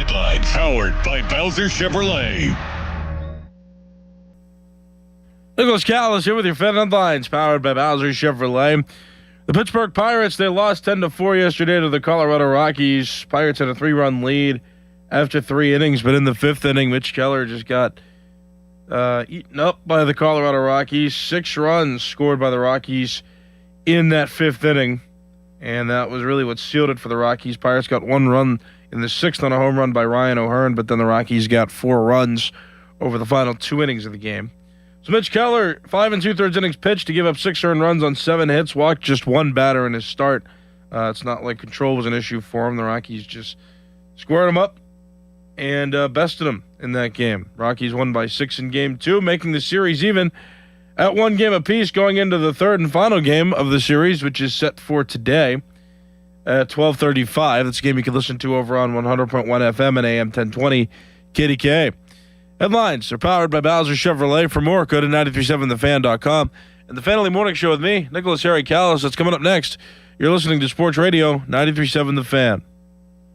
Headlines, powered by Bowser Chevrolet. Nicholas Callis here with your Fed Headlines, powered by Bowser Chevrolet. The Pittsburgh Pirates, they lost 10-4 yesterday to the Colorado Rockies. Pirates had a 3-run lead after 3 innings, but in the 5th inning, Mitch Keller just got eaten up by the Colorado Rockies. 6 runs scored by the Rockies in that 5th inning, and that was really what sealed it for the Rockies. Pirates got 1 run in the 6th on a home run by Ryan O'Hearn, but then the Rockies got 4 runs over the final 2 innings of the game. So Mitch Keller, 5 2/3 innings pitched to give up 6 earned runs on 7 hits, walked just 1 batter in his start. It's not like control was an issue for him. The Rockies just squared him up and bested him in that game. Rockies won by 6 in Game 2, making the series even at 1 game apiece going into the 3rd and final game of the series, which is set for today at 12:35. That's a game you can listen to over on 100.1 FM and AM 1020 KDK. Headlines are powered by Bowser Chevrolet. For more, go to 937thefan.com. And the Family Morning Show with me, Nicholas Harry Callis. That's coming up next. You're listening to Sports Radio 93.7 The Fan.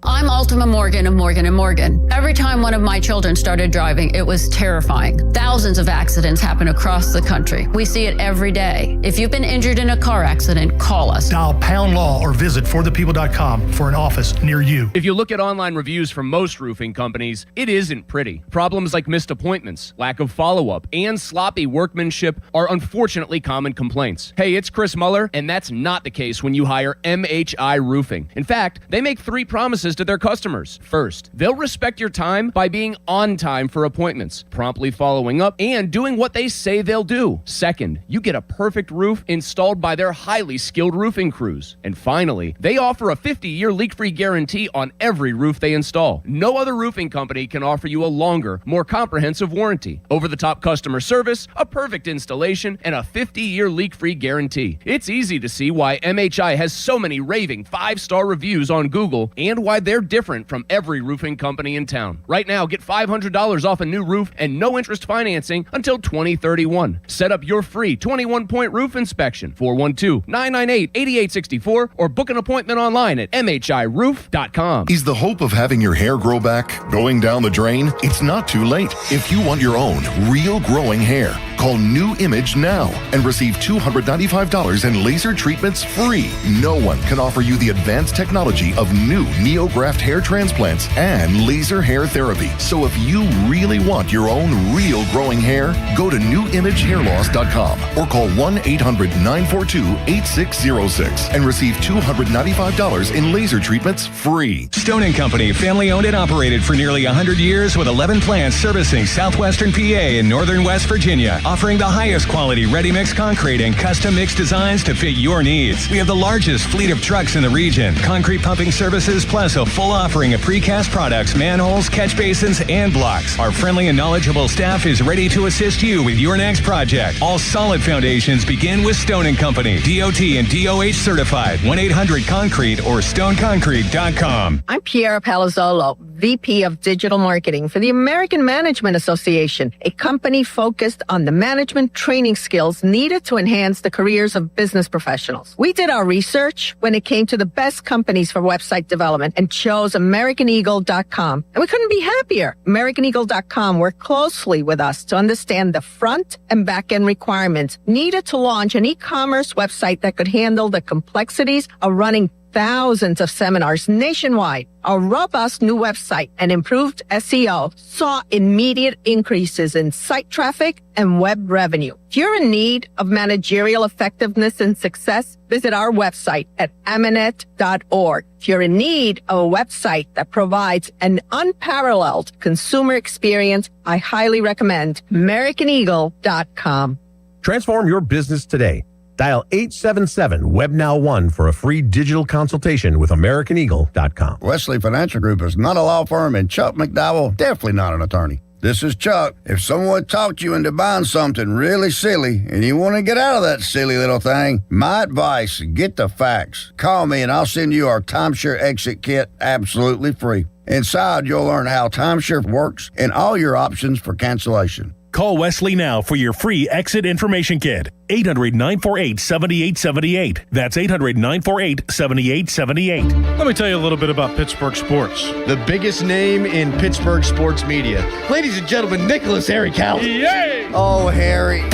I'm Ultima Morgan of Morgan & Morgan. Every time one of my children started driving, it was terrifying. Thousands of accidents happen across the country. We see it every day. If you've been injured in a car accident, call us. Dial pound law or visit forthepeople.com for an office near you. If you look at online reviews from most roofing companies, it isn't pretty. Problems like missed appointments, lack of follow-up, and sloppy workmanship are unfortunately common complaints. Hey, it's Chris Muller, and that's not the case when you hire MHI Roofing. In fact, they make 3 promises to their customers. First, they'll respect your time by being on time for appointments, promptly following up, and doing what they say they'll do. Second, you get a perfect roof installed by their highly skilled roofing crews. And finally, they offer a 50-year leak-free guarantee on every roof they install. No other roofing company can offer you a longer, more comprehensive warranty, over-the-top customer service, a perfect installation, and a 50-year leak-free guarantee. It's easy to see why MHI has so many raving 5-star reviews on Google and why they're different from every roofing company in town. Right now, get $500 off a new roof and no interest financing until 2031. Set up your free 21-point roof inspection, 412-998-8864, or book an appointment online at mhiroof.com. Is the hope of having your hair grow back going down the drain? It's not too late. If you want your own real growing hair, call New Image now and receive $295 in laser treatments free. No one can offer you the advanced technology of new NeoGraft hair transplants and laser hair therapy. So if you really want your own real growing hair, go to newimagehairloss.com or call 1-800-942-8606 and receive $295 in laser treatments free. Stone & Company, family owned and operated for nearly 100 years with 11 plants servicing southwestern PA and northern West Virginia, offering the highest quality ready-mix concrete and custom mix designs to fit your needs. We have the largest fleet of trucks in the region, concrete pumping services, plus a full offering of precast products, manholes, catch basins, and blocks. Our friendly and knowledgeable staff is ready to assist you with your next project. All solid foundations begin with Stone & Company, DOT and DOH certified. 1-800-CONCRETE or stoneconcrete.com. I'm Piera Palazzolo, VP of Digital Marketing for the American Management Association, a company focused on the management training skills needed to enhance the careers of business professionals. We did our research when it came to the best companies for website development and chose AmericanEagle.com. And we couldn't be happier. AmericanEagle.com worked closely with us to understand the front and back end requirements needed to launch an e-commerce website that could handle the complexities of running thousands of seminars nationwide. Our robust new website and improved SEO saw immediate increases in site traffic and web revenue. If you're in need of managerial effectiveness and success, visit our website at amanet.org. If you're in need of a website that provides an unparalleled consumer experience, I highly recommend AmericanEagle.com. Transform your business today. Dial 877-WebNow1 for a free digital consultation with AmericanEagle.com. Wesley Financial Group is not a law firm, and Chuck McDowell, definitely not an attorney. This is Chuck. If someone talked you into buying something really silly and you want to get out of that silly little thing, my advice, get the facts. Call me and I'll send you our timeshare exit kit absolutely free. Inside, you'll learn how timeshare works and all your options for cancellation. Call Wesley now for your free exit information kit. 800-948-7878. That's 800-948-7878. Let me tell you a little bit about Pittsburgh sports. The biggest name in Pittsburgh sports media. Ladies and gentlemen, Nicholas Harry Callis. Yay! Oh, Harry.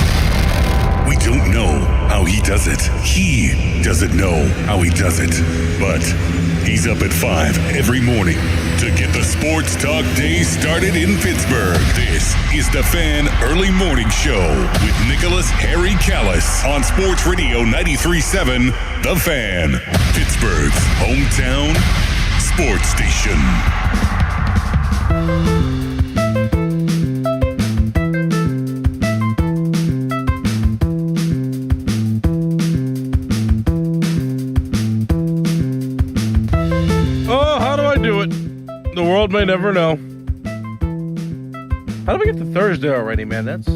We don't know how he does it. He doesn't know how he does it. But he's up at 5 every morning to get the sports talk day started in Pittsburgh. This is the Fan Early Morning Show with Nicholas Harry Callis on Sports Radio 93.7 The Fan, Pittsburgh's hometown sports station. The world may never know. How did we get to Thursday already, man? That's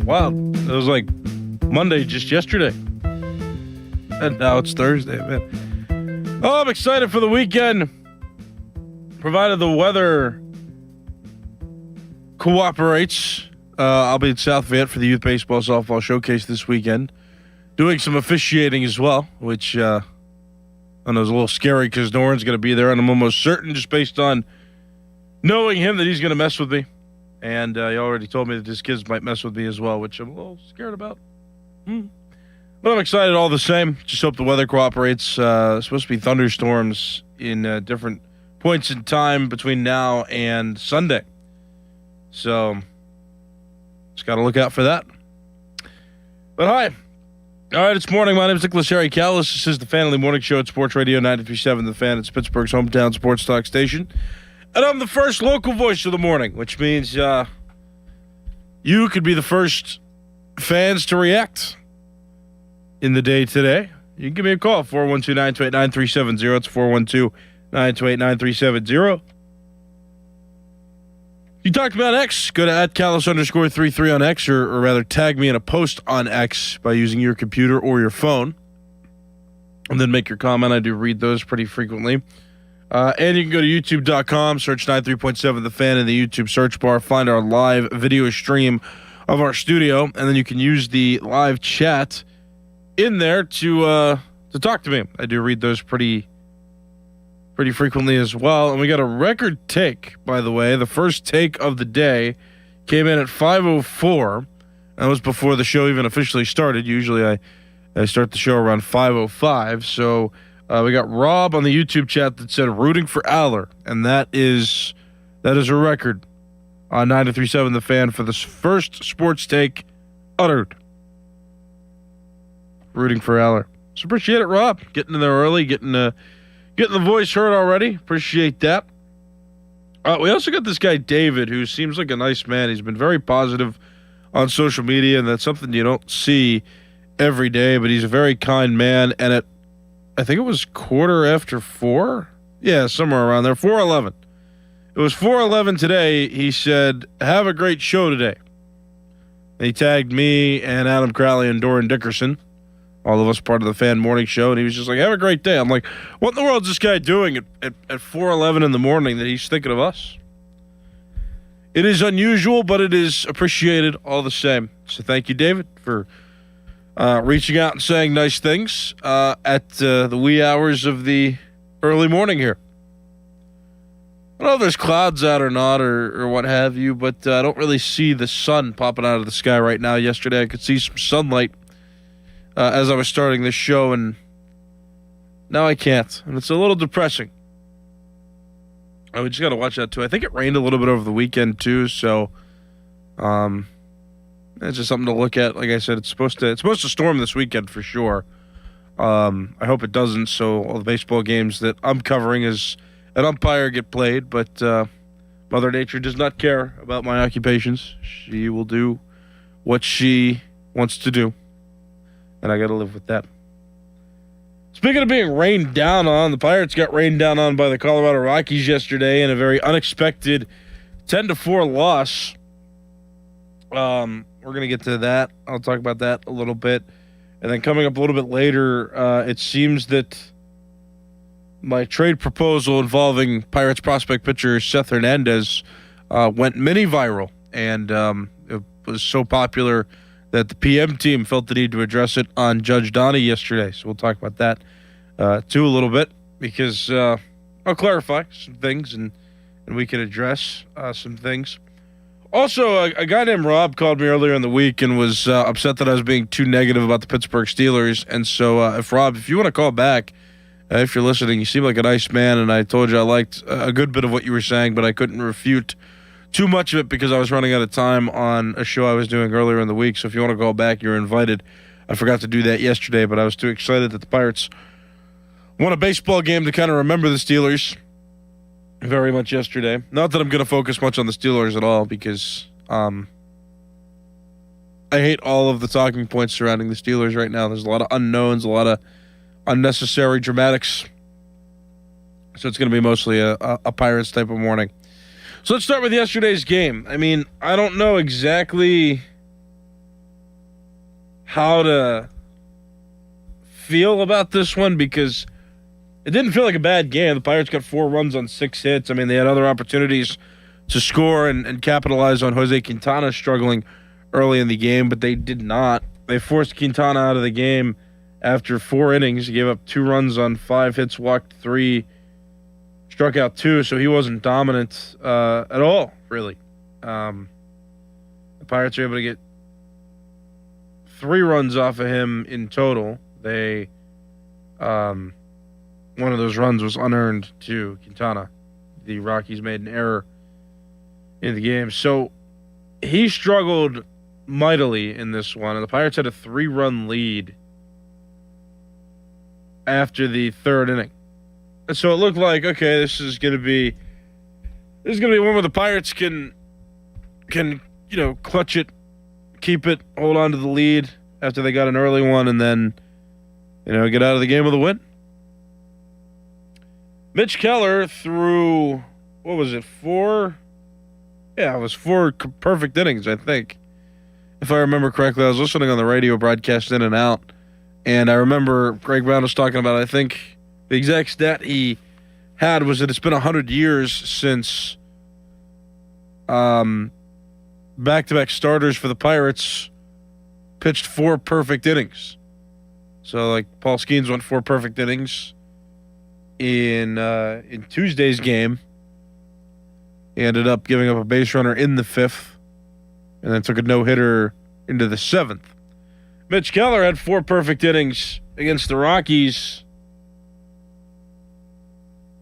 wild. It was like Monday just yesterday. And now it's Thursday, man. Oh, I'm excited for the weekend. Provided the weather cooperates. I'll be in South Fayette for the Youth Baseball Softball Showcase this weekend. Doing some officiating as well, which... I know it's a little scary because Noren's going to be there, and I'm almost certain, just based on knowing him, that he's going to mess with me. And he already told me that his kids might mess with me as well, which I'm a little scared about. But I'm excited all the same. Just hope the weather cooperates. It's supposed to be thunderstorms in different points in time between now and Sunday. So just got to look out for that. But hi. All right, it's morning. My name is Nicholas Harry Callis. This is the Fan Early Morning Show at Sports Radio 93.7 The Fan. It's Pittsburgh's hometown sports talk station. And I'm the first local voice of the morning, which means you could be the first fans to react in the day today. You can give me a call, 412-928-9370. It's 412-928-9370. You talked about X, go to @Callis_33 on X, or rather tag me in a post on X by using your computer or your phone. And then make your comment. I do read those pretty frequently. And you can go to youtube.com, search 93.7 The Fan in the YouTube search bar, find our live video stream of our studio, and then you can use the live chat in there to talk to me. I do read those pretty frequently as well. And we got a record take, by the way. The first take of the day came in at 5:04. That was before the show even officially started. Usually I start the show around 5:05. So we got Rob on the YouTube chat that said rooting for Aller, and that is a record on 93.7 The Fan for the first sports take uttered. Rooting for Aller. So appreciate it, Rob. Getting in there early, getting the voice heard already. Appreciate that. We also got this guy, David, who seems like a nice man. He's been very positive on social media, and that's something you don't see every day, but he's a very kind man. And I think it was 4:15? Yeah, somewhere around there. 4:11. It was 4:11 today. He said, have a great show today. And he tagged me and Adam Crowley and Doran Dickerson, all of us part of the Fan Morning Show, and he was just like, have a great day. I'm like, what in the world is this guy doing at 4:11 in the morning that he's thinking of us? It is unusual, but it is appreciated all the same. So thank you, David, for reaching out and saying nice things at the wee hours of the early morning here. I don't know if there's clouds out or not or what have you, but I don't really see the sun popping out of the sky right now. Yesterday I could see some sunlight as I was starting this show, and now I can't. And it's a little depressing. Oh, we just got to watch that, too. I think it rained a little bit over the weekend, too, so it's just something to look at. Like I said, it's supposed to storm this weekend for sure. I hope it doesn't, so all the baseball games that I'm covering as an umpire get played, but Mother Nature does not care about my occupations. She will do what she wants to do, and I got to live with that. Speaking of being rained down on, the Pirates got rained down on by the Colorado Rockies yesterday in a very unexpected 10-4 loss. We're going to get to that. I'll talk about that a little bit. And then coming up a little bit later, it seems that my trade proposal involving Pirates prospect pitcher Seth Hernandez went mini viral and it was so popular that the PM team felt the need to address it on Judge Donnie yesterday. So we'll talk about that too a little bit, because I'll clarify some things and we can address some things. Also, a guy named Rob called me earlier in the week and was upset that I was being too negative about the Pittsburgh Steelers. And so, if you want to call back, if you're listening, you seem like a nice man, and I told you I liked a good bit of what you were saying, but I couldn't refute too much of it because I was running out of time on a show I was doing earlier in the week. So if you want to call back, you're invited. I forgot to do that yesterday, but I was too excited that the Pirates won a baseball game to kind of remember the Steelers very much yesterday. Not that I'm going to focus much on the Steelers at all, because I hate all of the talking points surrounding the Steelers right now. There's a lot of unknowns, a lot of unnecessary dramatics. So it's going to be mostly a Pirates type of morning. So let's start with yesterday's game. I mean, I don't know exactly how to feel about this one, because it didn't feel like a bad game. The Pirates got 4 runs on 6 hits. I mean, they had other opportunities to score and capitalize on Jose Quintana struggling early in the game, but they did not. They forced Quintana out of the game after 4 innings. He gave up 2 runs on 5 hits, walked 3, struck out 2, so he wasn't dominant at all, really. The Pirates were able to get 3 runs off of him in total. They one of those runs was unearned to Quintana. The Rockies made an error in the game. So he struggled mightily in this one, and the Pirates had a 3-run lead after the 3rd inning. And so it looked like, okay, this is gonna be one where the Pirates can clutch it, keep it, hold on to the lead after they got an early one, and then get out of the game with a win. Mitch Keller threw, 4? Yeah, it was 4 perfect innings, I think. If I remember correctly, I was listening on the radio broadcast in and out, and I remember Greg Brown was talking about, I think the exact stat he had was that it's been 100 years since back-to-back starters for the Pirates pitched 4 perfect innings. So, like, Paul Skeens went 4 perfect innings in Tuesday's game. He ended up giving up a base runner in the 5th, and then took a no-hitter into the 7th. Mitch Keller had 4 perfect innings against the Rockies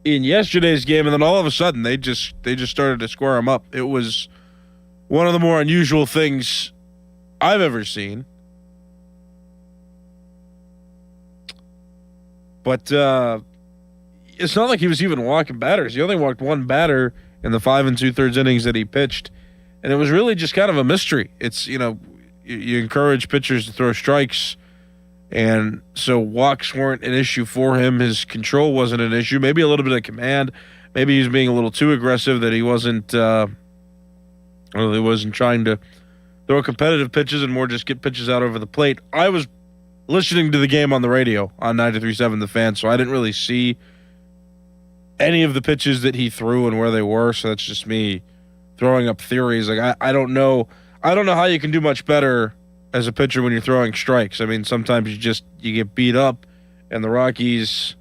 in yesterday's game, and then all of a sudden they just started to square him up. It was one of the more unusual things I've ever seen. But it's not like he was even walking batters. He only walked 1 batter in the 5 2/3 innings that he pitched, and it was really just kind of a mystery. It's you encourage pitchers to throw strikes, and so walks weren't an issue for him. His control wasn't an issue. Maybe a little bit of command. Maybe he was being a little too aggressive, that he wasn't trying to throw competitive pitches and more just get pitches out over the plate. I was listening to the game on the radio on 93.7 The Fan, so I didn't really see any of the pitches that he threw and where they were, so that's just me throwing up theories. Like, I don't know how you can do much better as a pitcher when you're throwing strikes. I mean, sometimes you get beat up, and the Rockies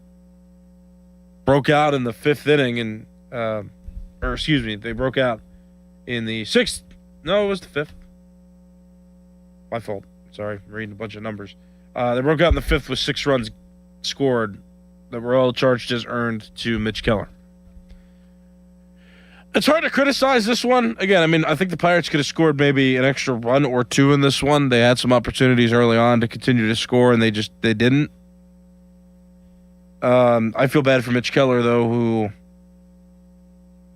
broke out in the 5th inning, and they broke out in the 6th. No, it was the 5th. My fault. Sorry, I'm reading a bunch of numbers. They broke out in the 5th with 6 runs scored that were all charged as earned to Mitch Keller. It's hard to criticize this one. Again, I mean, I think the Pirates could have scored maybe an extra run or 2 in this one. They had some opportunities early on to continue to score, and they didn't. I feel bad for Mitch Keller, though, who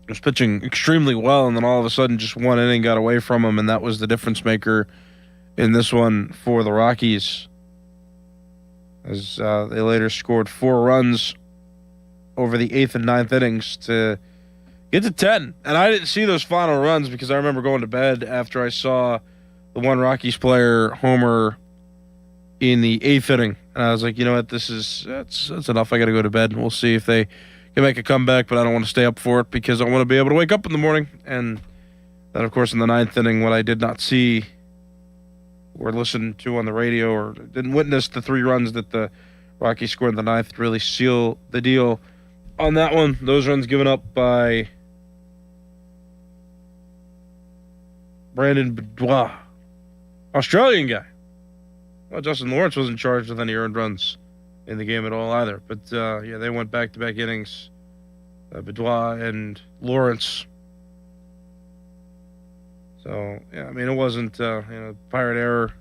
was pitching extremely well, and then all of a sudden just 1 inning got away from him, and that was the difference maker in this one for the Rockies, as they later scored 4 runs over the 8th and 9th innings to get to 10. And I didn't see those final runs because I remember going to bed after I saw the one Rockies player homer in the 8th inning. And I was like, you know what, that's enough. I got to go to bed. We'll see if they can make a comeback, but I don't want to stay up for it because I want to be able to wake up in the morning and Then, of course, in the ninth inning, what I did not see or listen to on the radio or didn't witness the 3 runs that the Rockies scored in the ninth to really seal the deal on that one. Those runs given up by Brandon Benoit, Australian guy. Well, Justin Lawrence wasn't charged with any earned runs in the game at all either. But, they went back-to-back innings, Benoit and Lawrence. So, it wasn't, Pirate error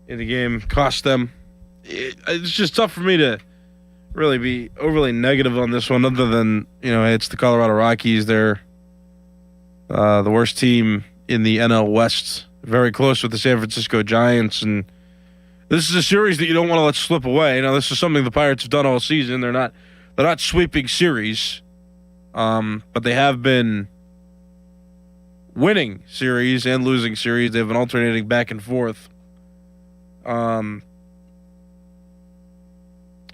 in the game cost them. It's just tough for me to really be overly negative on this one other than, it's the Colorado Rockies. They're the worst team in the NL West, very close with the San Francisco Giants. And this is a series that you don't want to let slip away. This is something the Pirates have done all season. They're not sweeping series, but they have been winning series and losing series. They've been alternating back and forth.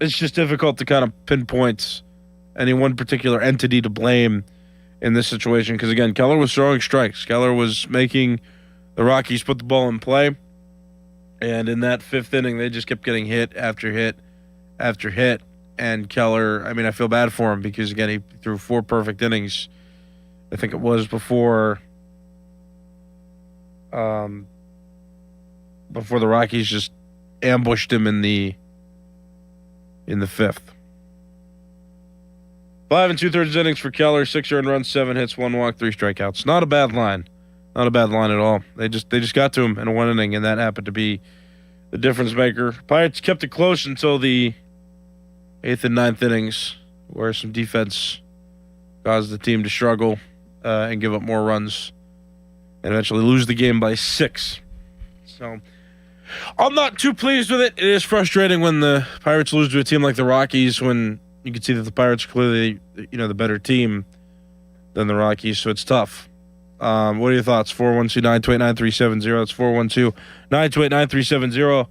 It's just difficult to kind of pinpoint any one particular entity to blame in this situation because, again, Keller was throwing strikes. Keller was making the Rockies put the ball in play, and in that 5th inning, they just kept getting hit after hit after hit. And Keller, I feel bad for him because, again, he threw 4 perfect innings. I think it was before the Rockies just ambushed him in the 5th. 5 2/3 innings for Keller, 6 earned runs, 7 hits, 1 walk, 3 strikeouts. Not a bad line. Not a bad line at all. They just got to him in 1 inning, and that happened to be the difference maker. Pirates kept it close until the 8th and 9th innings, where some defense caused the team to struggle and give up more runs and eventually lose the game by 6. So I'm not too pleased with it. It is frustrating when the Pirates lose to a team like the Rockies when you can see that the Pirates are clearly, the better team than the Rockies, so it's tough. What are your thoughts? 412-928-9370. That's 412-928-9370.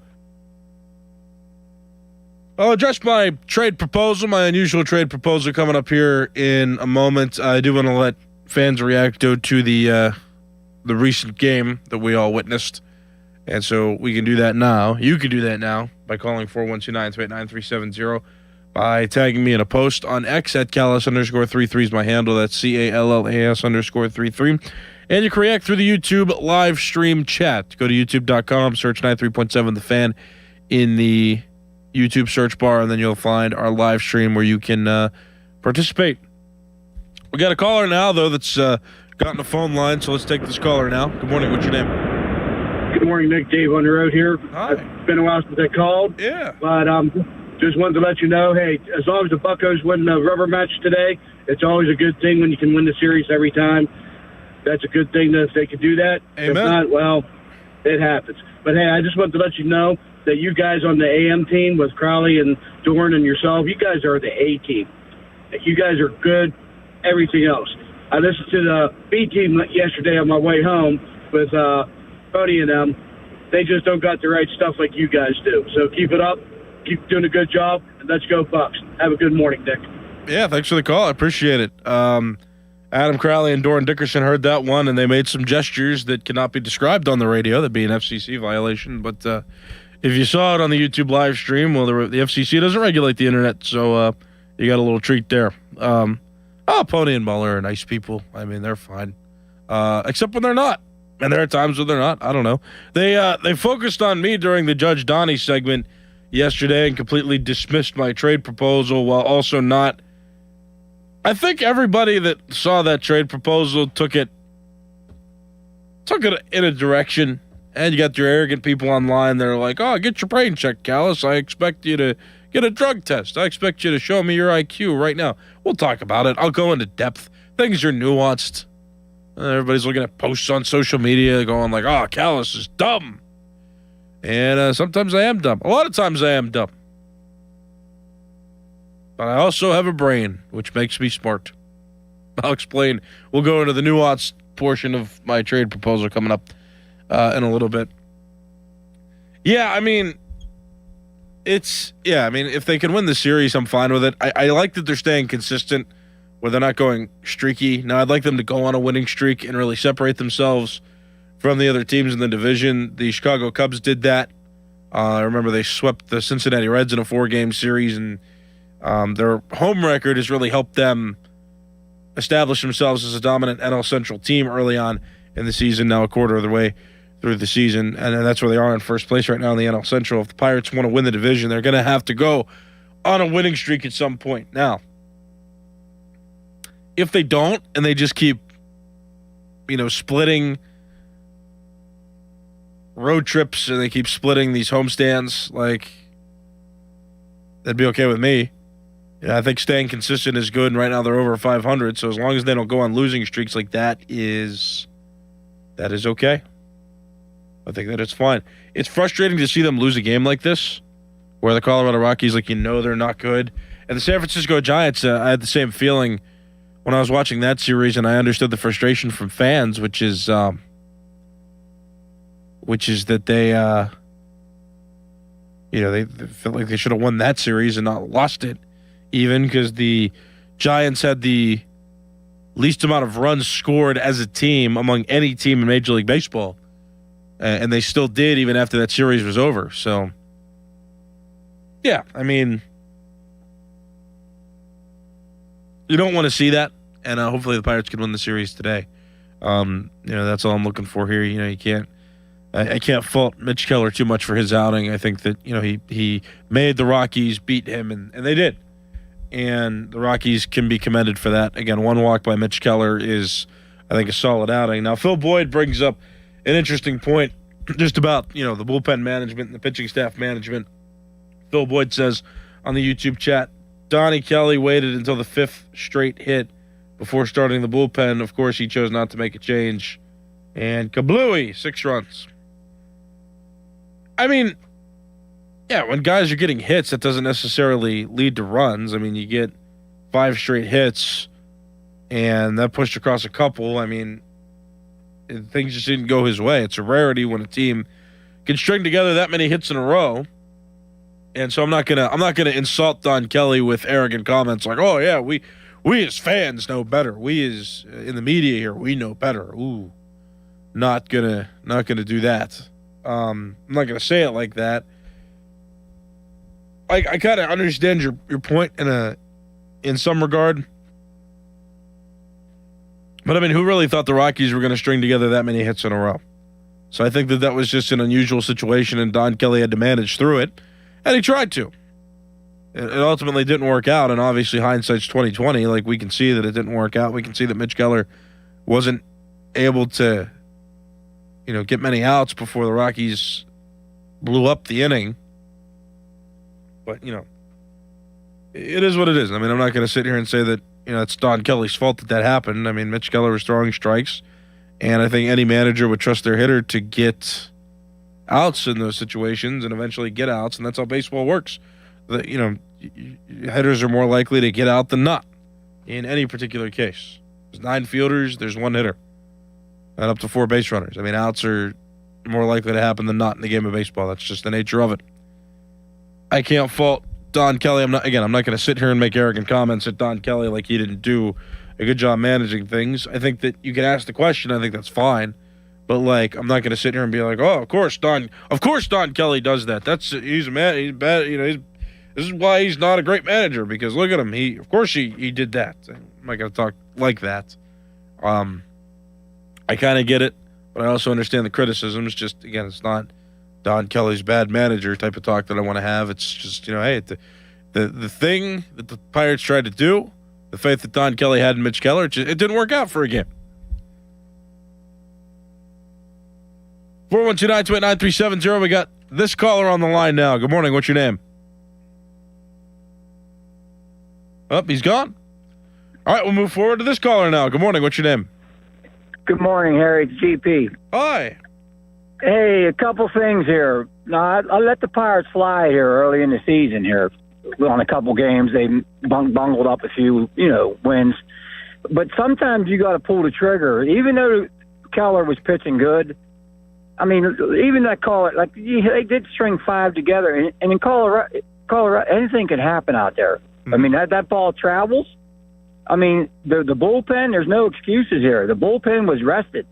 I'll address my trade proposal, my unusual trade proposal coming up here in a moment. I do want to let fans react to the recent game that we all witnessed. And so we can do that now. You can do that now by calling 412-928-9370, by tagging me in a post on X at Callis_33 is my handle. That's CALLAS_33. And you can react through the YouTube live stream chat. Go to youtube.com, search 93.7 The Fan in the YouTube search bar, and then you'll find our live stream where you can participate. We got a caller now, though, that's gotten a phone line, so let's take this caller now. Good morning. What's your name? Good morning, Nick. Dave on the road here. Hi. It's been a while since I called. Yeah. But just wanted to let you know, hey, as long as the Buccos win the rubber match today, it's always a good thing when you can win the series every time. That's a good thing that if they could do that. Amen. If not, well, it happens. But, hey, I just wanted to let you know that you guys on the AM team with Crowley and Dorn and yourself, you guys are the A team. You guys are good, everything else. I listened to the B team yesterday on my way home with Bodie and them. They just don't got the right stuff like you guys do. So keep it up. Keep doing a good job. And let's go Bucks. Have a good morning, Dick. Yeah, thanks for the call. I appreciate it. Adam Crowley and Doran Dickerson heard that one, and they made some gestures that cannot be described on the radio. That'd be an FCC violation. But if you saw it on the YouTube live stream, well, the FCC doesn't regulate the internet, so you got a little treat there. Pony and Muller are nice people. I mean, they're fine, except when they're not. And there are times when they're not. I don't know. They focused on me during the Judge Donnie segment yesterday and completely dismissed my trade proposal while also not. I think everybody that saw that trade proposal took it in a direction. And you got your arrogant people online that are like, oh, get your brain checked, Callis. I expect you to get a drug test. I expect you to show me your IQ right now. We'll talk about it. I'll go into depth. Things are nuanced. Everybody's looking at posts on social media going like, oh, Callis is dumb. And sometimes I am dumb. A lot of times I am dumb. But I also have a brain, which makes me smart. I'll explain. We'll go into the nuanced portion of my trade proposal coming up in a little bit. Yeah, I mean, if they can win the series, I'm fine with it. I like that they're staying consistent where they're not going streaky. Now, I'd like them to go on a winning streak and really separate themselves from the other teams in the division. The Chicago Cubs did that. I remember they swept the Cincinnati Reds in a 4-game series, and their home record has really helped them establish themselves as a dominant NL Central team early on in the season, now a quarter of the way through the season, and that's where they are in first place right now in the NL Central. If the Pirates want to win the division, they're going to have to go on a winning streak at some point. Now, if they don't, and they just keep, splitting road trips, and they keep splitting these homestands, that'd be okay with me. I think staying consistent is good, and right now they're over 500, so as long as they don't go on losing streaks like that is okay. I think that it's fine. It's frustrating to see them lose a game like this, where the Colorado Rockies, they're not good. And the San Francisco Giants, I had the same feeling when I was watching that series, and I understood the frustration from fans, which is that they, they felt like they should have won that series and not lost it, even because the Giants had the least amount of runs scored as a team among any team in Major League Baseball. And they still did even after that series was over. So, yeah, you don't want to see that. And hopefully the Pirates can win the series today. That's all I'm looking for here. I can't fault Mitch Keller too much for his outing. I think that, he made the Rockies beat him, and they did. And the Rockies can be commended for that. Again, one walk by Mitch Keller is, I think, a solid outing. Now, Phil Boyd brings up an interesting point just about, the bullpen management and the pitching staff management. Phil Boyd says on the YouTube chat, Donnie Kelly waited until the 5th straight hit before starting the bullpen. Of course, he chose not to make a change. And kablooey, 6 runs. When guys are getting hits, that doesn't necessarily lead to runs. You get 5 straight hits, and that pushed across a couple. Things just didn't go his way. It's a rarity when a team can string together that many hits in a row. And so I'm not gonna insult Don Kelly with arrogant comments like, "Oh yeah, we as fans know better. We as in the media here, we know better." Ooh, not gonna do that. I'm not gonna say it like that. I kind of understand your point in some regard. But who really thought the Rockies were going to string together that many hits in a row? So I think that was just an unusual situation, and Don Kelly had to manage through it, and he tried to. It ultimately didn't work out, and obviously hindsight's 2020. We can see that it didn't work out. We can see that Mitch Keller wasn't able to, get many outs before the Rockies blew up the inning. But it is what it is. I'm not going to sit here and say that it's Don Kelly's fault that happened. Mitch Keller was throwing strikes, and I think any manager would trust their hitter to get outs in those situations and eventually get outs, and that's how baseball works. Hitters are more likely to get out than not in any particular case. There's 9 fielders, there's 1 hitter, and up to 4 base runners. Outs are more likely to happen than not in the game of baseball. That's just the nature of it. I can't fault Don Kelly. I'm not going to sit here and make arrogant comments at Don Kelly like he didn't do a good job managing things. I think that you can ask the question. I think that's fine. But I'm not going to sit here and be like, "Oh, of course Don Kelly does that. He's a man. He's bad. This is why he's not a great manager, because look at him. He did that." I'm not going to talk like that. I kind of get it, but I also understand the criticisms. Just, again, it's not Don Kelly's bad manager type of talk that I want to have. It's just, hey, the thing that the Pirates tried to do, the faith that Don Kelly had in Mitch Keller, it didn't work out for a game. 412-928-9370. We got this caller on the line now. Good morning. What's your name? Oh, he's gone. All right, we'll move forward to this caller now. Good morning. What's your name? Good morning, Harry. It's GP. Hi. Hey, a couple things here. Now, I let the Pirates fly here early in the season here. On a couple games, they bungled up a few, wins. But sometimes you got to pull the trigger. Even though Keller was pitching good, even that call, they did string 5 together. And in Colorado, anything can happen out there. Mm-hmm. That ball travels. I mean, the bullpen, there's no excuses here. The bullpen was rested.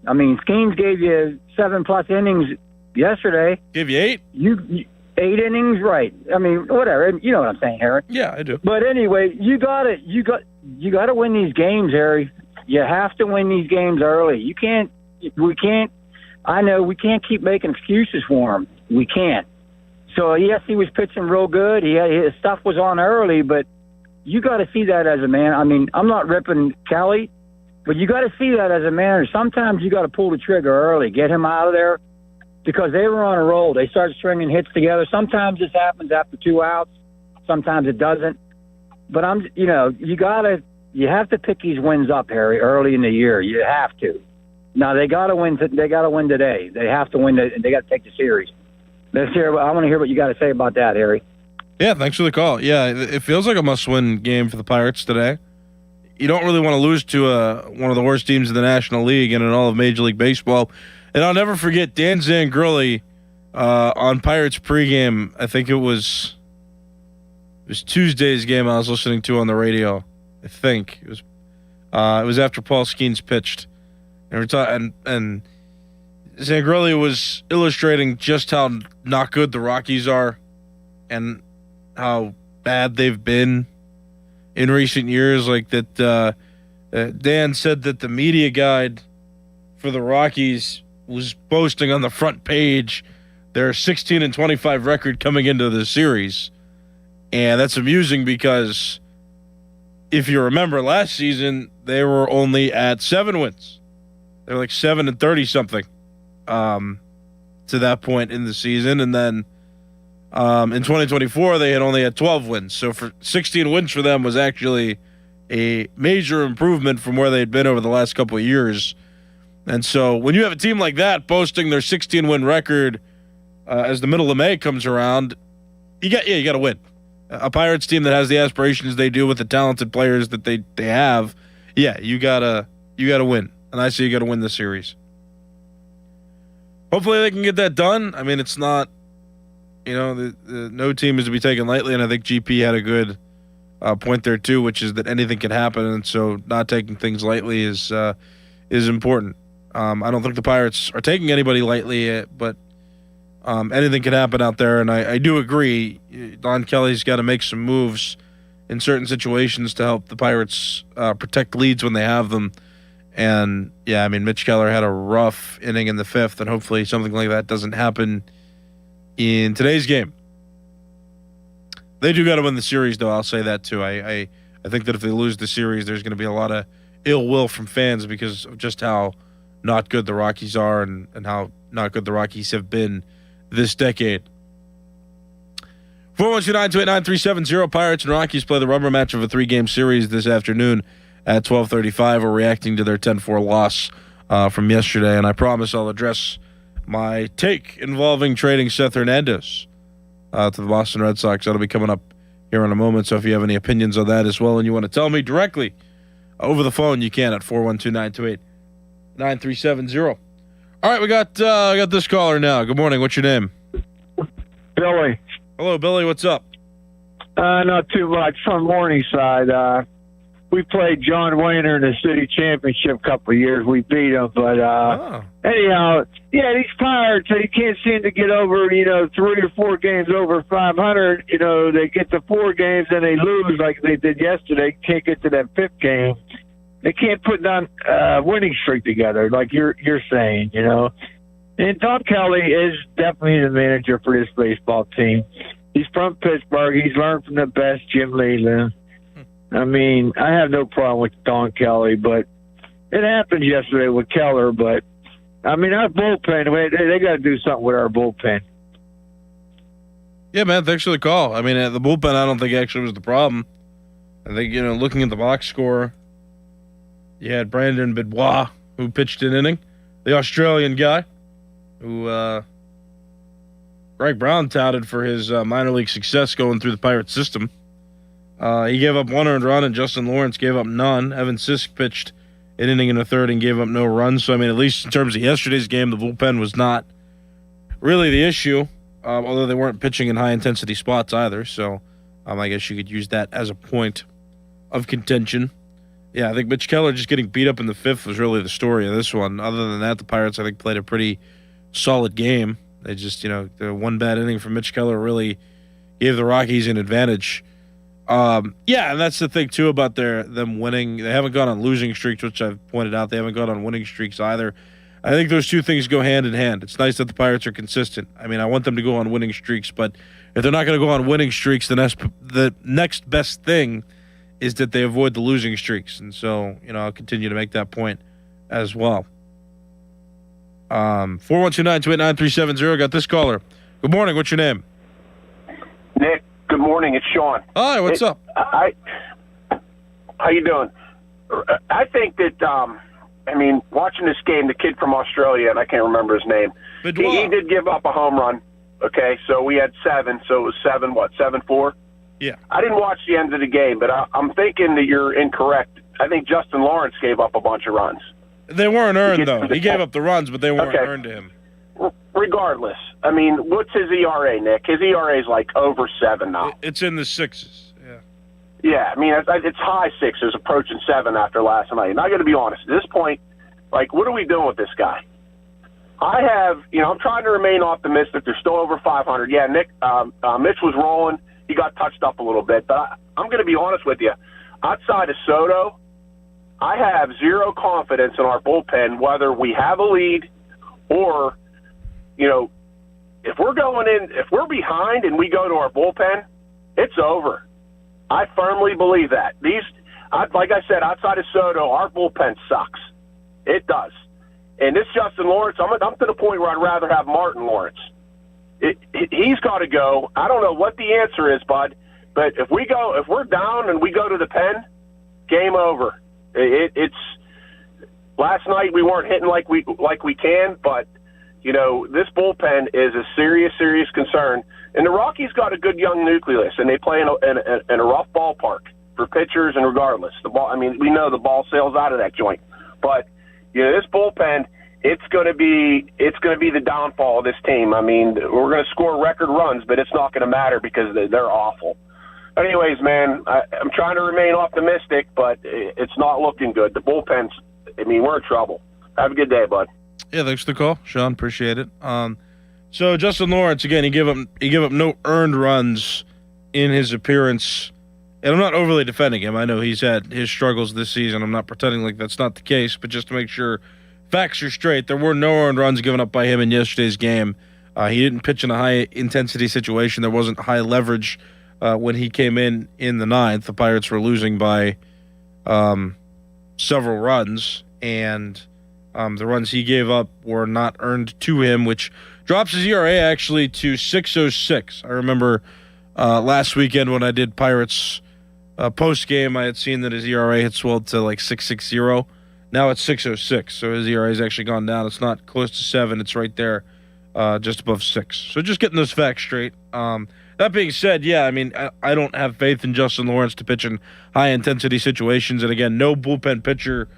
I mean, Skeens gave you 7+ innings yesterday. Give you 8? You 8 innings, right? I mean, whatever. You know what I'm saying, Harry. Yeah, I do. But anyway, you got to win these games, Harry. You have to win these games early. We can't. I know we can't keep making excuses for him. We can't. So yes, he was pitching real good. His stuff was on early, but you got to see that as a man. I mean, I'm not ripping Kelly, but you got to see that as a manager. Sometimes you got to pull the trigger early, get him out of there, because they were on a roll. They started stringing hits together. Sometimes this happens after 2 outs. Sometimes it doesn't. But you have to pick these wins up, Harry, early in the year. You have to. Now they got to win. They got to win today. They have to win. They got to take the series. Let's hear. I want to hear what you got to say about that, Harry. Yeah, thanks for the call. Yeah, it feels like a must-win game for the Pirates today. You don't really want to lose to one of the worst teams in the National League and in all of Major League Baseball. And I'll never forget Dan Zangrilli on Pirates pregame. I think it was Tuesday's game I was listening to on the radio. I think it was after Paul Skeens pitched, and Zangrilli was illustrating just how not good the Rockies are, and how bad they've been in recent years. Like that, Dan said that the media guide for the Rockies was boasting on the front page their 16-25 record coming into the series, and that's amusing because if you remember last season, they were only at 7 wins. They were like 7-30 something to that point in the season, and then in 2024 they had only had 12 wins. So for 16 wins for them was actually a major improvement from where they'd been over the last couple of years. And so when you have a team like that boasting their 16-win record as the middle of May comes around, you got to win. A Pirates team that has the aspirations they do with the talented players that they have, you gotta win. And I say you gotta win the series. Hopefully they can get that done. I mean, it's not, no team is to be taken lightly, and I think GP had a good point there too, which is that anything can happen, and so not taking things lightly is important. I don't think the Pirates are taking anybody lightly, but anything can happen out there, and I do agree. Don Kelly's got to make some moves in certain situations to help the Pirates protect leads when they have them. And, Mitch Keller had a rough inning in the 5th, and hopefully something like that doesn't happen in today's game. They do got to win the series, though. I'll say that, too. I think that if they lose the series, there's going to be a lot of ill will from fans because of just how not good the Rockies are and how not good the Rockies have been this decade. 412-928-9370. Pirates and Rockies play the rubber match of a 3-game series this afternoon at 12:35. We're reacting to their 10-4 loss from yesterday, and I promise I'll address my take involving trading Seth Hernandez to the Boston Red Sox. That'll be coming up here in a moment, so if you have any opinions on that as well and you want to tell me directly over the phone, you can at 412-928-9370. All right, we got this caller now. Good morning. What's your name? Billy. Hello, Billy. What's up? Not too much. From Morningside. We played John Wayner in the city championship a couple of years. We beat them, but anyhow, these Pirates, they can't seem to get over 3 or 4 games over 500. They get to 4 games and they lose like they did yesterday. Can't get to that 5th game. They can't put down a winning streak together, like you're saying, And Tom Kelly is definitely the manager for this baseball team. He's from Pittsburgh. He's learned from the best, Jim Leyland. I mean, I have no problem with Don Kelly, but it happened yesterday with Keller. But, I mean, our bullpen, they got to do something with our bullpen. Yeah, man, thanks for the call. I mean, the bullpen I don't think actually was the problem. I think, looking at the box score, you had Brandon Benoit, who pitched an inning, the Australian guy, who Greg Brown touted for his minor league success going through the Pirates system. He gave up 1 earned run, and Justin Lawrence gave up none. Evan Sisk pitched an inning in the 3rd and gave up no runs. So, I mean, at least in terms of yesterday's game, the bullpen was not really the issue, although they weren't pitching in high-intensity spots either. So, I guess you could use that as a point of contention. Yeah, I think Mitch Keller just getting beat up in the fifth was really the story of this one. Other than that, the Pirates, I think, played a pretty solid game. They just, the one bad inning from Mitch Keller really gave the Rockies an advantage. And that's the thing, too, about them winning. They haven't gone on losing streaks, which I've pointed out. They haven't gone on winning streaks either. I think those two things go hand in hand. It's nice that the Pirates are consistent. I mean, I want them to go on winning streaks, but if they're not going to go on winning streaks, the next best thing is that they avoid the losing streaks. And so, I'll continue to make that point as well. 412-928-9370. Got this caller. Good morning. What's your name? Nick, good morning. It's Sean. Hi, what's up? How you doing? I think that, watching this game, the kid from Australia, and I can't remember his name, he did give up a home run. Okay, so we had 7, so it was 7-4? Yeah. I didn't watch the end of the game, but I'm thinking that you're incorrect. I think Justin Lawrence gave up a bunch of runs. They weren't earned, though. He gave up the runs, but they weren't earned to him. Regardless, what's his ERA, Nick? His ERA is like over 7 now. It's in the 6s. Yeah, it's high 6s, approaching 7 after last night. And I got to be honest, at this point, what are we doing with this guy? I have, I'm trying to remain optimistic. They're still over 500. Yeah, Nick, Mitch was rolling. He got touched up a little bit. But I'm going to be honest with you. Outside of Soto, I have zero confidence in our bullpen, whether we have a lead or, if we're behind and we go to our bullpen, it's over. I firmly believe that. Like I said, outside of Soto, our bullpen sucks. It does. And this Justin Lawrence, I'm to the point where I'd rather have Martin Lawrence. He's got to go. I don't know what the answer is, bud, but if we're down and we go to the pen, game over. It's last night we weren't hitting like we can, but this bullpen is a serious concern. And the Rockies got a good young nucleus, and they play in a rough ballpark for pitchers and regardless. The ball, we know the ball sails out of that joint, but this bullpen, it's going to be the downfall of this team. We're going to score record runs, but it's not going to matter because they're awful. Anyways, man, I'm trying to remain optimistic, but it's not looking good. The bullpen's, we're in trouble. Have a good day, bud. Yeah, thanks for the call, Sean. Appreciate it. So Justin Lawrence, again, he gave up no earned runs in his appearance. And I'm not overly defending him. I know he's had his struggles this season. I'm not pretending like that's not the case, but just to make sure facts are straight, there were no earned runs given up by him in yesterday's game. He didn't pitch in a high-intensity situation. There wasn't high leverage when he came in the ninth. The Pirates were losing by several runs, and the runs he gave up were not earned to him, which drops his ERA actually to 6.06. I remember last weekend when I did Pirates post-game, I had seen that his ERA had swelled to like 6.60. Now it's 6.06, so his ERA has actually gone down. It's not close to 7. It's right there, just above 6. So just getting those facts straight. That being said, I don't have faith in Justin Lawrence to pitch in high-intensity situations. And again, no bullpen pitcher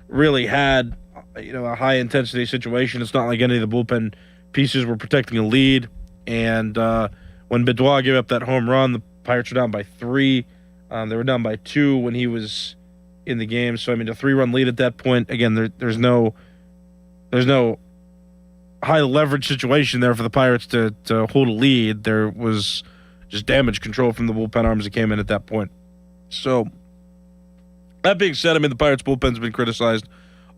really had a high-intensity situation. It's not like any of the bullpen pieces were protecting a lead. And when Bedouin gave up that home run, the Pirates were down by 3. They were down by 2 when he was in the game. So, a 3-run lead at that point. Again, there's no high leverage situation there for the Pirates to hold a lead. There was just damage control from the bullpen arms that came in at that point. So, that being said, the Pirates bullpen's been criticized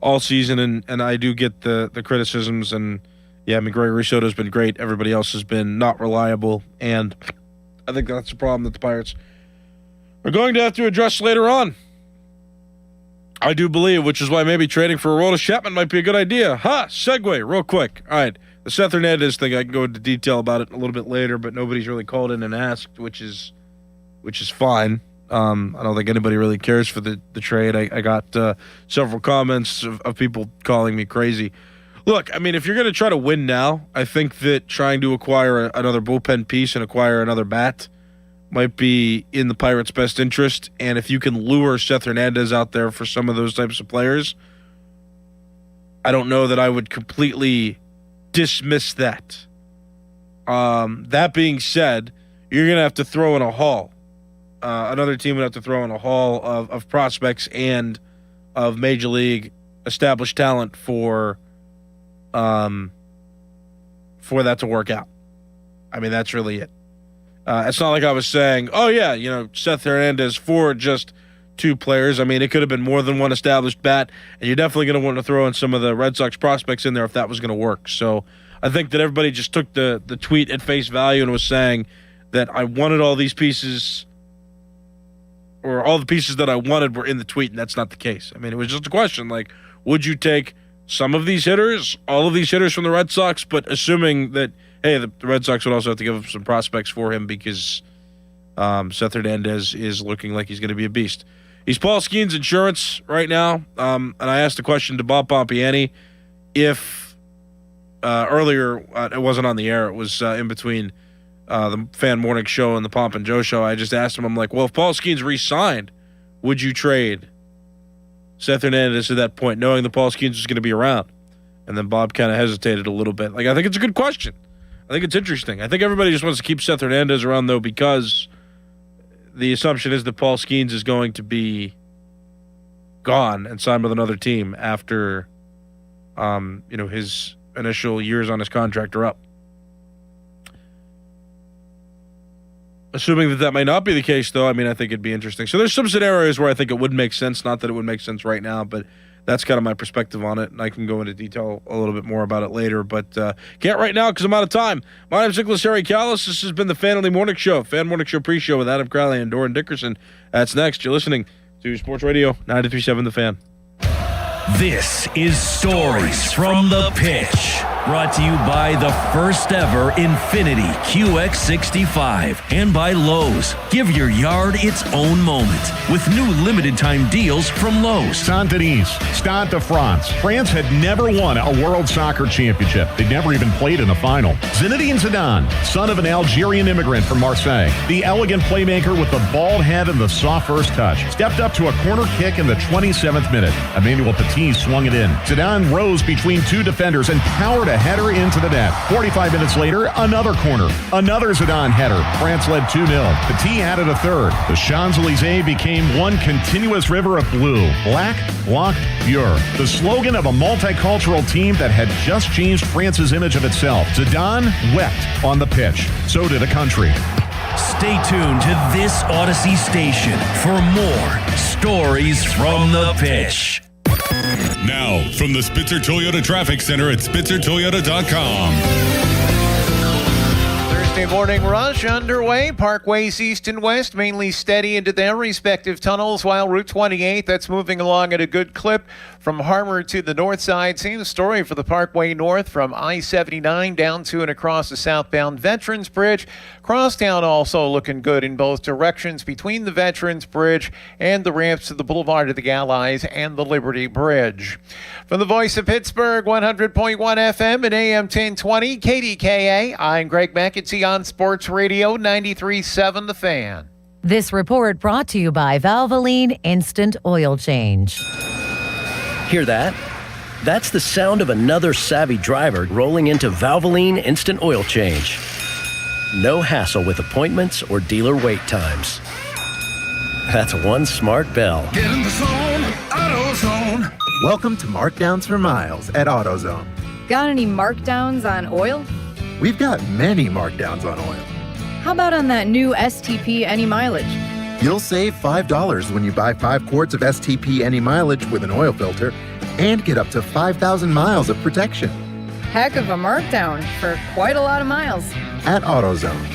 all season, and I do get the criticisms. And yeah, Gregory Soto's been great. Everybody else has been not reliable, and I think that's the problem that the Pirates are going to have to address later on. I do believe, which is why maybe trading for Aroldis Chapman might be a good idea. Segue real quick. All right, the Seth Hernandez thing, I can go into detail about it a little bit later, but nobody's really called in and asked, which is fine. I don't think anybody really cares for the trade. I got several comments of people calling me crazy. Look, if you're going to try to win now, I think that trying to acquire another bullpen piece and acquire another bat might be in the Pirates' best interest. And if you can lure Seth Hernandez out there for some of those types of players, I don't know that I would completely dismiss that. That being said, you're going to have to throw in a haul. another team would have to throw in a haul of prospects and of major league established talent for that to work out. I mean, that's really it. It's not like I was saying, oh yeah, Seth Hernandez for just 2 players. I mean, it could have been more than one established bat, and you're definitely going to want to throw in some of the Red Sox prospects in there if that was going to work. So I think that everybody just took the tweet at face value and was saying that I wanted all these pieces, or all the pieces that I wanted were in the tweet, and that's not the case. I mean, it was just a question, like, would you take some of these hitters, all of these hitters from the Red Sox, but assuming that, hey, the Red Sox would also have to give up some prospects for him because Seth Hernandez is looking like he's going to be a beast. He's Paul Skeens Insurance right now, and I asked the question to Bob Pompiani if earlier, it wasn't on the air, it was in between the Fan Morning Show and the Pomp and Joe Show. I just asked him, I'm like, well, if Paul Skeens re-signed, would you trade Seth Hernandez at that point, knowing that Paul Skeens was going to be around? And then Bob kind of hesitated a little bit. Like, I think it's a good question. I think it's interesting. I think everybody just wants to keep Seth Hernandez around, though, because the assumption is that Paul Skeens is going to be gone and signed with another team after, his initial years on his contract are up. Assuming that may not be the case, though, I mean, I think it'd be interesting. So there's some scenarios where I think it would make sense. Not that it would make sense right now, but that's kind of my perspective on it, and I can go into detail a little bit more about it later, but can't right now because I'm out of time. My name's Nicholas Harry Callis. This has been the Fan Morning Show, Fan Morning Show pre-show with Adam Crowley and Doran Dickerson. That's next. You're listening to Sports Radio 93.7 The Fan. This is Stories from the Pitch, brought to you by the first ever Infinity QX65 and by Lowe's. Give your yard its own moment with new limited time deals from Lowe's. Saint-Denis, Stade de France. France had never won a World Soccer Championship. They'd never even played in a final. Zinedine Zidane, son of an Algerian immigrant from Marseille, the elegant playmaker with the bald head and the soft first touch, stepped up to a corner kick in the 27th minute. Emmanuel Petit swung it in. Zidane rose between 2 defenders and powered a header into the net. 45 minutes later, another corner. Another Zidane header. France led 2-0. Petit added a third. The Champs-Élysées became one continuous river of blue. Black, blanc, pure. The slogan of a multicultural team that had just changed France's image of itself. Zidane wept on the pitch. So did a country. Stay tuned to this Odyssey station for more Stories from the Pitch. Now, from the Spitzer Toyota Traffic Center at SpitzerToyota.com. Thursday morning rush underway. Parkways east and west mainly steady into their respective tunnels, while Route 28, that's moving along at a good clip from Harmer to the north side. Same story for the Parkway North from I-79 down to and across the southbound Veterans Bridge. Crosstown also looking good in both directions between the Veterans Bridge and the ramps to the Boulevard of the Allies and the Liberty Bridge. From the voice of Pittsburgh, 100.1 FM and AM 1020, KDKA, I'm Greg McAtee on Sports Radio 93.7 The Fan. This report brought to you by Valvoline Instant Oil Change. Hear that? That's the sound of another savvy driver rolling into Valvoline Instant Oil Change. No hassle with appointments or dealer wait times. That's one smart bell. Get in the zone, AutoZone. Welcome to Markdowns for Miles at AutoZone. Got any markdowns on oil? We've got many markdowns on oil. How about on that new STP Any Mileage? You'll save $5 when you buy 5 quarts of STP Any Mileage with an oil filter and get up to 5,000 miles of protection. Heck of a markdown for quite a lot of miles. At AutoZone.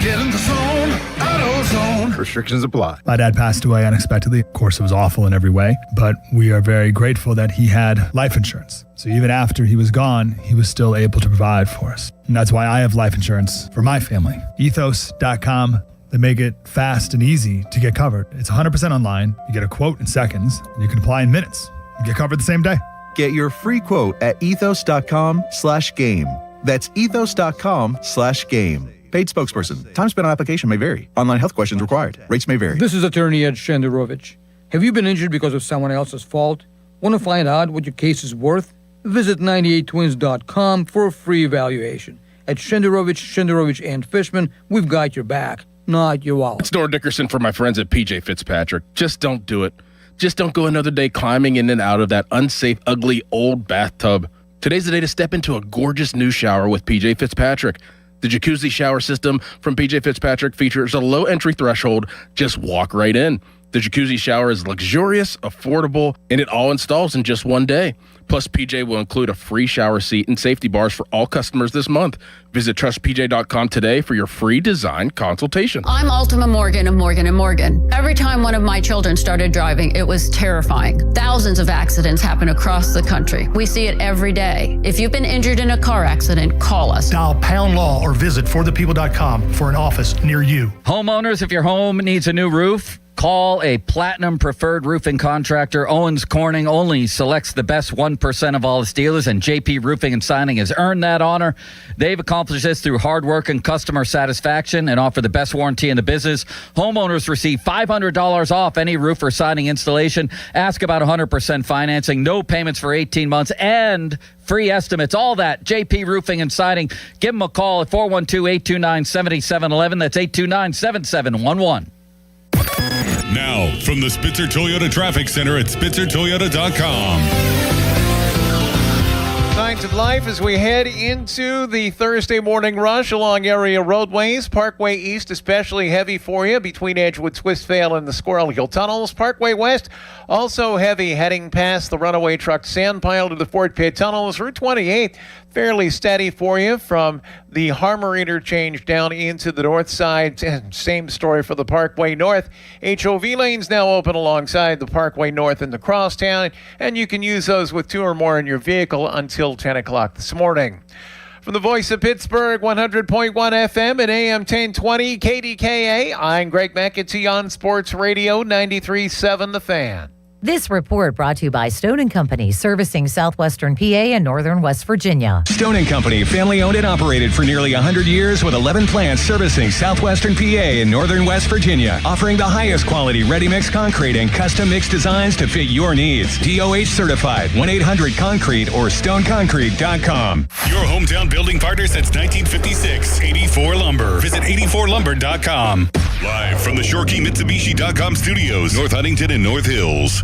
Get in the zone, AutoZone. Restrictions apply. My dad passed away unexpectedly. Of course, it was awful in every way, but we are very grateful that he had life insurance. So even after he was gone, he was still able to provide for us. And that's why I have life insurance for my family. Ethos.com. They make it fast and easy to get covered. It's 100% online. You get a quote in seconds, and you can apply in minutes. You get covered the same day. Get your free quote at ethos.com/game. That's ethos.com/game. Paid spokesperson. Time spent on application may vary. Online health questions required. Rates may vary. This is attorney Ed Shenderovich. Have you been injured because of someone else's fault? Want to find out what your case is worth? Visit 98twins.com for a free evaluation. At Shenderovich, and Fishman, we've got your back. Not your wallet. It's Nora Dickerson for my friends at PJ Fitzpatrick. Just don't do it. Just don't go another day climbing in and out of that unsafe, ugly, old bathtub. Today's the day to step into a gorgeous new shower with PJ Fitzpatrick. The jacuzzi shower system from PJ Fitzpatrick features a low entry threshold. Just walk right in. The jacuzzi shower is luxurious, affordable, and it all installs in just one day. Plus, PJ will include a free shower seat and safety bars for all customers this month. Visit trustpj.com today for your free design consultation. I'm Ultima Morgan of Morgan & Morgan. Every time one of my children started driving, it was terrifying. Thousands of accidents happen across the country. We see it every day. If you've been injured in a car accident, call us. Dial pound law or visit forthepeople.com for an office near you. Homeowners, if your home needs a new roof, call a Platinum Preferred Roofing Contractor. Owens Corning only selects the best 1% of all its dealers, and JP Roofing and Signing has earned that honor. They've accomplished this through hard work and customer satisfaction and offer the best warranty in the business. Homeowners receive $500 off any roof or siding installation. Ask about 100% financing, no payments for 18 months, and free estimates. All that, JP Roofing and Siding. Give them a call at 412-829-7711. That's 829-7711. Now, from the Spitzer Toyota Traffic Center at SpitzerToyota.com. Signs of life as we head into the Thursday morning rush along area roadways. Parkway East especially heavy for you between Edgewood, Swistvale, and the Squirrel Hill Tunnels. Parkway West also heavy heading past the runaway truck sand pile to the Fort Pitt Tunnels. Route 28 fairly steady for you from the Harmer interchange down into the north side. And same story for the Parkway North. HOV lanes now open alongside the Parkway North in the Crosstown, and you can use those with 2 or more in your vehicle until 10 o'clock this morning. From the voice of Pittsburgh, 100.1 FM and AM 1020 KDKA, I'm Greg McAtee on Sports Radio 93.7 The Fan. This report brought to you by Stone & Company, servicing southwestern PA and northern West Virginia. Stone & Company, family owned and operated for nearly 100 years with 11 plants servicing southwestern PA and northern West Virginia, offering the highest quality ready-mix concrete and custom mix designs to fit your needs. DOH certified, 1-800-CONCRETE or stoneconcrete.com. Your hometown building partner since 1956, 84 Lumber. Visit 84lumber.com. Live from the ShoreKeyMitsubishi.com studios, North Huntington and North Hills.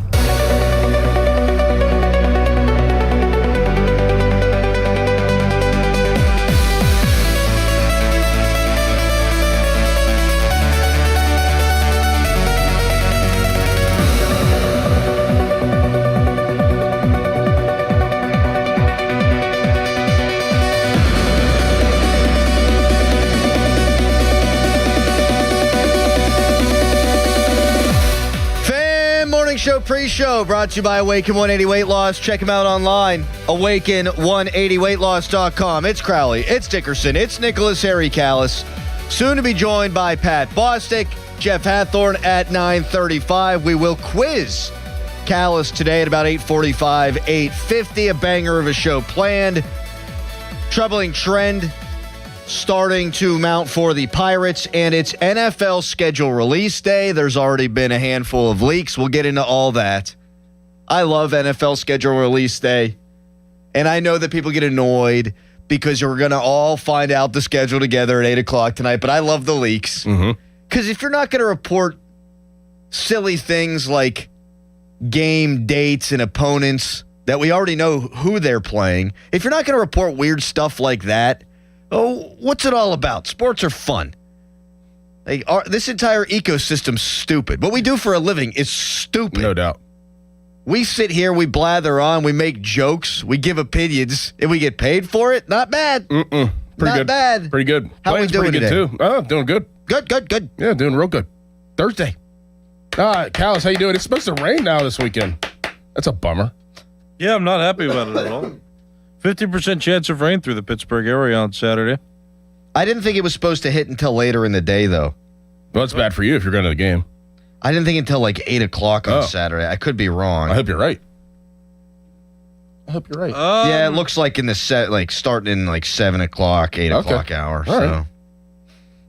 Show pre-show brought to you by Awaken 180 Weight Loss. Check them out online, awaken180weightloss.com. It's Crowley, it's Dickerson, it's Nicholas Harry Callis. Soon to be joined by Pat Bostic, Jeff Hathorn at 9:35. We will quiz Callis today at about 8:45, 8:50. A banger of a show planned. Troubling trend starting to mount for the Pirates, and it's NFL schedule release day. There's already been a handful of leaks. We'll get into all that. I love NFL schedule release day, and I know that people get annoyed because we're going to all find out the schedule together at 8 o'clock tonight, but I love the leaks. Because if you're not going to report silly things like game dates and opponents that we already know who they're playing, if you're not going to report weird stuff like that, oh, what's it all about? Sports are fun. This entire ecosystem's stupid. What we do for a living is stupid. No doubt. We sit here, we blather on, we make jokes, we give opinions, and we get paid for it? Not bad. Pretty Not good. bad. Pretty good. How Playing's we doing pretty good today? too. Oh, doing good. Good. Yeah, doing real good. Thursday. Callis, how you doing? It's supposed to rain now this weekend. That's a bummer. Yeah, I'm not happy about it at all. 50% chance of rain through the Pittsburgh area on Saturday. I didn't think it was supposed to hit until later in the day, though. Well, it's bad for you if you're going to the game. I didn't think until like 8 o'clock on Saturday. I could be wrong. I hope you're right. Yeah, it looks like in the set, like starting in like 7 o'clock, 8 o'clock hour. All So right.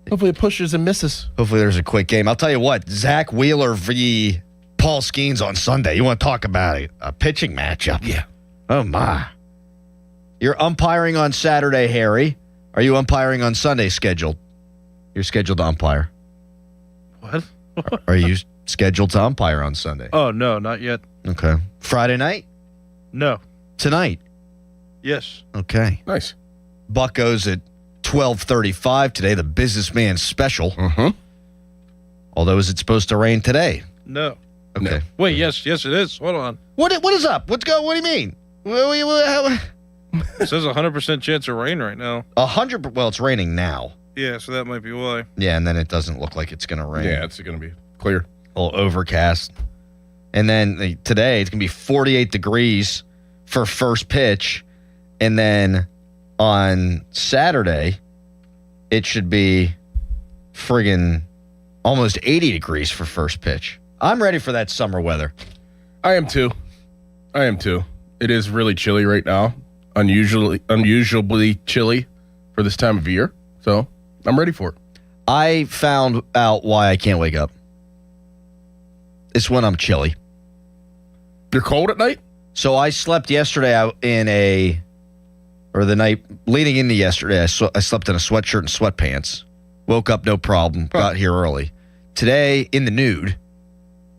Hopefully it pushes and misses. hopefully there's a quick game. I'll tell you what, Zach Wheeler v. Paul Skeens on Sunday. You want to talk about a pitching matchup? Yeah. Oh, my. You're umpiring on Saturday, Harry. Are you umpiring on Sunday scheduled? You're scheduled to umpire. What? Are you scheduled to umpire on Sunday? Oh, no, not yet. Okay. Friday night? No. Tonight? Yes. Okay. Nice. Buccos at 12:35 today, the businessman special. Although, is it supposed to rain today? No. Okay. Wait, yes, it is. Hold on. What is up? What do you mean? It says 100% chance of rain right now. 100. Well, it's raining now. Yeah, so that might be why. Yeah, and then it doesn't look like it's going to rain. Yeah, it's going to be clear. A little overcast. And then today it's going to be 48 degrees for first pitch. And then on Saturday, it should be friggin' almost 80 degrees for first pitch. I'm ready for that summer weather. I am too. It is really chilly right now. Unusually chilly for this time of year. So I'm ready for it. I found out why I can't wake up. It's when I'm chilly. You're cold at night? So I slept yesterday the night leading into yesterday, I slept in a sweatshirt and sweatpants. Woke up no problem. Got here early. Today in the nude.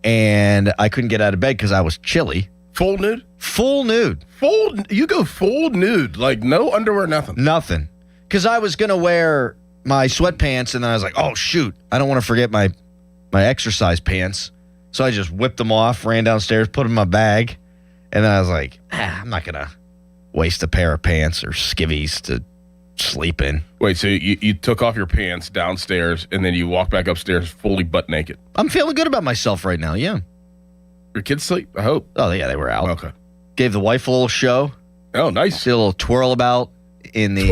And I couldn't get out of bed because I was chilly. Full nude? Full nude. You go full nude. Like no underwear, nothing. Nothing. Because I was going to wear my sweatpants and then I was like, oh, shoot. I don't want to forget my exercise pants. So I just whipped them off, ran downstairs, put them in my bag. And then I was like, I'm not going to waste a pair of pants or skivvies to sleep in. Wait, so you took off your pants downstairs and then you walked back upstairs fully butt naked? I'm feeling good about myself right now, yeah. Your kids sleep, I hope? Oh, yeah, they were out. Okay. Gave the wife a little show. Oh, nice. Did a little twirl about in the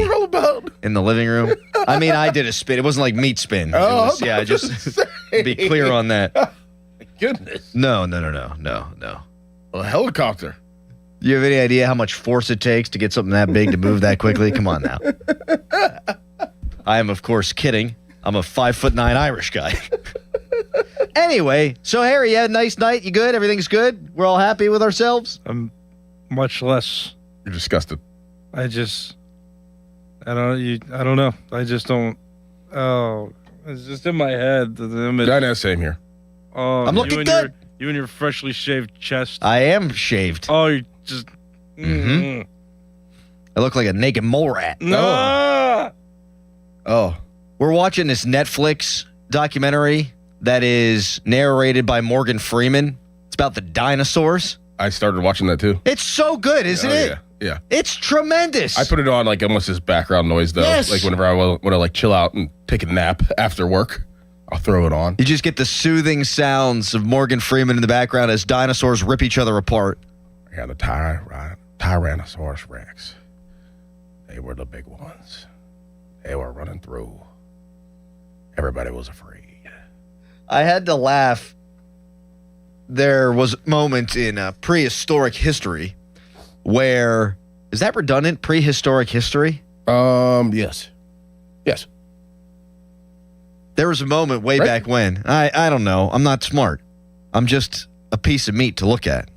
living room. I mean, I did a spin. It wasn't like meat spin. Just be clear on that. Goodness. No. A helicopter. Do you have any idea how much force it takes to get something that big to move that quickly? Come on now. I am, of course, kidding. I'm a 5'9" Irish guy. Anyway, so Harry, you had a nice night. You good? Everything's good? We're all happy with ourselves? I'm much less. You're disgusted. I don't know. I just don't. Oh, it's just in my head. The image. I know, same here. Oh, I'm looking good. You and your freshly shaved chest. I am shaved. Oh, you just. I look like a naked mole rat. No. Oh. We're watching this Netflix documentary that is narrated by Morgan Freeman. It's about the dinosaurs. I started watching that too. It's so good, isn't it? Yeah. It's tremendous. I put it on like almost as background noise though. Yes. Like whenever I want to like chill out and take a nap after work, I'll throw it on. You just get the soothing sounds of Morgan Freeman in the background as dinosaurs rip each other apart. Yeah, the Tyrannosaurus Rex. They were the big ones. They were running through. Everybody was afraid. I had to laugh. There was a moment in prehistoric history where, is that redundant? Prehistoric history? Yes. There was a moment way back when. I don't know. I'm not smart. I'm just a piece of meat to look at.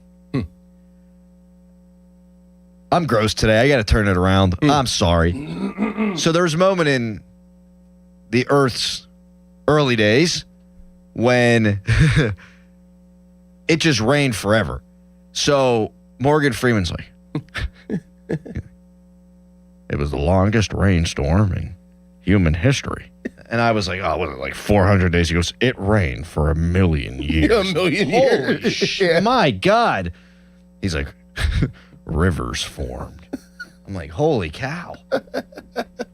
I'm gross today. I got to turn it around. I'm sorry. So there was a moment in the Earth's early days when it just rained forever. So Morgan Freeman's like, it was the longest rainstorm in human history. And I was like, oh, what, like 400 days? He goes, it rained for 1 million years. 1 million years. Holy shit. My God. He's like, rivers formed. I'm like, holy cow.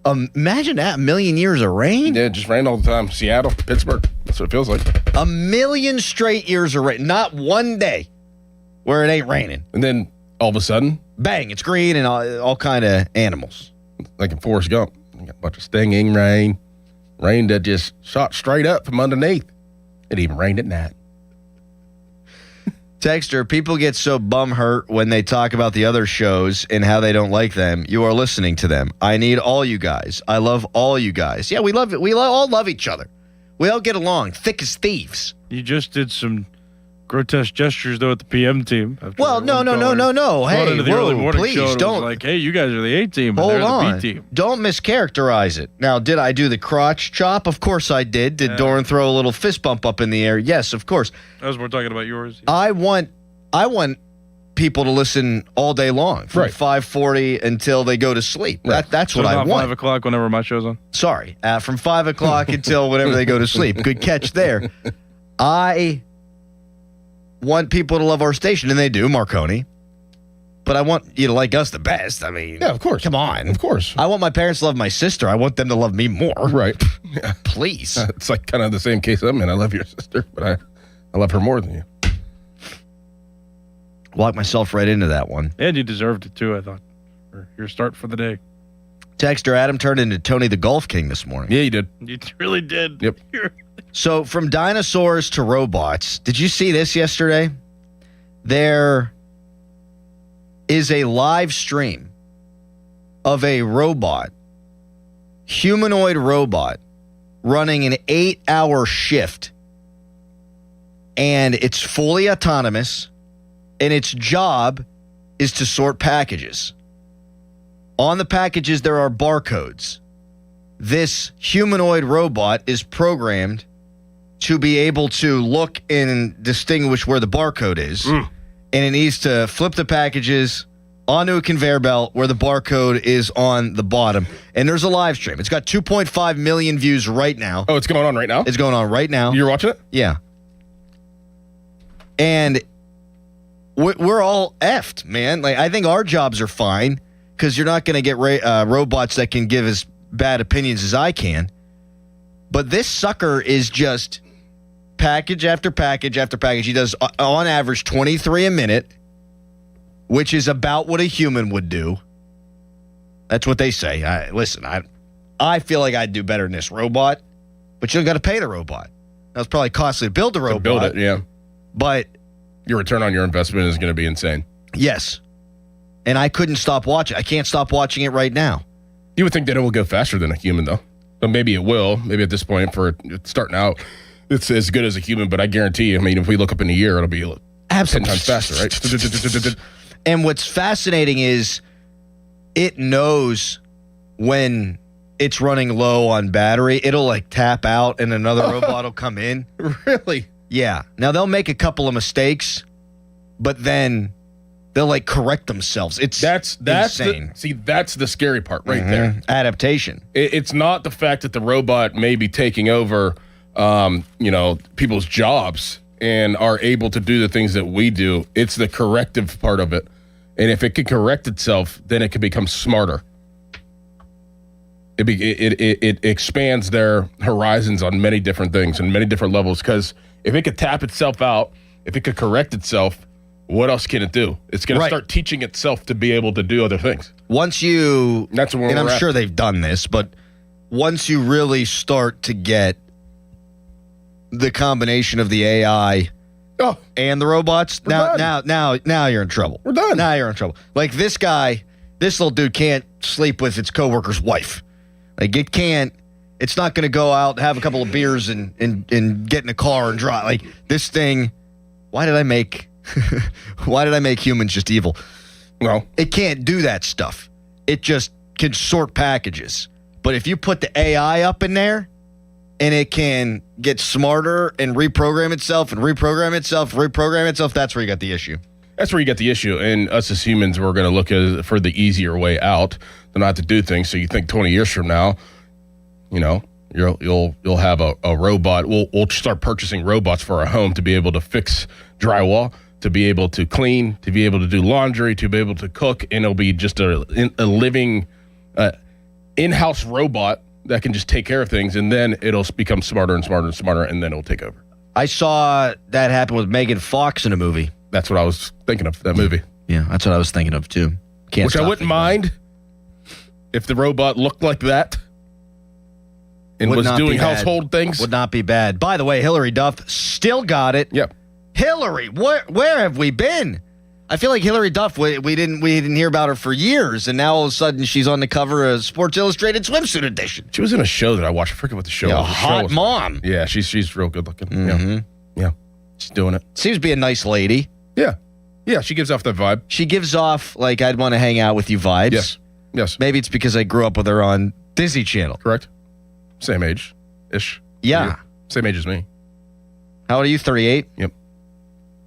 Imagine that, 1 million years of rain? Yeah, it just rained all the time. Seattle, Pittsburgh. That's what it feels like. 1 million straight years of rain. Not one day where it ain't raining. And then all of a sudden, bang, it's green and all kind of animals. Like in Forrest Gump. You got a bunch of stinging rain. Rain that just shot straight up from underneath. It even rained at night. Texter, people get so bum hurt when they talk about the other shows and how they don't like them. You are listening to them. I need all you guys. I love all you guys. Yeah, we love it. We all love each other. We all get along, thick as thieves. You just did some grotesque gestures though at the PM team. Well, no. Hey, into the early morning please show and don't. was like, hey, you guys are the A team. Hold and they're on. the B team. Don't mischaracterize it. Now, did I do the crotch chop? Of course I did. Did Doran throw a little fist bump up in the air? Yes, of course. As we're talking about yours. I want people to listen all day long from 5:40 until they go to sleep. Right. That's So what I about want. 5 o'clock whenever my show's on. Sorry, from 5 o'clock until whenever they go to sleep. Good catch there. I want people to love our station, and they do, Marconi. But I want you to like us the best. I mean, Yeah, of course. come on. Of course. I want my parents to love my sister. I want them to love me more. Right. Yeah. Please. It's like kind of the same case I'm in. I love your sister, but I love her more than you. Walk myself right into that one. And you deserved it too, I thought. For your start for the day. Texter Adam turned into Tony the Golf King this morning. Yeah, you did. You really did. Yep. So from dinosaurs to robots, did you see this yesterday? There is a live stream of a robot, humanoid robot, running an 8-hour shift. And it's fully autonomous, and its job is to sort packages. On the packages, there are barcodes. This humanoid robot is programmed to be able to look and distinguish where the barcode is. And it needs to flip the packages onto a conveyor belt where the barcode is on the bottom. And there's a live stream. It's got 2.5 million views right now. Oh, it's going on right now? It's going on right now. You're watching it? Yeah. And we're all effed, man. Like, I think our jobs are fine because you're not going to get robots that can give as bad opinions as I can. But this sucker is just package after package after package. He does, on average, 23 a minute, which is about what a human would do. That's what they say. I feel like I'd do better than this robot, but you don't got to pay the robot. Now, it's probably costly to build the robot. To build it, yeah. But your return on your investment is going to be insane. Yes. And I couldn't stop watching. I can't stop watching it right now. You would think that it will go faster than a human, though. But maybe it will. Maybe at this point, for starting out, it's as good as a human. But I guarantee you, I mean, if we look up in a year, it'll be 10 times faster, right? And what's fascinating is it knows when it's running low on battery. It'll like tap out and another robot will come in. Really? Yeah. Now they'll make a couple of mistakes, but then they'll like correct themselves. That's insane. That's the scary part right there. Adaptation. It's not the fact that the robot may be taking over, people's jobs and are able to do the things that we do. It's the corrective part of it. And if it can correct itself, then it can become smarter. It expands their horizons on many different things and many different levels. Because if it could tap itself out, if it could correct itself, what else can it do? It's going to start teaching itself to be able to do other things. Once you, that's where and we're I'm at. sure they've done this, but once you really start to get the combination of the AI and the robots, now you're in trouble. We're done. Now you're in trouble. Like this little dude can't sleep with its coworker's wife. Like it's not going to go out, have a couple of beers and get in a car and drive. Like this thing, why did I make humans just evil? Well, it can't do that stuff. It just can sort packages. But if you put the AI up in there and it can get smarter and reprogram itself, that's where you got the issue. That's where you get the issue. And us as humans, we're going to look for the easier way out than not to do things. So you think 20 years from now, you'll have a robot. We'll start purchasing robots for our home to be able to fix drywall, to be able to clean, to be able to do laundry, to be able to cook, and it'll be just a living in-house robot that can just take care of things, and then it'll become smarter and smarter and smarter, and then it'll take over. I saw that happen with Megan Fox in a movie. That's what I was thinking of, that movie. Yeah, that's what I was thinking of, too. Which I wouldn't mind if the robot looked like that and was doing household things. Would not be bad. By the way, Hillary Duff still got it. Yep. Hillary, where have we been? I feel like Hillary Duff, we didn't hear about her for years, and now all of a sudden she's on the cover of Sports Illustrated Swimsuit Edition. She was in a show that I watched. I forget what the show was. Hot mom. Yeah, she's real good looking. Mm-hmm. Yeah. She's doing it. Seems to be a nice lady. Yeah. Yeah, she gives off that vibe. She gives off, like, I'd want to hang out with you vibes. Yes. Yes. Maybe it's because I grew up with her on Disney Channel. Correct. Same age-ish. Yeah. Same age as me. How old are you, 38? Yep.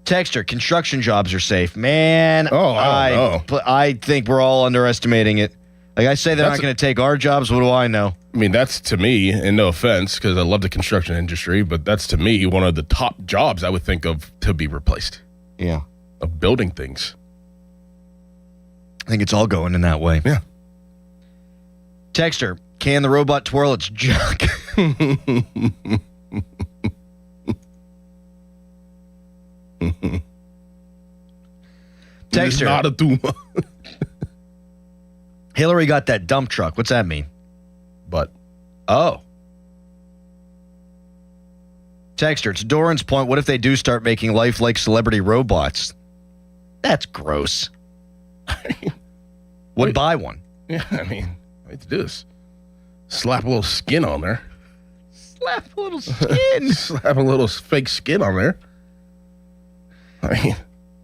Texter, construction jobs are safe. Man, I don't know. I think we're all underestimating it. Like I say, they're not going to take our jobs. What do I know? I mean, that's to me, and no offense, because I love the construction industry, but that's to me one of the top jobs I would think of to be replaced. Yeah. Of building things. I think it's all going in that way. Yeah. Texter, can the robot twirl its junk? Texter. Not a Duma. Hillary got that dump truck. What's that mean? But. Oh. Texter, to Doran's point, what if they do start making lifelike celebrity robots? That's gross. Would buy one. Yeah, I mean, let's do this. Slap a little skin on there. Slap a little skin. Slap a little fake skin on there. I mean,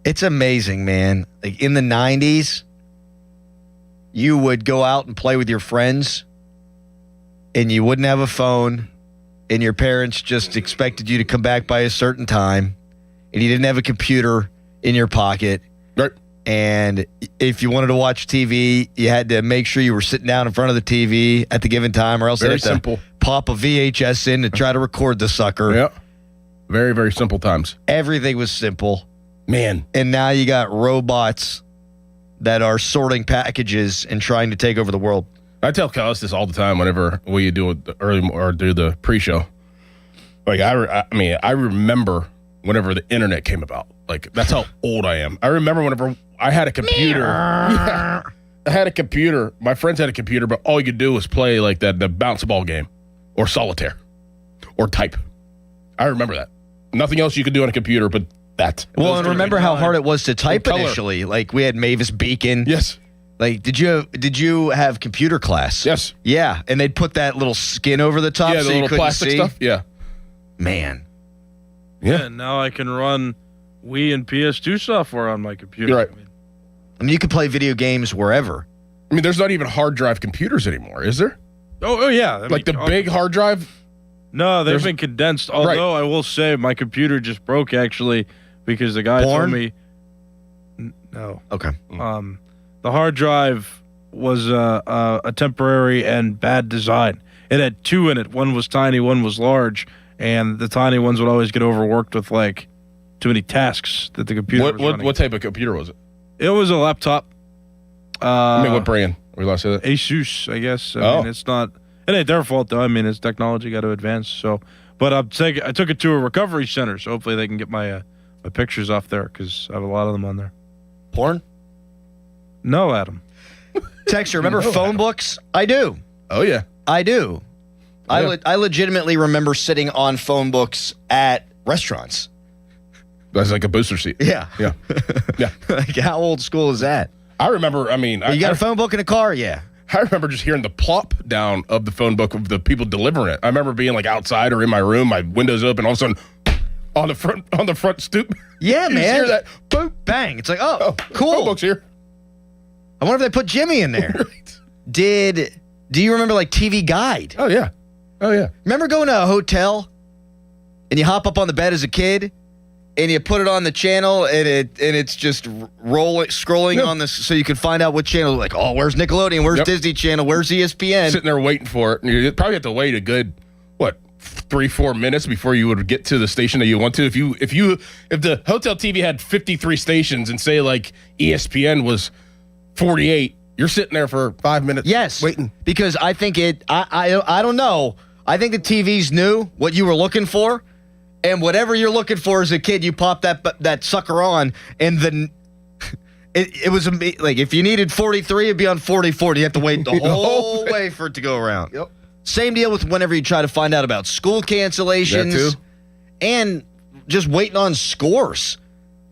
it's amazing, man. Like in the 90s, you would go out and play with your friends, and you wouldn't have a phone, and your parents just expected you to come back by a certain time, and you didn't have a computer in your pocket. Right. And if you wanted to watch TV, you had to make sure you were sitting down in front of the TV at the given time, or else Very they'd have simple. to pop a VHS in to try to record the sucker. Yeah. Very, very simple times. Everything was simple. Man. And now you got robots that are sorting packages and trying to take over the world. I tell Callis this all the time whenever we do the early or do the pre-show. Like I mean, I remember whenever the internet came about. Like that's how old I am. I remember whenever I had a computer. Yeah, I had a computer. My friends had a computer, but all you could do was play like the bounce ball game, or solitaire, or type. I remember that. Nothing else you could do on a computer, but that. Well, and remember how hard it was to type color. initially. Like we had Mavis Beacon. Yes. Like, did you have computer class? Yes. Yeah, and they'd put that little skin over the top Yeah, so the you little couldn't plastic see. stuff. Yeah. Man. Yeah. And now I can run Wii and PS2 software on my computer. You're right. I mean, you can play video games wherever. I mean, there's not even hard drive computers anymore, is there? Oh yeah. I Like mean, the big hard drive? No, they've been condensed. Although I will say my computer just broke actually because the guy Porn? told me. No. Okay. The hard drive was a temporary and bad design. It had two in it. One was tiny, one was large, and the tiny ones would always get overworked with like too many tasks that the computer was running. What type of computer was it? It was a laptop. I mean, what brand? Are we allowed to say that? Asus, I guess. I mean, it's not. It ain't their fault though. I mean, it's technology got to advance. So, but I took it to a recovery center, so hopefully they can get my my pictures off there because I have a lot of them on there. Porn? No, Adam. Texture, remember phone books? I do. Oh yeah, I do. Yeah. I legitimately remember sitting on phone books at restaurants. That's like a booster seat. Yeah. Yeah. Yeah. Like, how old school is that? I remember, I mean... You got a phone book in a car? Yeah. I remember just hearing the plop down of the phone book of the people delivering it. I remember being like outside or in my room, my windows open, all of a sudden on the front stoop. Yeah, you man. just hear that, boop, bang. It's like, oh, cool. Phone book's here. I wonder if they put Jimmy in there. Do you remember like TV Guide? Oh yeah. Oh yeah. Remember going to a hotel and you hop up on the bed as a kid and you put it on the channel and it's just scrolling on this so you can find out what channel. Like, oh, where's Nickelodeon? Where's Disney Channel? Where's ESPN? Sitting there waiting for it. And you probably have to wait a good 3-4 minutes before you would get to the station that you want to. If the hotel TV had 53 stations and say like ESPN was 48, you're sitting there for 5 minutes. Yes, waiting because I think I don't know. I think the TVs knew what you were looking for, and whatever you're looking for as a kid, you pop that sucker on, and then it was like if you needed 43, it'd be on 44. You have to wait the whole way for it to go around. Yep. Same deal with whenever you try to find out about school cancellations, That too. And just waiting on scores.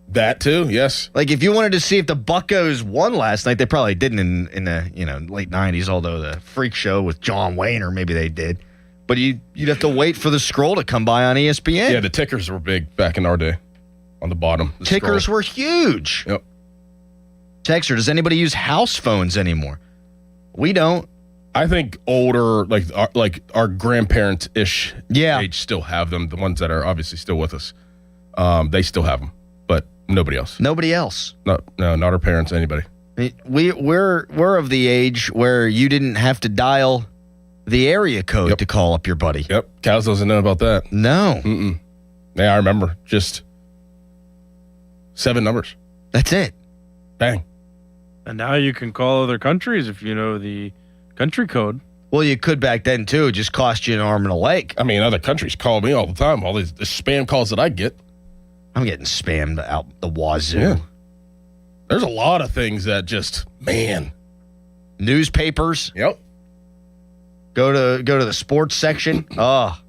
That too, yes. Like if you wanted to see if the Buccos won last night, they probably didn't in the late 90s, although the freak show with John Wayne, or maybe they did. But you'd have to wait for the scroll to come by on ESPN. Yeah, the tickers were big back in our day on the bottom. The Tickers scroll. were huge. Yep. Texter, does anybody use house phones anymore? We don't. I think older, like our grandparents-ish age still have them. The ones that are obviously still with us, they still have them, but nobody else. Nobody else. No, not our parents. Anybody. We're of the age where you didn't have to dial the area code to call up your buddy. Yep. Cows doesn't know about that. No. Mm-mm. Yeah, I remember. Just 7 numbers. That's it. Bang. And now you can call other countries if you know the country code. Well, you could back then, too. It just cost you an arm and a leg. I mean, other countries call me all the time. All these the spam calls that I get. I'm getting spammed out the wazoo. Yeah. There's a lot of things that just, man. Newspapers. Yep. Go to the sports section. Oh,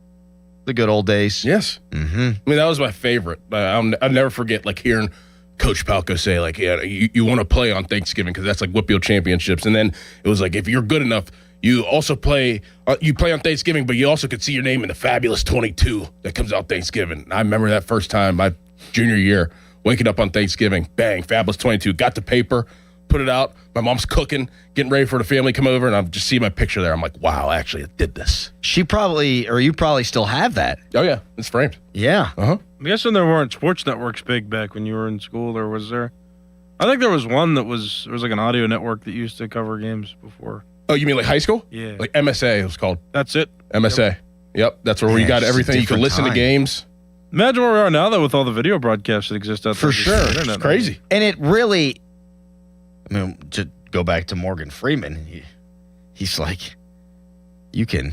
the good old days. Yes. Mm-hmm. I mean, that was my favorite. I'll never forget, like, hearing Coach Palco say, like, yeah, you want to play on Thanksgiving because that's like Whitfield Championships. And then it was like, if you're good enough, you also play on Thanksgiving, but you also could see your name in the Fabulous 22 that comes out Thanksgiving. And I remember that first time, my junior year, waking up on Thanksgiving, bang, Fabulous 22, got the paper, put it out. My mom's cooking, getting ready for the family to come over, and I just see my picture there. I'm like, wow, actually, I did this. You probably still have that. Oh, yeah, it's framed. Yeah. Uh-huh. I'm guessing there weren't sports networks big back when you were in school, or was there? I think there was one there was like an audio network that used to cover games before. Oh, you mean like high school? Yeah. Like MSA, it was called. That's it. MSA. Yep. That's where you got everything. You can listen to games. Imagine where we are now, though, with all the video broadcasts that exist out there. For sure. Internet. It's crazy. And it really, I mean, to go back to Morgan Freeman, he's like, you can,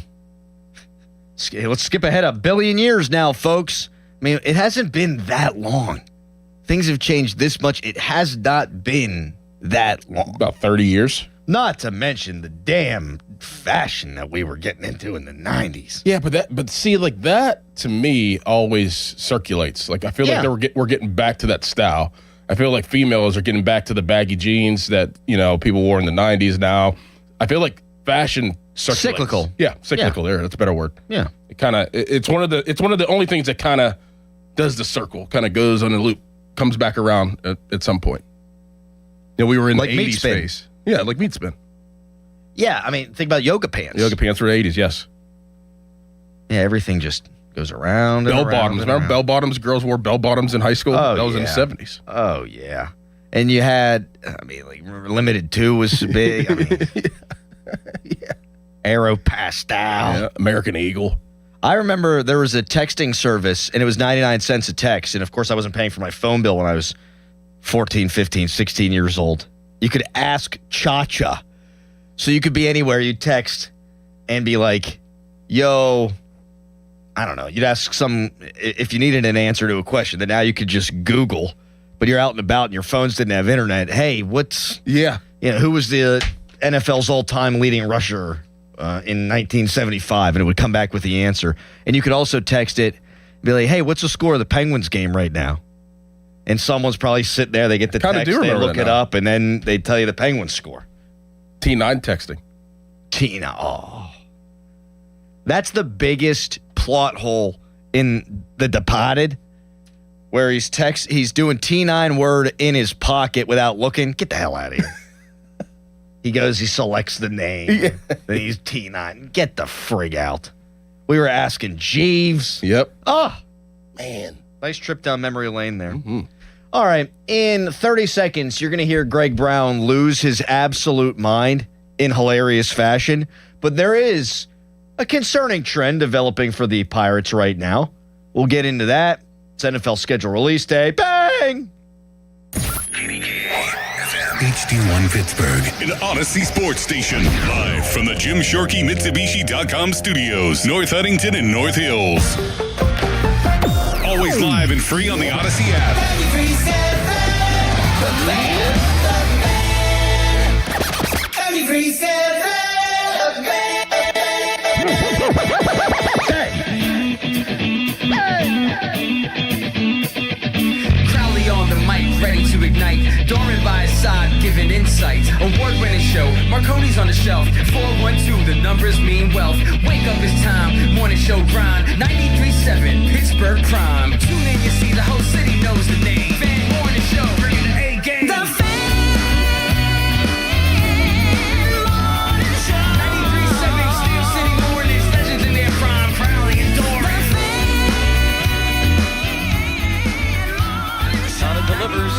let's skip ahead 1 billion years now, folks. I mean, it hasn't been that long. Things have changed this much. It has not been that long. About 30 years. Not to mention the damn fashion that we were getting into in the 90s. Yeah, but see, like that to me always circulates. Like I feel like we're getting back to that style. I feel like females are getting back to the baggy jeans that people wore in the 90s now. I feel like fashion circulates. Cyclical. Yeah, cyclical. There, that's a better word. Yeah. It's one of the only things that kind of does the circle, kind of goes on a loop, comes back around at some point. We were in like the 80s phase. Yeah, like meat spin. Yeah, I mean, think about yoga pants. Yoga pants were 80s, yes. Yeah, everything just goes around. Bell bottoms. Remember bell bottoms? Girls wore bell bottoms in high school. Oh, that was in the yeah. 70s. Oh, yeah. And you had, like Limited 2 was big. I mean, yeah. Aero Pastel. Yeah, American Eagle. I remember there was a texting service, and it was 99 cents a text. And, of course, I wasn't paying for my phone bill when I was 14, 15, 16 years old. You could ask Cha-Cha. So you could be anywhere. You'd text and be like, yo, I don't know. You'd ask if you needed an answer to a question, then now you could just Google. But you're out and about and your phones didn't have internet. Hey, who was the NFL's all-time leading rusher in 1975? And it would come back with the answer. And you could also text it, be like, hey, what's the score of the Penguins game right now? And someone's probably sitting there. They get the text, they look it up, and then they tell you the Penguins score. T9 texting. That's the biggest plot hole in The Departed, where he's doing T9 word in his pocket without looking. Get the hell out of here. He selects the name. Then he's T9. Get the frig out. We were asking Jeeves. Yep. Oh, man. Nice trip down memory lane there. Mm-hmm. All right. In 30 seconds, you're going to hear Greg Brown lose his absolute mind in hilarious fashion. But there is a concerning trend developing for the Pirates right now. We'll get into that. It's NFL schedule release day. Bang! HD1 Pittsburgh, an Odyssey sports station. Live from the Jim Shorkey Mitsubishi.com studios, North Huntington and North Hills. Always live and free on the Odyssey app. Crowley on the mic, ready to ignite. Dorman by his side, giving insight. Award-winning show, Marconi's on the shelf. 412, the numbers mean wealth. Wake up, it's time. Morning show grind. 93.7, Pittsburgh Prime. Tune in, you see the whole city knows the name. Fan Morning Show, bringing the A game. The Fan Morning Show. 93.7, Steel City Mornings. Legends in their prime, proudly adoring. Sana delivers.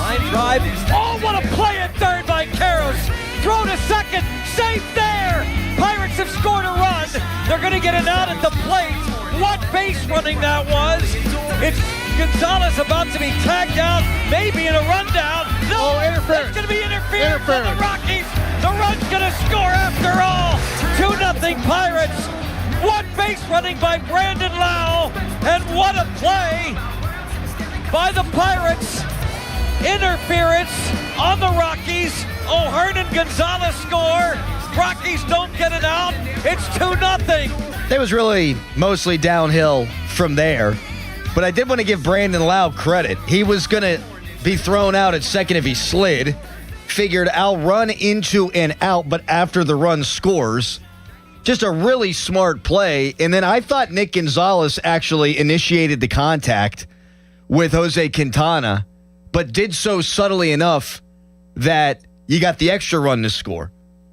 Line drive. Oh, what a play at third by Karros. Throw to second. Safe there. Pirates have scored a run. They're going to get it out at the plate. What base running that was. It's Gonzalez about to be tagged out, maybe in a rundown. No, interference. It's going to be interference on the Rockies. The run's going to score after all. 2-0 Pirates. What base running by Brandon Lau. And what a play by the Pirates. Interference on the Rockies. Hernan Gonzalez score. Rockies don't get it out. It's 2-0. It was really mostly downhill from there. But I did want to give Brandon Lau credit. He was going to be thrown out at second if he slid. Figured I'll run into and out, but after the run scores. Just a really smart play. And then I thought Nick Gonzalez actually initiated the contact with Jose Quintana, but did so subtly enough that you got the extra run to score.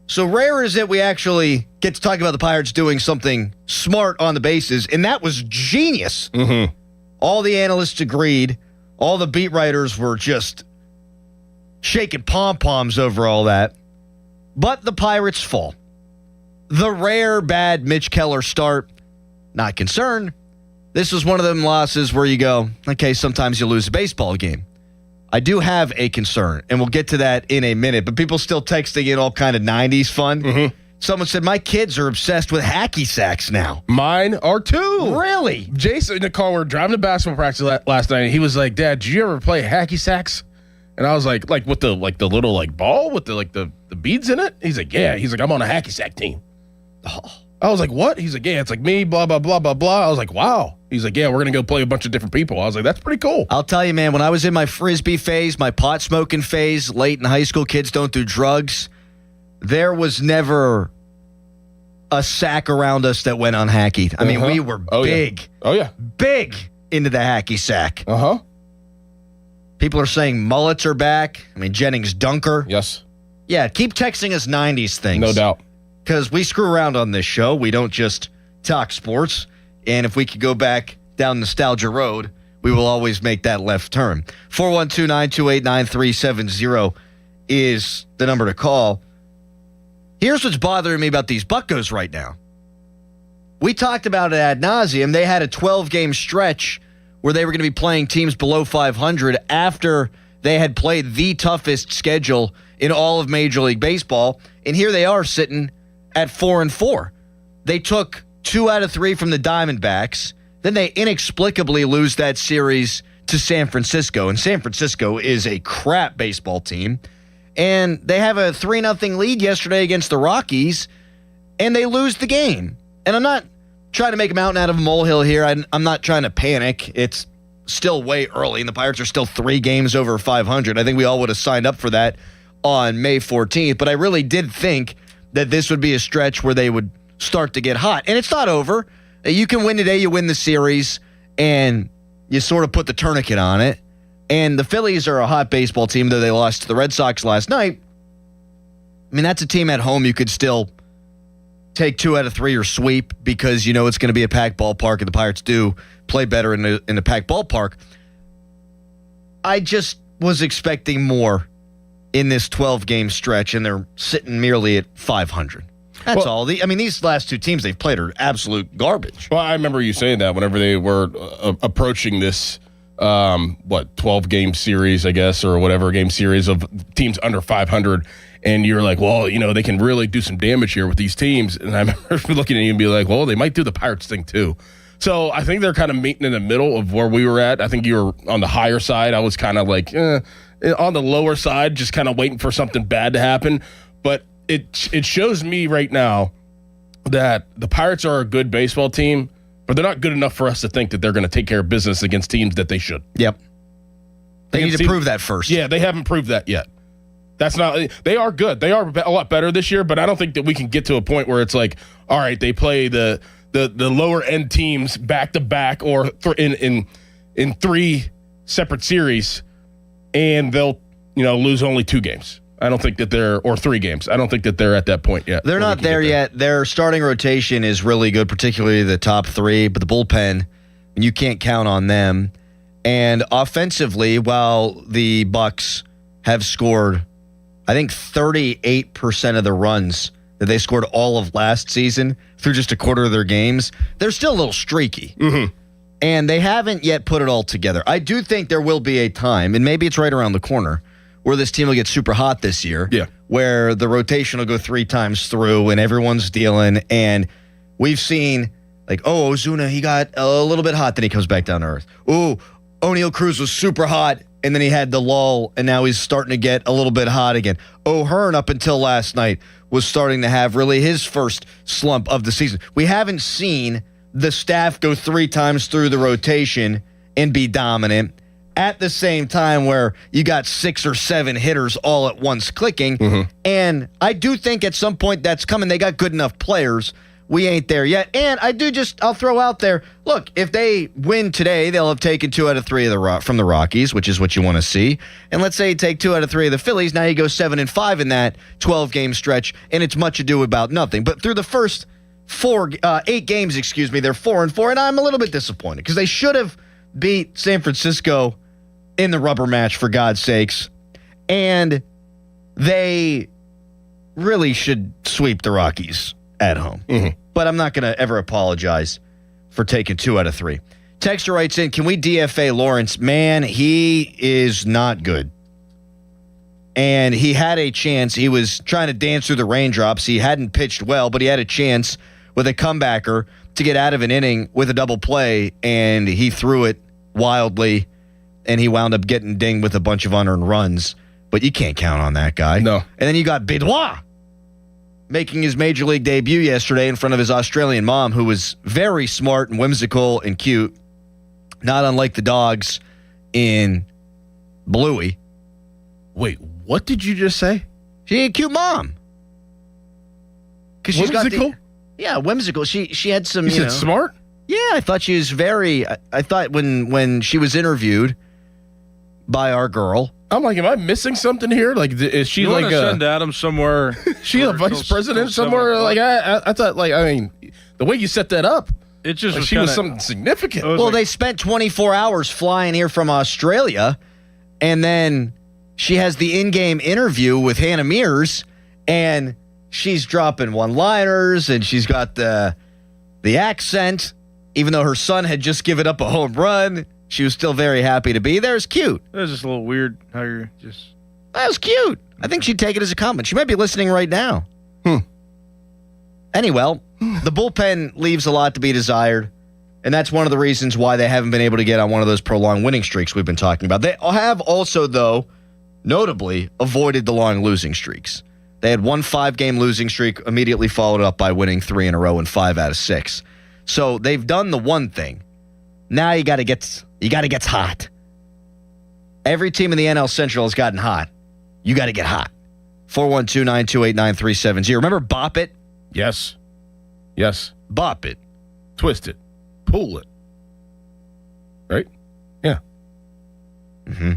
So rare is it we actually get to talk about the Pirates doing something smart on the bases, and that was genius. Mm-hmm. All the analysts agreed. All the beat writers were just shaking pom-poms over all that. But the Pirates fall. The rare bad Mitch Keller start, not concerned. This was one of them losses where you go, okay, sometimes you lose a baseball game. I do have a concern, and we'll get to that in a minute, but people still texting in all kind of 90s fun. Mm-hmm. Someone said, my kids are obsessed with hacky sacks now. Mine are too. Really? Jason and Nicole were driving to basketball practice last night, and he was like, Dad, did you ever play hacky sacks? And I was like with the little ball with the beads in it? He's like, yeah. He's like, I'm on a hacky sack team. Oh. I was like, what? He's like, yeah, it's like me, blah, blah, blah, blah, blah. I was like, wow. He's like, yeah, we're going to go play a bunch of different people. I was like, that's pretty cool. I'll tell you, man, when I was in my Frisbee phase, my pot smoking phase, late in high school, kids don't do drugs, there was never a sack around us that went unhackied. I mean, we were big. Yeah. Oh, yeah. Big into the hacky sack. Uh-huh. People are saying mullets are back. I mean, Jennings Dunker. Yes. Yeah, keep texting us 90s things. No doubt. Because we screw around on this show. We don't just talk sports. And if we could go back down nostalgia road, we will always make that left turn. 412-928-9370 is the number to call. Here's what's bothering me about these Buccos right now. We talked about it ad nauseum. They had a 12-game stretch where they were going to be playing teams below 500 after they had played the toughest schedule in all of Major League Baseball. And here they are sitting at 4-4. They took 2 out of 3 from the Diamondbacks. Then they inexplicably lose that series to San Francisco. And San Francisco is a crap baseball team. And they have a 3-0 lead yesterday against the Rockies, and they lose the game. And I'm not trying to make a mountain out of a molehill here. I'm not trying to panic. It's still way early, and the Pirates are still 3 games over 500. I think we all would have signed up for that on May 14th. But I really did think that this would be a stretch where they would start to get hot. And it's not over. You can win today, you win the series, and you sort of put the tourniquet on it. And the Phillies are a hot baseball team, though they lost to the Red Sox last night. I mean, that's a team at home you could still take 2 out of 3 or sweep because you know it's going to be a packed ballpark, and the Pirates do play better in a packed ballpark. I just was expecting more in this 12-game stretch, and they're sitting merely at 500. That's all. These last 2 teams they've played are absolute garbage. Well, I remember you saying that whenever they were approaching this, 12-game series, I guess, or whatever game series of teams under 500, and you're like, well, they can really do some damage here with these teams. And I remember looking at you and be like, well, they might do the Pirates thing too. So I think they're kind of meeting in the middle of where we were at. I think you were on the higher side. I was kind of like on the lower side, just kind of waiting for something bad to happen. But it shows me right now that the Pirates are a good baseball team, but they're not good enough for us to think that they're going to take care of business against teams that they should. Yep. They need to prove that first. Yeah, they haven't proved that yet. That's not. They are good. They are a lot better this year, but I don't think that we can get to a point where it's like, all right, they play the lower end teams back to back or in 3 separate series, and they'll lose only 2 games. I don't think that or 3 games. I don't think that they're at that point yet. They're not there yet. Their starting rotation is really good, particularly the top 3, but the bullpen, you can't count on them. And offensively, while the Bucks have scored, I think 38% of the runs that they scored all of last season through just a quarter of their games, they're still a little streaky. Mm-hmm. And they haven't yet put it all together. I do think there will be a time, and maybe it's right around the corner, where this team will get super hot this year. Yeah. Where the rotation will go 3 times through and everyone's dealing. And we've seen, like, Ozuna, he got a little bit hot, then he comes back down to earth. O'Neal Cruz was super hot, and then he had the lull, and now he's starting to get a little bit hot again. O'Hearn, up until last night, was starting to have really his first slump of the season. We haven't seen the staff go 3 times through the rotation and be dominant at the same time where you got 6 or 7 hitters all at once clicking. Mm-hmm. And I do think at some point that's coming. They got good enough players. We ain't there yet. And I'll throw out there, look, if they win today, they'll have taken 2 out of 3 from the Rockies, which is what you want to see. And let's say you take 2 out of 3 of the Phillies. Now you go 7-5 in that 12-game stretch, and it's much ado about nothing. But through the first 8 games, they're 4-4, and I'm a little bit disappointed because they should have beat San Francisco in the rubber match, for God's sakes. And they really should sweep the Rockies at home. Mm-hmm. But I'm not going to ever apologize for taking 2 out of 3. Texter writes in, can we DFA Lawrence? Man, he is not good. And he had a chance. He was trying to dance through the raindrops. He hadn't pitched well, but he had a chance with a comebacker to get out of an inning with a double play, and he threw it wildly, and he wound up getting dinged with a bunch of unearned runs. But you can't count on that guy. No. And then you got Benoit making his major league debut yesterday in front of his Australian mom, who was very smart and whimsical and cute, not unlike the dogs in Bluey. Wait, what did you just say? She had a cute mom. Whimsical? Yeah, whimsical. She had some, You said smart? Yeah, I thought she was very... I thought when she was interviewed by our girl... I'm like, am I missing something here? Like, is she you like want to send Adam somewhere? She a vice president somewhere? Like, I thought, like, I mean, the way you set that up, it just like was she was kinda, something significant. Well, they spent 24 hours flying here from Australia, and then she has the in-game interview with Hannah Mears, and she's dropping one-liners, and she's got the accent, even though her son had just given up a home run. She was still very happy to be there. It's cute. It was just a little weird how you're just... That was cute. I think she'd take it as a compliment. She might be listening right now. Anyway, the bullpen leaves a lot to be desired, and that's one of the reasons why they haven't been able to get on one of those prolonged winning streaks we've been talking about. They have also, though, notably avoided the long losing streaks. They had one 5-game losing streak, immediately followed up by winning 3 in a row in 5 out of 6. So they've done the one thing. Now you got to get hot. Every team in the NL Central has gotten hot. You got to get hot. 412-928-9370. Remember Bop It? Yes. Bop It. Twist it. Pull it. Right? Yeah. Mm-hmm.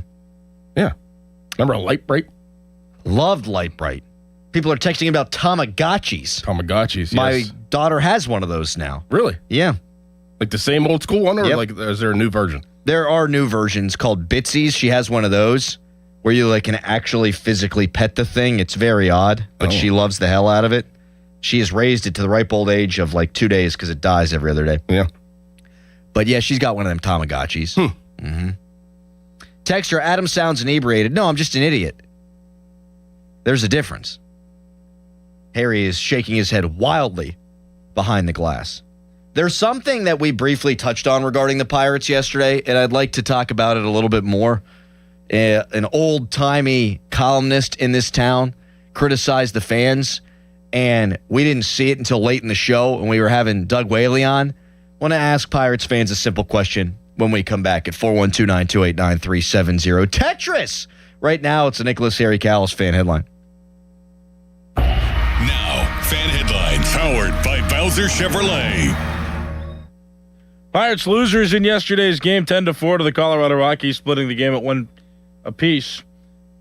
Yeah. Remember a Light Bright? Loved Light Bright. People are texting about Tamagotchis. Tamagotchis, yes. My daughter has one of those now. Really? Yeah. Like the same old school one, or Yep. like is there a new version? There are new versions called Bitsies. She has one of those where you can actually physically pet the thing. It's very odd, but she loves the hell out of it. She has raised it to the ripe old age of 2 days because it dies every other day. Yeah. But yeah, she's got one of them Tamagotchis. Mm-hmm. Texter, Adam sounds inebriated. No, I'm just an idiot. There's a difference. Harry is shaking his head wildly behind the glass. There's something that we briefly touched on regarding the Pirates yesterday, and I'd like to talk about it a little bit more. An old-timey columnist in this town criticized the fans, and we didn't see it until late in the show when we were having Doug Whaley on. I want to ask Pirates fans a simple question when we come back at 412-928-9370. Tetris Right now, it's a Nicholas Harry Callis fan headline. Now, fan headlines powered by Bowser Chevrolet. Pirates losers in yesterday's game 10-4 to the Colorado Rockies, splitting the game at 1 apiece.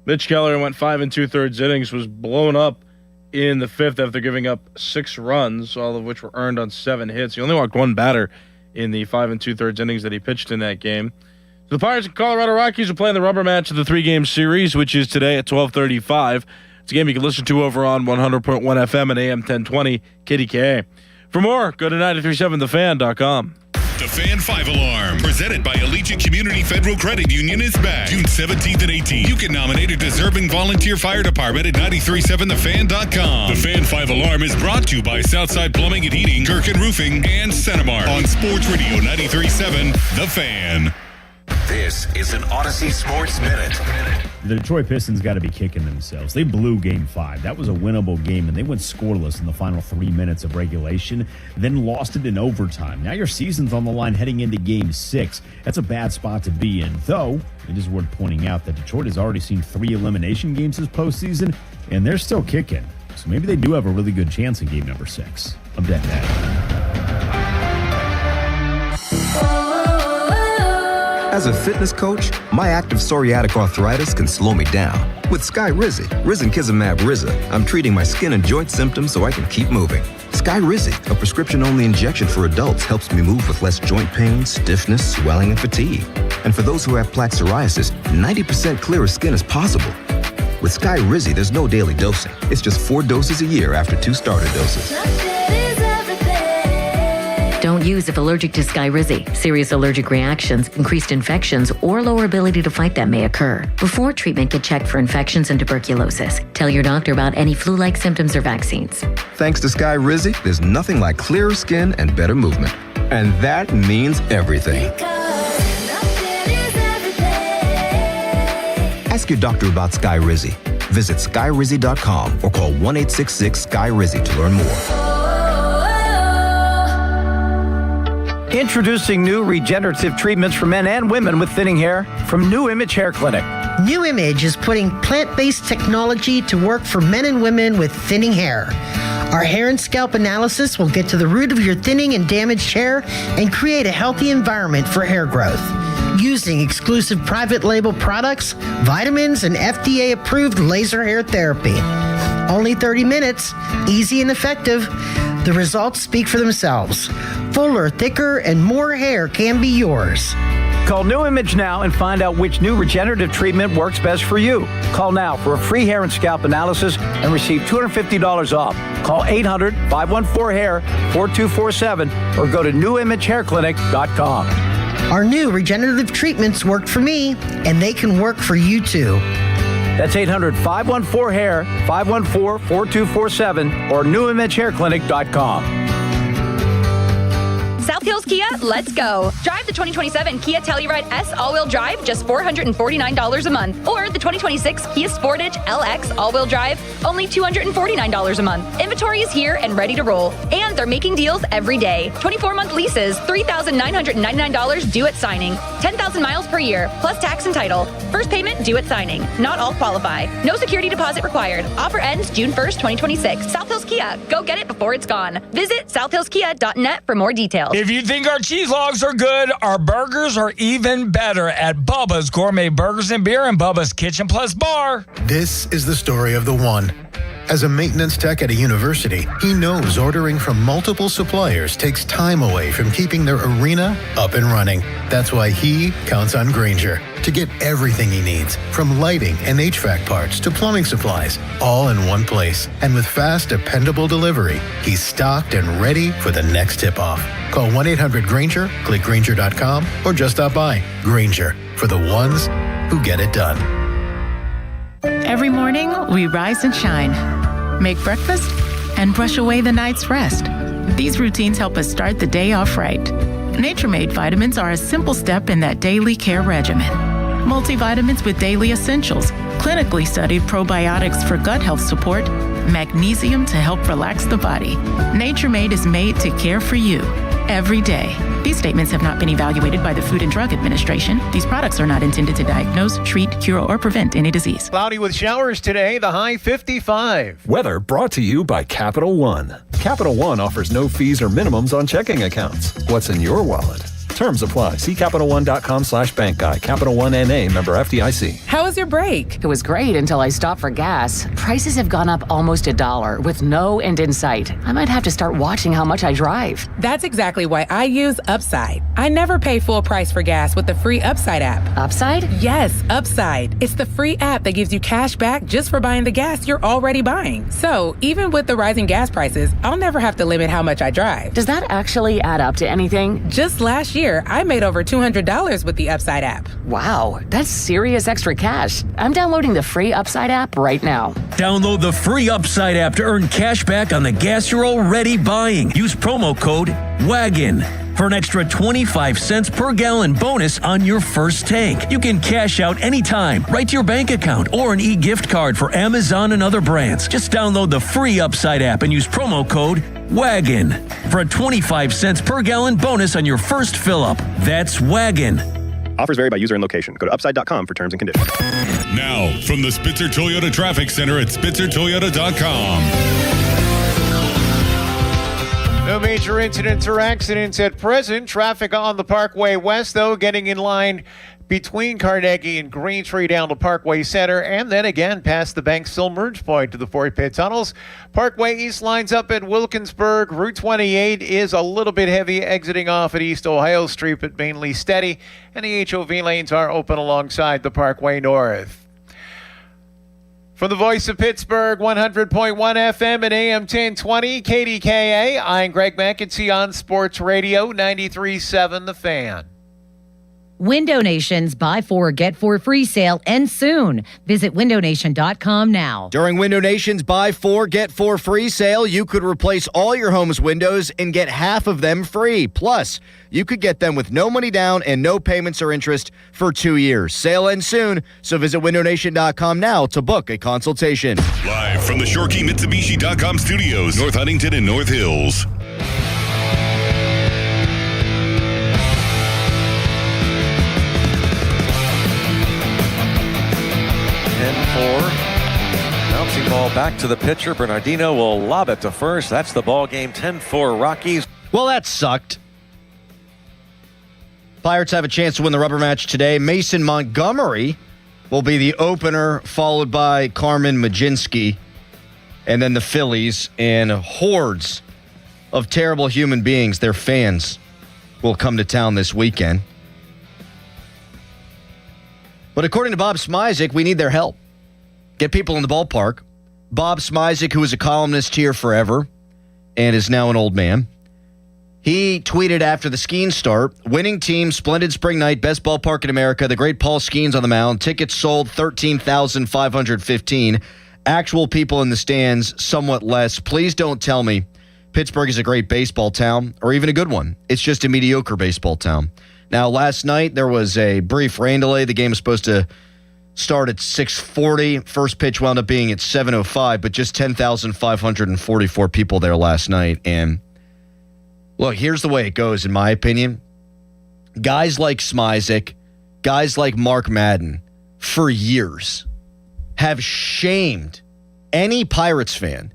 Mitch Keller went 5 2/3 innings, was blown up in the 5th after giving up 6 runs, all of which were earned on 7 hits. He only walked 1 batter in the 5 2/3 innings that he pitched in that game. So the Pirates and Colorado Rockies are playing the rubber match of the 3-game series, which is today at 12:35. It's a game you can listen to over on 100.1 FM and AM 1020 KDKA. For more, go to 937thefan.com. The Fan 5 Alarm, presented by Allegiant Community Federal Credit Union, is back June 17th and 18th. You can nominate a deserving volunteer fire department at 937thefan.com. The Fan 5 Alarm is brought to you by Southside Plumbing and Heating, Kirkin Roofing, and Centimar on Sports Radio 93.7 The Fan. This is an Odyssey Sports Minute. The Detroit Pistons got to be kicking themselves. They blew Game 5. That was a winnable game, and they went scoreless in the final 3 minutes of regulation, then lost it in overtime. Now your season's on the line heading into Game 6. That's a bad spot to be in, though it is worth pointing out that Detroit has already seen 3 elimination games this postseason, and they're still kicking. So maybe they do have a really good chance in Game number 6. I'm dead mad. As a fitness coach, my active psoriatic arthritis can slow me down. With Skyrizi, risankizumab Riza, I'm treating my skin and joint symptoms so I can keep moving. Skyrizi, a prescription-only injection for adults, helps me move with less joint pain, stiffness, swelling, and fatigue. And for those who have plaque psoriasis, 90% clearer skin is possible. With Skyrizi, there's no daily dosing. It's just 4 doses a year after 2 starter doses. Don't use if allergic to Skyrizi. Serious allergic reactions, increased infections, or lower ability to fight them may occur. Before treatment, get checked for infections and tuberculosis. Tell your doctor about any flu-like symptoms or vaccines. Thanks to Skyrizi, there's nothing like clearer skin and better movement. And that means everything. Ask your doctor about Skyrizi. Visit Skyrizi.com or call 1-866-SKY-RIZI to learn more. Introducing new regenerative treatments for men and women with thinning hair from New Image Hair Clinic. New Image is putting plant-based technology to work for men and women with thinning hair. Our hair and scalp analysis will get to the root of your thinning and damaged hair and create a healthy environment for hair growth. Using exclusive private label products, vitamins, and FDA-approved laser hair therapy. Only 30 minutes, easy and effective. The results speak for themselves. Fuller, thicker, and more hair can be yours. Call New Image now and find out which new regenerative treatment works best for you. Call now for a free hair and scalp analysis and receive $250 off. Call 800-514-HAIR 4247 or go to newimagehairclinic.com. Our new regenerative treatments worked for me, and they can work for you too. That's 800-514-HAIR 514-4247 or newimagehairclinic.com. South Hills Kia, let's go. Drive the 2027 Kia Telluride S all-wheel drive, just $449 a month. Or the 2026 Kia Sportage LX all-wheel drive, only $249 a month. Inventory is here and ready to roll. And they're making deals every day. 24-month leases, $3,999 due at signing. 10,000 miles per year, plus tax and title. First payment due at signing. Not all qualify. No security deposit required. Offer ends June 1st, 2026. South Hills Kia. Go get it before it's gone. Visit southhillskia.net for more details. If you think our cheese logs are good, our burgers are even better at Bubba's Gourmet Burgers and Beer and Bubba's Kitchen Plus Bar. This is the story of the one. As a maintenance tech at a university, he knows ordering from multiple suppliers takes time away from keeping their arena up and running. That's why he counts on Grainger to get everything he needs, from lighting and HVAC parts to plumbing supplies, all in one place. And with fast, dependable delivery, he's stocked and ready for the next tip-off. Call 1-800-GRAINGER, click Grainger.com, or just stop by. Grainger, for the ones who get it done. Every morning, we rise and shine, make breakfast, and brush away the night's rest. These routines help us start the day off right. Nature Made vitamins are a simple step in that daily care regimen. Multivitamins with daily essentials, clinically studied probiotics for gut health support, magnesium to help relax the body. Nature Made is made to care for you. every day. These statements have not been evaluated by the Food and Drug Administration. These products are not intended to diagnose, treat, cure, or prevent any disease. Cloudy with showers today, the high 55. Weather brought to you by Capital One. Capital One offers no fees or minimums on checking accounts. What's in your wallet? Terms apply. See CapitalOne.com/bank guide. Capital One NA, member FDIC. How was your break? It was great until I stopped for gas. Prices have gone up almost $1 with no end in sight. I might have to start watching how much I drive. That's exactly why I use Upside. I never pay full price for gas with the free Upside app. Upside? Yes, Upside. It's the free app that gives you cash back just for buying the gas you're already buying. So even with the rising gas prices, I'll never have to limit how much I drive. Does that actually add up to anything? Just last year, I made over $200 with the Upside app. Wow, that's serious extra cash. I'm downloading the free Upside app right now. Download the free Upside app to earn cash back on the gas you're already buying. Use promo code WAGON for an extra 25 cents per gallon bonus on your first tank. You can cash out anytime, right to your bank account, or an e-gift card for Amazon and other brands. Just download the free Upside app and use promo code WAGON for a 25 cents per gallon bonus on your first fill-up. That's WAGON. Offers vary by user and location. Go to upside.com for terms and conditions. Now, from the Spitzer Toyota Traffic Center at SpitzerToyota.com. No major incidents or accidents at present. Traffic on the Parkway West, though, getting in line between Carnegie and Green Tree down to Parkway Center, and then again past the Banksville merge point to the Fort Pitt tunnels. Parkway East lines up at Wilkinsburg. Route 28 is a little bit heavy exiting off at East Ohio Street, but mainly steady, and the HOV lanes are open alongside the Parkway North. From the voice of Pittsburgh, 100.1 FM and AM 1020, KDKA, I'm Greg McEntee on Sports Radio, 93.7 The Fan. Window Nation's Buy 4, Get 4 free sale ends soon. Visit windownation.com now. During Window Nation's Buy 4, Get 4 free sale, you could replace all your home's windows and get half of them free. Plus, you could get them with no money down and no payments or interest for 2 years. Sale ends soon, so visit windownation.com now to book a consultation. Live from the ShoreKeyMitsubishi.com studios, North Huntington and North Hills. Bouncing ball back to the pitcher. Bernardino will lob it to first. That's the ball game. 10-4 Rockies. Well, that sucked. Pirates have a chance to win the rubber match today. Mason Montgomery will be the opener, followed by Carmen Majinski. And then the Phillies and hordes of terrible human beings, their fans, will come to town this weekend. But according to Bob Smizik, we need their help. Get people in the ballpark. Bob Smizik, who was a columnist here forever and is now an old man, he tweeted after the skiing start, winning team, splendid spring night, best ballpark in America, the great Paul Skeens on the mound, tickets sold 13,515, actual people in the stands, somewhat less. Please don't tell me Pittsburgh is a great baseball town or even a good one. It's just a mediocre baseball town. Now, last night there was a brief rain delay. The game was supposed to start at 6:40. First pitch wound up being at 7:05, but just 10,544 people there last night. And look, here's the way it goes, in my opinion. Guys like Smizik, guys like Mark Madden, for years, have shamed any Pirates fan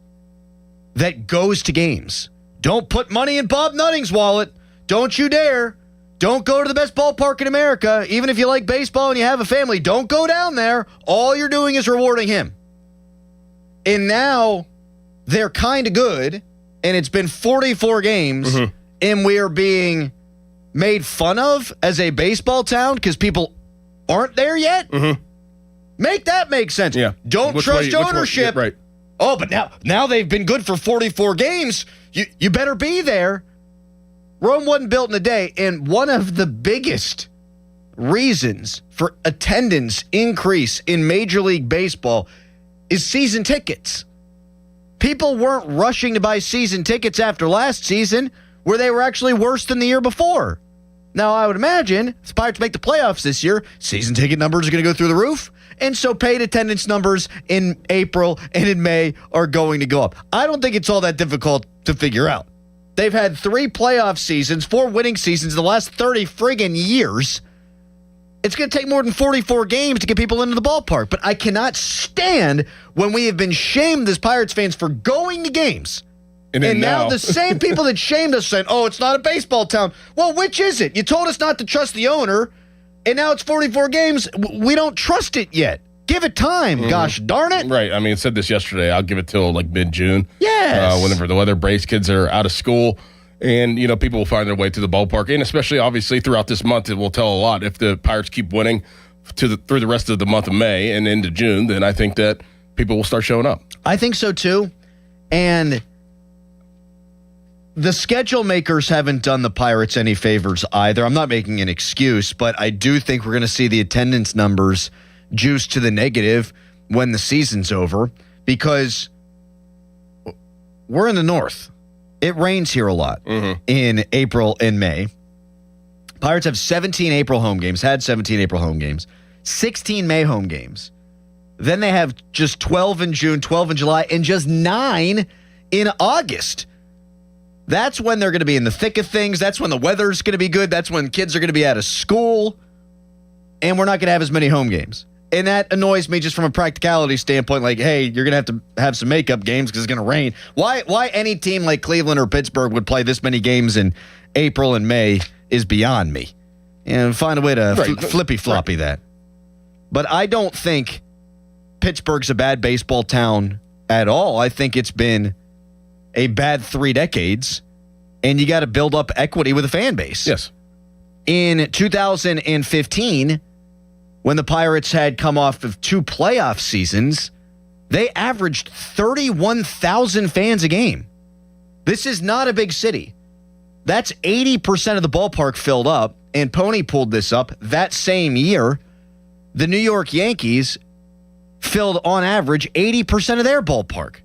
that goes to games. Don't put money in Bob Nutting's wallet. Don't you dare. Don't go to the best ballpark in America. Even if you like baseball and you have a family, don't go down there. All you're doing is rewarding him. And now they're kind of good, and it's been 44 games, and we are being made fun of as a baseball town because people aren't there yet? Make that make sense. Yeah. Don't trust ownership. Right. Oh, but now they've been good for 44 games. You better be there. Rome wasn't built in a day, and one of the biggest reasons for attendance increase in Major League Baseball is season tickets. People weren't rushing to buy season tickets after last season, where they were actually worse than the year before. Now, I would imagine if the Pirates make the playoffs this year, season ticket numbers are going to go through the roof, and so paid attendance numbers in April and in May are going to go up. I don't think it's all that difficult to figure out. They've had 3 playoff seasons, 4 winning seasons in the last 30 friggin' years. It's going to take more than 44 games to get people into the ballpark. But I cannot stand when we have been shamed as Pirates fans for going to games. And now the same people that shamed us saying, oh, it's not a baseball town. Well, which is it? You told us not to trust the owner, and now it's 44 games. We don't trust it yet. Give it time, gosh darn it. Right. I mean, I said this yesterday. I'll give it till like mid-June. Yes. Whenever the weather breaks, kids are out of school, and, people will find their way to the ballpark. And especially, obviously, throughout this month, it will tell a lot. If the Pirates keep winning through the rest of the month of May and into June, then I think that people will start showing up. I think so, too. And the schedule makers haven't done the Pirates any favors either. I'm not making an excuse, but I do think we're going to see the attendance numbers juice to the negative when the season's over, because we're in the north. It rains here a lot in April and May. Pirates have 17 April home games, 16 May home games. Then they have just 12 in June, 12 in July, and just 9 in August. That's when they're going to be in the thick of things. That's when the weather's going to be good. That's when kids are going to be out of school. And we're not going to have as many home games. And that annoys me just from a practicality standpoint. Like, hey, you're going to have some makeup games because it's going to rain. Why any team like Cleveland or Pittsburgh would play this many games in April and May is beyond me. And find a way to flippy-floppy that. But I don't think Pittsburgh's a bad baseball town at all. I think it's been a bad 3 decades, and you got to build up equity with a fan base. Yes. In 2015, when the Pirates had come off of 2 playoff seasons, they averaged 31,000 fans a game. This is not a big city. That's 80% of the ballpark filled up, and Pony pulled this up. That same year, the New York Yankees filled, on average, 80% of their ballpark.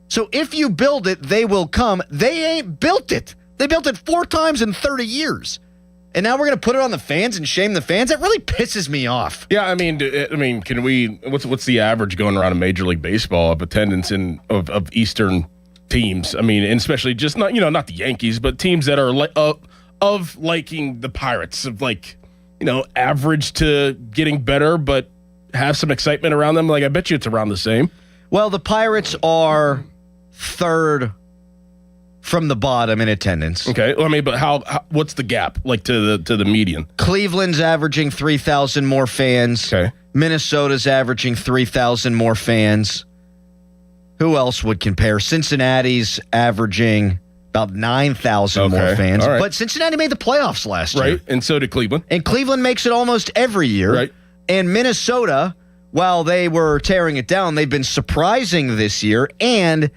So if you build it, they will come. They ain't built it. They built it 4 times in 30 years. And now we're going to put it on the fans and shame the fans? That really pisses me off. Yeah, I mean, can we? What's the average going around in Major League Baseball of attendance of Eastern teams? I mean, and especially just not the Yankees, but teams that are of liking the Pirates, of average to getting better, but have some excitement around them. Like, I bet you it's around the same. Well, the Pirates are 3rd from the bottom in attendance. Okay, well, I mean, but how what's the gap like to the median? Cleveland's averaging 3,000 more fans. Okay. Minnesota's averaging 3,000 more fans. Who else would compare? Cincinnati's averaging about 9,000 more fans. All right. But Cincinnati made the playoffs last year. Right, and so did Cleveland. And Cleveland makes it almost every year. Right. And Minnesota, while they were tearing it down, they've been surprising this year. And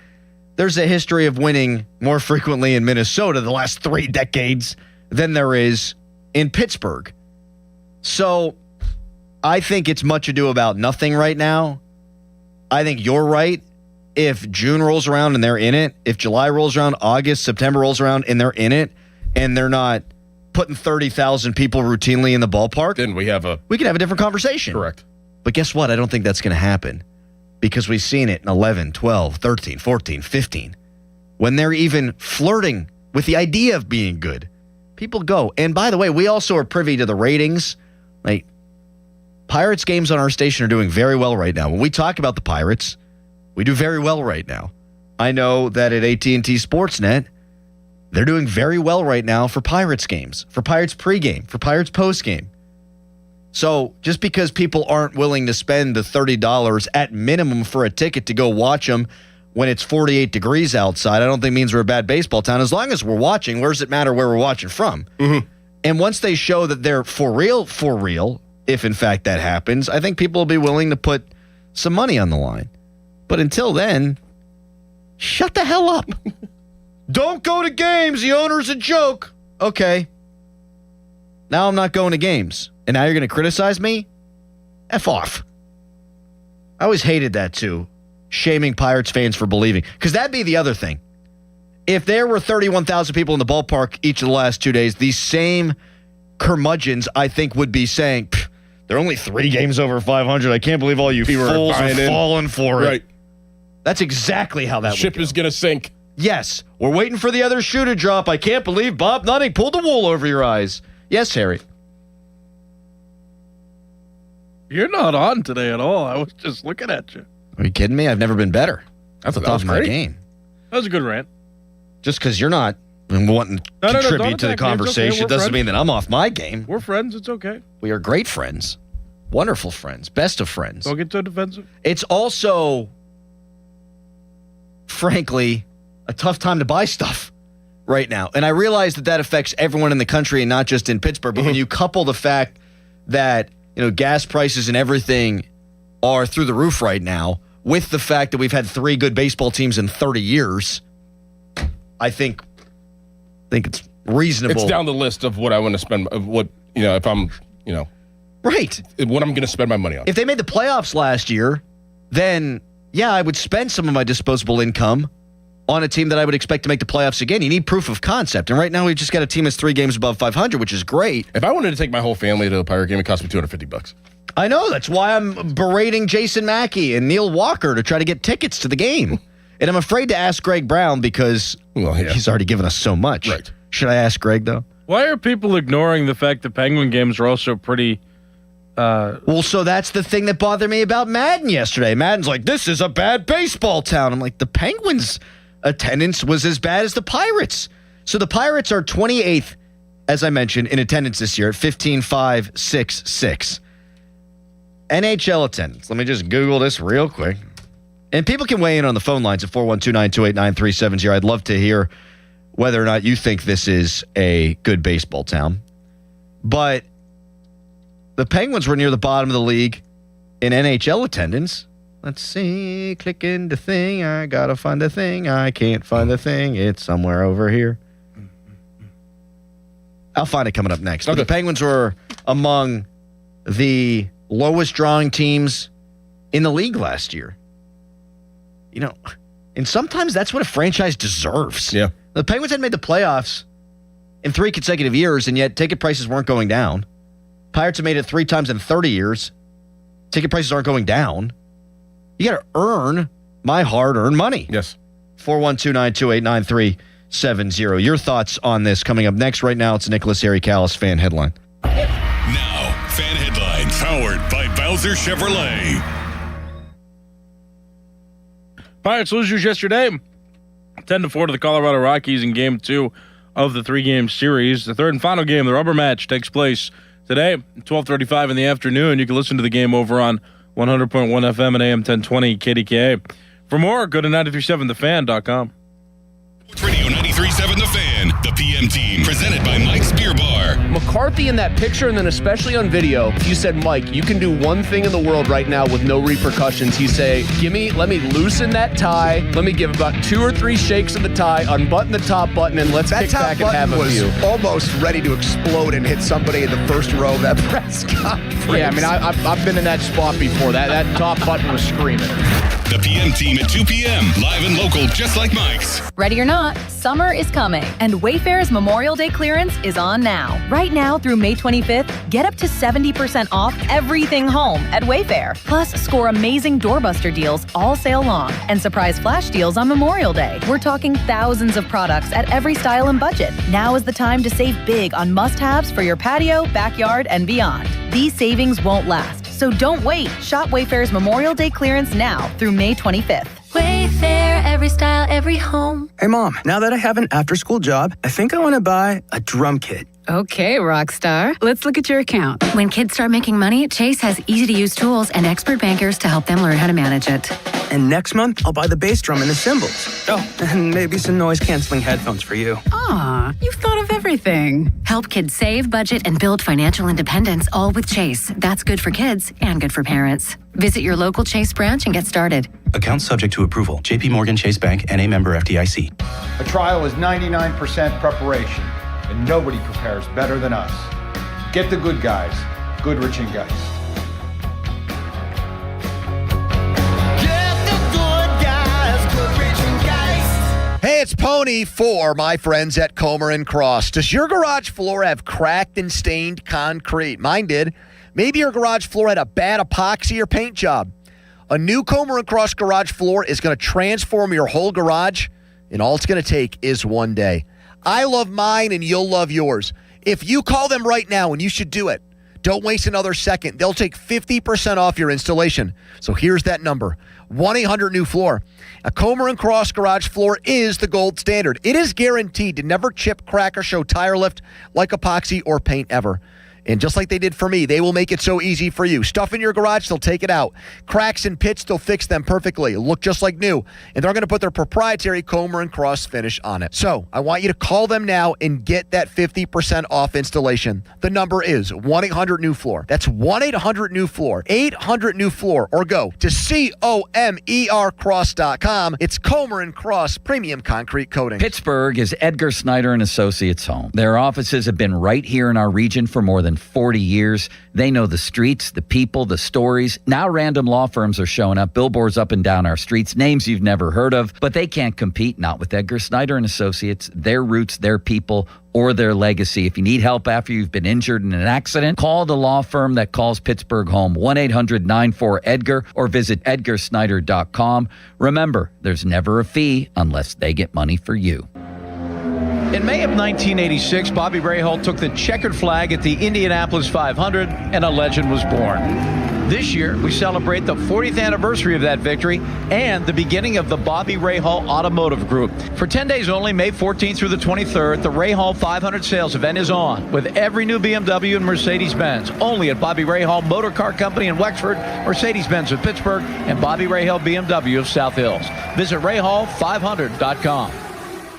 there's a history of winning more frequently in Minnesota the last 3 decades than there is in Pittsburgh. So I think it's much ado about nothing right now. I think you're right. If June rolls around and they're in it, if July rolls around, August, September rolls around and they're in it, and they're not putting 30,000 people routinely in the ballpark, then we can have a different conversation. Correct. But guess what? I don't think that's going to happen, because we've seen it in 11, 12, 13, 14, 15. When they're even flirting with the idea of being good, people go. And by the way, we also are privy to the ratings. Like, Pirates games on our station are doing very well right now. When we talk about the Pirates, we do very well right now. I know that at AT&T Sportsnet, they're doing very well right now for Pirates games, for Pirates pregame, for Pirates postgame. So just because people aren't willing to spend the $30 at minimum for a ticket to go watch them when it's 48 degrees outside, I don't think means we're a bad baseball town. As long as we're watching, where does it matter where we're watching from? Mm-hmm. And once they show that they're for real, if in fact that happens, I think people will be willing to put some money on the line. But until then, shut the hell up. Don't go to games. The owner's a joke. Okay. Now I'm not going to games. And now you're going to criticize me? F off. I always hated that too. Shaming Pirates fans for believing. Because that'd be the other thing. If there were 31,000 people in the ballpark each of the last 2 days, these same curmudgeons, I think, would be saying, they're only 3 games over 500. I can't believe all you fools are falling for it. Right. That's exactly how that ship is going to sink. Yes, we're waiting for the other shoe to drop. I can't believe Bob Nutting pulled the wool over your eyes. Yes, Harry. You're not on today at all. I was just looking at you. Are you kidding me? I've never been better. That's the top of my game. That was a good rant. Just because you're not wanting to contribute to the conversation doesn't mean that I'm off my game. We're friends. It's okay. We are great friends. Wonderful friends. Best of friends. Don't get too defensive. It's also, frankly, a tough time to buy stuff right now. And I realize that affects everyone in the country and not just in Pittsburgh. But when you couple the fact that, gas prices and everything are through the roof right now with the fact that we've had 3 good baseball teams in 30 years, I think it's reasonable. It's down the list of what I want to spend, of what, if I'm, right. What I'm going to spend my money on. If they made the playoffs last year, then, I would spend some of my disposable income on a team that I would expect to make the playoffs again. You need proof of concept. And right now, we've just got a team that's 3 games above 500, which is great. If I wanted to take my whole family to a Pirate game, it cost me $250. I know. That's why I'm berating Jason Mackey and Neil Walker to try to get tickets to the game. And I'm afraid to ask Greg Brown because he's already given us so much. Right. Should I ask Greg, though? Why are people ignoring the fact that Penguin games are also pretty... so that's the thing that bothered me about Madden yesterday. Madden's like, this is a bad baseball town. I'm like, the Penguins' attendance was as bad as the Pirates. So the Pirates are 28th, as I mentioned, in attendance this year at 15,566. NHL attendance. Let me just Google this real quick. And people can weigh in on the phone lines at 412-928-9370. I'd love to hear whether or not you think this is a good baseball town. But the Penguins were near the bottom of the league in NHL attendance. Let's see. Click into thing. I gotta find the thing. I can't find the thing. It's somewhere over here. I'll find it coming up next. Okay. But the Penguins were among the lowest drawing teams in the league last year. And sometimes that's what a franchise deserves. Yeah. The Penguins had made the playoffs in 3 consecutive years, and yet ticket prices weren't going down. Pirates have made it 3 times in 30 years. Ticket prices aren't going down. You got to earn my hard-earned money. Yes. 412-928-9370. Your thoughts on this coming up next. Right now, it's a Nicholas Harry Callis fan headline. Now, fan headlines powered by Bowser Chevrolet. Pirates losers yesterday, 10-4 to the Colorado Rockies in Game 2 of the 3-game series. The third and final game, the rubber match, takes place today, 12:35 in the afternoon. You can listen to the game over on 100.1 FM and AM 1020 KDKA. For more, go to 937thefan.com. Radio 93.7 The Fan, the PM team, presented by Mike's Beer Bar. McCarthy in that picture, and then especially on video, you said, Mike, you can do one thing in the world right now with no repercussions. He say, let me loosen that tie. Let me give about 2 or 3 shakes of the tie, unbutton the top button, and let's kick back and have a few. Almost ready to explode and hit somebody in the first row of that press conference. Yeah, I mean, I've been in that spot before. That top button was screaming. The PM team at 2 p.m., live and local, just like Mike's. Ready or not, summer is coming, and Wayfair's Memorial Day clearance is on now. Right now through May 25th, get up to 70% off everything home at Wayfair. Plus, score amazing doorbuster deals all sale long and surprise flash deals on Memorial Day. We're talking thousands of products at every style and budget. Now is the time to save big on must-haves for your patio, backyard, and beyond. These savings won't last, so don't wait. Shop Wayfair's Memorial Day clearance now through May 25th. Wayfair, every style, every home. Hey, Mom, now that I have an after-school job, I think I want to buy a drum kit. Okay, Rockstar. Let's look at your account. When kids start making money, Chase has easy-to-use tools and expert bankers to help them learn how to manage it. And next month, I'll buy the bass drum and the cymbals. Oh, and maybe some noise-canceling headphones for you. Aw, you've thought of everything. Help kids save, budget, and build financial independence, all with Chase. That's good for kids and good for parents. Visit your local Chase branch and get started. Account subject to approval. J.P. Morgan Chase Bank, N.A. member FDIC. A trial is 99% preparation, and nobody prepares better than us. Get the good guys, Goodrich and Geist. Hey, it's Pony for my friends at Comer and Cross. Does your garage floor have cracked and stained concrete? Mine did. Maybe your garage floor had a bad epoxy or paint job. A new Comer and Cross garage floor is going to transform your whole garage. And all it's going to take is one day. I love mine and you'll love yours. If you call them right now, and you should do it, don't waste another second. They'll take 50% off your installation. So here's that number, 1-800-NEW-FLOOR. A Comer and Cross garage floor is the gold standard. It is guaranteed to never chip, crack, or show tire lift like epoxy or paint ever. And just like they did for me, they will make it so easy for you. Stuff in your garage, they'll take it out. Cracks and pits, they'll fix them perfectly. Look just like new. And they're going to put their proprietary Comer and Cross finish on it. So I want you to call them now and get that 50% off installation. The number is 1-800-NEW-FLOOR. That's 1-800-NEW-FLOOR. 800-NEW-FLOOR. Or go to COMERcross.com. It's Comer and Cross Premium Concrete Coating. Pittsburgh is Edgar Snyder and Associates' home. Their offices have been right here in our region for more than 40 years. They know the streets, the people, the stories. Now random law firms are showing up, billboards up and down our streets, names you've never heard of, but they can't compete, not with Edgar Snyder and Associates, their roots, their people, or their legacy. If you need help after you've been injured in an accident, call the law firm that calls Pittsburgh home, 1-800-94-EDGAR, or visit edgarsnyder.com. Remember, there's never a fee unless they get money for you. In May of 1986, Bobby Rahal took the checkered flag at the Indianapolis 500, and a legend was born. This year, we celebrate the 40th anniversary of that victory and the beginning of the Bobby Rahal Automotive Group. For 10 days only, May 14th through the 23rd, the Rahal 500 sales event is on with every new BMW and Mercedes-Benz, only at Bobby Rahal Motor Car Company in Wexford, Mercedes-Benz of Pittsburgh, and Bobby Rahal BMW of South Hills. Visit Rahal500.com.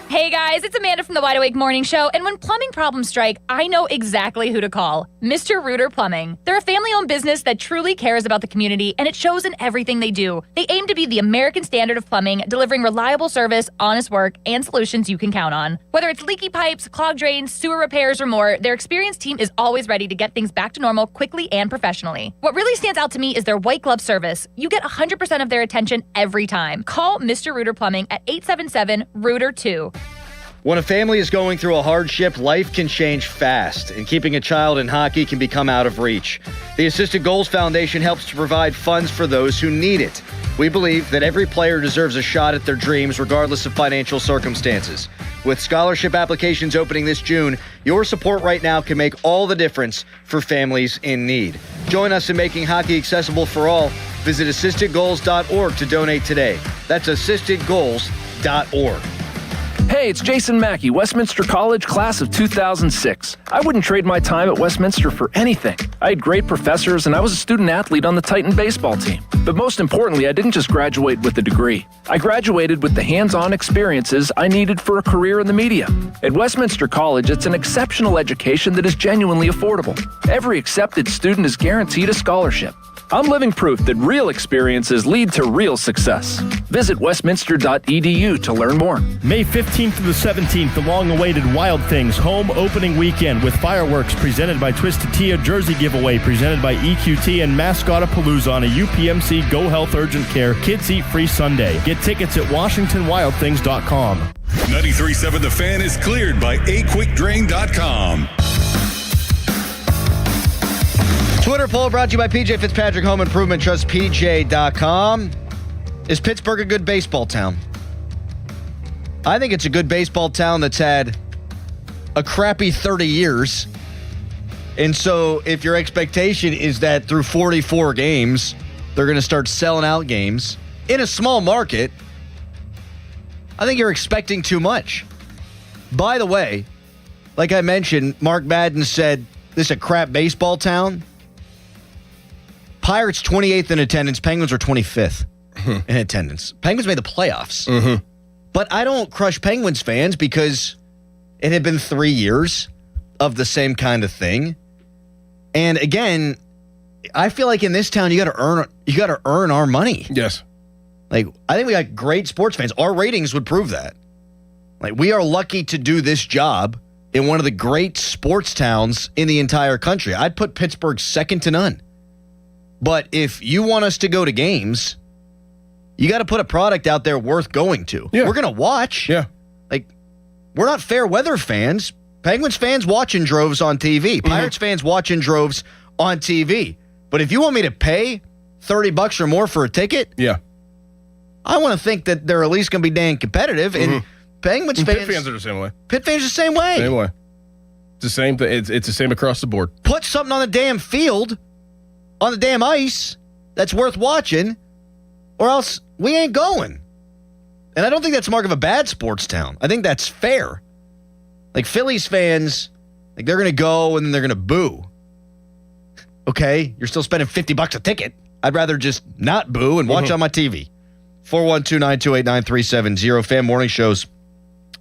Hey guys, it's Amanda from the Wide Awake Morning Show, and when plumbing problems strike, I know exactly who to call. Mr. Reuter Plumbing. They're a family-owned business that truly cares about the community, and it shows in everything they do. They aim to be the American standard of plumbing, delivering reliable service, honest work, and solutions you can count on. Whether it's leaky pipes, clogged drains, sewer repairs, or more, their experienced team is always ready to get things back to normal quickly and professionally. What really stands out to me is their white glove service. You get 100% of their attention every time. Call Mr. Reuter Plumbing at 877-REUTER-2. When a family is going through a hardship, life can change fast, and keeping a child in hockey can become out of reach. The Assisted Goals Foundation helps to provide funds for those who need it. We believe that every player deserves a shot at their dreams, regardless of financial circumstances. With scholarship applications opening this June, your support right now can make all the difference for families in need. Join us in making hockey accessible for all. Visit assistedgoals.org to donate today. That's assistedgoals.org. Hey, it's Jason Mackey, Westminster College, class of 2006. I wouldn't trade my time at Westminster for anything. I had great professors, and I was a student athlete on the Titan baseball team. But most importantly, I didn't just graduate with a degree. I graduated with the hands-on experiences I needed for a career in the media. At Westminster College, it's an exceptional education that is genuinely affordable. Every accepted student is guaranteed a scholarship. I'm living proof that real experiences lead to real success. Visit westminster.edu to learn more. May 15th through the 17th, the long-awaited Wild Things home opening weekend with fireworks presented by Twisted Tea, a jersey giveaway presented by EQT, and Mascotapalooza on a UPMC Go Health Urgent Care Kids Eat Free Sunday. Get tickets at WashingtonWildThings.com. 93.7 The Fan is cleared by aquickdrain.com. Twitter poll brought to you by PJ Fitzpatrick Home Improvement Trust, PJ.com. Is Pittsburgh a good baseball town? I think it's a good baseball town that's had a crappy 30 years. And so if your expectation is that through 44 games, they're going to start selling out games in a small market, I think you're expecting too much. By the way, like I mentioned, Mark Madden said this is a crap baseball town. Pirates 28th in attendance. Penguins are 25th in attendance. Penguins made the playoffs. But I don't crush Penguins fans because it had been 3 years of the same kind of thing. And again, I feel like in this town you got to earn our money. Yes. Like, I think we got great sports fans. Our ratings would prove that. Like, we are lucky to do this job in one of the great sports towns in the entire country. I'd put Pittsburgh second to none. But if you want us to go to games, you got to put a product out there worth going to. Yeah. We're going to watch. Yeah. Like, we're not fair weather fans. Penguins fans watch in droves on TV. Pirates fans watch in droves on TV. But if you want me to pay $30 or more for a ticket, yeah, I want to think that they're at least going to be dang competitive. And Penguins Pitt fans. fans are the same way. Pitt fans are the same way. Same way. It's the same thing. It's the same across the board. Put something on the damn field, on the damn ice, that's worth watching, or else we ain't going. And I don't think that's mark of a bad sports town. I think that's fair. Like Phillies fans, like they're going to go and then they're going to boo. Okay, you're still spending $50 a ticket. I'd rather just not boo and watch on my TV. 412-928-9370. Fan Morning Shows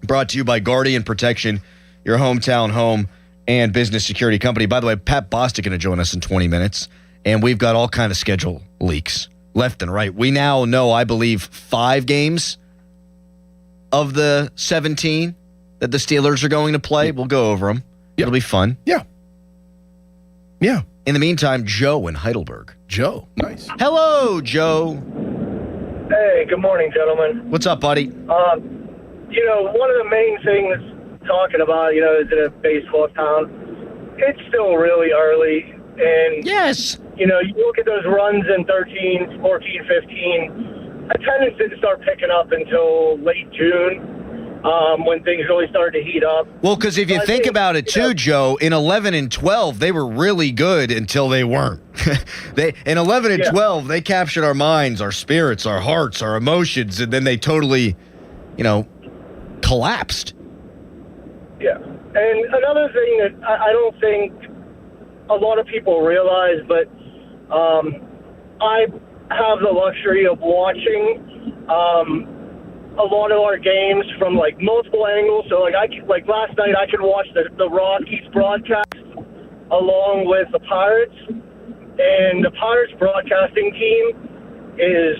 brought to you by Guardian Protection, your hometown home and business security company. By the way, Pat Bostic going to join us in 20 minutes, and we've got all kind of schedule leaks left and right. We now know, I believe, 5 games of the 17 that the Steelers are going to play. We'll go over them. Yep. It'll be fun. Yeah. Yeah. In the meantime, Joe in Heidelberg. Joe. Nice. Hello, Joe. Hey, good morning, gentlemen. What's up, buddy? One of the main things talking about, is it a baseball town? It's still really early. And, yes, you look at those runs in 13, 14, 15, attendance didn't start picking up until late June when things really started to heat up. Well, because if you think about it too, Joe, in 11 and 12, they were really good until they weren't. In 11 and 12, they captured our minds, our spirits, our hearts, our emotions, and then they totally, collapsed. Yeah. And another thing that I don't think a lot of people realize, but I have the luxury of watching a lot of our games from multiple angles. So like last night, I could watch the Rockies broadcast along with the Pirates, and the Pirates broadcasting team is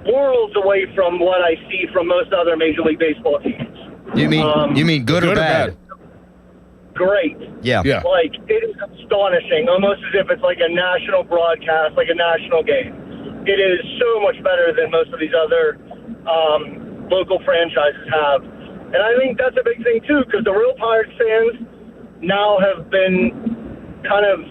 worlds away from what I see from most other Major League Baseball teams. You mean good or bad? Great. Yeah. It is astonishing, almost as if it's like a national broadcast, like a national game. It is so much better than most of these other local franchises have. And I think that's a big thing, too, because the real Pirates fans now have been kind of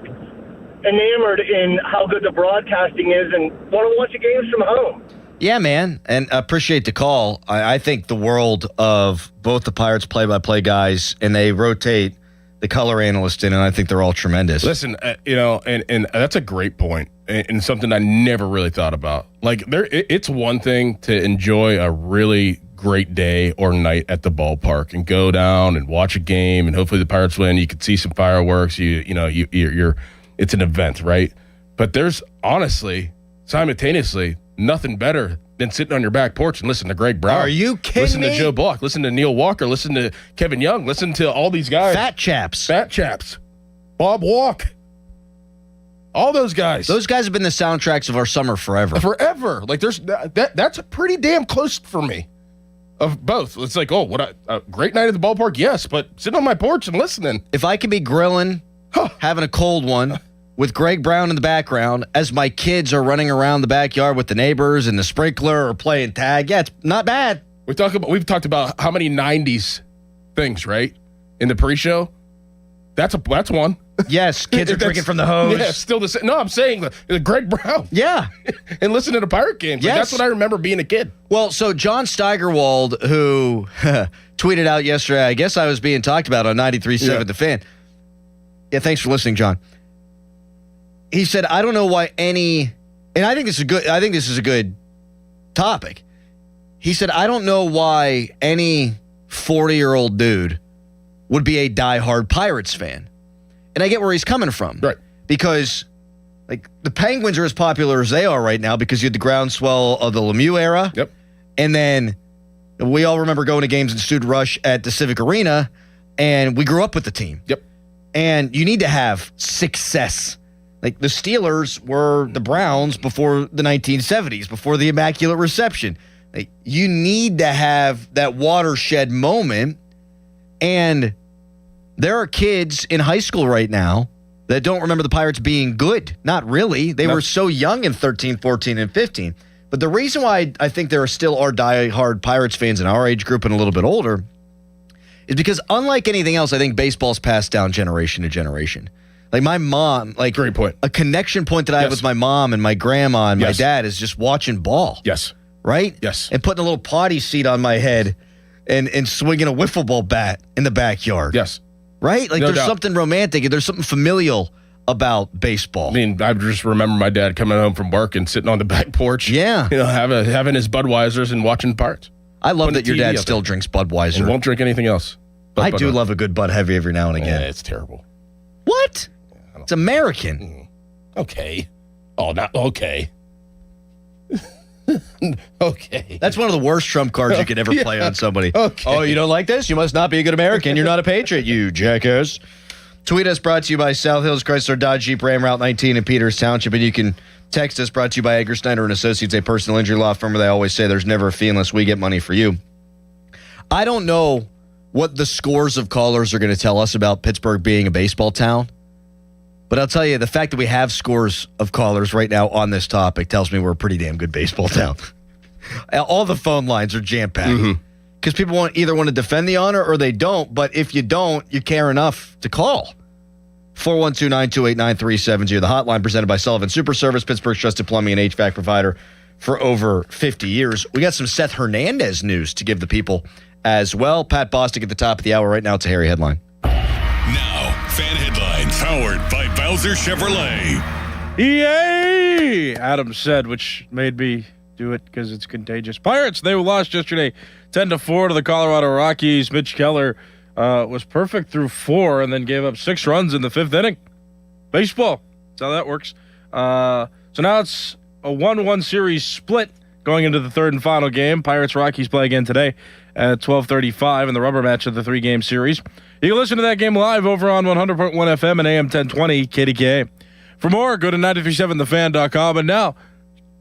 enamored in how good the broadcasting is and want to watch the games from home. Yeah, man, and I appreciate the call. I think the world of both the Pirates play-by-play guys, and they rotate the color analyst in, and I think they're all tremendous. Listen, and that's a great point, and something I never really thought about. It's one thing to enjoy a really great day or night at the ballpark and go down and watch a game, and hopefully the Pirates win. You could see some fireworks. You're it's an event, right? But there's honestly, simultaneously, nothing better than sitting on your back porch and listen to Greg Brown. Are you kidding Listen me? to Joe Block. Listen to Neil Walker. Listen to Kevin Young. Listen to all these guys. Fat chaps. Bob Walk. All those guys. Those guys have been the soundtracks of our summer forever. Forever. There's that's a pretty damn close for me. Of both. It's like, what a great night at the ballpark, yes, but sitting on my porch and listening. If I could be grilling, having a cold one, with Greg Brown in the background as my kids are running around the backyard with the neighbors and the sprinkler or playing tag. Yeah, it's not bad. We've talked about how many 90s things, right? In the pre-show. That's one. Yes, kids are drinking from the hose. Yeah, still the same. No, I'm saying the Greg Brown. Yeah. And listening to Pirate games. Yes. That's what I remember being a kid. Well, so John Steigerwald, who tweeted out yesterday, I guess I was being talked about on 93.7 The Fan. Yeah, thanks for listening, John. He said, I don't know why and I think this is a good topic. He said, I don't know why any 40-year-old dude would be a diehard Pirates fan. And I get where he's coming from. Right. Because the Penguins are as popular as they are right now because you had the groundswell of the Lemieux era. Yep. And then we all remember going to games in Student Rush at the Civic Arena, and we grew up with the team. Yep. And you need to have success. The Steelers were the Browns before the 1970s, before the Immaculate Reception. You need to have that watershed moment. And there are kids in high school right now that don't remember the Pirates being good. Not really. They were so young in 13, 14, and 15. But the reason why I think there still are diehard Pirates fans in our age group and a little bit older is because unlike anything else, I think baseball's passed down generation to generation. My mom, great point. A connection point that I have with my mom and my grandma and my dad is just watching ball. Yes. right? Yes. And putting a little potty seat on my head and swinging a wiffle ball bat in the backyard. Yes. Right? Like, No there's doubt. something romantic and there's something familial about baseball. I mean, I just remember my dad coming home from work and sitting on the back porch. Yeah. Having his Budweisers and watching Pirates. I love Putting that your TV dad up still there. drinks Budweiser. And won't drink anything else. I do love a good Bud Heavy every now and again. Yeah, it's terrible. What? It's American. Okay. Oh, not okay. Okay. That's one of the worst trump cards you could ever play on somebody. Okay. Oh, you don't like this? You must not be a good American. You're not a patriot, you jackass. Tweet us, brought to you by South Hills Chrysler Dodge Jeep Ram Route 19 in Peters Township. And you can text us, brought to you by Edgar Snyder and Associates, a personal injury law firm where they always say there's never a fee unless we get money for you. I don't know what the scores of callers are going to tell us about Pittsburgh being a baseball town. But I'll tell you, the fact that we have scores of callers right now on this topic tells me we're a pretty damn good baseball town. All the phone lines are jam-packed. Because people either want to defend the honor or they don't. But if you don't, you care enough to call. 412-928-9370. The hotline presented by Sullivan Super Service, Pittsburgh's trusted plumbing and HVAC provider for over 50 years. We got some Seth Hernandez news to give the people as well. Pat Bostic at the top of the hour. Right now, it's a Harry headline. Now, fan headlines powered by Bowser Chevrolet. Yay! Adam said, which made me do it because it's contagious. Pirates, they lost yesterday 10-4 to the Colorado Rockies. Mitch Keller was perfect through 4 and then gave up 6 runs in the 5th inning. Baseball. That's how that works. So now it's a 1-1 series split going into the third and final game. Pirates-Rockies play again today at 12:35 in the rubber match of the 3-game series. You can listen to that game live over on 100.1 FM and AM 1020 KDKA. For more, go to 937thefan.com. And now,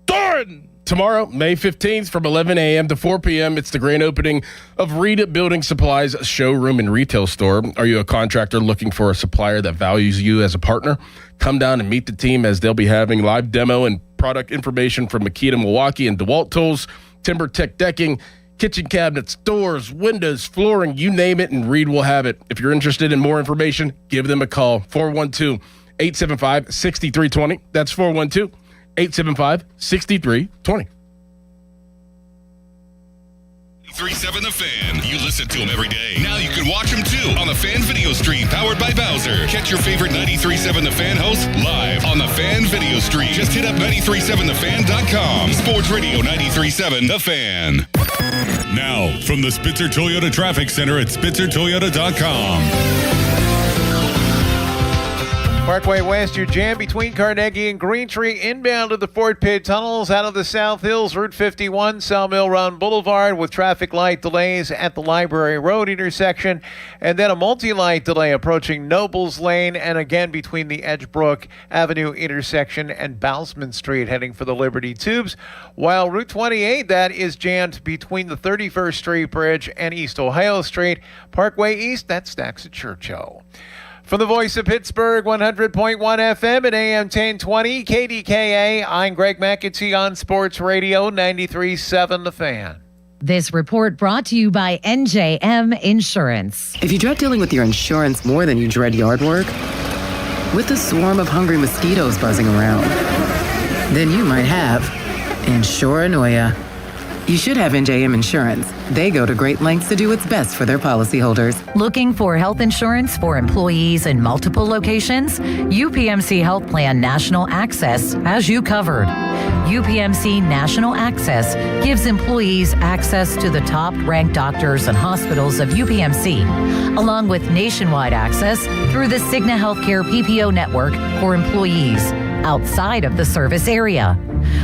Doran! Tomorrow, May 15th from 11 a.m. to 4 p.m., it's the grand opening of Reed Building Supplies showroom and retail store. Are you a contractor looking for a supplier that values you as a partner? Come down and meet the team as they'll be having live demo and product information from Makita Milwaukee and DeWalt Tools, Timber Tech Decking, kitchen cabinets, doors, windows, flooring, you name it, and Reed will have it. If you're interested in more information, give them a call, 412-875-6320. That's 412-875-6320. 93.7 The Fan. You listen to him every day. Now you can watch him too on the Fan video stream powered by Bowser. Catch your favorite 93.7 The Fan host live on the Fan video stream. Just hit up 937thefan.com. Sports Radio 93.7 The Fan. Now, from the Spitzer Toyota Traffic Center at spitzertoyota.com. Parkway West, you're jammed between Carnegie and Green Tree, inbound to the Fort Pitt tunnels, out of the South Hills, Route 51, Sawmill Run Boulevard, with traffic light delays at the Library Road intersection, and then a multi-light delay approaching Nobles Lane, and again between the Edgebrook Avenue intersection and Bousman Street, heading for the Liberty Tubes, while Route 28, that is jammed between the 31st Street Bridge and East Ohio Street. Parkway East, that stacks at Churchill. From the voice of Pittsburgh, 100.1 FM and AM 1020, KDKA, I'm Greg McAtee on Sports Radio 93.7 The Fan. This report brought to you by NJM Insurance. If you dread dealing with your insurance more than you dread yard work, with a swarm of hungry mosquitoes buzzing around, then you might have insuranoia. You should have NJM Insurance. They go to great lengths to do what's best for their policyholders. Looking for health insurance for employees in multiple locations? UPMC Health Plan National Access has you covered. UPMC National Access gives employees access to the top-ranked doctors and hospitals of UPMC, along with nationwide access through the Cigna Healthcare PPO network for employees outside of the service area.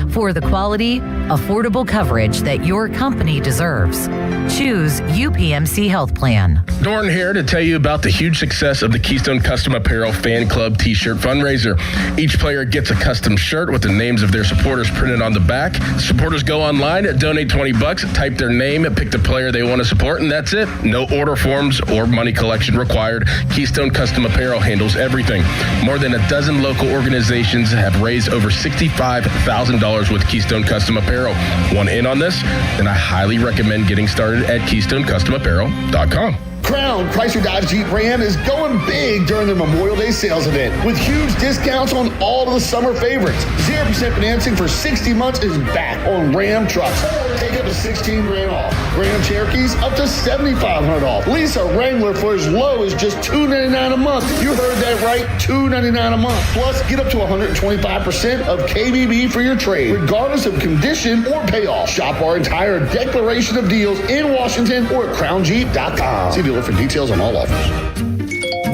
For the quality, affordable coverage that your company deserves, choose UPMC Health Plan. Doran here to tell you about the huge success of the Keystone Custom Apparel Fan Club T-shirt fundraiser. Each player gets a custom shirt with the names of their supporters printed on the back. Supporters go online, donate $20, type their name, pick the player they want to support, and that's it. No order forms or money collection required. Keystone Custom Apparel handles everything. More than a dozen local organizations have raised over $65,000 with Keystone Custom Apparel. Want in on this? Then I highly recommend getting started at KeystoneCustomApparel.com. Crown hometown, Chrysler Dodge Jeep Ram is going big during their Memorial Day sales event with huge discounts on all of the summer favorites. 0% financing for 60 months is back on Ram trucks. Take up to $16,000 off. Ram Cherokees up to $7,500 off. Lease a Wrangler for as low as just $299 a month. You heard that right, $299 a month. Plus, get up to 125% of KBB for your trade, regardless of condition or payoff. Shop our entire declaration of deals in Washington or at crownjeep.com. See dealer for details on all offers.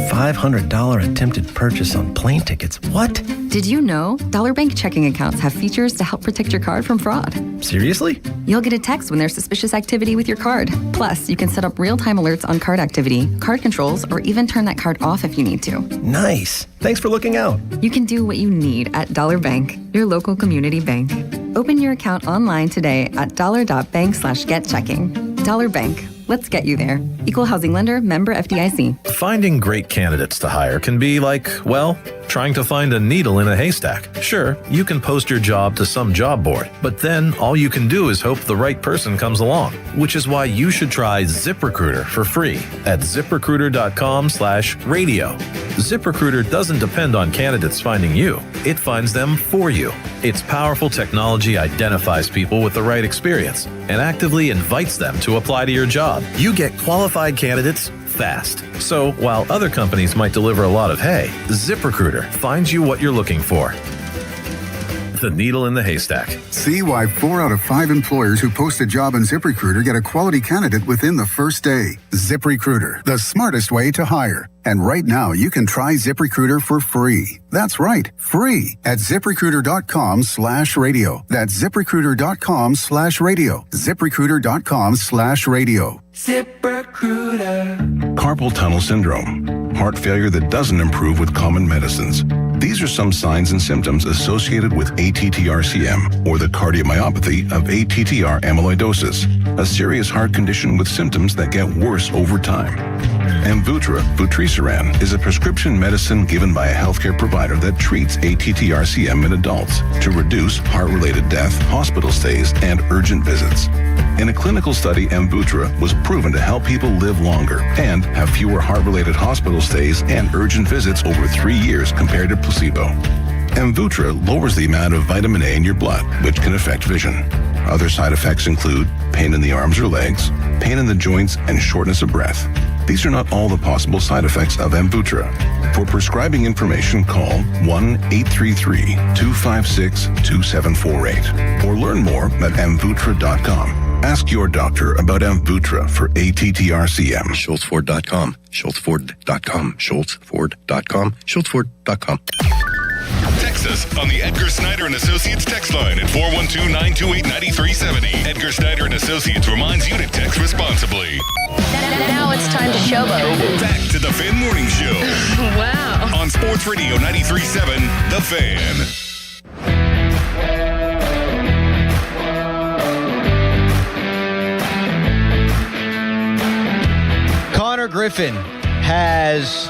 $500 attempted purchase on plane tickets. What? Did you know Dollar Bank checking accounts have features to help protect your card from fraud? Seriously? You'll get a text when there's suspicious activity with your card. Plus, you can set up real-time alerts on card activity, card controls, or even turn that card off if you need to. Nice. Thanks for looking out. You can do what you need at Dollar Bank, your local community bank. Open your account online today at dollar.bank/getchecking. Dollar Bank. Let's get you there. Equal housing lender, member FDIC. Finding great candidates to hire can be like, well, trying to find a needle in a haystack. Sure, you can post your job to some job board, but then all you can do is hope the right person comes along, which is why you should try ZipRecruiter for free at ZipRecruiter.com/radio. ZipRecruiter doesn't depend on candidates finding you. It finds them for you. Its powerful technology identifies people with the right experience and actively invites them to apply to your job. You get qualified candidates fast. So while other companies might deliver a lot of hay, ZipRecruiter finds you what you're looking for. The needle in the haystack. See why 4 out of 5 employers who post a job on ZipRecruiter get a quality candidate within the first day. ZipRecruiter, the smartest way to hire. And right now, you can try ZipRecruiter for free. That's right, free at ZipRecruiter.com/radio. That's ZipRecruiter.com/radio. ZipRecruiter.com/radio. ZipRecruiter. Carpal tunnel syndrome. Heart failure that doesn't improve with common medicines. These are some signs and symptoms associated with ATTR-CM, or the cardiomyopathy of ATTR amyloidosis, a serious heart condition with symptoms that get worse over time. Amvuttra, vutrisiran, is a prescription medicine given by a healthcare provider that treats ATTR-CM in adults to reduce heart-related death, hospital stays, and urgent visits. In a clinical study, Amvuttra was proven to help people live longer and have fewer heart-related hospital stays and urgent visits over 3 years compared to placebo. Amvuttra lowers the amount of vitamin A in your blood, which can affect vision. Other side effects include pain in the arms or legs, pain in the joints, and shortness of breath. These are not all the possible side effects of Amvuttra. For prescribing information, call 1-833-256-2748 or learn more at amvuttra.com. Ask your doctor about Amvuttra for ATTR-CM. SchultzFord.com. SchultzFord.com. SchultzFord.com. SchultzFord.com. Text us on the Edgar Snyder and Associates text line at 412-928-9370. Edgar Snyder and Associates reminds you to text responsibly. Now it's time to showboat. Back to the Fan Morning Show. Wow. On Sports Radio 93.7, The Fan. Connor Griffin has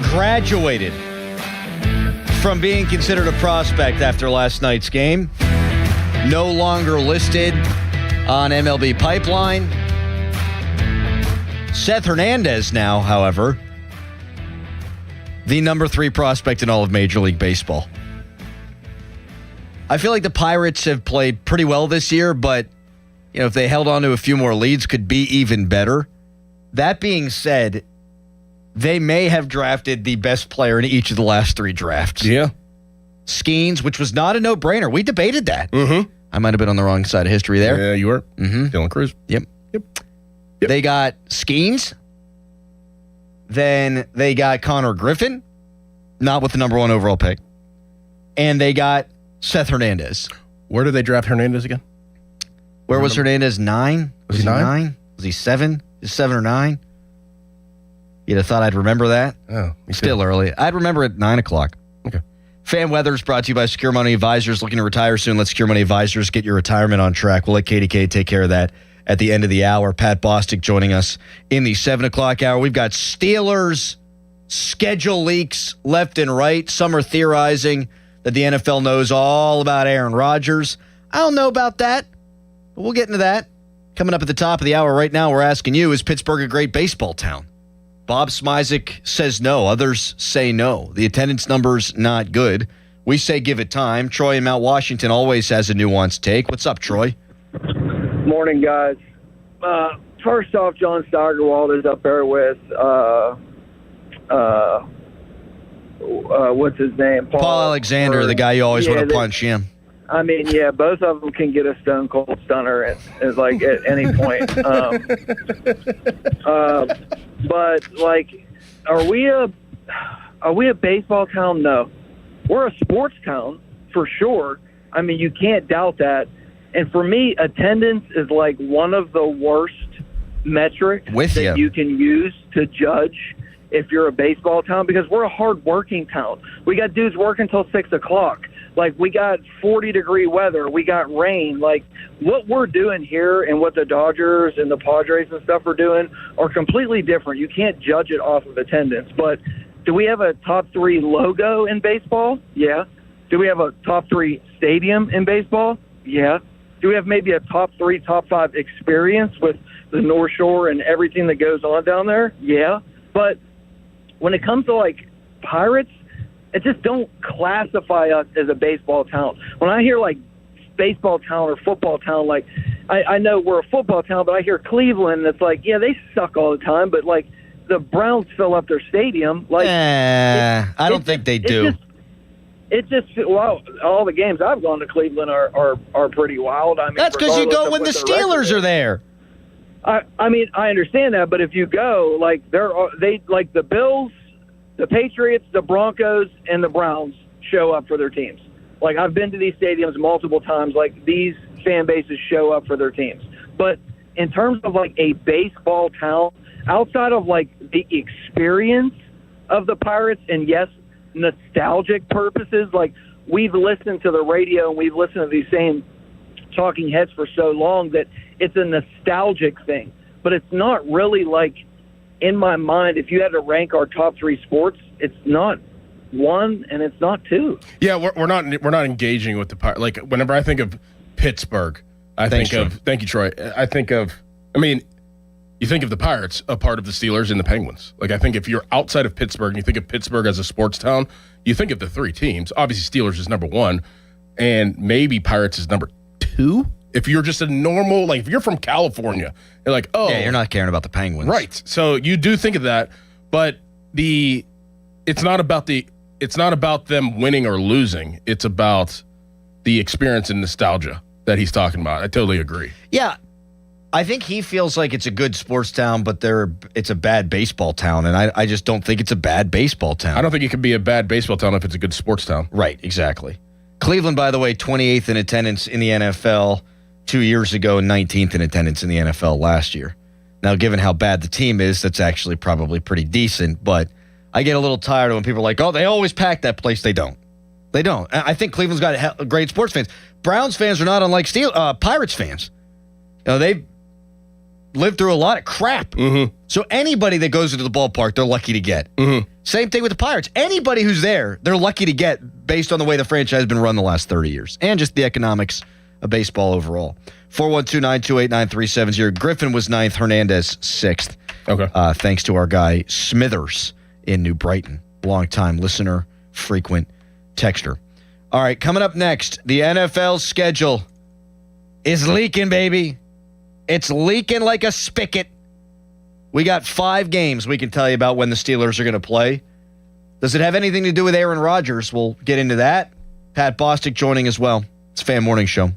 graduated from being considered a prospect after last night's game. No longer listed on MLB Pipeline. Seth Hernandez now, however, the number 3 prospect in all of Major League Baseball. I feel like the Pirates have played pretty well this year, but if they held on to a few more leads, could be even better. That being said, they may have drafted the best player in each of the last 3 drafts. Yeah. Skeens, which was not a no-brainer. We debated that. Mm-hmm. I might have been on the wrong side of history there. Yeah, you were. Mm-hmm. Dylan Cruz. Yep. They got Skeens. Then they got Connor Griffin, not with the number 1 overall pick. And they got Seth Hernandez. Where did they draft Hernandez again? Where was Hernandez? 9? Was he 9? Was he 7? Is 7 or 9? You'd have thought I'd remember that. Oh, still early. I'd remember at 9 o'clock. Okay. Fan Weather is brought to you by Secure Money Advisors. Looking to retire soon? Let Secure Money Advisors get your retirement on track. We'll let KDK take care of that at the end of the hour. Pat Bostic joining us in the 7 o'clock hour. We've got Steelers schedule leaks left and right. Some are theorizing that the NFL knows all about Aaron Rodgers. I don't know about that, but we'll get into that. Coming up at the top of the hour right now, we're asking you, is Pittsburgh a great baseball town? Bob Smizik says no. Others say no. The attendance number's not good. We say give it time. Troy in Mount Washington always has a nuanced take. What's up, Troy? Morning, guys. First off, John Steigerwald is up there with, what's his name? Paul Alexander, the guy you always want to punch, yeah. I mean, yeah, both of them can get a stone cold stunner at any point. But like, are we a baseball town? No, we're a sports town for sure. I mean, you can't doubt that. And for me, attendance is like one of the worst metrics that you can use to judge if you're a baseball town, because we're a hard-working town. We got dudes working till 6 o'clock. Like, we got 40-degree weather. We got rain. Like, what we're doing here and what the Dodgers and the Padres and stuff are doing are completely different. You can't judge it off of attendance. But do we have a top 3 logo in baseball? Yeah. Do we have a top 3 stadium in baseball? Yeah. Do we have maybe a top 3, top 5 experience with the North Shore and everything that goes on down there? Yeah. But when it comes to, like, Pirates, it just don't classify us as a baseball town. When I hear, like, baseball town or football town, like, I know we're a football town, but I hear Cleveland, and it's like, yeah, they suck all the time, but, like, the Browns fill up their stadium. Like, I don't think they do. Well, all the games I've gone to Cleveland are pretty wild. I mean, that's because you go when the Steelers are there. I mean, I understand that, but if you go, like, like the Bills, the Patriots, the Broncos, and the Browns show up for their teams. Like, I've been to these stadiums multiple times. Like, these fan bases show up for their teams. But in terms of, like, a baseball town, outside of, like, the experience of the Pirates, and yes, nostalgic purposes, like, we've listened to the radio and we've listened to these same talking heads for so long that it's a nostalgic thing. But it's not really, like, in my mind, if you had to rank our top 3 sports, it's not 1 and it's not 2. Yeah, we're not engaging with the Pirates. Like, whenever I think of Pittsburgh, thank you, Troy. I mean, you think of the Pirates, a part of the Steelers and the Penguins. Like, I think if you're outside of Pittsburgh and you think of Pittsburgh as a sports town, you think of the 3 teams. Obviously, Steelers is number 1, and maybe Pirates is number 2. If you're just a normal, like, if you're from California, you're like, oh. Yeah, you're not caring about the Penguins. Right. So you do think of that, but it's not about them winning or losing. It's about the experience and nostalgia that he's talking about. I totally agree. Yeah. I think he feels like it's a good sports town, but it's a bad baseball town, and I just don't think it's a bad baseball town. I don't think it could be a bad baseball town if it's a good sports town. Right, exactly. Cleveland, by the way, 28th in attendance in the NFL 2 years ago and 19th in attendance in the NFL last year. Now, given how bad the team is, that's actually probably pretty decent, but I get a little tired when people are like, oh, they always pack that place. They don't. They don't. I think Cleveland's got great sports fans. Browns fans are not unlike Pirates fans. You know, they've lived through a lot of crap. Mm-hmm. So anybody that goes into the ballpark, they're lucky to get. Mm-hmm. Same thing with the Pirates. Anybody who's there, they're lucky to get based on the way the franchise has been run the last 30 years and just the economics of baseball overall. 412-928-9370. Griffin was 9th, Hernandez 6th. Okay. Thanks to our guy Smithers in New Brighton. Longtime listener, frequent texter. All right, coming up next, the NFL schedule is leaking, baby. It's leaking like a spigot. We got 5 games we can tell you about when the Steelers are going to play. Does it have anything to do with Aaron Rodgers? We'll get into that. Pat Bostic joining as well. It's Fan Morning Show.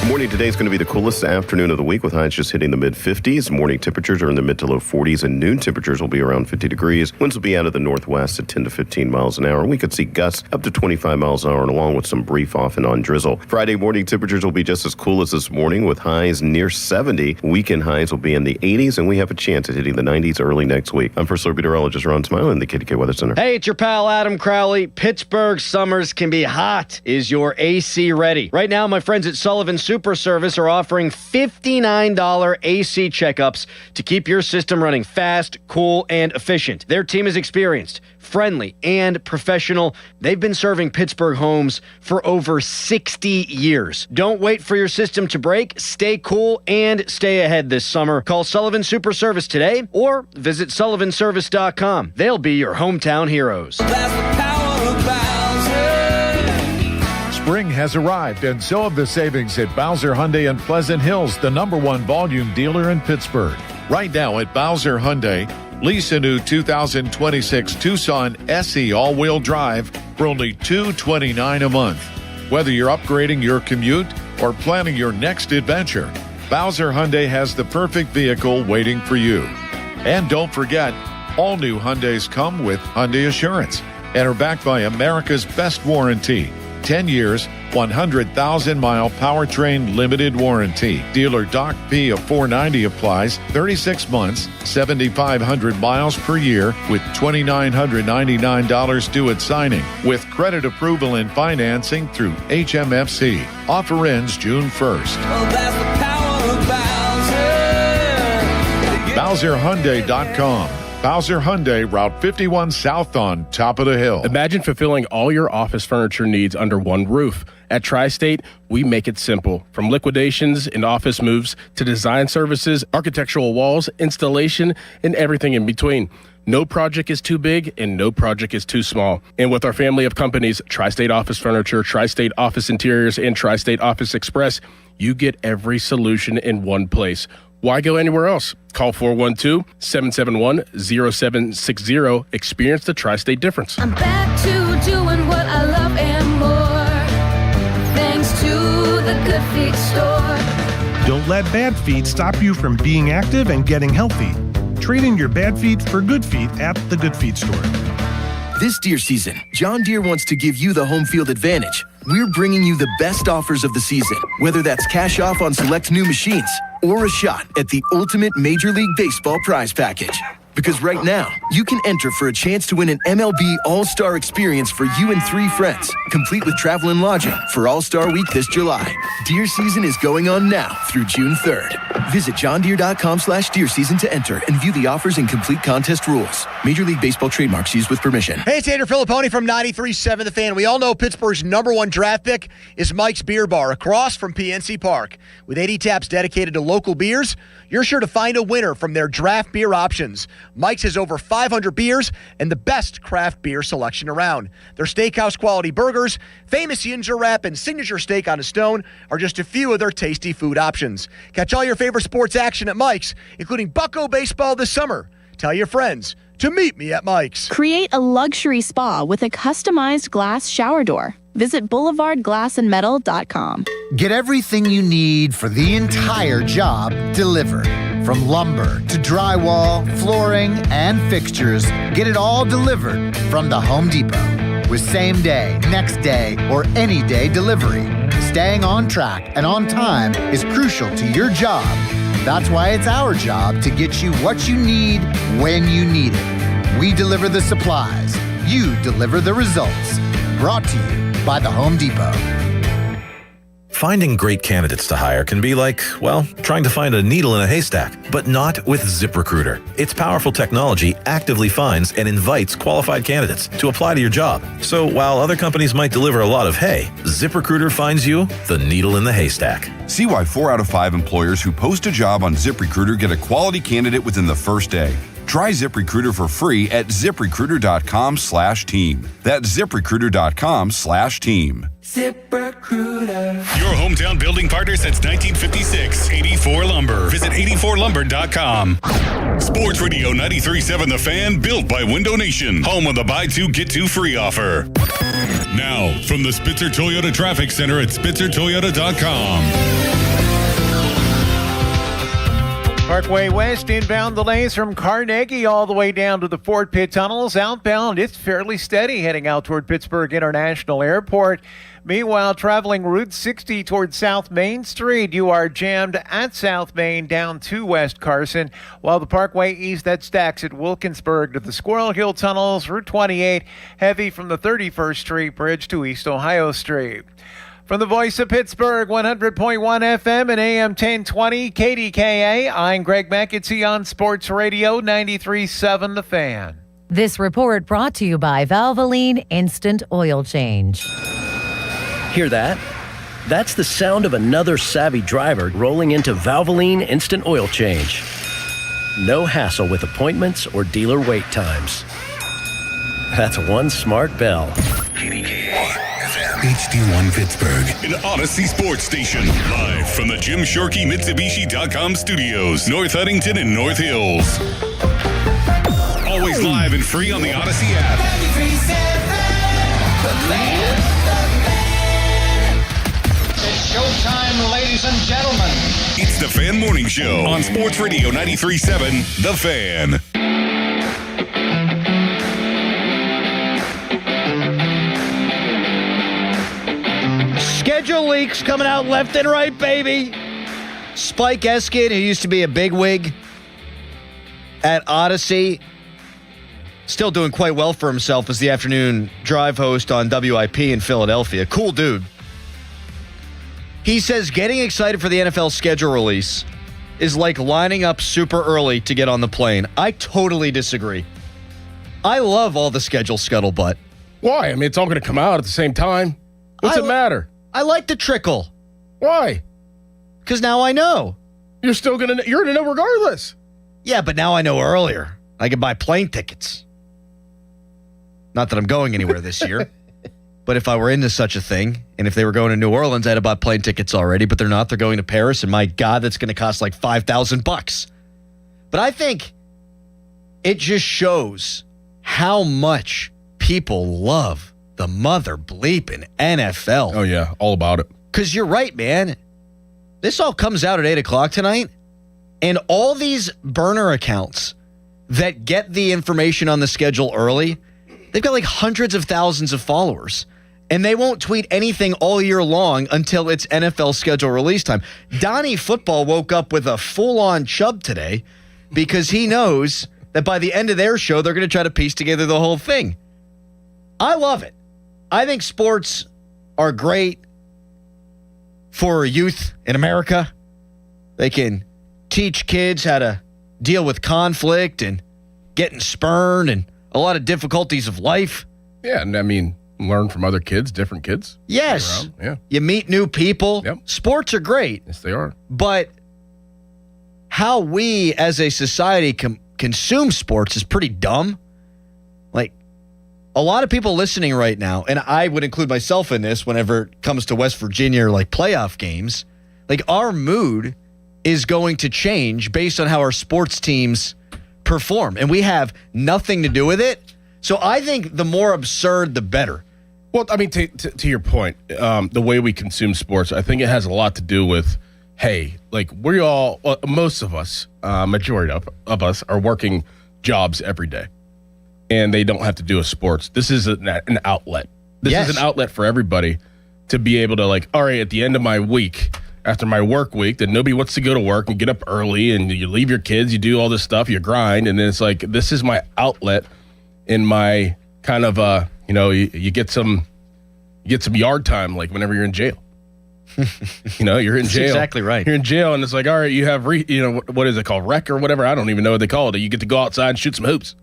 Morning today is going to be the coolest afternoon of the week with highs just hitting the mid-50s. Morning temperatures are in the mid to low 40s, and noon temperatures will be around 50 degrees. Winds will be out of the northwest at 10 to 15 miles an hour. We could see gusts up to 25 miles an hour, and along with some brief off and on drizzle. Friday morning temperatures will be just as cool as this morning with highs near 70. Weekend highs will be in the 80s, and we have a chance at hitting the 90s early next week. I'm first alert meteorologist Ron Smiley in the KDK Weather Center. Hey, it's your pal Adam Crowley. Pittsburgh summers can be hot. Is your AC ready? Right now, my friends at Sullivan Super Service are offering $59 AC checkups to keep your system running fast, cool, and efficient. Their team is experienced, friendly, and professional. They've been serving Pittsburgh homes for over 60 years. Don't wait for your system to break. Stay cool and stay ahead this summer. Call Sullivan Super Service today or visit sullivanservice.com. They'll be your hometown heroes. Spring has arrived, and so have the savings at Bowser Hyundai in Pleasant Hills, the #1 volume dealer in Pittsburgh. Right now at Bowser Hyundai, lease a new 2026 Tucson SE all-wheel drive for only $229 a month. Whether you're upgrading your commute or planning your next adventure, Bowser Hyundai has the perfect vehicle waiting for you. And don't forget, all new Hyundais come with Hyundai Assurance and are backed by America's best warranty. 10 years, 100,000-mile powertrain limited warranty. Dealer Doc P of $490 applies. 36 months, 7,500 miles per year with $2,999 due at signing. With credit approval and financing through HMFC. Offer ends June 1st. BowserHyundai.com. Bowser Hyundai, Route 51 South on top of the hill. Imagine fulfilling all your office furniture needs under one roof. At Tri-State, we make it simple. From liquidations and office moves to design services, architectural walls, installation, and everything in between. No project is too big and no project is too small. And with our family of companies, Tri-State Office Furniture, Tri-State Office Interiors, and Tri-State Office Express, you get every solution in one place. Why go anywhere else? Call 412-771-0760. Experience the Tri-State difference. I'm back to doing what I love and more, thanks to the Good Feet store. Don't let bad feet stop you from being active and getting healthy. Trade in your bad feet for good feet at the Good Feet store. This deer season, John Deere wants to give you the home field advantage. We're bringing you the best offers of the season, whether that's cash off on select new machines or a shot at the ultimate Major League Baseball prize package. Because right now, you can enter for a chance to win an MLB All-Star experience for you and 3 friends, complete with travel and lodging for All-Star Week this July. Deer season is going on now through June 3rd. Visit johndeere.com/deer season to enter and view the offers and complete contest rules. Major League Baseball trademarks used with permission. Hey, it's Andrew Filipponi from 93.7 The Fan. We all know Pittsburgh's #1 draft pick is Mike's Beer Bar across from PNC Park. With 80 taps dedicated to local beers, you're sure to find a winner from their draft beer options. Mike's has over 500 beers and the best craft beer selection around. Their steakhouse quality burgers, famous Yinzer wrap, and signature steak on a stone are just a few of their tasty food options. Catch all your favorite sports action at Mike's, including Bucco baseball this summer. Tell your friends to meet me at Mike's. Create a luxury spa with a customized glass shower door. Visit boulevardglassandmetal.com. Get everything you need for the entire job delivered. From lumber to drywall, flooring, and fixtures, get it all delivered from the Home Depot. With same day, next day, or any day delivery. Staying on track and on time is crucial to your job. That's why it's our job to get you what you need when you need it. We deliver the supplies. You deliver the results. Brought to you by the Home Depot. Finding great candidates to hire can be like, well, trying to find a needle in a haystack, but not with ZipRecruiter. Its powerful technology actively finds and invites qualified candidates to apply to your job. So while other companies might deliver a lot of hay, ZipRecruiter finds you the needle in the haystack. See why 4 out of 5 employers who post a job on ZipRecruiter get a quality candidate within the first day. Try ZipRecruiter for free at ZipRecruiter.com/team. That's ZipRecruiter.com/team. ZipRecruiter. Your hometown building partner since 1956. 84 Lumber. Visit 84lumber.com. Sports Radio 93.7 The Fan, built by Window Nation. Home of the buy 2 get 2 free offer. Now, from the Spitzer Toyota Traffic Center at SpitzerToyota.com. Parkway West inbound delays from Carnegie all the way down to the Fort Pitt tunnels. Outbound, it's fairly steady heading out toward Pittsburgh International Airport. Meanwhile, traveling Route 60 towards South Main Street, you are jammed at South Main down to West Carson, while the Parkway East that stacks at Wilkinsburg to the Squirrel Hill tunnels. Route 28 heavy from the 31st Street Bridge to East Ohio Street. From the voice of Pittsburgh, 100.1 FM and AM 1020 KDKA, I'm Greg McAtee on Sports Radio 93.7 The Fan. This report brought to you by Valvoline Instant Oil Change. Hear that? That's the sound of another savvy driver rolling into Valvoline Instant Oil Change. No hassle with appointments or dealer wait times. That's one smart bell. HD1 Pittsburgh, an Odyssey sports station. Live from the Jim Shorkey Mitsubishi.com studios, North Huntington and North Hills. Always live and free on the Odyssey app. It's showtime, ladies and gentlemen. It's the Fan Morning Show on Sports Radio 93.7 The Fan. Schedule leaks coming out left and right, baby. Spike Eskin, who used to be a bigwig at Odyssey, still doing quite well for himself as the afternoon drive host on WIP in Philadelphia. Cool dude. He says getting excited for the NFL schedule release is like lining up super early to get on the plane. I totally disagree. I love all the schedule scuttlebutt. Why? I mean, it's all going to come out at the same time. What's it matter? I like the trickle. Why? Because now I know. You're going to know regardless. Yeah, but now I know earlier. I can buy plane tickets. Not that I'm going anywhere this year. But if I were into such a thing, and if they were going to New Orleans, I'd have bought plane tickets already, but they're not. They're going to Paris, and my God, that's going to cost like $5,000. But I think it just shows how much people love the mother bleeping NFL. Oh, yeah, all about it. Because you're right, man. This all comes out at 8 o'clock tonight, and all these burner accounts that get the information on the schedule early, they've got like hundreds of thousands of followers. And they won't tweet anything all year long until it's NFL schedule release time. Donnie Football woke up with a full-on chub today because he knows that by the end of their show, they're going to try to piece together the whole thing. I love it. I think sports are great for youth in America. They can teach kids how to deal with conflict and getting spurned and a lot of difficulties of life. Yeah, and I mean, learn from other kids, different kids. Yes. Yeah. You meet new people. Yep. Sports are great. Yes, they are. But how we as a society consume sports is pretty dumb. Like, a lot of people listening right now, and I would include myself in this whenever it comes to West Virginia or like playoff games, like our mood is going to change based on how our sports teams perform. And we have nothing to do with it. So I think the more absurd, the better. Well, I mean, to your point, the way we consume sports, I think it has a lot to do with, hey, like we all, most of us, majority of us are working jobs every day. And they don't have to do a sports. This is an outlet. This is an outlet for everybody to be able to like, all right, at the end of my week, after my work week, that nobody wants to go to work and get up early and you leave your kids, you do all this stuff, you grind. And then it's like, this is my outlet in my kind of, you get some yard time, like whenever you're in jail. You're in jail. That's exactly right. You're in jail and it's like, all right, you have, what is it called? Rec or whatever. I don't even know what they call it. You get to go outside and shoot some hoops.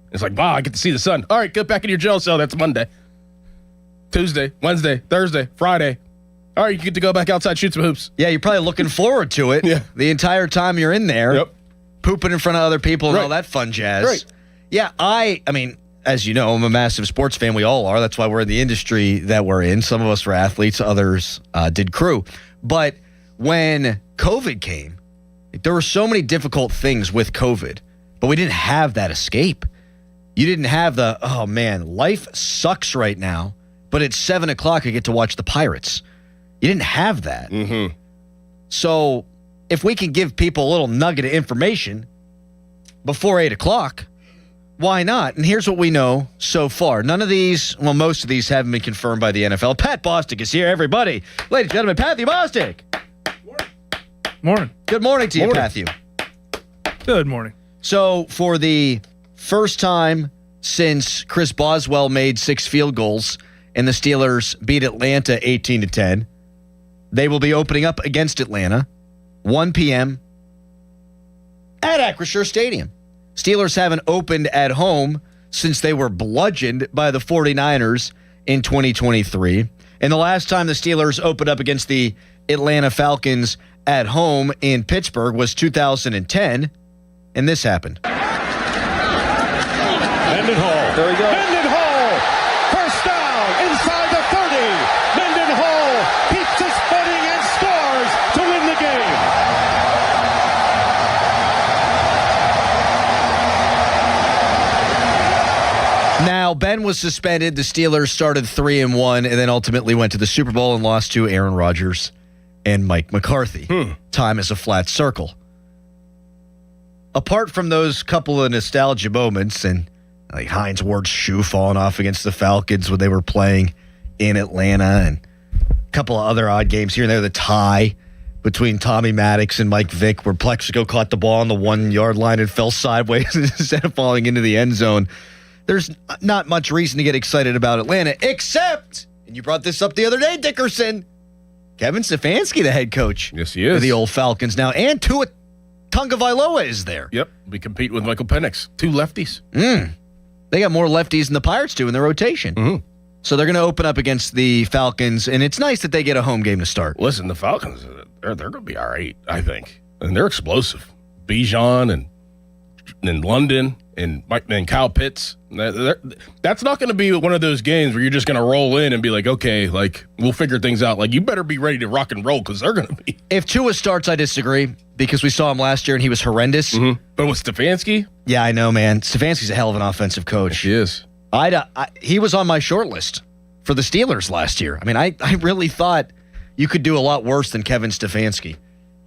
It's like, wow, I get to see the sun. All right, get back in your jail cell. That's Monday. Tuesday, Wednesday, Thursday, Friday. All right, you get to go back outside, shoot some hoops. Yeah, you're probably looking forward to it the entire time you're in there. Yep. Pooping in front of other people and all that fun jazz. Right. Yeah, I mean, as you know, I'm a massive sports fan. We all are. That's why we're in the industry that we're in. Some of us were athletes, others did crew. But when COVID came, there were so many difficult things with COVID, but we didn't have that escape. You didn't have the, oh man, life sucks right now, but at 7 o'clock I get to watch the Pirates. You didn't have that. Mm-hmm. So if we can give people a little nugget of information before 8 o'clock, why not? And here's what we know so far. None of these, well, most of these haven't been confirmed by the NFL. Pat Bostic is here, everybody. Ladies and gentlemen, Pathy Bostic. Morning. Good morning to you, Pathy. Good morning. So for the first time since Chris Boswell made 6 field goals and the Steelers beat Atlanta 18-10. They will be opening up against Atlanta, 1 p.m. at Acrisure Stadium. Steelers haven't opened at home since they were bludgeoned by the 49ers in 2023. And the last time the Steelers opened up against the Atlanta Falcons at home in Pittsburgh was 2010, and this happened. Mendenhall. There we go. Mendenhall! First down inside the 30. Mendenhall keeps his footing and scores to win the game. Now, Ben was suspended. The Steelers started 3-1 and then ultimately went to the Super Bowl and lost to Aaron Rodgers and Mike McCarthy. Time is a flat circle. Apart from those couple of nostalgia moments and like Hines Ward's shoe falling off against the Falcons when they were playing in Atlanta and a couple of other odd games here and there, the tie between Tommy Maddox and Mike Vick where Plexico caught the ball on the 1 yard line and fell sideways instead of falling into the end zone. There's not much reason to get excited about Atlanta, except, and you brought this up the other day, Dickerson, Kevin Stefanski, the head coach. Yes, he is. For the old Falcons now, and Tua Tagovailoa is there. Yep, we compete with Michael Penix. 2 lefties. They got more lefties than the Pirates do in their rotation. So they're going to open up against the Falcons, and it's nice that they get a home game to start. Listen, the Falcons, they're going to be all right, I think. And they're explosive. Bijan and London and Kyle Pitts. That's not going to be one of those games where you're just going to roll in and be like, okay, like we'll figure things out. Like you better be ready to rock and roll because they're going to be. If Tua starts, I disagree because we saw him last year and he was horrendous. But with Stefanski? Yeah, I know, man. Stefanski's a hell of an offensive coach. He is. He was on my short list for the Steelers last year. I mean, I really thought you could do a lot worse than Kevin Stefanski.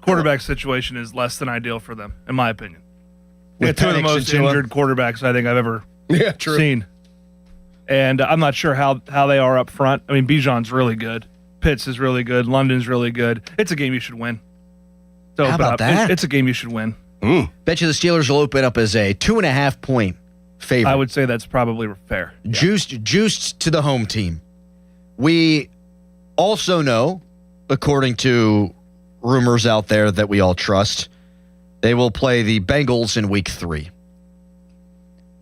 Quarterback situation is less than ideal for them, in my opinion. With Two of the Penix most and Tua? injured quarterbacks I think I've ever true. seen. And I'm not sure how they are up front. I mean, Bijan's really good. Pitts is really good. London's really good. It's a game you should win. How about that? It's a game you should win. Bet you the Steelers will open up as a 2.5 point favorite. I would say that's probably fair. Juiced to the home team. We also know, according to rumors out there that we all trust, they will play the Bengals in week 3.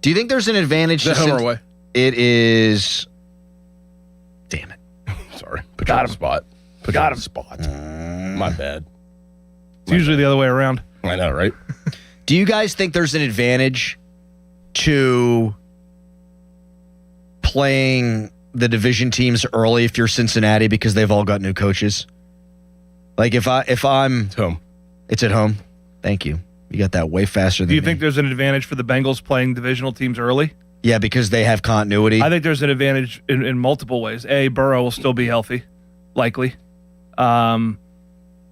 Do you think there's an advantage? Is that home or away? It is. Damn it. Sorry. Put you on the spot. Got him. Spot. My bad. It's usually the other way around. I know, right? Do you guys think there's an advantage to playing the division teams early if you're Cincinnati because they've all got new coaches? Like if I'm It's home. It's at home. Thank you. You got that way faster than Do you me. think there's an advantage for the Bengals playing divisional teams early? Yeah, because they have continuity. I think there's an advantage in multiple ways. A, Burrow will still be healthy, likely. They won't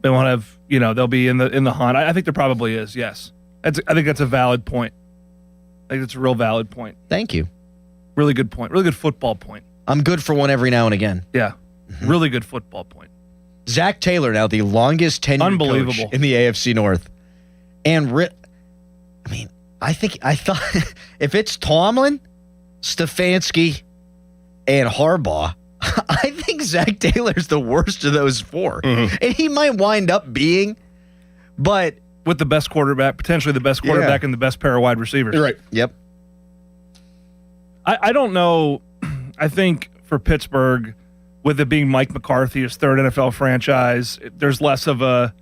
have, they'll be in the hunt. I think there probably is, yes. I think that's a valid point. I think it's a real valid point. Thank you. Really good point. Really good football point. I'm good for one every now and again. Yeah. Really good football point. Zach Taylor, now the longest tenured coach in the AFC North. And I thought if it's Tomlin, Stefanski, and Harbaugh, I think Zach Taylor's the worst of those 4. And he might wind up being, but with the best quarterback, potentially the best quarterback and the best pair of wide receivers. You're right. Yep. I don't know. I think for Pittsburgh, with it being Mike McCarthy, his 3rd NFL franchise, there's less of a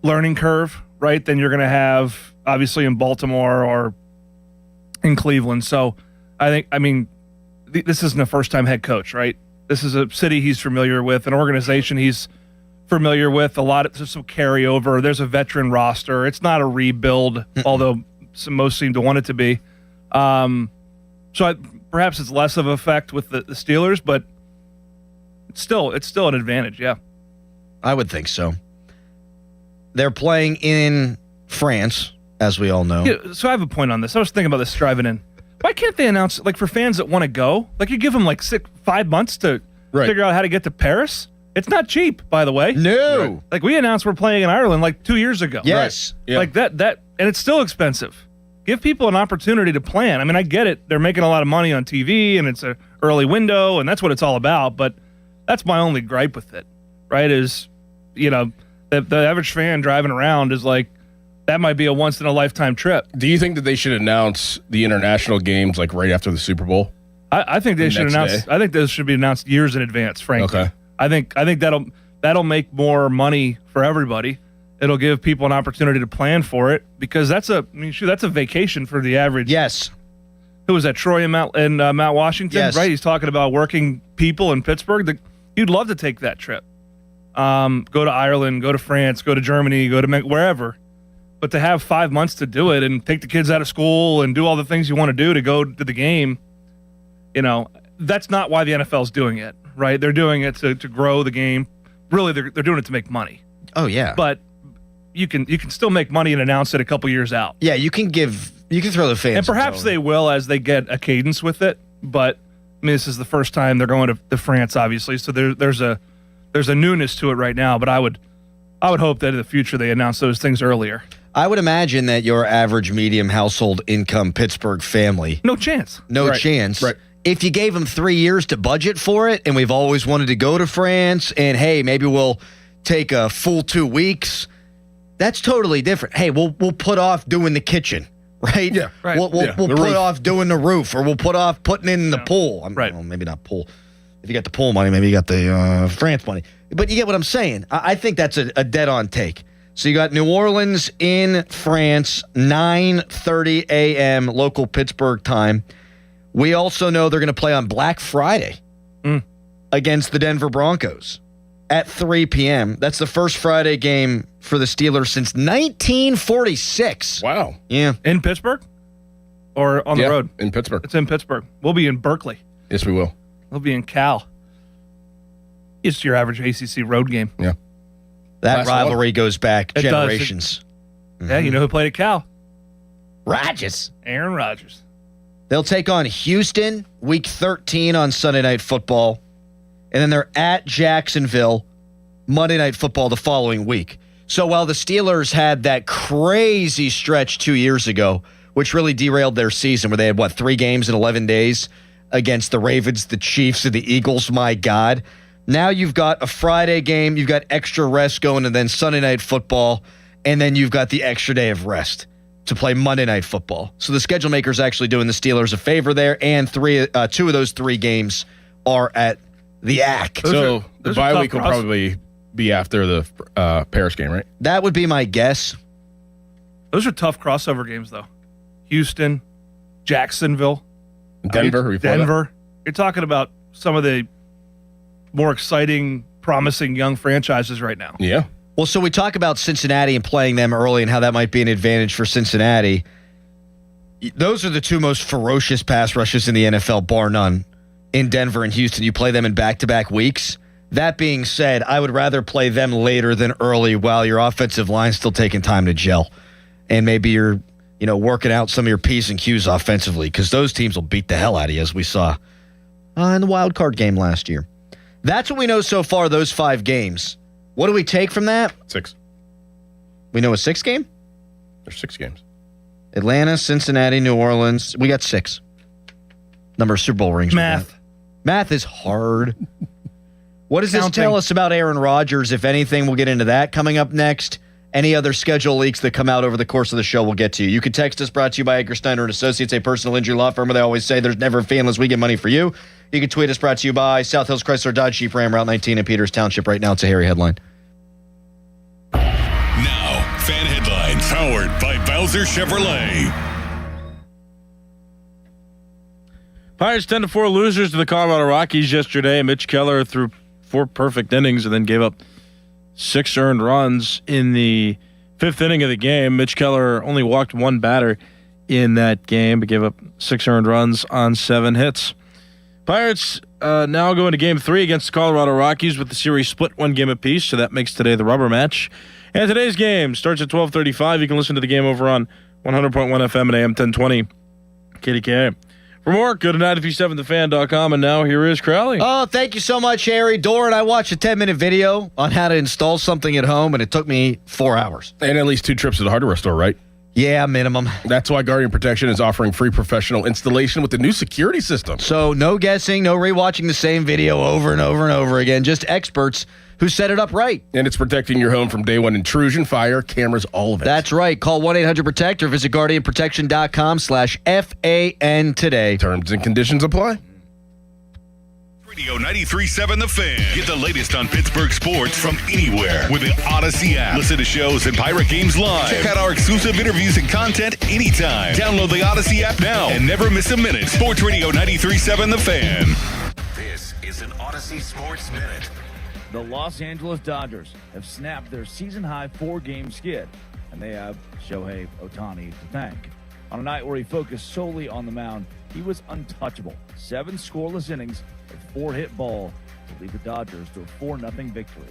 learning curve, right, than you're going to have, obviously, in Baltimore or in Cleveland. So this isn't a first-time head coach, right? This is a city he's familiar with, an organization he's familiar with, there's some carryover. There's a veteran roster. It's not a rebuild, although most seem to want it to be. Perhaps it's less of an effect with the Steelers, but it's still an advantage, yeah. I would think so. They're playing in France, as we all know. Yeah, so I have a point on this. I was thinking about this driving in. Why can't they announce, for fans that want to go, you give them 5 months to figure out how to get to Paris? It's not cheap, by the way. No. Right. We announced we're playing in Ireland 2 years ago. Yes. Right. Yeah. And it's still expensive. Give people an opportunity to plan. I mean, I get it. They're making a lot of money on TV, and it's a early window, and that's what it's all about. But that's my only gripe with it, right? Is, the average fan driving around is like, that might be a once-in-a-lifetime trip. Do you think that they should announce the international games like right after the Super Bowl? I think they should announce. I think those should be announced years in advance. Frankly, okay. I think that'll make more money for everybody. It'll give people an opportunity to plan for it because that's a vacation for the average. Yes. Who was that? Troy and Mount Washington, yes. Right? He's talking about working people in Pittsburgh. You'd love to take that trip. Go to Ireland, go to France, go to Germany, go to wherever. But to have 5 months to do it and take the kids out of school and do all the things you want to do to go to the game, that's not why the NFL's doing it, right? They're doing it to grow the game. Really, they're doing it to make money. Oh, yeah. But you can still make money and announce it a couple years out. Yeah, you can throw the fans. And perhaps they will as they get a cadence with it. But this is the first time they're going to France, obviously. So there's a newness to it right now. But I would hope that in the future they announce those things earlier. I would imagine that your average medium household income Pittsburgh family. No chance. No chance. Right. If you gave them 3 years to budget for it, and we've always wanted to go to France, and hey, maybe we'll take a full 2 weeks, that's totally different. Hey, we'll put off doing the kitchen, right? Yeah, right. We'll put off doing the roof, or we'll put off putting in the pool. Right. Well, maybe not pool. If you got the pool money, maybe you got the France money. But you get what I'm saying. I think that's a dead-on take. So you got New Orleans in France, 9:30 a.m. local Pittsburgh time. We also know they're going to play on Black Friday against the Denver Broncos at 3 p.m. That's the first Friday game for the Steelers since 1946. Wow. Yeah. In Pittsburgh? Or on the road? In Pittsburgh. It's in Pittsburgh. We'll be in Berkeley. Yes, we will. We'll be in Cal. It's your average ACC road game. Yeah. That rivalry goes back generations. Yeah, you know who played at Cal? Rodgers. Aaron Rodgers. They'll take on Houston, week 13 on Sunday Night Football. And then they're at Jacksonville, Monday Night Football the following week. So while the Steelers had that crazy stretch 2 years ago, which really derailed their season, where they had, 3 games in 11 days against the Ravens, the Chiefs, and the Eagles, my God. Now you've got a Friday game, you've got extra rest going, and then Sunday Night Football, and then you've got the extra day of rest to play Monday Night Football. So the schedule maker's actually doing the Steelers a favor there, and 2 of those 3 games are at the ACC. So the bye week will probably be after the Paris game, right? That would be my guess. Those are tough crossover games, though. Houston, Jacksonville, Denver. Denver. You're talking about some of the more exciting, promising young franchises right now. Yeah. Well, so we talk about Cincinnati and playing them early and how that might be an advantage for Cincinnati. Those are the 2 most ferocious pass rushes in the NFL, bar none, in Denver and Houston. You play them in back-to-back weeks. That being said, I would rather play them later than early while your offensive line's still taking time to gel. And maybe you're, working out some of your P's and Q's offensively, because those teams will beat the hell out of you, as we saw in the wild card game last year. That's what we know so far, those 5 games. What do we take from that? 6. We know a 6 game? There's 6 games. Atlanta, Cincinnati, New Orleans. We got 6. Number of Super Bowl rings. Math is hard. What does this tell us about Aaron Rodgers? If anything, we'll get into that coming up next. Any other schedule leaks that come out over the course of the show, we'll get to you. You can text us, brought to you by Edgar Steiner & Associates, a personal injury law firm where they always say there's never a fee unless we get money for you. You can tweet us, brought to you by South Hills Chrysler Dodge Jeep Ram, Route 19 in Peters Township. Right now, it's a hairy headline. Now, fan headlines powered by Bowser Chevrolet. Pirates 10-4 losers to the Colorado Rockies yesterday. Mitch Keller threw 4 perfect innings and then gave up 6 earned runs in the 5th inning of the game. Mitch Keller only walked 1 batter in that game, but gave up 6 earned runs on 7 hits. Pirates now go into Game 3 against the Colorado Rockies with the series split 1 game apiece, so that makes today the rubber match. And today's game starts at 12:35. You can listen to the game over on 100.1 FM and AM 1020 KDKA. For more, go to 937thefan.com, and now here is Crowley. Oh, thank you so much, Harry. Doran, I watched a 10-minute video on how to install something at home, and it took me 4 hours. And at least 2 trips to the hardware store, right? Yeah, minimum. That's why Guardian Protection is offering free professional installation with the new security system. So no guessing, no rewatching the same video over and over and over again. Just experts who set it up right. And it's protecting your home from day one intrusion, fire, cameras, all of it. That's right. Call 1-800-PROTECT or visit guardianprotection.com/FAN today. Terms and conditions apply. Radio 93.7 The Fan. Get the latest on Pittsburgh sports from anywhere with the Odyssey app. Listen to shows and Pirate games live. Check out our exclusive interviews and content anytime. Download the Odyssey app now and never miss a minute. Sports Radio 93.7 The Fan. This is an Odyssey Sports Minute. The Los Angeles Dodgers have snapped their season-high 4-game skid, and they have Shohei Ohtani to thank. On a night where he focused solely on the mound, he was untouchable. 7 scoreless innings, a 4-hit ball to lead the Dodgers to a 4-0 victory.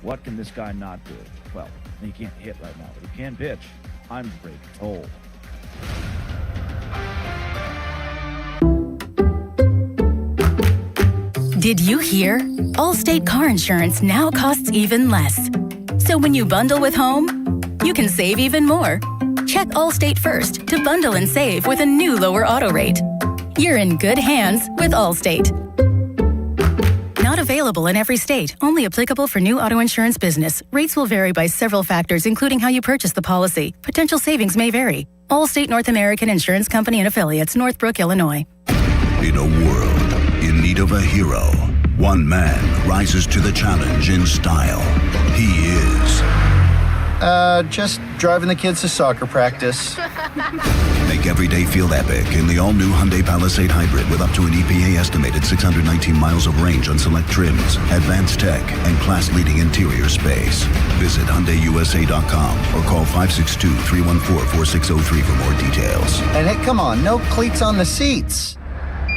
What can this guy not do? Well, he can't hit right now, but he can pitch. I'm afraid told. Did you hear? Allstate car insurance now costs even less. So when you bundle with home, you can save even more. Check Allstate first to bundle and save with a new lower auto rate. You're in good hands with Allstate. Not available in every state. Only applicable for new auto insurance business. Rates will vary by several factors, including how you purchase the policy. Potential savings may vary. Allstate North American Insurance Company and Affiliates, Northbrook, Illinois. In a world in need of a hero, one man rises to the challenge in style. He is... just driving the kids to soccer practice. Make every day feel epic in the all-new Hyundai Palisade Hybrid with up to an EPA-estimated 619 miles of range on select trims, advanced tech, and class-leading interior space. Visit HyundaiUSA.com or call 562-314-4603 for more details. And hey, come on, no cleats on the seats.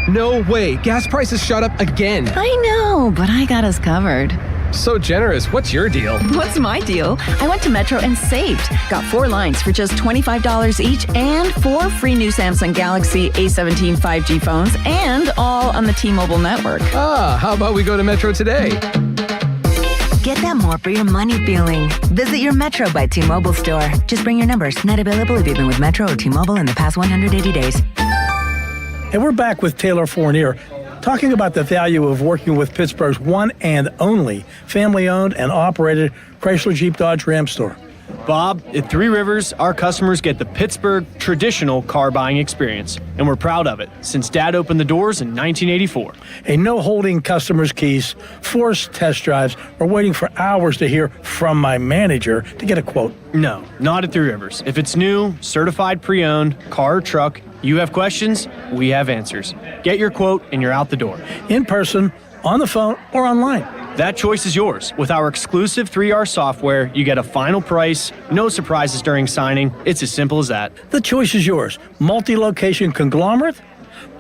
No way. Gas prices shot up again. I know, but I got us covered. So generous. What's your deal? What's my deal? I went to Metro and saved. Got 4 lines for just $25 each and 4 free new Samsung Galaxy A17 5G phones and all on the T-Mobile network. How about we go to Metro today? Get that more for your money feeling. Visit your Metro by T-Mobile store. Just bring your numbers. Not available if you've been with Metro or T-Mobile in the past 180 days. And we're back with Taylor Fournier, talking about the value of working with Pittsburgh's one and only family-owned and operated Chrysler Jeep Dodge Ram store. Bob, at Three Rivers, our customers get the Pittsburgh traditional car buying experience, and we're proud of it since Dad opened the doors in 1984. A no-holding customers' keys, forced test drives, or waiting for hours to hear from my manager to get a quote. No, not at Three Rivers. If it's new, certified pre-owned, car or truck, you have questions, we have answers. Get your quote and you're out the door. In person, on the phone, or online. That choice is yours. With our exclusive 3R software, you get a final price, no surprises during signing. It's as simple as that. The choice is yours. Multi-location conglomerate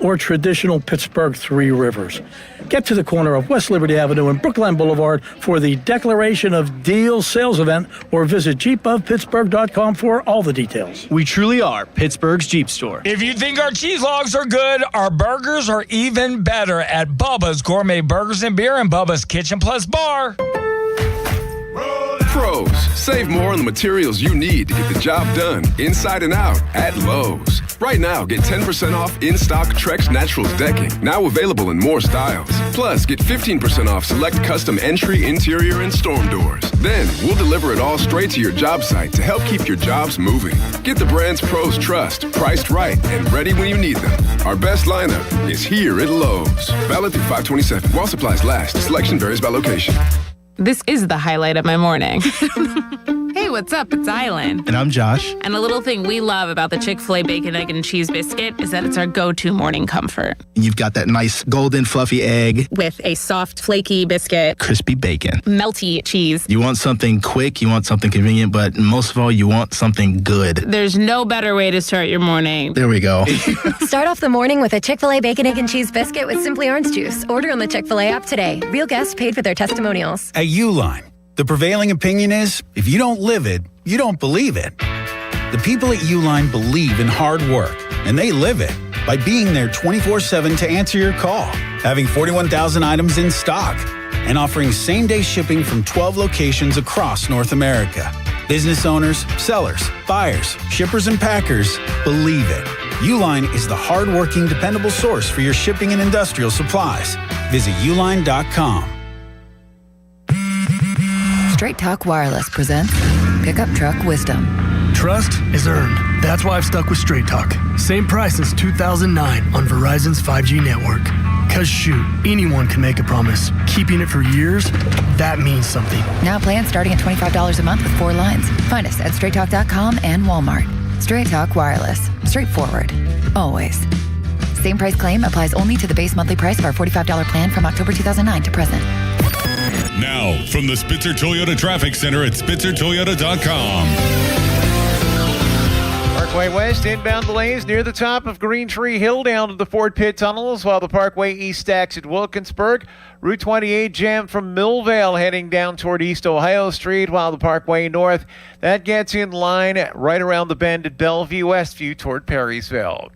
or traditional Pittsburgh Three Rivers. Get to the corner of West Liberty Avenue and Brookline Boulevard for the Declaration of Deals sales event or visit jeepofpittsburgh.com for all the details. We truly are Pittsburgh's Jeep store. If you think our cheese logs are good, our burgers are even better at Bubba's Gourmet Burgers and Beer and Bubba's Kitchen Plus Bar. Pros, save more on the materials you need to get the job done inside and out at Lowe's. Right now, get 10% off in-stock Trex Naturals decking, now available in more styles. Plus, get 15% off select custom entry, interior, and storm doors. Then, we'll deliver it all straight to your job site to help keep your jobs moving. Get the brands pros trust, priced right, and ready when you need them. Our best lineup is here at Lowe's. Valid through 5/27. While supplies last. Selection varies by location. This is the highlight of my morning. Hey, what's up? It's Island. And I'm Josh. And a little thing we love about the Chick-fil-A Bacon, Egg, and Cheese Biscuit is that it's our go-to morning comfort. You've got that nice golden fluffy egg. With a soft, flaky biscuit. Crispy bacon. Melty cheese. You want something quick, you want something convenient, but most of all, you want something good. There's no better way to start your morning. There we go. Start off the morning with a Chick-fil-A Bacon, Egg, and Cheese Biscuit with Simply Orange Juice. Order on the Chick-fil-A app today. Real guests paid for their testimonials. At Uline, the prevailing opinion is, if you don't live it, you don't believe it. The people at Uline believe in hard work, and they live it by being there 24/7 to answer your call, having 41,000 items in stock, and offering same-day shipping from 12 locations across North America. Business owners, sellers, buyers, shippers, and packers believe it. Uline is the hardworking, dependable source for your shipping and industrial supplies. Visit uline.com. Straight Talk Wireless presents Pickup Truck Wisdom. Trust is earned. That's why I've stuck with Straight Talk. Same price since 2009 on Verizon's 5G network. Cause shoot, anyone can make a promise. Keeping it for years, that means something. Now plans starting at $25 a month with 4 lines. Find us at straighttalk.com and Walmart. Straight Talk Wireless. Straightforward. Always. Same price claim applies only to the base monthly price of our $45 plan from October 2009 to present. Now, from the Spitzer Toyota Traffic Center at SpitzerToyota.com. Parkway West inbound delays near the top of Green Tree Hill down to the Ford Pit Tunnels, while the Parkway East stacks at Wilkinsburg. Route 28 jammed from Millvale heading down toward East Ohio Street, while the Parkway North, that gets in line right around the bend at Bellevue Westview toward Perrysville.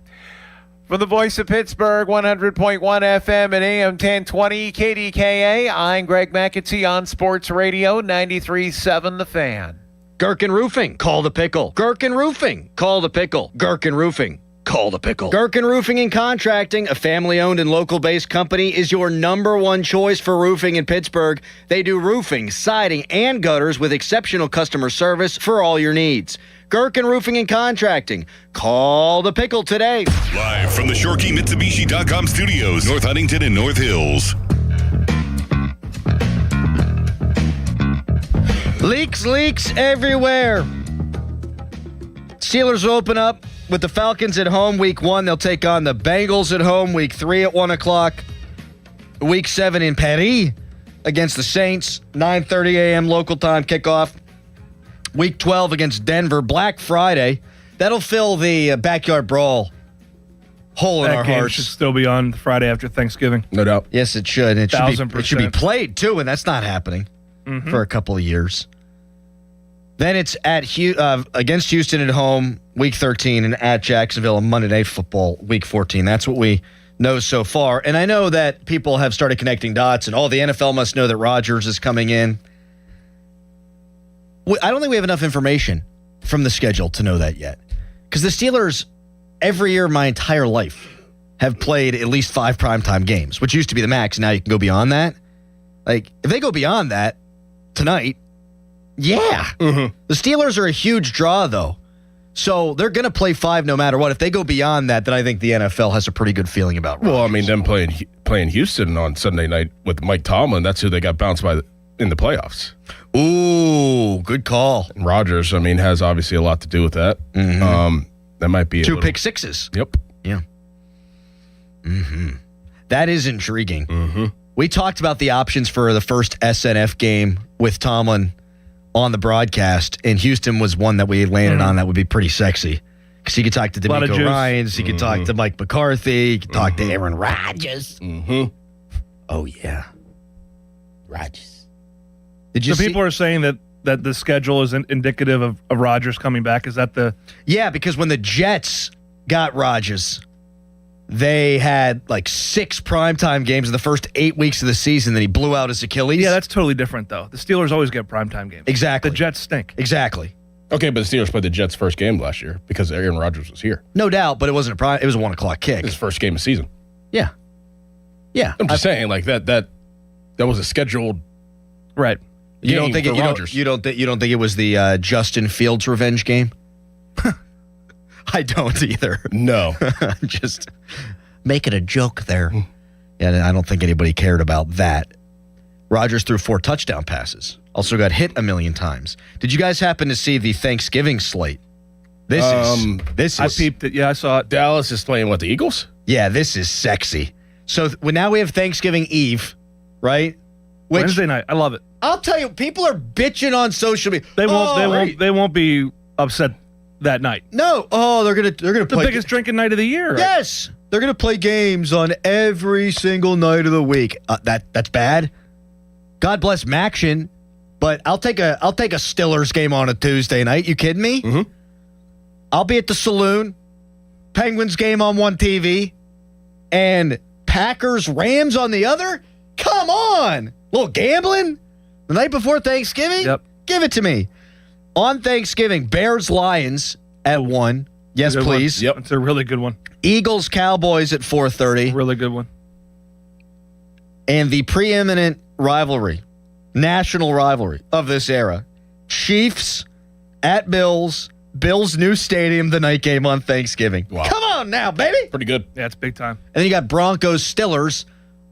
From the voice of Pittsburgh, 100.1 FM and AM 1020 KDKA, I'm Greg McAtee on Sports Radio 93.7 The Fan. Gherkin Roofing, call the pickle. Gherkin Roofing, call the pickle. Gherkin Roofing, call the pickle. Gherkin Roofing and Contracting, a family-owned and local-based company, is your number one choice for roofing in Pittsburgh. They do roofing, siding, and gutters with exceptional customer service for all your needs. Gherkin Roofing and Contracting. Call the pickle today. Live from the ShoreKeyMitsubishi.com studios, North Huntington and North Hills. Leaks everywhere. Steelers open up with the Falcons at home week 1. They'll take on the Bengals at home week 3 at 1 o'clock. Week 7 in Paris against the Saints. 9:30 a.m. local time kickoff. Week 12 against Denver. Black Friday. That'll fill the backyard brawl hole in our game hearts. Should still be on Friday after Thanksgiving. No doubt. Yes, it should. It should be 1,000%. played, too, and that's not happening for a couple of years. Then it's at against Houston at home, week 13, and at Jacksonville on Monday Night Football, week 14. That's what we know so far. And I know that people have started connecting dots, and the NFL must know that Rodgers is coming in. I don't think we have enough information from the schedule to know that yet. Because the Steelers, every year my entire life, have played at least 5 primetime games, which used to be the max. Now you can go beyond that. Like, if they go beyond that tonight, yeah. The Steelers are a huge draw, though. So they're going to play 5 no matter what. If they go beyond that, then I think the NFL has a pretty good feeling about Rodgers. Well, I mean, them playing Houston on Sunday night with Mike Tomlin, that's who they got bounced by in the playoffs. Ooh, good call. And Rodgers, I mean, has obviously a lot to do with that. That might be 2 pick sixes. Yep. Yeah. That is intriguing. We talked about the options for the first SNF game with Tomlin on the broadcast, and Houston was one that we landed on that would be pretty sexy. Because he could talk to D'Amico Ryans, he could talk to Mike McCarthy, he could talk to Aaron Rodgers. Oh, yeah. Rodgers. Did you people are saying that the schedule is indicative of Rodgers coming back? Is that the... Yeah, because when the Jets got Rodgers, they had like 6 primetime games in the first 8 weeks of the season. Then he blew out his Achilles. Yeah, that's totally different, though. The Steelers always get primetime games. Exactly. The Jets stink. Exactly. Okay, but the Steelers played the Jets' first game last year because Aaron Rodgers was here. No doubt, but it wasn't it was a 1 o'clock kick. His first game of the season. Yeah. Yeah. I'm just saying, like that was a scheduled right. You don't think you don't think it was the Justin Fields revenge game? I don't either. No. I'm just making a joke there. And I don't think anybody cared about that. Rodgers threw 4 touchdown passes. Also got hit a million times. Did you guys happen to see the Thanksgiving slate? This is I peeped it. Yeah, I saw it. Dallas is playing the Eagles? Yeah, this is sexy. So now we have Thanksgiving Eve, right? Wednesday night. I love it. I'll tell you, people are bitching on social media. They won't be upset that night. No. Oh, they're gonna play the biggest drinking night of the year. Right? Yes. They're gonna play games on every single night of the week. That's bad. God bless Maction, but I'll take a Stillers game on a Tuesday night. You kidding me? I'll be at the saloon. Penguins game on one TV, and Packers Rams on the other. Come on, a little gambling the night before Thanksgiving. Yep. Give it to me. On Thanksgiving, Bears-Lions at 1. Yes, please. Yep, it's a really good one. Eagles-Cowboys at 4:30. Really good one. And the preeminent rivalry, national rivalry of this era, Chiefs at Bills, Bills' new stadium, the night game on Thanksgiving. Wow. Come on now, baby. Pretty good. Yeah, it's big time. And then you got Broncos-Steelers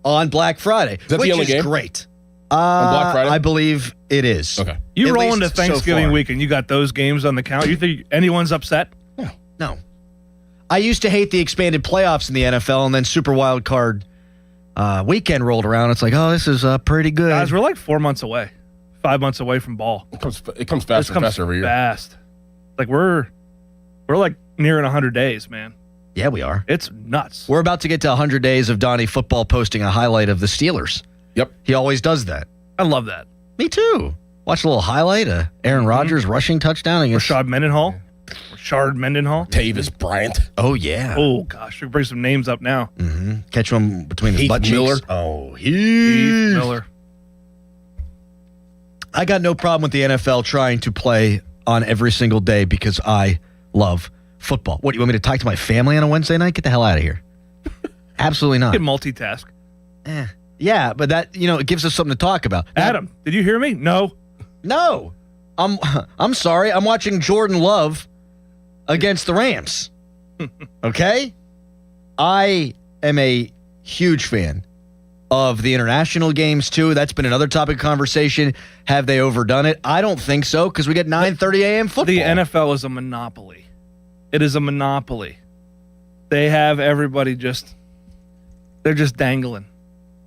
on Black Friday, that which the only is game? Great. On Black Friday? I believe it is. Okay. You At roll least into Thanksgiving so far. week and you got those games on the count. You think anyone's upset? No. I used to hate the expanded playoffs in the NFL, and then Super Wild Card weekend rolled around. It's like, oh, this is pretty good. Guys, we're like 4 months away, 5 months away from ball. It comes faster and faster every year. Fast. Like we're like nearing 100 days, man. Yeah, we are. It's nuts. We're about to get to 100 days of Donnie Football posting a highlight of the Steelers. Yep. He always does that. I love that. Me too. Watch a little highlight of Aaron Rodgers rushing touchdown against Rashard Mendenhall. Tavis Bryant. Oh, yeah. Oh, gosh. We can bring some names up now. Mm-hmm. Catch him between his Heath butt Miller. cheeks. Oh, Heath Miller. I got no problem with the NFL trying to play on every single day because I love football. What, you want me to talk to my family on a Wednesday night? Get the hell out of here. Absolutely not. You can multitask. Yeah, but that, it gives us something to talk about. Adam, did you hear me? No. No. I'm sorry. I'm watching Jordan Love against the Rams. Okay? I am a huge fan of the international games, too. That's been another topic of conversation. Have they overdone it? I don't think so, because we get 9:30 a.m. football. The NFL is a monopoly. It is a monopoly. They have everybody they're just dangling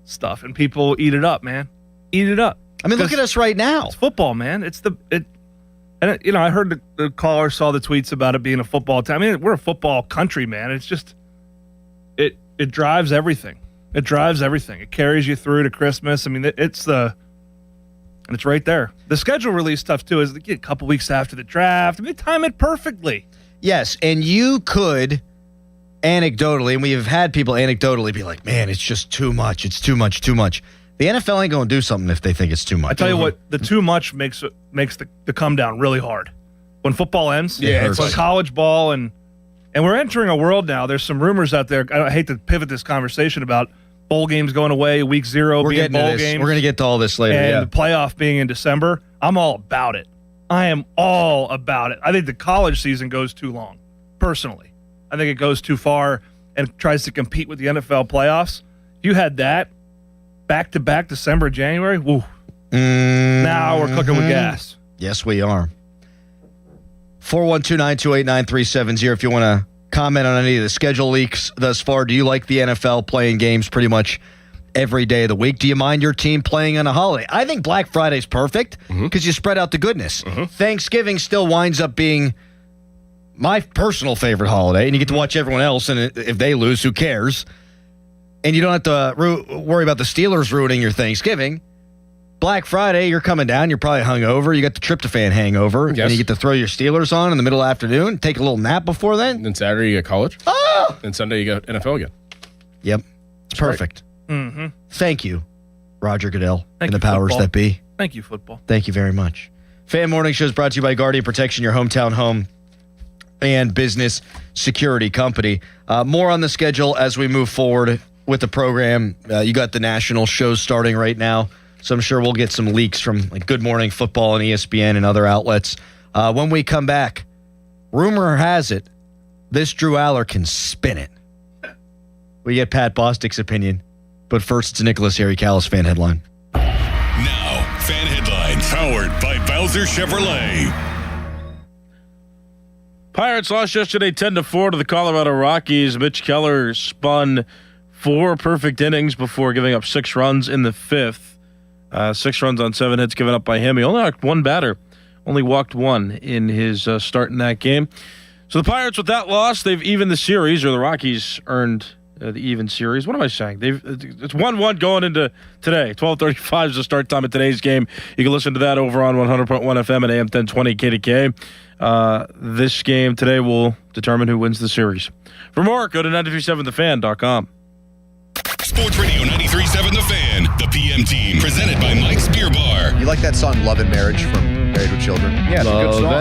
stuff, and people eat it up, man. Eat it up. I mean, look at us right now. It's football, man. I heard the caller saw the tweets about it being a football time. I mean, we're a football country, man. It's just, it drives everything. It drives everything. It carries you through to Christmas. I mean, it's right there. The schedule release stuff, too, is a couple weeks after the draft. I mean, time it perfectly. Yes, and you could anecdotally, and we have had people anecdotally be like, man, it's just too much. It's too much. The NFL ain't going to do something if they think it's too much. I tell you what, the too much makes the come down really hard. When football ends, it's when college ball, and we're entering a world now. There's some rumors out there. I hate to pivot this conversation about bowl games going away, week 0 being bowl games. We're going to get to all this later. And the playoff being in December. I'm all about it. I am all about it. I think the college season goes too long, personally. I think it goes too far and tries to compete with the NFL playoffs. You had that back-to-back December, January. Woo. Now we're cooking with gas. Yes, we are. 412-928-9370 if you want to comment on any of the schedule leaks thus far. Do you like the NFL playing games pretty much every day of the week? Do you mind your team playing on a holiday? I think Black Friday's perfect because you spread out the goodness. Thanksgiving still winds up being my personal favorite holiday, and you get to watch everyone else, and if they lose, who cares? And you don't have to worry about the Steelers ruining your Thanksgiving. Black Friday, you're coming down. You're probably hungover. You got the tryptophan hangover. Yes. And you get to throw your Steelers on in the middle of the afternoon, take a little nap before then. Then Saturday, you got college. Oh! Then Sunday, you got NFL again. Yep. It's perfect. Mm-hmm. Thank you, Roger Goodell and the you, powers football. that be. Thank you, football. Thank you very much. Fan Morning Show is brought to you by Guardian Protection, your hometown home and business security company. More on the schedule as we move forward with the program. You got the national shows starting right now, so I'm sure we'll get some leaks from like Good Morning Football and ESPN and other outlets. When we come back, rumor has it this Drew Aller can spin it. We get Pat Bostic's opinion, but first it's a Nicholas Harry Callis fan headline. Now, fan headlines powered by Bowser Chevrolet. Pirates lost yesterday 10-4 to the Colorado Rockies. Mitch Keller spun 4 perfect innings before giving up 6 runs in the 5th. 6 runs on 7 hits given up by him. He only walked 1 batter, only walked 1 in his start in that game. So the Pirates, with that loss, they've evened the series, or the Rockies earned the even series. What am I saying? It's 1-1 going into today. 12:35 is the start time of today's game. You can listen to that over on 100.1 FM and AM 1020 KDK. This game today will determine who wins the series. For more, go to 937thefan.com. Sports Radio 93.7 The Fan, the PM team, presented by Mike's Beer Bar. You like that song Love and Marriage from Married with Children. Yeah, it's a good song.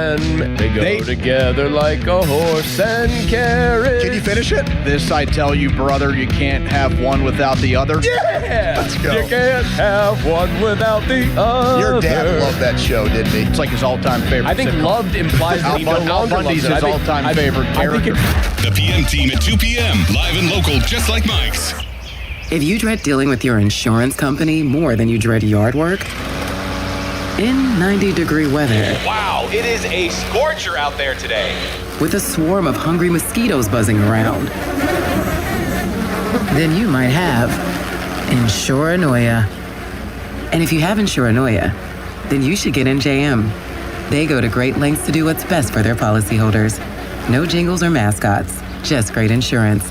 And they go together like a horse and carriage. Can you finish it? This I tell you, brother, you can't have one without the other. Yeah! Let's go. You can't have one without the other. Your dad loved that show, didn't he? It's like his all-time favorite. I think sitcom. loved implies that he no Al longer Bundy's loves it. his all-time favorite character. The PM team at 2 p.m. Live and local, just like Mike's. If you dread dealing with your insurance company more than you dread yard work, in 90-degree weather, Wow, it is a scorcher out there today. with a swarm of hungry mosquitoes buzzing around, then you might have Insuranoia. And if you have Insuranoia, then you should get NJM. They go to great lengths to do what's best for their policyholders. No jingles or mascots, just great insurance.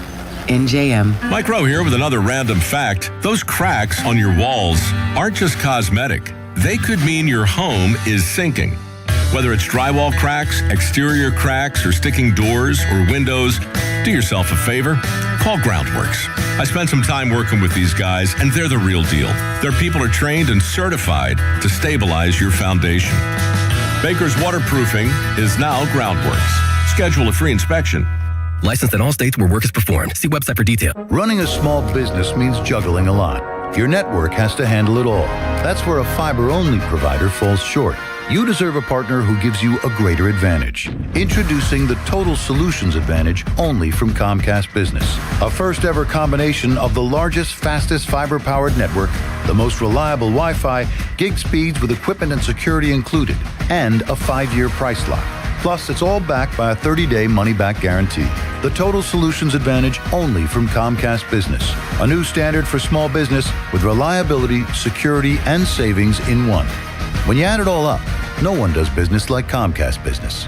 NJM. Mike Rowe here with another random fact. Those cracks on your walls aren't just cosmetic. They could mean your home is sinking. Whether it's drywall cracks, exterior cracks, or sticking doors or windows, do yourself a favor. Call Groundworks. I spent some time working with these guys, and they're the real deal. Their people are trained and certified to stabilize your foundation. Baker's Waterproofing is now Groundworks. Schedule a free inspection. Licensed in all states where work is performed. See website for detail. Running a small business means juggling a lot. Your network has to handle it all. That's where a fiber-only provider falls short. You deserve a partner who gives you a greater advantage. Introducing the Total Solutions Advantage only from Comcast Business. A first-ever combination of the largest, fastest fiber-powered network, the most reliable Wi-Fi, gig speeds with equipment and security included, and a 5-year price lock. Plus, it's all backed by a 30-day money-back guarantee. The Total Solutions Advantage only from Comcast Business. A new standard for small business with reliability, security, and savings in one. When you add it all up, no one does business like Comcast Business.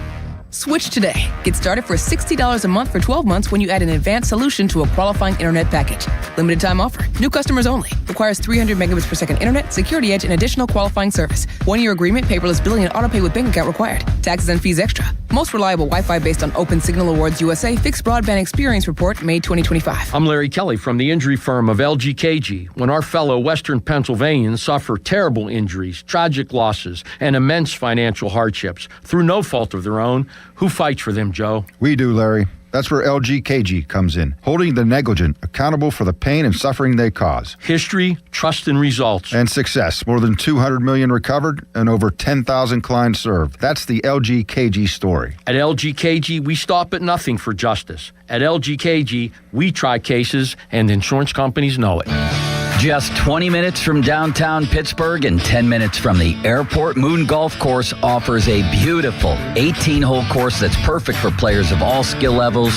Switch today. Get started for $60 a month for 12 months when you add an advanced solution to a qualifying internet package. Limited time offer. New customers only. Requires 300 megabits per second internet, security edge, and additional qualifying service. 1-year agreement, paperless billing, and autopay with bank account required. Taxes and fees extra. Most reliable Wi-Fi based on Open Signal Awards USA Fixed Broadband Experience Report, May 2025. I'm Larry Kelly from the injury firm of LGKG. When our fellow Western Pennsylvanians suffer terrible injuries, tragic losses, and immense financial hardships through no fault of their own, who fights for them, Joe? We do, Larry. That's where LGKG comes in, holding the negligent accountable for the pain and suffering they cause. History, trust, and results. And success. More than 200 million recovered and over 10,000 clients served. That's the LGKG story. At LGKG, we stop at nothing for justice. At LGKG, we try cases, and insurance companies know it. Just 20 minutes from downtown Pittsburgh and 10 minutes from the airport, Moon Golf Course offers a beautiful 18-hole course that's perfect for players of all skill levels.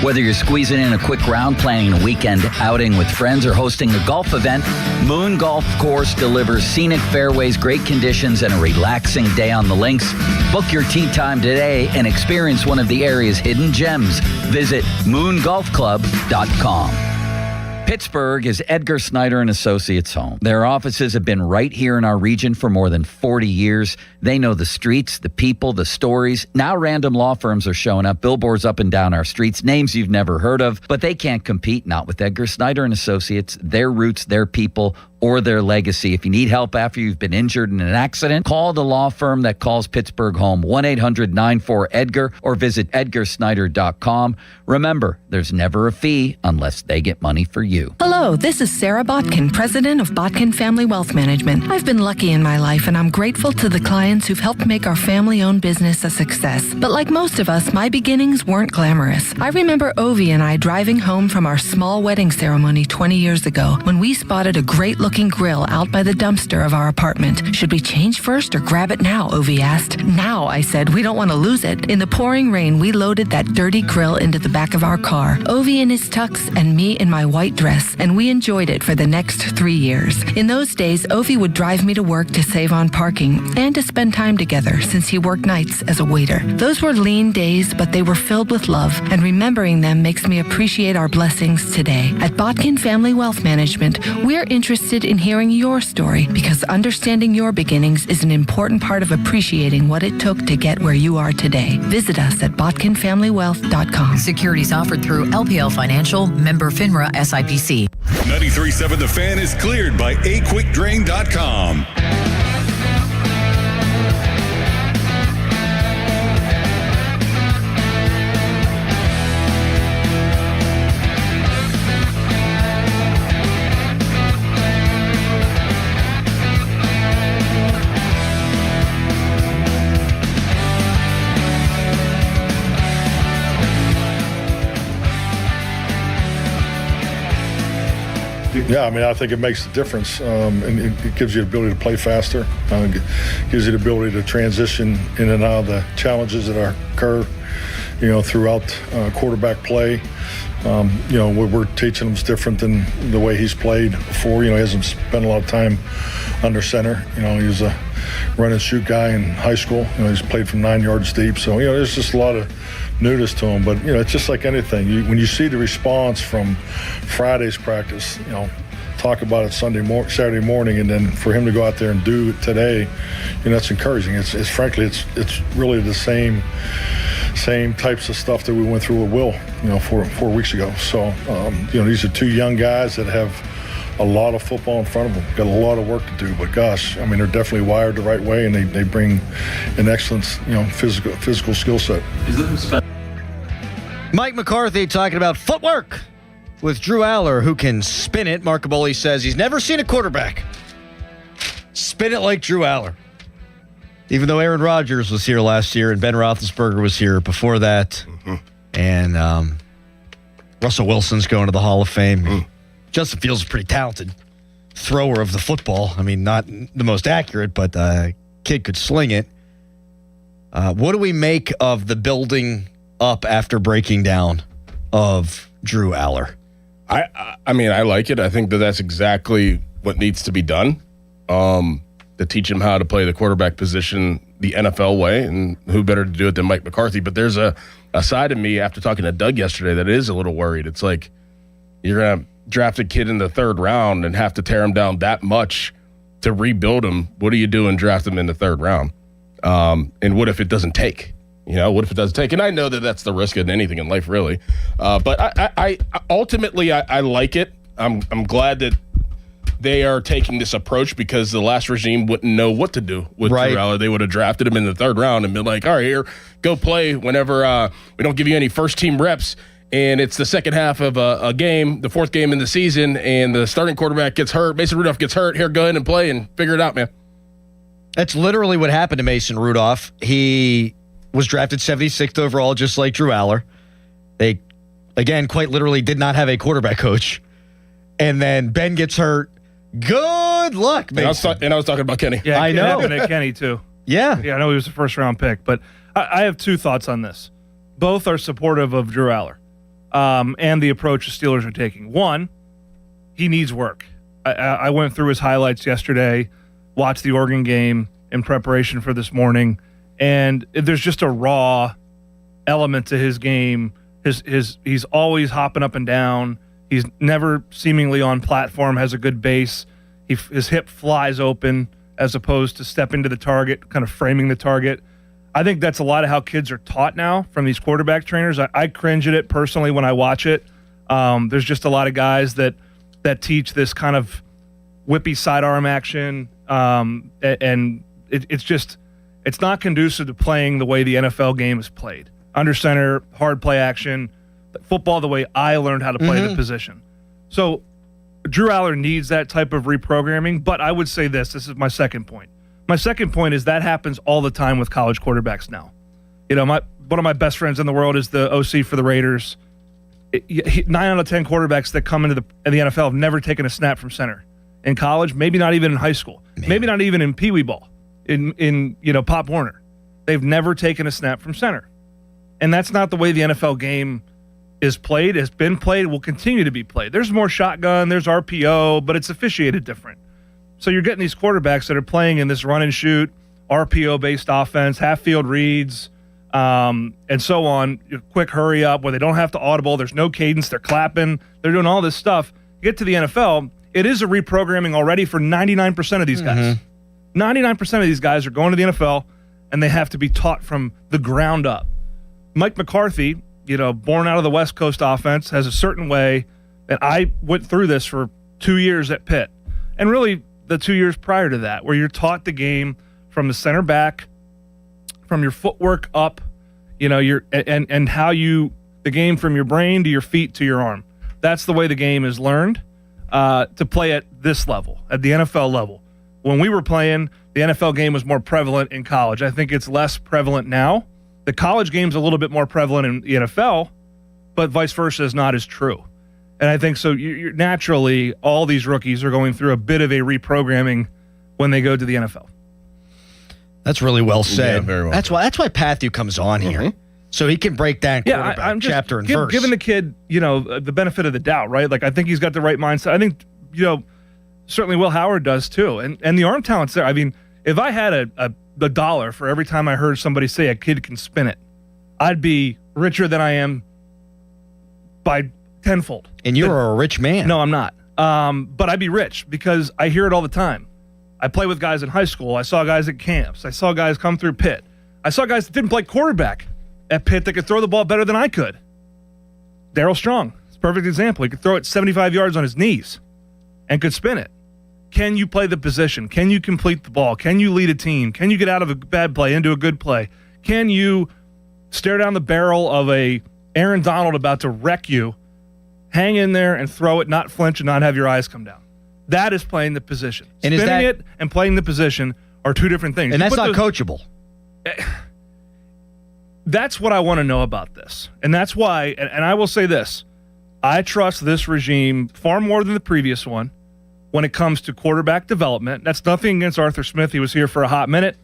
Whether you're squeezing in a quick round, planning a weekend outing with friends, or hosting a golf event, Moon Golf Course delivers scenic fairways, great conditions, and a relaxing day on the links. Book your tee time today and experience one of the area's hidden gems. Visit moongolfclub.com. Pittsburgh is Edgar Snyder and Associates' home. Their offices have been right here in our region for more than 40 years. They know the streets, the people, the stories. Now random law firms are showing up, billboards up and down our streets, names you've never heard of, but they can't compete, not with Edgar Snyder and Associates. Their roots, their people, or their legacy. If you need help after you've been injured in an accident, call the law firm that calls Pittsburgh home, 1-800-94-EDGAR, or visit edgarsnyder.com. Remember, there's never a fee unless they get money for you. Hello, this is Sarah Botkin, president of Botkin Family Wealth Management. I've been lucky in my life, and I'm grateful to the clients who've helped make our family-owned business a success. But like most of us, my beginnings weren't glamorous. I remember Ovi and I driving home from our small wedding ceremony 20 years ago when we spotted a great-looking grill out by the dumpster of our apartment. Should we change first or grab it now? Ovi asked. Now, I said. We don't want to lose it. In the pouring rain, we loaded that dirty grill into the back of our car. Ovi in his tux and me in my white dress, and we enjoyed it for the next 3 years. In those days, Ovi would drive me to work to save on parking and to spend time together since he worked nights as a waiter. Those were lean days, but they were filled with love, and remembering them makes me appreciate our blessings today. At Botkin Family Wealth Management, we're interested in hearing your story because understanding your beginnings is an important part of appreciating what it took to get where you are today. Visit us at botkinfamilywealth.com. Securities offered through LPL Financial, member FINRA SIPC. 93.7 The Fan is cleared by aquickdrain.com. Yeah, I mean, I think it makes a difference, and it gives you the ability to play faster. Gives you the ability to transition in and out of the challenges that occur, throughout quarterback play. What we're teaching him is different than the way he's played before. He hasn't spent a lot of time under center. He was a run and shoot guy in high school. He's played from 9 yards deep. So, there's just a lot of newness to him. But, it's just like anything. When you see the response from Friday's practice, talk about it Saturday morning, and then for him to go out there and do it today, that's encouraging. It's frankly, it's really the same types of stuff that we went through with Will, 4 weeks ago. So, these are two young guys that have a lot of football in front of them. Got a lot of work to do, but gosh, I mean, they're definitely wired the right way, and they bring an excellent, physical skill set. Mike McCarthy talking about footwork with Drew Aller, who can spin it. Mark Caboli says he's never seen a quarterback spin it like Drew Aller. Even though Aaron Rodgers was here last year and Ben Roethlisberger was here before that, and Russell Wilson's going to the Hall of Fame. Justin Fields is a pretty talented thrower of the football. I mean, not the most accurate, but kid could sling it. What do we make of the building up after breaking down of Drew Aller? I mean, I like it. I think that's exactly what needs to be done. To teach him how to play the quarterback position the NFL way, and who better to do it than Mike McCarthy. But there's a side of me after talking to Doug yesterday that is a little worried. It's like you're going to draft a kid in the 3rd round and have to tear him down that much to rebuild him. What do you do and draft him in the 3rd round? And what if it doesn't take? What if it doesn't take? And I know that that's the risk in anything in life, really. But I ultimately like it. I'm glad that they are taking this approach, because the last regime wouldn't know what to do with Drew Aller. They would have drafted him in the 3rd round and been like, all right, here, go play whenever we don't give you any first-team reps, and it's the second half of a game, the 4th game in the season, and the starting quarterback gets hurt. Mason Rudolph gets hurt. Here, go ahead and play and figure it out, man. That's literally what happened to Mason Rudolph. He was drafted 76th overall, just like Drew Aller. They, again, quite literally did not have a quarterback coach. And then Ben gets hurt. Good luck, Mason. And I was talking about Kenny. Yeah, I know. It happened to Kenny, too. Yeah. Yeah, I know he was a first-round pick. But I have 2 thoughts on this. Both are supportive of Drew Aller and the approach the Steelers are taking. One, he needs work. I went through his highlights yesterday, watched the Oregon game in preparation for this morning, and there's just a raw element to his game. He's always hopping up and down. He's never seemingly on platform, has a good base. His hip flies open as opposed to stepping to the target, kind of framing the target. I think that's a lot of how kids are taught now from these quarterback trainers. I cringe at it personally when I watch it. There's just a lot of guys that teach this kind of whippy sidearm action, and it's not conducive to playing the way the NFL game is played. Under center, hard play action, football the way I learned how to play the position. So Drew Aller needs that type of reprogramming, but I would say this is my second point. My second point is that happens all the time with college quarterbacks now. One of my best friends in the world is the OC for the Raiders. 9 out of 10 quarterbacks that come into the NFL have never taken a snap from center. In college, maybe not even in high school, maybe not even in Pee Wee ball, in Pop Warner. They've never taken a snap from center. And that's not the way the NFL game is played, has been played, will continue to be played. There's more shotgun, there's RPO, but it's officiated different. So you're getting these quarterbacks that are playing in this run and shoot, RPO-based offense, half-field reads, and so on, quick hurry up where they don't have to audible, there's no cadence, they're clapping, they're doing all this stuff. You get to the NFL, it is a reprogramming already for 99% of these guys. 99% of these guys are going to the NFL, and they have to be taught from the ground up. Mike McCarthy, born out of the West Coast offense, has a certain way, and I went through this for 2 years at Pitt, and really the 2 years prior to that, where you're taught the game from the center back, from your footwork up, and how the game from your brain to your feet to your arm. That's the way the game is learned to play at this level, at the NFL level. When we were playing, the NFL game was more prevalent in college. I think it's less prevalent now. The college game's a little bit more prevalent in the NFL, but vice versa is not as true. And I think so. You're naturally, all these rookies are going through a bit of a reprogramming when they go to the NFL. That's really well said. Yeah, very well that's why Pathu comes on here, so he can break down quarterback I'm just chapter and verse. Giving the kid, the benefit of the doubt, right? Like I think he's got the right mindset. I think, certainly Will Howard does too, and the arm talent's there. I mean, if I had a dollar for every time I heard somebody say a kid can spin it, I'd be richer than I am by tenfold. And you're a rich man. No, I'm not. But I'd be rich because I hear it all the time. I play with guys in high school. I saw guys at camps. I saw guys come through Pitt. I saw guys that didn't play quarterback at Pitt that could throw the ball better than I could. Darryl Strong, it's a perfect example. He could throw it 75 yards on his knees and could spin it. Can you play the position? Can you complete the ball? Can you lead a team? Can you get out of a bad play into a good play? Can you stare down the barrel of a Aaron Donald about to wreck you, hang in there and throw it, not flinch and not have your eyes come down? That is playing the position. And spinning it and playing the position are two different things. And that's not coachable. That's what I want to know about this. And that's why, and I will say this, I trust this regime far more than the previous one when it comes to quarterback development. That's nothing against Arthur Smith. He was here for a hot minute.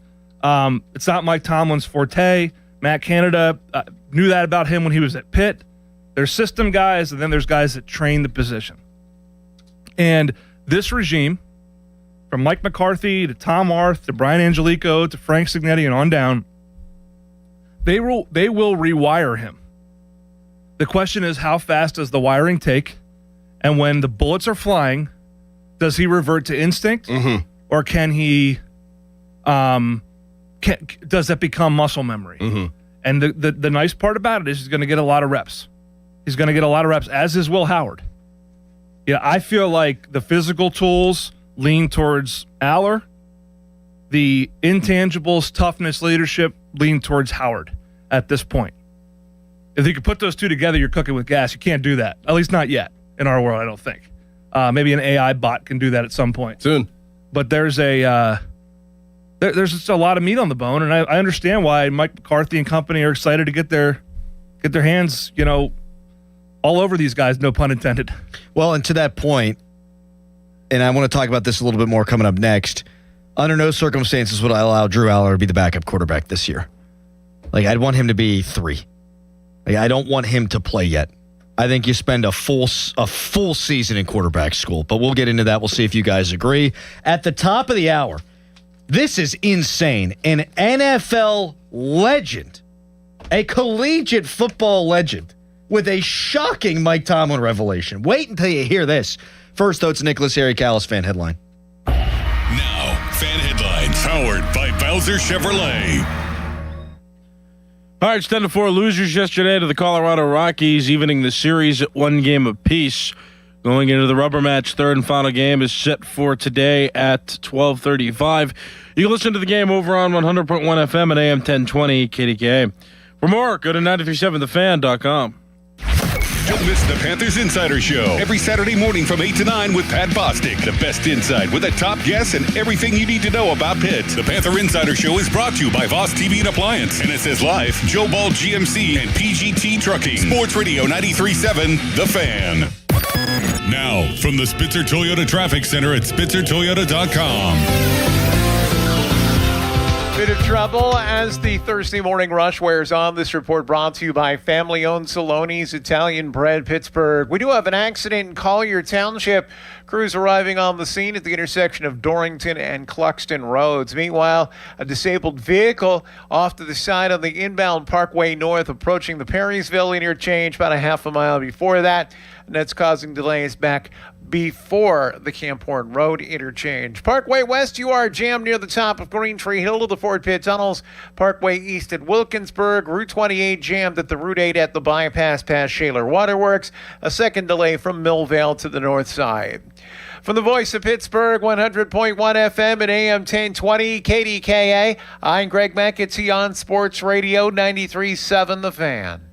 It's not Mike Tomlin's forte. Matt Canada knew that about him when he was at Pitt. There's system guys, and then there's guys that train the position. And this regime, from Mike McCarthy to Tom Arth to Brian Angelico to Frank Signetti and on down, they will rewire him. The question is, how fast does the wiring take? And when the bullets are flying, does he revert to instinct? Mm-hmm. Or can he does that become muscle memory? Mm-hmm. And the nice part about it is he's going to get a lot of reps. He's going to get a lot of reps, as is Will Howard. Yeah, I feel like the physical tools lean towards Aller. The intangibles, toughness, leadership lean towards Howard at this point. If you could put those two together, you're cooking with gas. You can't do that, at least not yet in our world, I don't think. Maybe an AI bot can do that at some point. Soon. But there's there's just a lot of meat on the bone, and I understand why Mike McCarthy and company are excited to get their hands, all over these guys, no pun intended. Well, and to that point, and I want to talk about this a little bit more coming up next, under no circumstances would I allow Drew Aller to be the backup quarterback this year. Like, I'd want him to be 3. Like, I don't want him to play yet. I think you spend a full season in quarterback school, but we'll get into that. We'll see if you guys agree. At the top of the hour, this is insane. An NFL legend, a collegiate football legend, with a shocking Mike Tomlin revelation. Wait until you hear this. First, though, it's Nicholas Harry Callis fan headline. Now, fan headlines powered by Bowser Chevrolet. Pirates 10-4 losers yesterday to the Colorado Rockies, evening the series at 1 game apiece. Going into the rubber match, third and final game is set for today at 12:35. You can listen to the game over on 100.1 FM and AM 1020 KDKA. For more, go to 937thefan.com. Don't miss the Panthers Insider Show every Saturday morning from 8 to 9 with Pat Bostic. The best insight with the top guests and everything you need to know about Pitt. The Panther Insider Show is brought to you by Voss TV and Appliance. And it says live, Joe Ball GMC and PGT Trucking. Sports Radio 93.7, The Fan. Now, from the Spitzer Toyota Traffic Center at SpitzerToyota.com. Bit of trouble as the Thursday morning rush wears on. This report brought to you by family-owned Saloni's Italian Bread Pittsburgh. We do have an accident in Collier Township. Crews arriving on the scene at the intersection of Dorrington and Cluxton Roads. Meanwhile, a disabled vehicle off to the side of the inbound Parkway North approaching the Perrysville interchange about a half a mile before that. And that's causing delays back before the Camp Horn Road interchange. Parkway West, you are jammed near the top of Green Tree Hill to the Ford Pitt Tunnels. Parkway East at Wilkinsburg. Route 28 jammed at the Route 8 at the bypass past Shaler Waterworks. A second delay from Millvale to the north side. From the voice of Pittsburgh, 100.1 FM and AM 1020 KDKA, I'm Greg McAtee on Sports Radio 93.7 The Fan.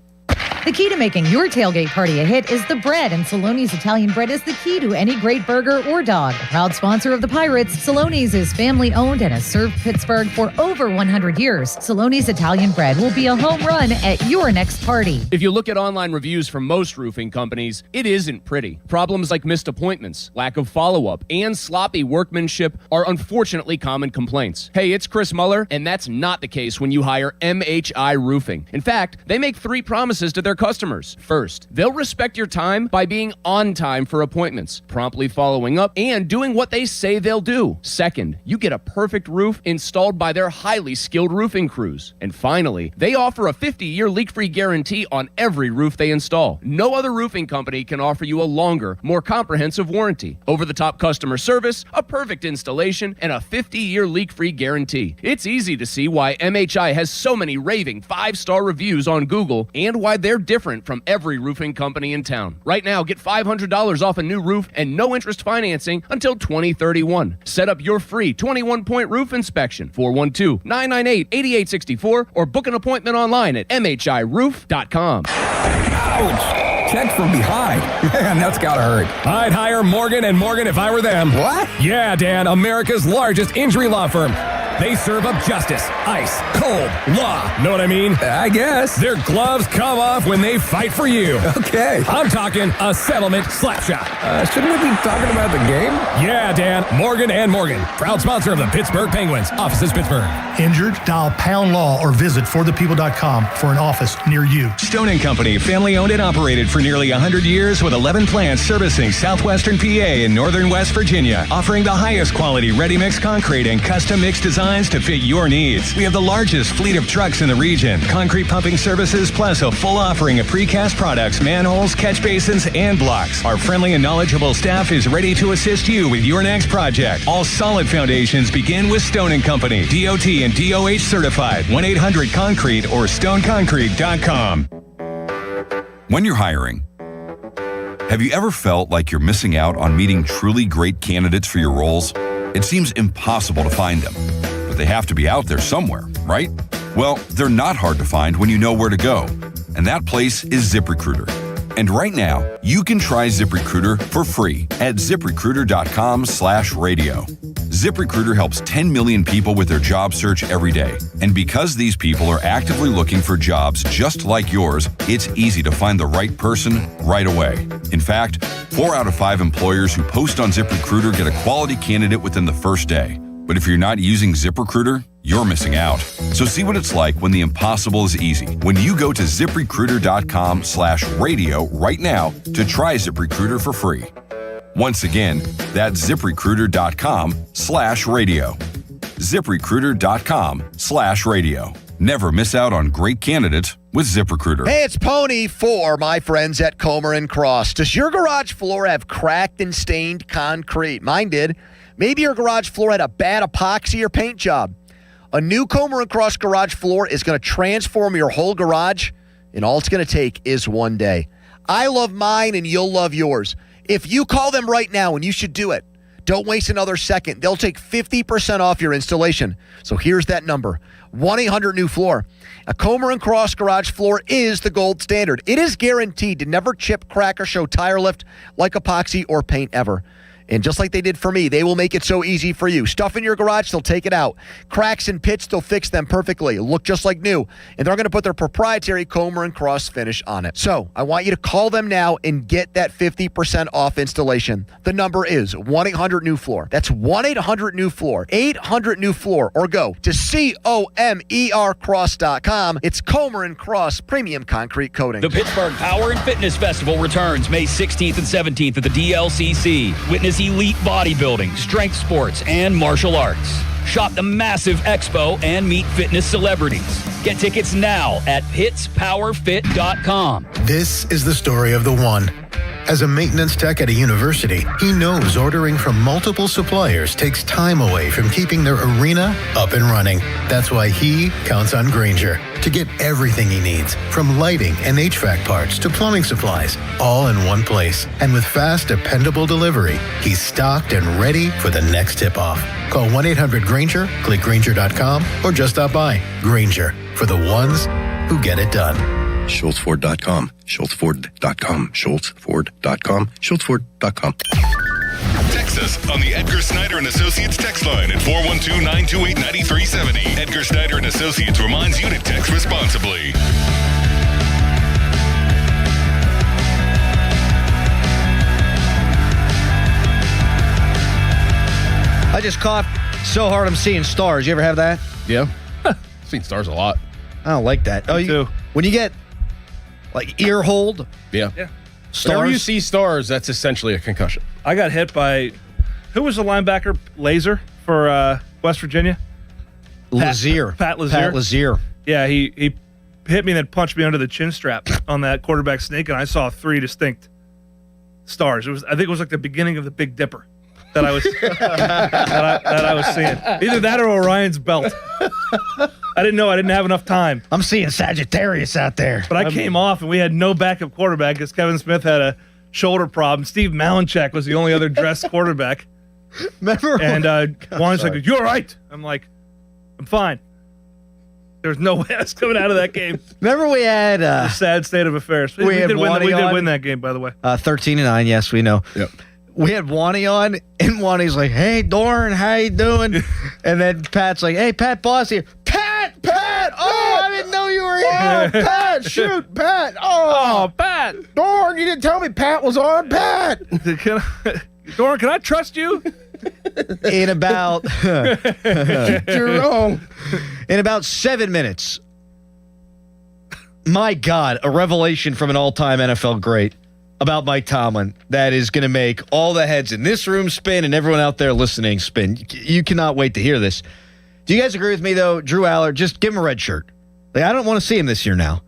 The key to making your tailgate party a hit is the bread, and Saloni's Italian bread is the key to any great burger or dog. A proud sponsor of the Pirates, Saloni's is family-owned and has served Pittsburgh for over 100 years. Saloni's Italian bread will be a home run at your next party. If you look at online reviews from most roofing companies, it isn't pretty. Problems like missed appointments, lack of follow-up, and sloppy workmanship are unfortunately common complaints. Hey, it's Chris Muller, and that's not the case when you hire MHI Roofing. In fact, they make 3 promises to their customers. First, they'll respect your time by being on time for appointments, promptly following up, and doing what they say they'll do. Second, you get a perfect roof installed by their highly skilled roofing crews. And finally, they offer a 50-year leak-free guarantee on every roof they install. No other roofing company can offer you a longer, more comprehensive warranty, over-the-top customer service, a perfect installation, and a 50-year leak-free guarantee. It's easy to see why MHI has so many raving 5-star reviews on Google and why they're different from every roofing company in town. Right now, get $500 off a new roof and no interest financing until 2031. Set up your free 21-point roof inspection, 412-998-8864, or book an appointment online at mhiroof.com. Ouch! Checked from behind. Man, that's gotta hurt. I'd hire Morgan & Morgan if I were them. What? Yeah, Dan, America's largest injury law firm. They serve up justice, ice, cold, law. Know what I mean? I guess. Their gloves come off when they fight for you. Okay. I'm talking a settlement slap shot. Shouldn't we be talking about the game? Yeah, Dan. Morgan & Morgan. Proud sponsor of the Pittsburgh Penguins. Offices Pittsburgh. Injured? Dial pound law or visit forthepeople.com for an office near you. Stone & Company, family owned and operated for nearly 100 years with 11 plants servicing southwestern PA and northern West Virginia, offering the highest quality ready-mix concrete and custom mix designs to fit your needs. We have the largest fleet of trucks in the region, concrete pumping services, plus a full offering of precast products, manholes, catch basins, and blocks. Our friendly and knowledgeable staff is ready to assist you with your next project. All solid foundations begin with Stone & Company, DOT and DOH certified. 1-800-CONCRETE or stoneconcrete.com. When you're hiring, have you ever felt like you're missing out on meeting truly great candidates for your roles? It seems impossible to find them, but they have to be out there somewhere, right? Well, they're not hard to find when you know where to go, and that place is ZipRecruiter. And right now, you can try ZipRecruiter for free at ZipRecruiter.com/radio. ZipRecruiter helps 10 million people with their job search every day. And because these people are actively looking for jobs just like yours, it's easy to find the right person right away. In fact, 4 out of 5 employers who post on ZipRecruiter get a quality candidate within the first day. But if you're not using ZipRecruiter, you're missing out. So see what it's like when the impossible is easy. When you go to ZipRecruiter.com/radio right now to try ZipRecruiter for free. Once again, that's ZipRecruiter.com/radio. ZipRecruiter.com/radio. Never miss out on great candidates with ZipRecruiter. Hey, it's Pony for my friends at Comer and Cross. Does your garage floor have cracked and stained concrete? Mine did. Maybe your garage floor had a bad epoxy or paint job. A new Comer and Cross garage floor is going to transform your whole garage, and all it's going to take is one day. I love mine, and you'll love yours. If you call them right now, and you should do it, don't waste another second. They'll take 50% off your installation. So here's that number, 1-800-NEW-FLOOR. A Comer and Cross garage floor is the gold standard. It is guaranteed to never chip, crack, or show tire lift like epoxy or paint ever. And just like they did for me, they will make it so easy for you. Stuff in your garage, they'll take it out. Cracks and pits, they'll fix them perfectly. Look just like new. And they're going to put their proprietary Comer and Cross finish on it. So I want you to call them now and get that 50% off installation. The number is 1-800-NEW-FLOOR. That's 1-800-NEW-FLOOR. 800-NEW-FLOOR. Or go to COMERCross.com. It's Comer and Cross Premium Concrete Coating. The Pittsburgh Power and Fitness Festival returns May 16th and 17th at the DLCC. Witness elite bodybuilding, strength sports, and martial arts. Shop the massive expo and meet fitness celebrities. Get tickets now at pittspowerfit.com. This is the story of the one. As a maintenance tech at a university, he knows ordering from multiple suppliers takes time away from keeping their arena up and running. That's why he counts on Grainger to get everything he needs, from lighting and HVAC parts to plumbing supplies, all in one place. And with fast, dependable delivery, he's stocked and ready for the next tip-off. Call 1-800-GRAINGER, click Grainger.com, or just stop by. Grainger, for the ones who get it done. SchultzFord.com. SchultzFord.com. SchultzFord.com. SchultzFord.com. Text us on the Edgar Snyder and Associates text line at 412-928-9370. Edgar Snyder and Associates reminds you to text responsibly. I just coughed so hard I'm seeing stars. You ever have that? Yeah. Seen stars a lot. I don't like that. Me too. When you get like ear hold, Yeah. stars. Whenever you see stars, that's essentially a concussion. I got hit by, who was the linebacker? Laser for West Virginia? Lazier. Pat Lazier. Pat Lazier. Yeah, he hit me and then punched me under the chin strap on that quarterback sneak, and I saw 3 distinct stars. I think it was like the beginning of the Big Dipper that I was that I was seeing. Either that or Orion's belt. I didn't know. I didn't have enough time. I'm seeing Sagittarius out there. But I came off, and we had no backup quarterback because Kevin Smith had a shoulder problem. Steve Malinchak was the only other dressed quarterback. Remember? And Juan's like, "You all right?" I'm like, "I'm fine." There's no way I was coming out of that game. Remember we had a sad state of affairs. We did win that game, by the way. 13-9. Yes, we know. Yep. We had Wani on, and Wani's like, "Hey, Dorn, how you doing?" And then Pat's like, "Hey, Pat Boss here." Pat! Oh, I didn't know you were here. Pat, shoot, Pat. Oh, Pat. Dorn, you didn't tell me Pat was on. Pat. Dorn, can I trust you? In about You're wrong. In about 7 minutes. My God, a revelation from an all-time NFL great about Mike Tomlin that is going to make all the heads in this room spin and everyone out there listening spin. You cannot wait to hear this. Do you guys agree with me, though? Drew Aller, just give him a red shirt. Like, I don't want to see him this year now.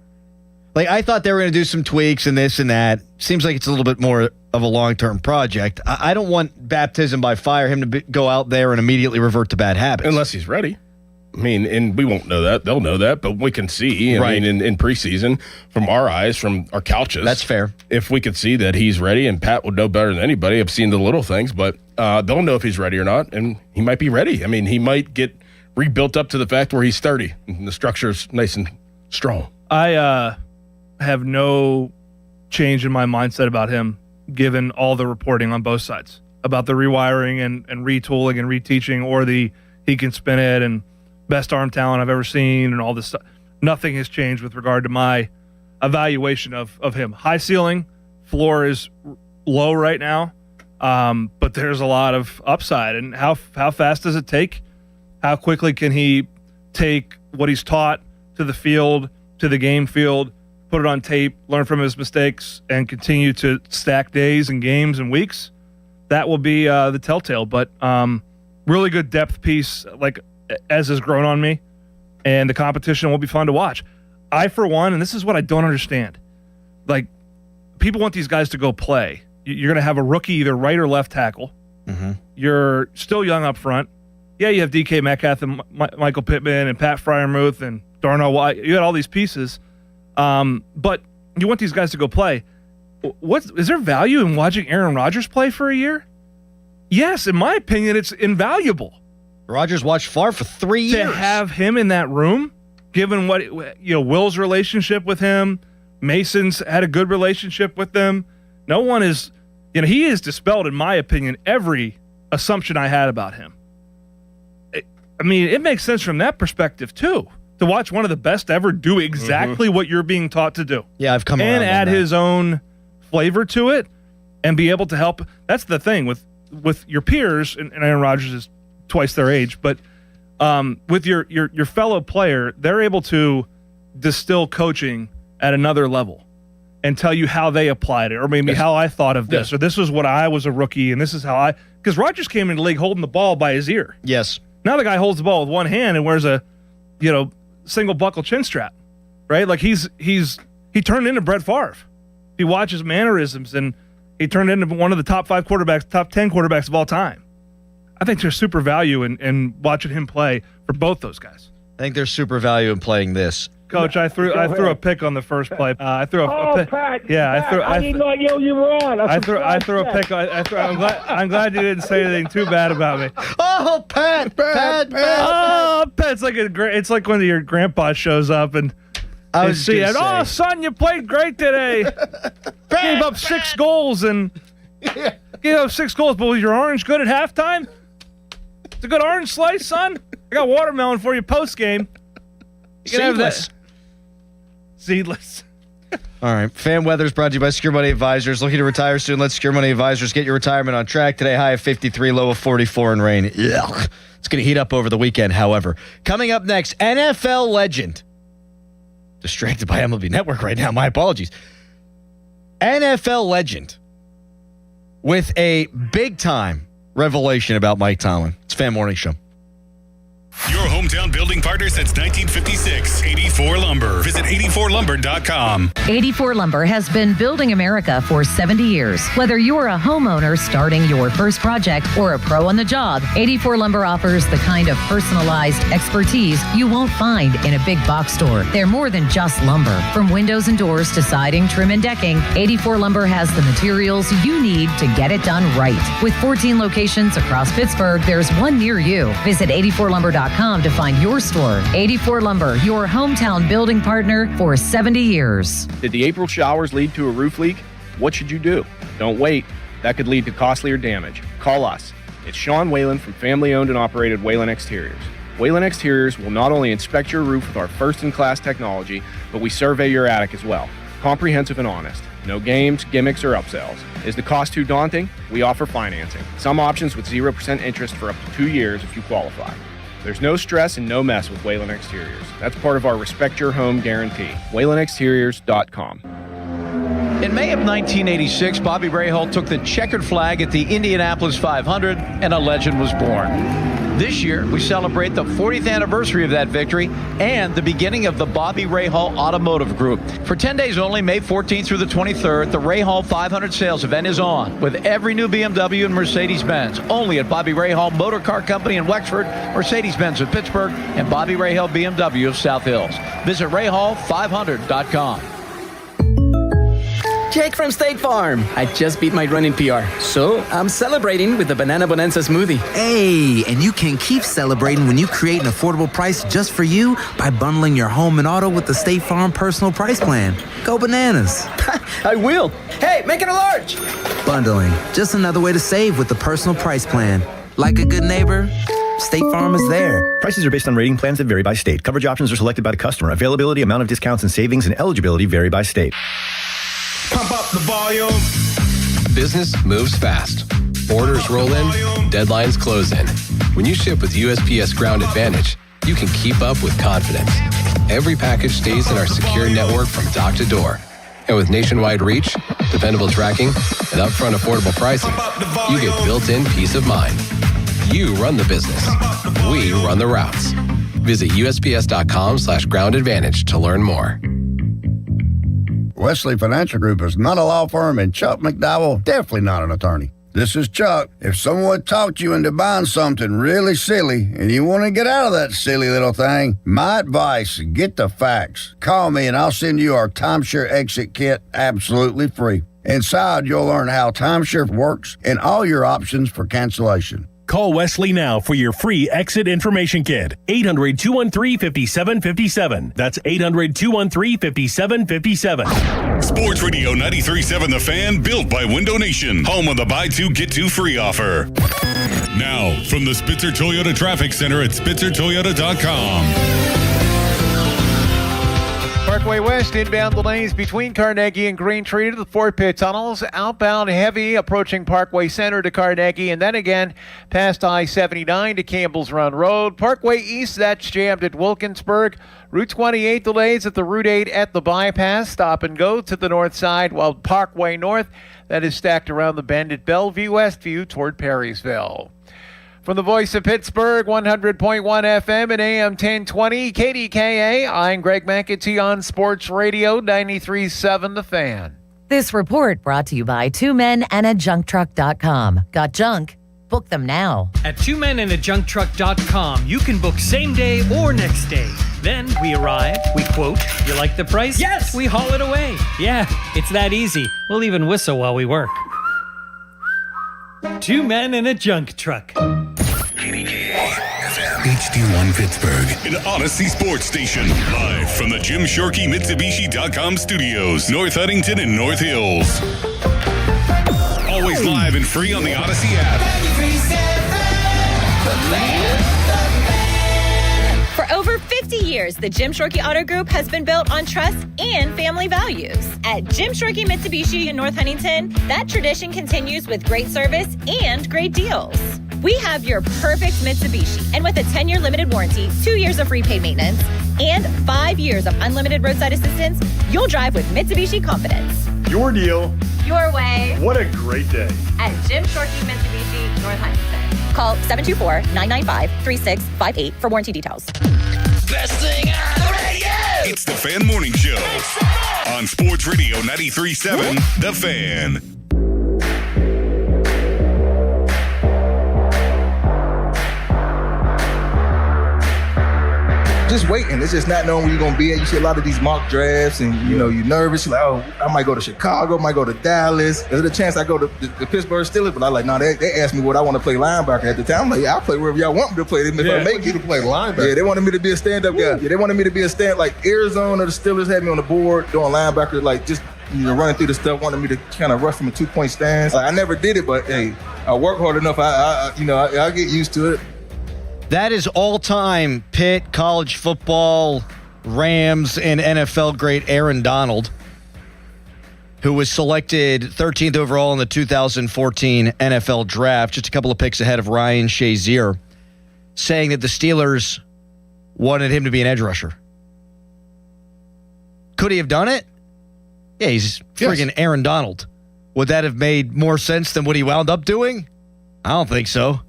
Like, I thought they were going to do some tweaks and this and that. Seems like it's a little bit more of a long-term project. I don't want baptism by fire, him to go out there and immediately revert to bad habits. Unless he's ready. I mean, and we won't know that. They'll know that, but we can see. I mean, in preseason, from our eyes, from our couches. That's fair. If we could see that he's ready, and Pat would know better than anybody. I've seen the little things, but they'll know if he's ready or not, and he might be ready. I mean, he might get rebuilt up to the fact where he's sturdy, and the structure's nice and strong. I have no change in my mindset about him, given all the reporting on both sides about the rewiring and retooling and reteaching, or the he can spin it and best arm talent I've ever seen and all this stuff. Nothing has changed with regard to my evaluation of him. High ceiling, floor is low right now, but there's a lot of upside. And how fast does it take? How quickly can he take what he's taught to the field, to the game field, put it on tape, learn from his mistakes, and continue to stack days and games and weeks? That will be the telltale. But really good depth piece, like as has grown on me, and the competition will be fun to watch. I, for one, and this is what I don't understand, like, people want these guys to go play. You're going to have a rookie either right or left tackle. Mm-hmm. You're still young up front. Yeah, you have DK Metcalf and Michael Pittman and Pat Freiermuth and Darnell White. You got all these pieces. But you want these guys to go play. Is there value in watching Aaron Rodgers play for a year? Yes, in my opinion, it's invaluable. Rodgers watched Favre for 3 years. To have him in that room, given what Will's relationship with him, Mason's had a good relationship with them. No one is, he has dispelled, in my opinion, every assumption I had about him. It makes sense from that perspective too, to watch one of the best ever do exactly what you're being taught to do. Yeah, I've come around and add his own flavor to it, and be able to help. That's the thing with your peers, and Aaron Rodgers is twice their age, but with your fellow player, they're able to distill coaching at another level and tell you how they applied it, or maybe how I thought of this, or this was what I was a rookie, and this is how because Rodgers came into the league holding the ball by his ear. Yes. Now the guy holds the ball with one hand and wears a, single buckle chin strap, right? Like he turned into Brett Favre. He watches mannerisms, and he turned into one of the top 5 quarterbacks, top 10 quarterbacks of all time. I think there's super value in watching him play for both those guys. I think there's super value in playing this. Coach, I threw a pick on the first play. I threw a pick. Pat, yeah, Pat, I didn't know you were on. I threw a pick. I'm glad you didn't say anything too bad about me. Oh, Pat. Oh, Pat! It's like when your grandpa shows up and I was see it. gonna Oh, say. son, you played great today. Gave up 6 goals gave up 6 goals, but was your orange good at halftime? It's a good orange slice, son. I got watermelon for you post game. You can have that. Seedless. All right. Fan weather is brought to you by Secure Money Advisors. Looking to retire soon? Let Secure Money Advisors get your retirement on track. Today, high of 53, low of 44 and rain. Ugh. It's going to heat up over the weekend, however. Coming up next, NFL legend. Distracted by MLB Network right now. My apologies. NFL legend with a big-time revelation about Mike Tomlin. It's Fan Morning Show. Your hometown building partner since 1956. 84 Lumber. Visit 84lumber.com. 84 Lumber has been building America for 70 years. Whether you're a homeowner starting your first project or a pro on the job, 84 Lumber offers the kind of personalized expertise you won't find in a big box store. They're more than just lumber. From windows and doors to siding, trim, and decking, 84 Lumber has the materials you need to get it done right. With 14 locations across Pittsburgh, there's one near you. Visit 84lumber.com to find your store. 84 Lumber, your hometown building partner for 70 years. Did the April showers lead to a roof leak? What should you do? Don't wait. That could lead to costlier damage. Call us. It's Sean Whalen from family-owned and operated Whalen Exteriors. Whalen Exteriors will not only inspect your roof with our first-in-class technology, but we survey your attic as well. Comprehensive and honest. No games, gimmicks, or upsells. Is the cost too daunting? We offer financing. Some options with 0% interest for up to 2 years if you qualify. There's no stress and no mess with Whalen Exteriors. That's part of our Respect Your Home guarantee. WhalenExteriors.com. In May of 1986, Bobby Rahal took the checkered flag at the Indianapolis 500, and a legend was born. This year, we celebrate the 40th anniversary of that victory and the beginning of the Bobby Rahal Automotive Group. For 10 days only, May 14th through the 23rd, the Rahal 500 sales event is on with every new BMW and Mercedes-Benz. Only at Bobby Rahal Motor Car Company in Wexford, Mercedes-Benz of Pittsburgh, and Bobby Rahal BMW of South Hills. Visit Rahal500.com. Jake from State Farm. I just beat my running PR, so I'm celebrating with the Banana Bonanza smoothie. Hey, and you can keep celebrating when you create an affordable price just for you by bundling your home and auto with the State Farm Personal Price Plan. Go bananas. I will. Hey, make it a large. Bundling, just another way to save with the Personal Price Plan. Like a good neighbor, State Farm is there. Prices are based on rating plans that vary by state. Coverage options are selected by the customer. Availability, amount of discounts and savings, and eligibility vary by state. Pump up the volume. Business moves fast. Orders roll in, deadlines close in. When you ship with USPS Ground Advantage, you can keep up with confidence. Every package stays in our secure network from dock to door. And with nationwide reach, dependable tracking, and upfront affordable pricing, you get built-in peace of mind. You run the business. We run the routes. Visit USPS.com/Ground Advantage to learn more. Wesley Financial Group is not a law firm, and Chuck McDowell definitely not an attorney. This is Chuck. If someone talked you into buying something really silly and you want to get out of that silly little thing, my advice, get the facts. Call me and I'll send you our timeshare exit kit absolutely free. Inside, you'll learn how timeshare works and all your options for cancellation. Call Wesley now for your free exit information kit. 800-213-5757. That's 800-213-5757. Sports Radio 93.7 The Fan, built by Window Nation. Home of the buy two, get two free offer. Now, from the Spitzer Toyota Traffic Center at SpitzerToyota.com. Parkway West, inbound the lanes between Carnegie and Green Tree to the Fort Pitt tunnels. Outbound heavy approaching Parkway Center to Carnegie, and then again past I-79 to Campbell's Run Road. Parkway East, that's jammed at Wilkinsburg. Route 28 delays at the Route 8 at the bypass. Stop and go to the north side, while Parkway North, that is stacked around the bend at Bellevue Westview toward Perrysville. From the voice of Pittsburgh, 100.1 FM and AM 1020, KDKA, I'm Greg McAtee on Sports Radio 93.7 The Fan. This report brought to you by twomenandajuncktruck.com. Got junk? Book them now. At twomenandajuncktruck.com, you can book same day or next day. Then we arrive, we quote, you like the price? Yes! We haul it away. Yeah, it's that easy. We'll even whistle while we work. 2 men in a junk truck. KDKA FM. HD1 Pittsburgh, an Odyssey sports station. Live from the Jim Shorkey Mitsubishi.com studios, North Huntington and North Hills. Always live and free on the Odyssey app. For over 50 years, the Jim Shorkey Auto Group has been built on trust and family values. At Jim Shorkey Mitsubishi in North Huntington, that tradition continues with great service and great deals. We have your perfect Mitsubishi, and with a 10-year limited warranty, 2 years of free paid maintenance, and 5 years of unlimited roadside assistance, you'll drive with Mitsubishi confidence. Your deal. Your way. What a great day. At Jim Shorkey Mitsubishi, North Huntington. Call 724-995-3658 for warranty details. Best thing on the radio! It's the Fan Morning Show on Sports Radio 93.7, The Fan. Just waiting. It's just not knowing where you're going to be at. You see a lot of these mock drafts and, you're nervous. You're like, oh, I might go to Chicago, might go to Dallas. There's a chance I go to the Pittsburgh Steelers, but I'm like, no, they asked me what I want to play linebacker at the time. I'm like, yeah, I'll play wherever y'all want me to play. If I make you to play linebacker. Yeah, they wanted me to be a stand-up guy. Yeah, they wanted me to be a like Arizona, the Steelers had me on the board doing linebacker, like just, running through the stuff, wanted me to kind of rush from a 2-point stance. Like, I never did it, but hey, I work hard enough. I'll get used to it. That is all-time Pitt, college football, Rams, and NFL great Aaron Donald, who was selected 13th overall in the 2014 NFL Draft, just a couple of picks ahead of Ryan Shazier, saying that the Steelers wanted him to be an edge rusher. Could he have done it? Yeah, he's friggin' Aaron Donald. Would that have made more sense than what he wound up doing? I don't think so.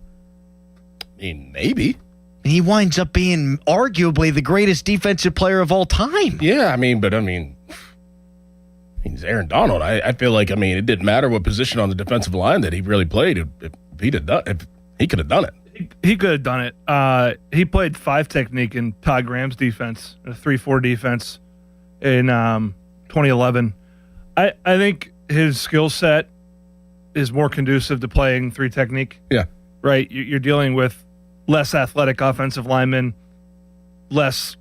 Maybe. And he winds up being arguably the greatest defensive player of all time. Yeah, he's Aaron Donald. I feel like, it didn't matter what position on the defensive line that he really played. If he could have done it. He could have done it. He played 5 technique in Todd Graham's defense, a 3-4 defense in 2011. I think his skill set is more conducive to playing 3 technique. Yeah. Right? You're dealing with less athletic offensive linemen, less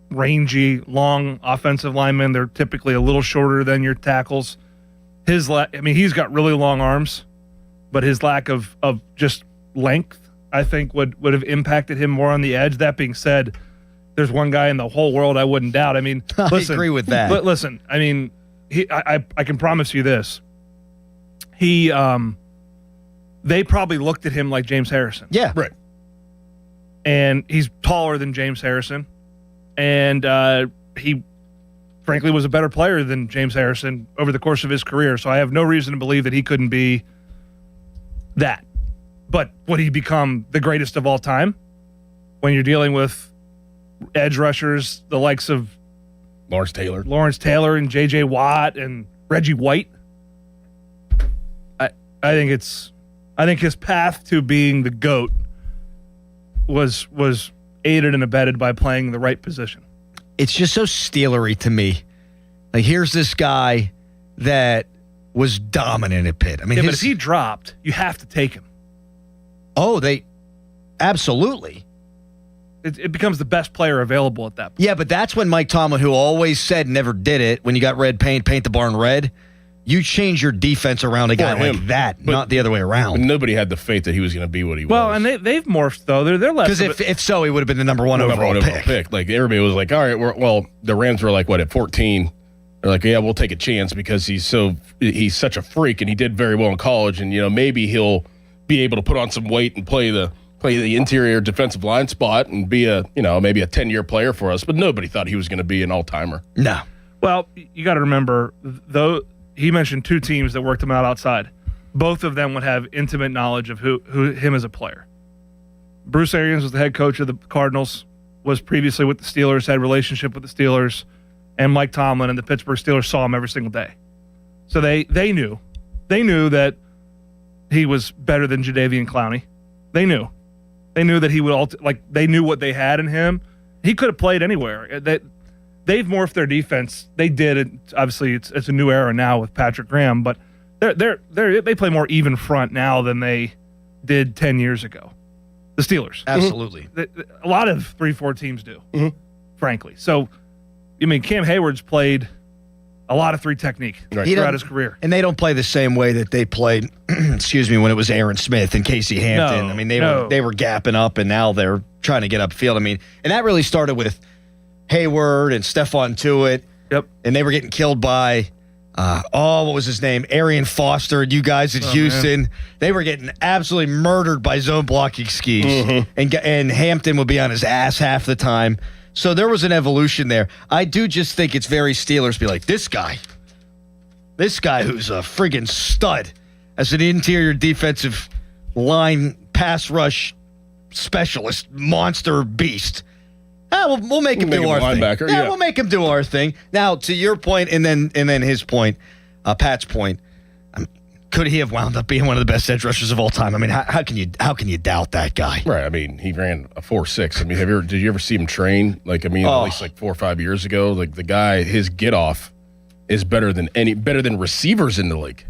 rangy, long offensive linemen. They're typically a little shorter than your tackles. He's got really long arms, but his lack of just length, I think, would have impacted him more on the edge. That being said, there's one guy in the whole world I wouldn't doubt. I agree with that. But listen, I can promise you this. They probably looked at him like James Harrison. Yeah. Right. And he's taller than James Harrison. And he, frankly, was a better player than James Harrison over the course of his career. So I have no reason to believe that he couldn't be that. But would he become the greatest of all time when you're dealing with edge rushers, the likes of Lawrence Taylor and J.J. Watt and Reggie White? I think his path to being the GOAT was aided and abetted by playing the right position. It's just so Steelery to me. Like, here's this guy that was dominant at Pitt. But if he dropped, you have to take him. Oh, absolutely. It becomes the best player available at that point. Yeah, but that's when Mike Tomlin, who always said never did it, when you got red paint the barn red, you change your defense around a guy like that, not the other way around. But nobody had the faith that he was going to be what he was. Well, and they've morphed, though. They're less. Because if so, he would have been the number one overall pick. Like, everybody was like, all right, the Rams were like, at 14? They're like, yeah, we'll take a chance because he's such a freak and he did very well in college, and maybe he'll be able to put on some weight and play the interior defensive line spot and be maybe a 10-year player for us. But nobody thought he was going to be an all-timer. No. Well, you got to remember, though, he mentioned 2 teams that worked him out outside. Both of them would have intimate knowledge of who him as a player. Bruce Arians was the head coach of the Cardinals, was previously with the Steelers, had a relationship with the Steelers, and Mike Tomlin and the Pittsburgh Steelers saw him every single day. So they knew that he was better than Jadeveon Clowney. They knew that he would they knew what they had in him. He could have played anywhere. They've morphed their defense. They did. Obviously, it's a new era now with Patrick Graham, but they play more even front now than they did 10 years ago. The Steelers. Absolutely. A lot of 3-4 teams do, frankly. So, I mean, Cam Hayward's played a lot of 3 technique throughout his career. And they don't play the same way that they played, excuse me, when it was Aaron Smith and Casey Hampton. I mean, they were gapping up, and now they're trying to get upfield. I mean, and that really started with Hayward and Stephon Tuitt. Yep. And they were getting killed by, what was his name? Arian Foster and you guys at Houston. Man. They were getting absolutely murdered by zone blocking schemes. And Hampton would be on his ass half the time. So there was an evolution there. I do just think it's very Steelers to be like, this guy who's a friggin' stud as an interior defensive line pass rush specialist, monster beast. We'll make him do our thing. Yeah, we'll make him do our thing. Now, to your point, and then his point, Pat's point, could he have wound up being one of the best edge rushers of all time? I mean, how can you doubt that guy? Right. I mean, he ran a 4.6. I mean, did you ever see him train? Like, I mean, at least like 4 or 5 years ago. Like the guy, his get off is better than receivers in the league.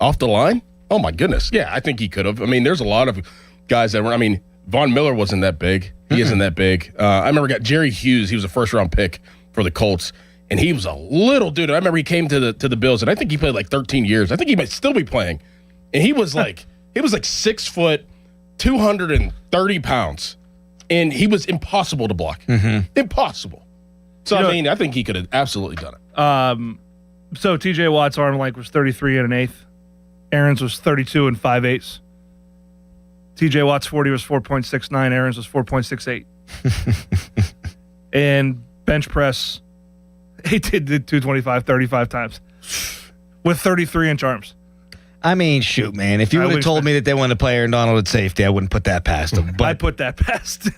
Off the line? Oh my goodness. Yeah, I think he could have. I mean, there's a lot of guys that were. I mean, Von Miller wasn't that big. He isn't that big. I remember Jerry Hughes. He was a first-round pick for the Colts, and he was a little dude. I remember he came to the Bills, and I think he played like 13 years. I think he might still be playing. And he was like 6 foot, 230 pounds, and he was impossible to block. Impossible. So I mean, I think he could have absolutely done it. So T.J. Watt's arm length was 33 1/8. Aaron's was 32 5/8. T.J. Watt's 40 was 4.69. Aaron's was 4.68. And bench press, he did 225 35 times with 33-inch arms. I mean, shoot, man. If you would have told me that they wanted to play Aaron Donald at safety, I wouldn't put that past him. But I'd put that past him.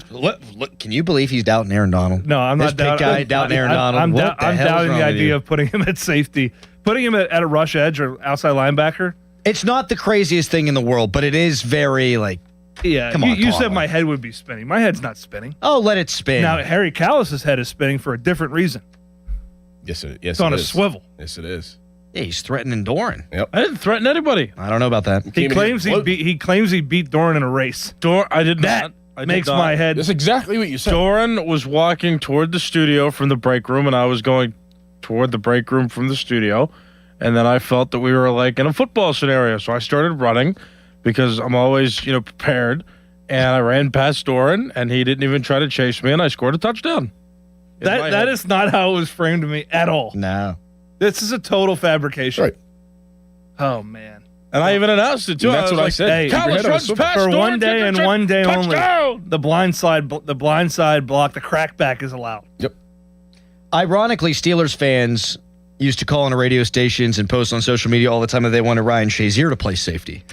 Look, can you believe he's doubting Aaron Donald? No, I'm not doubting Aaron Donald. I'm doubting the idea of putting him at safety. Putting him at a rush edge or outside linebacker. It's not the craziest thing in the world, but it is very, like, yeah. Come on, you said my head would be spinning. My head's not spinning. Oh, let it spin. Now, Harry Callis's head is spinning for a different reason. Yes, it's on a swivel. Yes, it is. Yeah, he's threatening Doran. Yep. I didn't threaten anybody. I don't know about that. He claims he beat Doran in a race. I did not. That makes my head. That's exactly what you said. Doran was walking toward the studio from the break room, and I was going toward the break room from the studio. And then I felt that we were like in a football scenario. So I started running because I'm always, prepared. And I ran past Doran, and he didn't even try to chase me, and I scored a touchdown. That is not how it was framed to me at all. No. This is a total fabrication. Right. Oh, man. And I even announced it, too. That's what I said. Hey, Callis runs past for Doran, one day and one day touchdown! only. The blindside block, the crackback is allowed. Yep. Ironically, Steelers fans used to call on the radio stations and post on social media all the time that they wanted Ryan Shazier to play safety.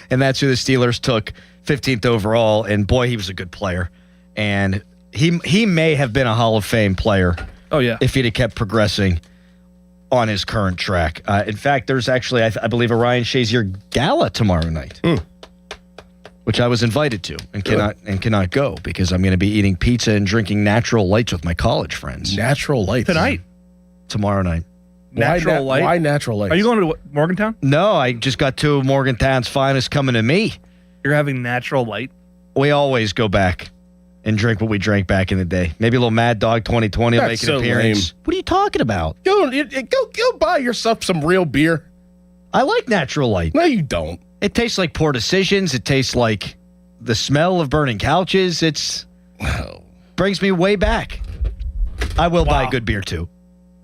And that's who the Steelers took 15th overall. And boy, he was a good player. And he may have been a Hall of Fame player. Oh, yeah. If he'd have kept progressing on his current track. In fact, there's actually, I believe, a Ryan Shazier gala tomorrow night, which I was invited to and cannot go because I'm going to be eating pizza and drinking natural lights with my college friends. Natural lights. Tonight? Tomorrow night. Natural light? Why natural lights? Are you going to Morgantown? No, I just got two of Morgantown's finest coming to me. You're having natural light? We always go back and drink what we drank back in the day. Maybe a little Mad Dog 2020 will make an appearance. Lame. What are you talking about? Go buy yourself some real beer. I like natural light. No, you don't. It tastes like Poor Decisions. It tastes like the smell of burning couches. Brings me way back. I will buy good beer too.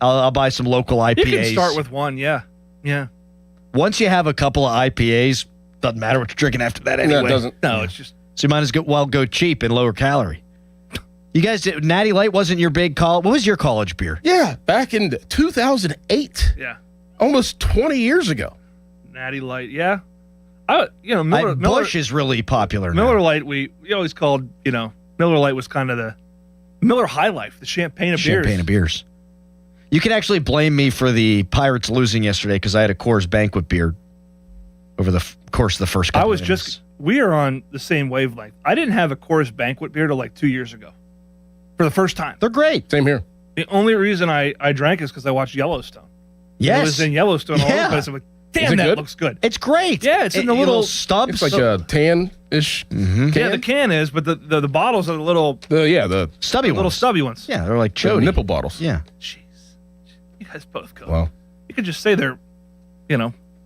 I'll buy some local IPAs. You can start with one, yeah. Yeah. Once you have a couple of IPAs, doesn't matter what you're drinking after that anyway. No, it doesn't. No, it's just... So you might as well go cheap and lower calorie. You guys did, Natty Light wasn't your big college. What was your college beer? Yeah, back in 2008. Yeah. Almost 20 years ago. Natty Light, yeah. Miller Busch is really popular now. Miller Light, we always called, Miller Light was kind of the Miller High Life, the champagne of beers. You can actually blame me for the Pirates losing yesterday because I had a Coors Banquet beer over the course of the first couple innings. We are on the same wavelength. I didn't have a Coors Banquet beer till like 2 years ago. For the first time. They're great. Same here. The only reason I drank is because I watched Yellowstone. Yes. It was in Yellowstone all over the place. I'm like, damn, Damn, that looks good. It's great. Yeah, it's in the little stubs. It's like a tan-ish can. Yeah, the can is, but the bottles are the little the stubby little ones. stubby ones. Yeah, they're like the nipple bottles. Yeah. You guys both go. Well, you could just say they're,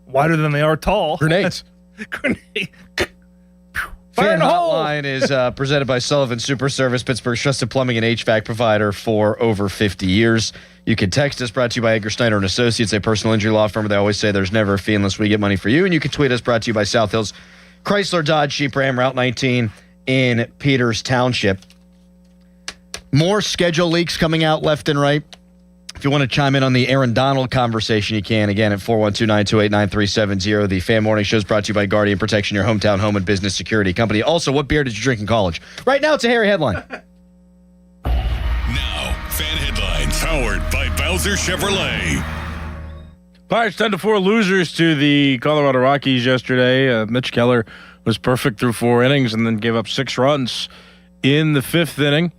wider than they are tall. Grenades. Grenade. Fire in the Hotline is presented by Sullivan Super Service, Pittsburgh's trusted plumbing and HVAC provider for over 50 years. You can text us, brought to you by Edgar Snyder & Associates, a personal injury law firm. They always say there's never a fee unless we get money for you. And you can tweet us, brought to you by South Hills Chrysler Dodge Jeep Ram, Route 19 in Peters Township. More schedule leaks coming out left and right. If you want to chime in on the Aaron Donald conversation, you can. Again, at 412-928-9370. The Fan Morning Show is brought to you by Guardian Protection, your hometown home and business security company. Also, what beer did you drink in college? Right now, it's a hairy headline. Now, Fan Headlines, powered by Bowser Chevrolet. Pirates 10-4 losers to the Colorado Rockies yesterday. Mitch Keller was perfect through 4 innings and then gave up 6 runs in the 5th inning.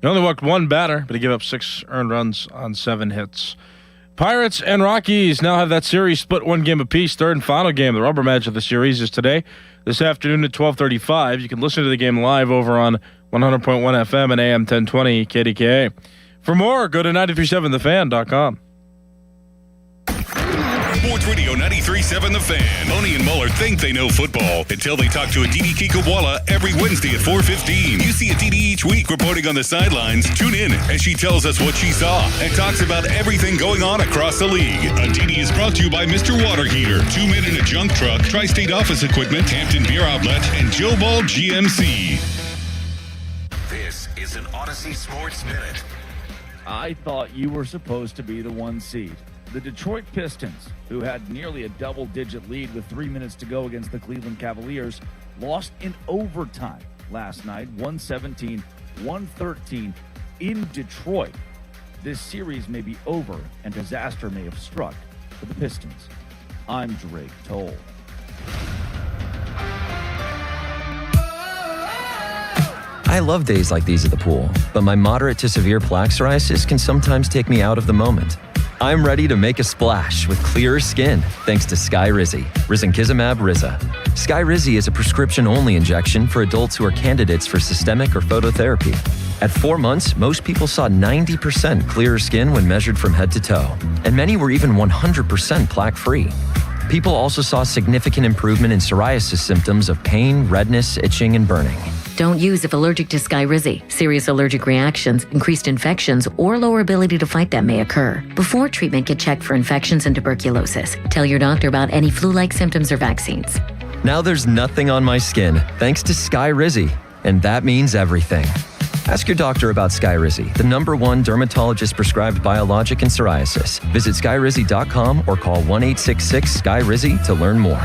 He only walked 1 batter, but he gave up 6 earned runs on 7 hits. Pirates and Rockies now have that series split 1 game apiece. Third and final game, the rubber match of the series, is today, this afternoon at 12:35. You can listen to the game live over on 100.1 FM and AM 1020 KDKA. For more, go to 937thefan.com. Sports Radio 93.7 The Fan. Boney and Muller think they know football until they talk to Aditi Kikawala every Wednesday at 4:15. You see Aditi each week reporting on the sidelines. Tune in as she tells us what she saw and talks about everything going on across the league. Aditi is brought to you by Mr. Water Heater, 2 Men in a Junk Truck, Tri-State Office Equipment, Hampton Beer Outlet, and Joe Ball GMC. This is an Odyssey Sports Minute. I thought you were supposed to be the 1 seed. The Detroit Pistons, who had nearly a double-digit lead with 3 minutes to go against the Cleveland Cavaliers, lost in overtime last night, 117-113 in Detroit. This series may be over and disaster may have struck for the Pistons. I'm Drake Toll. I love days like these at the pool, but my moderate to severe plaque psoriasis can sometimes take me out of the moment. I'm ready to make a splash with clearer skin thanks to Skyrizi, Risankizumab Riza. Skyrizi is a prescription-only injection for adults who are candidates for systemic or phototherapy. At 4 months, most people saw 90% clearer skin when measured from head to toe, and many were even 100% plaque-free. People also saw significant improvement in psoriasis symptoms of pain, redness, itching, and burning. Don't use if allergic to Skyrizi. Serious allergic reactions, increased infections, or lower ability to fight them may occur. Before treatment, get checked for infections and tuberculosis. Tell your doctor about any flu-like symptoms or vaccines. Now there's nothing on my skin thanks to Skyrizi, and that means everything. Ask your doctor about Skyrizi, the #1 dermatologist-prescribed biologic in psoriasis. Visit Skyrizi.com or call 1-866-SKY-RIZI to learn more.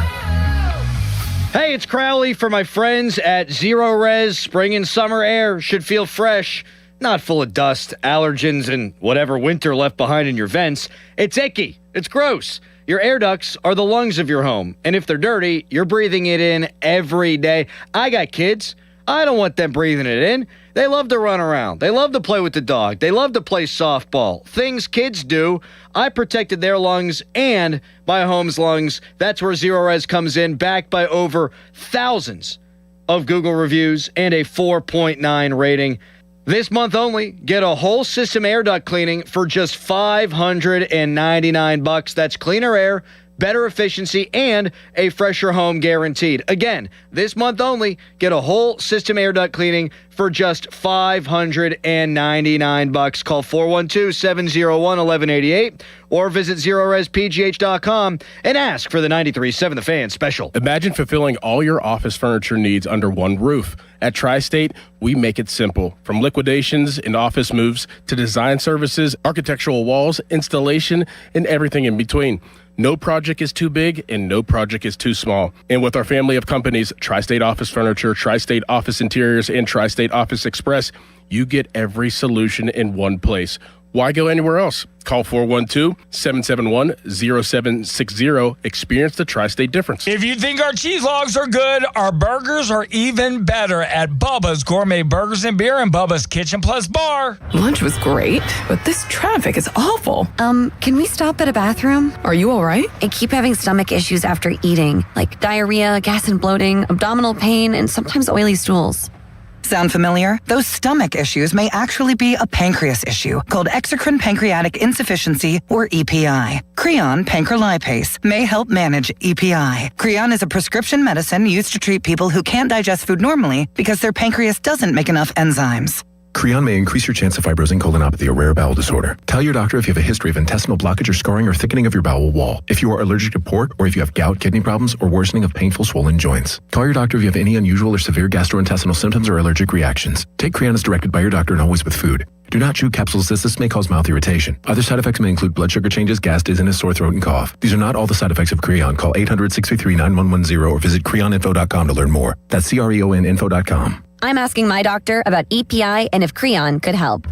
Hey, it's Crowley for my friends at Zero Res. Spring and summer air should feel fresh, not full of dust, allergens, and whatever winter left behind in your vents. It's icky. It's gross. Your air ducts are the lungs of your home, and if they're dirty, you're breathing it in every day. I got kids. I don't want them breathing it in. They love to run around. They love to play with the dog. They love to play softball. Things kids do. I protected their lungs and my home's lungs. That's where Zero Res comes in, backed by over thousands of Google reviews and a 4.9 rating. This month only, get a whole system air duct cleaning for just $599. That's cleaner air, better efficiency, and a fresher home guaranteed. Again, this month only, get a whole system air duct cleaning for just $599. Call 412-701-1188 or visit ZeroResPGH.com and ask for the 93.7 The Fan special. Imagine fulfilling all your office furniture needs under one roof. At Tri-State, we make it simple. From liquidations and office moves to design services, architectural walls, installation, and everything in between. No project is too big and no project is too small. And with our family of companies, Tri-State Office Furniture, Tri-State Office Interiors, and Tri-State Office Express, you get every solution in one place. Why go anywhere else? Call 412-771-0760. Experience the Tri-State difference. If you think our cheese logs are good, our burgers are even better at Bubba's Gourmet Burgers and Beer and Bubba's Kitchen Plus Bar. Lunch was great, but this traffic is awful. Can we stop at a bathroom? Are you all right? I keep having stomach issues after eating, like diarrhea, gas and bloating, abdominal pain, and sometimes oily stools. Sound familiar? Those stomach issues may actually be a pancreas issue called exocrine pancreatic insufficiency, or EPI. Creon pancrelipase may help manage EPI. Creon is a prescription medicine used to treat people who can't digest food normally because their pancreas doesn't make enough enzymes. Creon may increase your chance of fibrosing colonopathy, a rare bowel disorder. Tell your doctor if you have a history of intestinal blockage or scarring or thickening of your bowel wall, if you are allergic to pork, or if you have gout, kidney problems, or worsening of painful swollen joints. Call your doctor if you have any unusual or severe gastrointestinal symptoms or allergic reactions. Take Creon as directed by your doctor and always with food. Do not chew capsules as this may cause mouth irritation. Other side effects may include blood sugar changes, gas, dizziness, sore throat, and cough. These are not all the side effects of Creon. Call 800-633-9110 or visit creoninfo.com to learn more. That's creoninfo.com. I'm asking my doctor about EPI and if Creon could help.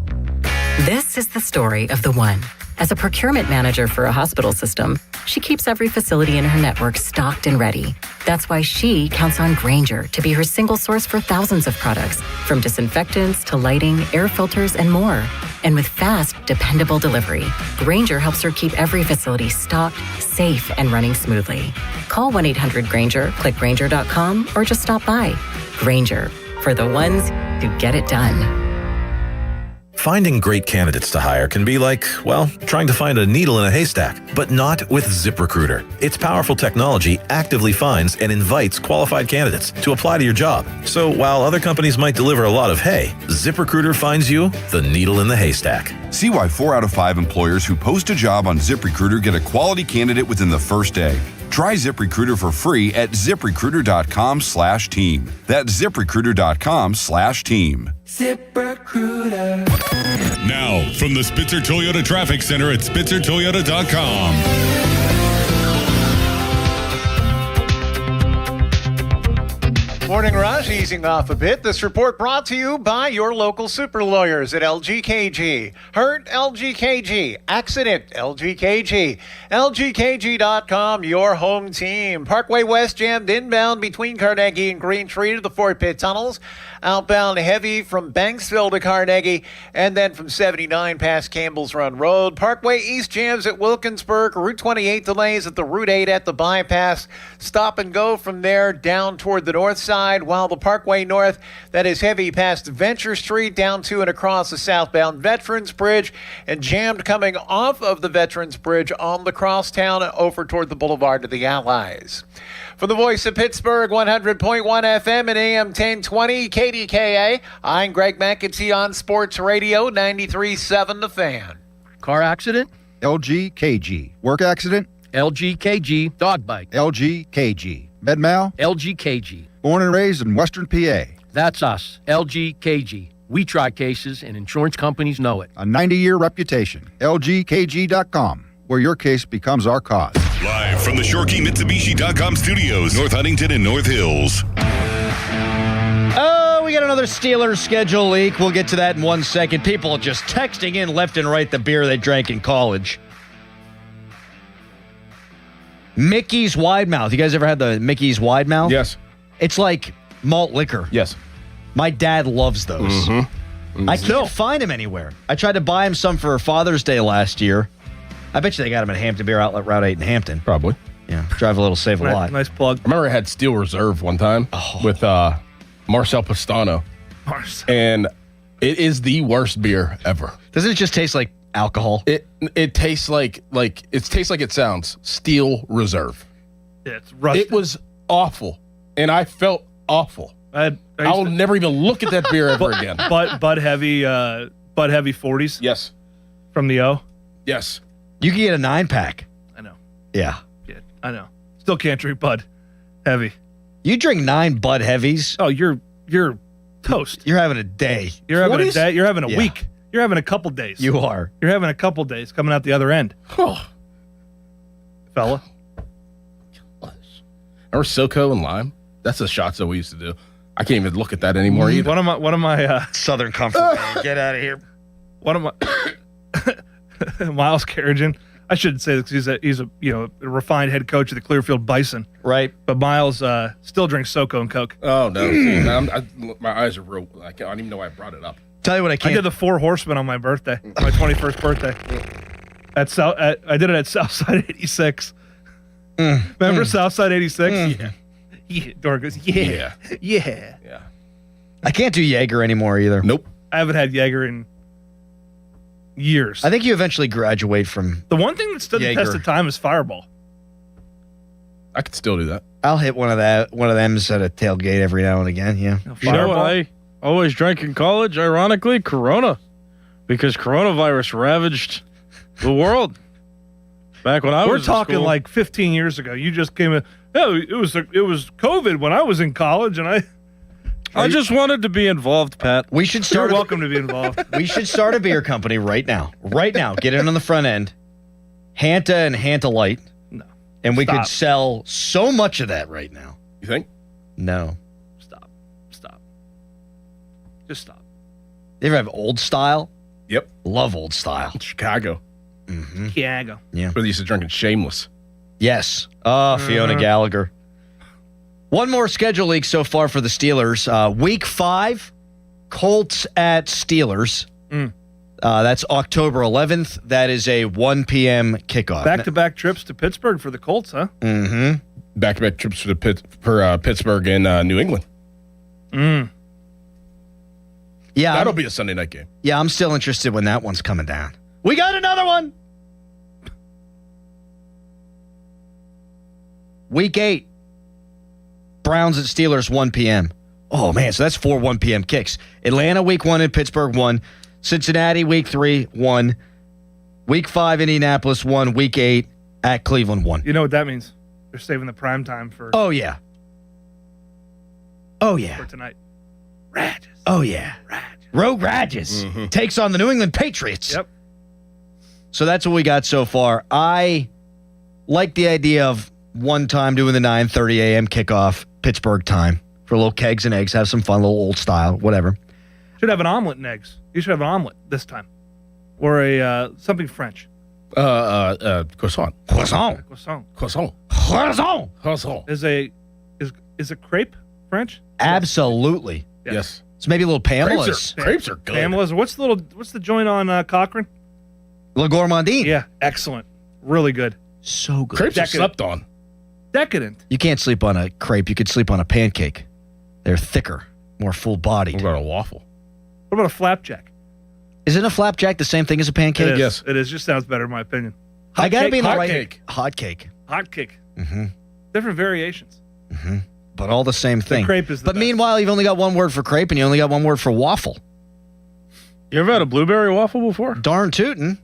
This is the story of the one. As a procurement manager for a hospital system, she keeps every facility in her network stocked and ready. That's why she counts on Grainger to be her single source for thousands of products, from disinfectants to lighting, air filters, and more. And with fast, dependable delivery, Grainger helps her keep every facility stocked, safe, and running smoothly. Call 1-800-GRAINGER, click Grainger.com, or just stop by. Grainger, for the ones who get it done. Finding great candidates to hire can be like, well, trying to find a needle in a haystack, but not with ZipRecruiter. Its powerful technology actively finds and invites qualified candidates to apply to your job. So while other companies might deliver a lot of hay, ZipRecruiter finds you the needle in the haystack. See why 4 out of 5 employers who post a job on ZipRecruiter get a quality candidate within the first day. Try ZipRecruiter for free at ZipRecruiter.com/team. That's ZipRecruiter.com/team. ZipRecruiter. Now, from the Spitzer Toyota Traffic Center at SpitzerToyota.com. Morning rush, easing off a bit. This report brought to you by your local super lawyers at LGKG. Hurt, LGKG. Accident, LGKG. LGKG.com, your home team. Parkway West jammed inbound between Carnegie and Green Tree to the Fort Pitt tunnels. Outbound heavy from Banksville to Carnegie, and then from 79 past Campbell's Run Road. Parkway East jams at Wilkinsburg. Route 28 delays at the Route 8 at the bypass. Stop and go from there down toward the north side, while the Parkway North, that is heavy past Venture Street down to and across the southbound Veterans Bridge, and jammed coming off of the Veterans Bridge on the crosstown over toward the Boulevard of the Allies. For the voice of Pittsburgh, 100.1 FM and AM 1020, KDKA, I'm Greg McEntee on Sports Radio 93.7 The Fan. Car accident? LGKG. Work accident? LGKG. Dog bite? LGKG. Med mal? LGKG. Born and raised in Western PA. That's us, LGKG. We try cases and insurance companies know it. A 90-year reputation. LGKG.com, where your case becomes our cause. Live from the ShorkeyMitsubishi.com studios, North Huntington and North Hills. Oh, we got another Steelers schedule leak. We'll get to that in 1 second. People just texting in left and right the beer they drank in college. Mickey's Wide Mouth. You guys ever had the Mickey's Wide Mouth? Yes. It's like malt liquor. Yes. My dad loves those. Mm-hmm. I can't find them anywhere. I tried to buy him some for Father's Day last year. I bet you they got them at Hampton Beer Outlet, Route 8 in Hampton. Probably. Yeah. Drive a little, save a lot. Nice plug. I remember I had Steel Reserve one time with Marcel Pastano. And it is the worst beer ever. Doesn't it just taste like alcohol? It tastes like it sounds. Steel Reserve. Yeah, it's rusty. It was awful. And I felt awful. I'll never even look at that beer ever again. Bud Heavy 40s. Yes. From the O. Yes. You can get a 9-pack. I know. Yeah. I know. Still can't drink Bud Heavy. You drink 9 Bud Heavies. Oh, you're toast. You're having a day. You're having a day. You're having a week. You're having a couple days. You are. You're having a couple days coming out the other end. Oh. Fella. Remember SoCo and lime? That's the shots that we used to do. I can't even look at that anymore either. One of my Southern Comfort. Get out of here. One of my Miles Carrigan. I shouldn't say this because he's a a refined head coach of the Clearfield Bison. Right. But Miles still drinks SoCo and Coke. Oh, no. See, my eyes are real. I don't even know why I brought it up. Tell you what I can't. I did the Four Horsemen on my birthday, my 21st birthday. I did it at Southside 86. Remember Southside 86? Yeah. Dora goes, yeah. I can't do Jaeger anymore either. Nope. I haven't had Jaeger in years. I think you eventually graduate from The one thing that stood the test Jaeger. of time is Fireball. I could still do that. I'll hit one of them at a tailgate every now and again. Yeah. You know what I always drank in college? Ironically, Corona, because coronavirus ravaged the world. Back when I was We're in talking school. like 15 years ago. You just came in. Oh, it was COVID when I was in college, and I just wanted to be involved, Pat. We should You're start. welcome to be involved. We should start a beer company right now. Right now. Get in on the front end. Hanta and Hanta Light. No. And we Stop. could sell so much of that right now. You think? No. Stop. Just stop. You ever have Old Style? Yep. Love Old Style. Chicago. Mm-hmm. Chicago. Yeah. But they used to drink Shameless. Yes. Oh, Fiona Gallagher. One more schedule leak so far for the Steelers. Week 5, Colts at Steelers. That's October 11th. That is a 1 p.m. kickoff. Back-to-back trips to Pittsburgh for the Colts, huh? Mm-hmm. Back-to-back trips for Pittsburgh and New England. Yeah. That'll be a Sunday night game. Yeah, I'm still interested when that one's coming down. We got another one. Week 8. Browns at Steelers, 1 p.m. Oh, man, so that's 4 1 p.m. kicks. Atlanta, week 1 in Pittsburgh, 1. Cincinnati, week 3, 1. Week 5, Indianapolis, 1. Week 8, at Cleveland, 1. You know what that means? They're saving the prime time for Oh, yeah. Oh, yeah. for tonight. Oh, yeah. Rogue Radges takes on the New England Patriots. Yep. So that's what we got so far. I like the idea of one time doing the 9:30 a.m. kickoff, Pittsburgh time, for a little kegs and eggs, have some fun, little old style, whatever. Should have an omelet and eggs. You should have an omelet this time. Or a something French. Croissant. Croissant. Is a crepe French? Absolutely. Yes. It's maybe a little Pamela's. Crepes are good. Pamela's. What's the joint on Cochrane? La Gourmandine. Yeah, excellent. Really good. So good. Crepes are slept on. Decadent. You can't sleep on a crepe. You could sleep on a pancake. They're thicker, more full-bodied. What about a waffle? What about a flapjack? Isn't a flapjack the same thing as a pancake? It is. Yes. It is. Just sounds better in my opinion. I got to be in the hot right cake. hot cake. Hot cake. Mm-hmm. Different variations. Mm-hmm. But all the same thing. crepe is the but best. meanwhile, you've only got one word for crepe and you only got one word for waffle. You ever had a blueberry waffle before? Darn tootin'.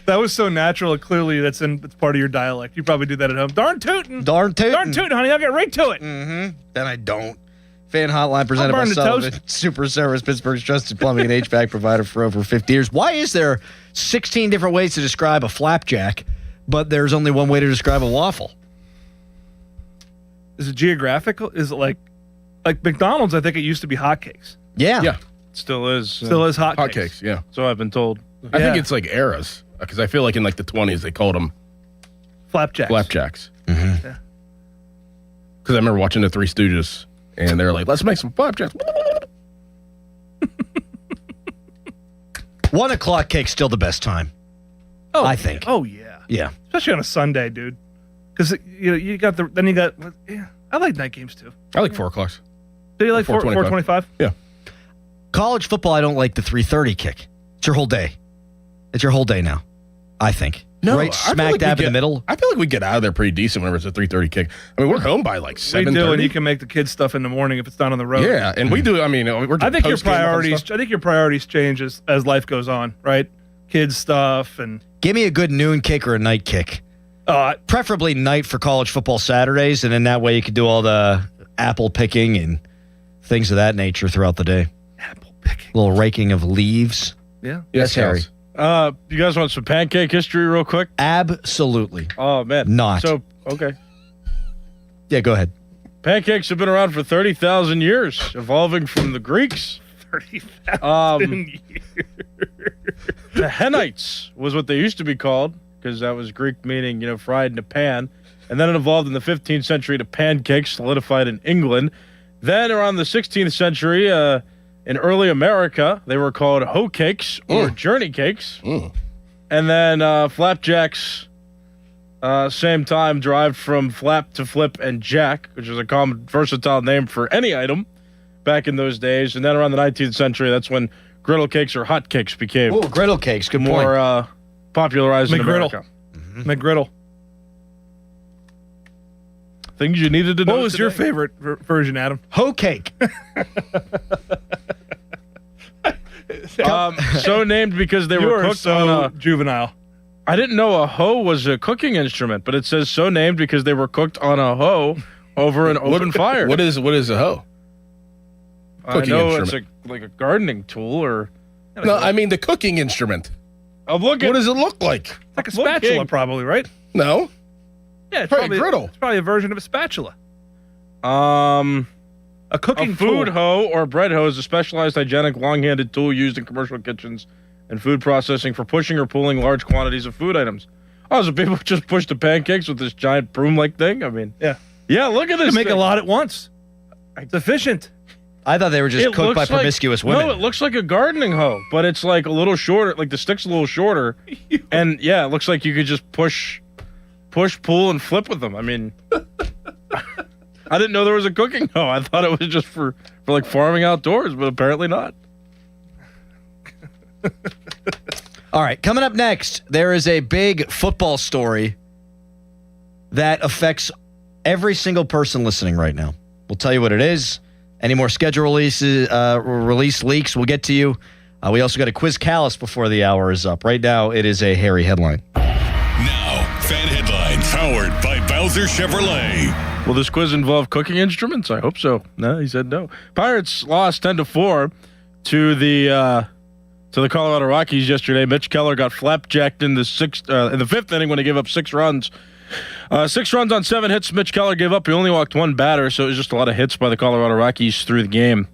That was so natural. Clearly, it's part of your dialect. You probably do that at home. Darn tootin'. Darn tootin'. Darn tootin', honey. I'll get right to it. Mm-hmm. Then I don't. Fan Hotline presented by burn the Sullivan toast. Super Service, Pittsburgh's trusted plumbing and HVAC provider for over 50 years. Why is there 16 different ways to describe a flapjack, but there's only one way to describe a waffle? Is it geographical? Is it like McDonald's? I think it used to be hotcakes. Yeah. Yeah. Still is. Still is hotcakes. Hotcakes, yeah. So I've been told. I think Yeah. it's like eras. Because I feel like in like the 20s, they called them Flapjacks. flapjacks. Mm-hmm. Yeah. Because I remember watching the Three Stooges, and they're like, let's make some flapjacks. 1 o'clock cake's still the best time. Oh, I think. Oh yeah. Yeah. Especially on a Sunday, dude. Because you got yeah. I like night games too. I like 4 o'clocks. Do you like 4:25? 4:25? Yeah. College football, I don't like the 3:30 kick. It's your whole day. It's your whole day now, I think. No, right I feel smack like we dab in get- the middle. I feel like we get out of there pretty decent whenever it's a 3:30 kick. I mean, we're home by like We 7:30. do, and you can make the kids stuff in the morning if it's not on the road. Yeah, and we do. I mean, we're I think your post-game up and priorities. stuff. I think your priorities change as life goes on, right? Kids stuff and Give me a good noon kick or a night kick. Preferably night for college football Saturdays, and then that way you can do all the apple picking and things of that nature throughout the day. Apple picking. A little raking of leaves. Yeah. Yes, Harry. You guys want some pancake history real quick? Absolutely. Oh, man. Not. So, okay. Yeah, go ahead. Pancakes have been around for 30,000 years, evolving from the Greeks 30,000 years. The Hennites was what they used to be called, because that was Greek meaning, fried in a pan. And then it evolved in the 15th century to pancakes, solidified in England. Then around the 16th century, in early America, they were called hoe cakes or journey cakes. And then flapjacks, same time, derived from flap to flip and jack, which is a common versatile name for any item back in those days. And then around the 19th century, that's when griddle cakes or hot cakes became griddle cakes, good more point. Popularized in McGriddle. America. McGriddle. Things you needed to know. What was your favorite version, Adam? Hoe cake. So named because they were cooked so on a juvenile. I didn't know a hoe was a cooking instrument, but it says so named because they were cooked on a hoe over an open fire. What is a hoe? I know it's like a gardening tool or. No, I mean the cooking instrument. I'm looking. What does it look like? It's like a spatula, probably, right? No. Yeah, it's probably a griddle. It's probably a version of a spatula. A cooking food tool. hoe or bread hoe is a specialized hygienic long-handed tool used in commercial kitchens and food processing for pushing or pulling large quantities of food items. Oh, so people just push the pancakes with this giant broom-like thing? I mean, yeah, look at this. You can make thing. a lot at once. It's efficient. I thought they were just cooked by promiscuous women. No, it looks like a gardening hoe, but it's like a little shorter. Like the stick's a little shorter, and it looks like you could just push, pull, and flip with them. I mean, I didn't know there was a cooking hoe. I thought it was just for like farming outdoors, but apparently not. All right, coming up next, there is a big football story that affects every single person listening right now. We'll tell you what it is. Any more schedule release leaks, we'll get to you. We also got a quiz callus before the hour is up. Right now, it is a hairy headline. Now, fan headlines powered by Bowser Chevrolet. Will this quiz involve cooking instruments? I hope so. No, he said no. Pirates lost 10-4 to the Colorado Rockies yesterday. Mitch Keller got flapjacked in the fifth inning when he gave up 6 runs. 6 runs on 7 hits. Mitch Keller gave up. He only walked 1 batter, so it was just a lot of hits by the Colorado Rockies through the game.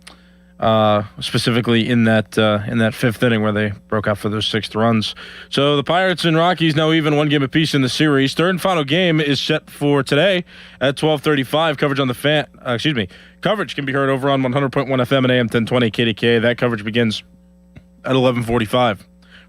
Specifically in that 5th inning where they broke out for those 6 runs. So the Pirates and Rockies now even 1 game apiece in the series. Third and final game is set for today at 12:35. Coverage on the fan. Coverage can be heard over on 100.1 FM and AM 1020 KDK. That coverage begins at 11:45.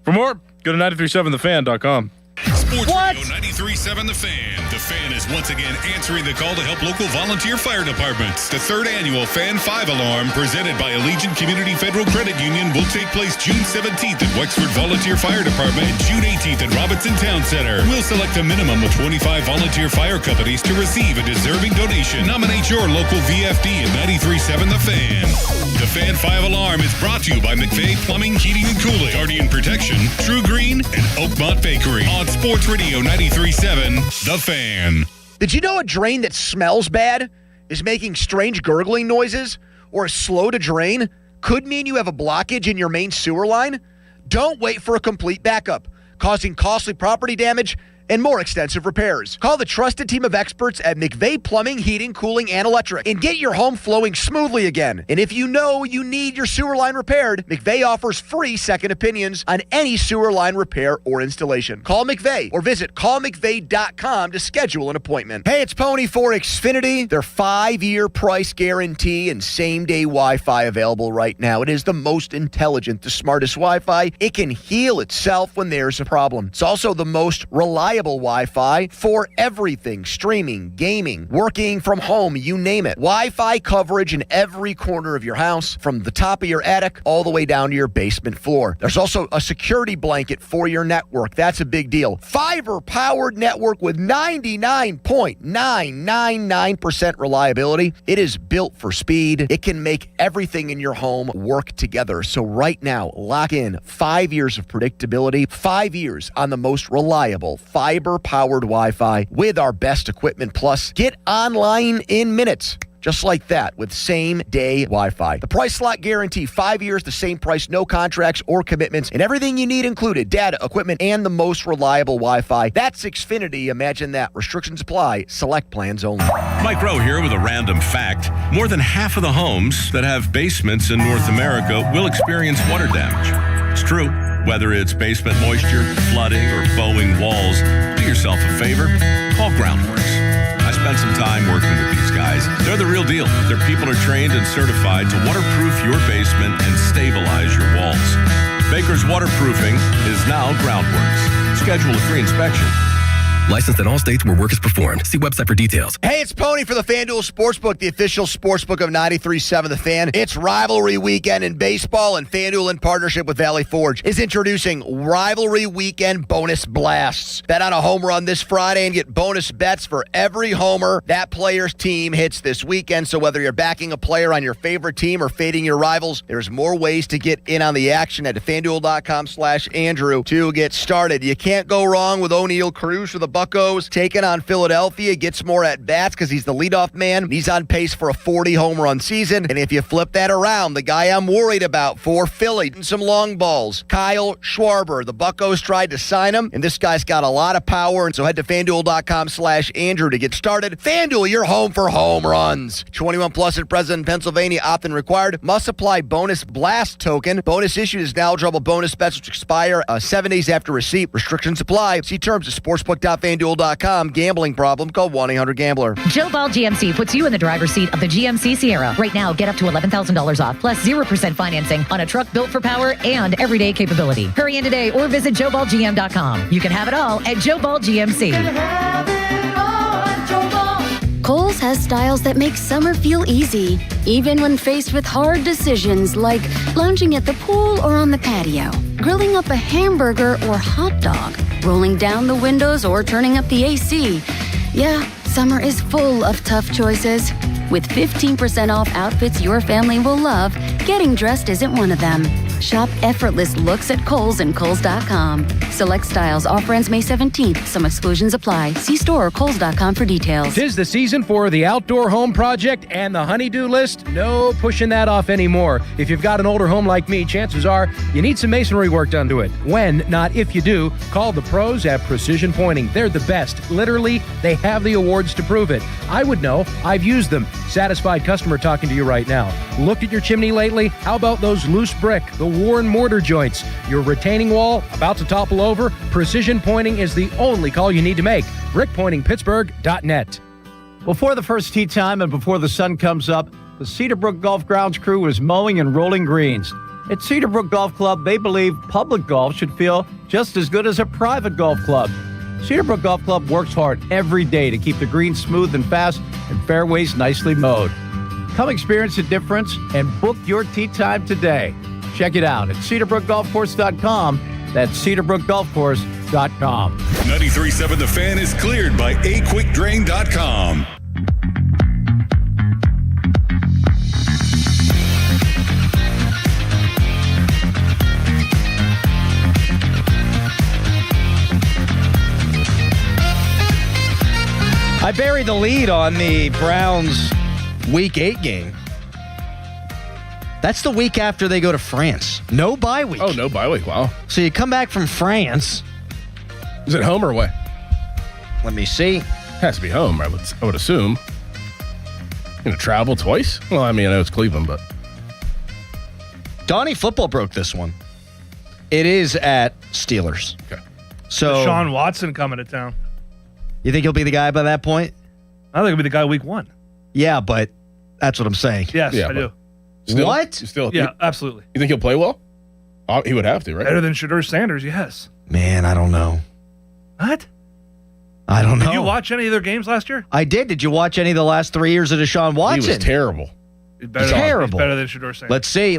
For more, go to 937thefan.com. Sports Radio 93.7 The Fan. The Fan is once again answering the call to help local volunteer fire departments. The 3rd annual Fan 5 Alarm, presented by Allegiant Community Federal Credit Union, will take place June 17th at Wexford Volunteer Fire Department and June 18th at Robinson Town Center. We'll select a minimum of 25 volunteer fire companies to receive a deserving donation. Nominate your local VFD at 93.7 The Fan. The Fan 5 Alarm is brought to you by McVeigh Plumbing, Heating, and Cooling, Guardian Protection, True Green, and Oakmont Bakery. On Sports Radio 93.7 The Fan. Did you know a drain that smells bad is making strange gurgling noises or is slow to drain could mean you have a blockage in your main sewer line? Don't wait for a complete backup, causing costly property damage and more extensive repairs. Call the trusted team of experts at McVeigh Plumbing, Heating, Cooling, and Electric and get your home flowing smoothly again. And if you know you need your sewer line repaired, McVeigh offers free second opinions on any sewer line repair or installation. Call McVeigh or visit callmcveigh.com to schedule an appointment. Hey, it's Pony for Xfinity. Their 5-year price guarantee and same-day Wi-Fi available right now. It is the most intelligent, the smartest Wi-Fi. It can heal itself when there's a problem. It's also the most reliable Wi-Fi for everything, streaming, gaming, working from home, you name it. Wi-Fi coverage in every corner of your house, from the top of your attic all the way down to your basement floor. There's also a security blanket for your network. That's a big deal. Fiber-powered network with 99.999% reliability. It is built for speed. It can make everything in your home work together. So right now, lock in 5 years of predictability, 5 years on the most reliable fiber-powered Wi-Fi with our best equipment. Plus, get online in minutes. just like that, with same-day Wi-Fi. The price lock guarantee, 5 years, the same price, no contracts or commitments, and everything you need included, data, equipment, and the most reliable Wi-Fi. That's Xfinity. Imagine that. Restrictions apply. Select plans only. Mike Rowe here with a random fact. More than half of the homes that have basements in North America will experience water damage. It's true. Whether it's basement moisture, flooding, or bowing walls, do yourself a favor. Call Groundworks. I spent some time working with these guys. They're the real deal. Their people are trained and certified to waterproof your basement and stabilize your walls. Baker's Waterproofing is now Groundworks. Schedule a free inspection. Licensed in all states where work is performed. See website for details. Hey, it's Pony for the FanDuel Sportsbook, the official sportsbook of 93.7 The Fan. It's rivalry weekend in baseball, and FanDuel, in partnership with Valley Forge, is introducing rivalry weekend bonus blasts. Bet on a home run this Friday and get bonus bets for every homer that player's team hits this weekend. So whether you're backing a player on your favorite team or fading your rivals, there's more ways to get in on the action at FanDuel.com/Andrew to get started. You can't go wrong with O'Neal Cruz for the Buccos taking on Philadelphia. Gets more at-bats because he's the leadoff man. He's on pace for a 40 home run season. And if you flip that around, the guy I'm worried about for Philly, and some long balls, Kyle Schwarber. The Buccos tried to sign him, and this guy's got a lot of power. And so head to FanDuel.com/Andrew to get started. FanDuel, you're home for home runs. 21 plus and present in Pennsylvania. Opt-in required. Must apply bonus blast token. Bonus issued is now eligible bonus bets which expire 7 days after receipt. Restrictions apply. See terms at sportsbook.fanduel.com. Gambling problem? Call 1-800-GAMBLER. Joe Ball GMC puts you in the driver's seat of the GMC Sierra. Right now, get up to $11,000 off, plus 0% financing on a truck built for power and everyday capability. Hurry in today or visit JoeBallGM.com. You can have it all at Joe Ball GMC. Kohl's has styles that make summer feel easy, even when faced with hard decisions like lounging at the pool or on the patio, grilling up a hamburger or hot dog, rolling down the windows or turning up the AC. Yeah, summer is full of tough choices. With 15% off outfits your family will love, getting dressed isn't one of them. Shop effortless looks at Kohl's and Kohl's.com. Select styles. Offer ends May 17th. Some exclusions apply. See store or Kohl's.com for details. 'Tis the season for the outdoor home project and the honey-do list. No pushing that off anymore. If you've got an older home like me, chances are you need some masonry work done to it. When, not if you do, call the pros at Precision Pointing. They're the best. Literally, they have the awards to prove it. I would know. I've used them. Satisfied customer talking to you right now. Looked at your chimney lately? How about those loose brick, the worn mortar joints? Your retaining wall about to topple over? Precision Pointing is the only call you need to make. BrickPointingPittsburgh.net. Before the first tee time and before the sun comes up, the Cedarbrook Golf Grounds crew was mowing and rolling greens. At Cedarbrook Golf Club, they believe public golf should feel just as good as a private golf club. Cedarbrook Golf Club works hard every day to keep the greens smooth and fast and fairways nicely mowed. Come experience the difference and book your tee time today. Check it out at CedarbrookGolfCourse.com. That's CedarbrookGolfCourse.com. 93.7 The Fan is cleared by aquickdrain.com. I buried the lead on the Browns Week 8 game. That's the week after they go to France. No bye week. Oh, no bye week. Wow. So you come back from France. Is it home or away? Let me see. Has to be home, I would assume. Going to travel twice? Well, I mean, I know it's Cleveland, but. Donnie Football broke this one. It is at Steelers. Okay. So Deshaun Watson coming to town. You think he'll be the guy by that point? I think he'll be the guy week 1. Yeah, but that's what I'm saying. Yes, I do. Still, what? Yeah, absolutely. You think he'll play well? He would have to, right? Better than Shedeur Sanders, yes. Man, I don't know. What? I don't know. Did you watch any of their games last year? I did. Did you watch any of the last 3 years of Deshaun Watson? He was terrible. Terrible. He's better than Shedeur Sanders.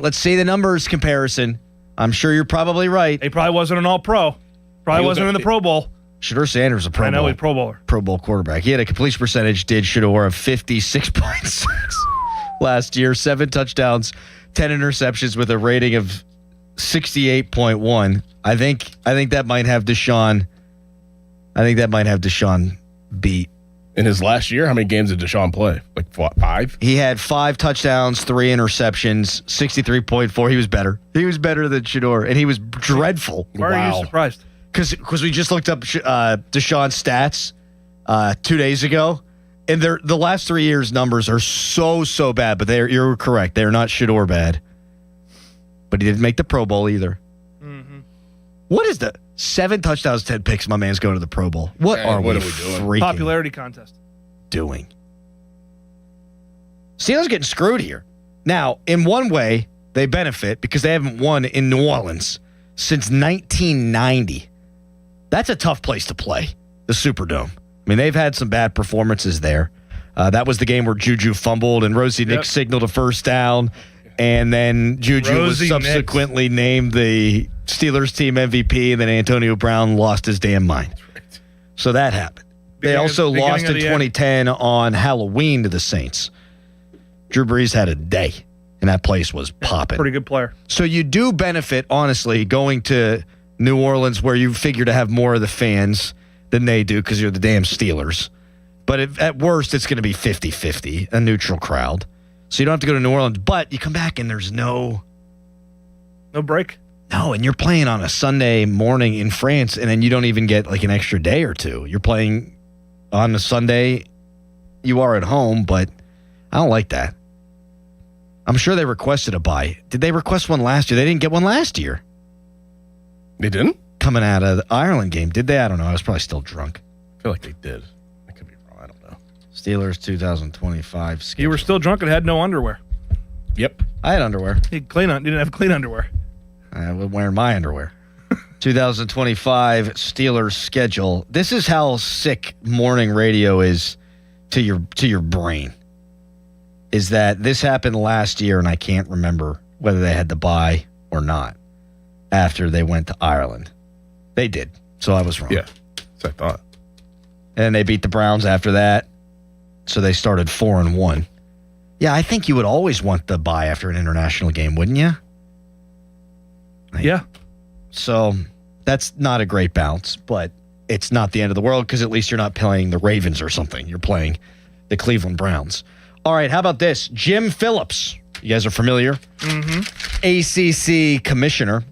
Let's see the numbers comparison. I'm sure you're probably right. He probably wasn't an All-Pro. Probably wasn't in the Pro Bowl. Shedeur Sanders, a Pro Bowl. I know, he's Pro Bowler. Pro Bowl quarterback. He had a completion percentage, did Shedeur, of 56.6 last year. 7 touchdowns, 10 interceptions with a rating of 68.1. I think that might have Deshaun. I think that might have Deshaun beat. In his last year, how many games did Deshaun play? Like 5? He had 5 touchdowns, 3 interceptions, 63.4. He was better. He was better than Shador, and he was dreadful. Why are you surprised? Because we just looked up Deshaun's stats 2 days ago, and the last 3 years' numbers are so bad. But you're correct; they're not Shador bad. But he didn't make the Pro Bowl either. Mm-hmm. What is the 7 touchdowns, 10 picks? My man's going to the Pro Bowl. What are we doing? Popularity contest. Doing? Steelers getting screwed here. Now, in one way, they benefit because they haven't won in New Orleans since 1990. That's a tough place to play, the Superdome. I mean, they've had some bad performances there. That was the game where Juju fumbled and Rosie Nix signaled a first down. And then Juju was subsequently named the Steelers team MVP, and then Antonio Brown lost his damn mind. Right. So that happened. They also lost in 2010 on Halloween to the Saints. Drew Brees had a day, and that place was popping. Pretty good player. So you do benefit, honestly, going to New Orleans where you figure to have more of the fans than they do because you're the damn Steelers. But at worst, it's going to be 50-50, a neutral crowd. So you don't have to go to New Orleans, but you come back and there's no break. No, and you're playing on a Sunday morning in France, and then you don't even get like an extra day or two. You're playing on a Sunday. You are at home, but I don't like that. I'm sure they requested a bye. Did they request one last year? They didn't get one last year. They didn't? Coming out of the Ireland game. Did they? I don't know. I was probably still drunk. I feel like they did. I could be wrong. I don't know. Steelers 2025 schedule. You were still drunk and had no underwear. Yep. I had underwear. You didn't have clean underwear. I was wearing my underwear. 2025 Steelers schedule. This is how sick morning radio is to your brain. Is that this happened last year, and I can't remember whether they had the bye or not after they went to Ireland. They did, so I was wrong. Yeah, so I thought. And then they beat the Browns after that, so they started 4-1. Yeah, I think you would always want the bye after an international game, wouldn't you? Yeah. So that's not a great bounce, but it's not the end of the world because at least you're not playing the Ravens or something. You're playing the Cleveland Browns. All right, how about this? Jim Phillips. You guys are familiar? Mm-hmm. ACC commissioner.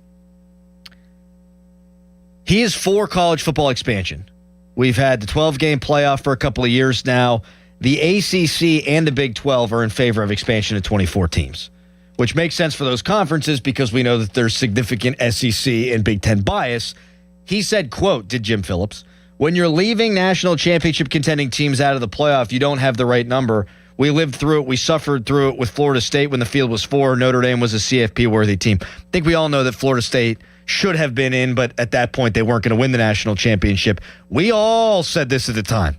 He is for college football expansion. We've had the 12-game playoff for a couple of years now. The ACC and the Big 12 are in favor of expansion to 24 teams, which makes sense for those conferences because we know that there's significant SEC and Big 10 bias. He said, quote, did Jim Phillips, when you're leaving national championship contending teams out of the playoff, you don't have the right number. We lived through it. We suffered through it with Florida State when the field was 4. Notre Dame was a CFP-worthy team. I think we all know that Florida State should have been in, but at that point, they weren't going to win the national championship. We all said this at the time.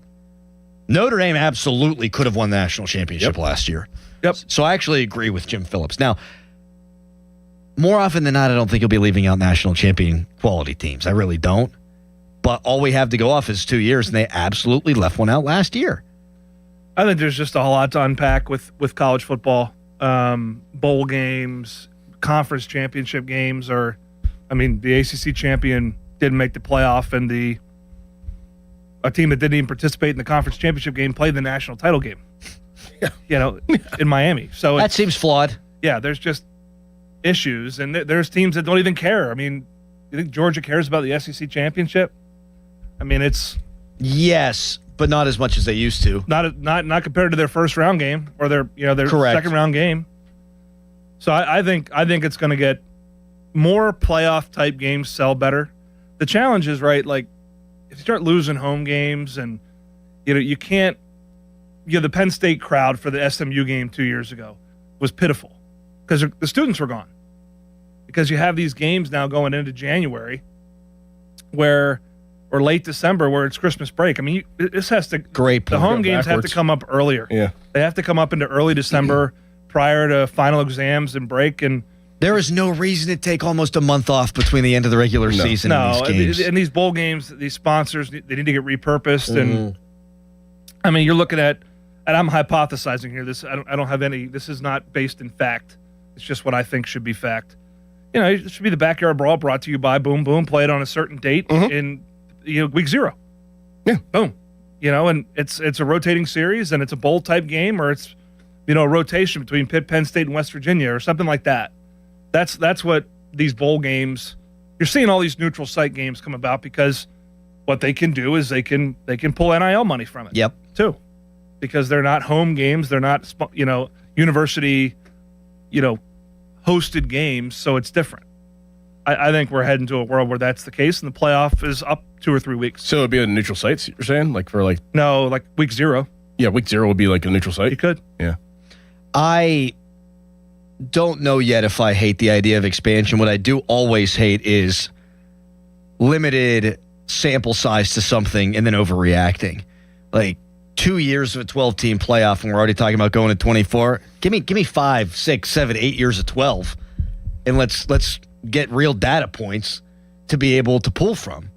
Notre Dame absolutely could have won the national championship last year. Yep. So I actually agree with Jim Phillips. Now, more often than not, I don't think he'll be leaving out national champion quality teams. I really don't. But all we have to go off is 2 years, and they absolutely left one out last year. I think there's just a lot to unpack with college football. Bowl games, conference championship games, the ACC champion didn't make the playoff, and a team that didn't even participate in the conference championship game played the national title game. In Miami. So that seems flawed. Yeah, there's just issues, and there's teams that don't even care. I mean, you think Georgia cares about the SEC championship? I mean, it's yes, but not as much as they used to. Not compared to their first round game or their Correct. second round game. So I think it's going to get more playoff type games sell better. The challenge is right, like if you start losing home games and you can't. The Penn State crowd for the SMU game 2 years ago was pitiful because the students were gone. Because you have these games now going into January or late December where it's Christmas break. I mean, this has to... Great point. The home games have to come up earlier. Yeah. They have to come up into early December prior to final exams and break. And there is no reason to take almost a month off between the end of the regular season and these games. And these bowl games, these sponsors, they need to get repurposed. And I mean, you're looking at... And I'm hypothesizing here. I don't have any. This is not based in fact. It's just what I think should be fact. It should be the Backyard Brawl brought to you by Boom Boom. Play it on a certain date in week 0. Yeah, boom. and it's a rotating series and it's a bowl type game, or it's, a rotation between Pitt, Penn State, and West Virginia or something like that. That's what these bowl games, you're seeing all these neutral site games come about because what they can do is they can pull NIL money from it. Yep. Too. Because they're not home games. They're not, university, hosted games. So it's different. I think we're heading to a world where that's the case, and the playoff is up 2 or 3 weeks. So it would be a neutral sites, you're saying? No, like week 0. Yeah, week 0 would be like a neutral site. You could. Yeah. I don't know yet if I hate the idea of expansion. What I do always hate is limited sample size to something and then overreacting. Like 2 years of a 12-team playoff, and we're already talking about going to 24. Give me 5, 6, 7, 8 years of 12, and let's get real data points to be able to pull from.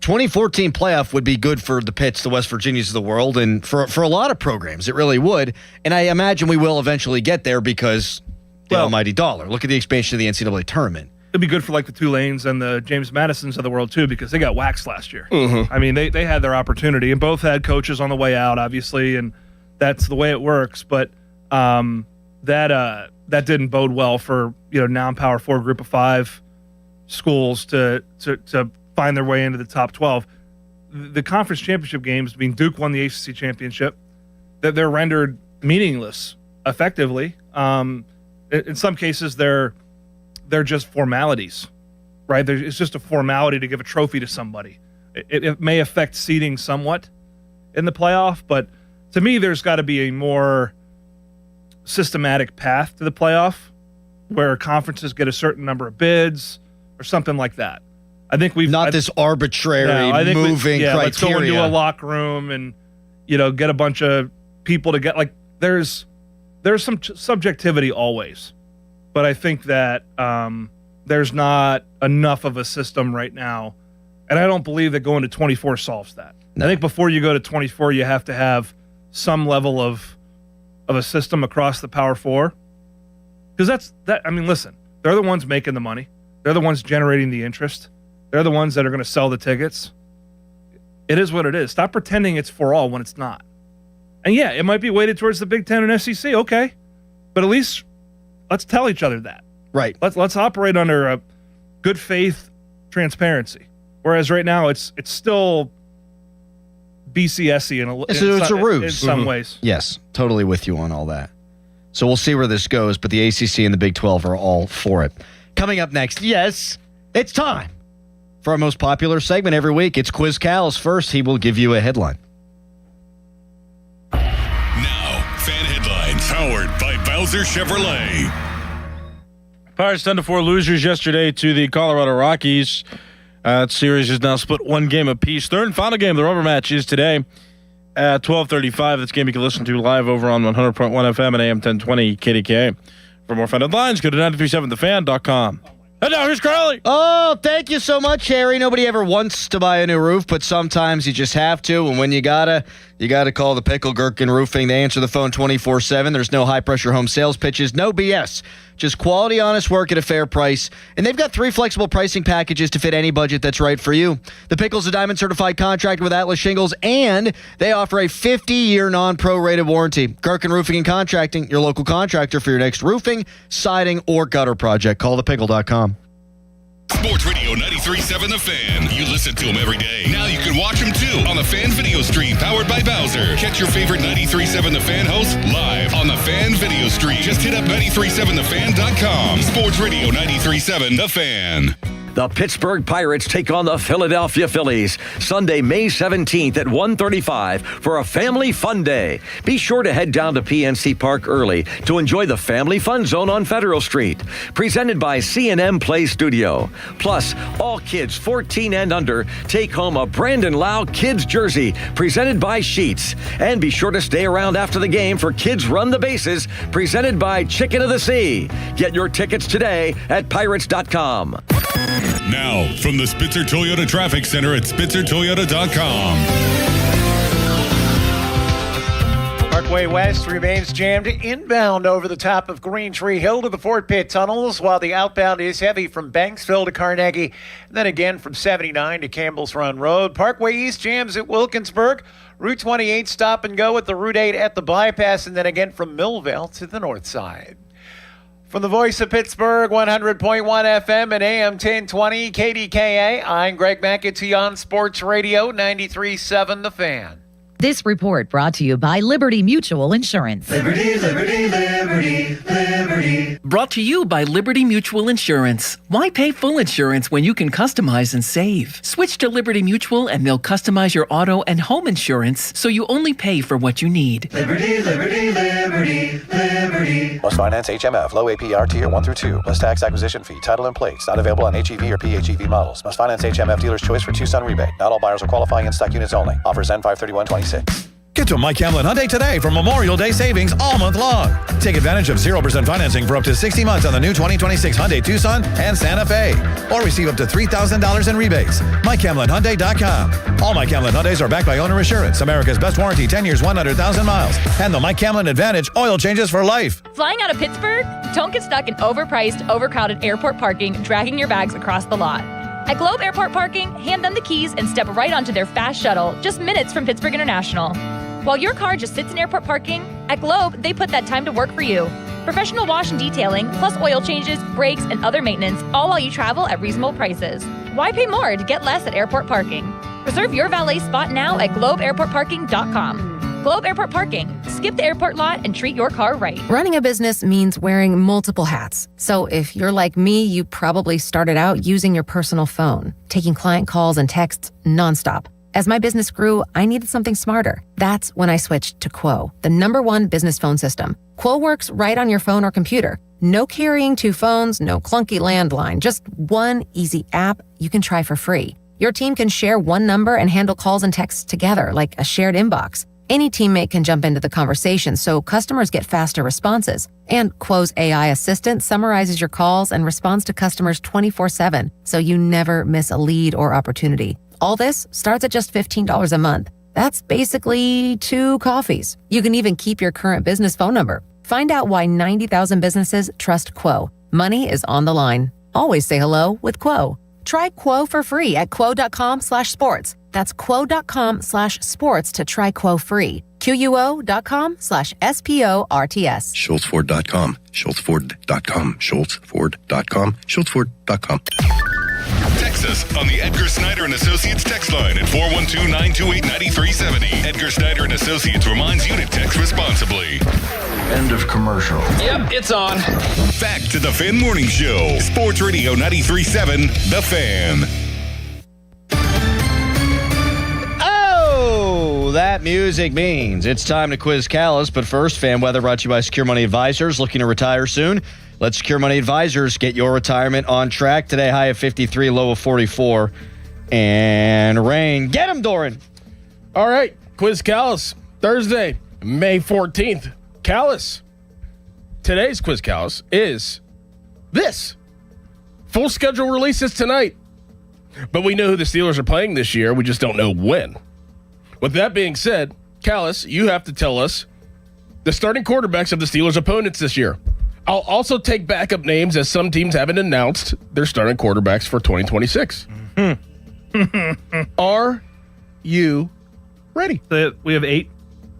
2014 playoff would be good for the Pitts, the West Virginias of the world, and for a lot of programs, it really would. And I imagine we will eventually get there because the almighty dollar. Look at the expansion of the NCAA tournament. It'd be good for like the Tulanes and the James Madisons of the world too, because they got waxed last year. Mm-hmm. I mean, they had their opportunity, and both had coaches on the way out, obviously, and that's the way it works. But that didn't bode well for non-Power 4 Group of 5 schools to find their way into the top 12. The conference championship games, Duke won the ACC championship, that they're rendered meaningless effectively. In some cases, they're just formalities, right? It's just a formality to give a trophy to somebody. It may affect seeding somewhat in the playoff, but to me, there's got to be a more systematic path to the playoff where conferences get a certain number of bids or something like that. I think we've not this arbitrary moving criteria. Let's go into a locker room and get a bunch of people to get there's some subjectivity always, but I think that there's not enough of a system right now, and I don't believe that going to 24 solves that. No. I think before you go to 24, you have to have some level of a system across the Power 4, because listen, they're the ones making the money, they're the ones generating the interest. They're the ones that are going to sell the tickets. It is what it is. Stop pretending it's for all when it's not. And yeah, it might be weighted towards the Big Ten and SEC. Okay, but at least let's tell each other that. Right. Let's operate under a good faith transparency. Whereas right now it's still BCSy it's a ruse in some ways. Yes, totally with you on all that. So we'll see where this goes. But the ACC and the Big 12 are all for it. Coming up next, yes, it's time for our most popular segment every week. It's Quiz Cal's. First, he will give you a headline. Now, fan headlines powered by Bowser Chevrolet. Pirates 10-4 losers yesterday to the Colorado Rockies. That series is now split 1 game apiece. Third and final game of the rubber match is today at 12:35. This game you can listen to live over on 100.1 FM and AM 1020 KDKA. For more fan headlines, go to 937thefan.com. And now here's Crowley. Oh, thank you so much, Harry. Nobody ever wants to buy a new roof, but sometimes you just have to. And when you gotta call the Pickle Gherkin Roofing. They answer the phone 24/7. There's no high-pressure home sales pitches, no BS. Just quality, honest work at a fair price. And they've got 3 flexible pricing packages to fit any budget that's right for you. The Pickle's a diamond-certified contractor with Atlas Shingles, and they offer a 50-year non-prorated warranty. Gherkin Roofing and Contracting, your local contractor for your next roofing, siding, or gutter project. Call thepickle.com. Sports Radio 93.7 The Fan. You listen to them every day. Now you can watch them too on the Fan Video Stream powered by Bowser. Catch your favorite 93.7 The Fan hosts live on the Fan Video Stream. Just hit up 937thefan.com. Sports Radio 93.7 The Fan. The Pittsburgh Pirates take on the Philadelphia Phillies Sunday, May 17th at 1:35 for a family fun day. Be sure to head down to PNC Park early to enjoy the Family Fun Zone on Federal Street. Presented by C&M Play Studio. Plus, all kids 14 and under take home a Brandon Lau Kids jersey presented by Sheets. And be sure to stay around after the game for Kids Run the Bases presented by Chicken of the Sea. Get your tickets today at pirates.com. Now, from the Spitzer Toyota Traffic Center at spitzertoyota.com. Parkway West remains jammed inbound over the top of Green Tree Hill to the Fort Pitt tunnels, while the outbound is heavy from Banksville to Carnegie, and then again from 79 to Campbell's Run Road. Parkway East jams at Wilkinsburg. Route 28 stop and go at the Route 8 at the bypass, and then again from Millvale to the north side. From the voice of Pittsburgh, 100.1 FM and AM 1020 KDKA, I'm Greg McAtee on Sports Radio 93.7 The Fan. This report brought to you by Liberty Mutual Insurance. Liberty, liberty, liberty, liberty. Brought to you by Liberty Mutual Insurance. Why pay full insurance when you can customize and save? Switch to Liberty Mutual and they'll customize your auto and home insurance so you only pay for what you need. Liberty, liberty, liberty, liberty. Must finance HMF, low APR tier 1 through 2, plus tax acquisition fee, title and plates. Not available on HEV or PHEV models. Must finance HMF dealer's choice for Tucson rebate. Not all buyers are qualifying in stock units only. Offers end 5/31/26. Get to Mike Hamlin Hyundai today for Memorial Day savings all month long. Take advantage of 0% financing for up to 60 months on the new 2026 Hyundai Tucson and Santa Fe. Or receive up to $3,000 in rebates. MikeHamlinHyundai.com. All Mike Hamlin Hyundais are backed by Owner Assurance, America's best warranty, 10 years, 100,000 miles. And the Mike Hamlin Advantage oil changes for life. Flying out of Pittsburgh? Don't get stuck in overpriced, overcrowded airport parking, dragging your bags across the lot. At Globe Airport Parking, hand them the keys and step right onto their fast shuttle, just minutes from Pittsburgh International. While your car just sits in airport parking, at Globe, they put that time to work for you. Professional wash and detailing, plus oil changes, brakes, and other maintenance, all while you travel at reasonable prices. Why pay more to get less at airport parking? Reserve your valet spot now at GlobeAirportParking.com. Globe Airport Parking. Skip the airport lot and treat your car right. Running a business means wearing multiple hats. So if you're like me, you probably started out using your personal phone, taking client calls and texts nonstop. As my business grew, I needed something smarter. That's when I switched to Quo, the #1 business phone system. Quo works right on your phone or computer. No carrying 2 phones, no clunky landline, just one easy app you can try for free. Your team can share one number and handle calls and texts together like a shared inbox. Any teammate can jump into the conversation so customers get faster responses. And Quo's AI assistant summarizes your calls and responds to customers 24/7, so you never miss a lead or opportunity. All this starts at just $15 a month. That's basically 2 coffees. You can even keep your current business phone number. Find out why 90,000 businesses trust Quo. Money is on the line. Always say hello with Quo. Try Quo for free at quo.com/sports. That's quo.com/sports to try Quo free. QUO.com/SPORTS. SchultzFord.com. SchultzFord.com. SchultzFord.com. SchultzFord.com. Text us on the Edgar Snyder and Associates text line at 412-928-9370. Edgar Snyder and Associates reminds you to text responsibly. End of commercial. Yep, it's on. Back to the Fan Morning Show. Sports Radio 93.7, The Fan. Oh, that music means it's time to quiz Callis. But first, fan weather brought to you by Secure Money Advisors. Looking to retire soon? Let Secure Money Advisors get your retirement on track. Today, high of 53, low of 44. And rain. Get him, Doran. All right, quiz Callis. Thursday, May 14th. Callis. Today's quiz Callis is this. Full schedule releases tonight. But we know who the Steelers are playing this year. We just don't know when. With that being said, Callis, you have to tell us the starting quarterbacks of the Steelers' opponents this year. I'll also take backup names as some teams haven't announced their starting quarterbacks for 2026. Are you ready? We have 8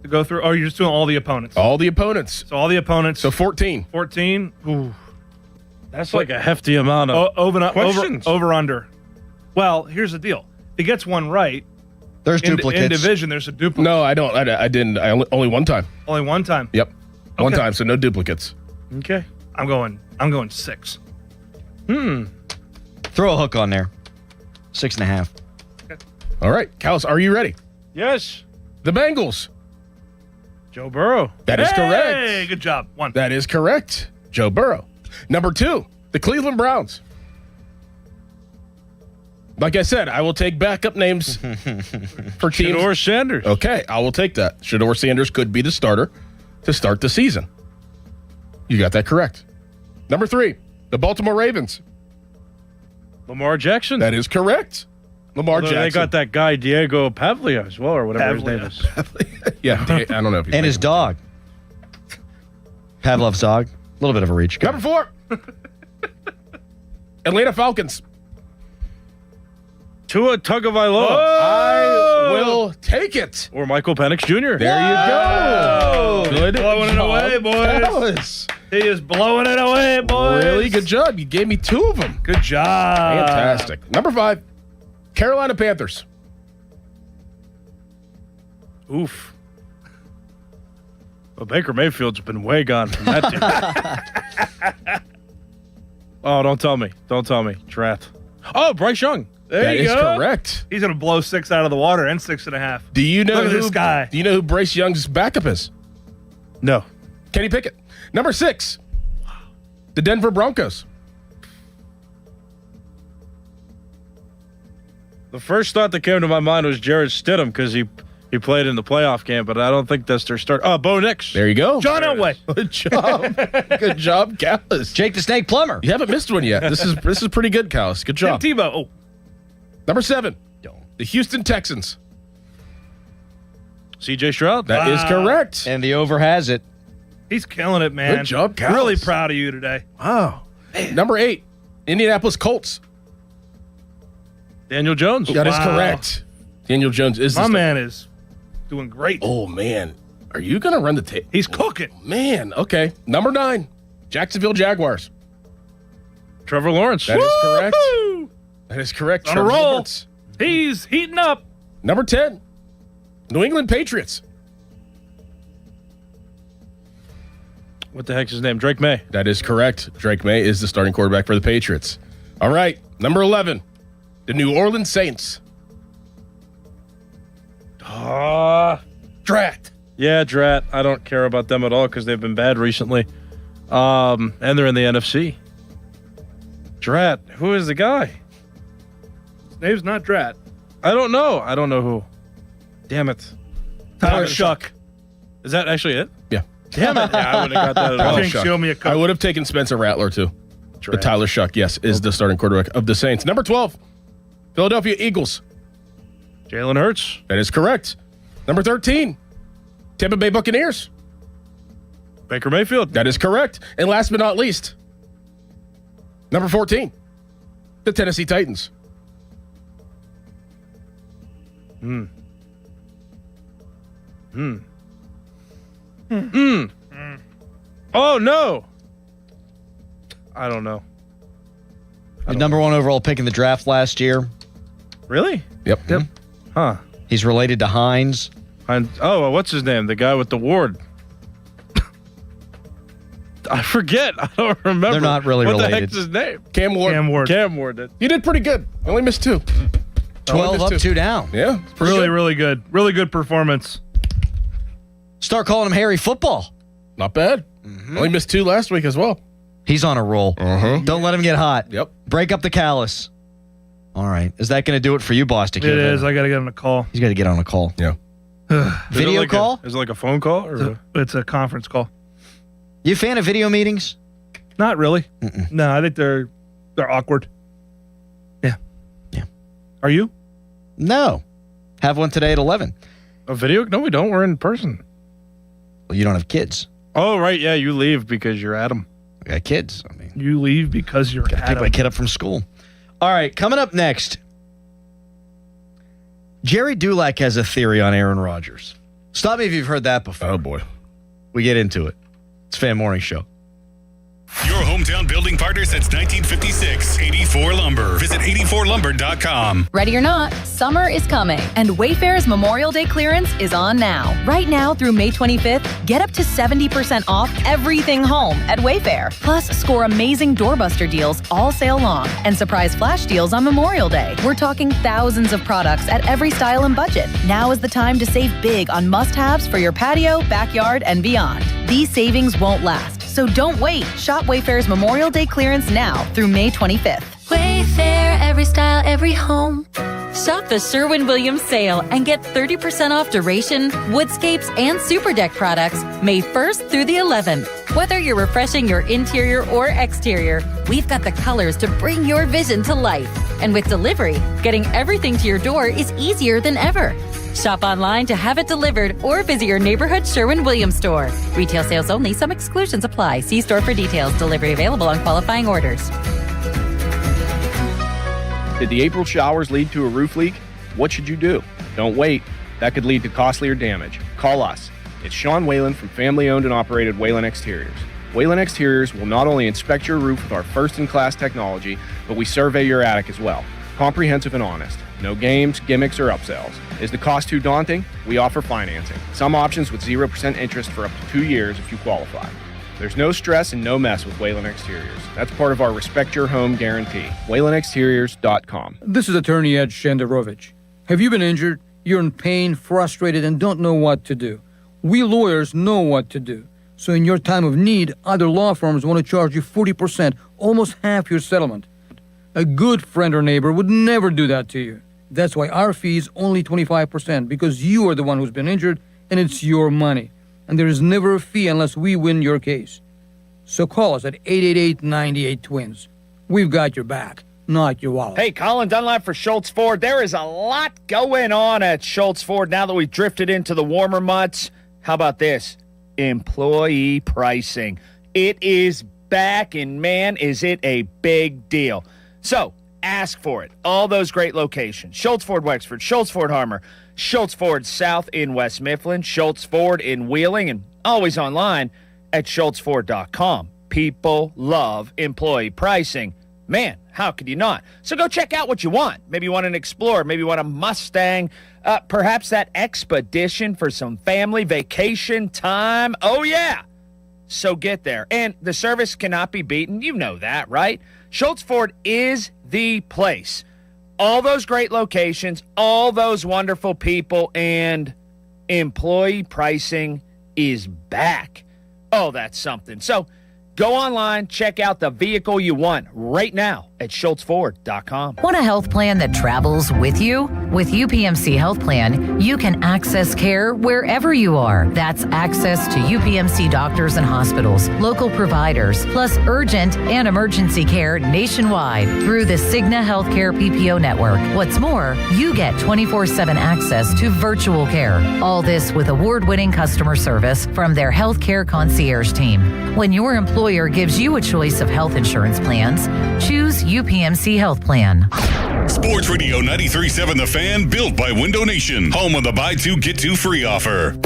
to go through. Oh, you're just doing all the opponents. All the opponents. So all the opponents. So 14. 14. Ooh. That's like a hefty amount of questions. Over under. Well, here's the deal. If he gets one right, there's duplicates. In division, there's a duplicate. No, I don't. I didn't. Only one time. Only one time? Yep. One time, so no duplicates. Okay. I'm going 6. Throw a hook on there. 6.5. Okay. All right. Callis, are you ready? Yes. The Bengals. Joe Burrow. That is correct. Hey, good job. 1. That is correct. Joe Burrow. Number 2, the Cleveland Browns. Like I said, I will take backup names for teams. Shedeur Sanders. Okay, I will take that. Shedeur Sanders could be the starter to start the season. You got that correct. Number 3, the Baltimore Ravens. Lamar Jackson. That is correct. Lamar Although Jackson. They got that guy Diego Pavlia as well, or whatever his name is. Yeah, I don't know if he's And his dog. Pavlov's dog. A little bit of a reach. Number 4. Atlanta Falcons. Tua Tagovailoa. I will take it. Or Michael Penix Jr. There you go. Good blowing it away, boys. Dallas. He is blowing it away, boys. Really good job. You gave me 2 of them. Good job. Fantastic. Number 5. Carolina Panthers. Oof. Well, Baker Mayfield's been way gone from that team. Oh, don't tell me. Don't tell me. Drat. Oh, Bryce Young. There you That is go. correct. He's going to blow 6 out of the water and 6.5. Do you know Look at this guy. Do you know who Bryce Young's backup is? No. Kenny Pickett. Number 6. The Denver Broncos. The first thought that came to my mind was Jared Stidham because he played in the playoff game, but I don't think that's their start. Oh, Bo Nix. There you go. John Elway. Good job. Good job, Callis. Jake the Snake Plumber. You haven't missed one yet. This is pretty good, Callis. Good job. Tim Tebow. Oh. Number 7. The Houston Texans. CJ Stroud. That is correct. And the over has it. He's killing it, man. Good job, Callis. Really proud of you today. Wow. Number 8. Indianapolis Colts. Daniel Jones. That is correct. Daniel Jones is My man is doing great. Oh, man. Are you going to run the tape? He's cooking. Man, okay. Number 9. Jacksonville Jaguars. Trevor Lawrence. That is correct. That is correct. On Trevor a roll. Lawrence. He's heating up. Number 10. New England Patriots. What the heck's his name? Drake May. That is correct. Drake May is the starting quarterback for the Patriots. All right. Number 11. The New Orleans Saints. Drat. Yeah, Drat. I don't care about them at all because they've been bad recently. And they're in the NFC. Drat. Who is the guy? His name's not Drat. I don't know. I don't know who. Damn it. Tyler Shuck. Is that actually it? Yeah. Damn it. Yeah, I wouldn't have got that at all. Jinx, show me a I would have taken Spencer Rattler, too. But Tyler Shuck, yes, is the starting quarterback of the Saints. Number 12. Philadelphia Eagles. Jalen Hurts. That is correct. Number 13. Tampa Bay Buccaneers. Baker Mayfield. That is correct. And last but not least, number 14. The Tennessee Titans. Oh, no. I don't know. The number 1 overall pick in the draft last year. Really? Yep. Huh. He's related to Hines. Oh, what's his name? The guy with the ward. I forget. I don't remember. They're not really what related. What the heck's his name? Cam Ward. Cam Ward. You did pretty good. Only missed 2. 12 up, 2 down. Yeah. Really good. Really good performance. Start calling him Harry Football. Not bad. Only missed 2 last week as well. He's on a roll. Don't let him get hot. Yep. Break up the callus. All right. Is that going to do it for you, Bostic? It is. I got to get on a call. He's got to get on a call. Yeah. Video call? Is it like a phone call? Or It's a conference call. You a fan of video meetings? Not really. No, I think they're awkward. Yeah. Are you? No. Have one today at 11. a video? No, we don't. We're in person. Well, you don't have kids. Oh, right. Yeah, you leave because you're Adam. I got kids. I mean, you leave because you're gotta pick my kid up from school. All right, coming up next, Jerry Dulac has a theory on Aaron Rodgers. Stop me if you've heard that before. Oh, boy. We get into it. It's Fan Morning Show. Your hometown building partner since 1956, 84 Lumber. Visit 84lumber.com. Ready or not, summer is coming, and Wayfair's Memorial Day clearance is on now. Right now through May 25th, get up to 70% off everything home at Wayfair. Plus, score amazing doorbuster deals all sale long and surprise flash deals on Memorial Day. We're talking thousands of products at every style and budget. Now is the time to save big on must-haves for your patio, backyard, and beyond. These savings won't last, so don't wait. Shop Wayfair's Memorial Day clearance now through May 25th. Wayfair, every style, every home. Shop the Sherwin-Williams sale and get 30% off duration, woodscapes, and super deck products May 1st through the 11th. Whether you're refreshing your interior or exterior, we've got the colors to bring your vision to life. And with delivery, getting everything to your door is easier than ever. Shop online to have it delivered or visit your neighborhood Sherwin-Williams store. Retail sales only. Some exclusions apply. See store for details. Delivery available on qualifying orders. Did the April showers lead to a roof leak? What should you do? Don't wait. That could lead to costlier damage. Call us. It's Sean Whalen from family-owned and operated Whalen Exteriors. Whalen Exteriors will not only inspect your roof with our first-in-class technology, but we survey your attic as well. Comprehensive and honest. No games, gimmicks, or upsells. Is the cost too daunting? We offer financing. Some options with 0% interest for up to 2 years if you qualify. There's no stress and no mess with Whalen Exteriors. That's part of our Respect Your Home guarantee. WhalenExteriors.com. This is attorney Ed Shenderovich. Have you been injured? You're in pain, frustrated, and don't know what to do. We lawyers know what to do. So in your time of need, other law firms want to charge you 40%, almost half your settlement. A good friend or neighbor would never do that to you. That's why our fee is only 25%, because you are the one who's been injured, and it's your money. And there is never a fee unless we win your case. So call us at 888-98-TWINS. We've got your back, not your wallet. Hey, Colin Dunlap for Schultz Ford. There is a lot going on at Schultz Ford now that we've drifted into the warmer months. How about this? Employee pricing. It is back, and man, is it a big deal. So, ask for it. All those great locations. Schultz Ford Wexford, Schultz Ford Harmer, Schultz Ford South in West Mifflin, Schultz Ford in Wheeling, and always online at schultzford.com. People love employee pricing. Man, how could you not? So go check out what you want. Maybe you want an Explorer. Maybe you want a Mustang. Perhaps that Expedition for some family vacation time. Oh, yeah. So get there. And the service cannot be beaten. You know that, right? Schultz Ford is the place. All those great locations, all those wonderful people, and employee pricing is back. Oh, that's something. So go online, check out the vehicle you want right now at schultzford.com. Want a health plan that travels with you? With UPMC Health Plan, you can access care wherever you are. That's access to UPMC doctors and hospitals, local providers, plus urgent and emergency care nationwide through the Cigna Healthcare PPO network. What's more, you get 24/7 access to virtual care. All this with award-winning customer service from their healthcare concierge team. When your employer gives you a choice of health insurance plans, choose UPMC Health Plan. Sports Radio 93.7 The Fan, built by Window Nation, home of the buy two, get two free offer.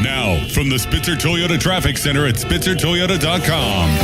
Now, from the Spitzer Toyota Traffic Center at SpitzerToyota.com.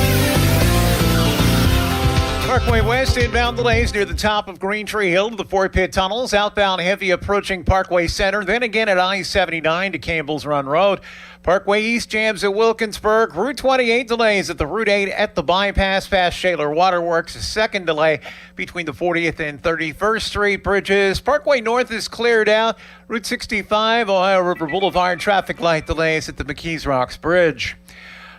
Parkway West inbound delays near the top of Green Tree Hill to the Fort Pitt tunnels. Outbound heavy approaching Parkway Center. Then again at I-79 to Campbell's Run Road. Parkway East jams at Wilkinsburg. Route 28 delays at the Route 8 at the bypass past Shaler Waterworks. A second delay between the 40th and 31st Street bridges. Parkway North is cleared out. Route 65 Ohio River Boulevard traffic light delays at the McKees Rocks Bridge.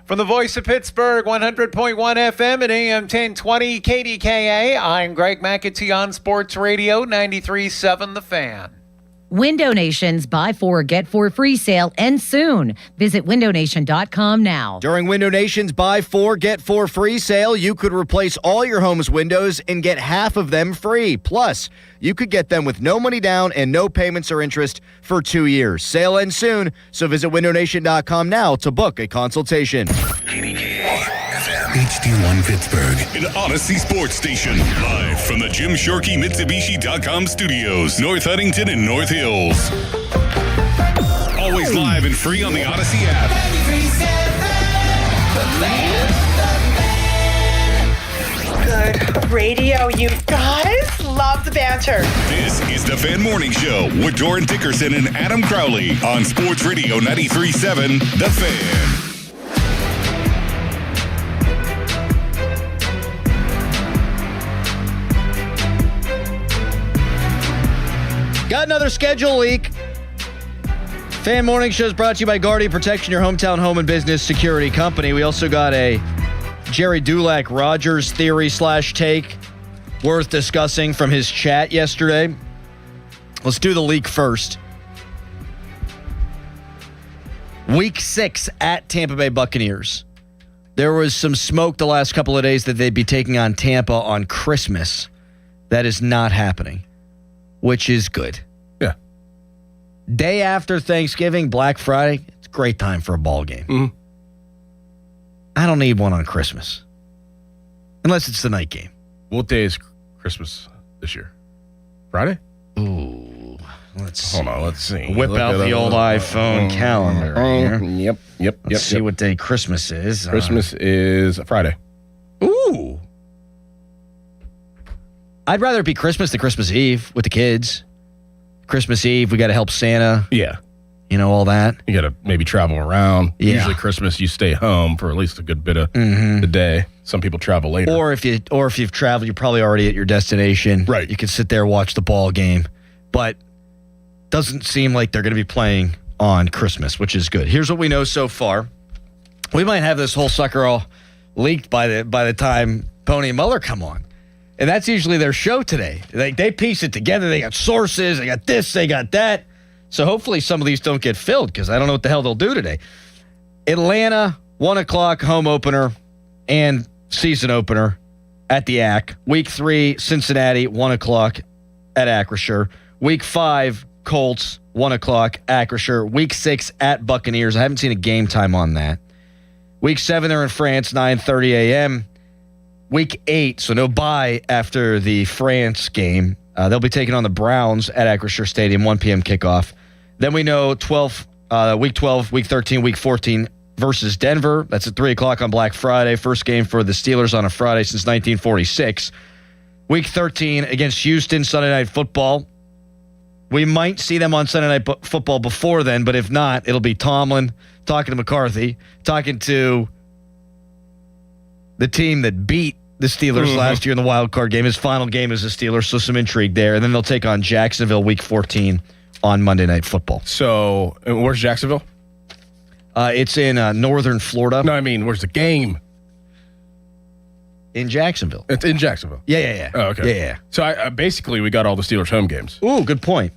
From the Voice of Pittsburgh, 100.1 FM and AM 1020 KDKA, I'm Greg McAtee on Sports Radio 93.7 The Fan. Window Nation's Buy 4, Get 4 free sale ends soon. Visit windownation.com now. During Window Nation's Buy 4, Get 4 free sale, you could replace all your home's windows and get half of them free. Plus, you could get them with no money down and no payments or interest for 2 years. Sale ends soon, so visit windownation.com now to book a consultation. HD1 Pittsburgh, an Odyssey Sports Station. Live from the Jim Shorkey Mitsubishi.com studios, North Huntington and North Hills. Always live and free on the Odyssey app. Good radio, you guys. Love the banter. This is the Fan Morning Show with Doran Dickerson and Adam Crowley on Sports Radio 93.7 The Fan. Got another schedule leak. Fan Morning Show is brought to you by Guardian Protection, your hometown home and business security company. We also got a Jerry Dulac Rogers theory / take worth discussing from his chat yesterday. Let's do the leak first. Week 6 at Tampa Bay Buccaneers. There was some smoke the last couple of days that they'd be taking on Tampa on Christmas. That is not happening, which is good. Yeah. Day after Thanksgiving, Black Friday, it's a great time for a ball game. Mm-hmm. I don't need one on Christmas, unless it's the night game. What day is Christmas this year? Friday? Ooh, let's Hold on, let's see. Whip out the old iPhone calendar here. Yep. Let's see what day Christmas is. Christmas is Friday. Ooh. I'd rather it be Christmas than Christmas Eve with the kids. Christmas Eve, we got to help Santa. Yeah. You know, all that. You got to maybe travel around. Yeah. Usually Christmas, you stay home for at least a good bit of the day. Some people travel later. Or if you've traveled, you're probably already at your destination. Right. You can sit there, watch the ball game. But doesn't seem like they're going to be playing on Christmas, which is good. Here's what we know so far. We might have this whole sucker all leaked by the time Pony and Muller come on. And that's usually their show today. They piece it together. They got sources. They got this. They got that. So hopefully some of these don't get filled because I don't know what the hell they'll do today. Atlanta, 1 o'clock home opener and season opener at the AC. Week 3, Cincinnati, 1 o'clock at Acrisure. Week 5, Colts, 1 o'clock, Acrisure. Week 6 at Buccaneers. I haven't seen a game time on that. Week 7, they're in France, 9:30 a.m. Week 8, so no bye after the France game. They'll be taking on the Browns at Acrisure Stadium, 1 p.m. kickoff. Then we know week 12, week 13, week 14 versus Denver. That's at 3 o'clock on Black Friday. First game for the Steelers on a Friday since 1946. Week 13 against Houston, Sunday Night Football. We might see them on Sunday Night Football before then, but if not, it'll be Tomlin talking to McCarthy, talking to the team that beat the Steelers last year in the wild card game. His final game is the Steelers, so some intrigue there. And then they'll take on Jacksonville week 14 on Monday Night Football. So, where's Jacksonville? It's in northern Florida. No, I mean, where's the game? In Jacksonville. It's in Jacksonville. Yeah. Oh, okay. Yeah. So, basically, we got all the Steelers home games. Ooh, good point.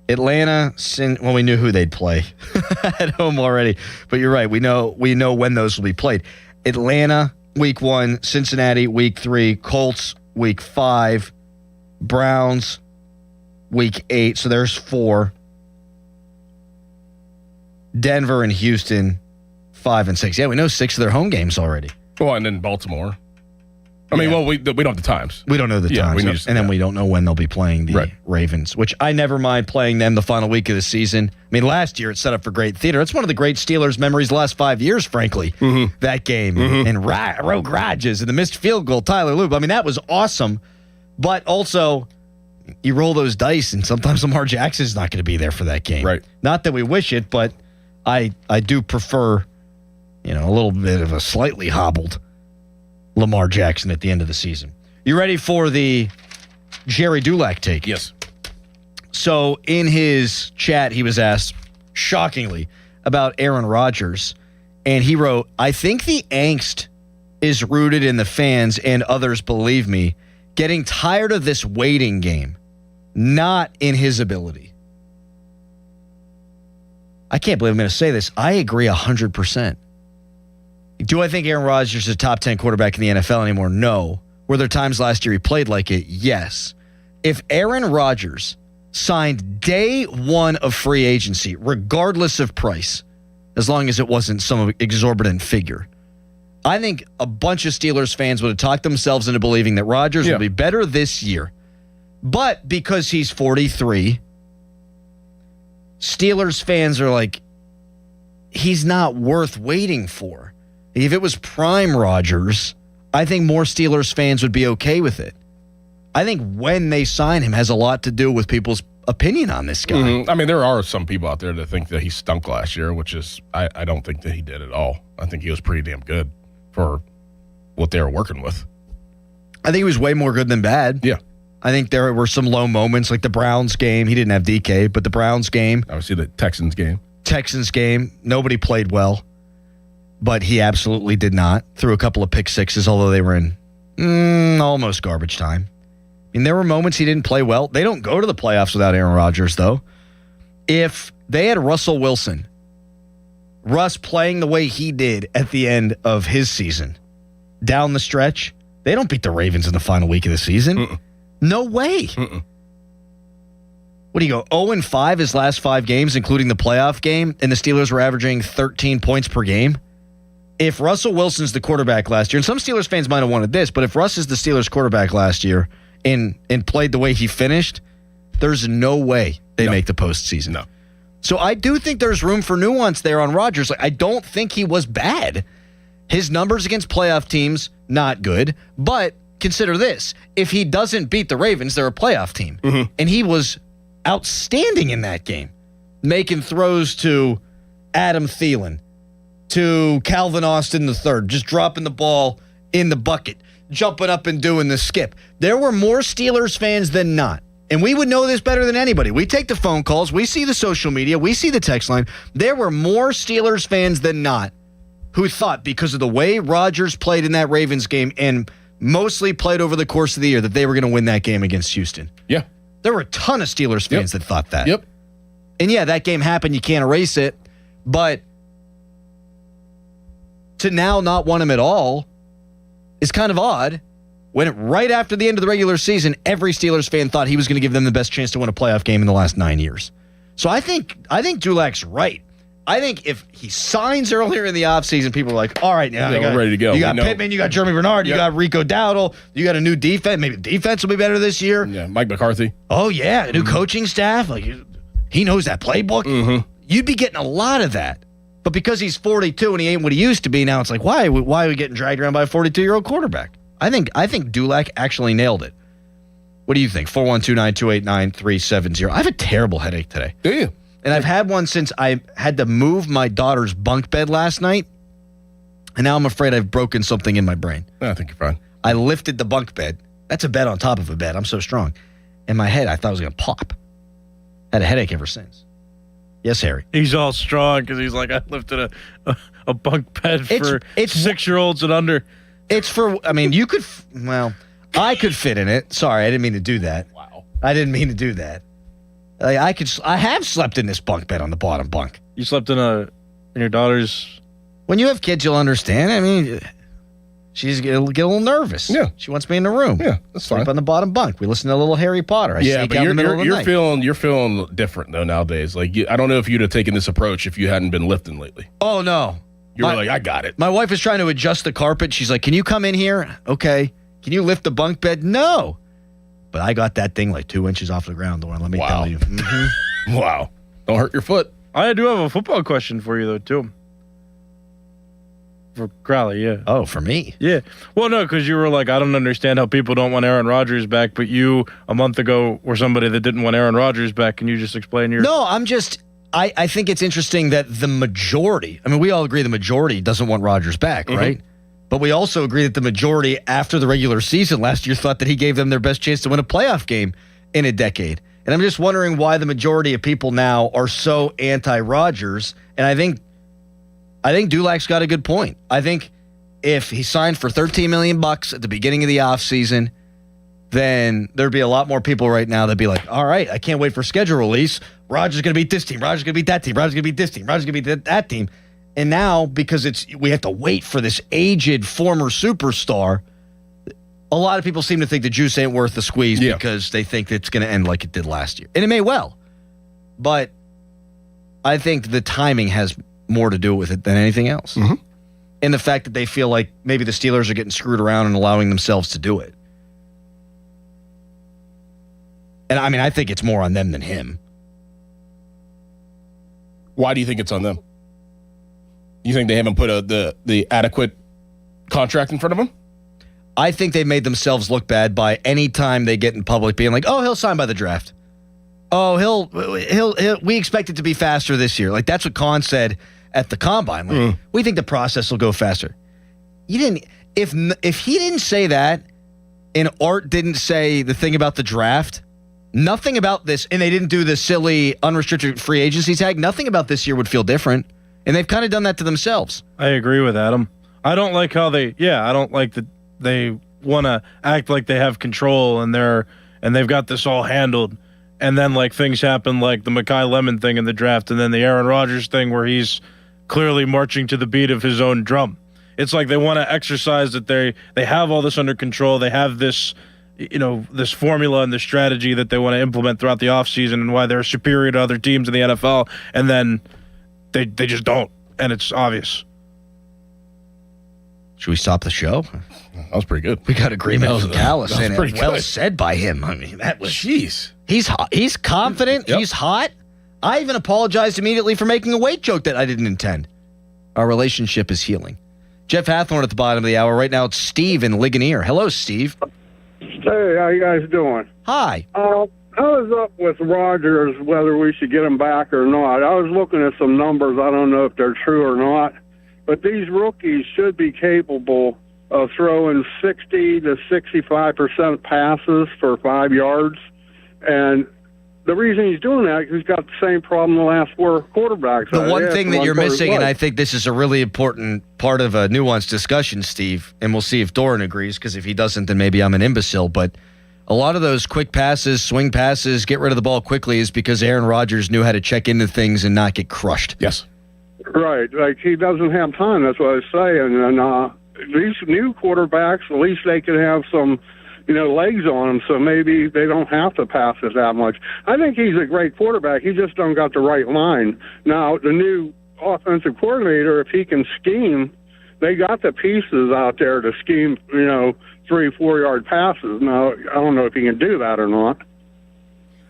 Atlanta, we knew who they'd play at home already. But you're right. We know when those will be played. Atlanta, week 1, Cincinnati, week 3, Colts, week 5, Browns, week 8. So there's 4. Denver and Houston, 5 and 6. Yeah, we know 6 of their home games already. Well, and then Baltimore. I mean, we don't have the times. We don't know the times. Then we don't know when they'll be playing the Ravens, which I never mind playing them the final week of the season. I mean, last year it set up for great theater. It's one of the great Steelers memories the last 5 years, frankly, that game. And Rogue Rodgers and the missed field goal, Tyler Loop. I mean, that was awesome. But also, you roll those dice, and sometimes Lamar Jackson's not going to be there for that game. Right. Not that we wish it, but I do prefer, a little bit of a slightly hobbled Lamar Jackson at the end of the season. You ready for the Jerry Dulac take? Yes. So in his chat, he was asked, shockingly, about Aaron Rodgers. And he wrote, I think the angst is rooted in the fans and others believe me, getting tired of this waiting game, not in his ability. I can't believe I'm going to say this. I agree 100%. Do I think Aaron Rodgers is a top 10 quarterback in the NFL anymore? No. Were there times last year he played like it? Yes. If Aaron Rodgers signed day 1 of free agency, regardless of price, as long as it wasn't some exorbitant figure, I think a bunch of Steelers fans would have talked themselves into believing that Rodgers will be better this year. But because he's 43, Steelers fans are like, he's not worth waiting for. If it was prime Rodgers, I think more Steelers fans would be okay with it. I think when they sign him has a lot to do with people's opinion on this guy. I mean, there are some people out there that think that he stunk last year, which is, I don't think that he did at all. I think he was pretty damn good for what they were working with. I think he was way more good than bad. Yeah. I think there were some low moments, like the Browns game. He didn't have DK, but the Browns game. Obviously, the Texans game. Nobody played well. But he absolutely did not. Threw a couple of pick sixes, although they were in almost garbage time. I mean, there were moments he didn't play well. They don't go to the playoffs without Aaron Rodgers, though. If they had Russell Wilson Russ playing the way he did at the end of his season, down the stretch, they don't beat the Ravens in the final week of the season. No way. What do you go, 0-5 his last 5 games, including the playoff game, and the Steelers were averaging 13 points per game? If Russell Wilson's the quarterback last year, and some Steelers fans might have wanted this, but if Russ is the Steelers quarterback last year and played the way he finished, there's no way they make the postseason. No. So I do think there's room for nuance there on Rodgers. Like, I don't think he was bad. His numbers against playoff teams, not good. But consider this. If he doesn't beat the Ravens, they're a playoff team. And he was outstanding in that game, making throws to Adam Thielen, to Calvin Austin III, just dropping the ball in the bucket, jumping up and doing the skip. There were more Steelers fans than not. And we would know this better than anybody. We take the phone calls. We see the social media. We see the text line. There were more Steelers fans than not who thought, because of the way Rodgers played in that Ravens game and mostly played over the course of the year, that they were going to win that game against Houston. Yeah. There were a ton of Steelers fans that thought that. Yep. And yeah, that game happened. You can't erase it. But to now not want him at all is kind of odd. When right after the end of the regular season, every Steelers fan thought he was going to give them the best chance to win a playoff game in the last 9 years. So I think Dulac's right. I think if he signs earlier in the offseason, people are like, all right, now we're ready to go. You got Pittman, you got Jeremy Bernard, you got Rico Dowdle, you got a new defense. Maybe the defense will be better this year. Yeah, Mike McCarthy. Oh, yeah, a new coaching staff. Like, he knows that playbook. You'd be getting a lot of that. But because he's 42 and he ain't what he used to be, now it's like, why are we getting dragged around by a 42-year-old quarterback? I think Dulac actually nailed it. What do you think? 412-928-9370. I have a terrible headache today. Do you? And I've had one since I had to move my daughter's bunk bed last night. And now I'm afraid I've broken something in my brain. I think you're fine. I lifted the bunk bed. That's a bed on top of a bed. I'm so strong. In my head, I thought it was going to pop. Had a headache ever since. Yes, Harry. He's all strong because he's like, I lifted a bunk bed for 6-year-olds and under. It's for, I mean, you could, I could fit in it. Sorry, I didn't mean to do that. Wow. I didn't mean to do that. I have slept in this bunk bed on the bottom bunk. You slept in your daughter's. When you have kids, you'll understand. I mean, she's get a little nervous. Yeah. She wants me in the room. Yeah, that's fine. Sleep on the bottom bunk. We listen to a little Harry Potter. I sneak out in the middle of the night. You're feeling different though nowadays. Like I don't know if you'd have taken this approach if you hadn't been lifting lately. Oh no. You were like, I got it. My wife is trying to adjust the carpet. She's like, can you come in here? Okay. Can you lift the bunk bed? No. But I got that thing like 2 inches off the ground, Lauren. Let me tell you. Wow. Don't hurt your foot. I do have a football question for you, though, too. For Crowley, yeah. Oh, for me? Yeah. Well, no, because you were like, I don't understand how people don't want Aaron Rodgers back, but you, a month ago, were somebody that didn't want Aaron Rodgers back. Can you just explain your... No, I think it's interesting that the majority, I mean, we all agree the majority doesn't want Rodgers back, right? But we also agree that the majority after the regular season last year thought that he gave them their best chance to win a playoff game in a decade. And I'm just wondering why the majority of people now are so anti-Rodgers. And I think Dulac's got a good point. I think if he signed for $13 million at the beginning of the offseason, then there'd be a lot more people right now that'd be like, all right, I can't wait for schedule release. Rodgers going to beat this team. Rodgers going to beat that team. Rodgers going to beat this team. Rodgers going to beat that team. And now, because we have to wait for this aged former superstar, a lot of people seem to think the juice ain't worth the squeeze because they think it's going to end like it did last year. And it may well. But I think the timing has more to do with it than anything else. And the fact that they feel like maybe the Steelers are getting screwed around and allowing themselves to do it. And I mean, I think it's more on them than him. Why do you think it's on them? You think they haven't put the adequate contract in front of him? I think they made themselves look bad by any time they get in public being like, oh, he'll sign by the draft. Oh, he'll we expect it to be faster this year. Like, that's what Khan said at the Combine. Like, we think the process will go faster. You didn't, if he didn't say that and Art didn't say the thing about the draft, nothing about this, and they didn't do the silly unrestricted free agency tag, nothing about this year would feel different. And they've kind of done that to themselves. I agree with Adam. I don't like how I don't like that they want to act like they have control and they've got this all handled. And then like things happen like the Mekhi Lemon thing in the draft and then the Aaron Rodgers thing where he's clearly marching to the beat of his own drum. It's like they want to exercise that they have all this under control. They have this, this formula and this strategy that they want to implement throughout the offseason and why they're superior to other teams in the NFL, and then they just don't, and it's obvious. Should we stop the show? That was pretty good. We got agreement from Callis, and it pretty well good. said by him. I mean, that was... Jeez. He's hot. He's confident. Yep. He's hot. I even apologized immediately for making a weight joke that I didn't intend. Our relationship is healing. Jeff Hathorn at the bottom of the hour. Right now, it's Steve in Ligonier. Hello, Steve. Hey, how you guys doing? Hi. I was up with Rogers whether we should get him back or not. I was looking at some numbers. I don't know if they're true or not, but these rookies should be capable of throwing 60 to 65% passes for 5 yards. And the reason he's doing that is he's got the same problem the last 4 quarterbacks. The one thing that you're missing, and I think this is a really important part of a nuanced discussion, Steve, and we'll see if Doran agrees, because if he doesn't, then maybe I'm an imbecile, but a lot of those quick passes, swing passes, get rid of the ball quickly is because Aaron Rodgers knew how to check into things and not get crushed. Yes. Right. Like, he doesn't have time. That's what I was saying. And these new quarterbacks, at least they can have some, legs on them, so maybe they don't have to pass it that much. I think he's a great quarterback. He just don't got the right line. Now, the new offensive coordinator, if he can scheme, they got the pieces out there to scheme, 3-4 yard passes. Now, I don't know if he can do that or not.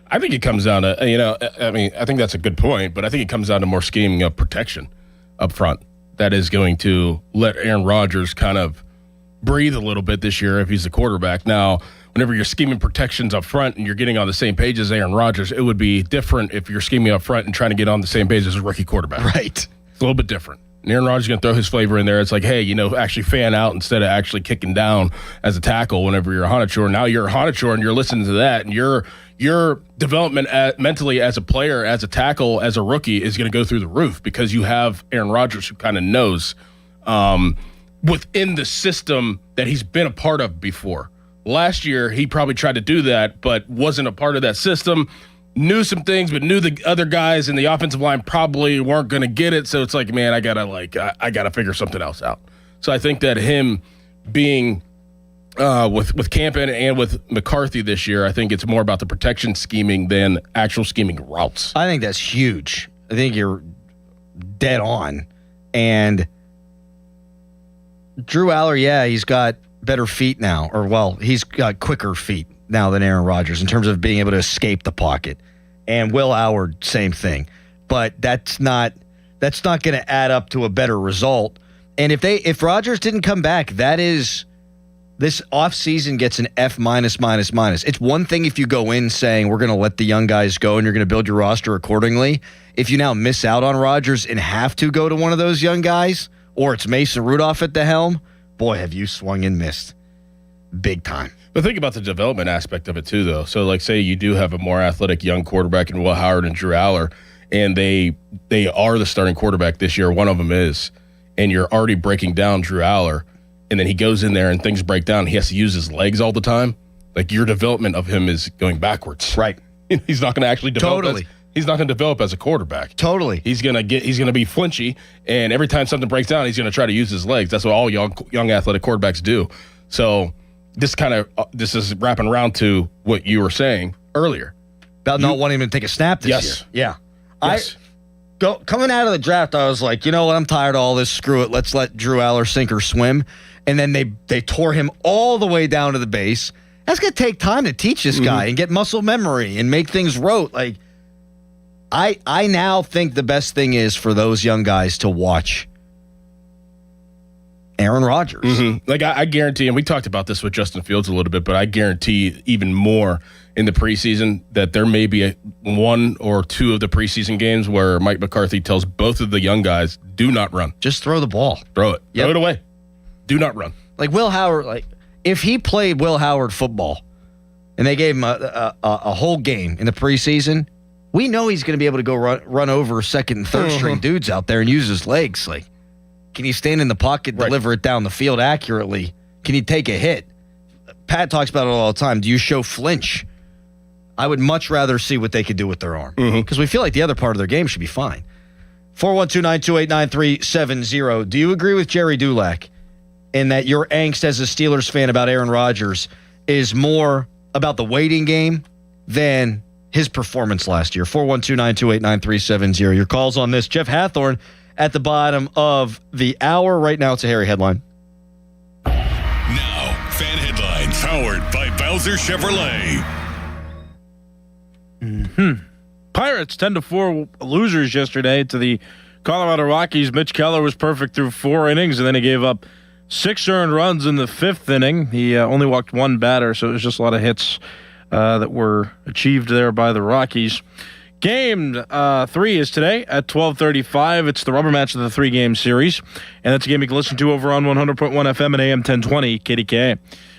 I think it comes down to, I think that's a good point, but I think it comes down to more scheming of protection up front. That is going to let Aaron Rodgers kind of breathe a little bit this year if he's the quarterback. Now, whenever you're scheming protections up front and you're getting on the same page as Aaron Rodgers, it would be different if you're scheming up front and trying to get on the same page as a rookie quarterback. Right. It's a little bit different. And Aaron Rodgers is going to throw his flavor in there. It's like, hey, actually fan out instead of actually kicking down as a tackle whenever you're a Honachor. Now you're a Honachor and you're listening to that, and your development mentally as a player, as a tackle, as a rookie is going to go through the roof because you have Aaron Rodgers who kind of knows within the system that he's been a part of before. Last year, he probably tried to do that, but wasn't a part of that system. Knew some things, but knew the other guys in the offensive line probably weren't going to get it. So it's like, man, I gotta figure something else out. So I think that him being with Campen and with McCarthy this year, I think it's more about the protection scheming than actual scheming routes. I think that's huge. I think you're dead on. And Drew Aller, he's got better feet now, he's got quicker feet now than Aaron Rodgers in terms of being able to escape the pocket. And Will Howard, same thing. But that's not going to add up to a better result. And if Rodgers didn't come back, this offseason gets an F-. It's one thing if you go in saying we're going to let the young guys go and you're going to build your roster accordingly. If you now miss out on Rodgers and have to go to one of those young guys, or it's Mason Rudolph at the helm, boy, have you swung and missed. Big time. But think about the development aspect of it too, though. So, like, say you do have a more athletic young quarterback in Will Howard and Drew Aller, and they are the starting quarterback this year. One of them is, and you're already breaking down Drew Aller, and then he goes in there and things break down. He has to use his legs all the time. Like, your development of him is going backwards. Right. He's not going to actually develop. Totally. He's not going to develop as a quarterback. Totally. He's going to be flinchy, and every time something breaks down, he's going to try to use his legs. That's what all young athletic quarterbacks do. So this is wrapping around to what you were saying earlier about not wanting him to take a snap this year. Yeah. Yes. Coming out of the draft, I was like, you know what? I'm tired of all this. Screw it. Let's let Drew Aller sink or swim. And then they tore him all the way down to the base. That's going to take time to teach this guy and get muscle memory and make things rote. Like, I now think the best thing is for those young guys to watch Aaron Rodgers. Mm-hmm. Like, I guarantee, and we talked about this with Justin Fields a little bit, but I guarantee even more in the preseason that there may be one or two of the preseason games where Mike McCarthy tells both of the young guys, do not run. Just throw the ball. Throw it. Throw it away. Do not run. Like Will Howard, if he played Will Howard football and they gave him a whole game in the preseason, we know he's going to be able to go run over second and third string dudes out there and use his legs. Like, can he stand in the pocket, deliver it down the field accurately? Can he take a hit? Pat talks about it all the time. Do you show flinch? I would much rather see what they could do with their arm because we feel like the other part of their game should be fine. 412-928-9370. Do you agree with Jerry Dulac in that your angst as a Steelers fan about Aaron Rodgers is more about the waiting game than his performance last year? 412-928-9370. Your calls on this. Jeff Hathorn at the bottom of the hour. Right now, it's a hairy headline. Now, fan headlines powered by Bowser Chevrolet. Pirates 10-4 losers yesterday to the Colorado Rockies. Mitch Keller was perfect through 4 innings, and then he gave up 6 earned runs in the 5th inning. He only walked 1 batter, so it was just a lot of hits that were achieved there by the Rockies. Game 3 is today at 12:35. It's the rubber match of the 3-game series, and that's a game you can listen to over on 100.1 FM and AM 1020 KDK.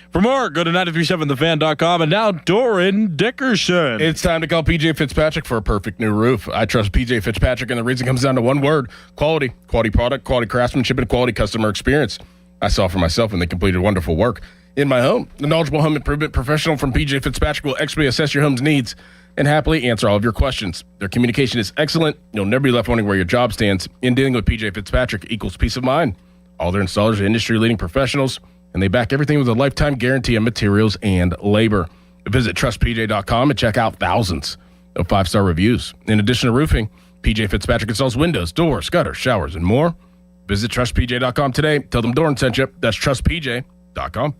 For more, go to 937thefan.com. And now, Doran Dickerson. It's time to call PJ Fitzpatrick for a perfect new roof. I trust PJ Fitzpatrick, and the reason comes down to one word: quality. Quality product, quality craftsmanship, and quality customer experience. I saw for myself when they completed wonderful work in my home. The knowledgeable home improvement professional from PJ Fitzpatrick will expertly assess your home's needs and happily answer all of your questions. Their communication is excellent. You'll never be left wondering where your job stands. In dealing with PJ Fitzpatrick equals peace of mind. All their installers are industry-leading professionals, and they back everything with a lifetime guarantee on materials and labor. Visit trustpj.com and check out thousands of 5-star reviews. In addition to roofing, PJ Fitzpatrick installs windows, doors, gutters, showers, and more. Visit trustpj.com today. Tell them Doran sent you. That's trustpj.com.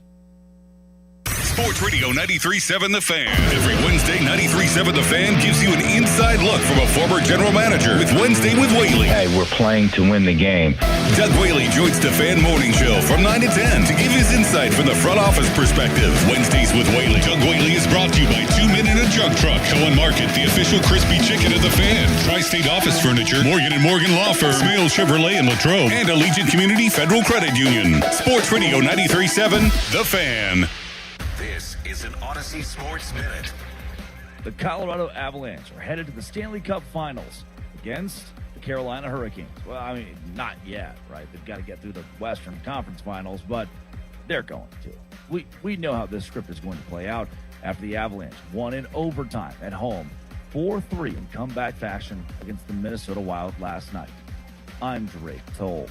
Sports Radio 93.7 The Fan. Every Wednesday, 93.7 The Fan gives you an inside look from a former general manager with Wednesday with Whaley. Hey, we're playing to win the game. Doug Whaley joins the Fan Morning Show from 9 to 10 to give his insight from the front office perspective. Wednesdays with Whaley. Doug Whaley is brought to you by 2 Men in a Junk Truck. Cohen Market, the official crispy chicken of the Fan. Tri-State Office Furniture, Morgan & Morgan Law Firm, Smale Chevrolet in Latrobe, and Allegiant Community Federal Credit Union. Sports Radio 93.7 The Fan. This is an Odyssey Sports Minute. The Colorado Avalanche are headed to the Stanley Cup Finals against the Carolina Hurricanes. Well, I mean, not yet, right? They've got to get through the Western Conference Finals, but they're going to. We know how this script is going to play out after the Avalanche won in overtime at home 4-3 in comeback fashion against the Minnesota Wild last night. I'm Drake Toll.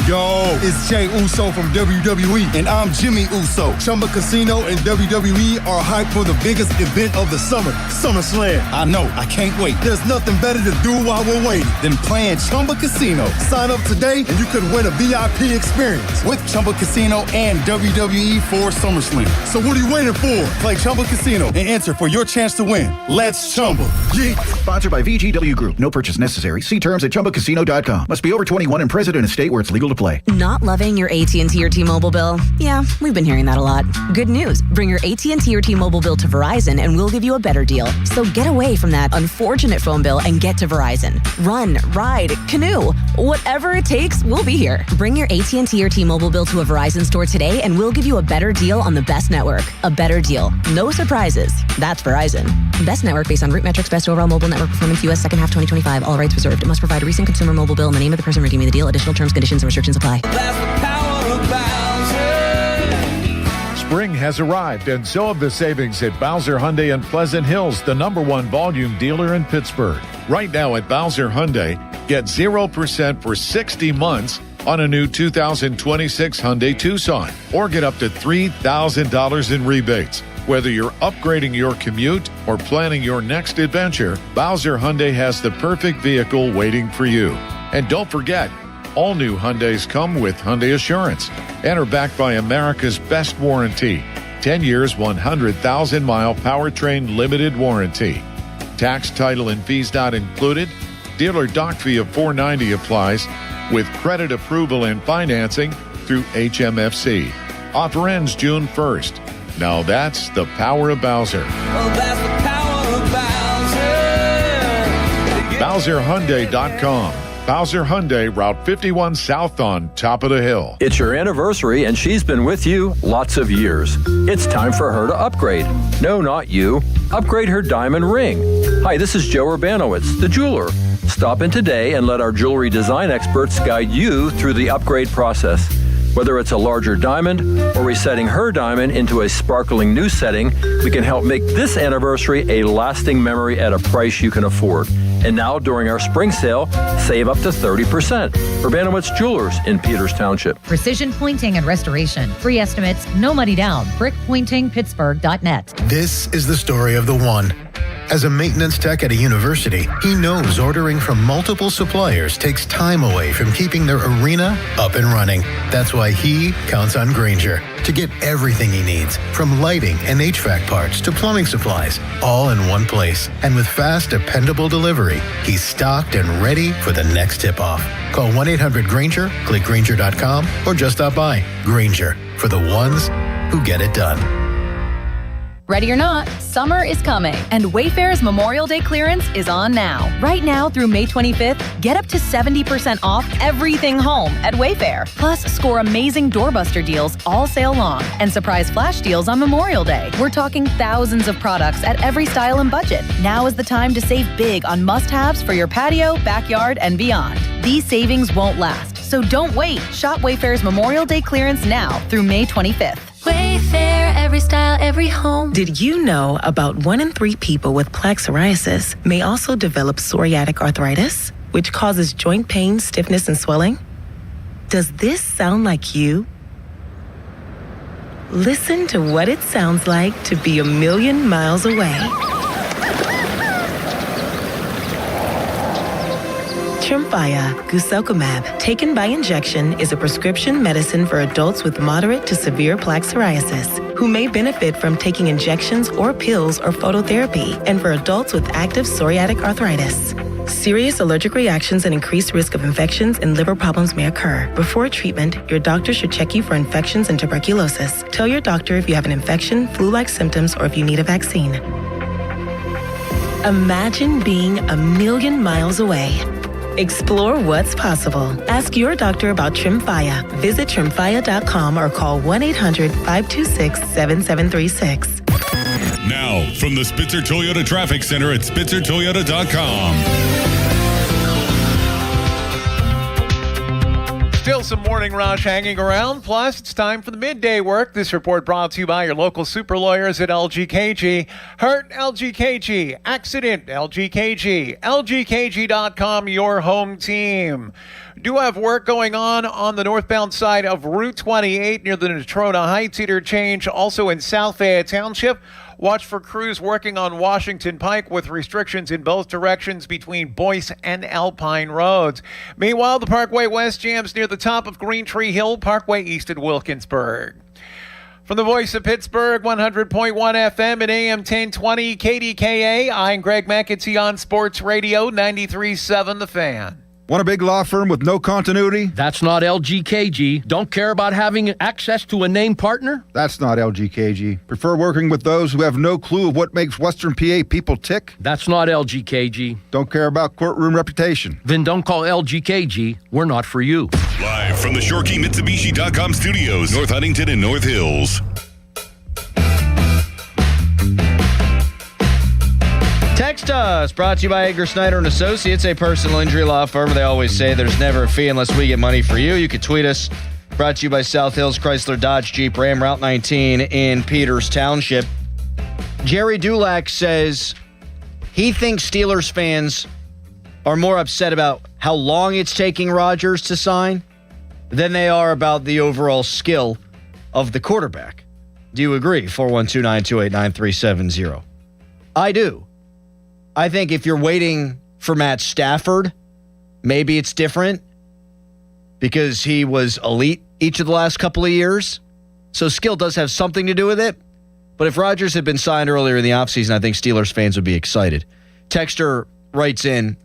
Yo, it's Jay Uso from WWE, and I'm Jimmy Uso. Chumba Casino and WWE are hyped for the biggest event of the summer, SummerSlam. I know, I can't wait. There's nothing better to do while we're waiting than playing Chumba Casino. Sign up today, and you could win a VIP experience with Chumba Casino and WWE for SummerSlam. So what are you waiting for? Play Chumba Casino and enter for your chance to win. Let's Chumba. Yeah. Sponsored by VGW Group. No purchase necessary. See terms at ChumbaCasino.com. Must be over 21 and present in a state where it's legal to play. Not loving your AT&T or T-Mobile bill? Yeah, we've been hearing that a lot. Good news. Bring your AT&T or T-Mobile bill to Verizon and we'll give you a better deal. So get away from that unfortunate phone bill and get to Verizon. Run, ride, canoe. Whatever it takes, we'll be here. Bring your AT&T or T-Mobile bill to a Verizon store today and we'll give you a better deal on the best network. A better deal. No surprises. That's Verizon. Best network based on root metrics, best overall mobile network performance, U.S. second half 2025. All rights reserved. It must provide a recent consumer mobile bill and the name of the person redeeming the deal. Additional terms, conditions, and restrictions apply. Spring has arrived, and so have the savings at Bowser Hyundai in Pleasant Hills, the #1 volume dealer in Pittsburgh. Right now at Bowser Hyundai, get 0% for 60 months on a new 2026 Hyundai Tucson, or get up to $3,000 in rebates. Whether you're upgrading your commute or planning your next adventure, Bowser Hyundai has the perfect vehicle waiting for you. And don't forget, all new Hyundais come with Hyundai Assurance and are backed by America's best warranty. 10 years, 100,000-mile powertrain limited warranty. Tax, title, and fees not included. Dealer dock fee of $490 applies with credit approval and financing through HMFC. Offer ends June 1st. Now that's the power of Bowser. Well, that's the power of Bowser. BowserHyundai.com. Bowser Hyundai, Route 51 South on top of the hill. It's your anniversary and she's been with you lots of years. It's time for her to upgrade. No, not you. Upgrade her diamond ring. Hi, this is Joe Urbanowitz, the jeweler. Stop in today and let our jewelry design experts guide you through the upgrade process. Whether it's a larger diamond or resetting her diamond into a sparkling new setting, we can help make this anniversary a lasting memory at a price you can afford. And now, during our spring sale, save up to 30%. Urbanowitz Jewelers in Peters Township. Precision Pointing and Restoration. Free estimates, no money down. BrickPointingPittsburgh.net. This is the story of the one. As a maintenance tech at a university, he knows ordering from multiple suppliers takes time away from keeping their arena up and running. That's why he counts on Grainger to get everything he needs, from lighting and HVAC parts to plumbing supplies, all in one place. And with fast, dependable delivery, he's stocked and ready for the next tip-off. Call 1-800-GRAINGER, click Grainger.com, or just stop by. Grainger, for the ones who get it done. Ready or not, summer is coming, and Wayfair's Memorial Day clearance is on now. Right now through May 25th, get up to 70% off everything home at Wayfair. Plus, score amazing doorbuster deals all sale long and surprise flash deals on Memorial Day. We're talking thousands of products at every style and budget. Now is the time to save big on must-haves for your patio, backyard, and beyond. These savings won't last, so don't wait. Shop Wayfair's Memorial Day clearance now through May 25th. Wayfair, every style, every home. Did you know about 1 in 3 people with plaque psoriasis may also develop psoriatic arthritis, which causes joint pain, stiffness, and swelling? Does this sound like you? Listen to what it sounds like to be a million miles away. Tremfya guselkumab, taken by injection, is a prescription medicine for adults with moderate to severe plaque psoriasis who may benefit from taking injections or pills or phototherapy, and for adults with active psoriatic arthritis. Serious allergic reactions and increased risk of infections and liver problems may occur. Before treatment, your doctor should check you for infections and tuberculosis. Tell your doctor if you have an infection, flu-like symptoms, or if you need a vaccine. Imagine being a million miles away. Explore what's possible. Ask your doctor about Tremfya. Visit Tremfya.com or call 1-800-526-7736. Now, from the Spitzer Toyota Traffic Center at SpitzerToyota.com. Still some morning rush hanging around. Plus, it's time for the midday work. This report brought to you by your local super lawyers at LGKG. Hurt, LGKG. Accident, LGKG. LGKG.com, your home team. Do have work going on the northbound side of Route 28 near the Natrona Heights interchange, also in South Fayette Township. Watch for crews working on Washington Pike with restrictions in both directions between Boyce and Alpine Roads. Meanwhile, the Parkway West jams near the top of Green Tree Hill, Parkway East at Wilkinsburg. From the voice of Pittsburgh, 100.1 FM and AM 1020 KDKA, I'm Greg McAtee on Sports Radio 93.7 The Fan. Want a big law firm with no continuity? That's not LGKG. Don't care about having access to a named partner? That's not LGKG. Prefer working with those who have no clue of what makes Western PA people tick? That's not LGKG. Don't care about courtroom reputation? Then don't call LGKG. We're not for you. Live from the ShoreKeyMitsubishi.com studios, North Huntington and North Hills. Text us, brought to you by Edgar Snyder & Associates, a personal injury law firm. They always say there's never a fee unless we get money for you. You can tweet us, brought to you by South Hills Chrysler Dodge Jeep Ram, Route 19 in Peters Township. Jerry Dulac says he thinks Steelers fans are more upset about how long it's taking Rodgers to sign than they are about the overall skill of the quarterback. Do you agree? 412-928-9370. I do. I think if you're waiting for Matt Stafford, maybe it's different because he was elite each of the last couple of years. So skill does have something to do with it. But if Rodgers had been signed earlier in the offseason, I think Steelers fans would be excited. Texter writes in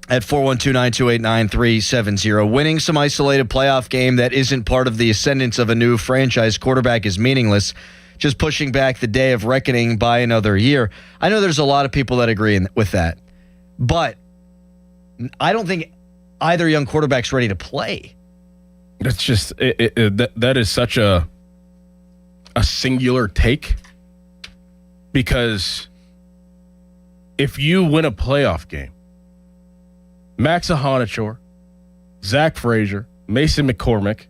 at 412-928-9370. Winning some isolated playoff game that isn't part of the ascendance of a new franchise quarterback is meaningless. Just pushing back the day of reckoning by another year. I know there's a lot of people that agree with that. But I don't think either young quarterback's ready to play. That's just, that is such a singular take. Because if you win a playoff game, Max Ahanichor, Zach Frazier, Mason McCormick,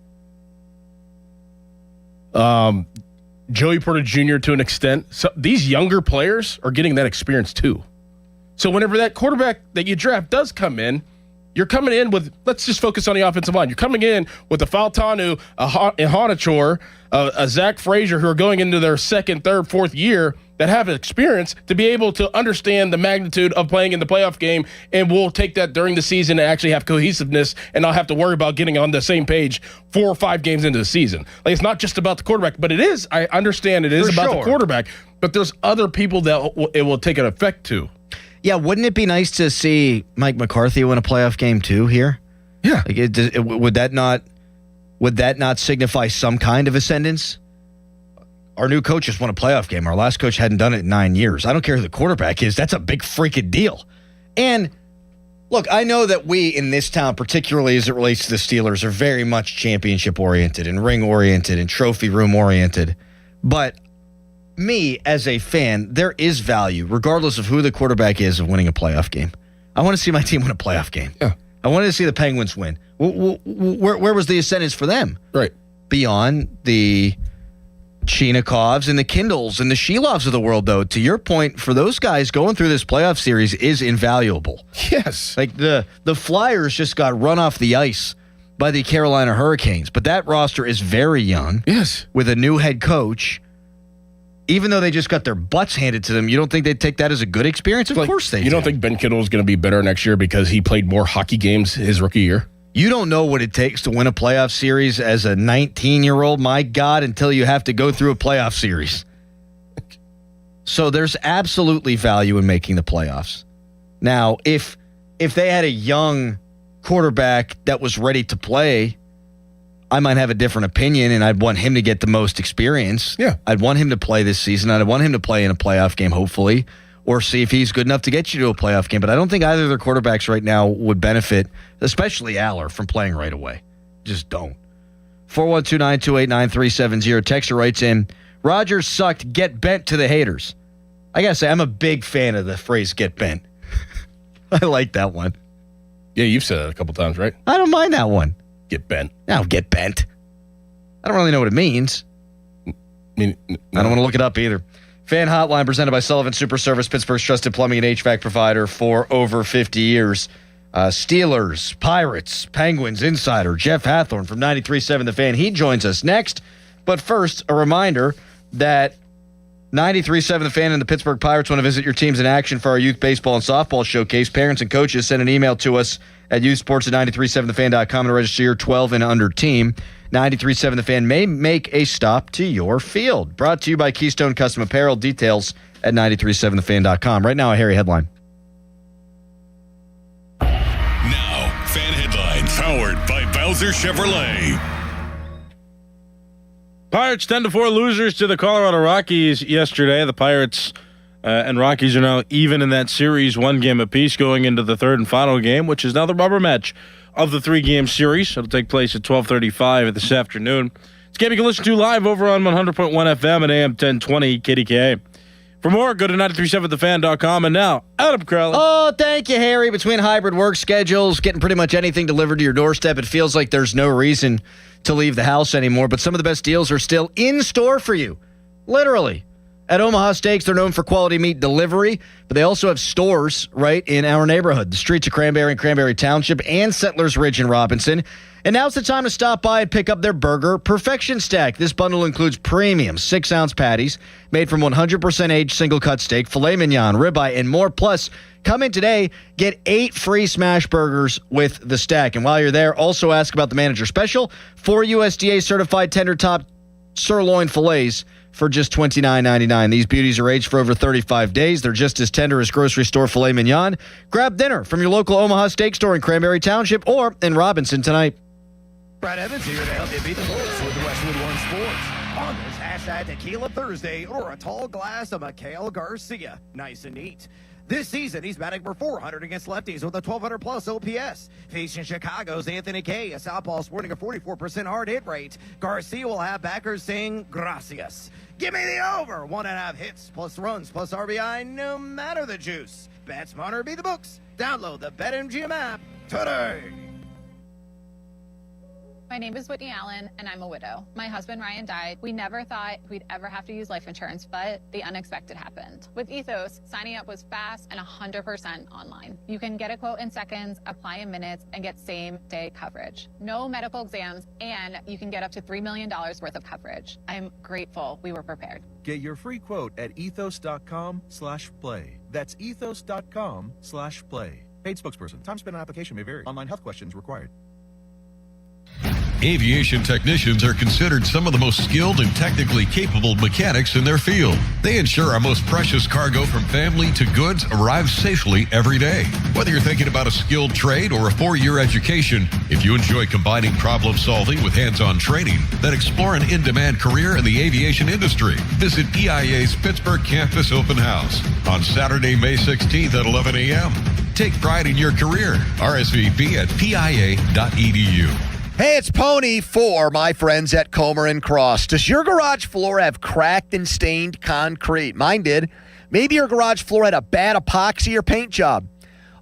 Joey Porter Jr. to an extent. So these younger players are getting that experience too. So whenever that quarterback that you draft does come in, you're coming in with, let's just focus on the offensive line. You're coming in with a Faltanu, a Honachor, a Zach Frazier, who are going into their second, third, fourth year that have experience to be able to understand the magnitude of playing in the playoff game, and we'll take that during the season and actually have cohesiveness and not have to worry about getting on the same page 4 or 5 games into the season. Like, it's not just about the quarterback, but it is. I understand it is about the quarterback, but there's other people that it will take an effect to. Yeah, wouldn't it be nice to see Mike McCarthy win a playoff game too here? Yeah. Like would that not signify some kind of ascendance? Our new coach just won a playoff game. Our last coach hadn't done it in 9 years. I don't care who the quarterback is. That's a big freaking deal. And look, I know that we in this town, particularly as it relates to the Steelers, are very much championship-oriented and ring-oriented and trophy room-oriented. But me, as a fan, there is value, regardless of who the quarterback is, of winning a playoff game. I want to see my team win a playoff game. Yeah. I wanted to see the Penguins win. Where was the ascendance for them? Right. Beyond the Chinakovs and the Kindles and the Shilovs of the world, though, to your point, for those guys, going through this playoff series is invaluable. Yes. Like the Flyers just got run off the ice by the Carolina Hurricanes, but that roster is very young. Yes. With a new head coach. Even though they just got their butts handed to them, you don't think they'd take that as a good experience? Of course they do. You don't think Ben Kittle is going to be better next year because he played more hockey games his rookie year? You don't know what it takes to win a playoff series as a 19-year-old, my God, until you have to go through a playoff series. So there's absolutely value in making the playoffs. Now, if they had a young quarterback that was ready to play, I might have a different opinion, and I'd want him to get the most experience. Yeah. I'd want him to play this season. I'd want him to play in a playoff game, hopefully, or see if he's good enough to get you to a playoff game. But I don't think either of their quarterbacks right now would benefit, especially Aller, from playing right away. Just don't. 412-928-9370. Texter writes in, Rodgers sucked, get bent to the haters. I got to say, I'm a big fan of the phrase get bent. I like that one. Yeah, you've said that a couple times, right? I don't mind that one. Get bent. No, get bent. I don't really know what it means. I mean, I don't want to look it up either. Fan Hotline presented by Sullivan Super Service, Pittsburgh's trusted plumbing and HVAC provider for over 50 years. Steelers, Pirates, Penguins insider Jeff Hathorn from 93.7 The Fan. He joins us next. But first, a reminder that 93.7 The Fan and the Pittsburgh Pirates want to visit your teams in action for our youth baseball and softball showcase. Parents and coaches send an email to us at youthsports@937thefan.com to register your 12 and under team. 93.7 The Fan may make a stop to your field. Brought to you by Keystone Custom Apparel. Details at 937thefan.com. Right now, a Harry headline. Now, fan headlines powered by Bowser Chevrolet. Pirates 10-4 losers to the Colorado Rockies yesterday. The Pirates and Rockies are now even in that series, 1 game apiece, going into the third and final game, which is now the rubber match of the 3-game series. It'll take place at 12:35 this afternoon. It's a game you can listen to live over on 100.1 FM and AM 1020 KDKA. For more, go to 937thefan.com. And now, Adam Crowley. Oh, thank you, Harry. Between hybrid work schedules, getting pretty much anything delivered to your doorstep, it feels like there's no reason to leave the house anymore. But some of the best deals are still in store for you. Literally. At Omaha Steaks, they're known for quality meat delivery, but they also have stores right in our neighborhood, the streets of Cranberry and Cranberry Township and Settlers Ridge in Robinson. And now's the time to stop by and pick up their Burger Perfection Stack. This bundle includes premium 6-ounce patties made from 100% aged single-cut steak, filet mignon, ribeye, and more. Plus, come in today, get 8 free smash burgers with the stack. And while you're there, also ask about the manager special, 4 USDA-certified tender top sirloin fillets for just $29.99. These beauties are aged for over 35 days. They're just as tender as grocery store filet mignon. Grab dinner from your local Omaha Steak store in Cranberry Township or in Robinson tonight. Brad Evans here to help you beat the books with the Westwood One Sports. On this hashtag Tequila Thursday, or a tall glass of Mikhail Garcia. Nice and neat. This season, he's batting for .400 against lefties with a 1,200-plus OPS. Facing Chicago's Anthony Kay, a southpaw sporting a 44% hard hit rate. Garcia will have backers saying, gracias. Give me the over. 1.5 hits, plus runs, plus RBI, no matter the juice. Bet smarter, beat the books. Download the BetMGM app today. My name is Whitney Allen, and I'm a widow. My husband, Ryan, died. We never thought we'd ever have to use life insurance, but the unexpected happened. With Ethos, signing up was fast and 100% online. You can get a quote in seconds, apply in minutes, and get same-day coverage. No medical exams, and you can get up to $3 million worth of coverage. I'm grateful we were prepared. Get your free quote at ethos.com/play. That's ethos.com/play. Paid spokesperson. Time spent on application may vary. Online health questions required. Aviation technicians are considered some of the most skilled and technically capable mechanics in their field. They ensure our most precious cargo from family to goods arrives safely every day. Whether you're thinking about a skilled trade or a 4-year education, if you enjoy combining problem solving with hands-on training, then explore an in-demand career in the aviation industry. Visit EIA's Pittsburgh Campus Open House on Saturday, May 16th at 11 a.m. Take pride in your career. RSVP at pia.edu. Hey, it's Pony for my friends at Comer and Cross. Does your garage floor have cracked and stained concrete? Mine did. Maybe your garage floor had a bad epoxy or paint job.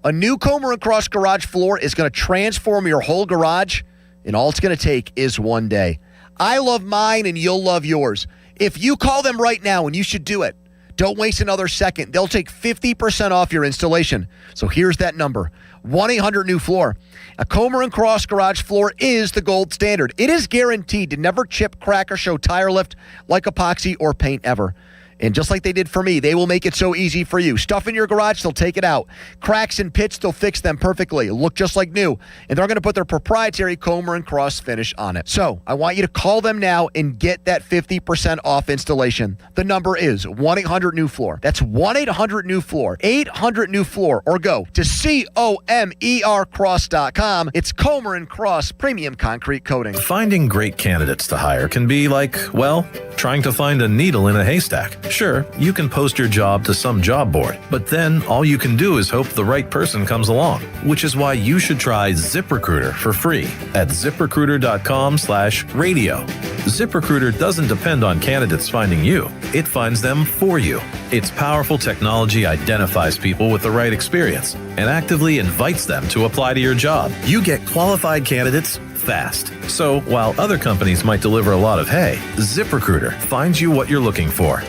A new Comer and Cross garage floor is going to transform your whole garage, and all it's going to take is one day. I love mine, and you'll love yours. If you call them right now, and you should do it, don't waste another second. They'll take 50% off your installation. So here's that number, 1-800-NEW-FLOOR. A Comer and Cross garage floor is the gold standard. It is guaranteed to never chip, crack, or show tire lift like epoxy or paint ever. And just like they did for me, they will make it so easy for you. Stuff in your garage, they'll take it out. Cracks and pits, they'll fix them perfectly. Look just like new. And they're going to put their proprietary Comer and Cross finish on it. So I want you to call them now and get that 50% off installation. The number is 1-800-NEW-FLOOR. That's 1-800-NEW-FLOOR. 800-NEW-FLOOR. Or go to COMERcross.com. It's Comer and Cross Premium Concrete Coating. Finding great candidates to hire can be like, well, trying to find a needle in a haystack. Sure, you can post your job to some job board, but then all you can do is hope the right person comes along, which is why you should try ZipRecruiter for free at ZipRecruiter.com/radio. ZipRecruiter doesn't depend on candidates finding you. It finds them for you. Its powerful technology identifies people with the right experience and actively invites them to apply to your job. You get qualified candidates fast. So while other companies might deliver a lot of hay, ZipRecruiter finds you what you're looking for.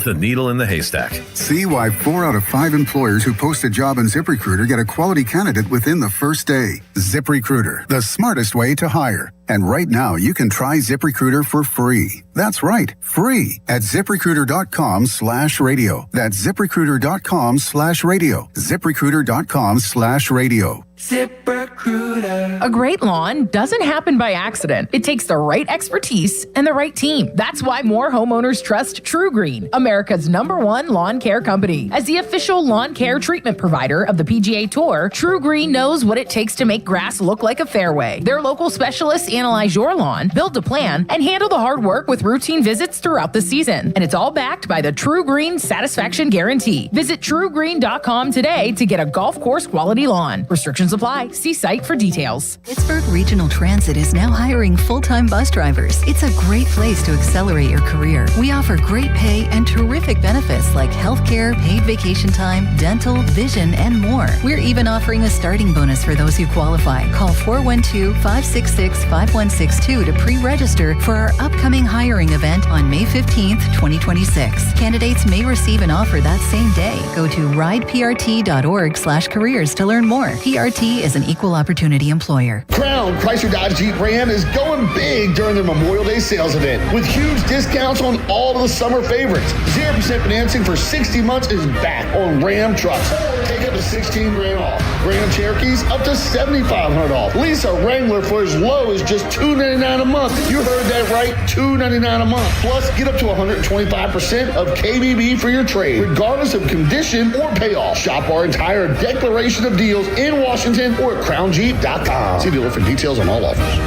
The needle in the haystack. See why 4 out of 5 employers who post a job on ZipRecruiter get a quality candidate within the first day. ZipRecruiter, the smartest way to hire. And right now, you can try ZipRecruiter for free. That's right, free at ZipRecruiter.com/radio. That's ZipRecruiter.com/radio. ZipRecruiter.com/radio. ZipRecruiter. A great lawn doesn't happen by accident. It takes the right expertise and the right team. That's why more homeowners trust TruGreen, America's #1 lawn care company. As the official lawn care treatment provider of the PGA Tour, TruGreen knows what it takes to make grass look like a fairway. Their local specialists analyze your lawn, build a plan, and handle the hard work with routine visits throughout the season. And it's all backed by the TruGreen Satisfaction Guarantee. Visit TruGreen.com today to get a golf course quality lawn. Restrictions apply. See site for details. Pittsburgh Regional Transit is now hiring full-time bus drivers. It's a great place to accelerate your career. We offer great pay and terrific benefits like healthcare, paid vacation time, dental, vision, and more. We're even offering a starting bonus for those who qualify. Call 412-566-5162 to pre-register for our upcoming hiring event on May 15th, 2026. Candidates may receive an offer that same day. Go to rideprt.org/careers to learn more. PRT is an equal opportunity employer. Crown Chrysler Dodge Jeep Ram is going big during their Memorial Day sales event with huge discounts on all of the summer favorites. 0% financing for 60 months is back on Ram trucks. Take up to $16,000 off. Ram Cherokees up to $7,500 off. Lease a Wrangler for as low as just $299 a month. You heard that right, $299 a month. Plus, get up to 125% of KBB for your trade, regardless of condition or payoff. Shop our entire declaration of deals in Washington or at crownjeep.com. See dealer for details on all offers.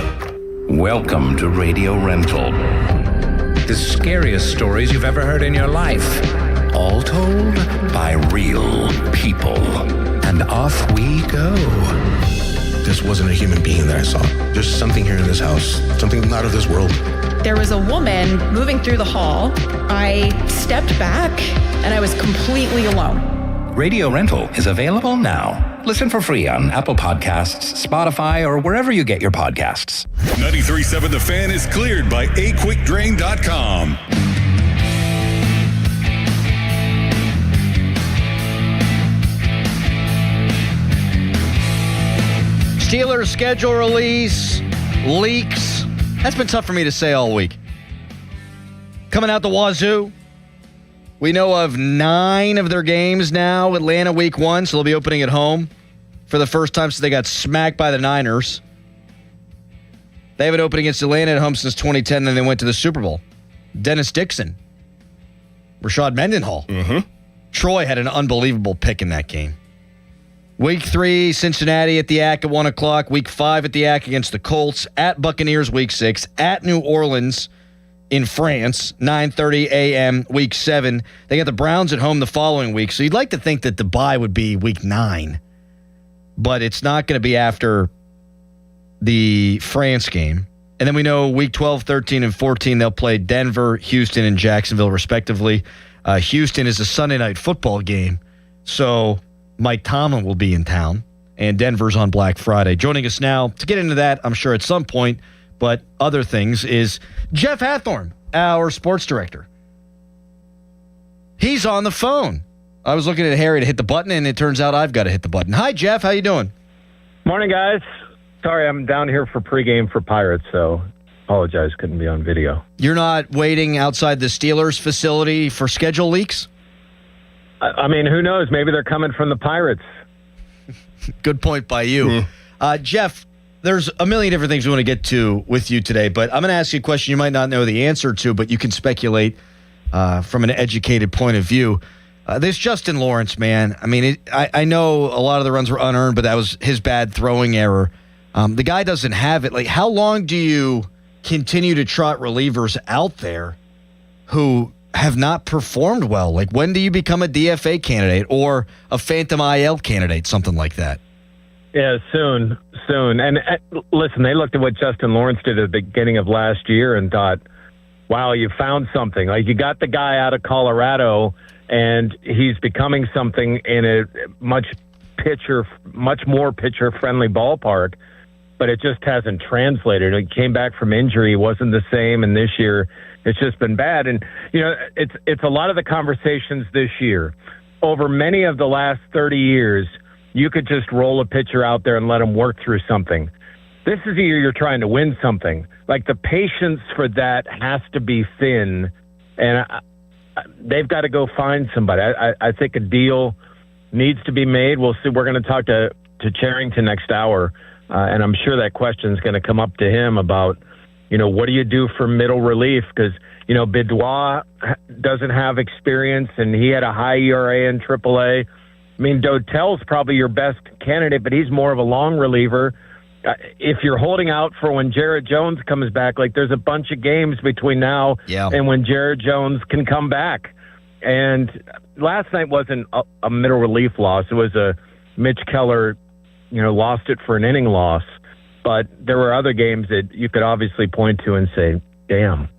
Welcome to Radio Rental. The scariest stories you've ever heard in your life. All told by real people. And off we go. This wasn't a human being that I saw. There's something here in this house, something not of this world. There was a woman moving through the hall. I stepped back and I was completely alone. Radio Rental is available now. Listen for free on Apple Podcasts, Spotify, or wherever you get your podcasts. 93.7 The Fan is cleared by aquickdrain.com. Steelers schedule release, leaks. That's been tough for me to say all week. Coming out the wazoo. We know of 9 of their games now. Atlanta week 1, so they'll be opening at home for the first time since they got smacked by the Niners. They haven't opened against Atlanta at home since 2010, then they went to the Super Bowl. Dennis Dixon. Rashad Mendenhall. Troy had an unbelievable pick in that game. Week 3, Cincinnati at the AC at 1 o'clock. Week 5 at the AC against the Colts. At Buccaneers week 6. At New Orleans in France, 9:30 a.m. week 7. They got the Browns at home the following week. So you'd like to think that the bye would be week 9. But it's not going to be after the France game. And then we know week 12, 13, and 14, they'll play Denver, Houston, and Jacksonville, respectively. Houston is a Sunday night football game. So Mike Tomlin will be in town, and Denver's on Black Friday. Joining us now to get into that, I'm sure at some point, but other things, is Jeff Hathorn, our sports director. He's on the phone. I was looking at Harry to hit the button, and it turns out I've got to hit the button. Hi, Jeff. How you doing? Morning, guys. Sorry, I'm down here for pregame for Pirates, so apologize, couldn't be on video. You're not waiting outside the Steelers facility for schedule leaks? I mean, who knows? Maybe they're coming from the Pirates. Good point by you. Jeff, there's a million different things we want to get to with you today, but I'm going to ask you a question you might not know the answer to, but you can speculate from an educated point of view. This Justin Lawrence, man, I mean, I know a lot of the runs were unearned, but that was his bad throwing error. The guy doesn't have it. Like, how long do you continue to trot relievers out there who have not performed well? Like, when do you become a DFA candidate or a phantom IL candidate, something like that? Yeah, soon. And listen, they looked at what Justin Lawrence did at the beginning of last year and thought, wow, you found something. Like, you got the guy out of Colorado, and he's becoming something in a much more pitcher-friendly ballpark, but it just hasn't translated. He came back from injury, wasn't the same, and this year it's just been bad. And, you know, it's a lot of the conversations this year. Over many of the last 30 years, you could just roll a pitcher out there and let him work through something. This is a year you're trying to win something. Like, the patience for that has to be thin, and they've got to go find somebody. I think a deal needs to be made. We'll see. We're going to talk to Charrington next hour, and I'm sure that question is going to come up to him about, you know, what do you do for middle relief? Because, you know, Bidois doesn't have experience, and he had a high ERA in AAA. I mean, Dotel's probably your best candidate, but he's more of a long reliever. If you're holding out for when Jared Jones comes back, like, there's a bunch of games between now and when Jared Jones can come back. And last night wasn't a middle relief loss. It was a Mitch Keller, you know, lost it for an inning loss. But there were other games that you could obviously point to and say, damn,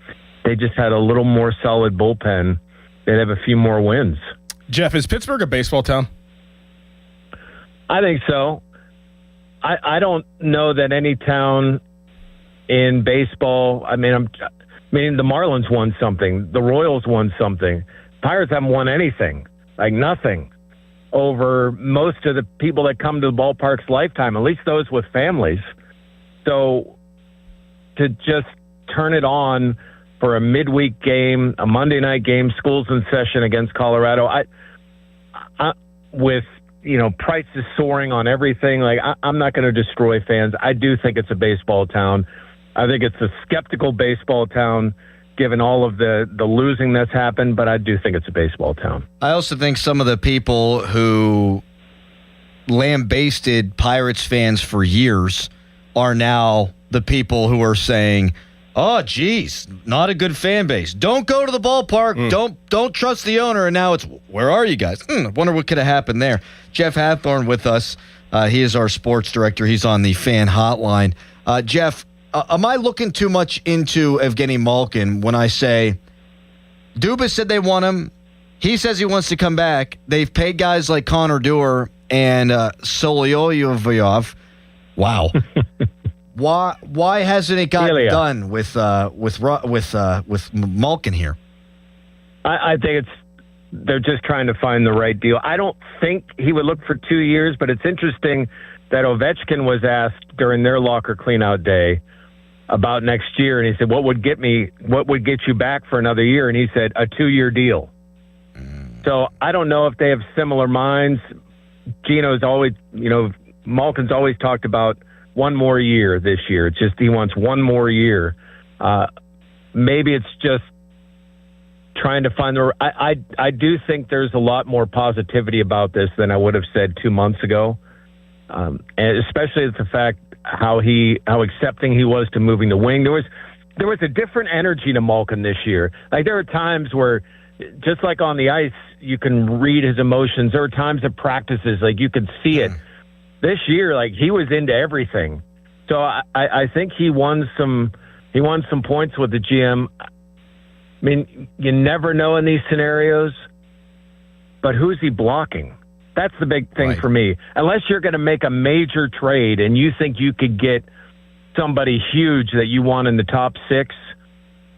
they just had a little more solid bullpen. They'd have a few more wins. Jeff, is Pittsburgh a baseball town? I think so. I don't know that any town in baseball, I mean, the Marlins won something. The Royals won something. Pirates haven't won anything, like nothing, over most of the people that come to the ballpark's lifetime, at least those with families. So to just turn it on for a midweek game, a Monday night game, schools in session against Colorado, I with, you know, prices soaring on everything, like, I'm not going to destroy fans. I do think it's a baseball town. I think it's a skeptical baseball town, given all of the losing that's happened, but I do think it's a baseball town. I also think some of the people who lambasted Pirates fans for years are now the people who are saying, oh, geez, not a good fan base. Don't go to the ballpark. Don't trust the owner. And now it's, where are you guys? I wonder what could have happened there. Jeff Hathorn with us. He is our sports director. He's on the fan hotline. Jeff, am I looking too much into Evgeny Malkin when I say Dubas said they want him, He says he wants to come back. They've paid guys like Connor Dewar and Solyoyov. Wow. Why hasn't it gotten done with Malkin here? I think they're just trying to find the right deal. I don't think he would look for 2 years, but it's interesting that Ovechkin was asked during their locker cleanout day about next year, and he said, what would get you back for another year? And he said, a 2-year deal. So I don't know if they have similar minds. Gino's always, Malkin's always talked about one more year this year. It's just he wants one more year. Maybe it's just trying to find the. I do think there's a lot more positivity about this than I would have said 2 months ago, and especially the fact how accepting he was to moving the wing. There was a different energy to Malkin this year. Like there are times where, just like on the ice, you can read his emotions. There were times at practices, like you could see it. This year, like he was into everything. So I think he won some points with the GM. I mean, you never know in these scenarios, but who's he blocking? That's the big thing for me. Unless you're going to make a major trade and you think you could get somebody huge that you want in the top 6,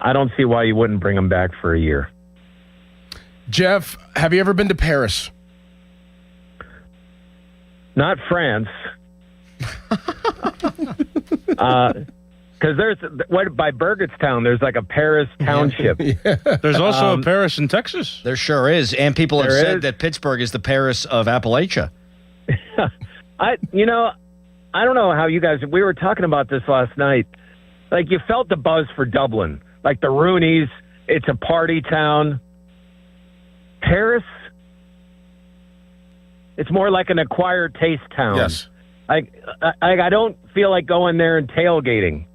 I don't see why you wouldn't bring him back for a year. Jeff, have you ever been to Paris? Not France. Because by Burgettstown, there's like a Paris township. There's also a Paris in Texas. There sure is. And people have said that Pittsburgh is the Paris of Appalachia. I don't know how you guys, we were talking about this last night. Like you felt the buzz for Dublin. Like the Roonies, it's a party town. Paris, it's more like an acquired taste town. Yes. I don't feel like going there and tailgating.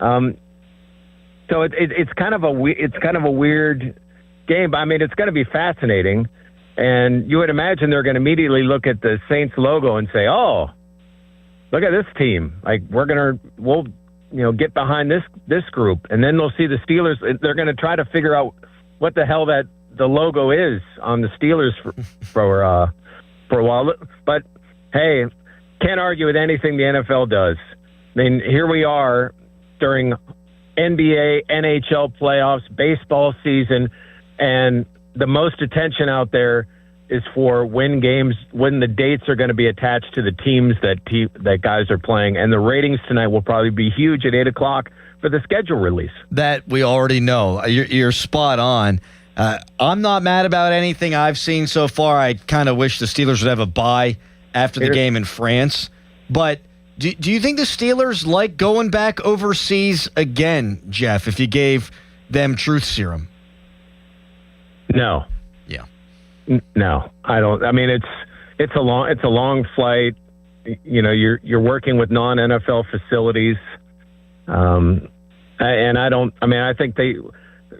So it's kind of a weird game. I mean, it's going to be fascinating, and you would imagine they're going to immediately look at the Saints logo and say, "Oh, look at this team! Like we'll get behind this group." And then they'll see the Steelers. They're going to try to figure out what the hell the logo is on the Steelers for a while. But hey, can't argue with anything the NFL does. I mean, here we are during NBA, NHL playoffs, baseball season, and the most attention out there is for when the dates are going to be attached to the teams that guys are playing. And the ratings tonight will probably be huge at 8 o'clock for the schedule release. That we already know. You're spot on. I'm not mad about anything I've seen so far. I kind of wish the Steelers would have a bye after the game in France. But do you think the Steelers like going back overseas again, Jeff, if you gave them truth serum? No. Yeah. No, I don't. I mean, it's a long flight. You're working with non-NFL facilities. And I don't. I mean, I think they.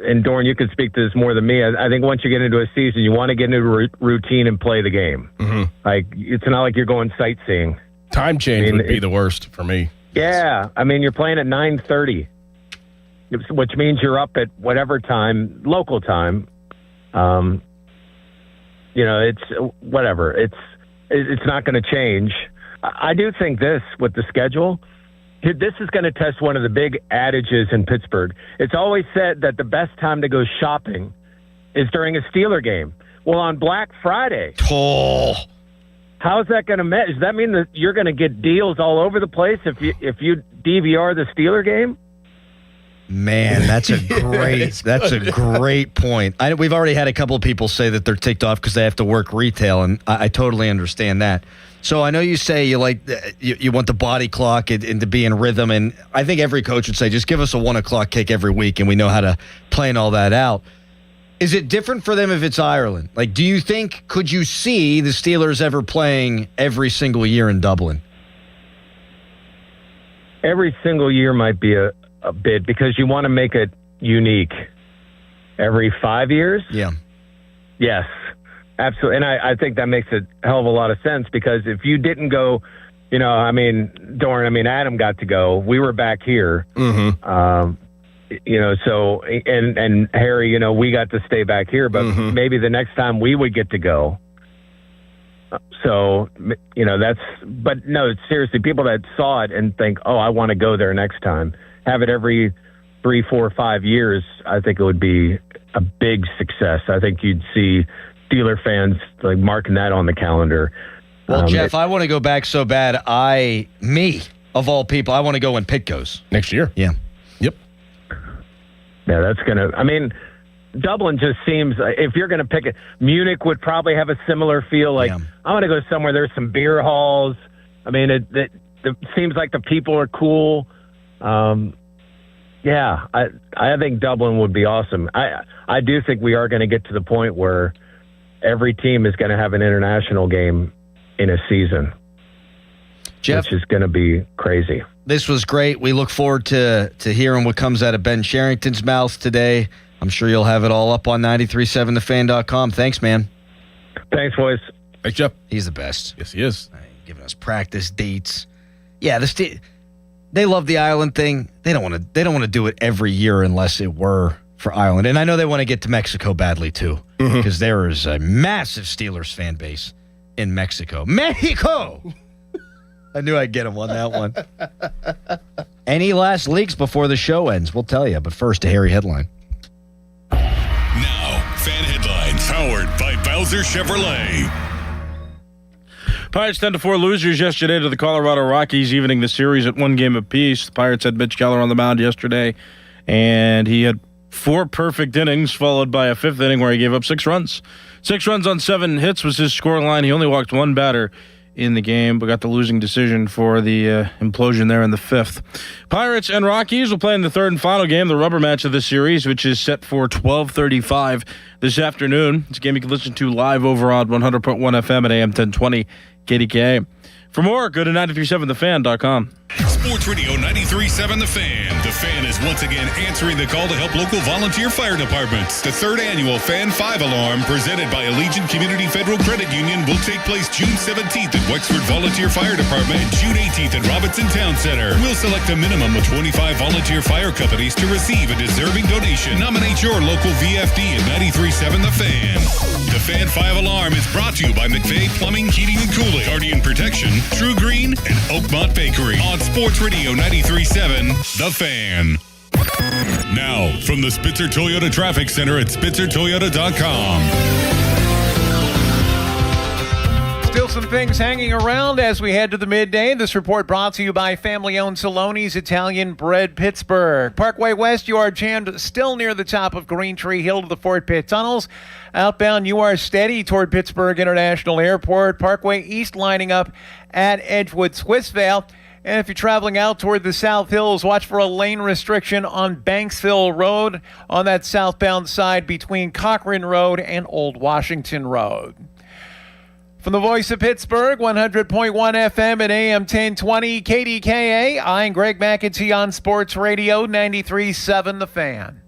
And Dorn, you could speak to this more than me. I think once you get into a season, you want to get into a routine and play the game. Mm-hmm. Like it's not like you're going sightseeing. Time change would be the worst for me. Yeah, I mean you're playing at 9:30, which means you're up at whatever time, local time. It's whatever. It's not going to change. I do think this with the schedule. This is going to test one of the big adages in Pittsburgh. It's always said that the best time to go shopping is during a Steeler game. Well, on Black Friday. Oh. How's that going to match? Does that mean that you're going to get deals all over the place if you DVR the Steeler game? Man, that's a great point. We've already had a couple of people say that they're ticked off because they have to work retail, and I totally understand that. So I know you say you want the body clock and to be in rhythm, and I think every coach would say just give us a 1 o'clock kick every week, and we know how to plan all that out. Is it different for them if it's Ireland? Like, could you see the Steelers ever playing every single year in Dublin? Every single year might be a bit because you want to make it unique. Every 5 years? Yeah. Yes, absolutely. And I think that makes a hell of a lot of sense because if you didn't go, Adam got to go. We were back here. Mm-hmm. So and Harry, we got to stay back here, but maybe the next time we would get to go. So, but no, seriously, people that saw it and think, oh, I want to go there next time, have it every 3, 4, 5 years, I think it would be a big success. I think you'd see Steeler fans like marking that on the calendar. Well, Jeff, I want to go back so bad. Me, of all people, I want to go when Pitt goes. Next year. Yeah. Yep. Yeah, that's going to, Dublin just seems, if you're going to pick it, Munich would probably have a similar feel. Like, I want to go somewhere, there's some beer halls. It seems like the people are cool. I think Dublin would be awesome. I do think we are going to get to the point where every team is going to have an international game in a season, Jeff, which is going to be crazy. This was great. We look forward to hearing what comes out of Ben Sherrington's mouth today. I'm sure you'll have it all up on 937thefan.com. Thanks, man. Thanks, boys. Thanks, Jeff. He's the best. Yes, he is. Giving us practice dates. Yeah, they love the Island thing. They don't want to do it every year unless it were for Ireland. And I know they want to get to Mexico badly too, because there is a massive Steelers fan base in Mexico. Mexico! I knew I'd get him on that one. Any last leaks before the show ends? We'll tell you. But first, a Harry headline. Now, fan headlines powered by Bowser Chevrolet. Pirates 10-4 losers yesterday to the Colorado Rockies, evening the series at 1 game apiece. The Pirates had Mitch Keller on the mound yesterday, and he had 4 perfect innings, followed by a 5th inning where he gave up 6 runs. 6 runs on 7 hits was his scoreline. He only walked 1 batter in the game, but got the losing decision for the implosion there in the 5th. Pirates and Rockies will play in the 3rd and final game, the rubber match of the series, which is set for 12:35 this afternoon. It's a game you can listen to live over on 100.1 FM at AM 1020 KDKA. For more, go to 937thefan.com. Sports Radio 93.7 The Fan. The Fan is once again answering the call to help local volunteer fire departments. The 3rd annual Fan 5 Alarm, presented by Allegiant Community Federal Credit Union, will take place June 17th at Wexford Volunteer Fire Department and June 18th at Robinson Town Center. We'll select a minimum of 25 volunteer fire companies to receive a deserving donation. Nominate your local VFD at 93.7 The Fan. The Fan 5 Alarm is brought to you by McVeigh Plumbing, Heating, and Cooling, Guardian Protection, True Green, and Oakmont Bakery on Sports Radio 93.7 The Fan. Now, from the Spitzer Toyota Traffic Center at SpitzerToyota.com. Still some things hanging around as we head to the midday. This report brought to you by family-owned Saloni's Italian Bread Pittsburgh. Parkway West, you are jammed still near the top of Green Tree Hill to the Fort Pitt tunnels. Outbound, you are steady toward Pittsburgh International Airport. Parkway East lining up at Edgewood Swissvale. And if you're traveling out toward the South Hills, watch for a lane restriction on Banksville Road on that southbound side between Cochrane Road and Old Washington Road. From the voice of Pittsburgh, 100.1 FM at AM 1020 KDKA, I'm Greg McEntee on Sports Radio 93.7 The Fan.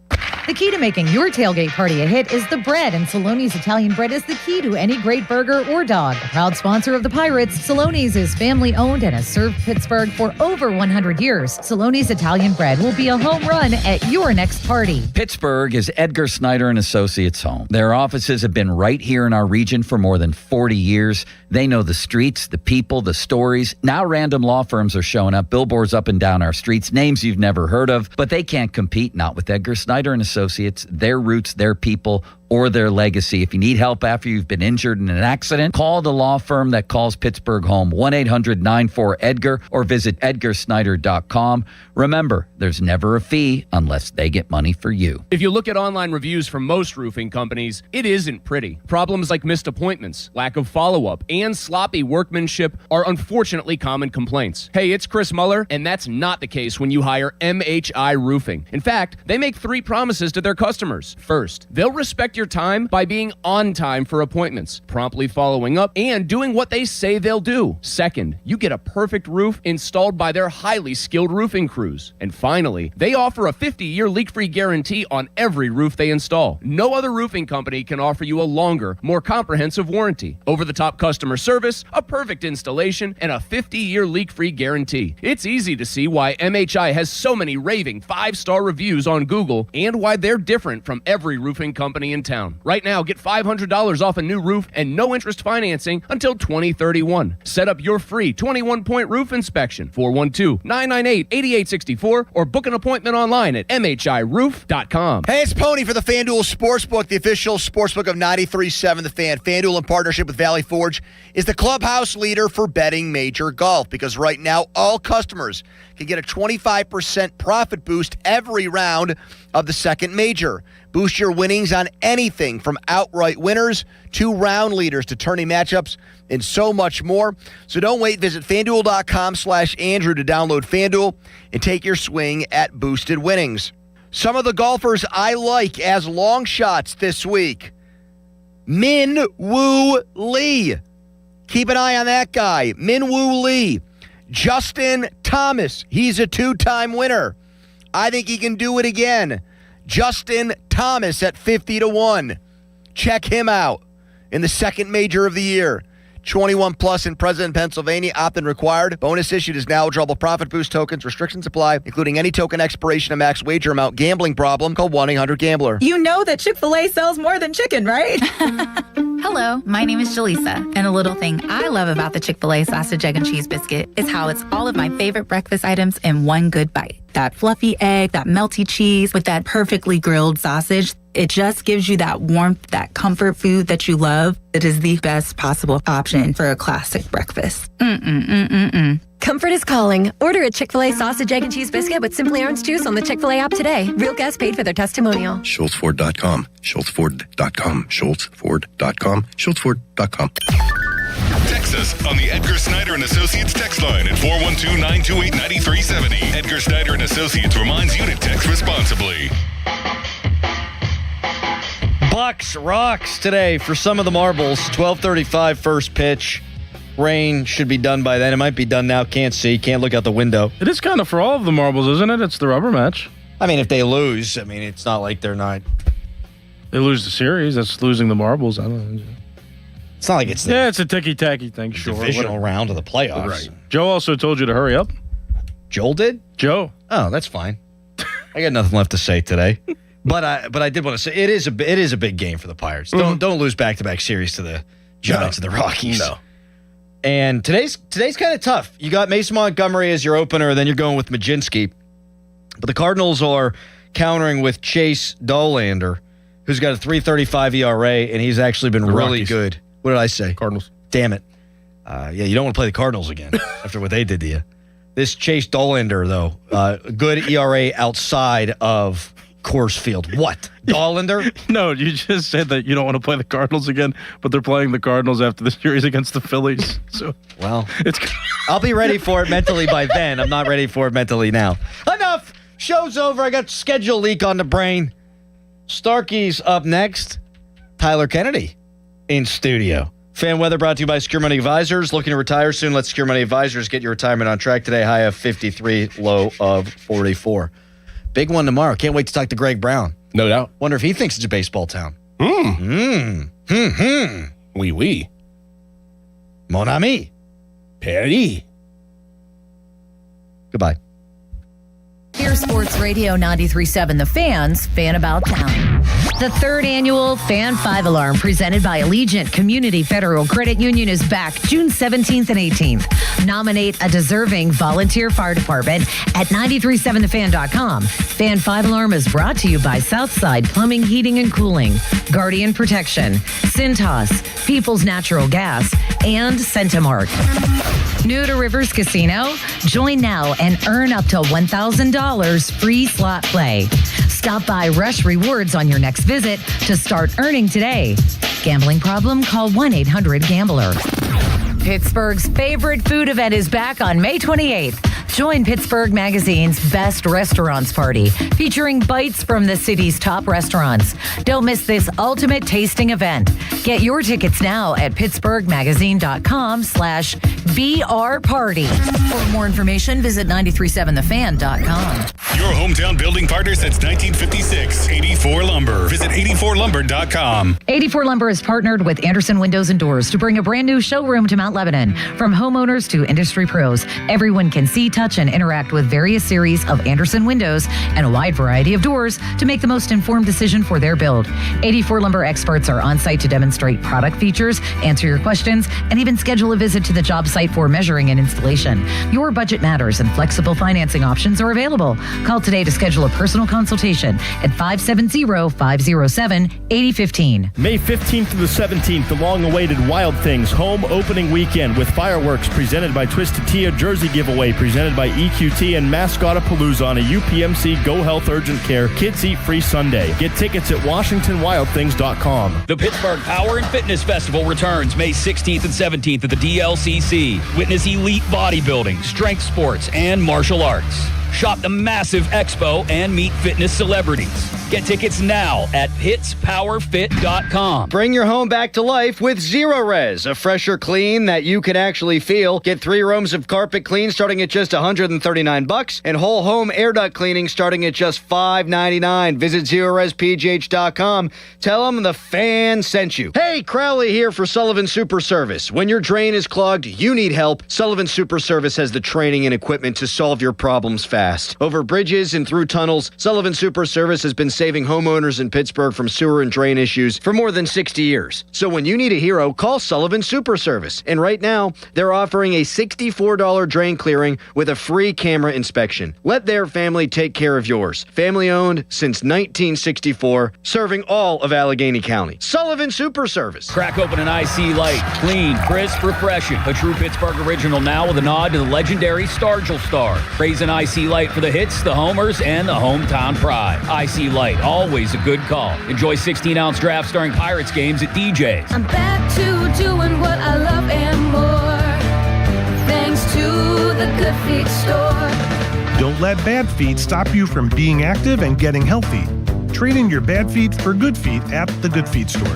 The key to making your tailgate party a hit is the bread, and Saloni's Italian Bread is the key to any great burger or dog. A proud sponsor of the Pirates, Saloni's is family-owned and has served Pittsburgh for over 100 years. Saloni's Italian Bread will be a home run at your next party. Pittsburgh is Edgar Snyder and Associates' home. Their offices have been right here in our region for more than 40 years. They know the streets, the people, the stories. Now random law firms are showing up, billboards up and down our streets, names you've never heard of, but they can't compete, not with Edgar Snyder and Associates, their roots, their people, or their legacy. If you need help after you've been injured in an accident, call the law firm that calls Pittsburgh home, 1-800-94-EDGAR, or visit edgarsnyder.com. Remember, there's never a fee unless they get money for you. If you look at online reviews from most roofing companies, it isn't pretty. Problems like missed appointments, lack of follow-up, and sloppy workmanship are unfortunately common complaints. Hey, it's Chris Muller, and that's not the case when you hire MHI Roofing. In fact, they make 3 promises to their customers. First, they'll respect your your time by being on time for appointments, promptly following up, and doing what they say they'll do. Second, you get a perfect roof installed by their highly skilled roofing crews. And finally, they offer a 50-year leak-free guarantee on every roof they install. No other roofing company can offer you a longer, more comprehensive warranty, over-the-top customer service, a perfect installation, and a 50-year leak-free guarantee. It's easy to see why MHI has so many raving 5-star reviews on Google and why they're different from every roofing company in town. Right now, get $500 off a new roof and no interest financing until 2031. Set up your free 21-point roof inspection, 412-998-8864, or book an appointment online at mhiroof.com. Hey, it's Pony for the FanDuel Sportsbook, the official sportsbook of 93.7 The Fan. FanDuel, in partnership with Valley Forge, is the clubhouse leader for betting major golf, because right now all customers can get a 25% profit boost every round of the second major. Boost your winnings on anything from outright winners to round leaders to tourney matchups and so much more. So don't wait. Visit FanDuel.com/Andrew to download FanDuel and take your swing at boosted winnings. Some of the golfers I like as long shots this week. Min Woo Lee. Keep an eye on that guy. Min Woo Lee. Justin Thomas. He's a 2-time winner. I think he can do it again. Justin Thomas at 50-1. Check him out in the second major of the year. 21 plus in President, Pennsylvania. Opt-in required. Bonus issued is now withdrawable profit boost tokens. Restrictions apply, including any token expiration and max wager amount. Gambling problem? Call 1-800-GAMBLER. You know that Chick-fil-A sells more than chicken, right? Hello, my name is Jaleesa, and a little thing I love about the Chick-fil-A sausage, egg, and cheese biscuit is how it's all of my favorite breakfast items in one good bite. That fluffy egg, that melty cheese with that perfectly grilled sausage. It just gives you that warmth, that comfort food that you love. It is the best possible option for a classic breakfast. Comfort is calling. Order a Chick-fil-A sausage, egg, and cheese biscuit with Simply Orange Juice on the Chick-fil-A app today. Real guests paid for their testimonial. SchultzFord.com. SchultzFord.com. SchultzFord.com. SchultzFord.com. Text us on the Edgar Snyder and Associates text line at 412-928-9370. Edgar Snyder and Associates reminds you to text responsibly. Bucks rocks today for some of the marbles. 12:35 first pitch. Rain should be done by then. It might be done now. Can't see. Can't look out the window. It is kind of for all of the marbles, isn't it? It's the rubber match. I mean, if they lose, it's not like they're not. They lose the series. That's losing the marbles. I don't know. It's not like it's it's a ticky-tacky thing, sure. Divisional round of the playoffs. Right. Joe also told you to hurry up. Joel did? Joe. Oh, that's fine. I got nothing left to say today. But I did want to say it is a big game for the Pirates. Don't lose back-to-back series to the Giants and the Rockies. No. And today's kind of tough. You got Mason Montgomery as your opener, then you're going with Majinski. But the Cardinals are countering with Chase Dollander, who's got a 3.35 ERA, and he's actually been really good. What did I say? Cardinals. Damn it. You don't want to play the Cardinals again after what they did to you. This Chase Dollander, though, good ERA outside of Coors Field. What? Dollander? No, you just said that you don't want to play the Cardinals again, but they're playing the Cardinals after the series against the Phillies. So, well, I'll be ready for it mentally by then. I'm not ready for it mentally now. Enough. Show's over. I got schedule leak on the brain. Starkey's up next. Tyler Kennedy in studio. Fan weather brought to you by Secure Money Advisors. Looking to retire soon? Let Secure Money Advisors get your retirement on track today. High of 53, low of 44. Big one tomorrow. Can't wait to talk to Greg Brown. No doubt. Wonder if he thinks it's a baseball town. Oui. Mon ami. Paris. Goodbye. Here's Sports Radio 93.7 The Fan's Fan About Town. The third annual Fan 5 Alarm presented by Allegiant Community Federal Credit Union is back June 17th and 18th. Nominate a deserving volunteer fire department at 937thefan.com. Fan 5 Alarm is brought to you by Southside Plumbing, Heating, and Cooling, Guardian Protection, Cintas, People's Natural Gas, and Centimark. New to Rivers Casino? Join now and earn up to $1,000 free slot play. Stop by Rush Rewards on your next visit to start earning today. Gambling problem? Call 1-800-GAMBLER. Pittsburgh's favorite food event is back on May 28th. Join Pittsburgh Magazine's Best Restaurants Party, featuring bites from the city's top restaurants. Don't miss this ultimate tasting event. Get your tickets now at pittsburghmagazine.com/BR Party. For more information, visit 937thefan.com. Your hometown building partner since 1956. 84 Lumber. Visit 84lumber.com. 84 Lumber has partnered with Anderson Windows and Doors to bring a brand new showroom to Mount Lebanon. From homeowners to industry pros, everyone can see, touch, and interact with various series of Anderson windows and a wide variety of doors to make the most informed decision for their build. 84 Lumber experts are on site to demonstrate product features, answer your questions, and even schedule a visit to the job site for measuring and installation. Your budget matters, and flexible financing options are available. Call today to schedule a personal consultation at 570-507-8015. May 15th through the 17th, the long-awaited Wild Things home opening weekend with fireworks presented by Twisted Tea, jersey giveaway presented by EQT, and Mascotapalooza on a UPMC Go Health Urgent Care Kids Eat Free Sunday. Get tickets at WashingtonWildThings.com. The Pittsburgh Power and Fitness Festival returns May 16th and 17th at the DLCC. Witness elite bodybuilding, strength sports, and martial arts. Shop the massive expo and meet fitness celebrities. Get tickets now at hitspowerfit.com. Bring your home back to life with Zero Res, a fresher clean that you can actually feel. Get 3 rooms of carpet clean starting at just $139, and whole home air duct cleaning starting at just $5.99. Visit ZeroResPGH.com. Tell them the fan sent you. Hey, Crowley here for Sullivan Super Service. When your drain is clogged, you need help. Sullivan Super Service has the training and equipment to solve your problems fast. Over bridges and through tunnels, Sullivan Super Service has been saving homeowners in Pittsburgh from sewer and drain issues for more than 60 years. So when you need a hero, call Sullivan Super Service. And right now, they're offering a $64 drain clearing with a free camera inspection. Let their family take care of yours. Family owned since 1964, serving all of Allegheny County. Sullivan Super Service. Crack open an IC Light. Clean, crisp, refreshing. A true Pittsburgh original now with a nod to the legendary Stargell Star. Raise an IC Light for the hits, the homers, and the hometown pride. IC Light, always a good call. Enjoy 16-ounce draft starring Pirates games at DJ's. I'm back to doing what I love and more, thanks to the Good Feet store. Don't let bad feet stop you from being active and getting healthy. Trade in your bad feet for good feet at the Good Feet store.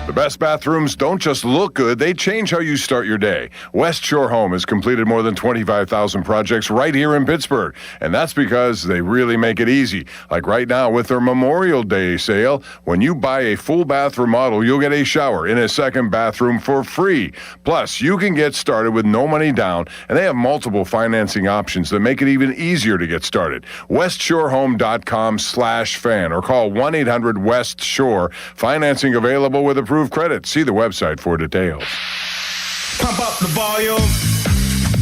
The best bathrooms don't just look good, they change how you start your day. West Shore Home has completed more than 25,000 projects right here in Pittsburgh, and that's because they really make it easy. Like right now with their Memorial Day sale, when you buy a full bath remodel, you'll get a shower in a second bathroom for free. Plus, you can get started with no money down, and they have multiple financing options that make it even easier to get started. WestShoreHome.com/fan or call 1-800-WEST-SHORE. Financing available with approved credit. See the website for details. Pump up the volume.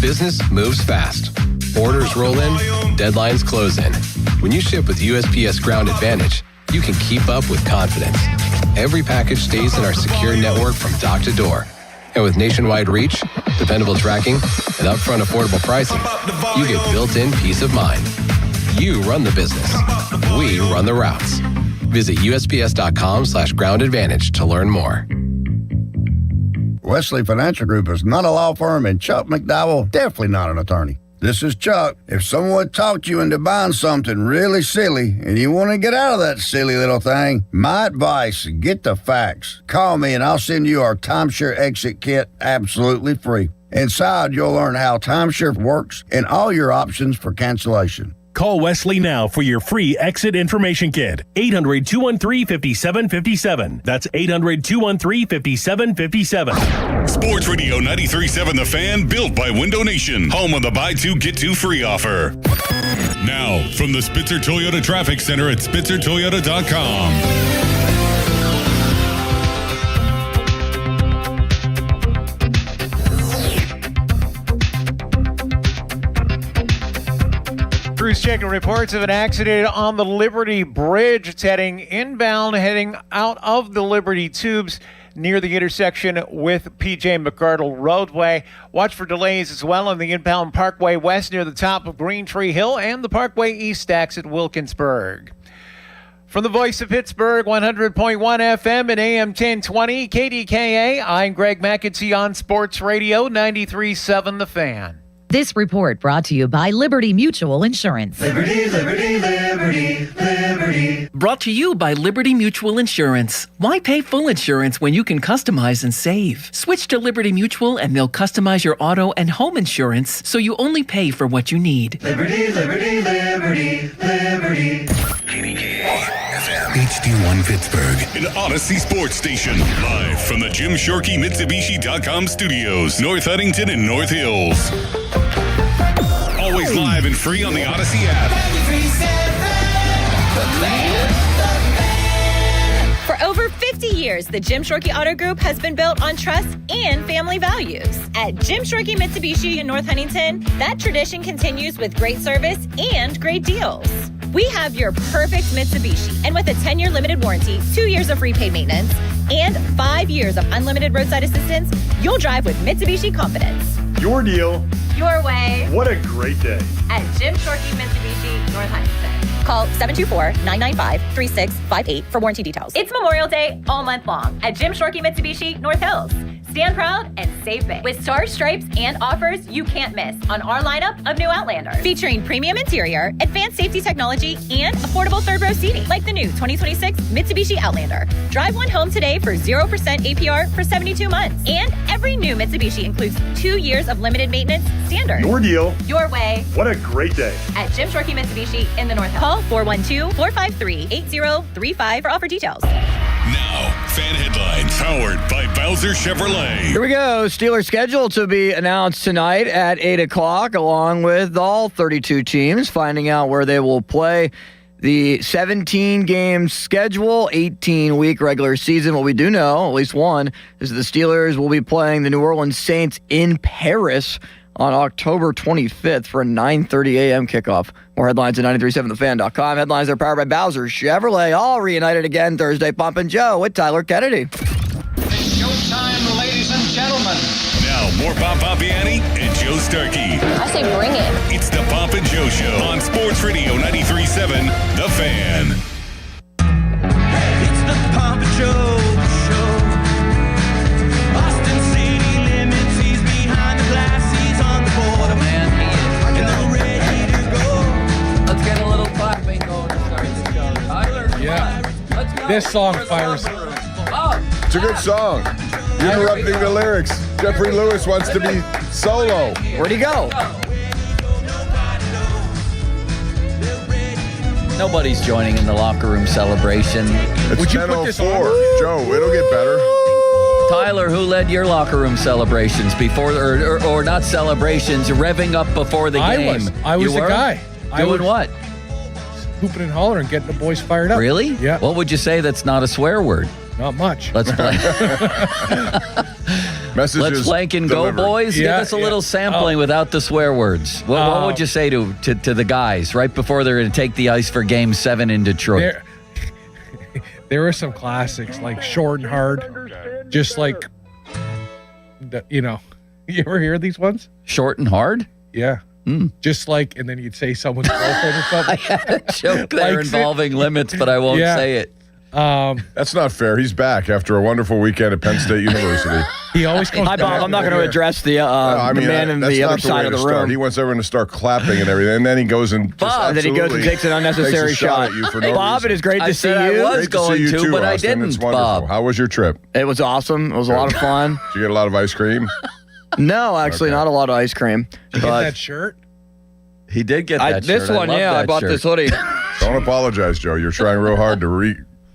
Business moves fast. Orders roll in, deadlines close in. When you ship with USPS Ground Advantage, you can keep up with confidence. Every package stays in our secure network from dock to door. And with nationwide reach, dependable tracking, and upfront affordable pricing, you get built-in peace of mind. You run the business. We run the routes. Visit USPS.com/Ground Advantage to learn more. Wesley Financial Group is not a law firm, and Chuck McDowell definitely not an attorney. This is Chuck. If someone talked you into buying something really silly and you want to get out of that silly little thing, my advice, get the facts. Call me and I'll send you our timeshare exit kit absolutely free. Inside, you'll learn how timeshare works and all your options for cancellation. Call Wesley now for your free exit information kit. 800-213-5757. That's 800-213-5757. Sports Radio 93.7 The Fan, built by Window Nation, home of the buy two, get two free offer. Now, from the Spitzer Toyota Traffic Center at SpitzerToyota.com. Crews checking reports of an accident on the Liberty Bridge. It's heading inbound, heading out of the Liberty Tubes near the intersection with P.J. McArdle Roadway. Watch for delays as well on the inbound Parkway West near the top of Green Tree Hill and the Parkway East exit Wilkinsburg. From the voice of Pittsburgh, 100.1 FM and AM 1020, KDKA, I'm Greg McEntee on Sports Radio 93.7 The Fan. This report brought to you by Liberty Mutual Insurance. Liberty, liberty, liberty, liberty. Brought to you by Liberty Mutual Insurance. Why pay full insurance when you can customize and save? Switch to Liberty Mutual and they'll customize your auto and home insurance so you only pay for what you need. Liberty, liberty, liberty, liberty. KDKA-FM. HD1 Pittsburgh, an Odyssey sports station. Live from the Jim Shorkey Mitsubishi.com studios, North Huntington and North Hills. Always live and free on the Odyssey app. For over 50 years, the Jim Shorkey Auto Group has been built on trust and family values. At Jim Shorkey Mitsubishi in North Huntington, that tradition continues with great service and great deals. We have your perfect Mitsubishi, and with a 10-year limited warranty, 2 years of free paid maintenance, and 5 years of unlimited roadside assistance, you'll drive with Mitsubishi confidence. Your deal. Your way. What a great day. At Jim Shorkey Mitsubishi, North Huntington. Call 724-995-3658 for warranty details. It's Memorial Day all month long at Jim Shorkey Mitsubishi, North Hills. Stand proud and save big with stars, stripes, and offers you can't miss on our lineup of new Outlanders. Featuring premium interior, advanced safety technology, and affordable third row seating, like the new 2026 Mitsubishi Outlander. Drive one home today for 0% APR for 72 months. And every new Mitsubishi includes 2 years of limited maintenance standard. Your deal. Your way. What a great day. At Jim Shorkey Mitsubishi in the North. Call 412-453-8035 for offer details. Now, fan headlines powered by Bowser Chevrolet. Here we go. Steelers schedule to be announced tonight at 8 o'clock, along with all 32 teams, finding out where they will play. The 17-game schedule, 18-week regular season. What we do know, at least one, is the Steelers will be playing the New Orleans Saints in Paris on October 25th for a 9:30 a.m. kickoff. More headlines at 937thefan.com. Headlines are powered by Bowser Chevrolet, all reunited again Thursday. Pump and Joe with Tyler Kennedy. It's showtime, ladies and gentlemen. Now, more Bob Pompiani and Joe Starkey. I say bring it. It's the Pomp and Joe Show on Sports Radio 93.7, The Fan. It's the Pomp and Joe Show. Austin City limits, he's behind the glass, he's on the border. Man, he is. And they're ready to go. Let's get a little clapping going to start the show. Tyler, Yeah. let's go. This song fires. It's a good song. You're interrupting the lyrics. Jeffrey Lewis wants to be solo. Where'd he go? Nobody's joining in the locker room celebration. It's 10:04. Joe, it'll get better. Tyler, who led your locker room celebrations before, or not celebrations, revving up before the game? I was You the were? guy. Doing what? Hooping and hollering, getting the boys fired up. Really? Yeah. What would you say that's not a swear word? Not much. Let's play. Messages Let's blank and go, delivered. boys. Give us a little sampling without the swear words. What would you say to the guys right before they're going to take the ice for Game 7 in Detroit? There were some classics like short and hard, just like, you ever hear these ones? Short and hard? Yeah. Just like, and then you'd say someone's girlfriend or something. I had a joke there involving limits, but I won't say it. That's not fair. He's back after a wonderful weekend at Penn State University. He always comes Hi, Bob. I'm not going to address the man in the other side of the room. He wants everyone to start clapping and everything, and then he goes and Bob, then he goes and takes an unnecessary shot. at you for no Bob, reason. it is great to see you. I was Great to going see you to, too, but I Austin. didn't, It's wonderful. Bob. How was your trip? It was awesome. It was a lot of fun. Did you get a lot of ice cream? No, actually, not a lot of ice cream. Did you get But that shirt? He did get that this shirt. one, I I bought this hoodie. Don't apologize, Joe. You're trying real hard to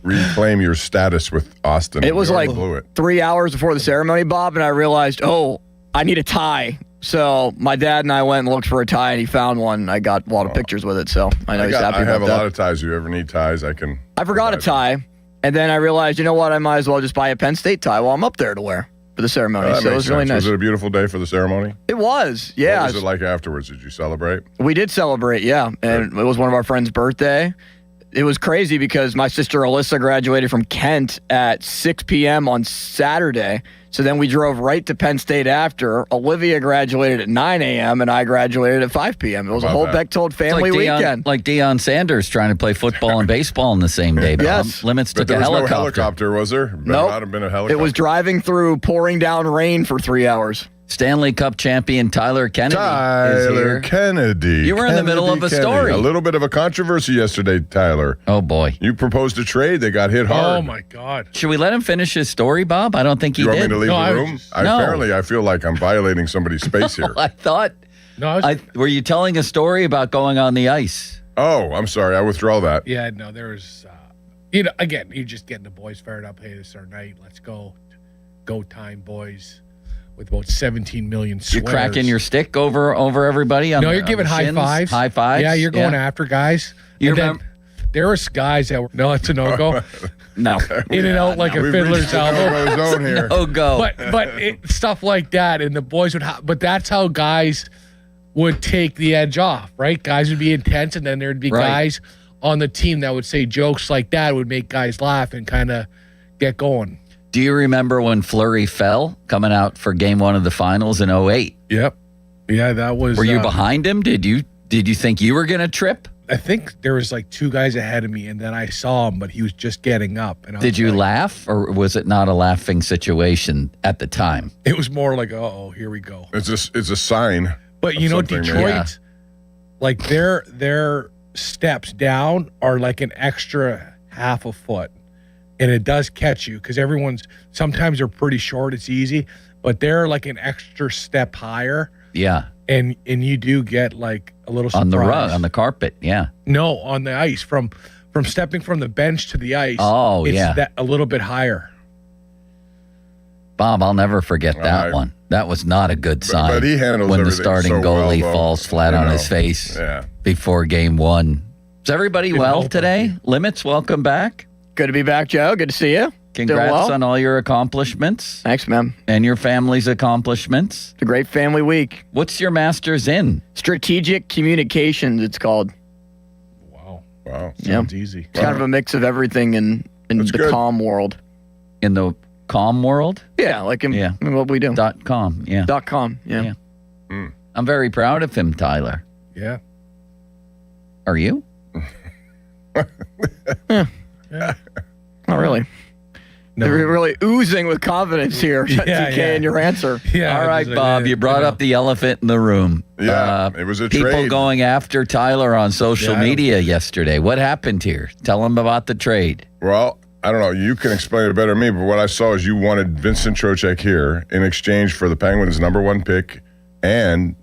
reclaim your status with Austin. It was You like blew it. 3 hours before the ceremony, Bob, and I realized, I need a tie. So my dad and I went and looked for a tie, and he found one. And I got a lot of pictures with it, so I know he's happy I about have a that. lot of ties. If you ever need ties, I forgot a tie, and then I realized, you know what? I might as well just buy a Penn State tie while I'm up there to wear for the ceremony. That So it makes was really sense. nice. Was it a beautiful day for the ceremony? It was, yeah. What was it like afterwards? Did you celebrate? We did celebrate, yeah. And it was one of our friends' birthday. It was crazy because my sister Alyssa graduated from Kent at 6 p.m. on Saturday. So then we drove right to Penn State after. Olivia graduated at 9 a.m. and I graduated at 5 p.m. It was a whole Bechtold family weekend. Like Deion Sanders trying to play football and baseball in the same day. Yes. Limits But took there a was helicopter. no helicopter, was there? Better Nope. not have been a helicopter. It was driving through pouring down rain for 3 hours. Stanley Cup champion Tyler Kennedy is Tyler here. Kennedy. You were in the middle of a story. A little bit of a controversy yesterday, Tyler. Oh, boy. You proposed a trade. They got hit hard. Oh, my God. Should we let him finish his story, Bob? I don't think he You did. want me to leave the room? No. Apparently, I feel like I'm violating somebody's space here. I thought. No, were you telling a story about going on the ice? Oh, I'm sorry. I withdraw that. Yeah, no, there was, again, you're just getting the boys fired up. Hey, this is our night. Let's go. Go time, boys. With about 17 million swears. You're cracking your stick over everybody? No, you're giving high fives. High fives? Yeah, you're going after guys. You And then remember? there was guys that were, no, it's a no-go. No. In and out like a We've fiddler's reached the elbow. no-go zone here. No go. But stuff like that, and the boys would but that's how guys would take the edge off, right? Guys would be intense, and then there'd be Right. guys on the team that would say jokes like that would make guys laugh and kind of get going. Do you remember when Fleury fell coming out for game 1 of the finals in 2008? Yep. Yeah, that was. Were you behind him? Did you think you were going to trip? I think there was like 2 guys ahead of me, and then I saw him, but he was just getting up. And I Did was you like, laugh, or was it not a laughing situation at the time? It was more like, oh, here we go. It's a sign. But you know, Detroit, like their steps down are like an extra half a foot, and it does catch you because sometimes they're pretty short. It's easy, but they're like an extra step higher. Yeah. And you do get like a little surprise. On the rug, on the carpet, yeah. No, on the ice from stepping from the bench to the ice. Oh, it's yeah. that a little bit higher. Bob, I'll never forget that one. That was not a good sign. But he handles when the everything starting so well, goalie though. falls flat You on know, his face yeah. before game 1. Is everybody well today? Limits, welcome back. Good to be back, Joe. Good to see you. Congrats Doing well? on all your accomplishments. Thanks, man. And your family's accomplishments. It's a great family week. What's your master's in? Strategic communications, it's called. Wow. Sounds easy. It's kind of a mix of everything in the good. comm world. In the comm world? Yeah, like in what we do. .com, yeah. .com, yeah. I'm very proud of him, Tyler. Yeah. Are you? Not really. No. You're really oozing with confidence here, Yeah, TK, in your answer. Yeah. All right, Bob, you brought up the elephant in the room. Yeah, it was a people trade. going after Tyler on social Yeah, I don't- media yesterday. What happened here? Tell them about the trade. Well, I don't know. You can explain it better than me, but what I saw is you wanted Vincent Trocheck here in exchange for the Penguins' #1 pick and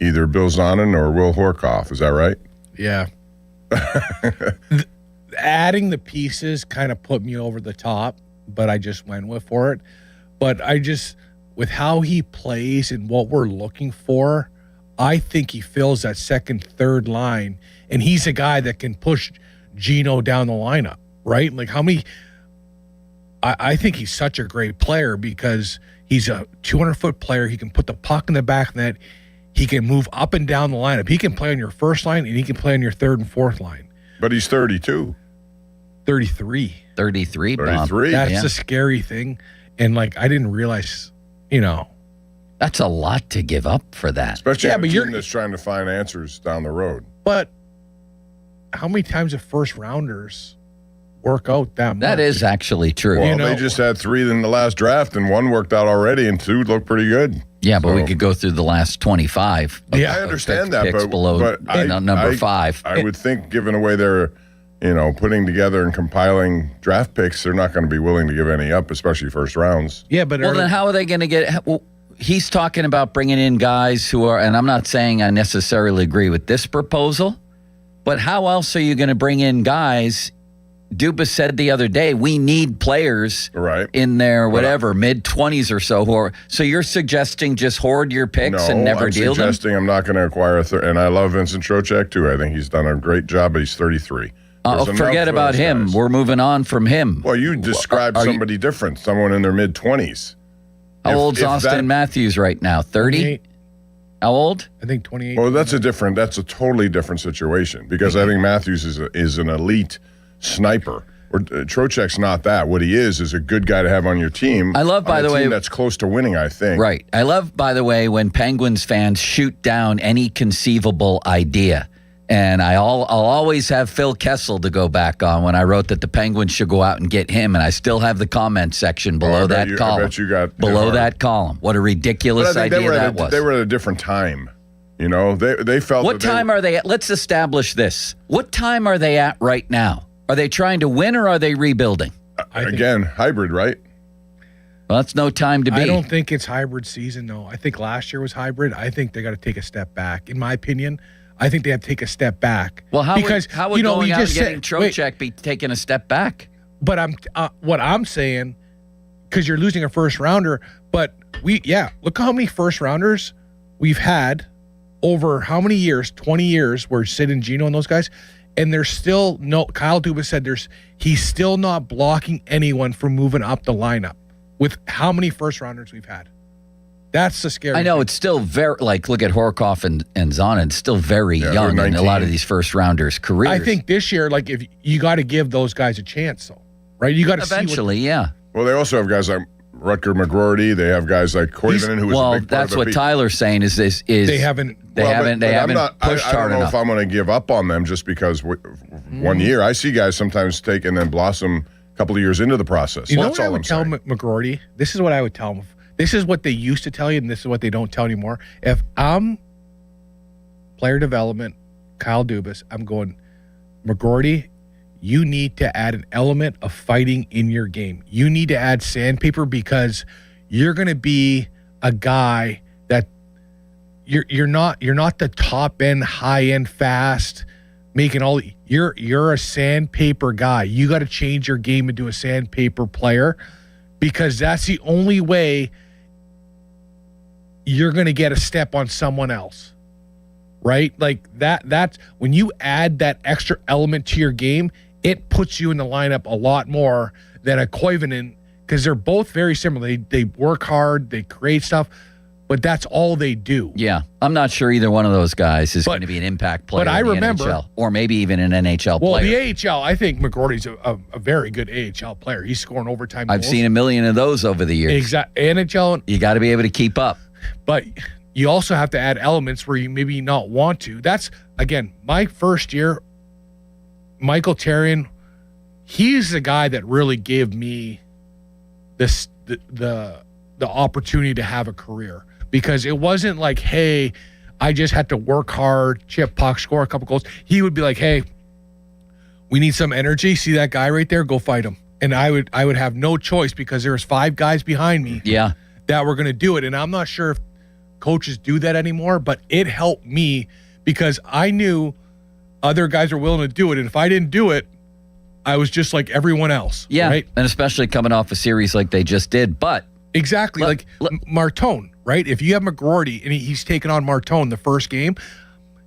either Bill Zonin or Will Horkoff. Is that right? Yeah. Adding the pieces kind of put me over the top, but I just went for it. But with how he plays and what we're looking for, I think he fills that second, third line, and he's a guy that can push Gino down the lineup, right? Like I think he's such a great player because he's a 200-foot player. He can put the puck in the back of the net. He can move up and down the lineup. He can play on your first line, and he can play on your third and fourth line. But he's 32. 33. 33, Bob. 33. That's the scary thing. And, I didn't realize, That's a lot to give up for that. Especially Yeah, on a but team that's trying to find answers down the road. But how many times have first rounders work out that much? That is actually true. Well, they just had 3 in the last draft, and 1 worked out already, and 2 looked pretty good. Yeah, but we So- could go through the last 25. Yeah, I understand that, picks but below I- number 5. I would think, given the way they're, putting together and compiling draft picks, they're not going to be willing to give any up, especially first rounds. Yeah, but Well, then how are they going to get? Well, he's talking about bringing in guys who are, and I'm not saying I necessarily agree with this proposal, but how else are you going to bring in guys? Dubas said the other day, we need players in their whatever mid-20s or so. So you're suggesting just hoard your picks and never I'm deal them? suggesting I'm not going to acquire a third. And I love Vincent Trocheck, too. I think he's done a great job, but he's 33. There's enough Forget for about those him. guys. We're moving on from him. Well, you described Are you- somebody different, someone in their mid-20s. How old's Austin Matthews right now? 30? 28. How old? I think 28. Well, that's a totally different situation because I think Matthews is an elite sniper. Trocheck's not that. What he is a good guy to have on your team. I love, by on a the way- team that's close to winning, I think. Right. I love, by the way, when Penguins fans shoot down any conceivable idea. And I'll always have Phil Kessel to go back on when I wrote that the Penguins should go out and get him, and I still have the comment section below that column. I bet you got below that column. What a ridiculous idea that was. They were at a different time. You know, they felt. What time are they at? Let's establish this. What time are they at right now? Are they trying to win or are they rebuilding? Again, hybrid, right? Well, that's no time to be. I don't think it's hybrid season, though. I think last year was hybrid. I think they got to take a step back. In my opinion, I think they have to take a step back. Well, how would going out and getting said, Trocheck be taking a step back? But what I'm saying, because you're losing a first rounder, but look how many first rounders we've had over how many years? 20 years. Where Sid and Gino and those guys, and there's still no. Kyle Dubas said he's still not blocking anyone from moving up the lineup with how many first rounders we've had. That's the scary. I know it's still very look at Horkoff and Zonin. It's still very young in a lot of these first rounders' careers. I think this year, if you got to give those guys a chance, though, right? You got to eventually, Well, they also have guys like Rutger McGroarty. They have guys like Koivunen, who was a big part that's of what Tyler's saying is they haven't pushed hard enough. I don't know if I'm going to give up on them just because 1 year. I see guys sometimes take and then blossom a couple of years into the process. You know what I would tell McGroarty? This is what I would tell him. This is what they used to tell you, and this is what they don't tell anymore. If I'm player development, Kyle Dubas, I'm going, McGroarty, you need to add an element of fighting in your game. You need to add sandpaper because you're going to be a guy that you're not the top end, high end, fast, making all. You're a sandpaper guy. You got to change your game into a sandpaper player because that's the only way you're going to get a step on someone else, right? That's when you add that extra element to your game, it puts you in the lineup a lot more than a Koivunen because they're both very similar. They work hard, they create stuff, but that's all they do. Yeah, I'm not sure either one of those guys is going to be an impact player in the NHL, or maybe even an NHL player. Well, the AHL, I think McGroarty's a very good AHL player. He's scoring overtime goals. I've seen a million of those over the years. Exactly. NHL. You got to be able to keep up. But you also have to add elements where you maybe not want to. That's, again, my first year, Michael Therrien, he's the guy that really gave me the opportunity to have a career. Because it wasn't like, hey, I just had to work hard, chip puck, score a couple goals. He would be like, hey, we need some energy. See that guy right there? Go fight him. And I would have no choice because there was 5 guys behind me that were going to do it. And I'm not sure if coaches do that anymore, but it helped me because I knew other guys were willing to do it. And if I didn't do it, I was just like everyone else. Yeah, right? And especially coming off a series like they just did. But exactly, Martone, right? If you have McGroarty and he's taking on Martone the first game,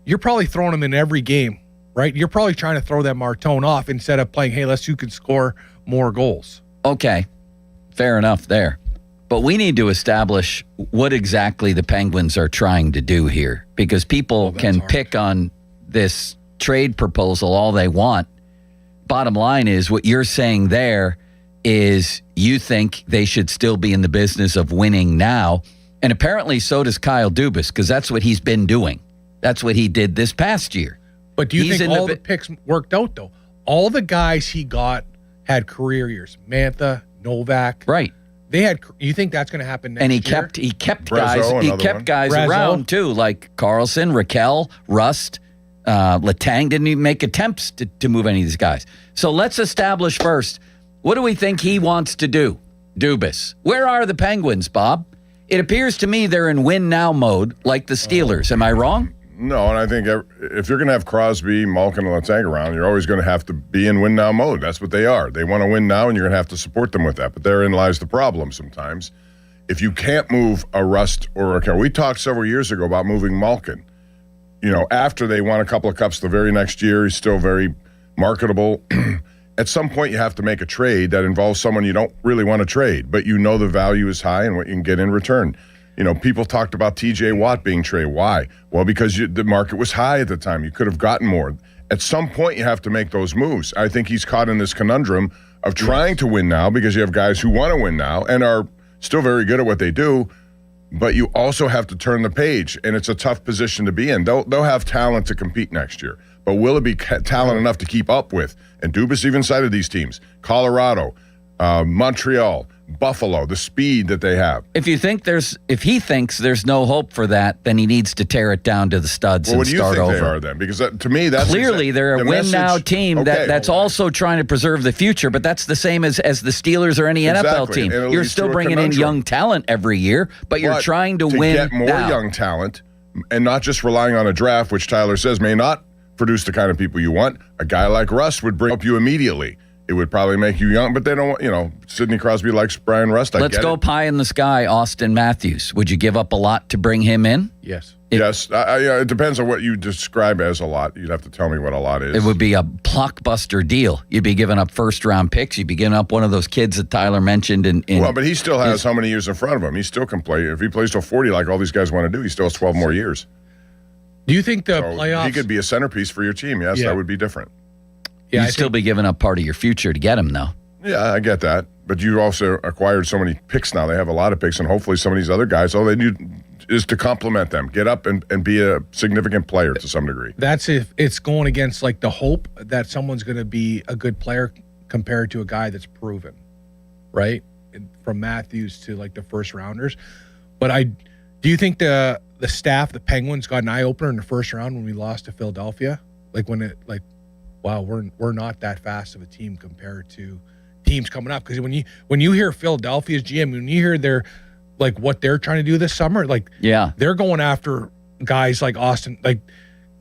you're probably throwing him in every game, right? You're probably trying to throw that Martone off instead of playing, hey, let's see who can score more goals. Okay, fair enough there. But we need to establish what exactly the Penguins are trying to do here because people can pick on this trade proposal all they want. Bottom line is what you're saying there is you think they should still be in the business of winning now. And apparently so does Kyle Dubas because that's what he's been doing. That's what he did this past year. But do you think all the picks worked out, though? All the guys he got had career years. Mantha, Novak. Right. They had. You think that's going to happen next year? And he kept guys around too, like Carlson, Raquel, Rust, Letang didn't even make attempts to move any of these guys. So let's establish first, what do we think he wants to do? Dubas. Where are the Penguins, Bob? It appears to me they're in win now mode, like the Steelers. Am I wrong? No, and I think if you're going to have Crosby, Malkin, and Letang around, you're always going to have to be in win now mode. That's what they are. They want to win now, and you're going to have to support them with that. But therein lies the problem sometimes. If you can't move a Rust or a... We talked several years ago about moving Malkin. You know, after they won a couple of cups the very next year, he's still very marketable. At some point, you have to make a trade that involves someone you don't really want to trade, but you know the value is high and what you can get in return. You know, people talked about T.J. Watt being traded. Why? Well, because the market was high at the time. You could have gotten more. At some point, you have to make those moves. I think he's caught in this conundrum of trying to win now because you have guys who want to win now and are still very good at what they do, but you also have to turn the page, and it's a tough position to be in. They'll have talent to compete next year, but will it be talent enough to keep up with? And Dubas even cited these teams: Colorado, Montreal, Buffalo, the speed that they have. If he thinks there's no hope for that, then he needs to tear it down to the studs Well, and what do you start think over. they are then? Because to me, that's clearly they're a the win now message- team Okay. that's also trying to preserve the future. But that's the same as the Steelers or any NFL Exactly, team. and it You're leads still to a bringing in conundrum. young talent every year, but you're trying to win get more now. young talent and not just relying on a draft, which Tyler says may not produce the kind of people you want. A guy like Russ would bring up you immediately. It would probably make you young, but they don't want, Sidney Crosby likes Brian Rust. Let's go pie in the sky, Austin Matthews. Would you give up a lot to bring him in? Yes. Yes. It depends on what you describe as a lot. You'd have to tell me what a lot is. It would be a blockbuster deal. You'd be giving up first-round picks. You'd be giving up one of those kids that Tyler mentioned. Well, but he still has how many years in front of him? He still can play. If he plays till 40 like all these guys want to do, he still has 12 more years. Do you think the playoffs... He could be a centerpiece for your team. Yes, Yeah. that would be different. You'd still be giving up part of your future to get him, though. Yeah, I get that. But you also acquired so many picks now. They have a lot of picks, and hopefully some of these other guys, all they need is to complement them. Get up and be a significant player to some degree. That's if it's going against like the hope that someone's going to be a good player compared to a guy that's proven, right? From Matthews to like the first rounders. But do you think the staff, the Penguins, got an eye opener in the first round when we lost to Philadelphia? Wow, we're not that fast of a team compared to teams coming up. Because when you hear Philadelphia's GM, when you hear their what they're trying to do this summer, they're going after guys like Austin.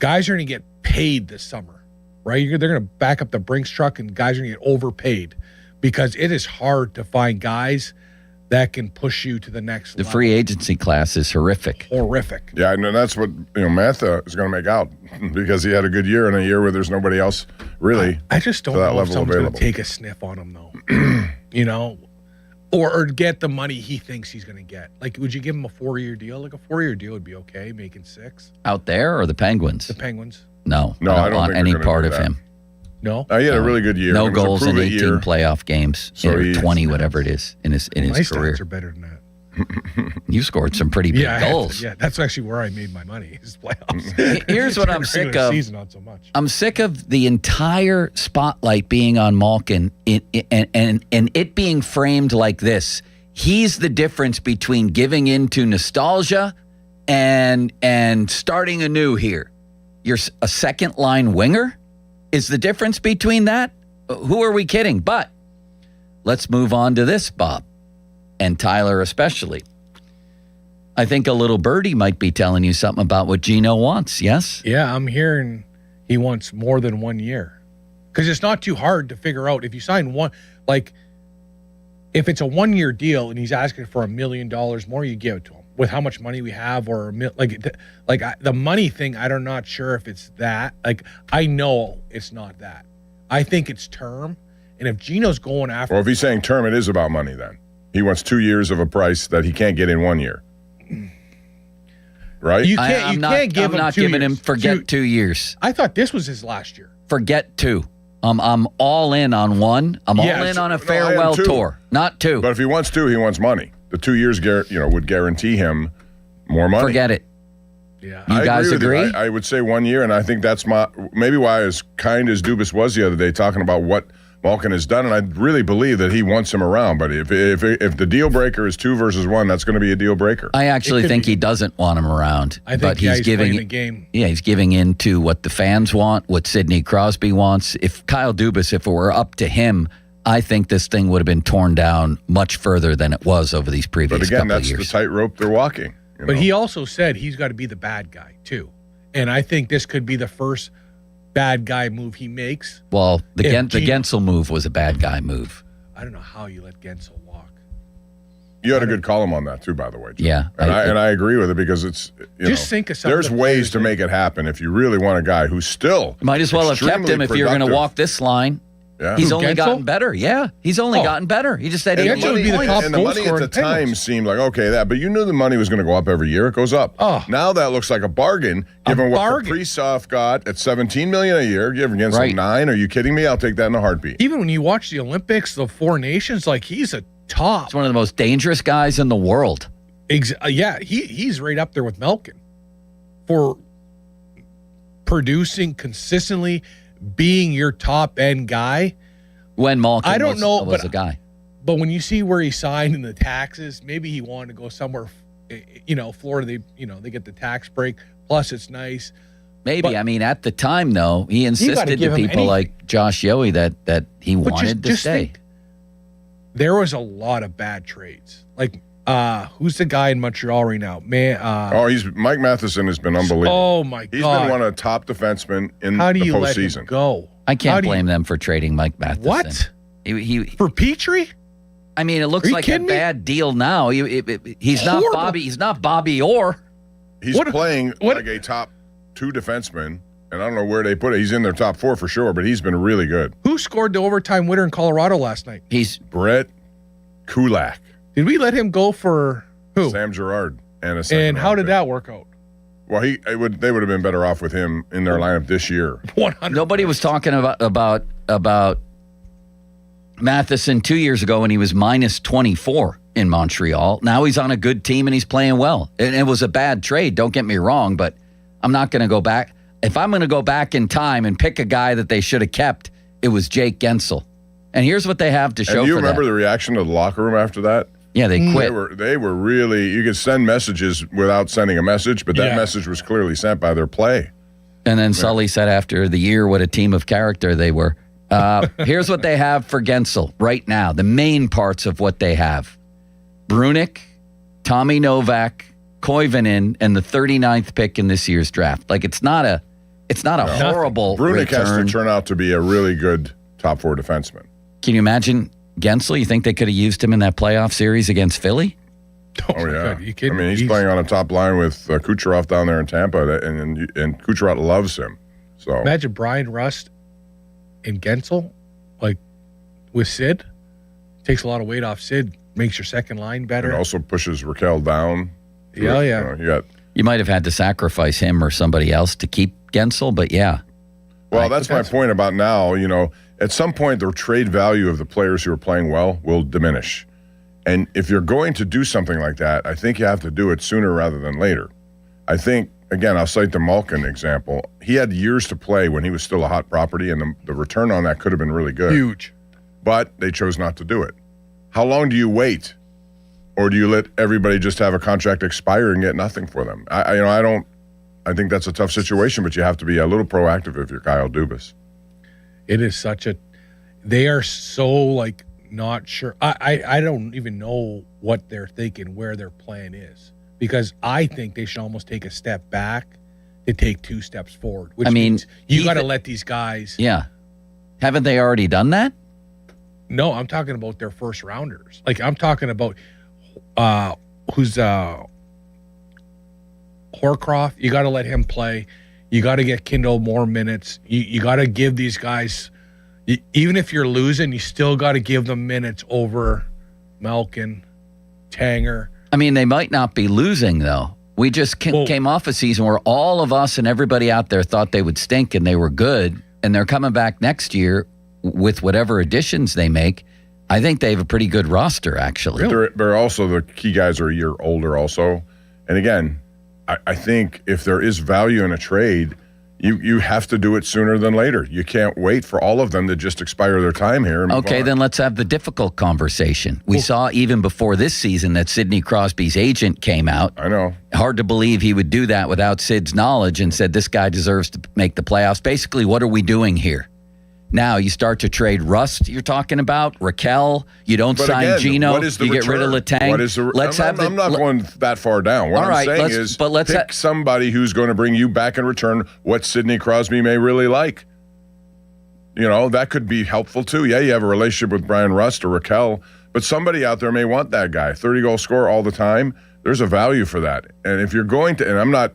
Guys are going to get paid this summer, right? They're going to back up the Brinks truck, and guys are going to get overpaid because it is hard to find guys that can push you to the next level. The free agency class is horrific. Horrific. Yeah, and that's what Matha is going to make out because he had a good year in a year where there's nobody else really. I just don't to that know if level someone's going available. to take a sniff on him though. Or get the money he thinks he's going to get. Would you give him a 4-year deal? A 4-year deal would be okay, making $6 million. Out there or the Penguins? The Penguins. No, No, I I don't don't want think any they're gonna part do of that. him. No? He had a really good year. No It was a goals in prove-it 18 year. playoff games, So or he- 20, whatever it is, in his My career. stats are better than that. You scored some pretty big I had to- goals. yeah, that's actually where I made my money, is playoffs. Here's what I'm Regular sick of. Season, not so much. I'm sick of the entire spotlight being on Malkin and it being framed like this. He's the difference between giving in to nostalgia and starting anew here. You're a second line winger is the difference between that. Who are we kidding? But let's move on to this, Bob, and Tyler especially. I think a little birdie might be telling you something about what Gino wants. Yes. Yeah, I'm hearing he wants more than 1 year. Because it's not too hard to figure out if you sign one, if it's a 1-year deal and he's asking for $1 million more, you give it to him with how much money we have, or the money thing. I'm not sure if it's that. I know it's not that. I think it's term. And if Gino's going after, Well, if he's saying term, it is about money then. He wants 2 years of a price that he can't get in 1 year. Right? you can't give I'm him not 2 giving years. him forget 2 years. I thought this was his last year. Forget 2. I'm all in on 1. I'm all in on a farewell too. tour, not 2. But if he wants 2, he wants money. The 2 years, would guarantee him more money. Forget it. Yeah, You guys with you. agree? I would say 1 year, and I think that's maybe why as kind as Dubas was the other day talking about what Malkin has done, and I really believe that he wants him around. But if the deal breaker is 2 versus 1, that's going to be a deal breaker. I actually think he doesn't want him around. I think but he's giving playing the game. Yeah, he's giving in to what the fans want, what Sidney Crosby wants. If Kyle Dubas, if it were up to him, I think this thing would have been torn down much further than it was over these previous But again, couple of that's the years. tightrope they're walking. But he also said he's got to be the bad guy too, and I think this could be the first bad guy move he makes. Well, the If Gino- Gensel move was a bad guy move. I don't know how you let Gensel walk. You had a good column on that too, by the way. Joe. Yeah, and I agree with it because it's Just think of some of there's the ways to make it happen if you really want a guy who's still Might as well have kept extremely him if you're going to productive. walk this line. Yeah. He's Who, only Gensel? gotten better. Yeah, he's only Oh. gotten better. He just had And 8 the Gensel would money, be the points. top and the goal money scorer at in the time Penguins. seemed like okay that, but you knew the money was going to go up every year. It goes up. Oh. Now that looks like a bargain, given what bargain. Kaprizov got at $17 million a year. Give against Right. 9. Are you kidding me? I'll take that in a heartbeat. Even when you watch the Olympics, the 4 nations, he's a top. He's one of the most dangerous guys in the world. Yeah, he's right up there with Malkin for producing consistently, being your top end guy. When Malkin I don't know, was a guy. But when you see where he signed in the taxes, maybe he wanted to go somewhere, Florida, they get the tax break. Plus, it's nice. Maybe. But, I mean, at the time, though, he insisted to people like Josh Yohe that he wanted to stay. There was a lot of bad trades. Like, who's the guy in Montreal right now? Mike Matheson has been unbelievable. Oh, my God. He's been one of the top defensemen in the postseason. How do you let him go? I can't blame them for trading Mike Matheson. What? For Petrie? I mean, it looks like a bad deal now. He's not Bobby. He's not Bobby Orr. He's playing like a top 2 defenseman, and I don't know where they put it. He's in their top 4 for sure, but he's been really good. Who scored the overtime winner in Colorado last night? He's Brett Kulak. Did we let him go for who? Sam Girard. And how did that work out? Well, they would have been better off with him in their lineup this year. 100%. Nobody was talking about Matheson 2 years ago when he was minus 24 in Montreal. Now he's on a good team and he's playing well. And it was a bad trade, don't get me wrong, but I'm not going to go back. If I'm going to go back in time and pick a guy that they should have kept, it was Jake Gensel. And here's what they have to show and you for remember that. the reaction of the locker room after that? Yeah, they quit. They were really, you could send messages without sending a message, but that message was clearly sent by their play. And then Sully said after the year what a team of character they were. Here's what they have for Gensel right now, the main parts of what they have. Brunick, Tommy Novak, Koivunen, and the 39th pick in this year's draft. Like, it's not a horrible Brunick return. has to turn out to be a really good top 4 defenseman. Can you imagine Gensel? You think they could have used him in that playoff series against Philly? Oh yeah. He's playing on a top line with Kucherov down there in Tampa, and Kucherov loves him. So imagine Brian Rust and Gensel, like with Sid, takes a lot of weight off Sid, makes your second line better. And also pushes Raquel down. Yeah. You might have had to sacrifice him or somebody else to keep Gensel, but yeah. Well, that's my point about now. At some point, the trade value of the players who are playing well will diminish. And if you're going to do something like that, I think you have to do it sooner rather than later. I think, again, I'll cite the Malkin example. He had years to play when he was still a hot property, and the return on that could have been really good. Huge. But they chose not to do it. How long do you wait? Or do you let everybody just have a contract expire and get nothing for them? I think that's a tough situation, but you have to be a little proactive if you're Kyle Dubas. It is they are so not sure. I don't even know what they're thinking, where their plan is, because I think they should almost take a step back to take 2 steps forward, which means you got to let these guys. Yeah. Haven't they already done that? No, I'm talking about their first rounders. I'm talking about who's Horcroft. You got to let him play. You got to get Kindle more minutes. You got to give these guys, even if you're losing, you still got to give them minutes over Malkin, Tanger. I mean, they might not be losing, though. We just came off a season where all of us and everybody out there thought they would stink and they were good, and they're coming back next year with whatever additions they make. I think they have a pretty good roster, actually. They're also, the key guys are a year older also. And again, I think if there is value in a trade, you have to do it sooner than later. You can't wait for all of them to just expire their time here. Okay, then let's have the difficult conversation. We saw even before this season that Sidney Crosby's agent came out. I know. Hard to believe he would do that without Sid's knowledge and said this guy deserves to make the playoffs. Basically, what are we doing here? Now you start to trade Rust, you're talking about, Raquel, you don't sign Gino, you get rid of Letang. I'm not going that far down. What I'm saying is pick somebody who's going to bring you back in return what Sidney Crosby may really like. That could be helpful too. Yeah, you have a relationship with Brian Rust or Raquel, but somebody out there may want that guy. 30-goal scorer all the time. There's a value for that. And if you're going to,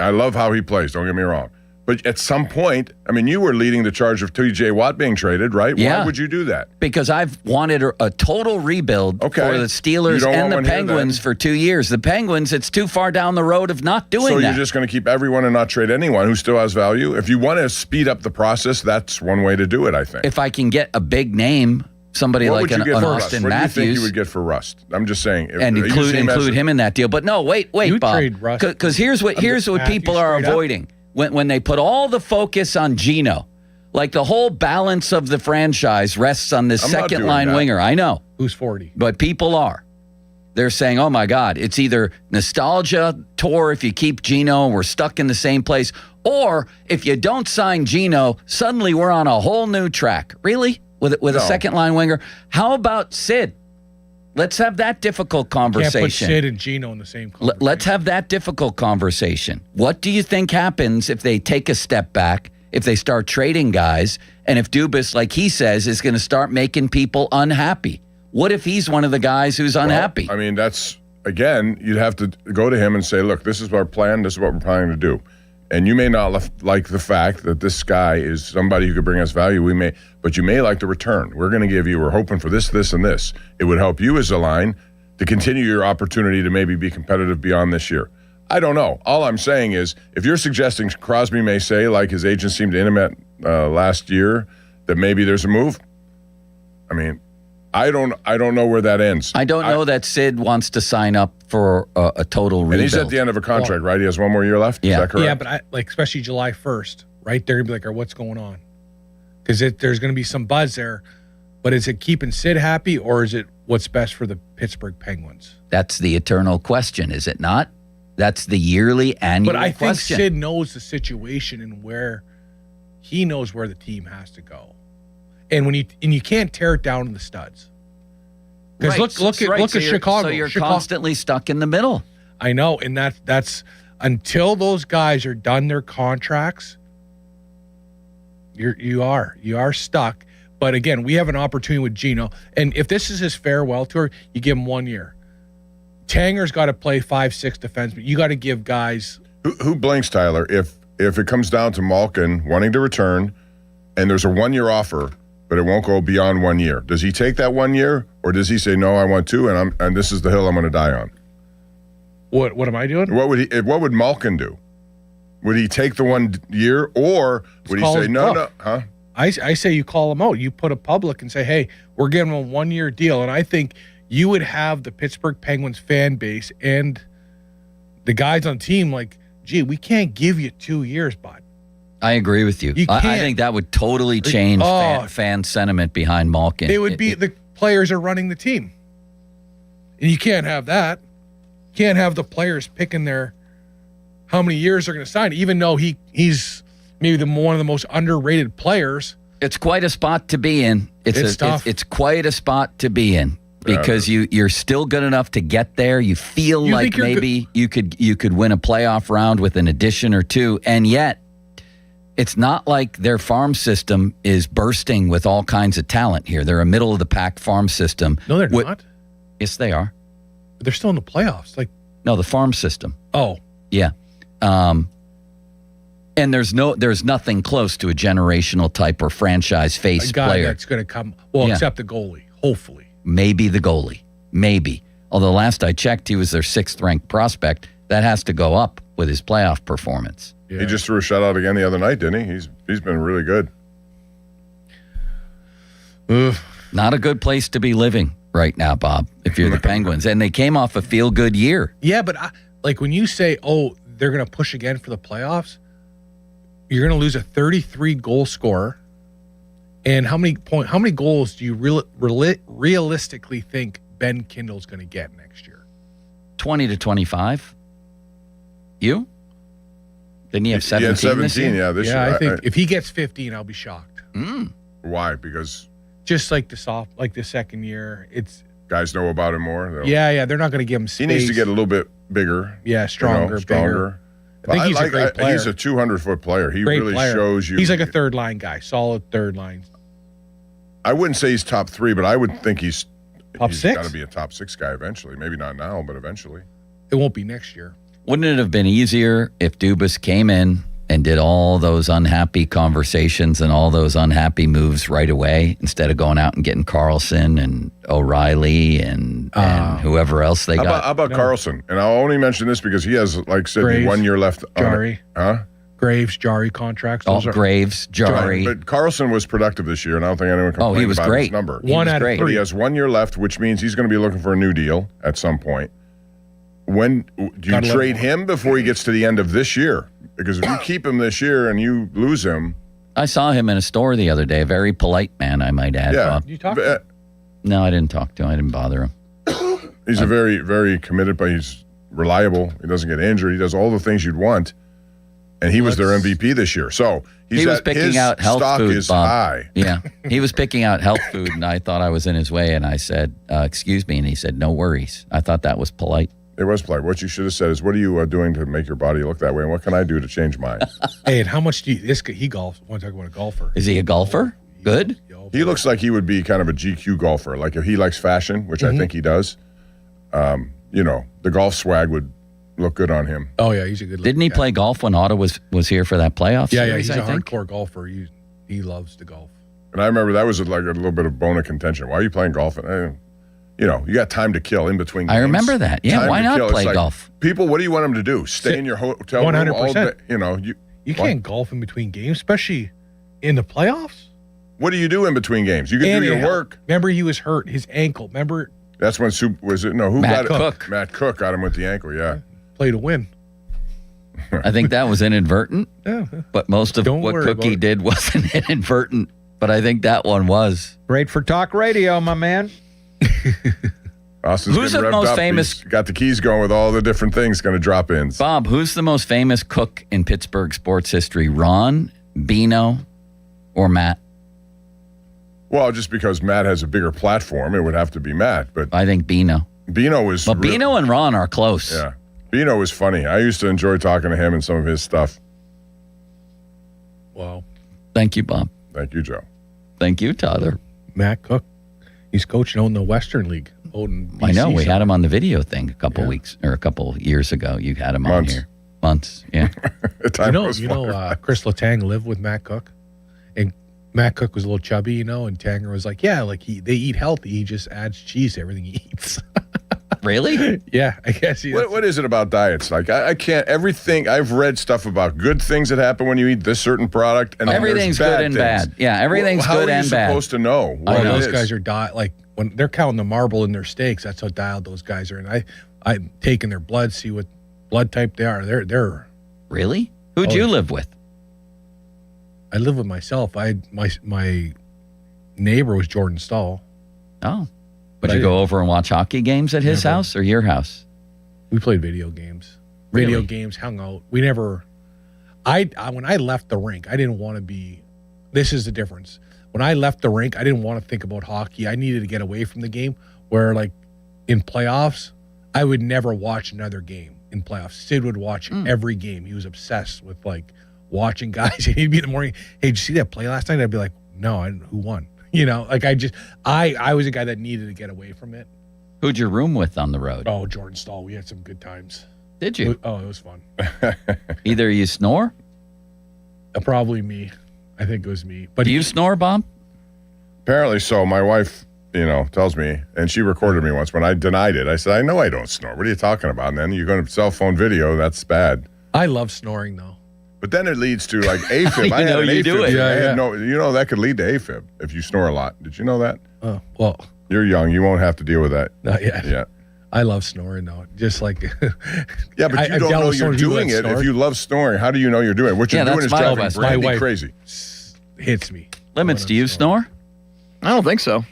I love how he plays, don't get me wrong. But at some point, you were leading the charge of TJ Watt being traded, right? Yeah. Why would you do that? Because I've wanted a total rebuild for the Steelers and the Penguins for 2 years. The Penguins, it's too far down the road of not doing that. So you're just going to keep everyone and not trade anyone who still has value? If you want to speed up the process, that's one way to do it, I think. If I can get a big name, somebody like an Austin Matthews. What do you think you would get for Rust? I'm just saying. And include him in that deal. But no, wait, Bob. Trade Rust. Because here's what people are avoiding. when they put all the focus on Gino. Like the whole balance of the franchise rests on this second line winger. I know. Who's 40? But people are. They're saying, oh my God, it's either nostalgia tour if you keep Gino and we're stuck in the same place, or if you don't sign Gino, suddenly we're on a whole new track. Really? With a second line winger? How about Sid? Let's have that difficult conversation. Can't put Sid and Gino in the same conversation. Let's have that difficult conversation. What do you think happens if they take a step back, if they start trading guys, and if Dubas, like he says, is going to start making people unhappy? What if he's one of the guys who's unhappy? Well, I mean, that's, again, you'd have to go to him and say, look, this is our plan. This is what we're planning to do. And you may not like the fact that this guy is somebody who could bring us value. But you may like the return. We're hoping for this, this, and this. It would help you as a line to continue your opportunity to maybe be competitive beyond this year. I don't know. All I'm saying is, if you're suggesting Crosby may say, like his agent seemed to intimate last year, that maybe there's a move. I mean, I don't know where that ends. I don't know that Sid wants to sign up for a total rebuild. And he's at the end of a contract, right? He has one more year left? Yeah. Is that correct? Yeah, but especially July 1st, right? They're going to be like, what's going on? Because there's going to be some buzz there. But is it keeping Sid happy, or is it what's best for the Pittsburgh Penguins? That's the eternal question, is it not? That's the yearly, annual question. But I think Sid knows the situation and where he knows where the team has to go. And you can't tear it down in the studs. Because look at Chicago. So you're constantly stuck in the middle. I know, and that's until those guys are done their contracts, you are stuck. But again, we have an opportunity with Gino, and if this is his farewell tour, you give him 1 year. Tanger's got to play 5-6 defensemen. You got to give guys. Who blinks, Tyler? If it comes down to Malkin wanting to return, and there's a 1 year offer, but it won't go beyond 1 year. Does he take that 1 year, or does he say, no, I want 2, and this is the hill I'm going to die on? What am I doing? What would Malkin do? Would he take the 1 year, or would he say, no, huh? I say you call him out. You put a public and say, hey, we're giving him a 1 year deal. And I think you would have the Pittsburgh Penguins fan base and the guys on the team like, gee, we can't give you 2 years, bud. I agree with you. I think that would totally change fan sentiment behind Malkin. It would be the players are running the team. And you can't have that. You can't have the players picking how many years they're going to sign, even though he's maybe one of the most underrated players. It's quite a spot to be in. It's tough. It's quite a spot to be in because you're still good enough to get there. You feel like maybe you could win a playoff round with an addition or two, and yet it's not like their farm system is bursting with all kinds of talent here. They're a middle-of-the-pack farm system. No, they're not. Yes, they are. But they're still in the playoffs. No, the farm system. Oh. Yeah. And there's nothing close to a generational type or franchise face player. player That's going to come, except the goalie, hopefully. Maybe the goalie. Maybe. Although last I checked, he was their 6th-ranked prospect. That has to go up with his playoff performance. Yeah. He just threw a shutout again the other night, didn't he? He's been really good. Not a good place to be living right now, Bob, if you're the Penguins. And they came off a feel-good year. Yeah, but when you say, they're going to push again for the playoffs, you're going to lose a 33-goal scorer. And how many goals do you realistically think Ben Kindle's going to get next year? 20 to 25. You? Didn't he have 17? He had 17, this year. I think if he gets 15, I'll be shocked. Why? Because just like the second year, it's guys know about him more. Yeah, they're not going to give him space. He needs to get a little bit bigger. Yeah, stronger. Bigger. I think he's a great player. He's a 200-foot player. He really shows you. He's like a third-line guy, solid third line. I wouldn't say he's top 3, but I would think he's top 6. Got to be a top 6 guy eventually. Maybe not now, but eventually. It won't be next year. Wouldn't it have been easier if Dubas came in and did all those unhappy conversations and all those unhappy moves right away instead of going out and getting Carlson and O'Reilly and whoever else they got? How about Carlson? And I'll only mention this because he has, like Sidney, 1 year left. Graves, Jari contracts. Graves, Jari. But Carlson was productive this year, and I don't think anyone complained about his number. One out of 3. But he has 1 year left, which means he's going to be looking for a new deal at some point. When do you trade him before he gets to the end of this year? Because if you keep him this year and you lose him. I saw him in a store the other day. A very polite man, I might add. Yeah. You talked to him? No, I didn't talk to him. I didn't bother him. He's a very, very committed, but he's reliable. He doesn't get injured. He does all the things you'd want. And he was their MVP this year. So he was picking out health stock food, is Bob. high. Yeah. He was picking out health food, and I thought I was in his way. And I said, excuse me. And he said, no worries. I thought that was polite. It was polite. What you should have said is, what are you doing to make your body look that way? And what can I do to change mine? Hey, and how much do you, he golfs. I want to talk about a golfer. Is he a golfer? Good. He looks like he would be kind of a GQ golfer. Like if he likes fashion, which I think he does, the golf swag would look good on him. Oh, yeah, he's a good Didn't he play golf when Otto was here for that playoff Yeah, series, he's a I think? hardcore golfer. He loves to golf. And I remember that was like a little bit of bone of contention. Why are you playing golf? And, you got time to kill in between games. I remember that. Yeah, Time why to not kill. It's play like, golf? People, what do you want them to do? Stay in your hotel room all day? 100%. You can't golf in between games, especially in the playoffs. What do you do in between games? You can do your work. Remember, he was hurt. His ankle. Remember? That's when who Matt got Cook. it? Matt Cook got him with the ankle, yeah. Play to win. I think that was inadvertent. Yeah. But most of Don't what worry Cookie about it. did wasn't inadvertent. But I think that one was. Great for talk radio, my man. Austin's Who's getting the revved most up. famous- He's got the keys going with all the different things going to drop in. Bob, who's the most famous cook in Pittsburgh sports history? Ron, Bino, or Matt? Well, just because Matt has a bigger platform, it would have to be Matt. But I think Bino. Bino was. But Bino and Ron are close. Yeah. Bino was funny. I used to enjoy talking to him and some of his stuff. Wow. Thank you, Bob. Thank you, Joe. Thank you, Tyler. Matt Cook. He's coaching on the Western League. I know. We had him on the video thing a couple weeks or a couple years ago. You had him on here. Months. Yeah. Chris Letang lived with Matt Cook. And Matt Cook was a little chubby, and Tanger was like, yeah, like they eat healthy. He just adds cheese to everything he eats. Really? Yeah, I guess. What is it about diets? Like, I can't, everything, I've read stuff about good things that happen when you eat this certain product. And then Everything's there's good and things. bad. Yeah, everything's How good are you and bad. supposed to know Oh, what those it is? guys are like when they're counting the marble in their steaks. That's how dialed those guys are. And I'm taking their blood, see what blood type they are. They're Really? Who'd you live with? I live with myself. My neighbor was Jordan Stahl. Oh. Would you go over and watch hockey games at his house or your house? We played video games. Really? Video games, hung out. We never. When I left the rink, I didn't want to be. This is the difference. When I left the rink, I didn't want to think about hockey. I needed to get away from the game. Where like in playoffs, I would never watch another game in playoffs. Sid would watch every game. He was obsessed with like watching guys. And he'd be in the morning. Hey, did you see that play last night? I'd be like, no, who won? Like I was a guy that needed to get away from it. Who'd you room with on the road? Oh, Jordan Stahl. We had some good times. Did you? Oh, it was fun. Either you snore? Probably me. I think it was me. But Do you snore, Bob? Apparently so. My wife, tells me, and she recorded me once when I denied it. I said, I know I don't snore. What are you talking about? And then you're going to cell phone video. That's bad. I love snoring, though. But then it leads to like AFib. I had an you AFib. do it. Yeah. That could lead to AFib if you snore a lot. Did you know that? Oh, well. You're young. You won't have to deal with that. Not yet. Yeah. I love snoring, though. Just like. Yeah, but you don't know you're doing it. If you love snoring, how do you know you're doing it? What you're doing is driving Brandy crazy. Hits me. Limits, do you snore? I don't think so.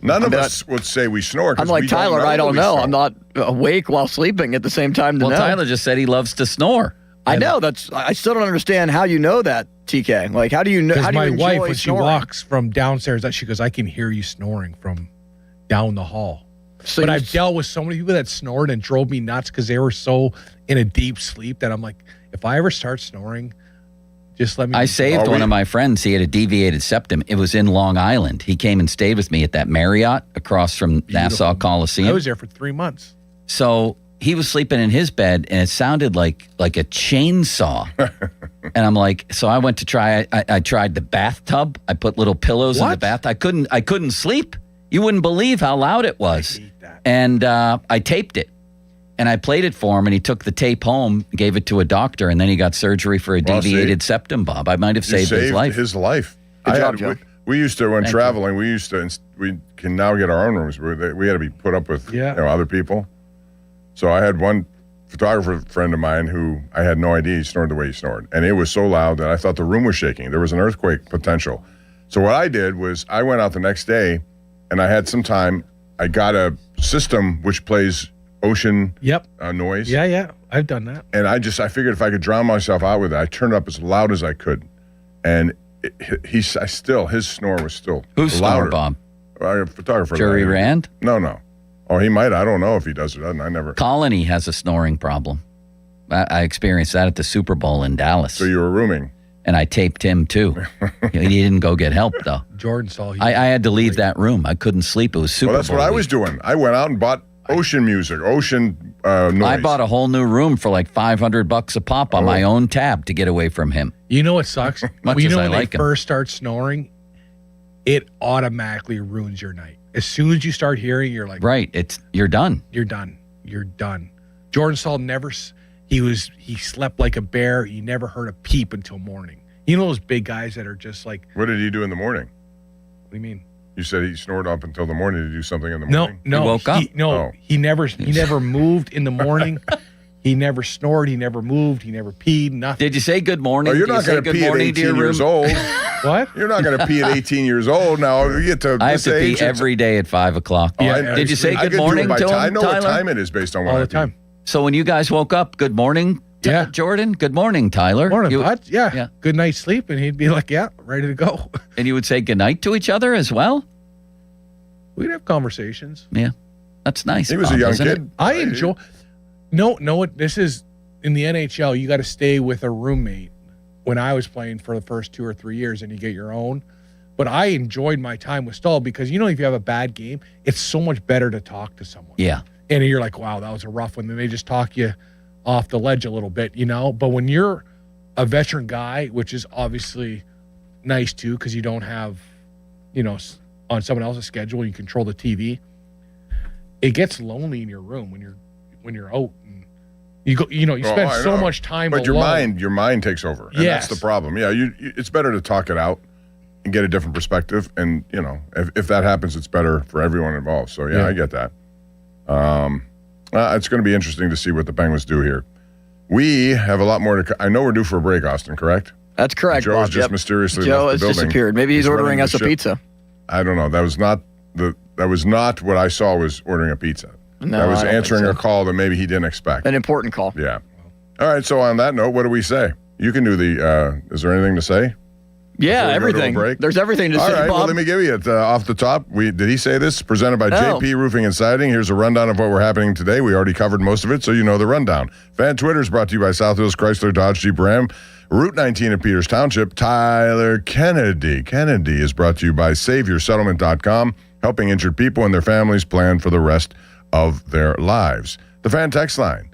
None of us would say we snore. I'm like Tyler. I don't know. I'm not awake while sleeping at the same time to know. Tyler just said he loves to snore. I know. I still don't understand how you know that, TK. Like, how do you know? How do you my enjoy wife, when snoring? she walks from downstairs, she goes, I can hear you snoring from down the hall. So but I've dealt with so many people that snored and drove me nuts because they were so in a deep sleep that I'm like, if I ever start snoring, just let me. I saved one of my friends. He had a deviated septum. It was in Long Island. He came and stayed with me at that Marriott across from Nassau Coliseum. I was there for 3 months. So he was sleeping in his bed, and it sounded like a chainsaw. And I'm like, so I went to try. I tried the bathtub. I put little pillows in the bath. I couldn't sleep. You wouldn't believe how loud it was. And I taped it. And I played it for him, and he took the tape home, gave it to a doctor, and then he got surgery for a deviated septum, Bob. I might have saved his life. Good job, Joe. We used to, when traveling, we can now get our own rooms. We had to be put up with other people. So I had one photographer friend of mine who I had no idea he snored the way he snored. And it was so loud that I thought the room was shaking. There was an earthquake potential. So what I did was I went out the next day and I had some time. I got a system which plays ocean noise. Yeah. I've done that. And I figured if I could drown myself out with it, I turned it up as loud as I could. And his snore was still Who's louder. snore, Bob? A photographer. Jerry Rand? No. Oh, he might. I don't know if he does or doesn't. I never. Colony has a snoring problem. I experienced that at the Super Bowl in Dallas. So you were rooming. And I taped him, too. He didn't go get help, though. Jordan saw you. I had to leave that room. I couldn't sleep. It was Super Bowl. Well, that's what I was doing. I went out and bought ocean music, ocean noise. I bought a whole new room for like $500 a pop on my own tab to get away from him. You know what sucks? Much as I when like they him. first start snoring, it automatically ruins your night. As soon as you start hearing, you're like, right, you're done. You're done. Jordan Saul he slept like a bear. He never heard a peep until morning. You know those big guys that are just like. What did he do in the morning? What do you mean? You said he snored up until the morning to do something in the morning. No, he woke up. He never moved in the morning. He never snored. He never moved. He never peed. Nothing. Did you say good morning? Oh, you're not going to pee at 18 years old. What? You're not going to pee at 18 years old. Now you get to. I have to pee every day at 5 o'clock. Did you say good morning to him, I know Tyler? what time it is based on what All I the time. So when you guys woke up, good morning, Jordan. Good morning, Tyler. Morning, bud. Yeah. Good night's sleep, and he'd be like, "Yeah, ready to go." And you would say good night to each other as well. We'd have conversations. Yeah, that's nice. He was Bob, a young isn't kid. it? I enjoy. No. This is in the NHL. You got to stay with a roommate. When I was playing for the first 2 or 3 years, and you get your own. But I enjoyed my time with Stahl because if you have a bad game, it's so much better to talk to someone. Yeah. And you're like, wow, that was a rough one. Then they just talk you off the ledge a little bit, But when you're a veteran guy, which is obviously nice too, because you don't have, on someone else's schedule, you control the TV. It gets lonely in your room when you're out. And you go, you spend so much time. But alone. your mind takes over. And Yes. that's the problem. Yeah, it's better to talk it out and get a different perspective. And if that happens, it's better for everyone involved. So yeah. I get that. It's going to be interesting to see what the Penguins do here. We have a lot more to. I know we're due for a break, Austin. Correct? That's correct. Joe Bob. has just mysteriously Joe left has the building. disappeared. Maybe he's ordering running us the a ship. pizza. I don't know. That was not what I saw. Was ordering a pizza. No, that was I don't answering think a so. call that maybe he didn't expect. An important call. Yeah. All right. So on that note, what do we say? You can do the. Is there anything to say? Yeah, Before we go to a everything. break? There's everything to All say, right, Bob. well, let me give you it off the top. Did he say this? Presented by No. JP Roofing and Siding. Here's a rundown of what we're happening today. We already covered most of it, so you know the rundown. Fan Twitter is brought to you by South Hills Chrysler Dodge Jeep Ram. Route 19 in Peters Township. Tyler Kennedy. Kennedy is brought to you by SaveYourSettlement.com, helping injured people and their families plan for the rest of their lives. The Fan Text Line.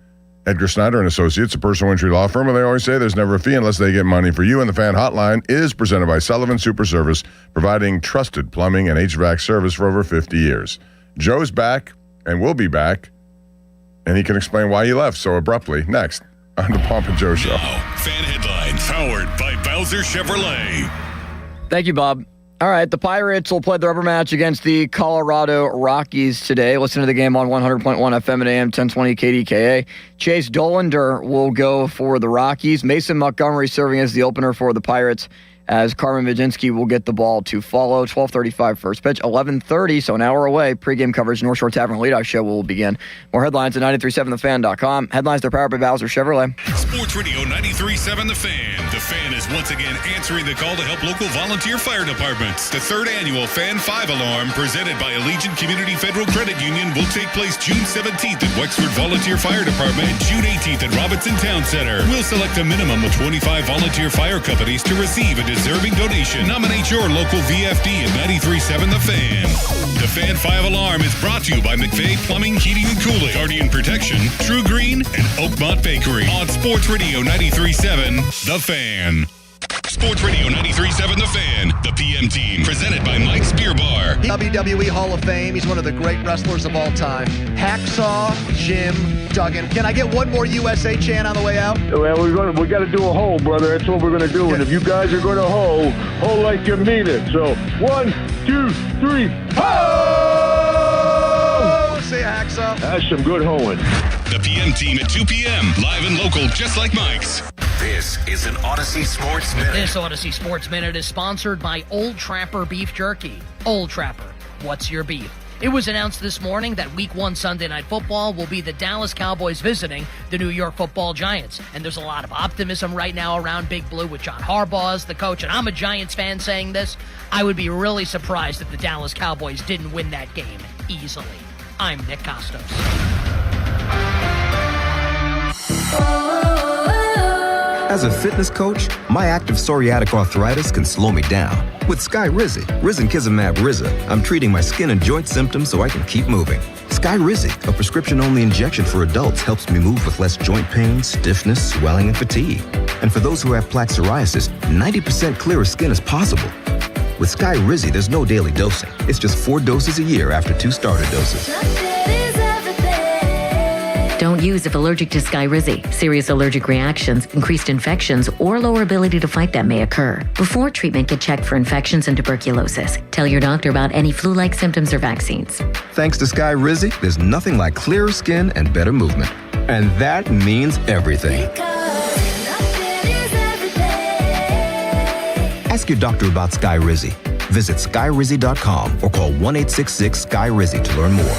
Edgar Snyder and Associates, a personal injury law firm, and they always say there's never a fee unless they get money for you. And the Fan Hotline is presented by Sullivan Super Service, providing trusted plumbing and HVAC service for over 50 years. Joe's back and will be back, and he can explain why he left so abruptly. Next on the Pomp and Joe Show. Fan headlines powered by Bowser Chevrolet. Thank you, Bob. All right, the Pirates will play the rubber match against the Colorado Rockies today. Listen to the game on 100.1 FM and AM 1020 KDKA. Chase Dollander will go for the Rockies. Mason Montgomery serving as the opener for the Pirates, as Carmen Viginski will get the ball to follow. 12:35 first pitch, 11:30, so an hour away. Pre-game coverage, North Shore Tavern Leadoff Show will begin. More headlines at 937thefan.com. Headlines are powered by Bowser Chevrolet. Sports Radio 93.7 The Fan. The Fan is once again answering the call to help local volunteer fire departments. The third annual Fan 5 Alarm, presented by Allegiant Community Federal Credit Union, will take place June 17th at Wexford Volunteer Fire Department and June 18th at Robinson Town Center. We'll select a minimum of 25 volunteer fire companies to receive a deserving donation. Nominate your local VFD at 93.7 The Fan. The Fan 5 Alarm is brought to you by McVeigh Plumbing, Heating, and Cooling, Guardian Protection, True Green, and Oakmont Bakery. On Sports Radio 93.7 The Fan. Sports Radio 93.7 The Fan, the PM team, presented by Mike's Beer Bar. WWE Hall of Fame. He's one of the great wrestlers of all time. Hacksaw Jim Duggan. Can I get one more USA chant on the way out? Well, we got to do a hole, brother. That's what we're going to do. And if you guys are going to hole like you mean it. So 1, 2, 3, ho! See you, Hacksaw. That's some good hoeing. The PM team at 2 p.m. Live and local, just like Mike's. This is an Odyssey Sports Minute. This Odyssey Sports Minute is sponsored by Old Trapper Beef Jerky. Old Trapper, what's your beef? It was announced this morning that Week 1 Sunday Night Football will be the Dallas Cowboys visiting the New York Football Giants. And there's a lot of optimism right now around Big Blue with John Harbaugh as the coach. And I'm a Giants fan saying this. I would be really surprised if the Dallas Cowboys didn't win that game easily. I'm Nick Costos. As a fitness coach, my active psoriatic arthritis can slow me down. With Skyrizi, risankizumab Riza, I'm treating my skin and joint symptoms so I can keep moving. Skyrizi, a prescription-only injection for adults, helps me move with less joint pain, stiffness, swelling, and fatigue. And for those who have plaque psoriasis, 90% clearer skin is possible. With Skyrizi, there's no daily dosing. It's just 4 doses a year after 2 starter doses. Don't use if allergic to Skyrizi. Serious allergic reactions, increased infections, or lower ability to fight them may occur. Before treatment, get checked for infections and tuberculosis. Tell your doctor about any flu-like symptoms or vaccines. Thanks to Skyrizi, there's nothing like clearer skin and better movement. And that means everything. Ask your doctor about Skyrizi. Visit Skyrizi.com or call 1-866-SKY-RIZI to learn more.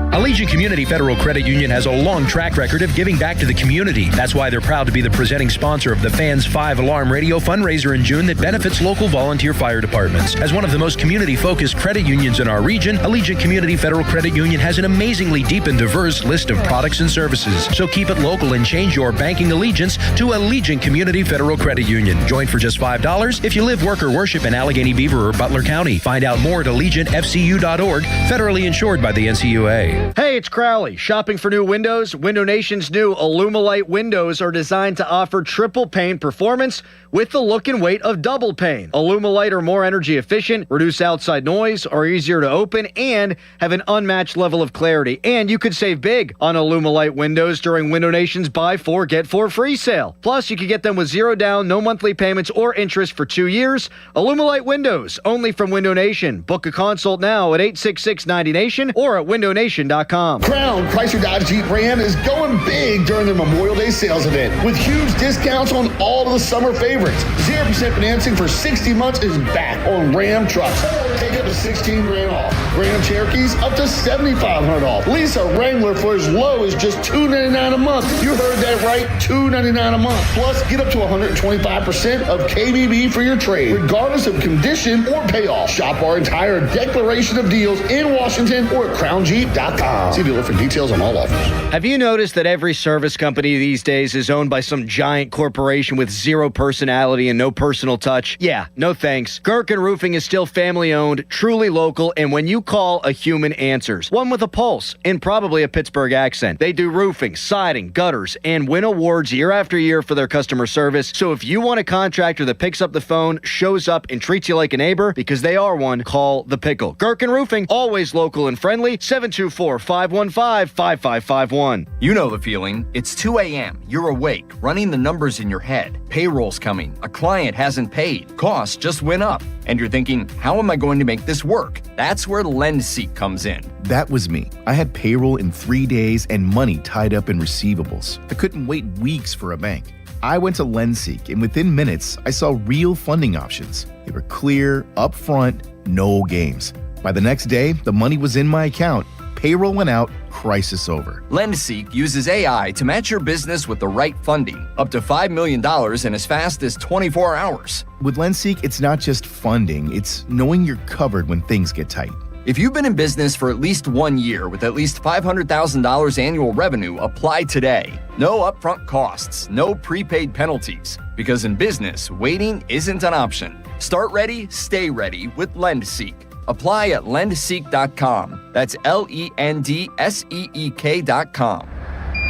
Allegiant Community Federal Credit Union has a long track record of giving back to the community. That's why they're proud to be the presenting sponsor of the Fans 5-Alarm Radio fundraiser in June that benefits local volunteer fire departments. As one of the most community-focused credit unions in our region, Allegiant Community Federal Credit Union has an amazingly deep and diverse list of products and services. So keep it local and change your banking allegiance to Allegiant Community Federal Credit Union. Join for just $5 if you live, work, or worship in Allegheny Beaver or Butler County. Find out more at AllegiantFCU.org, federally insured by the NCUA. Hey, it's Crowley. Shopping for new windows? Window Nation's new Alumilite windows are designed to offer triple pane performance with the look and weight of double pane. Alumilite are more energy efficient, reduce outside noise, are easier to open, and have an unmatched level of clarity. And you could save big on Alumilite windows during Window Nation's Buy 4, Get 4 free sale. Plus, you can get them with 0 down, no monthly payments or interest for 2 years. Alumilite windows, only from Window Nation. Book a consult now at 866-90Nation or at windownation.com. Crown Chrysler Dodge Jeep Ram is going big during their Memorial Day sales event with huge discounts on all of the summer favorites. 0% financing for 60 months is back on Ram trucks. Take up to $16,000 off. Ram Cherokees up to $7,500 off. Lease a Wrangler for as low as just $299 a month. You heard that right, $299 a month. Plus, get up to 125% of KBB for your trade, regardless of condition or payoff. Shop our entire declaration of deals in Washington or at crownjeep.com. See dealer for details on all offers. Have you noticed that every service company these days is owned by some giant corporation with zero personality and no personal touch? Yeah, no thanks. Gherkin Roofing is still family-owned, truly local, and when you call, a human answers. One with a pulse and probably a Pittsburgh accent. They do roofing, siding, gutters, and win awards year after year for their customer service. So if you want a contractor that picks up the phone, shows up, and treats you like a neighbor, because they are one, call The Pickle. Gherkin Roofing, always local and friendly, 724-515-5551. You know the feeling. It's 2 a.m. You're awake, running the numbers in your head. Payroll's coming. A client hasn't paid. Costs just went up. And you're thinking, how am I going to make this work? That's where LendSeek comes in. That was me. I had payroll in 3 days and money tied up in receivables. I couldn't wait weeks for a bank. I went to LendSeek, and within minutes, I saw real funding options. They were clear, upfront, no games. By the next day, the money was in my account. Payroll went out, crisis over. LendSeek uses AI to match your business with the right funding, up to $5 million in as fast as 24 hours. With LendSeek, it's not just funding, it's knowing you're covered when things get tight. If you've been in business for at least 1 year with at least $500,000 annual revenue, apply today. No upfront costs, no prepaid penalties, because in business, waiting isn't an option. Start ready, stay ready with LendSeek. Apply at lendseek.com. That's LENDSEEK.com.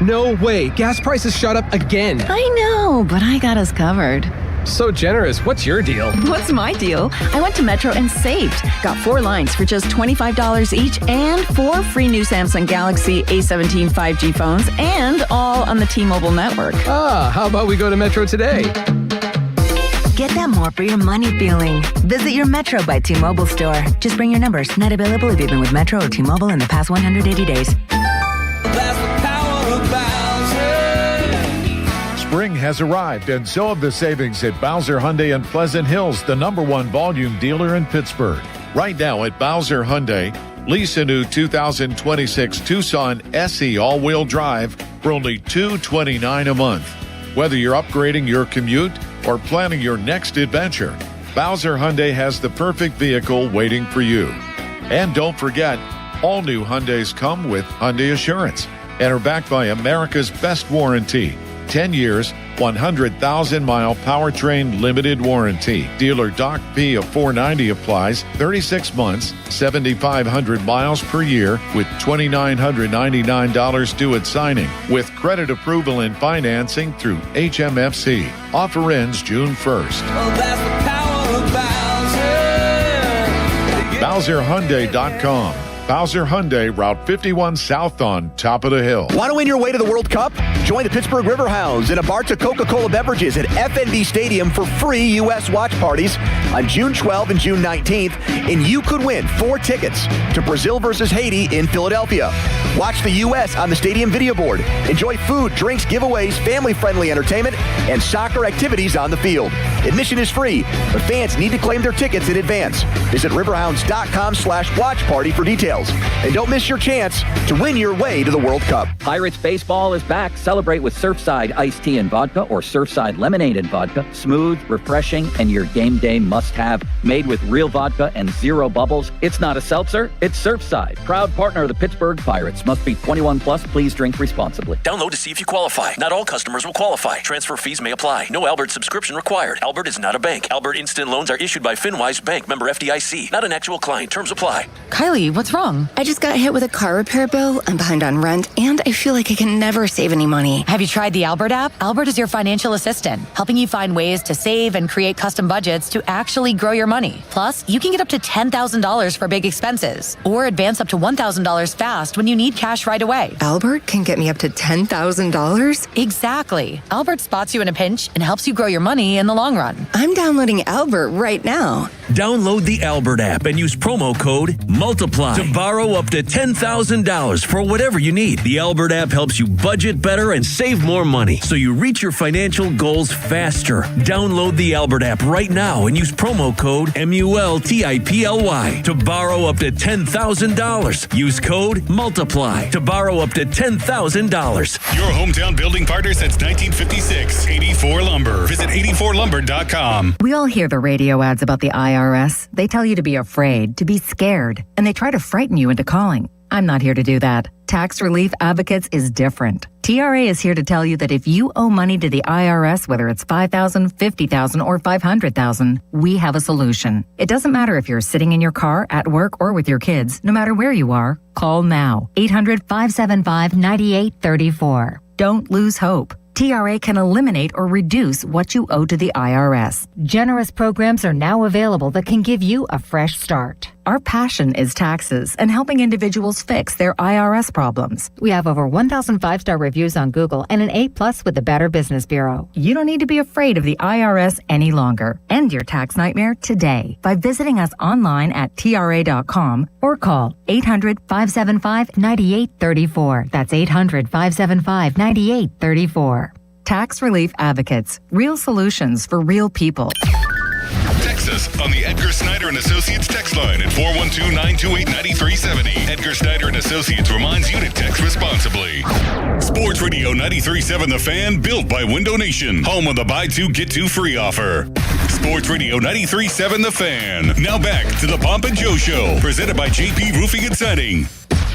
No way. Gas prices shot up again. I know, but I got us covered. So generous. What's your deal? What's my deal? I went to Metro and saved. Got 4 lines for just $25 each and 4 free new Samsung Galaxy A17 5G phones and all on the T-Mobile network. Ah, how about we go to Metro today? Get that more for your money feeling. Visit your Metro by T-Mobile store. Just bring your numbers. Not available if you've been with Metro or T-Mobile in the past 180 days. Spring has arrived, and so have the savings at Bowser Hyundai in Pleasant Hills, the #1 volume dealer in Pittsburgh. Right now at Bowser Hyundai, lease a new 2026 Tucson SE all-wheel drive for only $229 a month. Whether you're upgrading your commute or planning your next adventure, Bowser Hyundai has the perfect vehicle waiting for you. And don't forget, all new Hyundais come with Hyundai Assurance and are backed by America's best warranty. 10 years, 100,000-mile powertrain limited warranty. Dealer Doc P of $490 applies. 36 months, 7,500 miles per year with $2,999 due at signing. With credit approval and financing through HMFC. Offer ends June 1st. BowserHyundai.com. Bowser Hyundai, Route 51 South on top of the hill. Want to win your way to the World Cup? Join the Pittsburgh Riverhounds and a Barta Coca-Cola beverages at FNB Stadium for free U.S. watch parties on June 12th and June 19th, and you could win 4 tickets to Brazil versus Haiti in Philadelphia. Watch the U.S. on the stadium video board. Enjoy food, drinks, giveaways, family-friendly entertainment, and soccer activities on the field. Admission is free, but fans need to claim their tickets in advance. Visit riverhounds.com/watch party for details. And don't miss your chance to win your way to the World Cup. Pirates baseball is back. Celebrate with Surfside iced tea and vodka or Surfside lemonade and vodka. Smooth, refreshing, and your game day must-have. Made with real vodka and 0 bubbles. It's not a seltzer, it's Surfside. Proud partner of the Pittsburgh Pirates. Must be 21 plus. Please drink responsibly. Download to see if you qualify. Not all customers will qualify. Transfer fees may apply. No Albert subscription required. Albert is not a bank. Albert Instant Loans are issued by FinWise Bank, member FDIC. Not an actual client. Terms apply. Kylie, what's wrong? I just got hit with a car repair bill. I'm behind on rent, and I feel like I can never save any money. Have you tried the Albert app? Albert is your financial assistant, helping you find ways to save and create custom budgets to actually grow your money. Plus, you can get up to $10,000 for big expenses, or advance up to $1,000 fast when you need cash right away. Albert can get me up to $10,000? Exactly. Albert spots you in a pinch and helps you grow your money in the long run. I'm downloading Albert right now. Download the Albert app and use promo code MULTIPLY to borrow up to $10,000 for whatever you need. The Albert app helps you budget better and save more money so you reach your financial goals faster. Download the Albert app right now and use promo code MULTIPLY to borrow up to $10,000. Use code MULTIPLY to borrow up to $10,000. Your hometown building partner since 1956, 84 Lumber. Visit 84lumber.com. We all hear the radio ads about the IRS. They tell you to be afraid, to be scared, and they try to frighten you into calling. I'm not here to do that. Tax Relief Advocates is different. TRA is here to tell you that if you owe money to the IRS, whether it's $5,000, $50,000, or $500,000, we have a solution. It doesn't matter if you're sitting in your car, at work, or with your kids. No matter where you are, call now. 800-575-9834. Don't lose hope. TRA can eliminate or reduce what you owe to the IRS. Generous programs are now available that can give you a fresh start. Our passion is taxes and helping individuals fix their IRS problems. We have over 1,000 5-star reviews on Google and an A+ with the Better Business Bureau. You don't need to be afraid of the IRS any longer. End your tax nightmare today by visiting us online at TRA.com or call 800-575-9834. That's 800-575-9834. Tax Relief Advocates. Real solutions for real people. Text us on the Edgar Snyder and Associates text line at 412-928-9370. Edgar Snyder and Associates reminds you to text responsibly. Sports Radio 93.7 The Fan, built by Window Nation, home of the buy two get two free offer. Sports Radio 93.7 The Fan. Now back to the Pomp and Joe Show, presented by JP Roofing and Siding.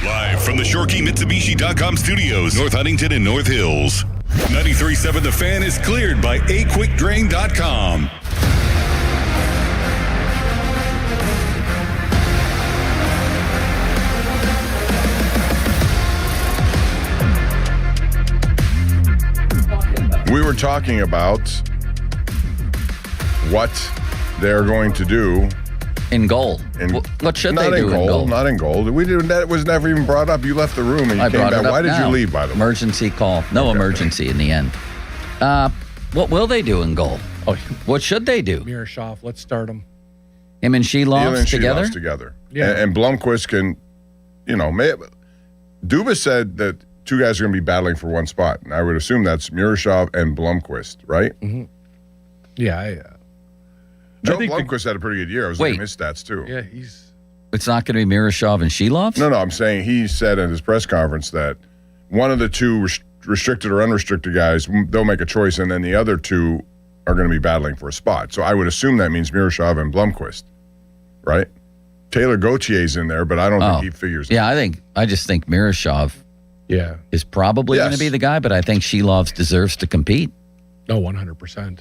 Live from the ShoreKeyMitsubishi.com studios, North Huntington and North Hills. 93.7 The Fan is cleared by AQuickDrain.com. We were talking about what they're going to do in goal. What should they do in goal? Not in goal. That was never even brought up. You left the room and you came back. Why did you leave, by the way? Emergency call. No emergency in the end. What will they do in goal? Oh, what should they do? Miroshov, let's start him. Him and Shelovs together? together. Yeah. And Blomqvist can, Dubas said that two guys are going to be battling for one spot. And I would assume that's Miroshov and Blomqvist, right? Mm-hmm. Yeah. Joe Blomqvist had a pretty good year. I was looking at his stats, too. Yeah, It's not going to be Miroshov and Shelovs? No, I'm saying he said at his press conference that one of the two restricted or unrestricted guys, they'll make a choice, and then the other two are going to be battling for a spot. So I would assume that means Miroshov and Blomqvist, right? Taylor Gautier's in there, but I don't think he figures it. Yeah, I just think Miroshov is probably going to be the guy, but I think Shelovs deserves to compete. No, 100%.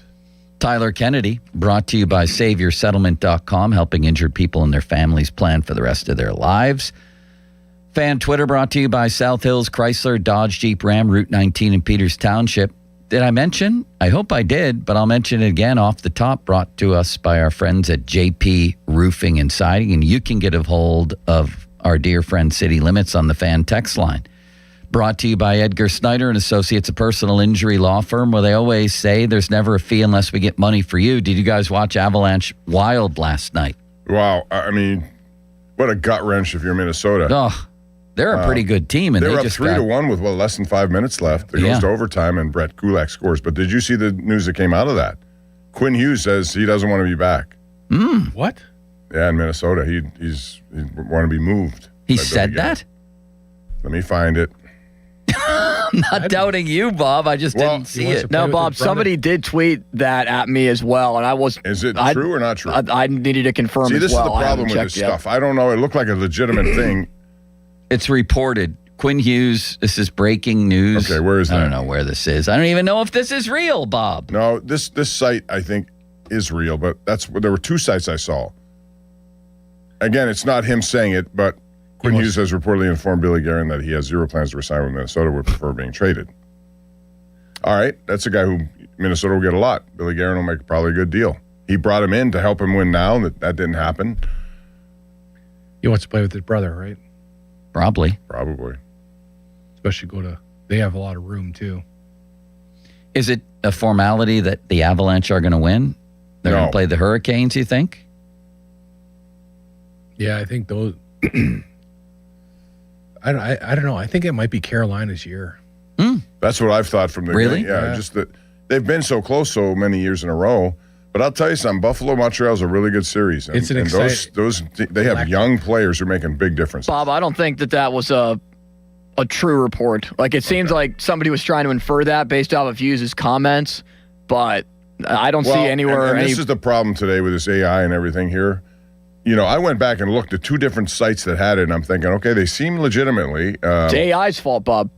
Tyler Kennedy, brought to you by SaveYourSettlement.com, helping injured people and their families plan for the rest of their lives. Fan Twitter, brought to you by South Hills Chrysler, Dodge, Jeep, Ram, Route 19 in Peters Township. Did I mention? I hope I did, but I'll mention it again off the top, brought to us by our friends at JP Roofing and Siding, and you can get a hold of our dear friend City Limits on the fan text line. Brought to you by Edgar Snyder and Associates, a personal injury law firm where they always say there's never a fee unless we get money for you. Did you guys watch Avalanche Wild last night? Wow. I mean, what a gut wrench if you're Minnesota. Oh, they're a pretty good team. And they were up just 3-1 with, less than 5 minutes left. It goes to overtime, and Brett Kulak scores. But did you see the news that came out of that? Quinn Hughes says he doesn't want to be back. What? Yeah, in Minnesota. He want to be moved. He said that? Let me find it. I'm not doubting you, Bob. I just didn't see it. No, Bob, somebody did tweet that at me as well, and I was... Is it true or not true? I needed to confirm See, as this well. is the problem with this stuff. I don't know. It looked like a legitimate thing. It's reported. Quinn Hughes, this is breaking news. Okay, where is that? I don't know where this is. I don't even know if this is real, Bob. No, this site, I think, is real, but there were two sites I saw. Again, it's not him saying it, but Quinn Hughes has reportedly informed Billy Guerin that he has zero plans to resign with Minnesota, would prefer being traded. All right, that's a guy who Minnesota will get a lot. Billy Guerin will make probably a good deal. He brought him in to help him win now. That didn't happen. He wants to play with his brother, right? Probably. Especially they have a lot of room, too. Is it a formality that the Avalanche are going to win? They're going to play the Hurricanes, you think? Yeah, I think those... I don't know. I think it might be Carolina's year. That's what I've thought from the Really? Yeah, just that they've been so close so many years in a row. But I'll tell you something, Buffalo Montreal is a really good series. And, It's an they have young players who are making big differences. Bob, I don't think that was a true report. Like, it seems like somebody was trying to infer that based off of Hughes' comments, but I don't see anywhere... And this is the problem today with this AI and everything here. I went back and looked at two different sites that had it, and I'm thinking, okay, they seem legitimately... it's AI's fault, Bob.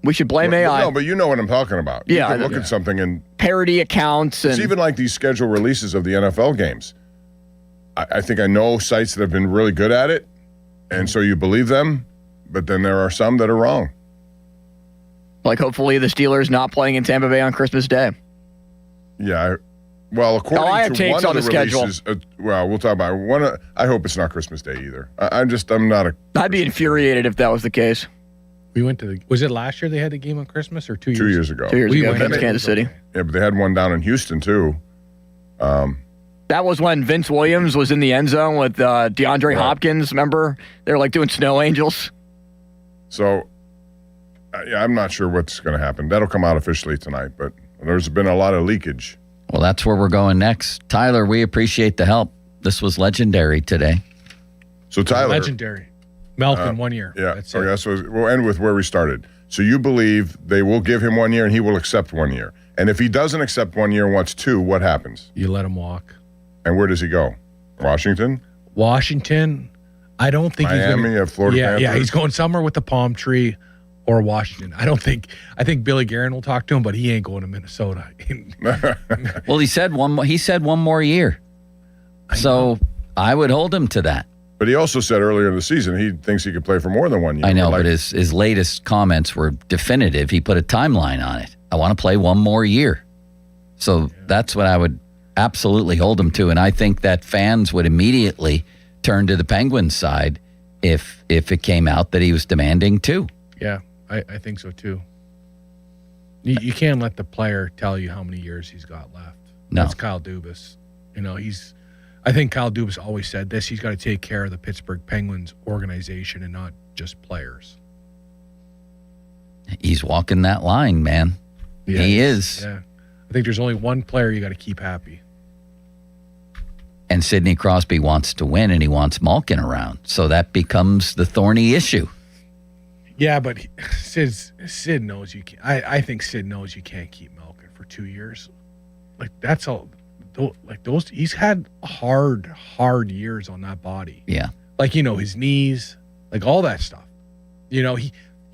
We should blame AI. No, but you know what I'm talking about. Yeah, you can look at something and... Parody accounts and... It's even like these scheduled releases of the NFL games. I think I know sites that have been really good at it, and so you believe them, but then there are some that are wrong. Like, hopefully the Steelers not playing in Tampa Bay on Christmas Day. Yeah, according to one of the releases... we'll talk about it. I hope it's not Christmas Day either. I'm not a... I'd be infuriated if that was the case. We went to was it last year they had the game on Christmas or 2 years? 2 years ago. 2 years ago against Kansas City. Yeah, but they had one down in Houston, too. That was when Vince Williams was in the end zone with DeAndre Hopkins, remember? They were like doing snow angels. So, I'm not sure what's going to happen. That'll come out officially tonight, but there's been a lot of leakage. Well, that's where we're going next. Tyler, we appreciate the help. This was legendary today. So, Tyler. Legendary. Malkin, 1 year. Yeah. That's okay, so we'll end with where we started. So you believe they will give him 1 year and he will accept 1 year. And if he doesn't accept 1 year and wants two, what happens? You let him walk. And where does he go? Washington? I don't think Miami, he's going to Florida Panthers? Yeah, he's going somewhere with the palm tree or Washington. I think Billy Guerin will talk to him, but he ain't going to Minnesota. Well, he said one more year. So I would hold him to that. But he also said earlier in the season he thinks he could play for more than 1 year. I know, but his latest comments were definitive. He put a timeline on it. I want to play one more year. So that's what I would absolutely hold him to. And I think that fans would immediately turn to the Penguins side if it came out that he was demanding two. Yeah, I think so too. You can't let the player tell you how many years he's got left. No. That's Kyle Dubas. I think Kyle Dubas always said this. He's got to take care of the Pittsburgh Penguins organization and not just players. He's walking that line, man. Yeah, he is. Yeah. I think there's only one player you got to keep happy. And Sidney Crosby wants to win, and he wants Malkin around. So that becomes the thorny issue. Yeah, but Sid knows you can't. I think Sid knows you can't keep Malkin for 2 years. Like, that's all. Like, those, he's had hard years on that body. Yeah. Like, his knees, like all that stuff. He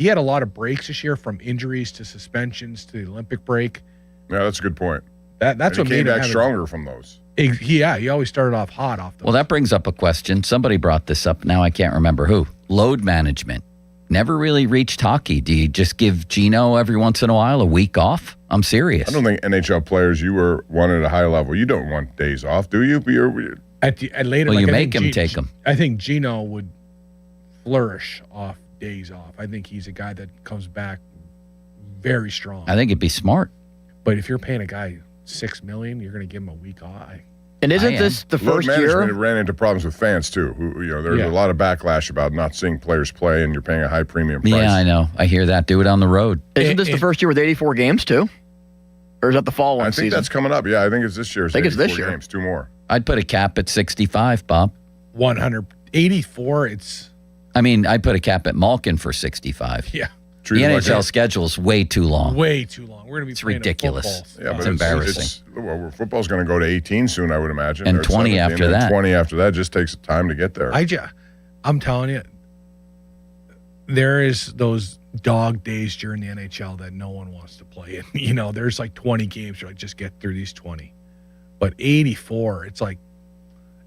had a lot of breaks this year, from injuries to suspensions to the Olympic break. Yeah, that's a good point. That's what he came made him back stronger from those. He always started off hot off those. Well, that brings up a question. Somebody brought this up. Now I can't remember who. Load management. Never really reached hockey. Do you just give Gino every once in a while a week off? I'm serious. I don't think NHL players, you were one at a high level. You don't want days off, do you? At later, well, like, you make him take them. I think Gino would flourish off days off. I think he's a guy that comes back very strong. I think it'd be smart. But if you're paying a guy $6 million, you're going to give him a week off. And isn't this the first year? It ran into problems with fans too. There's a lot of backlash about not seeing players play, and you're paying a high premium price. Yeah, I know. I hear that. Do it on the road. Isn't this the first year with 84 games too? Or is that the following season? I think that's coming up. Yeah, I think it's this year. I think it's this year. Games, 2 more. I'd put a cap at 65, Bob. 184. I'd put a cap at Malkin for 65. Yeah. The NHL schedule's way too long. Way too long. We're going to be. It's ridiculous. Football. Yeah, but it's embarrassing. Football's going to go to 18 soon, I would imagine. And 20 after that. 20 after that. Just takes time to get there. I'm telling you, there is those dog days during the NHL that no one wants to play in. There's like 20 games. You're like, just get through these 20. But 84, it's like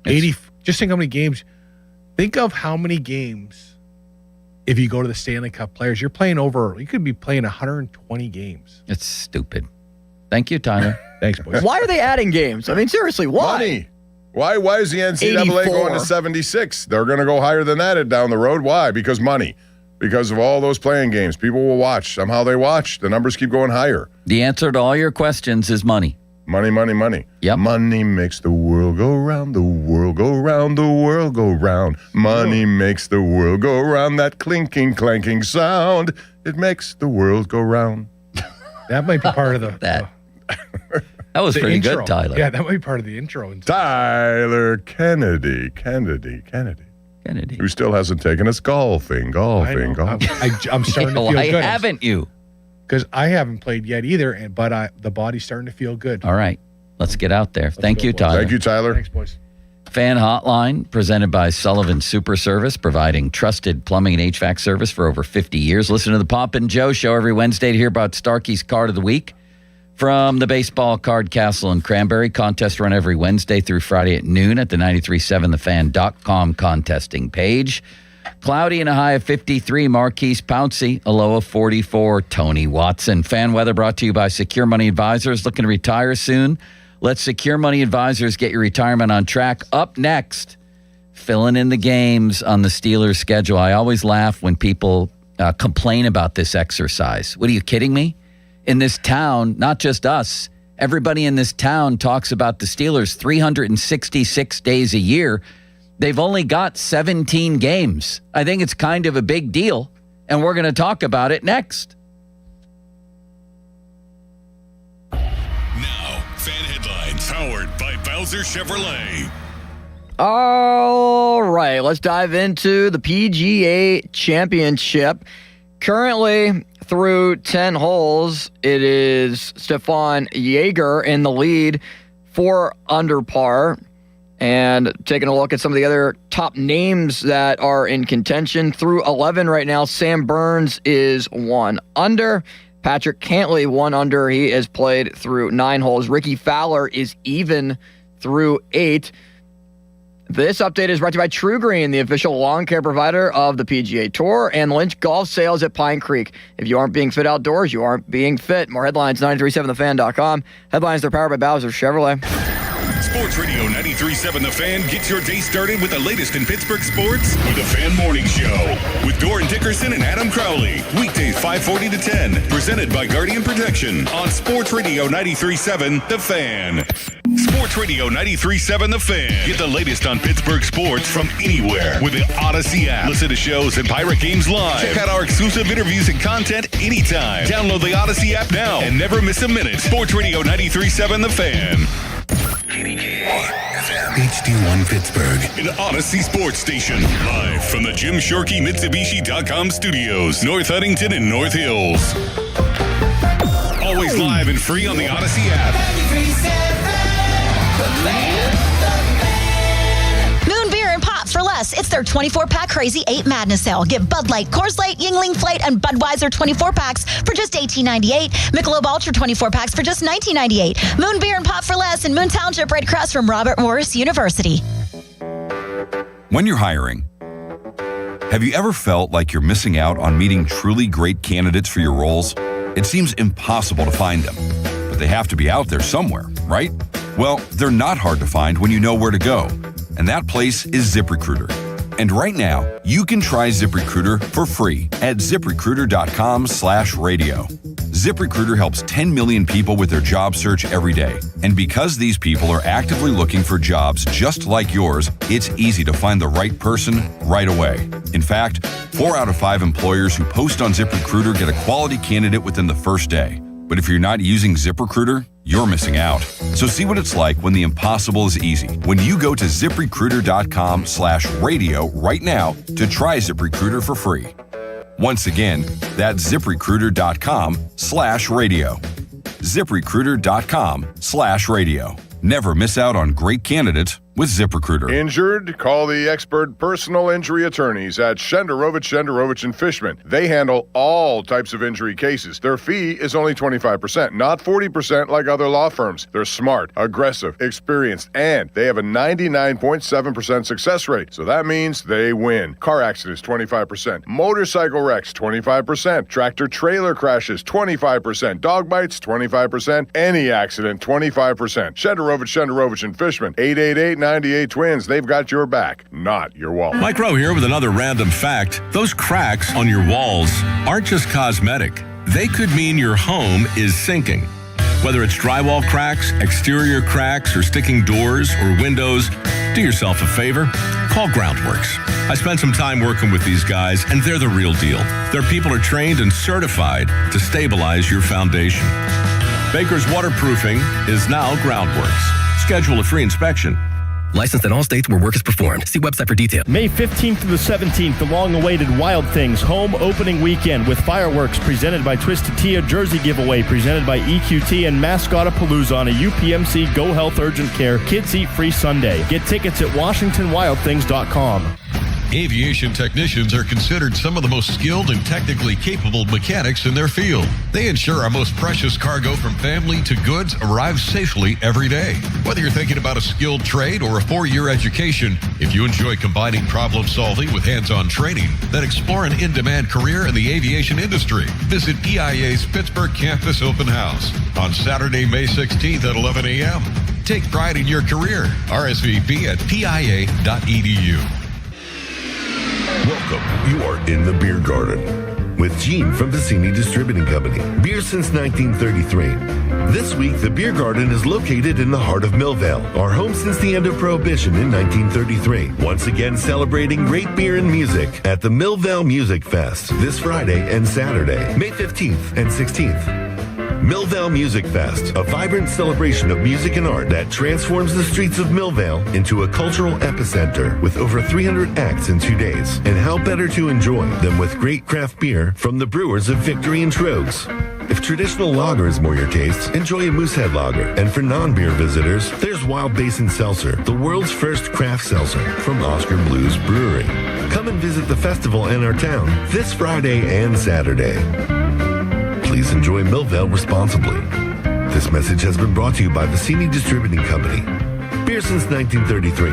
80. Just think how many games. Think of how many games. If you go to the Stanley Cup players, you could be playing 120 games. It's stupid. Thank you, Tyler. Thanks, boys. Why are they adding games? Seriously, why? Money. Why is the NCAA going to 76? They're going to go higher than that down the road. Why? Because money. Because of all those playing games. People will watch. Somehow they watch. The numbers keep going higher. The answer to all your questions is money. Money, money, money. Yep. Money makes the world go round, the world go round, the world go round. Money makes the world go round, that clinking, clanking sound. It makes the world go round. That might be part of that was pretty intro. Good, Tyler. Yeah, that might be part of the intro. Tyler Kennedy. Who still hasn't taken us golfing. I'm starting to feel good. Why haven't you? Because I haven't played yet either, but the body's starting to feel good. All right. Let's get out there. Thank you, Tyler. Thank you, Tyler. Thanks, boys. Fan Hotline, presented by Sullivan Super Service, providing trusted plumbing and HVAC service for over 50 years. Listen to the Pop and Joe Show every Wednesday to hear about Starkey's Card of the Week. From the Baseball Card Castle in Cranberry, contest run every Wednesday through Friday at noon at the 937thefan.com contesting page. Cloudy and a high of 53, Marquise Pouncey, a low of 44, Tony Watson. Fan weather brought to you by Secure Money Advisors. Looking to retire soon? Let Secure Money Advisors get your retirement on track. Up next, filling in the games on the Steelers' schedule. I always laugh when people complain about this exercise. What, are you kidding me? In this town, not just us, everybody in this town talks about the Steelers 366 days a year. They've only got 17 games. I think it's kind of a big deal, and we're going to talk about it next. Now, fan headlines powered by Bowser Chevrolet. All right, let's dive into the PGA Championship. Currently, through 10 holes, it is Stefan Jaeger in the lead, 4 under par. And taking a look at some of the other top names that are in contention, through 11 right now, Sam Burns is 1 under. Patrick Cantlay, 1 under. He has played through 9 holes. Ricky Fowler is even through 8. This update is brought to you by True Green, the official lawn care provider of the PGA Tour, and Lynch Golf Sales at Pine Creek. If you aren't being fit outdoors, you aren't being fit. More headlines, 937thefan.com. Headlines, they're powered by Bowser Chevrolet. Sports Radio 93.7 The Fan gets your day started with the latest in Pittsburgh sports with the Fan Morning Show with Doran Dickerson and Adam Crowley. Weekdays 5:40 to 10. Presented by Guardian Protection on Sports Radio 93.7 The Fan. Sports Radio 93.7 The Fan. Get the latest on Pittsburgh sports from anywhere with the Odyssey app. Listen to shows and Pirate games live. Check out our exclusive interviews and content anytime. Download the Odyssey app now and never miss a minute. Sports Radio 93.7 The Fan. HD1 Pittsburgh, an Odyssey sports station. Live from the Jim Shorkey Mitsubishi.com studios, North Huntington and North Hills. Always live and free on the Odyssey app. Moon Beer and Pop for less. It's their 24-pack Crazy 8 Madness sale. Get Bud Light, Coors Light, Yuengling Flight, and Budweiser 24-packs for just $18.98. Michelob Ultra 24-packs for just $19.98. Moon Beer and Pop for less in Moon Township, right across from Robert Morris University. When you're hiring, have you ever felt like you're missing out on meeting truly great candidates for your roles? It seems impossible to find them, but they have to be out there somewhere, right? Well, they're not hard to find when you know where to go, and that place is ZipRecruiter. And right now, you can try ZipRecruiter for free at ZipRecruiter.com/radio. ZipRecruiter helps 10 million people with their job search every day. And because these people are actively looking for jobs just like yours, it's easy to find the right person right away. In fact, 4 out of 5 employers who post on ZipRecruiter get a quality candidate within the first day. But if you're not using ZipRecruiter, you're missing out. So see what it's like when the impossible is easy. When you go to ZipRecruiter.com/radio right now to try ZipRecruiter for free. Once again, that's ZipRecruiter.com/radio. ZipRecruiter.com/radio. Never miss out on great candidates with ZipRecruiter. Injured? Call the expert personal injury attorneys at Shenderovich & Fishman. They handle all types of injury cases. Their fee is only 25%, not 40% like other law firms. They're smart, aggressive, experienced, and they have a 99.7% success rate. So that means they win. Car accidents, 25%. Motorcycle wrecks, 25%. Tractor-trailer crashes, 25%. Dog bites, 25%. Any accident, 25%. Shenderovich & Fishman, 888-98 Twins. They've got your back, not your wallet. Mike Rowe here with another random fact. Those cracks on your walls aren't just cosmetic. They could mean your home is sinking. Whether it's drywall cracks, exterior cracks, or sticking doors or windows, do yourself a favor. Call Groundworks. I spent some time working with these guys, and they're the real deal. Their people are trained and certified to stabilize your foundation. Baker's Waterproofing is now Groundworks. Schedule a free inspection. Licensed in all states where work is performed. See website for details. May 15th through the 17th, the long-awaited Wild Things home opening weekend with fireworks presented by Twisted Tea, a jersey giveaway presented by EQT, and Mascotapalooza on a UPMC Go Health Urgent Care Kids Eat Free Sunday. Get tickets at WashingtonWildThings.com. Aviation technicians are considered some of the most skilled and technically capable mechanics in their field. They ensure our most precious cargo from family to goods arrives safely every day. Whether you're thinking about a skilled trade or a 4-year education, if you enjoy combining problem solving with hands-on training, then explore an in-demand career in the aviation industry. Visit EIA's Pittsburgh Campus Open House on Saturday, May 16th at 11 a.m. Take pride in your career. RSVP at pia.edu. Welcome. You are in the Beer Garden with Gene from Vicini Distributing Company. Beer since 1933. This week, the Beer Garden is located in the heart of Millvale, our home since the end of Prohibition in 1933. Once again, celebrating great beer and music at the Millvale Music Fest this Friday and Saturday, May 15th and 16th. Millvale Music Fest, a vibrant celebration of music and art that transforms the streets of Millvale into a cultural epicenter with over 300 acts in 2 days. And how better to enjoy than with great craft beer from the brewers of Victory and Trogs. If traditional lager is more your taste, enjoy a Moosehead Lager. And for non-beer visitors, there's Wild Basin Seltzer, the world's first craft seltzer from Oscar Blues Brewery. Come and visit the festival in our town this Friday and Saturday. Please enjoy Millvale responsibly. This message has been brought to you by Vicini Distributing Company. Beer since 1933.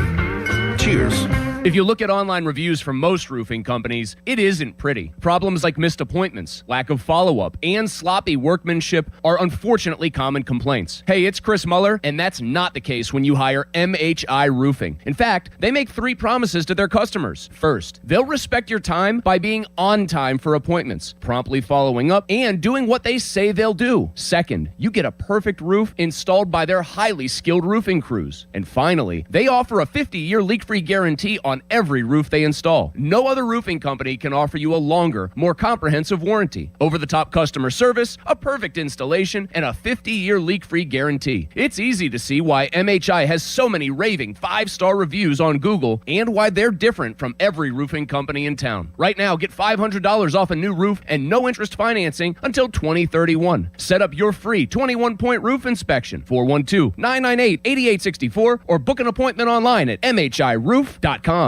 Cheers. If you look at online reviews from most roofing companies, it isn't pretty. Problems like missed appointments, lack of follow-up, and sloppy workmanship are unfortunately common complaints. Hey, it's Chris Muller, and that's not the case when you hire MHI Roofing. In fact, they make 3 promises to their customers. First, they'll respect your time by being on time for appointments, promptly following up, and doing what they say they'll do. Second, you get a perfect roof installed by their highly skilled roofing crews. And finally, they offer a 50-year leak-free guarantee on every roof they install. No other roofing company can offer you a longer, more comprehensive warranty, over-the-top customer service, a perfect installation, and a 50-year leak-free guarantee. It's easy to see why MHI has so many raving 5-star reviews on Google and why they're different from every roofing company in town. Right now, get $500 off a new roof and no interest financing until 2031. Set up your free 21-point roof inspection, 412-998-8864, or book an appointment online at mhiroof.com.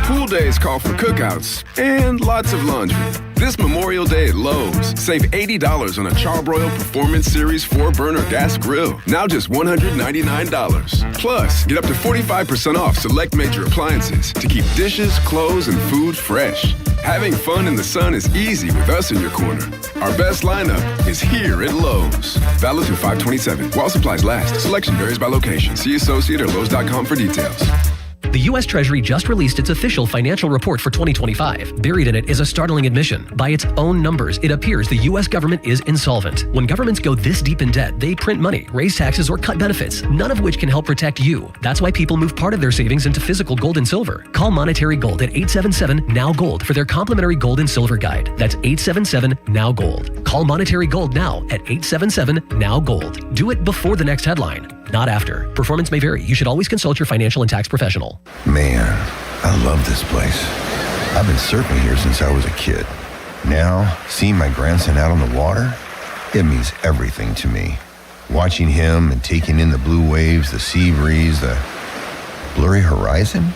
Pool days call for cookouts and lots of laundry. This Memorial Day at Lowe's, save $80 on a Charbroil Performance Series 4-burner gas grill. Now just $199. Plus, get up to 45% off select major appliances to keep dishes, clothes, and food fresh. Having fun in the sun is easy with us in your corner. Our best lineup is here at Lowe's. Valid through 5/27. While supplies last. Selection varies by location. See associate or Lowe's.com for details. The U.S. Treasury just released its official financial report for 2025. Buried in it is a startling admission. By its own numbers, it appears the U.S. government is insolvent. When governments go this deep in debt, they print money, raise taxes, or cut benefits, none of which can help protect you. That's why people move part of their savings into physical gold and silver. Call Monetary Gold at 877-NOW-GOLD for their complimentary gold and silver guide. That's 877-NOW-GOLD. Call Monetary Gold now at 877-NOW-GOLD. Do it before the next headline, not after. Performance may vary. You should always consult your financial and tax professional. Man, I love this place. I've been surfing here since I was a kid. Now, seeing my grandson out on the water, it means everything to me. Watching him and taking in the blue waves, the sea breeze, the blurry horizon.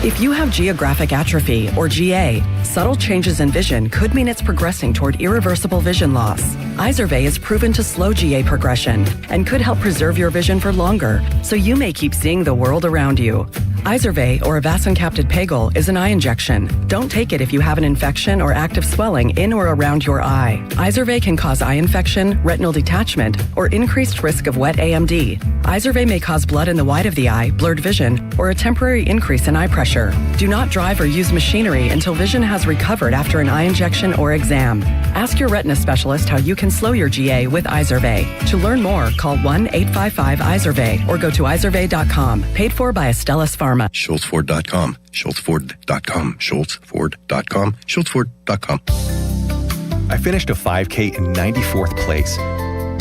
If you have geographic atrophy, or GA, subtle changes in vision could mean it's progressing toward irreversible vision loss. Izervay is proven to slow GA progression and could help preserve your vision for longer, so you may keep seeing the world around you. Izervay, or avacincaptad pegol, is an eye injection. Don't take it if you have an infection or active swelling in or around your eye. Izervay can cause eye infection, retinal detachment, or increased risk of wet AMD. Izervay may cause blood in the white of the eye, blurred vision, or a temporary increase in eye pressure. Do not drive or use machinery until vision has recovered after an eye injection or exam. Ask your retina specialist how you can slow your GA with Izervay. To learn more, call 1-855-IZERVAY or go to izervay.com. Paid for by Astellas Pharma. SchultzFord.com. SchultzFord.com. SchultzFord.com. SchultzFord.com. I finished a 5K in 94th place.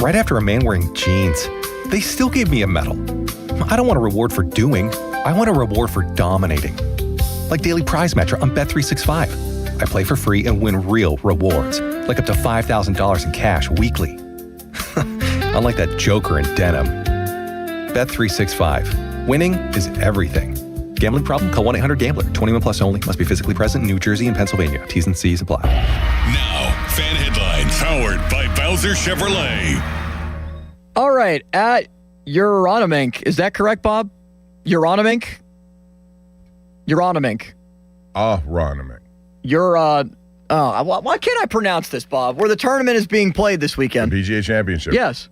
Right after a man wearing jeans. They still gave me a medal. I don't want a reward for doing. I want a reward for dominating. Like Daily Prize Match on Bet365. I play for free and win real rewards, like up to $5,000 in cash weekly. Unlike that joker in denim. Bet365. Winning is everything. Gambling problem? Call 1-800-GAMBLER. 21 plus only. Must be physically present in New Jersey and Pennsylvania. T's and C's apply. Now, fan headlines powered by Bowser Chevrolet. All right, at Euronymink. Is that correct, Bob? Euronymink? Euronymink. Euronymink. Why can't I pronounce this, Bob? Where the tournament is being played this weekend. The PGA Championship. Yes.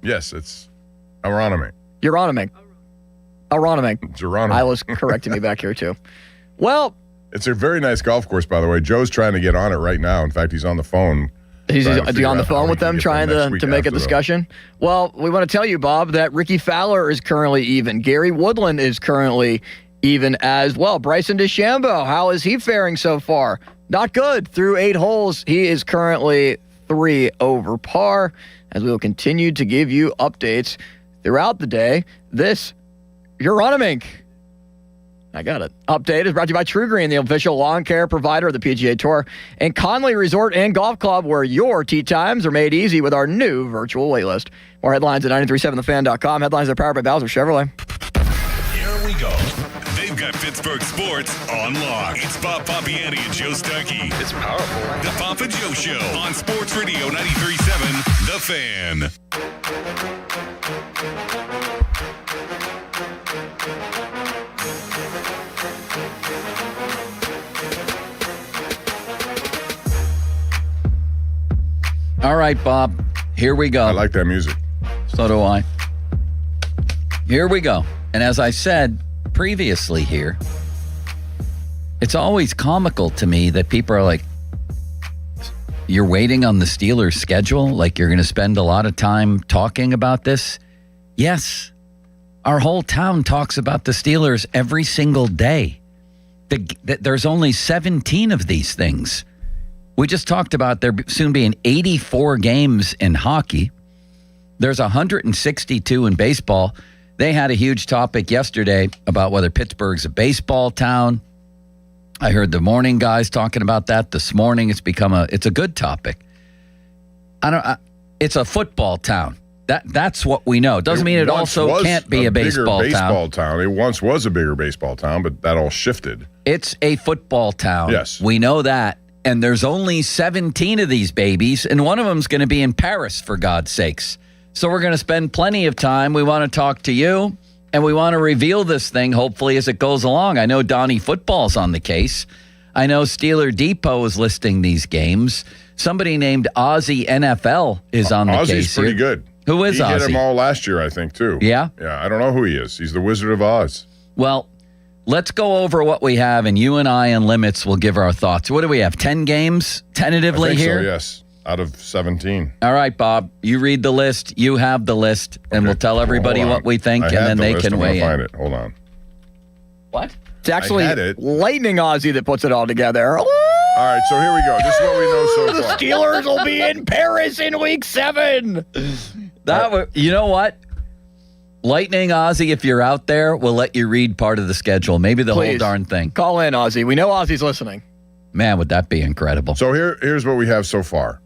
Yes, it's Euronymink. Euronymink. Geronimo. I was correcting me back here, too. Well, it's a very nice golf course, by the way. Joe's trying to get on it right now. In fact, he's on the phone. Is he on the phone with them trying to make a discussion? Well, we want to tell you, Bob, that Ricky Fowler is currently even. Gary Woodland is currently even as well. Bryson DeChambeau, how is he faring so far? Not good. Through 8 holes, he is currently 3 over par. As we will continue to give you updates throughout the day, this Euronymink. I got it. Update is brought to you by True Green, the official lawn care provider of the PGA Tour, and Conley Resort and Golf Club, where your tee times are made easy with our new virtual waitlist. More headlines at 937thefan.com. Headlines are powered by Bowser Chevrolet. Here we go. They've got Pittsburgh sports on lock. It's Bob Papiani and Joe Stuckey. It's powerful. The Papa Joe Show on Sports Radio 93.7 The Fan. All right, Bob. Here we go. I like that music. So do I. Here we go. And as I said previously here, it's always comical to me that people are like, you're waiting on the Steelers' schedule? Like you're going to spend a lot of time talking about this? Yes. Our whole town talks about the Steelers every single day. There's only 17 of these things. We just talked about there soon being 84 games in hockey. There's 162 in baseball. They had a huge topic yesterday about whether Pittsburgh's a baseball town. I heard the morning guys talking about that this morning. It's a good topic. It's a football town. That's what we know. Doesn't mean it also can't be a baseball town. It once was a bigger baseball town, but that all shifted. It's a football town. Yes. We know that. And there's only 17 of these babies, and one of them's going to be in Paris, for God's sakes. So we're going to spend plenty of time. We want to talk to you, and we want to reveal this thing, hopefully, as it goes along. I know Donnie Football's on the case. I know Steeler Depot is listing these games. Somebody named Ozzy NFL is on the case. Ozzy's pretty good. Who is Ozzy? He hit them all last year, I think, too. Yeah? Yeah, I don't know who he is. He's the Wizard of Oz. Well, let's go over what we have, and you and I and Limits will give our thoughts. What do we have, 10 games tentatively I think here? so, yes, out of 17. All right, Bob, you read the list. You have the list, and we'll tell everybody what we think, and then they can weigh in. Find it. Hold on. What? It's actually Lightning Ozzy that puts it all together. All right, so here we go. This is what we know so The far. Steelers will be in Paris in week 7. You know what? Lightning Ozzy, if you're out there, we'll let you read part of the schedule. Maybe the whole darn thing. Call in, Ozzy. We know Ozzy's listening. Man, would that be incredible. So here's what we have so far.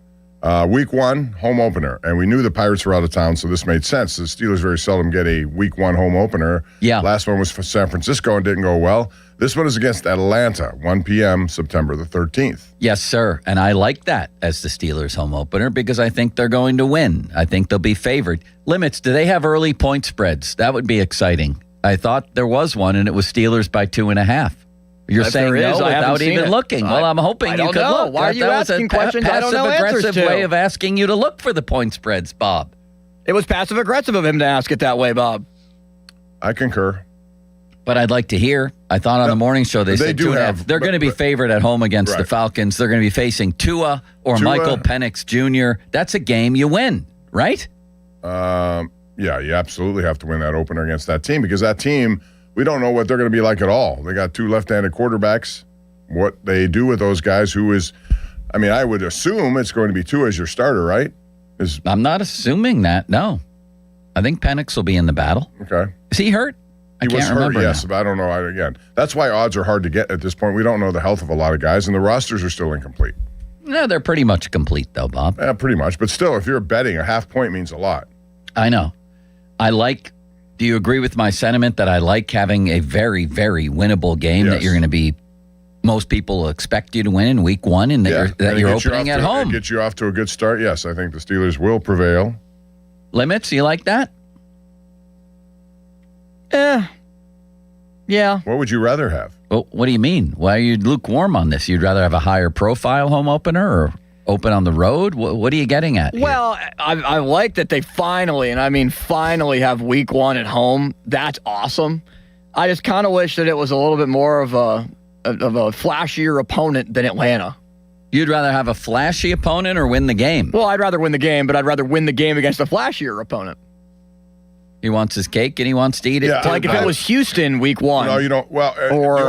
Week 1, home opener. And we knew the Pirates were out of town, so this made sense. The Steelers very seldom get a week 1 home opener. Yeah. Last one was for San Francisco and didn't go well. This one is against Atlanta, 1 p.m., September the 13th. Yes, sir. And I like that as the Steelers home opener because I think they're going to win. I think they'll be favored. Limits, do they have early point spreads? That would be exciting. I thought there was one, and it was Steelers by 2.5. You're saying no without even looking. Well, I'm hoping you could look. Why are you asking questions I don't know answers to? Passive-aggressive way of asking you to look for the point spreads, Bob. It was passive-aggressive of him to ask it that way, Bob. I concur. But I'd like to hear. I thought on the morning show they said 2.5. They're going to be favored at home against the Falcons. They're going to be facing Tua or Michael Penix Jr. That's a game you win, right? Yeah, you absolutely have to win that opener against that team because that team, we don't know what they're going to be like at all. They got 2 left-handed quarterbacks. What they do with those guys I would assume it's going to be Tua as your starter, right? I'm not assuming that, no. I think Penix will be in the battle. Okay. Is he hurt? He was hurt, yes, but I don't know. Again, that's why odds are hard to get at this point. We don't know the health of a lot of guys, and the rosters are still incomplete. No, they're pretty much complete, though, Bob. Yeah, pretty much. But still, if you're betting, a half point means a lot. I know. Do you agree with my sentiment that I like having a very, very winnable game that you're going to be, most people will expect you to win in week 1 and that you're opening at home? Get you off to a good start. Yes, I think the Steelers will prevail. Limits, you like that? Yeah. What would you rather have? Well, what do you mean? Why are you lukewarm on this? You'd rather have a higher profile home opener or open on the road? What are you getting at here? Well, I like that they finally, and I mean finally, have week 1 at home. That's awesome. I just kind of wish that it was a little bit more of a flashier opponent than Atlanta. You'd rather have a flashy opponent or win the game? Well, I'd rather win the game, but I'd rather win the game against a flashier opponent. He wants his cake and he wants to eat it. Yeah, like if it was Houston week 1. No, you don't. Well,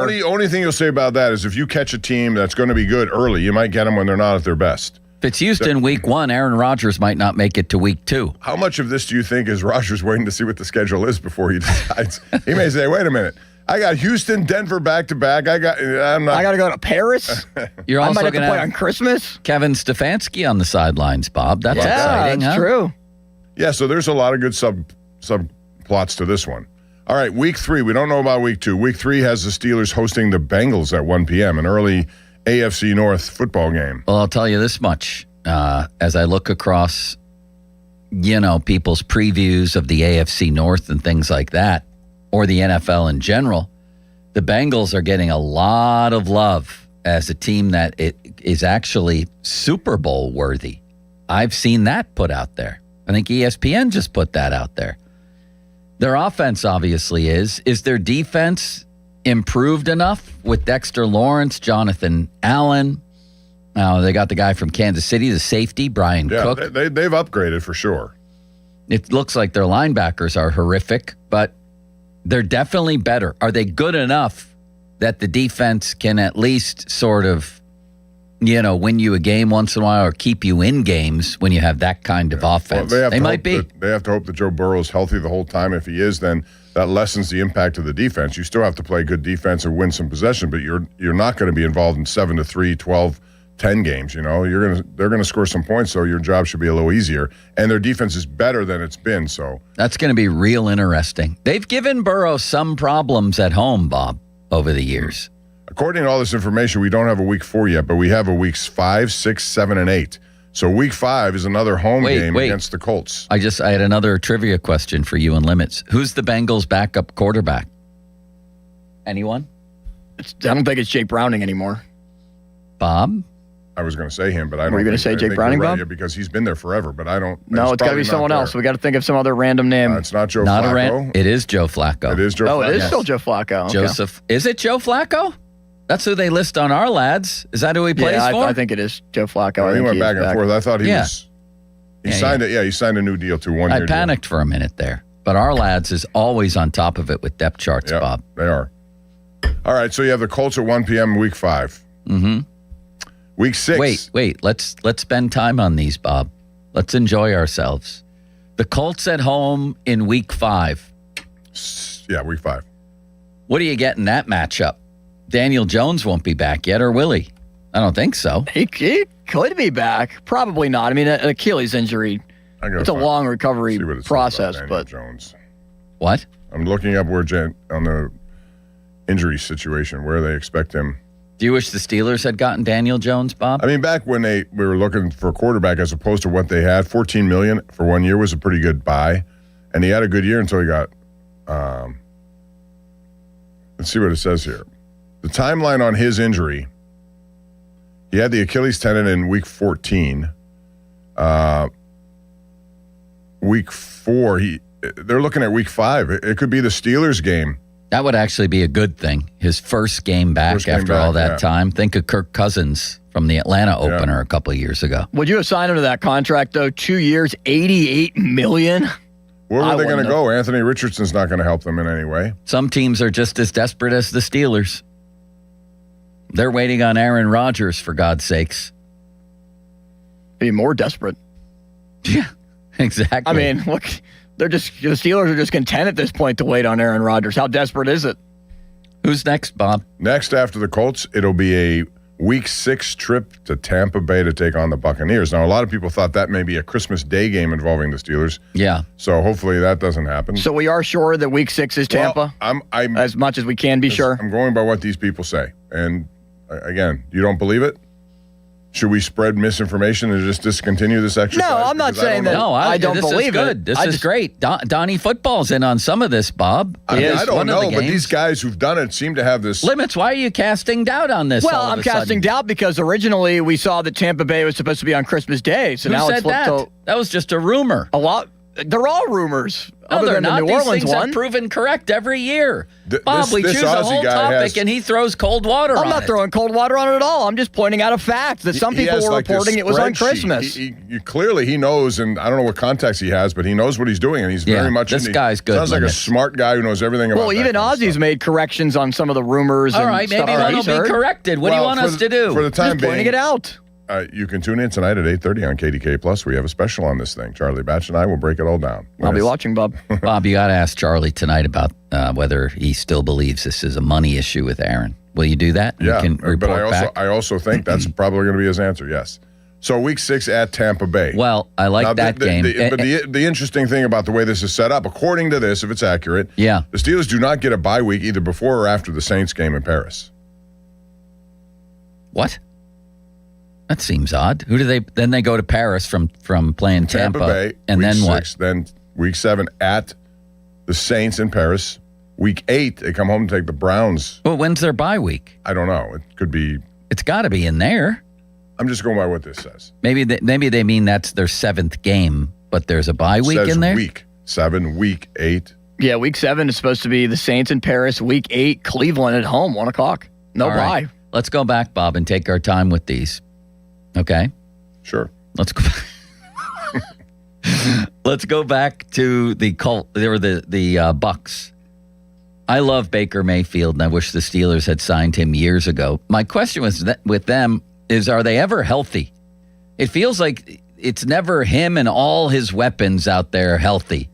the only thing you'll say about that is if you catch a team that's going to be good early, you might get them when they're not at their best. If it's Houston week 1, Aaron Rodgers might not make it to week 2. How much of this do you think is Rodgers waiting to see what the schedule is before he decides? He may say, wait a minute. I got Houston, Denver back-to-back. I got to go to Paris. You're also going to play on Christmas. Kevin Stefanski on the sidelines, Bob. That's exciting, that's huh? true. Yeah, so there's a lot of good subplots to this one. All right, week 3. We don't know about week 2. Week 3 has the Steelers hosting the Bengals at 1 p.m., an early AFC North football game. Well, I'll tell you this much. As I look across, people's previews of the AFC North and things like that, or the NFL in general, the Bengals are getting a lot of love as a team that is actually Super Bowl worthy. I've seen that put out there. I think ESPN just put that out there. Their offense obviously is. Is their defense improved enough with Dexter Lawrence, Jonathan Allen? Now they got the guy from Kansas City, the safety, Brian Cook. They've upgraded for sure. It looks like their linebackers are horrific, but they're definitely better. Are they good enough that the defense can at least sort of, win you a game once in a while or keep you in games when you have that kind of offense? Well, they might be. They have to hope that Joe Burrow is healthy the whole time. If he is, then that lessens the impact of the defense. You still have to play good defense and win some possession, but you're not going to be involved in 7-3, 12, 10 games. They're going to score some points, so your job should be a little easier. And their defense is better than it's been. So that's going to be real interesting. They've given Burrow some problems at home, Bob, over the years. According to all this information, we don't have a week 4 yet, but we have a weeks 5, 6, 7, and 8. So week 5 is another home game against the Colts. I had another trivia question for you and Limits. Who's the Bengals' backup quarterback? Anyone? I don't think it's Jake Browning anymore. Bob? I was going to say him, but I don't. Were you going to say Jake Browning, Bob? Yeah, because he's been there forever, but I don't. No, it's got to be someone else. We got to think of some other random name. It's not Joe Flacco. It is Joe Flacco. It is Joe Flacco. Oh, it is still Joe Flacco. Okay. Joseph. Is it Joe Flacco? That's who they list on our lads. Is that who he plays for? I think it is Joe Flacco. He went back and forth. I thought he was. He signed it. Yeah, he signed a new deal to 1 year. I panicked for a minute there, but our lads is always on top of it with depth charts, Bob. They are. All right, so you have the Colts at 1 p.m. week 5. Mm-hmm. Week 6. Wait. Let's spend time on these, Bob. Let's enjoy ourselves. The Colts at home in week 5. Yeah, week 5. What do you get in that matchup? Daniel Jones won't be back yet, or will he? I don't think so. He could be back. Probably not. I mean, an Achilles injury, it's a long recovery process. But Jones. What? I'm looking up on the injury situation, where they expect him. Do you wish the Steelers had gotten Daniel Jones, Bob? I mean, back when we were looking for a quarterback as opposed to what they had, $14 million for 1 year was a pretty good buy. And he had a good year until he got, let's see what it says here. The timeline on his injury, he had the Achilles tendon in week 14. Week 4, they're looking at week 5. It could be the Steelers game. That would actually be a good thing. His first game back after all that time. Think of Kirk Cousins from the Atlanta opener a couple of years ago. Would you have signed him to that contract, though? 2 years, $88 million? Where were they going to go? Anthony Richardson's not going to help them in any way. Some teams are just as desperate as the Steelers. They're waiting on Aaron Rodgers, for God's sakes. Be more desperate. Yeah, exactly. I mean, look, the Steelers are just content at this point to wait on Aaron Rodgers. How desperate is it? Who's next, Bob? Next after the Colts, it'll be a week 6 trip to Tampa Bay to take on the Buccaneers. Now, a lot of people thought that may be a Christmas Day game involving the Steelers. Yeah. So hopefully that doesn't happen. So we are sure that week 6 is Tampa? Well, I'm as much as we can be sure. I'm going by what these people say. And again, you don't believe it? Should we spread misinformation and just discontinue this exercise? No, I'm not saying that. No, I don't believe it. This is great. Donnie Football's in on some of this, Bob. I don't know, but these guys who've done it seem to have this. Limits, why are you casting doubt on this? Well, I'm casting doubt because originally we saw that Tampa Bay was supposed to be on Christmas Day. So now Who it's said that? That was just a rumor. A lot. They're all rumors. No, other they're than not. the New These Orleans things one. are proven correct every year. Bob, we choose a whole topic and he throws cold water on it. I'm not throwing cold water on it at all. I'm just pointing out a fact that some people were reporting it was on Christmas. Clearly, he knows, and I don't know what contacts he has, but he knows what he's doing, and he's very much. This guy's good. Sounds like a smart guy who knows everything about. Well, even Ozzy's made corrections on some of the rumors. All right, maybe one will be corrected. What do you want us to do? For the time being, pointing it out. You can tune in tonight at 8:30 on KDK Plus. We have a special on this thing. Charlie Batch and I will break it all down. I'll be watching, Bob. Bob, you got to ask Charlie tonight about whether he still believes this is a money issue with Aaron. Will you do that? Yeah, you can report back? I also think that's probably going to be his answer, yes. So week 6 at Tampa Bay. Well, I like that game. But the interesting thing about the way this is set up, according to this, if it's accurate, the Steelers do not get a bye week either before or after the Saints game in Paris. What? That seems odd. Who do they? Then they go to Paris from playing Tampa Bay, and week then 6, what? Then week 7 at the Saints in Paris. Week 8 they come home to take the Browns. Well, when's their bye week? I don't know. It could be. It's got to be in there. I'm just going by what this says. Maybe they mean that's their 7th game, but there's a bye week in there? Week 7, week 8. Yeah, week 7 is supposed to be the Saints in Paris. Week 8, Cleveland at home, 1 o'clock. No bye. Right. Let's go back, Bob, and take our time with these. Okay? Sure. Let's go. Let's go back to the Colt. They were the Bucks. I love Baker Mayfield, and I wish the Steelers had signed him years ago. My question with them is, are they ever healthy? It feels like it's never him and all his weapons out there healthy.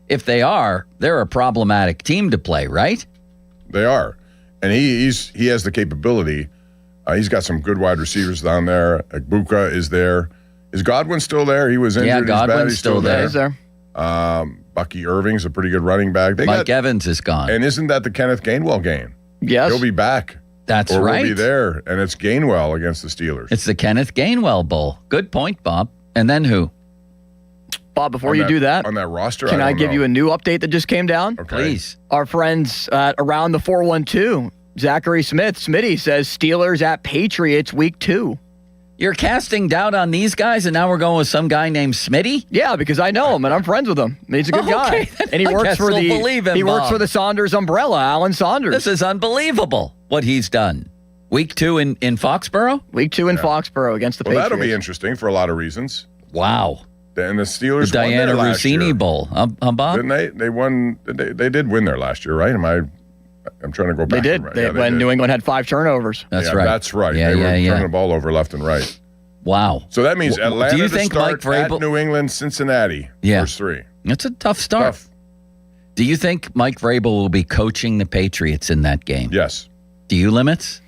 If they are, they're a problematic team to play, right? They are. And he has the capability. He's got some good wide receivers down there. Agbuka is there. Is Godwin still there? He was injured. Yeah, He's bad. Godwin's He's still there. He's there. Bucky Irving's a pretty good running back. Mike Evans is gone. And isn't that the Kenneth Gainwell game? Yes. He'll be back. That's or right. He'll be there, and it's Gainwell against the Steelers. It's the Kenneth Gainwell Bowl. Good point, Bob. And then who? Bob, before you do that, on that roster, can I give you a new update that just came down? Okay. Please. Our friends around the 412, Zachary Smith, Smitty says Steelers at Patriots week 2. You're casting doubt on these guys, and now we're going with some guy named Smitty? Yeah, because I know him and I'm friends with him. He's a good guy, and he I works guess for we'll believe him, he works Bob. for the Saunders umbrella, Alan Saunders. This is unbelievable what he's done. Week 2 in Foxborough? Week 2 in Foxborough against the Patriots. That'll be interesting for a lot of reasons. Wow. And the Steelers The Diana won there last year. Rossini Bowl, Bob? Didn't they? They won. They did win there last year, right? I'm trying to go back. They did. When New England had 5 turnovers. That's right. That's right. Yeah, they were yeah. turning the ball over left and right. Wow. So that means Atlanta Do you to think start Mike Vrabel? at New England, Cincinnati, first 3. It's a tough start. Tough. Do you think Mike Vrabel will be coaching the Patriots in that game? Yes. Do you, Limits?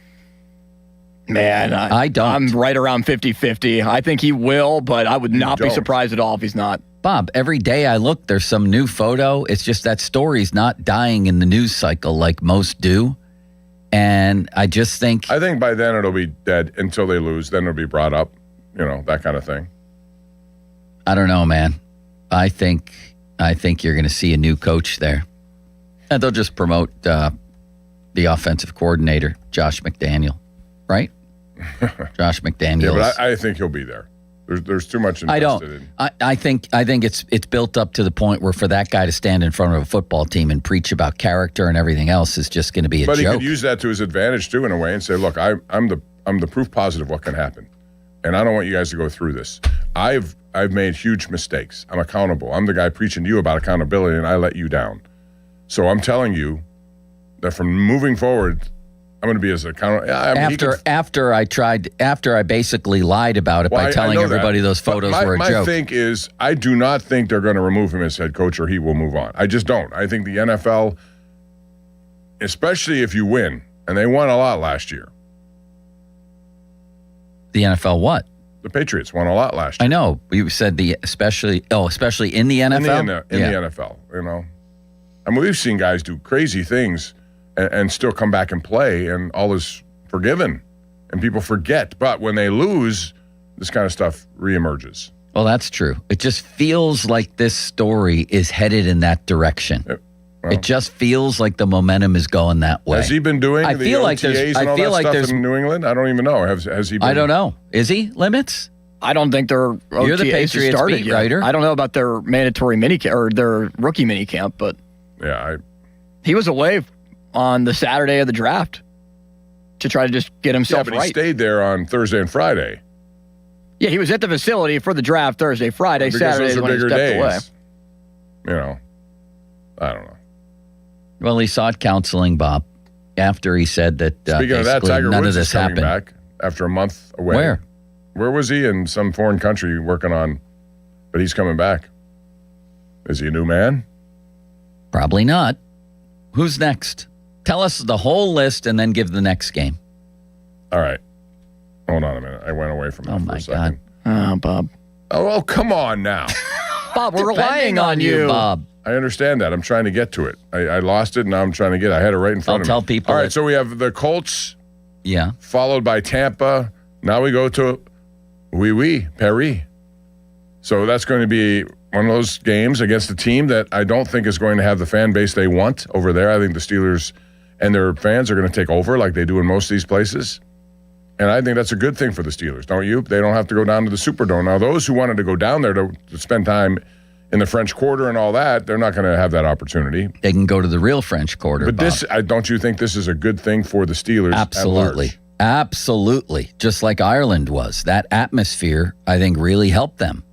Man, I don't. I'm right around 50-50. I think he will, but I would not be surprised at all if he's not. Bob, every day I look, there's some new photo. It's just that story's not dying in the news cycle like most do. And I just think... I think by then it'll be dead until they lose. Then it'll be brought up, that kind of thing. I don't know, man. I think you're going to see a new coach there. And they'll just promote the offensive coordinator, Josh McDaniel, right? Josh McDaniels. Yeah, but I think he'll be there. There's too much invested in. I think it's built up to the point where for that guy to stand in front of a football team and preach about character and everything else is just going to be a But joke. he could use that to his advantage too, in a way, and say, "Look, I'm the proof positive what can happen, and I don't want you guys to go through this. I've made huge mistakes. I'm accountable. I'm the guy preaching to you about accountability, and I let you down. So I'm telling you that from moving forward, I'm going to be as accountable." After I basically lied about it by telling everybody those photos were a joke. My think is, I do not think they're going to remove him as head coach or he will move on. I just don't. I think the NFL, especially if you win, and they won a lot last year. The NFL what? The Patriots won a lot last year. I know. You said especially in the NFL? In the NFL, I mean, we've seen guys do crazy things and still come back and play, and all is forgiven, and people forget. But when they lose, this kind of stuff reemerges. Well, that's true. It just feels like this story is headed in that direction. It just feels like the momentum is going that way. Has he been doing the OTAs and all that stuff in New England? I don't even know. Has he been? I don't know. Is he, Limits? I don't think their OTAs You're the Patriots started beat yet. writer. I don't know about their mandatory minicamp or their rookie minicamp, but he was away on the Saturday of the draft to try to just get himself but right. He stayed there on Thursday and Friday. Yeah, he was at the facility for the draft Thursday, Friday, Because Saturday those are when he bigger stepped days. away. I don't know. Well, he sought counseling, Bob, after he said that Speaking of that, basically Tiger none Woods of is this coming happened. back after a month away. Where? Where was he? In some foreign country working on, but he's coming back. Is he a new man? Probably not. Who's next? Tell us the whole list and then give the next game. All right. Hold on a minute. I went away from that for a second. Oh, Bob. Oh, come on now. Bob, we're relying on you, Bob. I understand that. I'm trying to get to it. I lost it, and now I'm trying to get it. I had it right in front of me. I'll tell people All right, that- so we have the Colts. Yeah. Followed by Tampa. Now we go to Paris. So that's going to be one of those games against a team that I don't think is going to have the fan base they want over there. I think the Steelers and their fans are going to take over like they do in most of these places. And I think that's a good thing for the Steelers, don't you? They don't have to go down to the Superdome. Now, those who wanted to go down there to spend time in the French Quarter and all that, they're not going to have that opportunity. They can go to the real French Quarter. But don't you think this is a good thing for the Steelers? Absolutely. At large? Absolutely. Just like Ireland was. That atmosphere, I think, really helped them.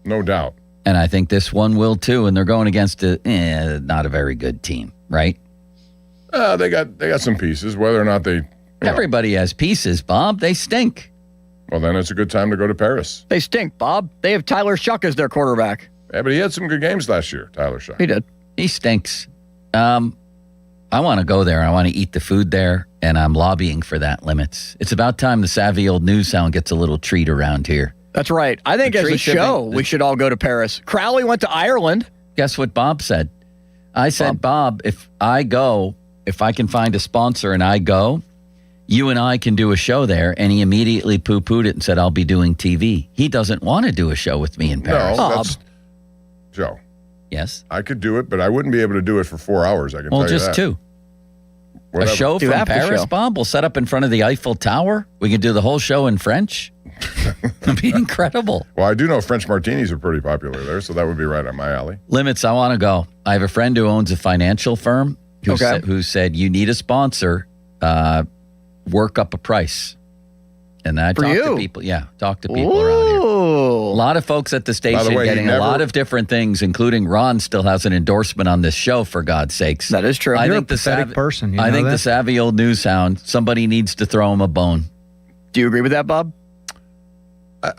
No doubt. And I think this one will too. And they're going against not a very good team, right? They got some pieces. Whether or not they... Everybody has pieces, Bob. They stink. Well, then it's a good time to go to Paris. They stink, Bob. They have Tyler Shuck as their quarterback. Yeah, but he had some good games last year, Tyler Shuck. He did. He stinks. I want to go there. I want to eat the food there, and I'm lobbying for that, Limits. It's about time the savvy old news sound gets a little treat around here. That's right. I think as a show, we should all go to Paris. Crowley went to Ireland. Guess what Bob said? I said, Bob, if I can find a sponsor and I go, you and I can do a show there. And he immediately poo-pooed it and said, I'll be doing TV. He doesn't want to do a show with me in Paris. No, that's... Joe. Yes? I could do it, but I wouldn't be able to do it for 4 hours, I can tell you that. Well, just 2. Whatever. A show from Paris, Bob? We'll set up in front of the Eiffel Tower. We can do the whole show in French. It'd be incredible. Well, I do know French martinis are pretty popular there, so that would be right on my alley. Limits, I want to go. I have a friend who owns a financial firm who said, you need a sponsor, work up a price. And I talked to people. Yeah, talk to people around here. A lot of folks at the station getting a lot of different things, including Ron still has an endorsement on this show, for God's sakes. That is true. You're a pathetic person. I think the savvy old news hound, somebody needs to throw him a bone. Do you agree with that, Bob?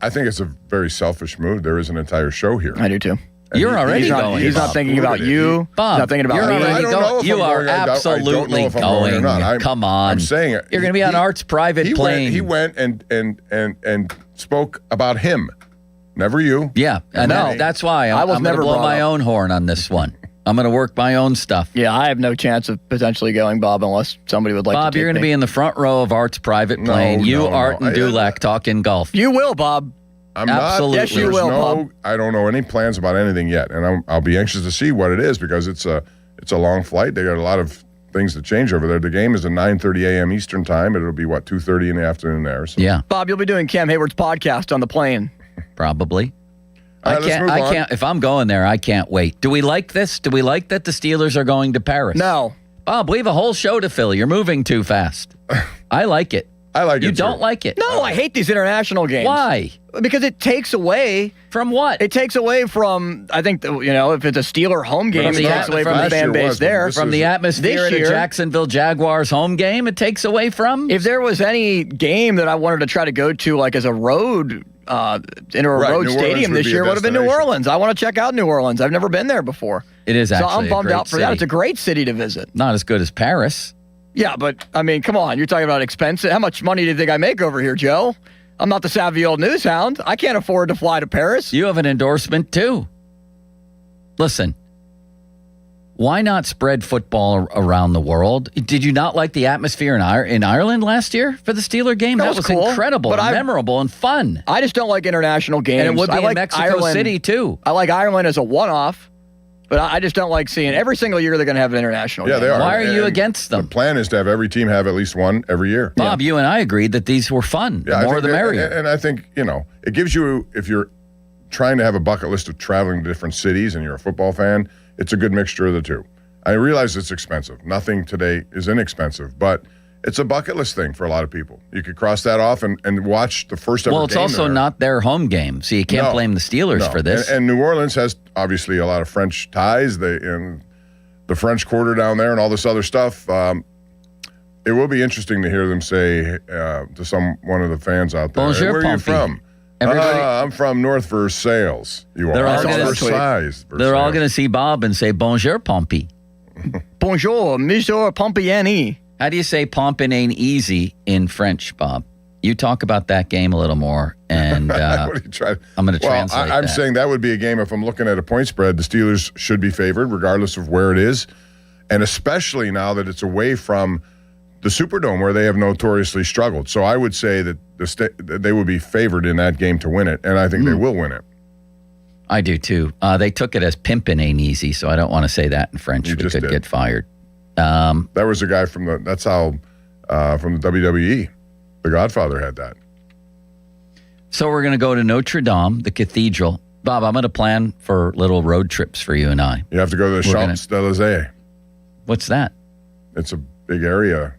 I think it's a very selfish move. There is an entire show here. I do too. And You're already going. He's not thinking about you. Bob, He's not thinking about you're me. already going. You are absolutely going. Come on. I'm saying it. You're going to be on Art's private plane. He went and spoke about him. Never you. Yeah, and that's why I'm going to blow my own horn on this one. I'm going to work my own stuff. Yeah, I have no chance of potentially going, Bob, unless somebody would like to take Bob, you're going to me. be in the front row of Art's private plane. Art, and Dulac talking golf. You will, Bob. I'm Absolutely. Yes, you will, Bob. I don't know any plans about anything yet, and I'll be anxious to see what it is because it's a long flight. They got a lot of things to change over there. The game is at 9:30 a.m. Eastern time. It'll be 2:30 in the afternoon there. So. Yeah, Bob, you'll be doing Cam Hayward's podcast on the plane. Probably. All right, I can't. If I'm going there, I can't wait. Do we like this? Do we like that the Steelers are going to Paris? No. Bob, we have a whole show to fill. You're moving too fast. I like it. I like it. You don't like it? No, I hate these international games. Why? Because it takes away from what? It takes away from. I think if it's a Steeler home game, it takes away from the fan base there. From the atmosphere at a Jacksonville Jaguars home game, it takes away from. If there was any game that I wanted to try to go to, like as a road. In a road stadium this year would have been New Orleans. I want to check out New Orleans. I've never been there before. It is actually so I'm bummed out for that. city. It's a great city to visit. Not as good as Paris. Yeah, but I mean, come on. You're talking about expensive. How much money do you think I make over here, Joe? I'm not the savvy old news hound. I can't afford to fly to Paris. You have an endorsement too. Listen. Why not spread football around the world? Did you not like the atmosphere in Ireland last year for the Steeler game? That was cool, incredible, and memorable, and fun. I just don't like international games. And it would be in Mexico Ireland, City, too. I like Ireland as a one-off, but I just don't like seeing every single year they're going to have an international game. They are. Why are you against them? The plan is to have every team have at least one every year. Bob, you and I agreed that these were fun. The more the merrier. And I think, it gives you, if you're trying to have a bucket list of traveling to different cities and you're a football fan, it's a good mixture of the two. I realize it's expensive. Nothing today is inexpensive, but it's a bucket list thing for a lot of people. You could cross that off and watch the first ever game. Well, it's also not their home game, so you can't blame the Steelers for this. And New Orleans has obviously a lot of French ties. And the French Quarter down there and all this other stuff. It will be interesting to hear them say to one of the fans out there, Bonjour, where are you from? I'm from North Versailles. You are. They're all going to see Bob and say, Bonjour, Pompey. Bonjour, Monsieur Pompiani. How do you say Pompin ain't easy in French, Bob? You talk about that game a little more, and I'm going to translate I'm saying that would be a game, if I'm looking at a point spread, the Steelers should be favored regardless of where it is, and especially now that it's away from the Superdome where they have notoriously struggled. So I would say that they would be favored in that game to win it, and I think they will win it. I do too. They took it as pimpin' ain't easy, so I don't want to say that in French. We could get fired. That was a guy from the WWE. The Godfather had that. So we're going to go to Notre Dame, the cathedral. Bob, I'm going to plan for little road trips for you and I. You have to go to the Champs-Élysées. What's that? It's a big area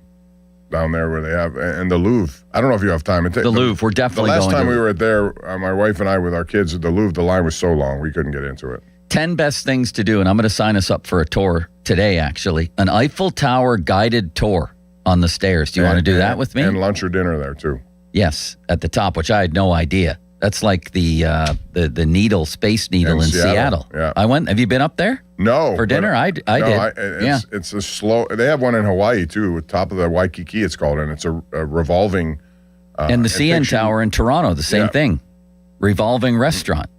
down there where they have, and the Louvre. I don't know if you have time. The Louvre, we're definitely going. The going last time to we were there, my wife and I with our kids at the Louvre, the line was so long we couldn't get into it. 10 best things to do, and I'm going to sign us up for a tour today, actually. An Eiffel Tower guided tour on the stairs. Do you want to do that with me? And lunch or dinner there, too. Yes, at the top, which I had no idea. That's like the needle, Space Needle in Seattle. Yeah. I went. Have you been up there? No. For dinner? I did. It's a slow. They have one in Hawaii too, at top of the Waikiki. It's called, and it's a revolving. And the CN Tower in Toronto, the same thing, revolving restaurant.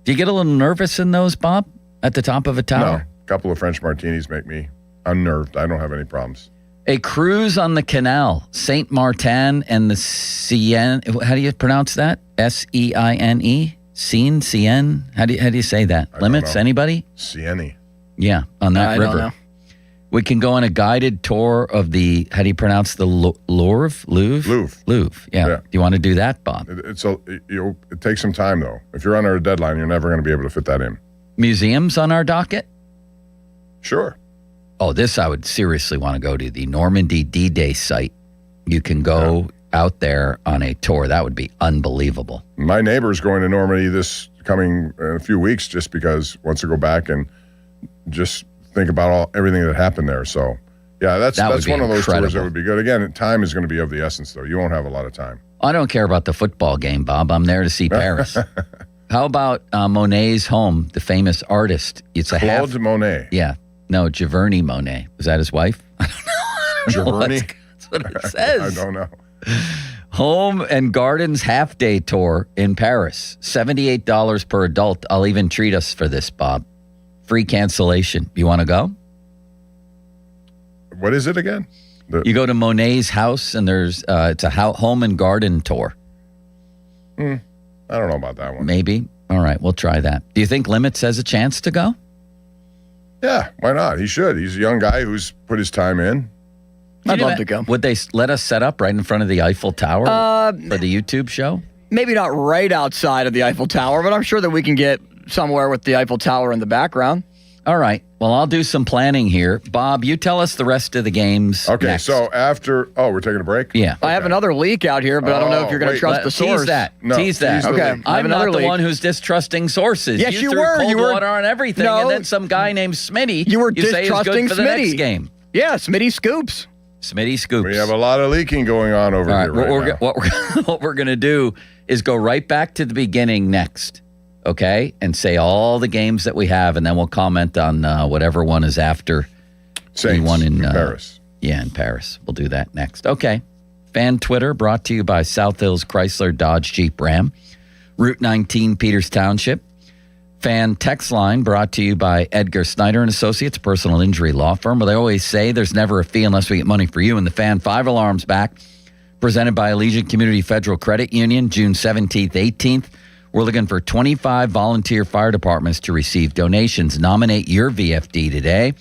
Do you get a little nervous in those, Bob? At the top of a tower? No. A couple of French martinis make me unnerved. I don't have any problems. A cruise on the canal, Saint Martin and the Seine. How do you pronounce that? Seine? Seine? How do you say that? Limits? Anybody? Seine. Yeah, on that I river. don't know. We can go on a guided tour of the. How do you pronounce the Louvre? Louvre. Yeah. Do you want to do that, Bob? It takes some time though. If you're under a deadline, you're never going to be able to fit that in. Museums on our docket? Sure. Oh, this I would seriously want to go to, the Normandy D-Day site. You can go out there on a tour. That would be unbelievable. My neighbor's going to Normandy this coming in a few weeks just because wants to go back and just think about everything that happened there. So, yeah, that's one of those tours that would be good. Again, time is going to be of the essence, though. You won't have a lot of time. I don't care about the football game, Bob. I'm there to see Paris. How about Monet's home, the famous artist? It's a Claude Monet. Yeah. No, Giverny Monet. Was that his wife? I don't know. Giverny? That's what it says. I don't know. Home and Gardens half-day tour in Paris. $78 per adult. I'll even treat us for this, Bob. Free cancellation. You want to go? What is it again? You go to Monet's house, and there's it's a home and garden tour. I don't know about that one. Maybe. All right, we'll try that. Do you think Limits has a chance to go? Yeah, why not? He should. He's a young guy who's put his time in. I'd love to go. Would they let us set up right in front of the Eiffel Tower for the YouTube show? Maybe not right outside of the Eiffel Tower, but I'm sure that we can get somewhere with the Eiffel Tower in the background. All right. Well, I'll do some planning here. Bob, you tell us the rest of the games. Okay, next. so after... Oh, we're taking a break? Yeah. I have another leak out here, but I don't know if you're going to trust the source. Tease that. No, tease that. Okay. I'm not the one who's distrusting sources. Yes, you threw were. Cold You were. water on everything, and then some guy named Smitty You were say is distrusting good for the Smitty. next game. Yeah, Smitty scoops. Smitty scoops. We have a lot of leaking going on over here right now. What we're going to do is go right back to the beginning next, okay? And say all the games that we have, and then we'll comment on whatever one is after Saints, the one in Paris. Yeah, in Paris. We'll do that next. Okay. Fan Twitter brought to you by South Hills Chrysler Dodge Jeep Ram. Route 19 Peters Township. Fan text line brought to you by Edgar Snyder and Associates, personal injury law firm. But they always say there's never a fee unless we get money for you. And the Fan 5 Alarms back, presented by Allegiant Community Federal Credit Union, June 17th, 18th. We're looking for 25 volunteer fire departments to receive donations. Nominate your VFD today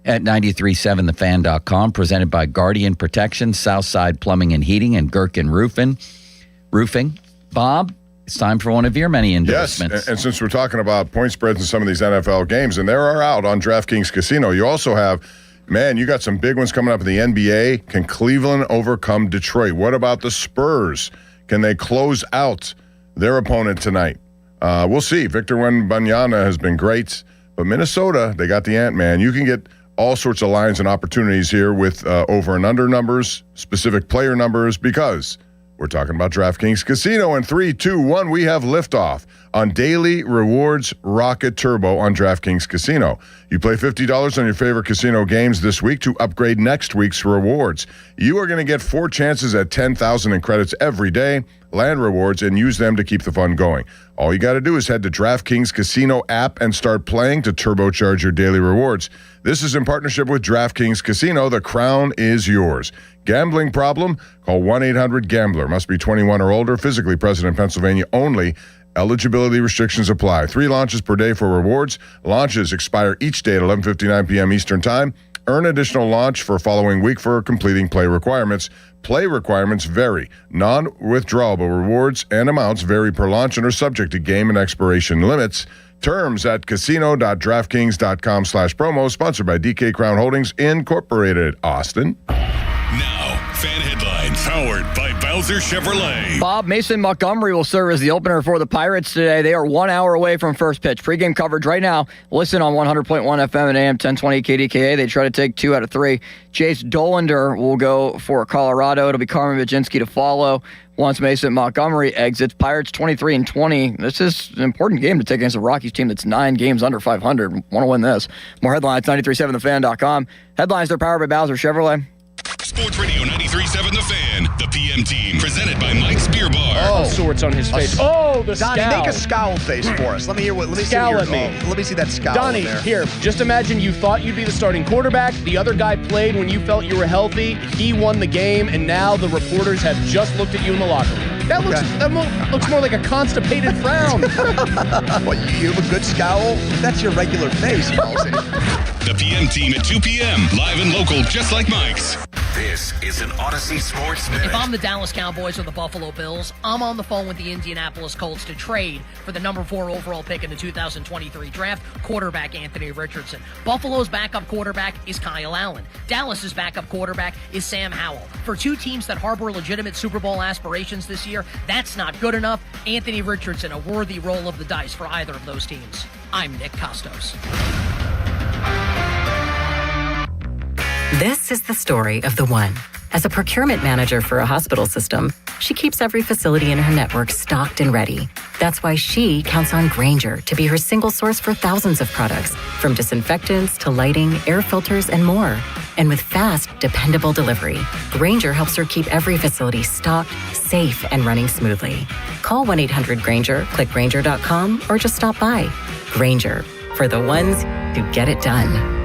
at 937thefan.com, presented by Guardian Protection, Southside Plumbing and Heating, and Gherkin Roofing. Bob, it's time for one of your many endorsements. Yes, and since we're talking about point spreads in some of these NFL games, and there are out on DraftKings Casino, you also have, you got some big ones coming up in the NBA. Can Cleveland overcome Detroit? What about the Spurs? Can they close out their opponent tonight? We'll see. Victor Wembanyama has been great, but Minnesota, they got the Ant-Man. You can get all sorts of lines and opportunities here with over and under numbers, specific player numbers, because we're talking about DraftKings Casino. In 3, 2, 1, we have liftoff on Daily Rewards Rocket Turbo on DraftKings Casino. You play $50 on your favorite casino games this week to upgrade next week's rewards. You are going to get 4 chances at $10,000 in credits every day, land rewards, and use them to keep the fun going. All you got to do is head to DraftKings Casino app and start playing to turbocharge your daily rewards. This is in partnership with DraftKings Casino. The crown is yours. Gambling problem? Call 1-800-GAMBLER. Must be 21 or older, physically present in Pennsylvania only. Eligibility restrictions apply. 3 launches per day for rewards. Launches expire each day at 11:59 p.m. Eastern Time. Earn additional launch for following week for completing play requirements. Play requirements vary. Non-withdrawable rewards and amounts vary per launch and are subject to game and expiration limits. Terms at casino.draftkings.com/promo. Sponsored by DK Crown Holdings, Incorporated. Austin. Now, fan headlines powered by Bowser Chevrolet. Bob, Mason Montgomery will serve as the opener for the Pirates today. They are 1 hour away from first pitch. Pre-game coverage right now. Listen on 100.1 FM and AM 1020 KDKA. They try to take 2 out of 3. Chase Dollander will go for Colorado. It'll be Carmen Baczynski to follow once Mason Montgomery exits. Pirates 23-20. This is an important game to take against a Rockies team that's 9 games under 500. Want to win this. More headlines, 937thefan.com. Headlines are powered by Bowser Chevrolet. Sports Radio 93.7 The Fan, the PM team, presented by Mike's Beer Bar. All sorts on his face. Oh, the Donnie, scowl. make a scowl face for us. Let me hear what. Let me Scowl see at me. Let me see that scowl. Donnie, there. here, just imagine you thought you'd be the starting quarterback. The other guy played when you felt you were healthy. He won the game, and now the reporters have just looked at you in the locker room. That looks more like a constipated frown. What, you have a good scowl? That's your regular face, Halsey. The PM team at 2 p.m. Live and local, just like Mike's. This is an Odyssey Sports Minute. If I'm the Dallas Cowboys or the Buffalo Bills, I'm on the phone with the Indianapolis Colts to trade for the number 4 overall pick in the 2023 draft, quarterback Anthony Richardson. Buffalo's backup quarterback is Kyle Allen. Dallas's backup quarterback is Sam Howell. For 2 teams that harbor legitimate Super Bowl aspirations this year, that's not good enough. Anthony Richardson, a worthy roll of the dice for either of those teams. I'm Nick Costos. This is the story of the one. As a procurement manager for a hospital system, she keeps every facility in her network stocked and ready. That's why she counts on Grainger to be her single source for thousands of products, from disinfectants to lighting, air filters, and more. And with fast, dependable delivery, Grainger helps her keep every facility stocked, safe, and running smoothly. Call 1-800-GRAINGER, click Grainger.com, or just stop by. Grainger, for the ones who get it done.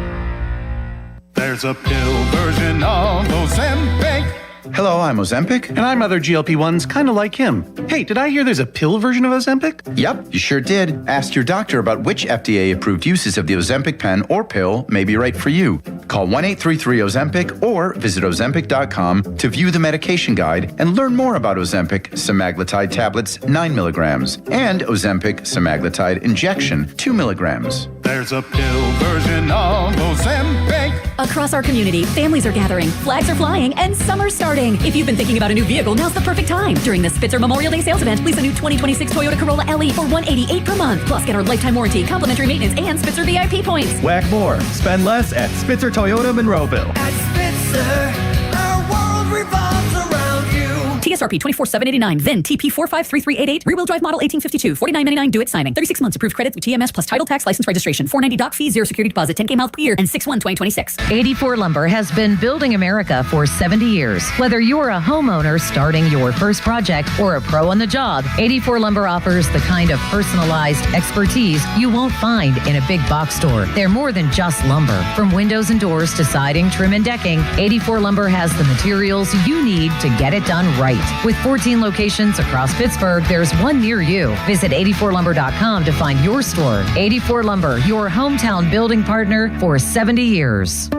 There's a pill version of Ozempic. Hello, I'm Ozempic. And I'm other GLP-1s kind of like him. Hey, did I hear there's a pill version of Ozempic? Yep, you sure did. Ask your doctor about which FDA-approved uses of the Ozempic pen or pill may be right for you. Call 1-833-OZEMPIC or visit Ozempic.com to view the medication guide and learn more about Ozempic semaglutide tablets 9 milligrams and Ozempic semaglutide injection 2 milligrams. There's a pill version of Ozempic. Across our community, families are gathering, flags are flying, and summer's starting. If you've been thinking about a new vehicle, now's the perfect time. During the Spitzer Memorial Day sales event, lease a new 2026 Toyota Corolla LE for $188 per month. Plus, get our lifetime warranty, complimentary maintenance, and Spitzer VIP points. Whack more. Spend less at Spitzer Toyota Monroeville. At Spitzer, our world revolves around you. TSRP 24,789, then TP 453388, rear-wheel drive model 1852, $49.99 do it signing. 36 months approved credit with TMS plus title tax license registration. $490 doc fee, 0 security deposit, 10K miles per year, and 6/1/2026. 84 Lumber has been building America for 70 years. Whether you're a homeowner starting your first project or a pro on the job, 84 Lumber offers the kind of personalized expertise you won't find in a big box store. They're more than just lumber. From windows and doors to siding, trim, and decking, 84 Lumber has the materials you need to get it done right. With 14 locations across Pittsburgh, there's one near you. Visit 84lumber.com to find your store. 84 Lumber, your hometown building partner for 70 years.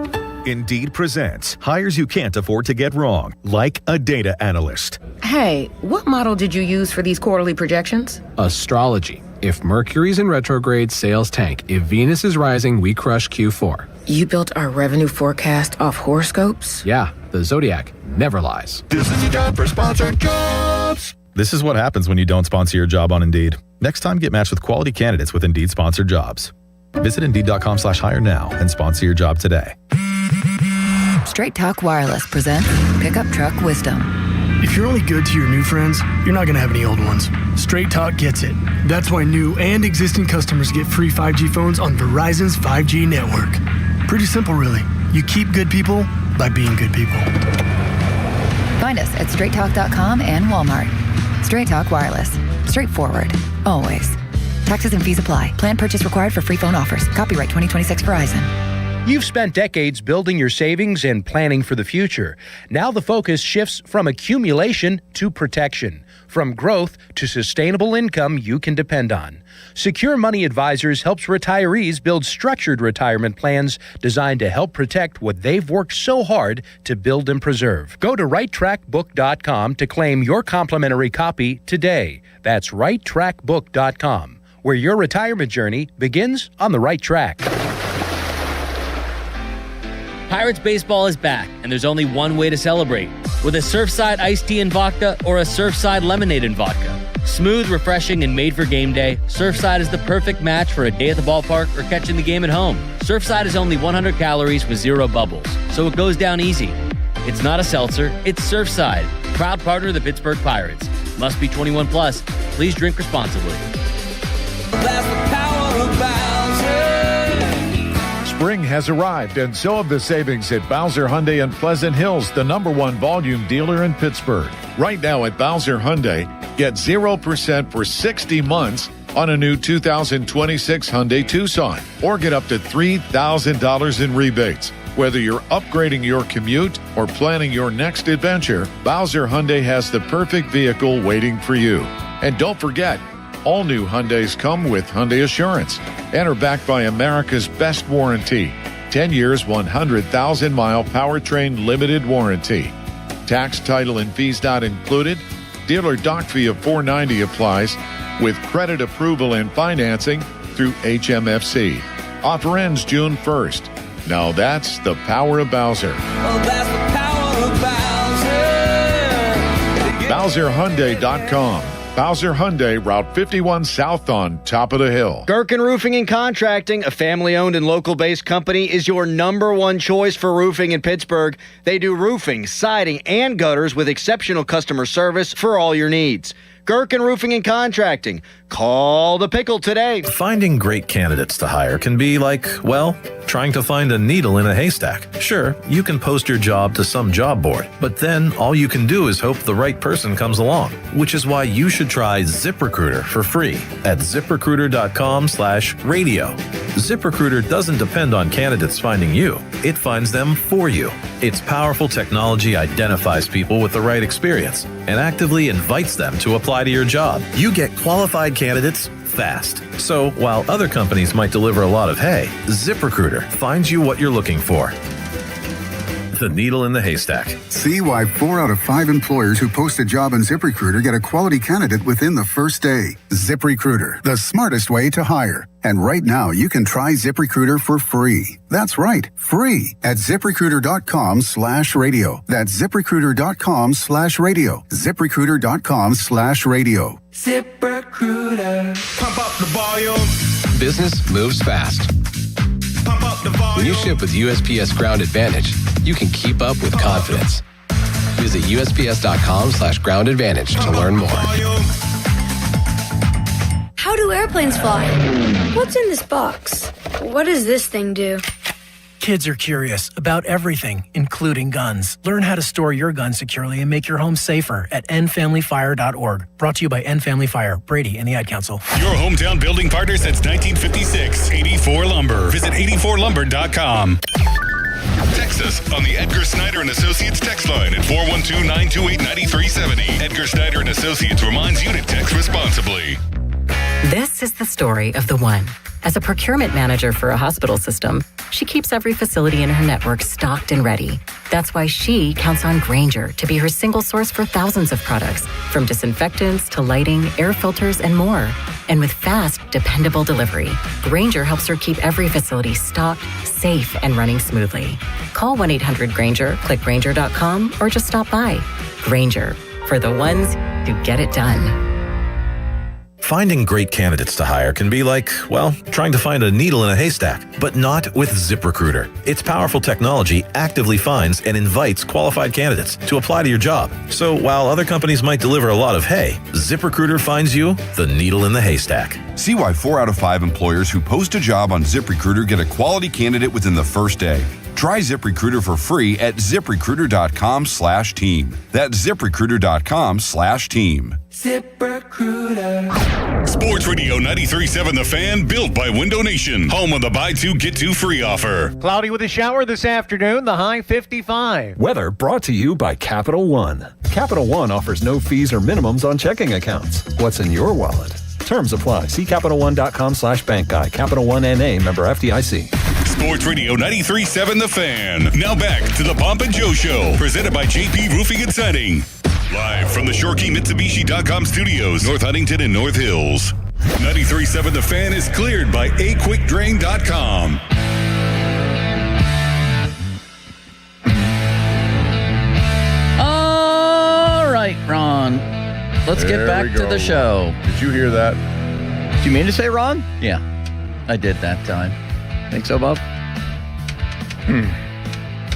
Indeed presents hires you can't afford to get wrong, like a data analyst. Hey, what model did you use for these quarterly projections? Astrology. If Mercury's in retrograde, sales tank. If Venus is rising, we crush Q4. You built our revenue forecast off horoscopes? Yeah, the Zodiac never lies. This is your job for sponsored jobs. This is what happens when you don't sponsor your job on Indeed. Next time, get matched with quality candidates with Indeed sponsored jobs. Visit Indeed.com/hire now and sponsor your job today. Straight Talk Wireless presents Pickup Truck Wisdom. If you're only good to your new friends, you're not going to have any old ones. Straight Talk gets it. That's why new and existing customers get free 5G phones on Verizon's 5G network. Pretty simple, really. You keep good people by being good people. Find us at straighttalk.com and Walmart. Straight Talk Wireless. Straightforward. Always. Taxes and fees apply. Plan purchase required for free phone offers. Copyright 2026 Verizon. You've spent decades building your savings and planning for the future. Now the focus shifts from accumulation to protection, from growth to sustainable income you can depend on. Secure Money Advisors helps retirees build structured retirement plans designed to help protect what they've worked so hard to build and preserve. Go to righttrackbook.com to claim your complimentary copy today. That's righttrackbook.com, where your retirement journey begins on the right track. Pirates baseball is back, and there's only one way to celebrate. With a Surfside iced tea and vodka or a Surfside lemonade and vodka. Smooth, refreshing, and made for game day, Surfside is the perfect match for a day at the ballpark or catching the game at home. Surfside is only 100 calories with 0 bubbles, so it goes down easy. It's not a seltzer, it's Surfside. Proud partner of the Pittsburgh Pirates. Must be 21 plus. Please drink responsibly. That's the power of Bowser. Spring has arrived, and so have the savings at Bowser Hyundai in Pleasant Hills, the #1 volume dealer in Pittsburgh. Right now at Bowser Hyundai, get 0% for 60 months on a new 2026 Hyundai Tucson, or get up to $3,000 in rebates. Whether you're upgrading your commute or planning your next adventure, Bowser Hyundai has the perfect vehicle waiting for you. And don't forget, all new Hyundais come with Hyundai Assurance and are backed by America's best warranty. 10 years, 100,000-mile powertrain limited warranty. Tax, title, and fees not included. Dealer dock fee of $490 applies with credit approval and financing through HMFC. Offer ends June 1st. Now that's the power of Bowser. Well, that's the power of Bowser. BowserHyundai.com. Bowser Hyundai, Route 51 South on top of the hill. Gherkin Roofing and Contracting, a family-owned and local-based company, is your #1 choice for roofing in Pittsburgh. They do roofing, siding, and gutters with exceptional customer service for all your needs. Gherkin Roofing and Contracting. Call the pickle today. Finding great candidates to hire can be like, well, trying to find a needle in a haystack. Sure, you can post your job to some job board, but then all you can do is hope the right person comes along, which is why you should try ZipRecruiter for free at ZipRecruiter.com/radio. ZipRecruiter doesn't depend on candidates finding you. It finds them for you. Its powerful technology identifies people with the right experience and actively invites them to apply to your job. You get qualified candidates fast. So while other companies might deliver a lot of hay, ZipRecruiter finds you what you're looking for. The needle in the haystack. See why 4 out of 5 employers who post a job on ZipRecruiter get a quality candidate within the first day. ZipRecruiter, the smartest way to hire. And right now, you can try ZipRecruiter for free. That's right, free at ZipRecruiter.com/radio. That's ZipRecruiter.com/radio. ZipRecruiter.com/radio. ZipRecruiter. Pump up the volume. Business moves fast. Pump up the volume. When you ship with USPS Ground Advantage, you can keep up with confidence. Visit USPS.com/Ground Advantage to learn more. How do airplanes fly? What's in this box? What does this thing do? Kids are curious about everything, including guns. Learn how to store your gun securely and make your home safer at endfamilyfire.org. Brought to you by End Family Fire, Brady, and the Ad Council. Your hometown building partner since 1956. 84 Lumber. Visit 84lumber.com. Text us on the Edgar Snyder and Associates text line at 412-928-9370. Edgar Snyder and Associates reminds you to text responsibly. This is the story of the one. As a procurement manager for a hospital system, she keeps every facility in her network stocked and ready. That's why she counts on Grainger to be her single source for thousands of products, from disinfectants to lighting, air filters, and more. And with fast, dependable delivery, Grainger helps her keep every facility stocked, safe, and running smoothly. Call 1-800-GRAINGER, click Grainger.com, or just stop by. Grainger, for the ones who get it done. Finding great candidates to hire can be like, well, trying to find a needle in a haystack, but not with ZipRecruiter. Its powerful technology actively finds and invites qualified candidates to apply to your job. So while other companies might deliver a lot of hay, ZipRecruiter finds you the needle in the haystack. See why 4 out of 5 employers who post a job on ZipRecruiter get a quality candidate within the first day. Try ZipRecruiter for free at ZipRecruiter.com/team. That's ZipRecruiter.com/team. ZipRecruiter. Sports Radio 93.7 The Fan, built by Window Nation. Home of the buy two, get two free offer. Cloudy with a shower this afternoon, the high 55. Weather brought to you by Capital One. Capital One offers no fees or minimums on checking accounts. What's in your wallet? Terms apply. See CapitalOne.com/bank guide. Capital One NA, member FDIC. Sports Radio 93.7 The Fan. Now back to the Bob and Joe Show, presented by JP Roofing and Siding. Live from the ShoreKeyMitsubishi.com studios, North Huntington and North Hills. 93.7 The Fan is cleared by AQuickDrain.com. All right, Ron. Let's get back to the show. Did you hear that? Do you mean to say Ron? Yeah, I did that time. Think so, Bob?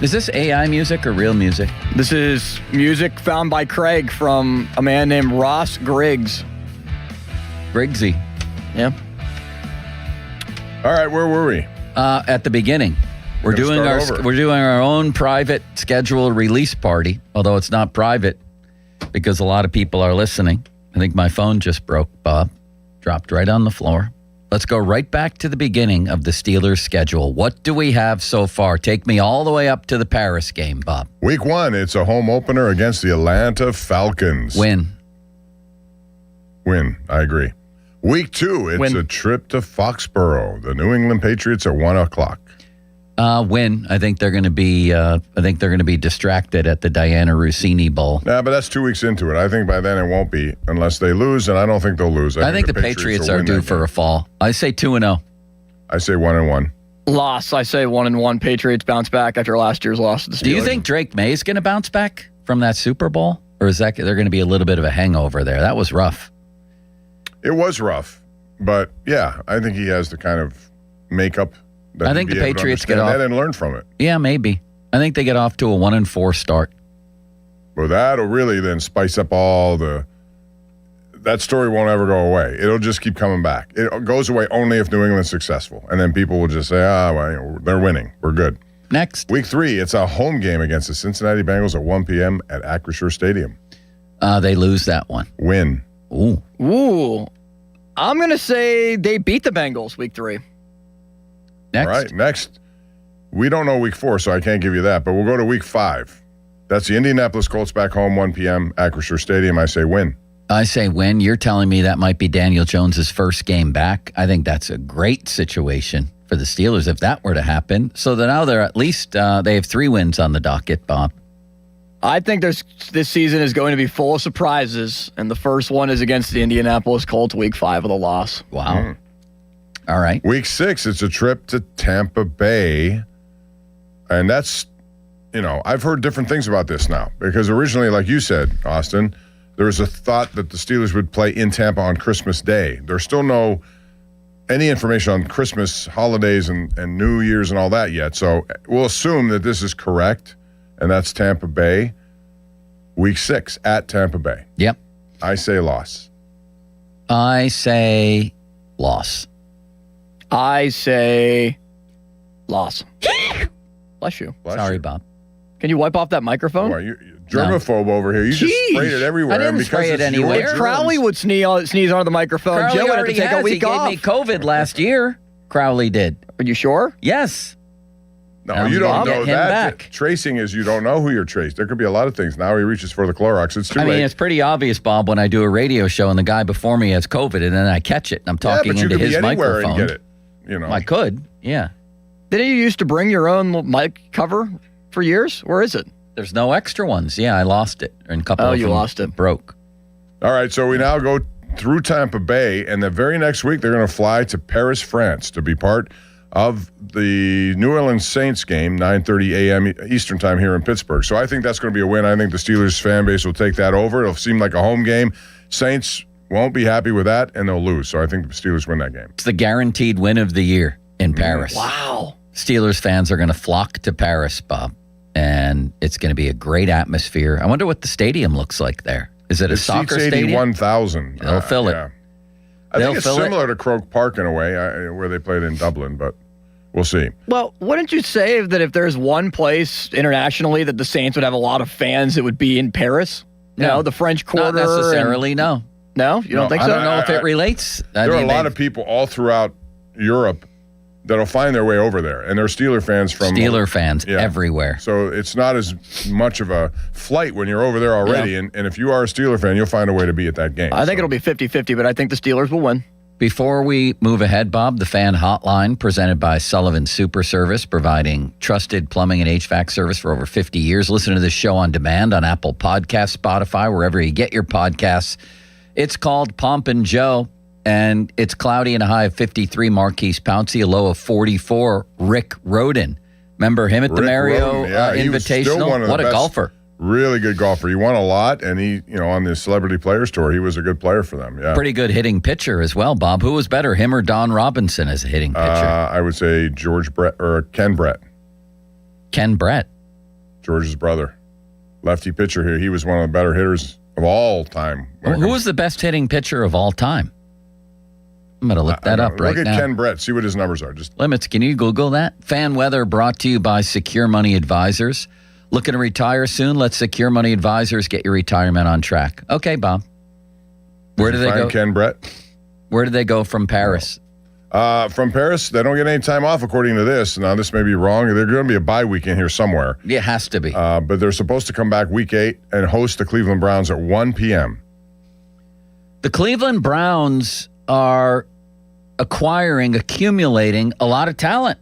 Is this AI music or real music? This is music found by Craig from a man named Ross Griggs. Griggsy. Yeah. All right, where were we? At the beginning. We're doing our own private scheduled release party, although it's not private because a lot of people are listening. I think my phone just broke, Bob. Dropped right on the floor. Let's go right back to the beginning of the Steelers' schedule. What do we have so far? Take me all the way up to the Paris game, Bob. Week 1, it's a home opener against the Atlanta Falcons. Win, I agree. Week 2, it's a trip to Foxborough. The New England Patriots at 1 o'clock. Win. I think they're going to be. Distracted at the Diana Rossini Bowl. Yeah, but that's 2 weeks into it. I think by then it won't be unless they lose, and I don't think they'll lose. I think the Patriots are due for a fall. I say 2-0. I say 1-1. Loss. I say 1-1. Patriots bounce back after last year's loss to the Steelers. Do you think Drake May is going to bounce back from that Super Bowl, or is that they're going to be a little bit of a hangover there? That was rough. It was rough, but yeah, I think he has the kind of makeup. I think the Patriots get off that and learn from it. Yeah, maybe. I think they get off to a 1-4 start. Well, that'll really then spice up that story won't ever go away. It'll just keep coming back. It goes away only if New England's successful. And then people will just say, well, they're winning. We're good. Next. Week 3, it's a home game against the Cincinnati Bengals at 1 p.m. at Acrisure Stadium. They lose that one. Win. Ooh. I'm going to say they beat the Bengals week 3. Next. All right, next. We don't know week 4, so I can't give you that, but we'll go to week 5. That's the Indianapolis Colts back home, 1 p.m., Acrisure Stadium. I say win. I say win. You're telling me that might be Daniel Jones's first game back. I think that's a great situation for the Steelers if that were to happen. So that now they're at least, they have 3 wins on the docket, Bob. I think this season is going to be full of surprises, and the first one is against the Indianapolis Colts, week 5 with a loss. Wow. All right. Week 6, it's a trip to Tampa Bay. And that's, I've heard different things about this now. Because originally, like you said, Austin, there was a thought that the Steelers would play in Tampa on Christmas Day. There's still no any information on Christmas, holidays, and New Year's and all that yet. So we'll assume that this is correct, and that's Tampa Bay. Week 6 at Tampa Bay. Yep. I say loss. I say loss. I say loss. Bless you. Sorry, Bob. Can you wipe off that microphone? Well, you're germaphobe over here. You just sprayed it everywhere. I didn't spray it anywhere. Crowley would sneeze on the microphone. Crowley Joe would have to take a week off. He gave me COVID last year. Crowley did. Are you sure? Yes. No, you don't know that. Tracing is you don't know who you're traced. There could be a lot of things. Now he reaches for the Clorox. It's too late. I mean, it's pretty obvious, Bob, when I do a radio show and the guy before me has COVID and then I catch it and I'm talking into his microphone. And get it. I could, yeah. Didn't you used to bring your own mic cover for years? Where is it? There's no extra ones. Yeah, I lost it. And a couple of them lost it. Broke. All right, so we now go through Tampa Bay, and the very next week they're going to fly to Paris, France to be part of the New Orleans Saints game, 9:30 a.m. Eastern time here in Pittsburgh. So I think that's going to be a win. I think the Steelers fan base will take that over. It'll seem like a home game. Saints won't be happy with that, and they'll lose. So I think the Steelers win that game. It's the guaranteed win of the year in Paris. Wow. Steelers fans are going to flock to Paris, Bob, and it's going to be a great atmosphere. I wonder what the stadium looks like there. Is it a soccer stadium? 81,000. They'll fill it. Yeah. I think it's similar to Croke Park in a way, where they played in Dublin, but we'll see. Well, wouldn't you say that if there's one place internationally that the Saints would have a lot of fans, it would be in Paris? No, the French Quarter. Not necessarily, no. No? You don't think so? I don't know if it relates. There are a lot of people all throughout Europe that'll find their way over there, and they're Steeler fans from everywhere. So it's not as much of a flight when you're over there already, and if you are a Steeler fan, you'll find a way to be at that game. I think it'll be 50-50, but I think the Steelers will win. Before we move ahead, Bob, the fan hotline presented by Sullivan Super Service, providing trusted plumbing and HVAC service for over 50 years. Listen to this show on demand on Apple Podcasts, Spotify, wherever you get your podcasts. It's called Pomp and Joe. And it's cloudy and a high of 53, Marquise Pouncey, a low of 44, Rick Roden. Remember him at the Mario Invitational? What a golfer. Really good golfer. He won a lot, and he, on the Celebrity Players Tour, he was a good player for them. Yeah, pretty good hitting pitcher as well, Bob. Who was better, him or Don Robinson as a hitting pitcher? I would say Ken Brett. Ken Brett. George's brother. Lefty pitcher here. He was one of the better hitters of all time. Who was the best hitting pitcher of all time? I'm going to look that up right now. Look at Ken Brett. See what his numbers are. Limits. Can you Google that? Fan weather brought to you by Secure Money Advisors. Looking to retire soon? Let Secure Money Advisors get your retirement on track. Okay, Bob. Where do they go? Ken Brett. Where do they go from Paris? From Paris, they don't get any time off according to this. Now, this may be wrong. There's going to be a bye week in here somewhere. It has to be. But they're supposed to come back week 8 and host the Cleveland Browns at 1 p.m. The Cleveland Browns are accumulating a lot of talent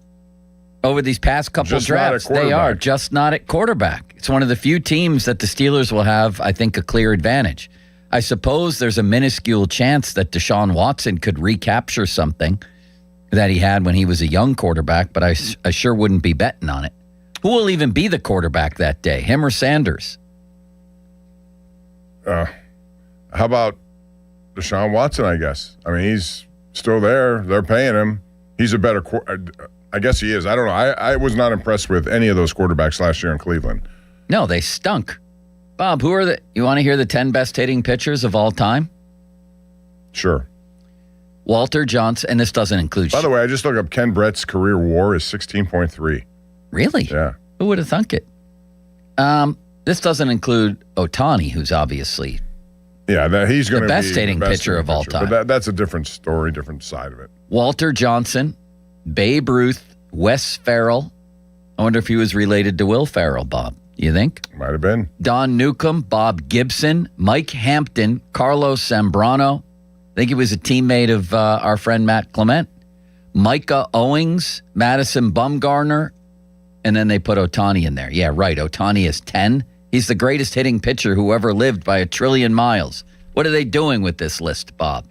over these past couple drafts. They are just not at quarterback. It's one of the few teams that the Steelers will have, I think, a clear advantage. I suppose there's a minuscule chance that Deshaun Watson could recapture something that he had when he was a young quarterback, but I sure wouldn't be betting on it. Who will even be the quarterback that day, him or Sanders? How about Deshaun Watson, I guess? I mean, he's still there. They're paying him. He's a better I guess he is. I don't know. I was not impressed with any of those quarterbacks last year in Cleveland. No, they stunk. Bob, you want to hear the 10 best hitting pitchers of all time? Sure. Walter Johnson, and this doesn't include... By the way, I just looked up Ken Brett's career WAR is 16.3. Really? Yeah. Who would have thunk it? This doesn't include Ohtani, who's obviously... Yeah, he's going to be the best hitting pitcher of all time. But that's a different story, different side of it. Walter Johnson, Babe Ruth, Wes Farrell. I wonder if he was related to Will Ferrell, Bob. You think? Might have been. Don Newcomb, Bob Gibson, Mike Hampton, Carlos Zambrano. I think he was a teammate of our friend Matt Clement. Micah Owings, Madison Bumgarner, and then they put Ohtani in there. Yeah, right. Ohtani is 10. He's the greatest hitting pitcher who ever lived by 1 trillion miles. What are they doing with this list, Bob?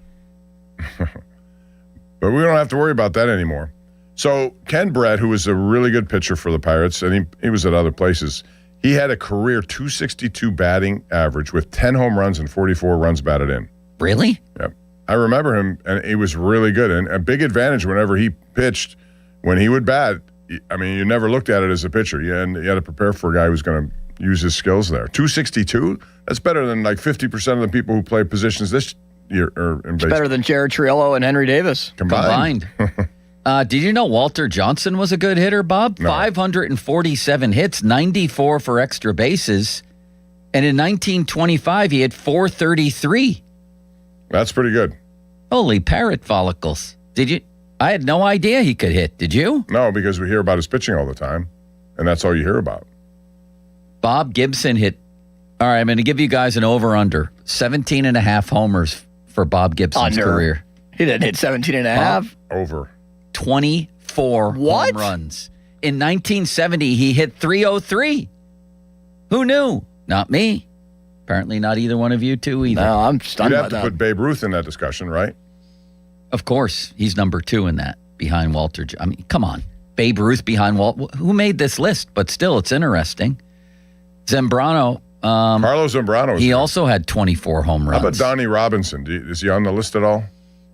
But we don't have to worry about that anymore. So Ken Brett, who was a really good pitcher for the Pirates, and he was at other places, he had a career .262 batting average with 10 home runs and 44 runs batted in. Really? Yep. I remember him, and he was really good. And a big advantage whenever he pitched, when he would bat, I mean, you never looked at it as a pitcher. You had to prepare for a guy who's going to use his skills there. .262? That's better than like 50% of the people who play positions this year. It's better than Jared Triolo and Henry Davis. Combined. Did you know Walter Johnson was a good hitter, Bob? No. 547 hits, 94 for extra bases. And in 1925, he had 433. That's pretty good. Holy parrot follicles. Did you? I had no idea he could hit. Did you? No, because we hear about his pitching all the time. And that's all you hear about. Bob Gibson hit. All right, I'm going to give you guys an over-under. 17 and a half homers for Bob Gibson's career. He didn't hit 17 and a half. Over. 24 home runs. In 1970, he hit 303. Who knew? Not me. Apparently not either one of you two either. No, I'm stunned by that. You'd have to put Babe Ruth in that discussion, right? Of course. He's number 2 in that, behind Walter. I mean, come on. Babe Ruth behind Walt. Who made this list? But still, it's interesting. Zambrano. Carlos Zambrano. He also had 24 home runs. How about Donnie Robinson? Is he on the list at all?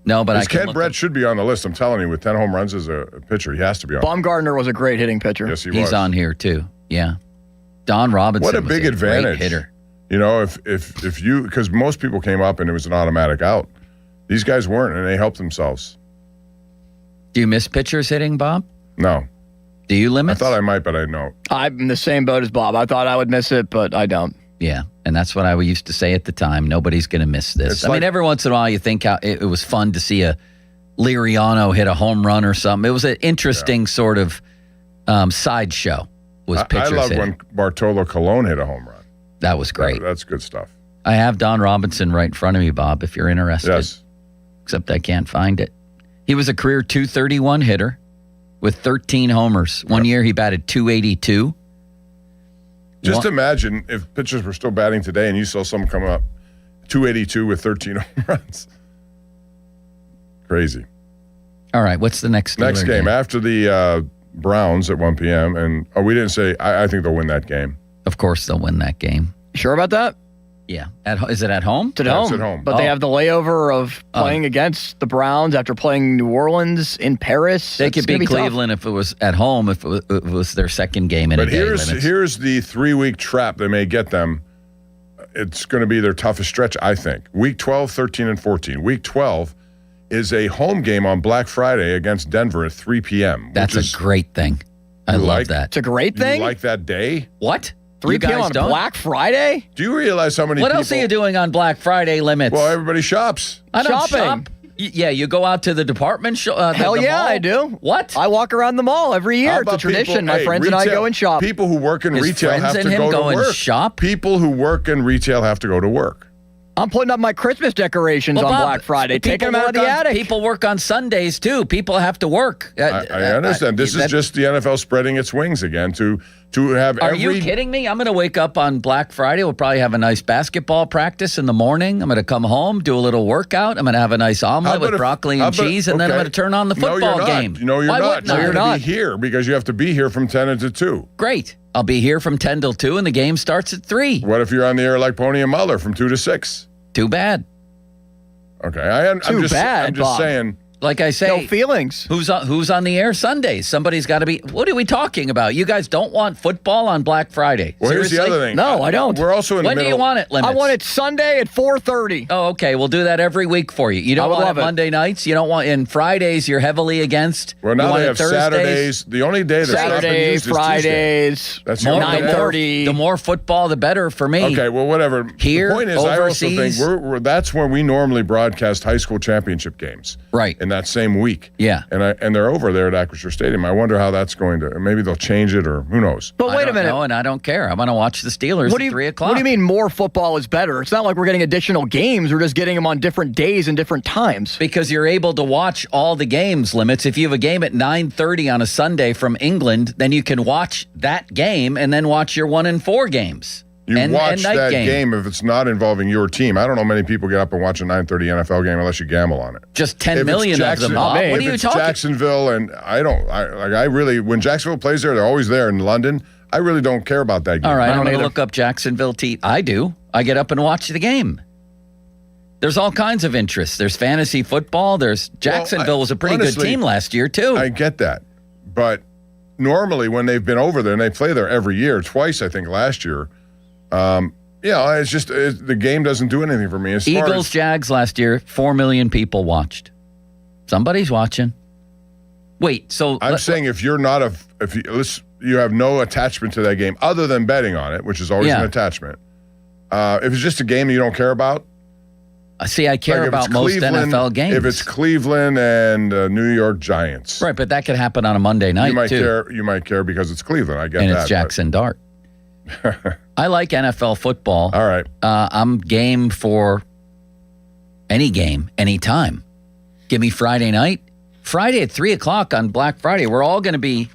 No, but Ken Brett should be on the list. I'm telling you, with 10 home runs as a pitcher, he has to be on. Bumgarner was a great hitting pitcher. Yes, he was. He's on here too. Yeah. Don Robinson. What a big advantage. Great hitter. You know, if you, because most people came up and it was an automatic out. These guys weren't, and they helped themselves. Do you miss pitchers hitting, Bob? No. Do you limit? I thought I might, but I don't. I'm in the same boat as Bob. I thought I would miss it, but I don't. Yeah, and that's what I used to say at the time. Nobody's going to miss this. It's I mean, every once in a while you think how it was fun to see a Liriano hit a home run or something. It was an interesting sort of sideshow. Was pitchers I love hitting. when Bartolo Colon hit a home run. That was great. That's good stuff. I have Don Robinson right in front of me, Bob, if you're interested. Yes. Except I can't find it. He was a career 231 hitter with 13 homers. One year he batted 282. Just imagine if pitchers were still batting today and you saw someone come up 282 with 13 home runs. Crazy. All right, what's the next Next game after the Browns at 1 p.m. And we didn't say, I think they'll win that game. Of course they'll win that game. Sure about that? Yeah. Is it at home? It's at home. It's at home. But they have the layover of playing against the Browns after playing New Orleans in Paris. They could beat Cleveland if it was at home, if it was their second game in a But day. here's the 3-week trap that may get them. It's going to be their toughest stretch, I think. Week 12, 13, and 14. Week 12 is a home game on Black Friday against Denver at 3 p.m. That's a great thing. I love that. It's a great thing? You like that day? What? 3 You p.m. guys on don't? Black Friday? Do you realize how many What people... else are you doing on Black Friday limits? Well, everybody shops. I don't Shopping. shop. Yeah, you go out to the department store. Hell yeah, I do. What? I walk around the mall every year. How It's a about tradition. people- My hey, friends and I retail- go and shop. People who work in His retail friends have and to him go go to and work. shop? People who work in retail have to go to work. I'm putting up my Christmas decorations Well, on Bob, Black Friday. Taking people them out of the work on- attic. People work on Sundays, too. People have to work. I understand. This is just the NFL spreading its wings again to have Are every... you kidding me? I'm going to wake up on Black Friday. We'll probably have a nice basketball practice in the morning. I'm going to come home, do a little workout. I'm going to have a nice omelet with broccoli and cheese, and then I'm going to turn on the football game. No, you're Why not. wouldn't I? You're going to be here because you have to be here from 10 until 2. Great. I'll be here from 10 till 2, and the game starts at 3. What if you're on the air like Pony and Muller from 2 to 6? Too bad. Okay, I'm just Bob. saying. Like I say, No feelings. who's on the air Sundays? Somebody's got to be. What are we talking about? You guys don't want football on Black Friday? Well, here's the Seriously? other thing. No, I don't. We're also in When the do middle. you want it, Limits? I want it Sunday at 4:30. Oh, okay. We'll do that every week for you. You I don't would want it love it. Monday nights. You don't want in Fridays. You're heavily against. Well, You now want they it have Thursdays? Saturdays. The only day that's not been Saturdays, used is Tuesday. Fridays. That's the More, only day. 9:30. The more football, the better for me. Okay, well, whatever. Here, the point is, I also overseas. think that's when we normally broadcast high school championship games. Right. In that same week. Yeah. And they're over there at Acrisure Stadium. I wonder how that's going to. Maybe they'll change it, or who knows. But wait a minute. No, and I don't care. I want to watch the Steelers at 3 o'clock. What do you mean more football is better? It's not like we're getting additional games. We're just getting them on different days and different times. Because you're able to watch all the games, Limits. If you have a game at 9:30 on a Sunday from England, then you can watch that game and then watch your 1 and 4 games. You and watch night that game if it's not involving your team. I don't know many people get up and watch a 9:30 NFL game unless you gamble on it. Just 10 If million it's of them. Jackson- Bob. What are if you it's talking? Jacksonville, and I really, when Jacksonville plays there, they're always there in London. I really don't care about that game. All right, I'm going to look up Jacksonville. I do. I get up and watch the game. There's all kinds of interests. There's fantasy football. Jacksonville was a pretty honestly, good team last year, too. I get that. But normally when they've been over there, and they play there every year, twice I think last year, it's just the game doesn't do anything for me. As far Eagles, as, Jags last year, 4 million people watched. Somebody's watching. Wait, so I'm saying if you're not you have no attachment to that game other than betting on it, which is always an attachment. If it's just a game you don't care about. See, I care like if about it's most Cleveland- NFL games. If it's Cleveland and New York Giants, right, but that could happen on a Monday night, you might too. care. You might care because it's Cleveland. I get And that. it's Jackson Dart. I like NFL football. All right. I'm game for any game, anytime. Give me Friday night. Friday at 3 o'clock on Black Friday. We're all going to be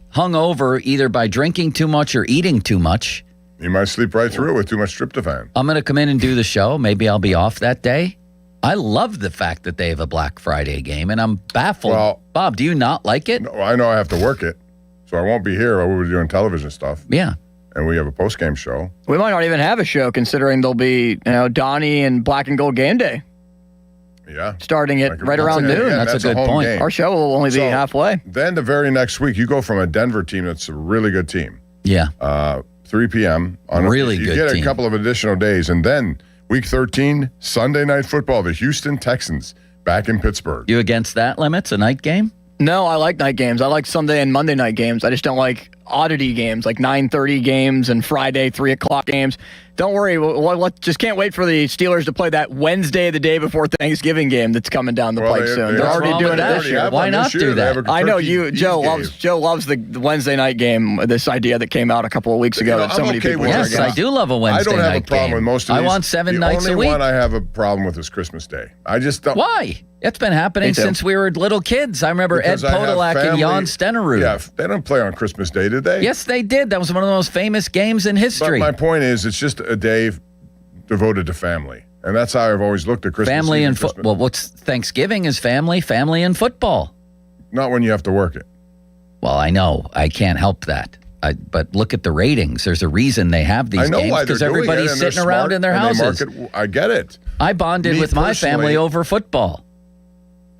hung over either by drinking too much or eating too much. You might sleep right through it with too much tryptophan. I'm going to come in and do the show. Maybe I'll be off that day. I love the fact that they have a Black Friday game, and I'm baffled. Well, Bob, do you not like it? No, I know I have to work it, so I won't be here. We'll be doing television stuff. Yeah. And we have a post-game show. We might not even have a show considering there'll be, Donnie and Black and Gold Game Day. Yeah. Starting it right around noon. Again, That's a good home point. game. Our show will only be halfway. Then the very next week, you go from a Denver team that's a really good team. Yeah. 3 p.m. on Really you good get team. a couple of additional days, and then Week 13, Sunday Night Football, the Houston Texans back in Pittsburgh. You against that, Limits? A night game? No, I like night games. I like Sunday and Monday night games. I just don't like oddity games like 9:30 games and Friday 3 o'clock games. Don't worry. Just can't wait for the Steelers to play that Wednesday, the day before Thanksgiving game that's coming down the pipe soon. They're already doing it this year. Why not do that? I know Joe loves the Wednesday night game. This idea that came out a couple of weeks ago that so many people. Yes, I do love a Wednesday night game. I don't have a problem with most of these. I want 7 nights a week. The only one I have a problem with is Christmas Day. I just don't. Why? It's been happening since we were little kids. I remember Because Ed Podolak and Jan Stenerud. Yeah, they don't play on Christmas Day, did they? Yes, they did. That was one of the most famous games in history. But my point is, it's just a day devoted to family. And that's how I've always looked at Christmas. Family and football. Well, what's Thanksgiving is family and football. Not when you have to work it. Well, I know. I can't help that. But look at the ratings. There's a reason they have these games because everybody's sitting around in their houses. I get it. I bonded with my family over football.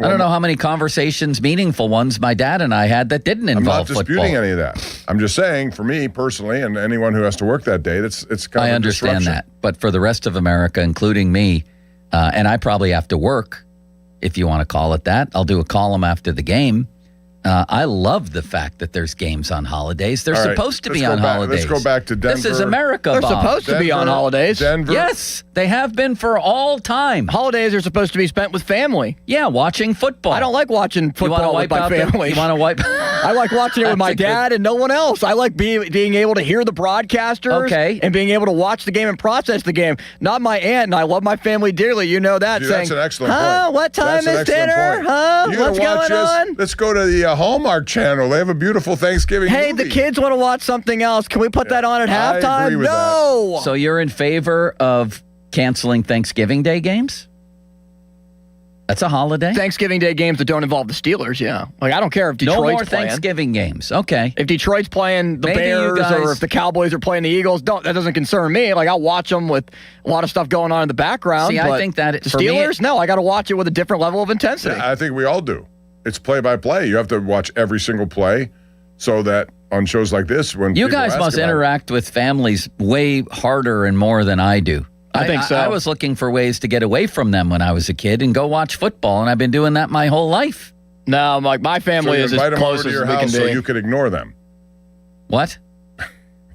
I don't know how many conversations, meaningful ones, my dad and I had that didn't involve football. I'm not disputing any of that. I'm just saying, for me personally, and anyone who has to work that day, it's kind of I understand that. But for the rest of America, including me, and I probably have to work, if you want to call it that. I'll do a column after the game. I love the fact that there's games on holidays. They're supposed to be on holidays. Let's go back to Denver. This is America, They're Bob. supposed to be on holidays. Denver. Yes, they have been for all time. Holidays are supposed to be spent with family. Yeah, watching football. I don't like watching football with my family. You want to wipe? I like watching it with my dad and no one else. I like being able to hear the broadcasters and being able to watch the game and process the game. Not my aunt, and I love my family dearly. You know that. Dude, saying, that's an excellent point. What time is dinner? What's going on? Let's go to the Hallmark Channel. They have a beautiful Thanksgiving movie. The kids want to watch something else. Can we put that on at halftime? I agree with No. So you're in favor of canceling Thanksgiving Day games? That's a holiday? Thanksgiving Day games that don't involve the Steelers, yeah. Like, I don't care if Detroit's playing. No more playing. Thanksgiving games. Okay. If Detroit's playing the Bears or if the Cowboys are playing the Eagles, that doesn't concern me. Like, I'll watch them with a lot of stuff going on in the background. See, I think that the Steelers, no, I got to watch it with a different level of intensity. Yeah, I think we all do. It's play-by-play. You have to watch every single play so that on shows like this, when you guys must interact with families way harder and more than I do. I think so. I was looking for ways to get away from them when I was a kid and go watch football, and I've been doing that my whole life. No, like my family is as close as your we can house be. so you could ignore them. What?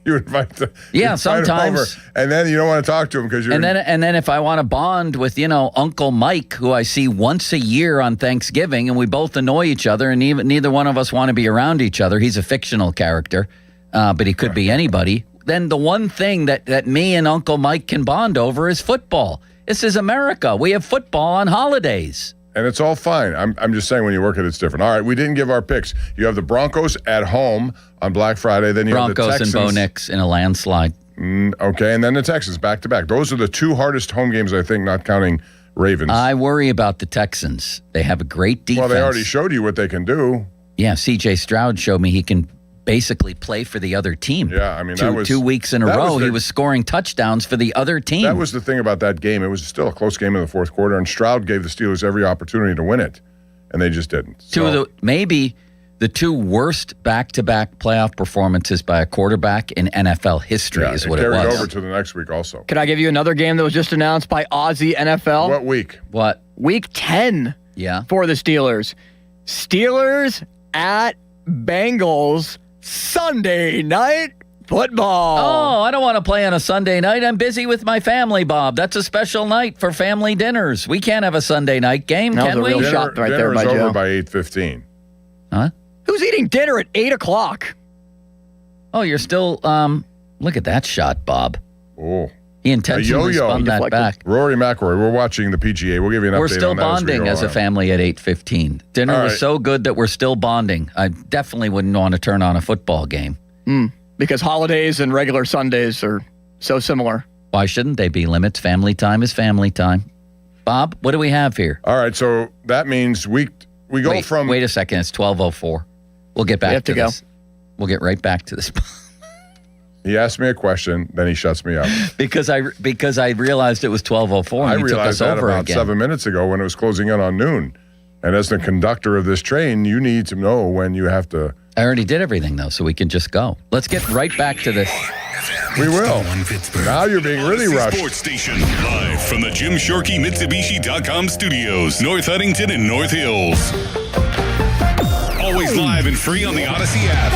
You invite them. Yeah, sometimes. And then you don't want to talk to them because you're. And then if I want to bond with Uncle Mike, who I see once a year on Thanksgiving, and we both annoy each other, and neither one of us want to be around each other. He's a fictional character, but he could be anybody. Then the one thing that me and Uncle Mike can bond over is football. This is America. We have football on holidays. And it's all fine. I'm just saying when you work it, it's different. All right, we didn't give our picks. You have the Broncos at home on Black Friday. Then you have the Texans. Broncos and Bo Nix in a landslide. Okay, and then the Texans back-to-back. Those are the two hardest home games, I think, not counting Ravens. I worry about the Texans. They have a great defense. Well, they already showed you what they can do. Yeah, C.J. Stroud showed me he can basically play for the other team. Yeah, I mean, two weeks in a row, he was scoring touchdowns for the other team. That was the thing about that game. It was still a close game in the fourth quarter, and Stroud gave the Steelers every opportunity to win it, and they just didn't. Maybe the two worst back-to-back playoff performances by a quarterback in NFL history is what it was. Carried over to the next week also. Can I give you another game that was just announced by Aussie NFL? What week? What? Week 10 for the Steelers. Steelers at Bengals Sunday Night Football. Oh, I don't want to play on a Sunday night. I'm busy with my family, Bob. That's a special night for family dinners. We can't have a Sunday night game, can we? Shot right there by Joe. Joe. Over by 8:15. Huh? Who's eating dinner at 8 o'clock? Oh, you're still, look at that shot, Bob. Oh. He intentionally spun that back. Rory McIlroy, we're watching the PGA. We'll give you an update on that. We're still bonding as a family at 8:15. Dinner was so good that we're still bonding. I definitely wouldn't want to turn on a football game. Because holidays and regular Sundays are so similar. Why shouldn't they be? Limits. Family time is family time. Bob, what do we have here? All right, so that means we go from... Wait a second. It's 12:04. We'll get back to this. We'll get right back to this. He asked me a question, then he shuts me up. because I realized it was 12:04 and I you took realized us over about again. 7 minutes ago when it was closing in on noon. And as the conductor of this train, you need to know when you have to... I already did everything, though, so we can just go. Let's get right back to this. We will. Pittsburgh. Now you're being really Odyssey rushed. Sports Station, live from the Jim Shorkey Mitsubishi.com studios, North Huntington and North Hills. Always live and free on the Odyssey app.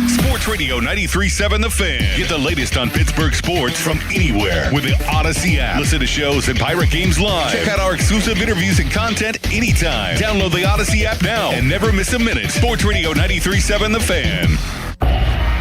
Sports Radio 93.7 The Fan. Get the latest on Pittsburgh sports from anywhere with the Odyssey app. Listen to shows and Pirate games live. Check out our exclusive interviews and content anytime. Download the Odyssey app now and never miss a minute. Sports Radio 93.7 The Fan.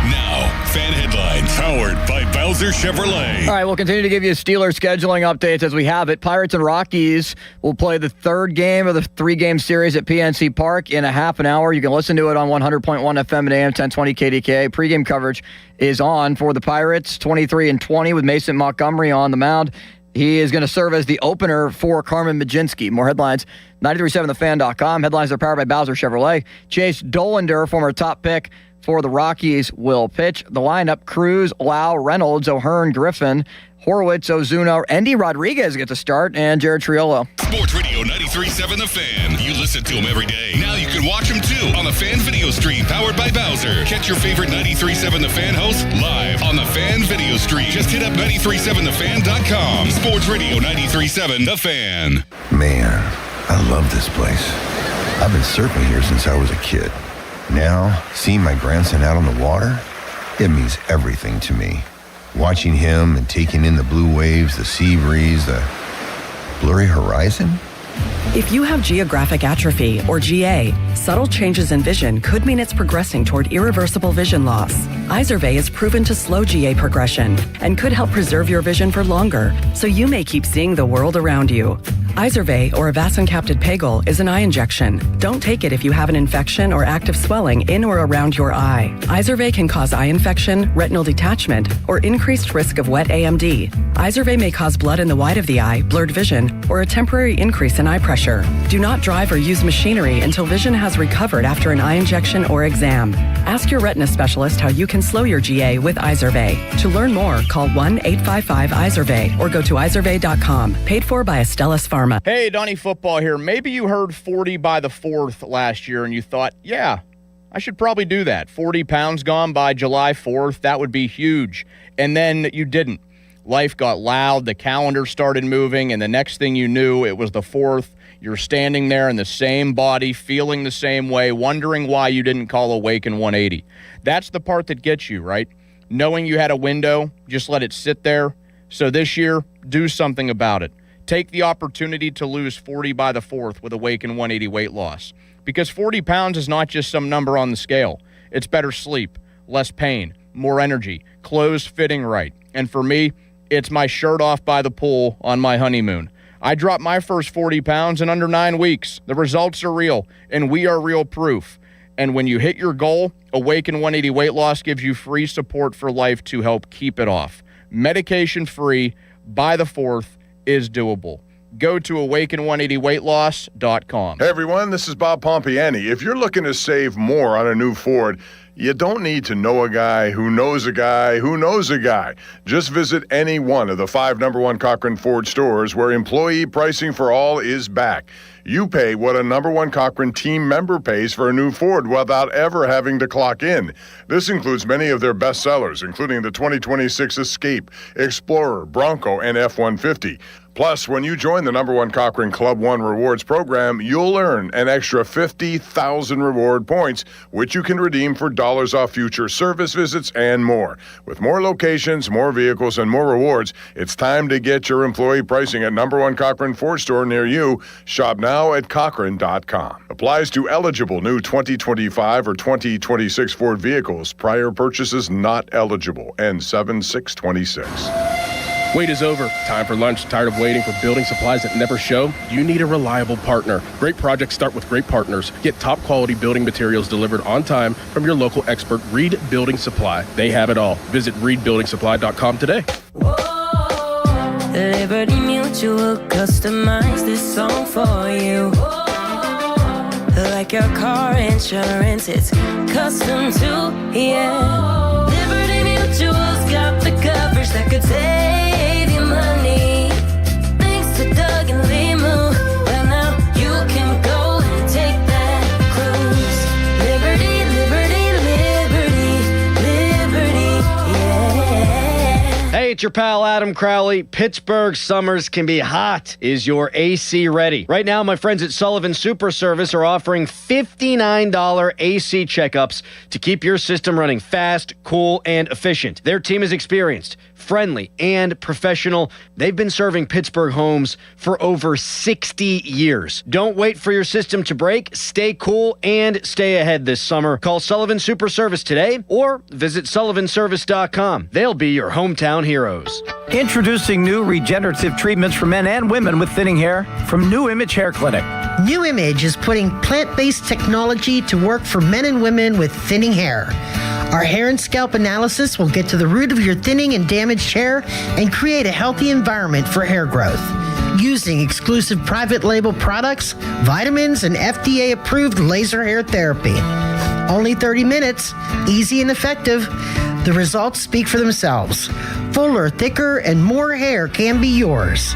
Now, fan headlines powered by Bowser Chevrolet. All right, we'll continue to give you Steelers scheduling updates as we have it. Pirates and Rockies will play the third game of the three-game series at PNC Park in a half an hour. You can listen to it on 100.1 FM and AM 1020 KDKA. Pre-game coverage is on for the Pirates, 23-20 with Mason Montgomery on the mound. He is going to serve as the opener for Carmen Majinski. More headlines, 937thefan.com. Headlines are powered by Bowser Chevrolet. Chase Dollander, former top pick for the Rockies, will pitch. The lineup: Cruz, Lau, Reynolds, O'Hearn, Griffin, Horwitz, Ozuna, Andy Rodriguez gets a start, and Jared Triolo. Sports Radio 93.7 The Fan. You listen to him every day. Now you can watch him too on the Fan Video Stream powered by Bowser. Catch your favorite 93.7 The Fan host live on the Fan Video Stream. Just hit up 937thefan.com. Sports Radio 93.7 The Fan. Man, I love this place. I've been surfing here since I was a kid. Now, seeing my grandson out on the water, it means everything to me. Watching him and taking in the blue waves, the sea breeze, the blurry horizon. If you have geographic atrophy, or GA, subtle changes in vision could mean it's progressing toward irreversible vision loss. Izervay is proven to slow GA progression and could help preserve your vision for longer, so you may keep seeing the world around you. Izervay, or avacincaptad pegol, is an eye injection. Don't take it if you have an infection or active swelling in or around your eye. Izervay can cause eye infection, retinal detachment, or increased risk of wet AMD. Izervay may cause blood in the white of the eye, blurred vision, or a temporary increase in eye pressure. Do not drive or use machinery until vision has recovered after an eye injection or exam. Ask your retina specialist how you can slow your GA with Izervay. To learn more, call 1-855-IZERVAY or go to izervay.com. Paid for by Astellas Pharma. Hey, Donnie Football here. Maybe you heard 40 by the 4th last year and you thought, yeah, I should probably do that. 40 pounds gone by July 4th. That would be huge. And then you didn't. Life got loud. The calendar started moving. And the next thing you knew, it was the 4th. You're standing there in the same body, feeling the same way, wondering why you didn't call Awaken 180. That's the part that gets you, right? Knowing you had a window, just let it sit there. So this year, do something about it. Take the opportunity to lose 40 by the 4th with Awaken 180 weight loss. Because 40 pounds is not just some number on the scale. It's better sleep, less pain, more energy, clothes fitting right. And for me, it's my shirt off by the pool on my honeymoon. I dropped my first 40 pounds in under 9 weeks. The results are real, and we are real proof. And when you hit your goal, Awaken 180 Weight Loss gives you free support for life to help keep it off. Medication-free, by the 4th, is doable. Go to awaken180weightloss.com. Hey everyone, this is Bob Pompiani. If you're looking to save more on a new Ford, you don't need to know a guy who knows a guy who knows a guy. Just visit any one of the 5 #1 Cochran Ford stores where employee pricing for all is back. You pay what a #1 Cochran team member pays for a new Ford without ever having to clock in. This includes many of their best sellers, including the 2026 Escape, Explorer, Bronco, and F-150. Plus, when you join the #1 Cochran Club One Rewards program, you'll earn an extra 50,000 reward points, which you can redeem for dollars off future service visits and more. With more locations, more vehicles, and more rewards, it's time to get your employee pricing at #1 Cochran Ford store near you. Shop now at Cochran.com. Applies to eligible new 2025 or 2026 Ford vehicles. Prior purchases not eligible. Ends 7/6/26. Wait is over. Time for lunch. Tired of waiting for building supplies that never show? You need a reliable partner. Great projects start with great partners. Get top quality building materials delivered on time from your local expert, Reed Building Supply. They have it all. Visit reedbuildingsupply.com today. Liberty Mutual customized this song for you. Like your car insurance, it's custom too, yeah. Liberty Mutual's got the coverage that could save you money. Thanks to Doug and Limu, well now you can go and take that cruise. Liberty, it's your pal Adam Crowley. Pittsburgh summers can be hot. Is your AC ready? Right now, my friends at Sullivan Super Service are offering $59 AC checkups to keep your system running fast, cool, and efficient. Their team is experienced, friendly, and professional. They've been serving Pittsburgh homes for over 60 years. Don't wait for your system to break. Stay cool and stay ahead this summer. Call Sullivan Super Service today or visit sullivanservice.com. They'll be your hometown heroes. Introducing new regenerative treatments for men and women with thinning hair from New Image Hair Clinic. New Image is putting plant-based technology to work for men and women with thinning hair. Our hair and scalp analysis will get to the root of your thinning and damaged hair and create a healthy environment for hair growth. Using exclusive private label products, vitamins, and FDA-approved laser hair therapy. Only 30 minutes, easy and effective. The results speak for themselves. Fuller, thicker, and more hair can be yours.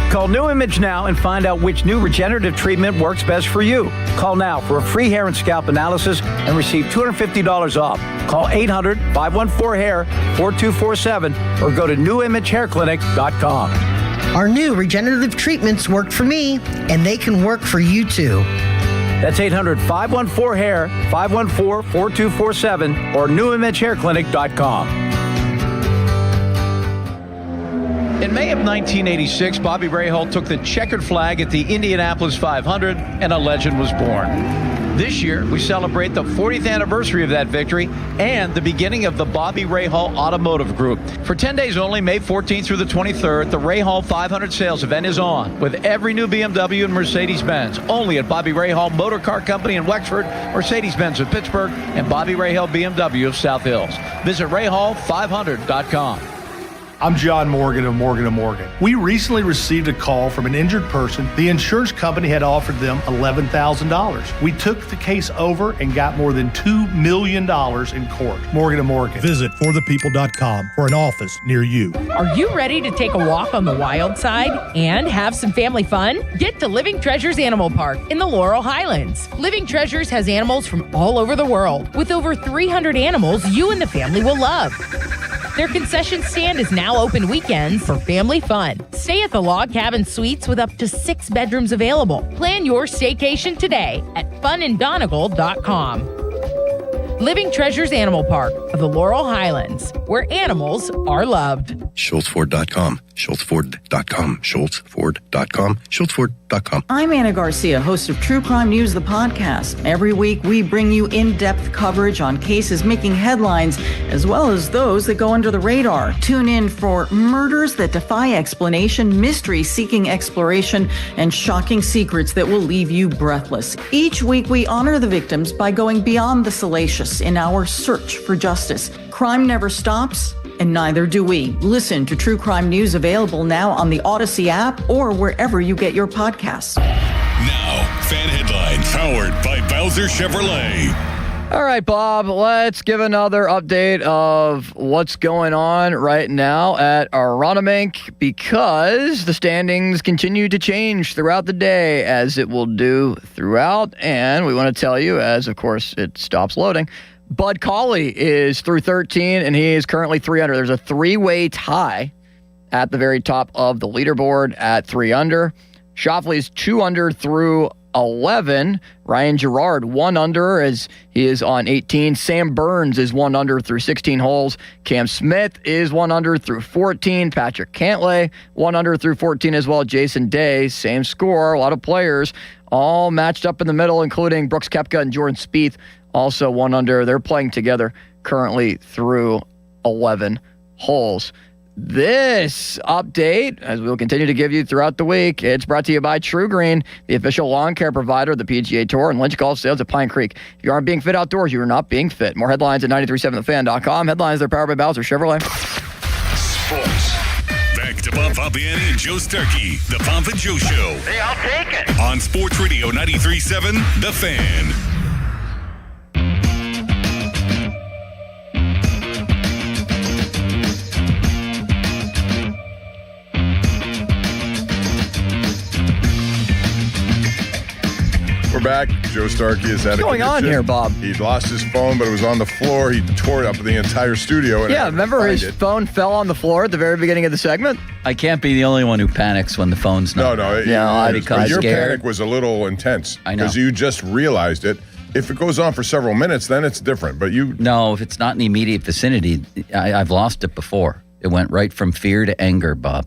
Call New Image now and find out which new regenerative treatment works best for you. Call now for a free hair and scalp analysis and receive $250 off. Call 800-514-HAIR 4247 or go to newimagehairclinic.com. Our new regenerative treatments worked for me, and they can work for you too. That's 800-514-HAIR 514-4247 or newimagehairclinic.com. In May of 1986, Bobby Rahal took the checkered flag at the Indianapolis 500, and a legend was born. This year, we celebrate the 40th anniversary of that victory and the beginning of the Bobby Rahal Automotive Group. For 10 days only, May 14th through the 23rd, the Rahal 500 sales event is on with every new BMW and Mercedes-Benz, only at Bobby Rahal Motor Car Company in Wexford, Mercedes-Benz of Pittsburgh, and Bobby Rahal BMW of South Hills. Visit Rahal500.com. I'm John Morgan of Morgan & Morgan. We recently received a call from an injured person. The insurance company had offered them $11,000. We took the case over and got more than $2 million in court. Morgan & Morgan. Visit forthepeople.com for an office near you. Are you ready to take a walk on the wild side and have some family fun? Get to Living Treasures Animal Park in the Laurel Highlands. Living Treasures has animals from all over the world with over 300 animals you and the family will love. Their concession stand is now open weekends for family fun. Stay at the Log Cabin Suites with up to 6 bedrooms available. Plan your staycation today at funanddonegal.com. Living Treasures Animal Park of the Laurel Highlands, where animals are loved. SchultzFord.com, SchultzFord.com, SchultzFord.com, SchultzFord.com. I'm Anna Garcia, host of True Crime News, the podcast. Every week, we bring you in-depth coverage on cases making headlines, as well as those that go under the radar. Tune in for murders that defy explanation, mystery seeking exploration, and shocking secrets that will leave you breathless. Each week, we honor the victims by going beyond the salacious in our search for justice. Crime never stops, and neither do we. Listen to True Crime News, available now on the Odyssey app or wherever you get your podcasts. Now, fan headlines powered by Bowser Chevrolet. All right, Bob, let's give another update of what's going on right now at Aronimink, because the standings continue to change throughout the day, as it will do throughout. And we want to tell you, as of course it stops loading, Bud Cauley is through 13, and he is currently 3 under. There's a 3-way tie at the very top of the leaderboard at 3 under. Shoffley's 2 under through 11. Ryan Gerard 1 under as he is on 18. Sam Burns is 1 under through 16 holes. Cam Smith is 1 under through 14. Patrick Cantlay 1 under through 14 as well. Jason Day, same score. A lot of players all matched up in the middle, including Brooks Koepka and Jordan Spieth, also 1 under. They're playing together currently through 11 holes. This update, as we'll continue to give you throughout the week, it's brought to you by True Green, the official lawn care provider of the PGA Tour and Lynch Golf Sales at Pine Creek. If you aren't being fit outdoors, you are not being fit. More headlines at 937thefan.com. Headlines, they're powered by Bowser Chevrolet. Sports. Back to Bob Pompiani and Joe Starkey, the Pomp and Joe Show. Hey, I'll take it. On Sports Radio 93.7, The Fan. We're back. Joe Starkey is at What's going on here, Bob? He lost his phone, but it was on the floor. He tore up the entire studio. And Yeah, remember his phone fell on the floor at the very beginning of the segment? I can't be the only one who panics when the phone's not. No. I become your scared. panic was a little intense. I know. Because you just realized it. If it goes on for several minutes, then it's different. But you... No, if it's not in the immediate vicinity, I've lost it before. It went right from fear to anger, Bob.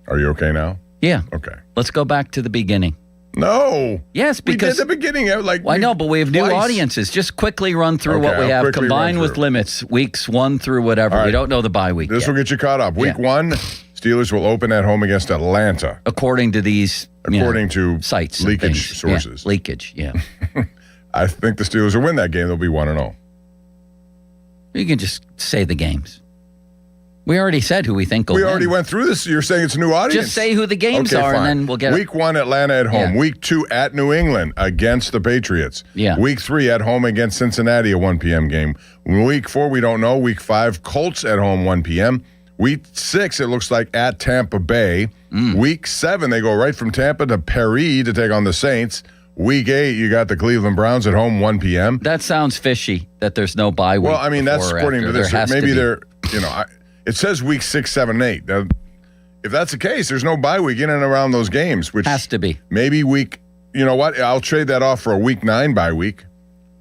Are you okay now? Yeah. Okay. Let's go back to the beginning. No. Yes, because... We did the beginning. I know, but we have new audiences. Just quickly run through what we have combined with limits, weeks 1 through whatever. Right. We don't know the bye week This yet. will get you caught up. Week 1, Steelers will open at home against Atlanta. According to these to sites, leakage sources. Yeah, leakage, yeah. I think the Steelers will win that game. They'll be 1-0. You can just say the games. We already said who we think will We win. already went through this. You're saying it's a new audience? Just say who the games are, and then we'll get Week 1, Atlanta at home. Yeah. Week 2, at New England against the Patriots. Yeah. Week 3, at home against Cincinnati, a 1 p.m. game. Week 4, we don't know. Week 5, Colts at home, 1 p.m. Week 6, it looks like at Tampa Bay. Week 7, they go right from Tampa to Paris to take on the Saints. Week 8, you got the Cleveland Browns at home, 1 p.m. That sounds fishy, that there's no bye week. Well, I mean, that's before or according to after. this. There has to Maybe be. they're, it says week 6, 7, 8. Now, if that's the case, there's no bye week in and around those games, which has to be. Maybe week, you know what? I'll trade that off for a week 9 bye week,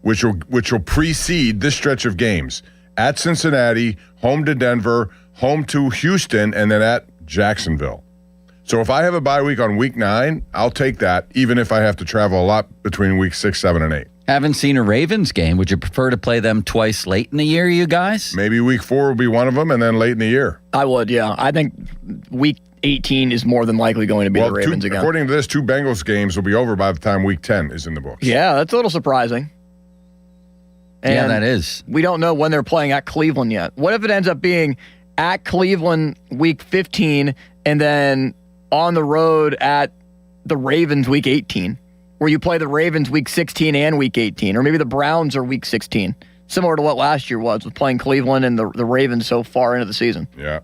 which will precede this stretch of games. At Cincinnati, home to Denver, home to Houston, and then at Jacksonville. So if I have a bye week on week 9, I'll take that, even if I have to travel a lot between week 6, 7, and 8. Haven't seen a Ravens game. Would you prefer to play them twice late in the year, you guys? Maybe week 4 will be one of them, and then late in the year. I would, yeah. I think week 18 is more than likely going to be the Ravens again. According to this, 2 Bengals games will be over by the time week 10 is in the books. Yeah, that's a little surprising. Yeah, And that is. we don't know when they're playing at Cleveland yet. What if it ends up being at Cleveland week 15 and then on the road at the Ravens week 18, where you play the Ravens week 16 and week 18, or maybe the Browns are week 16, similar to what last year was with playing Cleveland and the Ravens so far into the season. Yeah.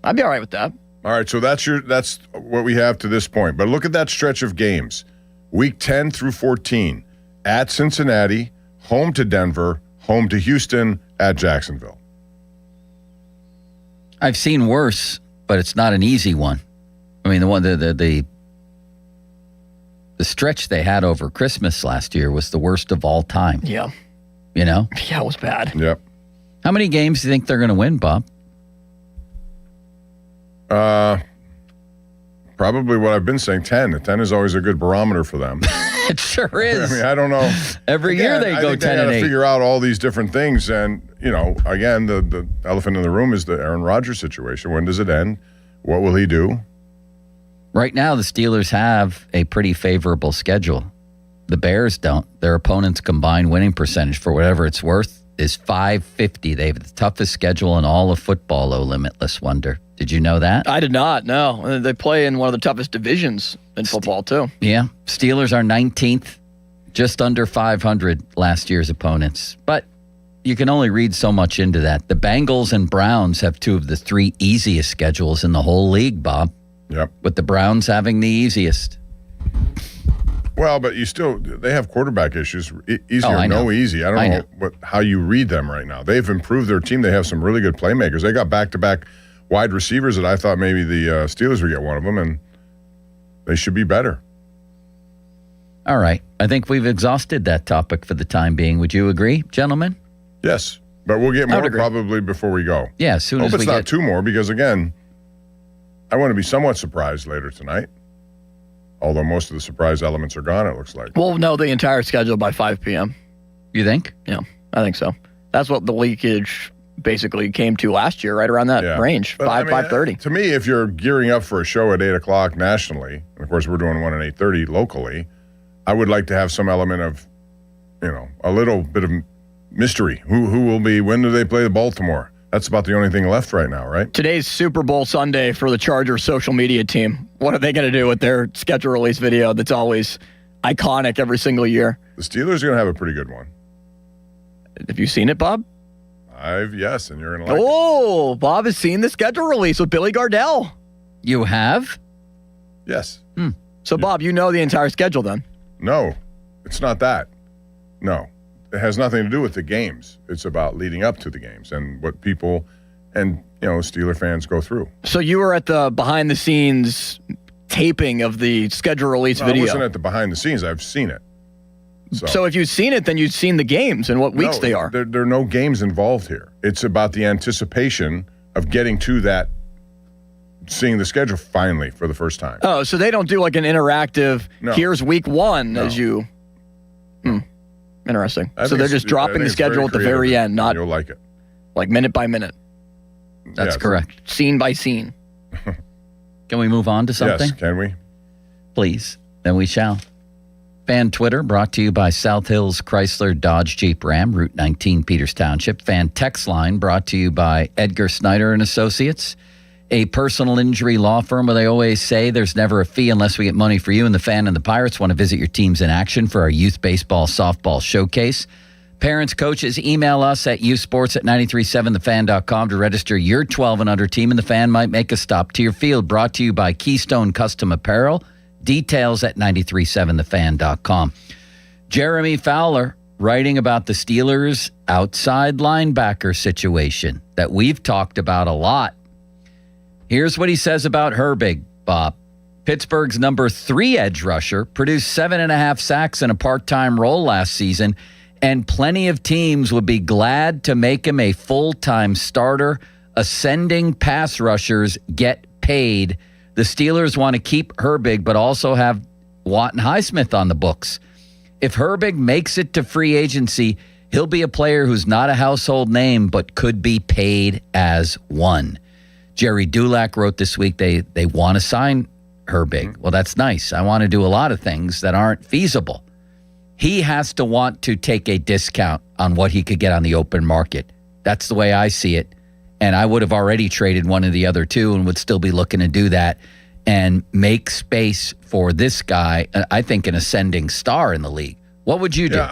I'd be all right with that. All right, so that's what we have to this point. But look at that stretch of games. Week 10 through 14, at Cincinnati, home to Denver, home to Houston, at Jacksonville. I've seen worse, but it's not an easy one. I mean, the stretch they had over Christmas last year was the worst of all time. Yeah. You know? Yeah, it was bad. Yep. How many games do you think they're going to win, Bob? Probably what I've been saying, 10. 10 is always a good barometer for them. It sure is. I mean, I don't know. Every year they go 10 they and 8. figure out all these different things. And, again, the elephant in the room is the Aaron Rodgers situation. When does it end? What will he do? Right now, the Steelers have a pretty favorable schedule. The Bears don't. Their opponent's combined winning percentage, for whatever it's worth, is .550. They have the toughest schedule in all of football, oh limitless wonder. Did you know that? I did not, no. They play in one of the toughest divisions in football, too. Yeah. Steelers are 19th, just under 500 last year's opponents. But you can only read so much into that. The Bengals and Browns have 2 of the 3 easiest schedules in the whole league, Bob. Yep. With the Browns having the easiest. Well, but they have quarterback issues. Easy or I know. no easy. I don't know how you read them right now. They've improved their team. They have some really good playmakers. They got back-to-back wide receivers that I thought maybe the Steelers would get one of them, and they should be better. All right. I think we've exhausted that topic for the time being. Would you agree, gentlemen? Yes, but we'll get more probably before we go. Yeah, as soon as we it's not 2 more because, again, I want to be somewhat surprised later tonight. Although most of the surprise elements are gone, it looks like. We'll know the entire schedule by 5 p.m. You think? Yeah, I think so. That's what the leakage basically came to last year, right around that range, But, 5:30. To me, if you're gearing up for a show at 8 o'clock nationally, and of course we're doing one at 8:30 locally, I would like to have some element of, a little bit of mystery. Who will be, when do they play the Baltimore? That's about the only thing left right now, right? Today's Super Bowl Sunday for the Chargers social media team. What are they going to do with their schedule release video that's always iconic every single year? The Steelers are going to have a pretty good one. Have you seen it, Bob? Yes, and you're going to like it. Bob has seen the schedule release with Billy Gardell. You have? Yes. So, Bob, you know the entire schedule then? No, it's not that. No, it has nothing to do with the games. It's about leading up to the games and what people and Steeler fans go through. So you were at the behind-the-scenes taping of the schedule release video. I wasn't at the behind-the-scenes. I've seen it. So if you've seen it, then you've seen the games and what weeks they are. There are no games involved here. It's about the anticipation of getting to that, seeing the schedule finally for the first time. Oh, so they don't do like an interactive, here's week one as you... Interesting. So they're just dropping the schedule at the very end, not... You'll like it. Like minute by minute. That's correct. Scene by scene. Can we move on to something? Yes, can we? Please. Then we shall. Fan Twitter brought to you by South Hills Chrysler Dodge Jeep Ram, Route 19, Peters Township. Fan Text Line brought to you by Edgar Snyder and Associates, a personal injury law firm where they always say there's never a fee unless we get money for you. And the Fan and the Pirates want to visit your teams in action for our youth baseball, softball showcase. Parents, coaches, email us at youthsports@937thefan.com to register your 12 and under team, and the Fan might make a stop to your field. Brought to you by Keystone Custom Apparel. Details at 937thefan.com. Jeremy Fowler writing about the Steelers' outside linebacker situation that we've talked about a lot. Here's what he says about Herbig, Bob. Pittsburgh's number 3 edge rusher produced 7.5 sacks in a part-time role last season, and plenty of teams would be glad to make him a full-time starter. Ascending pass rushers get paid. The Steelers want to keep Herbig, but also have Watt and Highsmith on the books. If Herbig makes it to free agency, he'll be a player who's not a household name, but could be paid as one. Jerry Dulac wrote this week they want to sign Herbig. Well, that's nice. I want to do a lot of things that aren't feasible. He has to want to take a discount on what he could get on the open market. That's the way I see it. And I would have already traded one of the other two and would still be looking to do that and make space for this guy, I think an ascending star in the league. What would you do?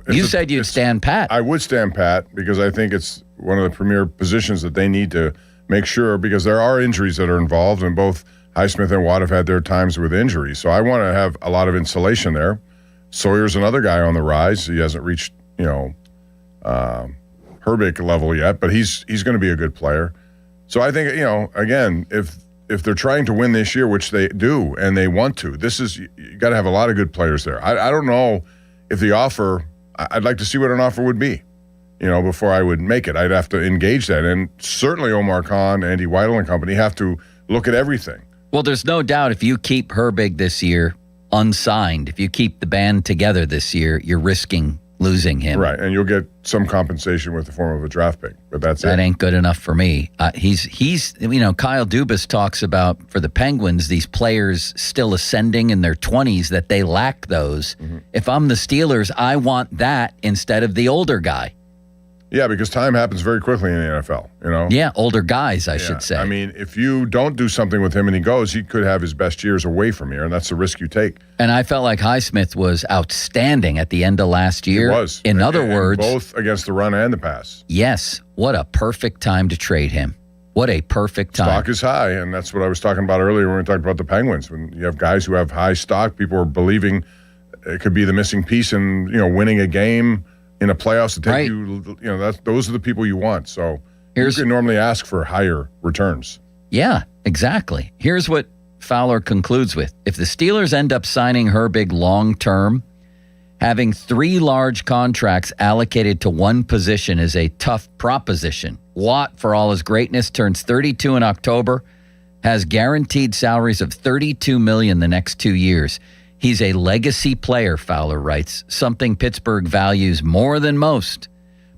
You said you'd stand pat. I would stand pat because I think it's one of the premier positions that they need to make sure, because there are injuries that are involved, and both Highsmith and Watt have had their times with injuries. So I want to have a lot of insulation there. Sawyer's another guy on the rise. He hasn't reached, Herbig level yet, but he's going to be a good player. So I think, again, if they're trying to win this year, which they do and they want to, you got to have a lot of good players there. I don't know if the offer, I'd like to see what an offer would be, before I would make it. I'd have to engage that. And certainly Omar Khan, Andy Weidel and company have to look at everything. Well, there's no doubt if you keep Herbig this year unsigned, if you keep the band together this year, you're risking losing him. Right, and you'll get some compensation with the form of a draft pick, but that ain't good enough for me. He's Kyle Dubas talks about, for the Penguins, these players still ascending in their 20s, that they lack those. Mm-hmm. If I'm the Steelers, I want that instead of the older guy. Yeah, because time happens very quickly in the NFL, Yeah, older guys, I should say. I mean, if you don't do something with him and he goes, he could have his best years away from here, and that's the risk you take. And I felt like Highsmith was outstanding at the end of last year. He was. In other words, both against the run and the pass. Yes. What a perfect time to trade him. What a perfect time. Stock is high, and that's what I was talking about earlier when we talked about the Penguins. When you have guys who have high stock, people are believing it could be the missing piece in, winning a game in a playoffs to take those are the people you want. So you can normally ask for higher returns. Yeah, exactly. Here's what Fowler concludes with. If the Steelers end up signing Herbig long-term, having 3 large contracts allocated to one position is a tough proposition. Watt, for all his greatness, turns 32 in October, has guaranteed salaries of $32 million the next 2 years. He's a legacy player, Fowler writes, something Pittsburgh values more than most.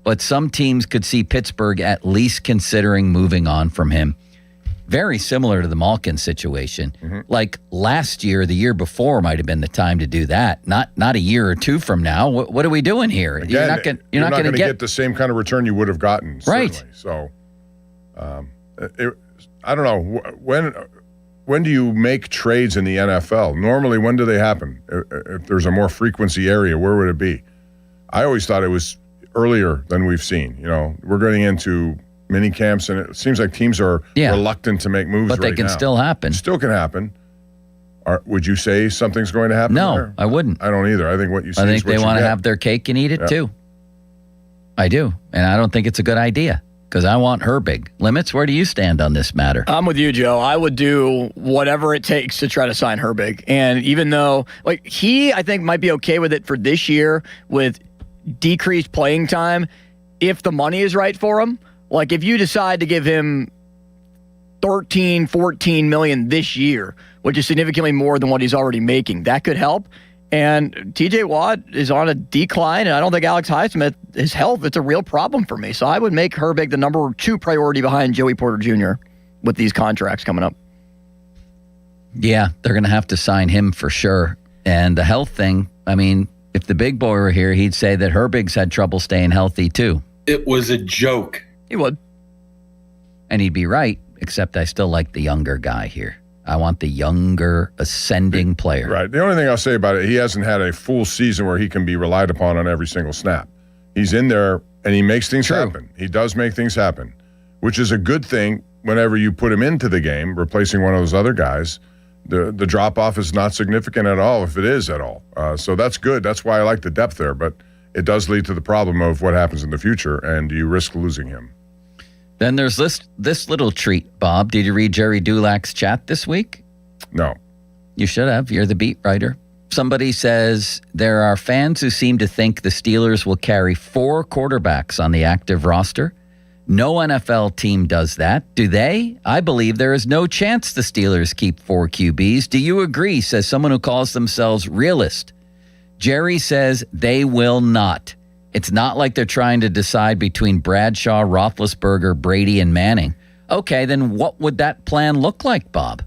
But some teams could see Pittsburgh at least considering moving on from him. Very similar to the Malkin situation. Mm-hmm. Like last year, the year before might have been the time to do that. Not a year or two from now. What are we doing here? Again, you're not going to get the same kind of return you would have gotten. Right. Certainly. So, I don't know. When do you make trades in the NFL? Normally, when do they happen? If there's a more frequency area, where would it be? I always thought it was earlier than we've seen. We're getting into mini camps, and it seems like teams are reluctant to make moves but they can still happen. Still can happen. Would you say something's going to happen? No, there? I wouldn't. I don't either. I think what you see I think is what they you want to get. have their cake and eat it too. I do. And I don't think it's a good idea because I want Herbig. Limits, where do you stand on this matter? I'm with you, Joe. I would do whatever it takes to try to sign Herbig. And even though, I think might be okay with it for this year with decreased playing time if the money is right for him. Like, if you decide to give him $13, $14 million this year, which is significantly more than what he's already making, that could help. And TJ Watt is on a decline, and I don't think Alex Highsmith, his health, it's a real problem for me. So I would make Herbig the number 2 priority behind Joey Porter Jr. with these contracts coming up. Yeah, they're going to have to sign him for sure. And the health thing, I mean, if the big boy were here, he'd say that Herbig's had trouble staying healthy too. It was a joke. He would. And he'd be right, except I still like the younger guy here. I want the younger, ascending player. Right. The only thing I'll say about it, he hasn't had a full season where he can be relied upon on every single snap. He's in there, and he makes things happen. He does make things happen, which is a good thing whenever you put him into the game, replacing one of those other guys. The drop-off is not significant at all, if it is at all. So that's good. That's why I like the depth there. But it does lead to the problem of what happens in the future, and you risk losing him. Then there's this little treat, Bob. Did you read Jerry Dulac's chat this week? No. You should have. You're the beat writer. Somebody says there are fans who seem to think the Steelers will carry 4 quarterbacks on the active roster. No NFL team does that, do they? I believe there is no chance the Steelers keep 4 QBs. Do you agree, says someone who calls themselves realist. Jerry says they will not. It's not like they're trying to decide between Bradshaw, Roethlisberger, Brady, and Manning. Okay, then what would that plan look like, Bob?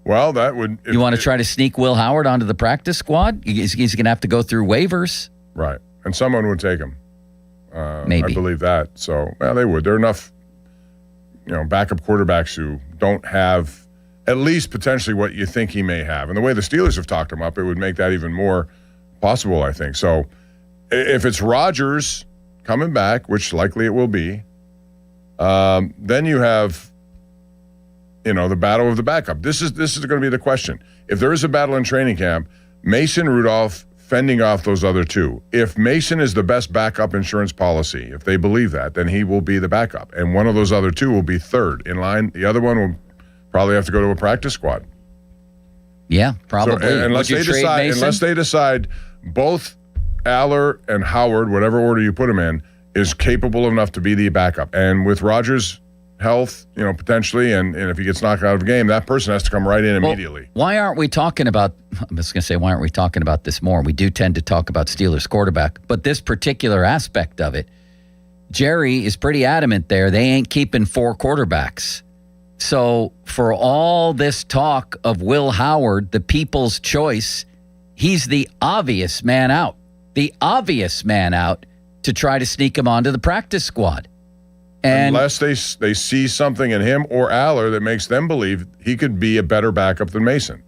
Well, that would... You want to try to sneak Will Howard onto the practice squad? He's going to have to go through waivers. Right. And someone would take him. Maybe. I believe that. So, well, they would. There are enough, backup quarterbacks who don't have at least potentially what you think he may have. And the way the Steelers have talked him up, it would make that even more possible, I think. So, if it's Rodgers coming back, which likely it will be, then you have, the battle of the backup. This is going to be the question. If there is a battle in training camp, Mason Rudolph fending off those other 2. If Mason is the best backup insurance policy, if they believe that, then he will be the backup. And one of those other 2 will be third in line. The other one will probably have to go to a practice squad. Yeah, probably. So, unless they decide both Aller and Howard, whatever order you put them in, is capable enough to be the backup. And with Rodgers' health, potentially, and if he gets knocked out of a game, that person has to come right in immediately. Why aren't we talking about, I'm just going to say, why aren't we talking about this more? We do tend to talk about Steelers quarterback, but this particular aspect of it, Jerry is pretty adamant there. They ain't keeping 4 quarterbacks. So for all this talk of Will Howard, the people's choice, he's the obvious man out. The obvious man out to try to sneak him onto the practice squad. And unless they see something in him or Aller that makes them believe he could be a better backup than Mason.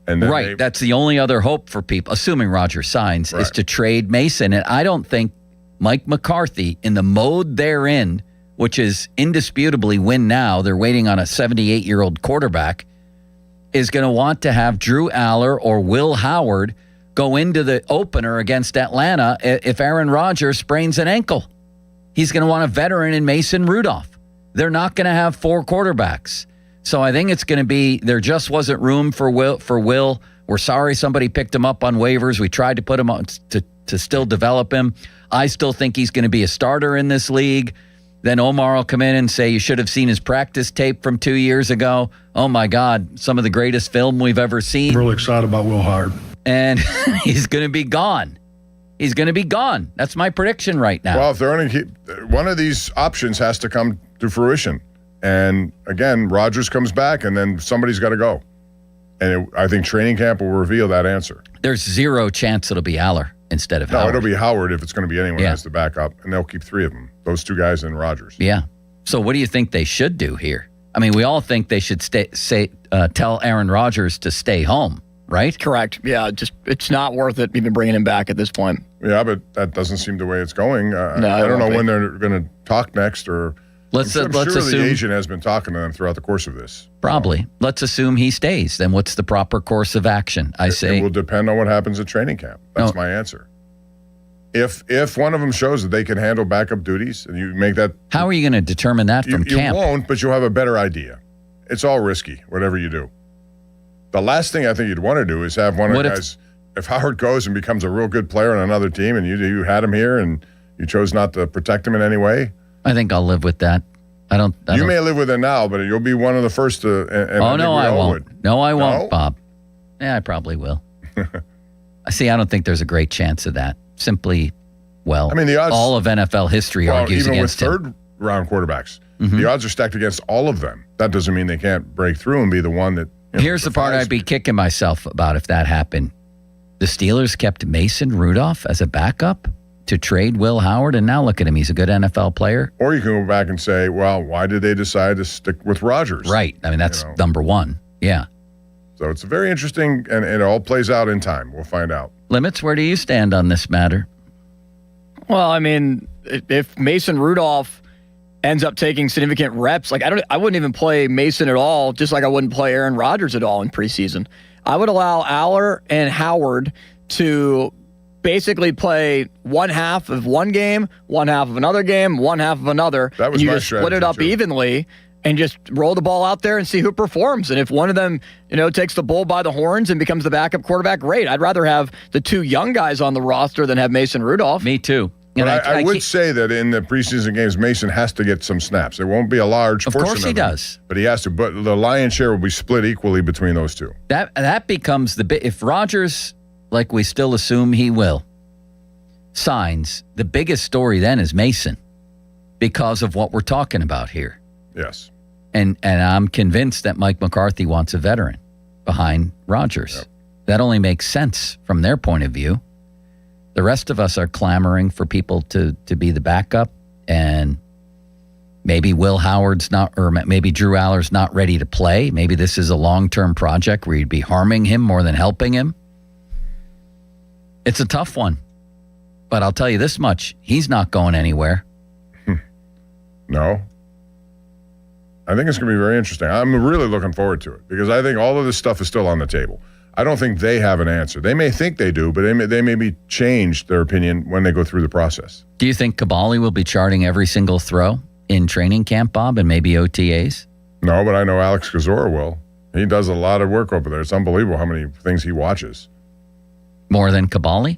And then that's the only other hope for people, assuming Rodgers signs, is to trade Mason. And I don't think Mike McCarthy, in the mode they're in, which is indisputably win now, they're waiting on a 78-year-old quarterback, is going to want to have Drew Aller or Will Howard go into the opener against Atlanta if Aaron Rodgers sprains an ankle. He's going to want a veteran in Mason Rudolph. They're not going to have 4 quarterbacks. So I think it's going to be, there just wasn't room for Will. We're sorry somebody picked him up on waivers. We tried to put him on to still develop him. I still think he's going to be a starter in this league. Then Omar will come in and say, you should have seen his practice tape from 2 years ago. Oh my God, some of the greatest film we've ever seen. I'm really excited about Will Howard. And he's going to be gone. He's going to be gone. That's my prediction right now. Well, if they're going to keep, one of these options has to come to fruition. And again, Rodgers comes back, and then somebody's got to go. And I think training camp will reveal that answer. There's 0 chance it'll be Aller instead of Howard. No, it'll be Howard if it's going to be anyone as the backup, and they'll keep 3 of them. Those 2 guys and Rodgers. Yeah. So what do you think they should do here? I mean, we all think they should tell Aaron Rodgers to stay home. Right? Correct. Yeah, it's not worth it even bringing him back at this point. Yeah, but that doesn't seem the way it's going. No, I don't know when they're going to talk next or Let's I'm sure assume the agent has been talking to them throughout the course of this. Probably. Let's assume he stays. Then what's the proper course of action? It will depend on what happens at training camp. That's my answer. If one of them shows that they can handle backup duties, and you make that, how are you going to determine that from camp? You won't, but you'll have a better idea. It's all risky, whatever you do. The last thing I think you'd want to do is have one of the guys. If Howard goes and becomes a real good player on another team, and you had him here, and you chose not to protect him in any way. I think I'll live with that. You may live with it now, but you'll be one of the first to. And I won't. No, I won't, Bob. Yeah, I probably will. See, I don't think there's a great chance of that. Simply, I mean, the odds, all of NFL history argues against him. Even with third-round quarterbacks, the odds are stacked against all of them. That doesn't mean they can't break through and be the one that. Here's the part I'd be kicking myself about if that happened. The Steelers kept Mason Rudolph as a backup to trade Will Howard, and now look at him. He's a good NFL player. Or you can go back and say, well, why did they decide to stick with Rodgers? Right. I mean, that's number one. Yeah. So it's very interesting, and it all plays out in time. We'll find out. Limits, where do you stand on this matter? Well, I mean, if Mason Rudolph ends up taking significant reps, I wouldn't even play Mason at all, just like I wouldn't play Aaron Rodgers at all in preseason. I would allow Aller and Howard to basically play one half of one game, one half of another game, one half of another. That was and you my just split it up strategy, too. evenly and just roll the ball out there and see who performs. And if one of them, takes the bull by the horns and becomes the backup quarterback, great. I'd rather have the two young guys on the roster than have Mason Rudolph. Me too. But I would say that in the preseason games, Mason has to get some snaps. It won't be a large portion of course he them, does. But he has to. But the lion's share will be split equally between those two. That becomes if Rodgers, like we still assume he will, signs, the biggest story then is Mason because of what we're talking about here. Yes. And I'm convinced that Mike McCarthy wants a veteran behind Rodgers. Yep. That only makes sense from their point of view. The rest of us are clamoring for people to be the backup, and maybe Will Howard's not, or maybe Drew Aller's not ready to play. Maybe this is a long-term project where you'd be harming him more than helping him. It's a tough one, but I'll tell you this much. He's not going anywhere. No. I think it's going to be very interesting. I'm really looking forward to it because I think all of this stuff is still on the table. I don't think they have an answer. They may think they do, but they may change their opinion when they go through the process. Do you think Kabali will be charting every single throw in training camp, Bob, and maybe OTAs? No, but I know Alex Kozora will. He does a lot of work over there. It's unbelievable how many things he watches. More than Kabali?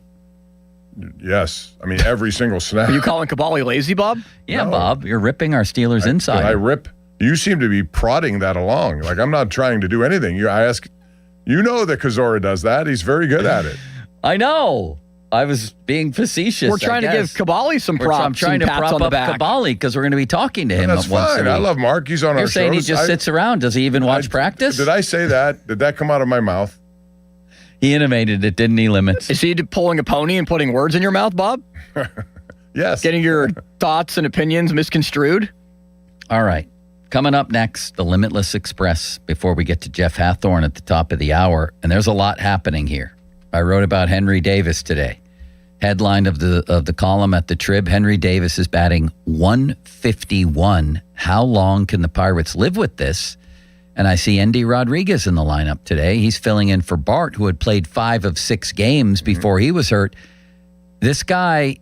Yes. I mean, every single snap. Are you calling Kabali lazy, Bob? Yeah, no. Bob. You're ripping our Steelers inside. I rip? You seem to be prodding that along. Like, I'm not trying to do anything. I ask... You know that Kozora does that. He's very good at it. I know. I was being facetious. We're trying to give Kabali some props. I'm trying to prop up Kabali because we're going to be talking to him. That's fine. I love Mark. He's on our show. You're saying he just sits around. Does he even watch practice? Did I say that? Did that come out of my mouth? He intimated it, didn't he, Limits? Is he pulling a pony and putting words in your mouth, Bob? Yes. Getting your thoughts and opinions misconstrued? All right. Coming up next, the Limitless Express, before we get to Jeff Hathorn at the top of the hour. And there's a lot happening here. I wrote about Henry Davis today. Headline of the column at the Trib, Henry Davis is batting .151. How long can the Pirates live with this? And I see Endy Rodriguez in the lineup today. He's filling in for Bart, who had played 5 of 6 games before he was hurt. This guy,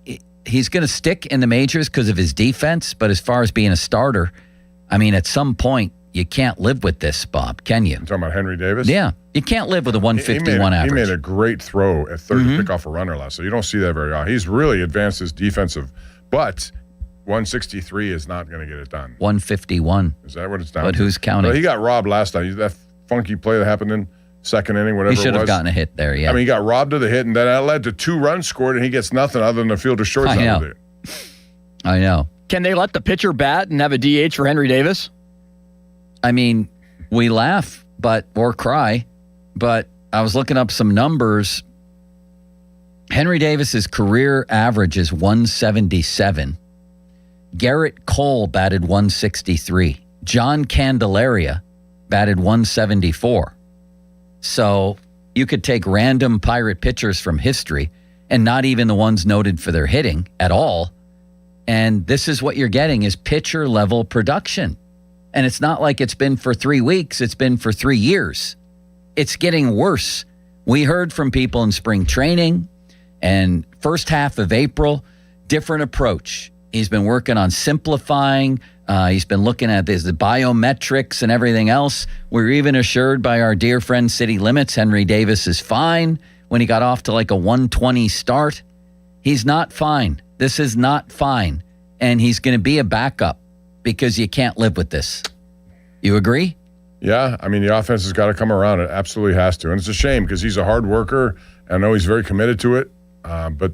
he's going to stick in the majors because of his defense, but as far as being a starter, I mean, at some point, you can't live with this, Bob, can you? You're talking about Henry Davis? Yeah. You can't live with a 151 average. He made a great throw at third to pick off a runner last, so you don't see that very often. He's really advanced his defensive, but 163 is not going to get it done. 151. Is that what it's down to? But who's counting? Well, he got robbed last night. That funky play that happened in second inning, whatever it was. He should have gotten a hit there, yeah. I mean, he got robbed of the hit, and then that led to 2 runs scored, and he gets nothing other than a fielder shortstop. I know. Can they let the pitcher bat and have a DH for Henry Davis? I mean, we laugh or cry, but I was looking up some numbers. Henry Davis's career average is 177. Garrett Cole batted 163. John Candelaria batted 174. So you could take random Pirate pitchers from history, and not even the ones noted for their hitting at all, And this is what you're getting is pitcher level production. And it's not like it's been for 3 weeks. It's been for 3 years. It's getting worse. We heard from people in spring training and first half of April, different approach. He's been working on simplifying. He's been looking at the biometrics and everything else. We're even assured by our dear friend City Limits, Henry Davis is fine when he got off to like a 120 start. He's not fine. This is not fine. And he's going to be a backup because you can't live with this. You agree? Yeah. I mean, the offense has got to come around. It absolutely has to. And it's a shame because he's a hard worker. I know he's very committed to it. But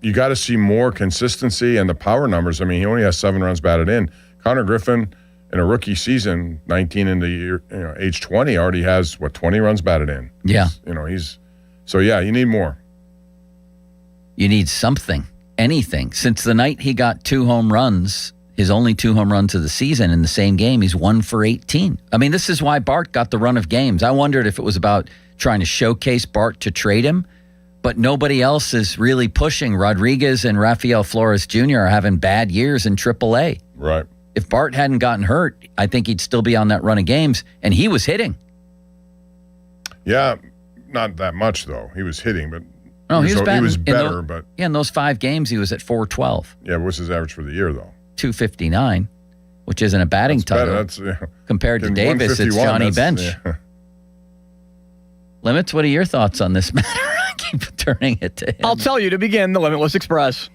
you got to see more consistency and the power numbers. I mean, he only has 7 runs batted in. Connor Griffin, in a rookie season, 19 in the year, age 20, already has, 20 runs batted in. Yeah. So you need more. You need something, anything. Since the night he got 2 home runs, his only 2 home runs of the season in the same game, he's 1 for 18. I mean, this is why Bart got the run of games. I wondered if it was about trying to showcase Bart to trade him, but nobody else is really pushing. Rodriguez and Rafael Flores Jr. are having bad years in AAA. Right. If Bart hadn't gotten hurt, I think he'd still be on that run of games, and he was hitting. Yeah, not that much, though. He was hitting, but no, he was better. But in those 5 games, he was at 412. Yeah, what's his average for the year, though? 259, which isn't a batting title. Compared to Davis, it's Johnny Bench. Yeah. Limits, what are your thoughts on this matter? I keep turning it to him. I'll tell you to begin the Limitless Express.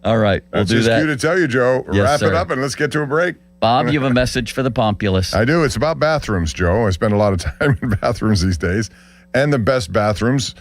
All right, we'll do that. That's just cue to tell you, Joe. Yes, Wrap sir. it up and let's get to a break. Bob, you have a message for the Populace. I do. It's about bathrooms, Joe. I spend a lot of time in bathrooms these days. And the best bathrooms,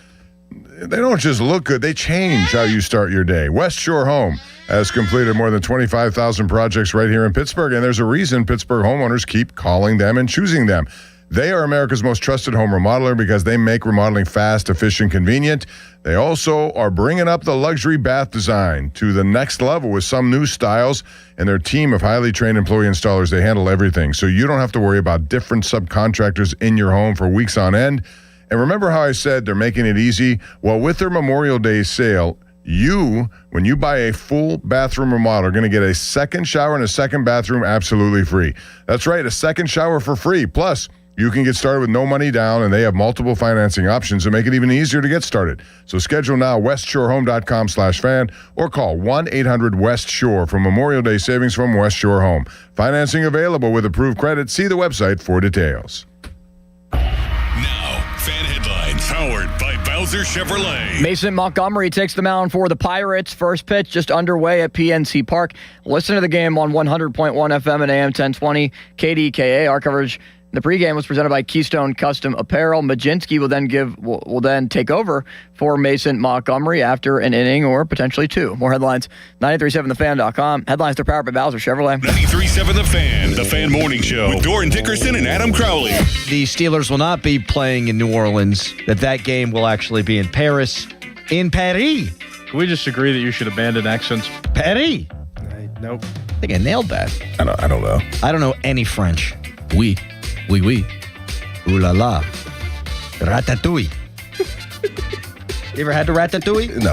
they don't just look good. They change how you start your day. West Shore Home has completed more than 25,000 projects right here in Pittsburgh. And there's a reason Pittsburgh homeowners keep calling them and choosing them. They are America's most trusted home remodeler because they make remodeling fast, efficient, convenient. They also are bringing up the luxury bath design to the next level with some new styles. And their team of highly trained employee installers, they handle everything. So you don't have to worry about different subcontractors in your home for weeks on end. And remember how I said they're making it easy? Well, with their Memorial Day sale, when you buy a full bathroom remodel, are going to get a second shower and a second bathroom absolutely free. That's right, a second shower for free. Plus, you can get started with no money down, and they have multiple financing options to make it even easier to get started. So schedule now, westshorehome.com/fan, or call 1-800-WEST-SHORE for Memorial Day savings from West Shore Home. Financing available with approved credit. See the website for details. Now, fan headlines powered by Bowser Chevrolet. Mason Montgomery takes the mound for the Pirates. First pitch just underway at PNC Park. Listen to the game on 100.1 FM and AM 1020 KDKA. Our coverage the pregame was presented by Keystone Custom Apparel. Majinski will then take over for Mason Montgomery after an inning or potentially 2. More headlines, 937thefan.com. Headlines are powered by Bowser Chevrolet. 93.7 The Fan Morning Show with Doran Dickerson and Adam Crowley. The Steelers will not be playing in New Orleans. That game will actually be in Paris. In Paris. Can we just agree that you should abandon accents? Paris. Nope. I think I nailed that. I don't know. I don't know any French. Oui. Oui, oui. Ooh la la. Ratatouille. You ever had the ratatouille? No.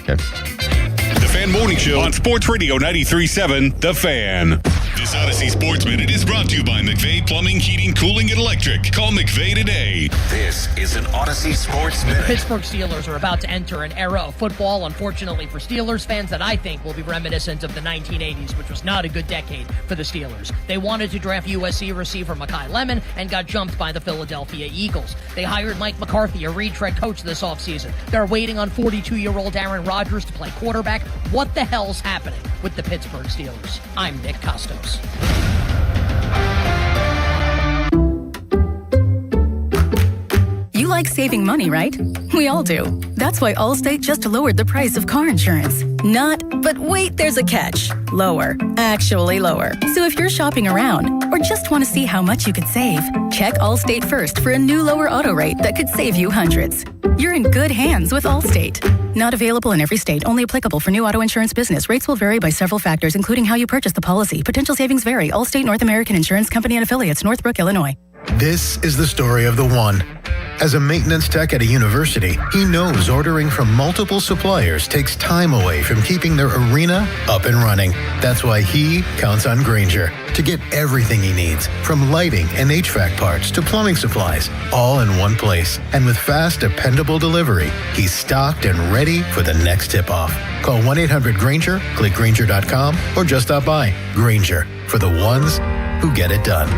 Okay. The Fan Morning Show on Sports Radio 93.7 The Fan. This Odyssey Sports Minute is brought to you by McVeigh Plumbing, Heating, Cooling, and Electric. Call McVeigh today. This is an Odyssey Sports Minute. The Pittsburgh Steelers are about to enter an era of football, unfortunately for Steelers fans, that I think will be reminiscent of the 1980s, which was not a good decade for the Steelers. They wanted to draft USC receiver Mekhi Lemon and got jumped by the Philadelphia Eagles. They hired Mike McCarthy, a retread coach, this offseason. They're waiting on 42-year-old Aaron Rodgers to play quarterback. What the hell's happening with the Pittsburgh Steelers? I'm Nick Costos. You like saving money, right? We all do. That's why Allstate just lowered the price of car insurance. But wait, there's a catch. Lower. Actually lower. So if you're shopping around or just want to see how much you could save, check Allstate first for a new lower auto rate that could save you hundreds. You're in good hands with Allstate. Not available in every state. Only applicable for new auto insurance business. Rates will vary by several factors, including how you purchase the policy. Potential savings vary. Allstate North American Insurance Company and Affiliates, Northbrook, Illinois. This is the story of the one. As a maintenance tech at a university, he knows ordering from multiple suppliers takes time away from keeping their arena up and running. That's why he counts on Grainger to get everything he needs, from lighting and HVAC parts to plumbing supplies, all in one place. And with fast, dependable delivery, he's stocked and ready for the next tip-off. Call 1-800-GRAINGER, click Grainger.com, or just stop by. Grainger, for the ones who get it done.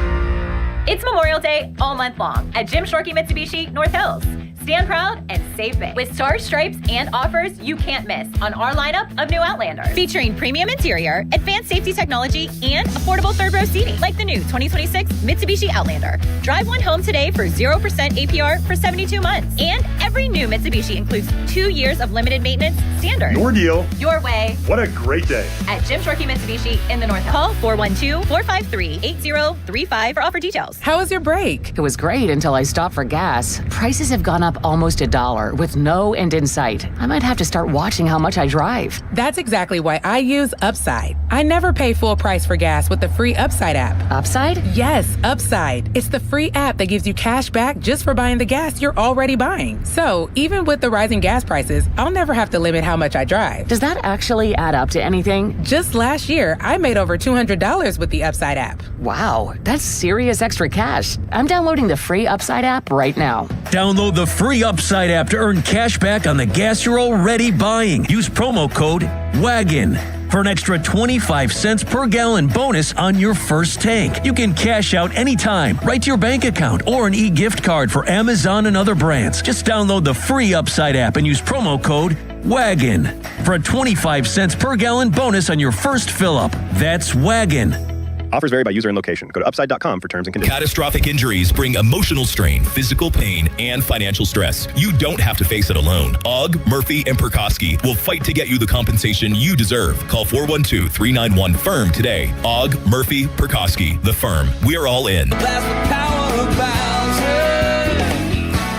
It's Memorial Day all month long at Jim Shorkey Mitsubishi North Hills. Stand proud and save big with stars, stripes, and offers you can't miss on our lineup of new Outlanders. Featuring premium interior, advanced safety technology, and affordable third-row seating, like the new 2026 Mitsubishi Outlander. Drive one home today for 0% APR for 72 months. And every new Mitsubishi includes 2 years of limited maintenance standard. Your deal. Your way. What a great day. At Jim Shorkey Mitsubishi in the North Hills. Call 412-453-8035 for offer details. How was your break? It was great until I stopped for gas. Prices have gone up almost $1 with no end in sight. I might have to start watching how much I drive. That's exactly why I use Upside. I never pay full price for gas with the free Upside app. Upside? Yes, Upside. It's the free app that gives you cash back just for buying the gas you're already buying. So even with the rising gas prices, I'll never have to limit how much I drive. Does that actually add up to anything? Just last year, I made over $200 with the Upside app. Wow, that's serious extra cash. I'm downloading the free Upside app right now. Download the free Upside app to earn cash back on the gas you're already buying. Use promo code WAGON for an extra 25 cents per gallon bonus on your first tank. You can cash out anytime, right to your bank account, or an e-gift card for Amazon and other brands. Just download the free Upside app and use promo code WAGON for a 25 cents per gallon bonus on your first fill-up. That's WAGON. Offers vary by user and location. Go to upside.com for terms and conditions. Catastrophic injuries bring emotional strain, physical pain, and financial stress. You don't have to face it alone. Ogg, Murphy, and Perkoski will fight to get you the compensation you deserve. Call 412-391-FIRM today. Ogg, Murphy, Perkoski, the firm. We're all in.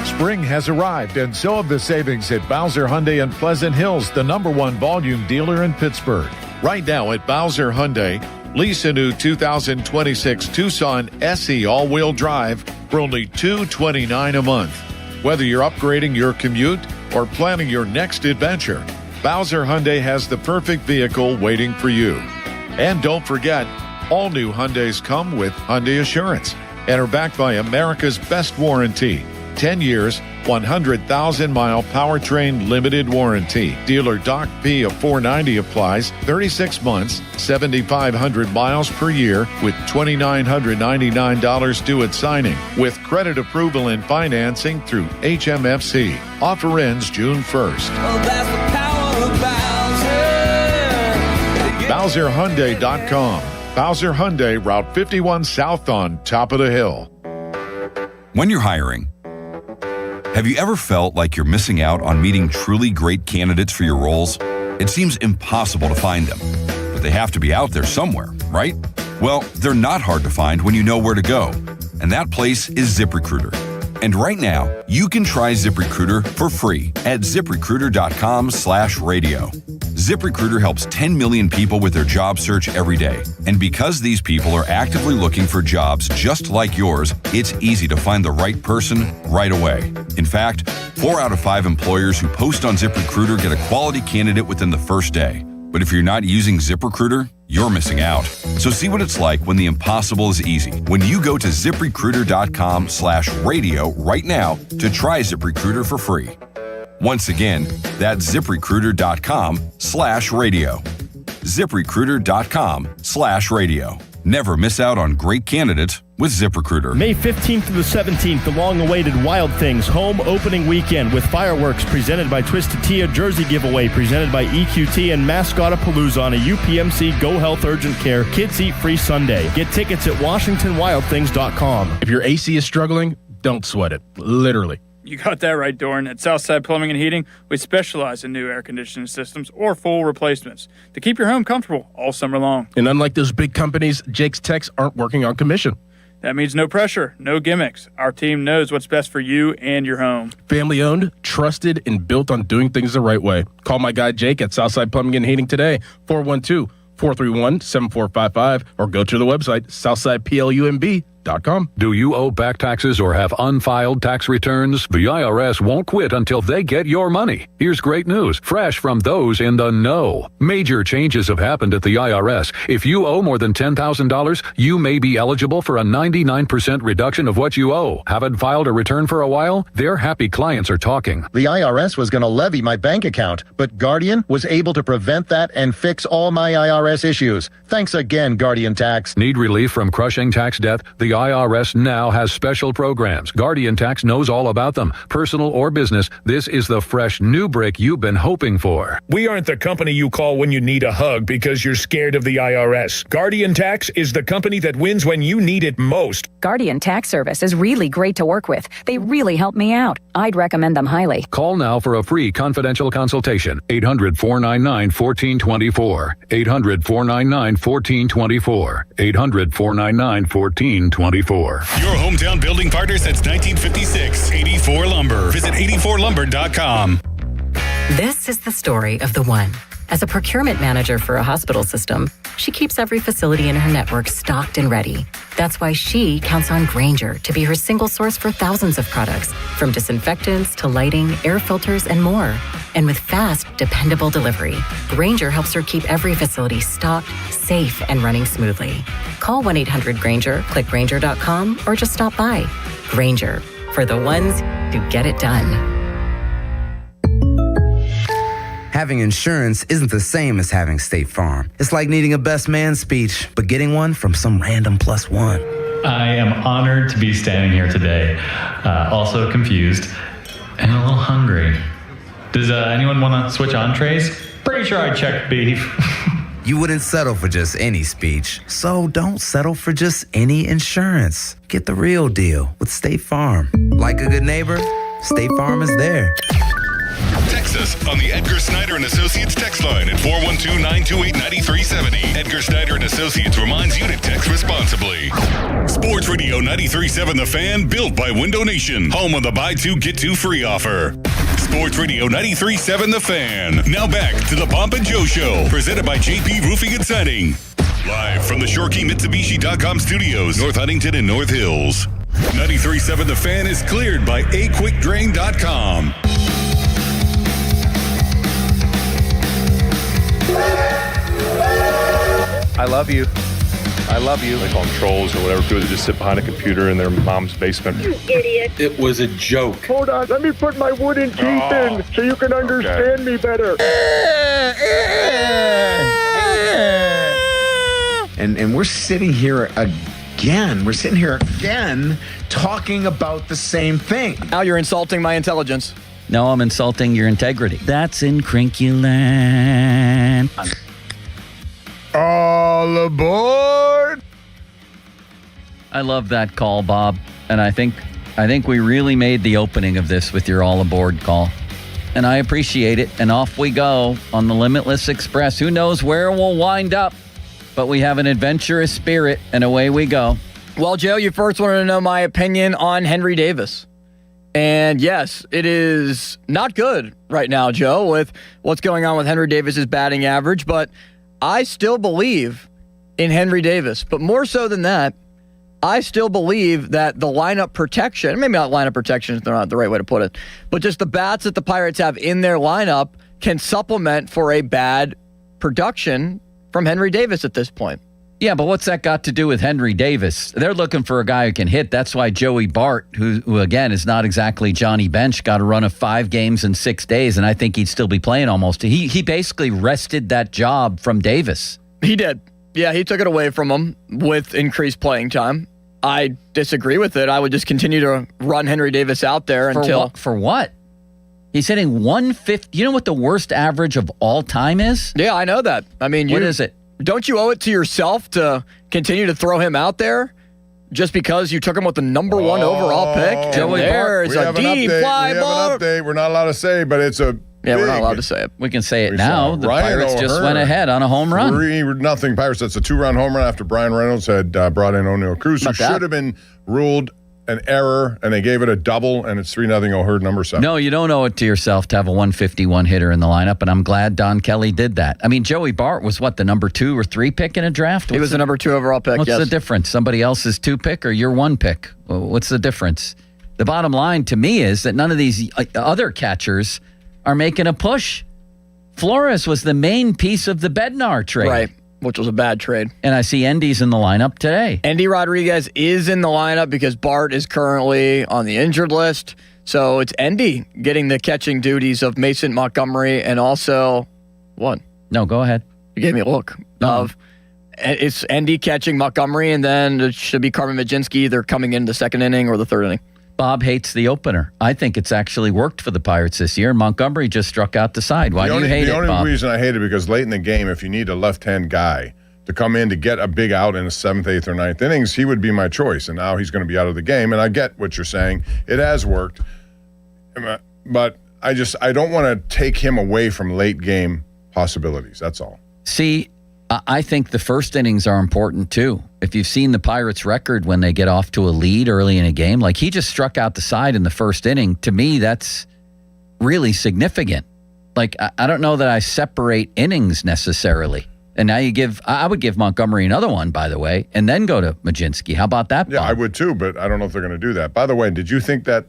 Spring has arrived, and so have the savings at Bowser Hyundai in Pleasant Hills, the #1 volume dealer in Pittsburgh. Right now at Bowser Hyundai, lease a new 2026 Tucson SE all-wheel drive for only $229 a month. Whether you're upgrading your commute or planning your next adventure, Bowser Hyundai has the perfect vehicle waiting for you. And don't forget, all new Hyundais come with Hyundai Assurance and are backed by America's best warranty. 10 years, 100,000-mile powertrain limited warranty. Dealer Doc P of $490 applies. 36 months, 7,500 miles per year with $2,999 due at signing. With credit approval and financing through HMFC. Offer ends June 1st. BowserHyundai.com. Bowser Hyundai, Route 51 South on top of the hill. When you're hiring, have you ever felt like you're missing out on meeting truly great candidates for your roles? It seems impossible to find them, but they have to be out there somewhere, right? Well, they're not hard to find when you know where to go, and that place is ZipRecruiter. And right now, you can try ZipRecruiter for free at ZipRecruiter.com/radio. ZipRecruiter helps 10 million people with their job search every day. And because these people are actively looking for jobs just like yours, it's easy to find the right person right away. In fact, 4 out of 5 employers who post on ZipRecruiter get a quality candidate within the first day. But if you're not using ZipRecruiter, you're missing out. So see what it's like when the impossible is easy. When you go to ZipRecruiter.com/radio right now to try ZipRecruiter for free. Once again, that's ZipRecruiter.com/radio. ZipRecruiter.com/radio. Never miss out on great candidates with ZipRecruiter. May 15th through the 17th, the long-awaited Wild Things home opening weekend with fireworks presented by Twisted Tea, jersey giveaway presented by EQT, and Mascotapalooza on a UPMC Go Health Urgent Care Kids Eat Free Sunday. Get tickets at WashingtonWildThings.com. If your AC is struggling, don't sweat it. Literally. You got that right, Doran. At Southside Plumbing and Heating, we specialize in new air conditioning systems or full replacements to keep your home comfortable all summer long. And unlike those big companies, Jake's techs aren't working on commission. That means no pressure, no gimmicks. Our team knows what's best for you and your home. Family owned, trusted, and built on doing things the right way. Call my guy Jake at Southside Plumbing and Heating today, 412-431-7455, or go to the website, southsideplumb.com. IRS.com. Do you owe back taxes or have unfiled tax returns? The IRS won't quit until they get your money. Here's great news, fresh from those in the know. Major changes have happened at the IRS. If you owe more than $10,000, you may be eligible for a 99% reduction of what you owe. Haven't filed a return for a while? Their happy clients are talking. The IRS was going to levy my bank account, but Guardian was able to prevent that and fix all my IRS issues. Thanks again, Guardian Tax. Need relief from crushing tax debt? The IRS now has special programs. Guardian Tax knows all about them. Personal or business, this is the fresh new brick you've been hoping for. We aren't the company you call when you need a hug because you're scared of the IRS. Guardian Tax is the company that wins when you need it most. Guardian Tax Service is really great to work with. They really help me out. I'd recommend them highly. Call now for a free confidential consultation. 800-499-1424. 800-499-1424. 800-499-1424. Your hometown building partner since 1956. 84 Lumber. Visit 84lumber.com. This is the story of the one. As a procurement manager for a hospital system, she keeps every facility in her network stocked and ready. That's why she counts on Grainger to be her single source for thousands of products, from disinfectants to lighting, air filters, and more. And with fast, dependable delivery, Grainger helps her keep every facility stocked, safe, and running smoothly. Call 1-800-GRAINGER, click Grainger.com, or just stop by. Grainger, for the ones who get it done. Having insurance isn't the same as having State Farm. It's like needing a best man speech, but getting one from some random plus one. I am honored to be standing here today, also confused and a little hungry. Does anyone want to switch entrees? Pretty sure I checked beef. You wouldn't settle for just any speech, so don't settle for just any insurance. Get the real deal with State Farm. Like a good neighbor, State Farm is there. Text us on the Edgar Snyder & Associates text line at 412-928-9370. Edgar Snyder & Associates reminds you to text responsibly. Sports Radio 93.7 The Fan, built by Window Nation. Home of the buy two, get two free offer. Sports Radio 93.7 The Fan. Now back to the Pomp and Joe Show, presented by JP Roofing and Siding. Live from the ShoreKeyMitsubishi.com studios, North Huntington and North Hills. 93.7 The Fan is cleared by AQuickDrain.com. I love you. I love you. They call them trolls or whatever, people that just sit behind a computer in their mom's basement. You idiot. It was a joke. Hold on, let me put my wooden teeth in so you can understand me better. And we're sitting here again. We're sitting here again talking about the same thing. Now you're insulting my intelligence. No, I'm insulting your integrity. That's incrinculant. All aboard! I love that call, Bob. And I think we really made the opening of this with your all aboard call. And I appreciate it. And off we go on the Limitless Express. Who knows where we'll wind up? But we have an adventurous spirit, and away we go. Well, Joe, you first wanted to know my opinion on Henry Davis. And yes, it is not good right now, Joe, with what's going on with Henry Davis's batting average. But I still believe in Henry Davis. But more so than that, I still believe that the lineup protection, maybe not lineup protection is not the right way to put it, but just the bats that the Pirates have in their lineup can supplement for a bad production from Henry Davis at this point. Yeah, but what's that got to do with Henry Davis? They're looking for a guy who can hit. That's why Joey Bart, who again is not exactly Johnny Bench, got a run of 5 games in 6 days, and I think he'd still be playing almost. He basically wrested that job from Davis. He did. Yeah, he took it away from him with increased playing time. I disagree with it. I would just continue to run Henry Davis out there until... For what? He's hitting 150. You know what the worst average of all time is? Yeah, I know that. I mean, what is it? Don't you owe it to yourself to continue to throw him out there just because you took him with the number 1 overall pick? Joey Bart. There's a deep fly ball. We have an update. We're not allowed to say, but it's a we're not allowed to say it. We can say it now. The Pirates just went ahead on a home run. 3-0 Pirates. That's a 2-run home run after Brian Reynolds had brought in O'Neal Cruz, who should have been ruled an error and they gave it a double and it's 3-0 O'Herd number 7. No, you don't owe it to yourself to have a 151 hitter in the lineup, and I'm glad Don Kelly did that. I mean, Joey Bart was what, the number 2 or 3 pick in a draft? He was the number 2 overall pick, What's the difference? Somebody else's 2 pick or your 1 pick? What's the difference? The bottom line to me is that none of these other catchers are making a push. Flores was the main piece of the Bednar trade. Right, which was a bad trade. And I see Endy's in the lineup today. Endy Rodriguez is in the lineup because Bart is currently on the injured list. So it's Endy getting the catching duties of Mason Montgomery and also what? No, go ahead. You gave me a look. It's Endy catching Montgomery, and then it should be Carmen Majinski either coming in the second inning or the third inning. Bob hates the opener. I think it's actually worked for the Pirates this year. Montgomery just struck out the side. Why do you hate it, Bob? The only reason I hate it because late in the game, if you need a left-hand guy to come in to get a big out in the 7th, 8th, or 9th innings, he would be my choice. And now he's going to be out of the game. And I get what you're saying. It has worked. But I don't want to take him away from late game possibilities. That's all. See, I think the first innings are important too. If you've seen the Pirates' record when they get off to a lead early in a game, like he just struck out the side in the first inning, to me, that's really significant. Like, I don't know that I separate innings necessarily. And now I would give Montgomery another one, by the way, and then go to Majinski. How about that, Bob? Yeah, I would too, but I don't know if they're going to do that. By the way, did you think that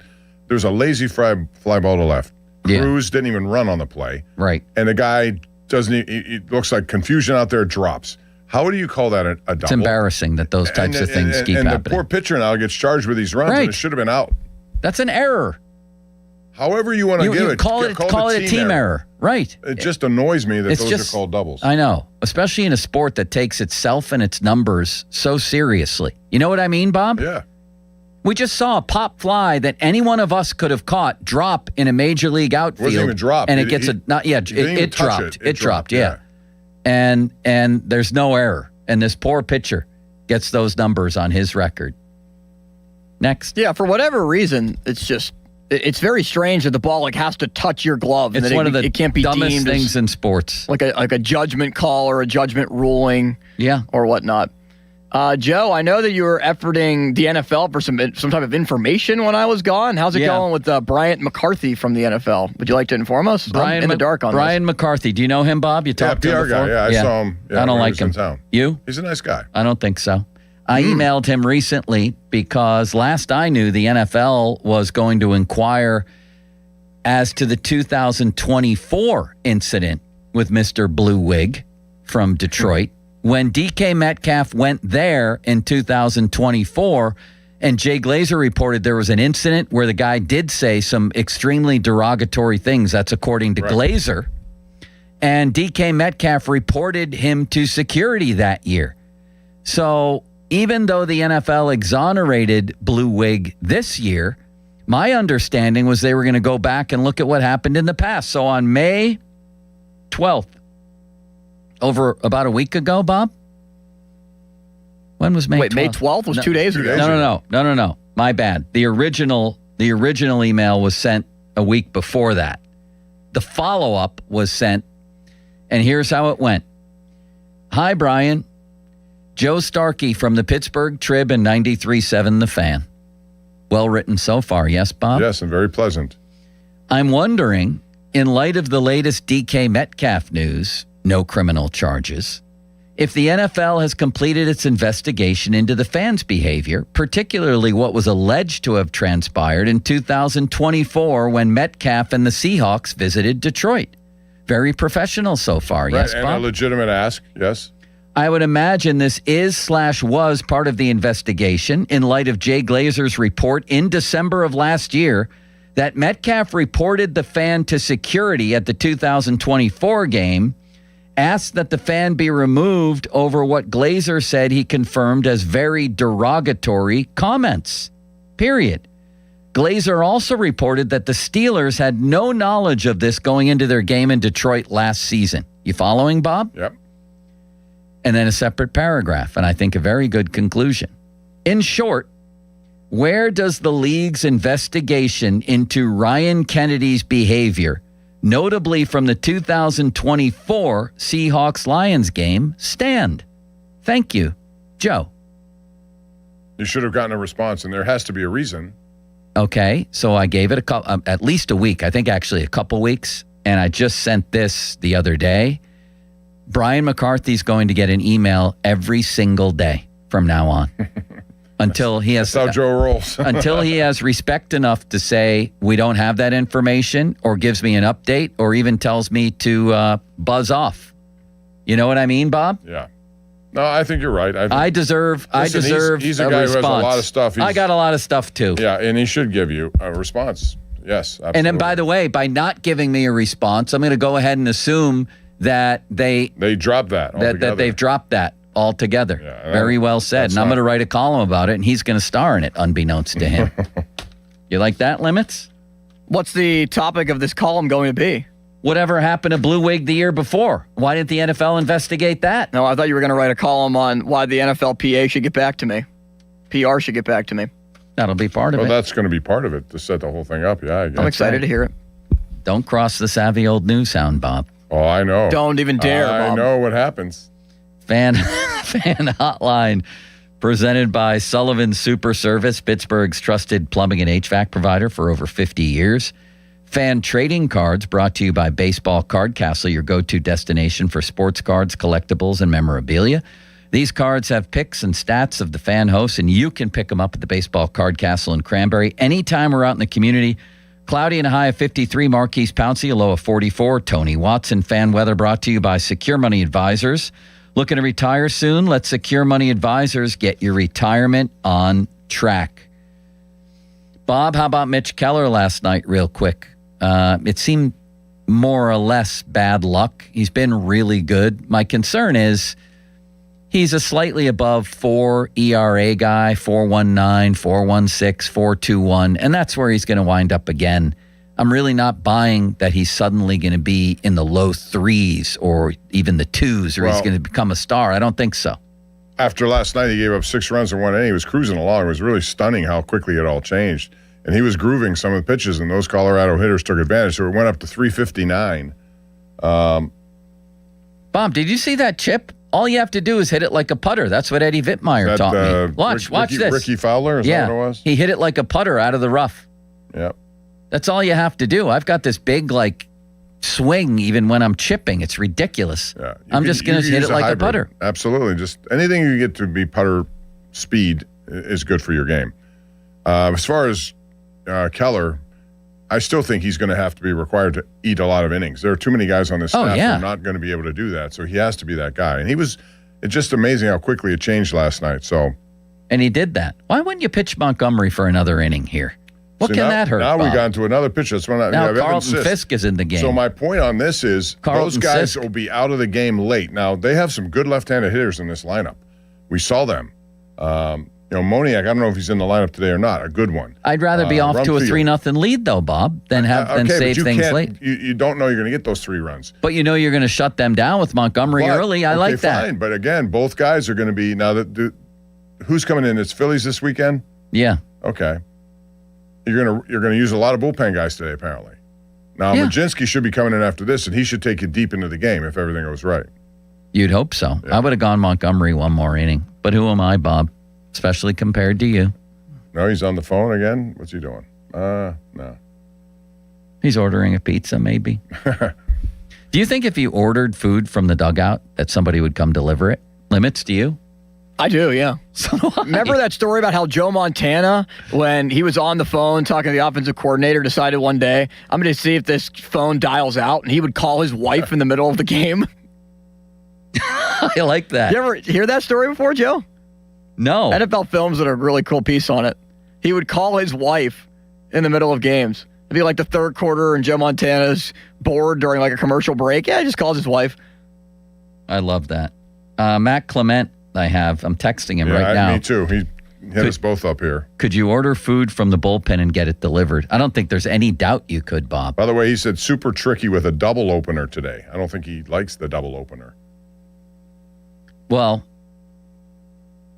there's a lazy fly ball to left? Cruz didn't even run on the play. Right. And the guy it looks like confusion out there, drops. How do you call that a double? It's embarrassing that those types of things keep happening. And the poor pitcher now gets charged with these runs, and it should have been out. That's an error. However you want to give it. Call it a team error. Right. It just annoys me that those are called doubles. I know, especially in a sport that takes itself and its numbers so seriously. You know what I mean, Bob? Yeah. We just saw a pop fly that any one of us could have caught drop in a major league outfield. It wasn't even dropped. And it dropped. It dropped, yeah. And there's no error. And this poor pitcher gets those numbers on his record. Next. Yeah, for whatever reason, it's very strange that the ball has to touch your glove. It's one of the it can't be dumbest things in sports. Like a judgment call or a judgment ruling. Yeah. Or whatnot. Joe, I know that you were efforting the NFL for some type of information when I was gone. How's it going with Bryant McCarthy from the NFL? Would you like to inform us? I'm in the dark on Brian McCarthy. Do you know him, Bob? You talked to him PR before? guy. Yeah, I saw him. Yeah, I don't like him. You? He's a nice guy. I don't think so. I emailed him recently because last I knew, the NFL was going to inquire as to the 2024 incident with Mr. Blue Wig from Detroit. When DK Metcalf went there in 2024, and Jay Glazer reported there was an incident where the guy did say some extremely derogatory things. That's according to Glazer. And DK Metcalf reported him to security that year. So even though the NFL exonerated Blue Wig this year, my understanding was they were going to go back and look at what happened in the past. So on May 12th, over about a week ago, Bob? When was May 12th? Wait, May 12th was 2 days ago. No. My bad. The original email was sent a week before that. The follow-up was sent, and here's how it went. Hi, Brian. Joe Starkey from the Pittsburgh Trib and 93.7 The Fan. Well written so far, yes, Bob? Yes, and very pleasant. I'm wondering, in light of the latest DK Metcalf news, no criminal charges, if the NFL has completed its investigation into the fans' behavior, particularly what was alleged to have transpired in 2024 when Metcalf and the Seahawks visited Detroit. Very professional so far, yes, Bob? And a legitimate ask, yes. I would imagine this was part of the investigation in light of Jay Glazer's report in December of last year that Metcalf reported the fan to security at the 2024 game, asked that the fan be removed over what Glazer said he confirmed as very derogatory comments. Period. Glazer also reported that the Steelers had no knowledge of this going into their game in Detroit last season. You following, Bob? Yep. And then a separate paragraph, and I think a very good conclusion. In short, where does the league's investigation into Ryan Kennedy's behavior, notably from the 2024 Seahawks-Lions game, stand? Thank you, Joe. You should have gotten a response, and there has to be a reason. Okay, so I gave it at least a week. I think actually a couple weeks, and I just sent this the other day. Brian McCarthy's going to get an email every single day from now on. Until he has, that's how Joe rolls. Until he has respect enough to say we don't have that information, or gives me an update, or even tells me to buzz off. You know what I mean, Bob? Yeah. No, I think you're right. I deserve he's a a guy response. who has a lot of stuff. I got a lot of stuff too. Yeah, and he should give you a response. Yes, absolutely. And then, by the way, by not giving me a response, I'm going to go ahead and assume that they dropped that that they've dropped that altogether. Yeah, very well said. And I'm going to write a column about it, and he's going to star in it, unbeknownst to him. You like that, Limits? What's the topic of this column going to be? Whatever happened to Blue Wig the year before? Why didn't the NFL investigate that? No, I thought you were going to write a column on why the NFLPA should get back to me. PR should get back to me. That'll be part of it. Well, that's going to be part of it to set the whole thing up. Yeah, I guess. I'm excited to hear it. Don't cross the savvy old news hound, Bob. Oh, I know. Don't even dare, I Bob. know what happens. Fan Hotline, presented by Sullivan Super Service, Pittsburgh's trusted plumbing and HVAC provider for over 50 years. Fan Trading Cards, brought to you by Baseball Card Castle, your go-to destination for sports cards, collectibles, and memorabilia. These cards have pics and stats of the fan hosts, and you can pick them up at the Baseball Card Castle in Cranberry anytime we're out in the community. Cloudy and a high of 53, Marquise Pouncey, a low of 44. Tony Watson fan weather, brought to you by Secure Money Advisors. Looking to retire soon? Let Secure Money Advisors get your retirement on track. Bob, how about Mitch Keller last night real quick? It seemed more or less bad luck. He's been really good. My concern is he's a slightly above 4 ERA guy, 4.19, 4.16, 4.21, and that's where he's going to wind up again. I'm really not buying that he's suddenly going to be in the low 3s or even the 2s, or he's going to become a star. I don't think so. After last night, he gave up 6 runs in 1 inning. He was cruising along. It was really stunning how quickly it all changed. And he was grooving some of the pitches, and those Colorado hitters took advantage. So it went up to 359. Bob, did you see that chip? All you have to do is hit it like a putter. That's what Eddie Vittmeyer taught me. Watch this. Ricky Fowler, is that what it was? He hit it like a putter out of the rough. Yep. That's all you have to do. I've got this big, swing even when I'm chipping. It's ridiculous. Yeah. I'm just going to hit it like a putter. Absolutely. Just anything you get to be putter speed is good for your game. As far as Keller, I still think he's going to have to be required to eat a lot of innings. There are too many guys on this staff who are not going to be able to do that. So he has to be that guy. And it's just amazing how quickly it changed last night. And he did that. Why wouldn't you pitch Montgomery for another inning here? What can that hurt? Now Bob? we got into another pitcher. That's when now Carlton Fisk is in the game. So my point on this is those guys will be out of the game late. Now they have some good left-handed hitters in this lineup. We saw them. Moniak, I don't know if he's in the lineup today or not. A good one. I'd rather be off to a 3-0 lead though, Bob, than save things late. You don't know you're going to get those 3 runs. But you know you're going to shut them down with Montgomery early. I like that. Fine. But again, both guys are going to be who's coming in? It's Phillies this weekend. Yeah. Okay. You're gonna use a lot of bullpen guys today, apparently. Now Majinski should be coming in after this, and he should take you deep into the game if everything goes right. You'd hope so. Yeah. I would have gone Montgomery one more inning, but who am I, Bob? Especially compared to you. No, he's on the phone again. What's he doing? No. He's ordering a pizza, maybe. Do you think if you ordered food from the dugout that somebody would come deliver it? Limits, do you? I do, yeah. So do I. Remember that story about how Joe Montana, when he was on the phone talking to the offensive coordinator, decided one day, I'm going to see if this phone dials out, and he would call his wife in the middle of the game? I like that. You ever hear that story before, Joe? No. NFL Films did a really cool piece on it. He would call his wife in the middle of games. It'd be like the third quarter, and Joe Montana's bored during a commercial break. Yeah, he just calls his wife. I love that. Matt Clement, I'm texting him right now. Me too. He hit us both up here. Could you order food from the bullpen and get it delivered? I don't think there's any doubt you could, Bob. By the way, he said super tricky with a double opener today. I don't think he likes the double opener. Well,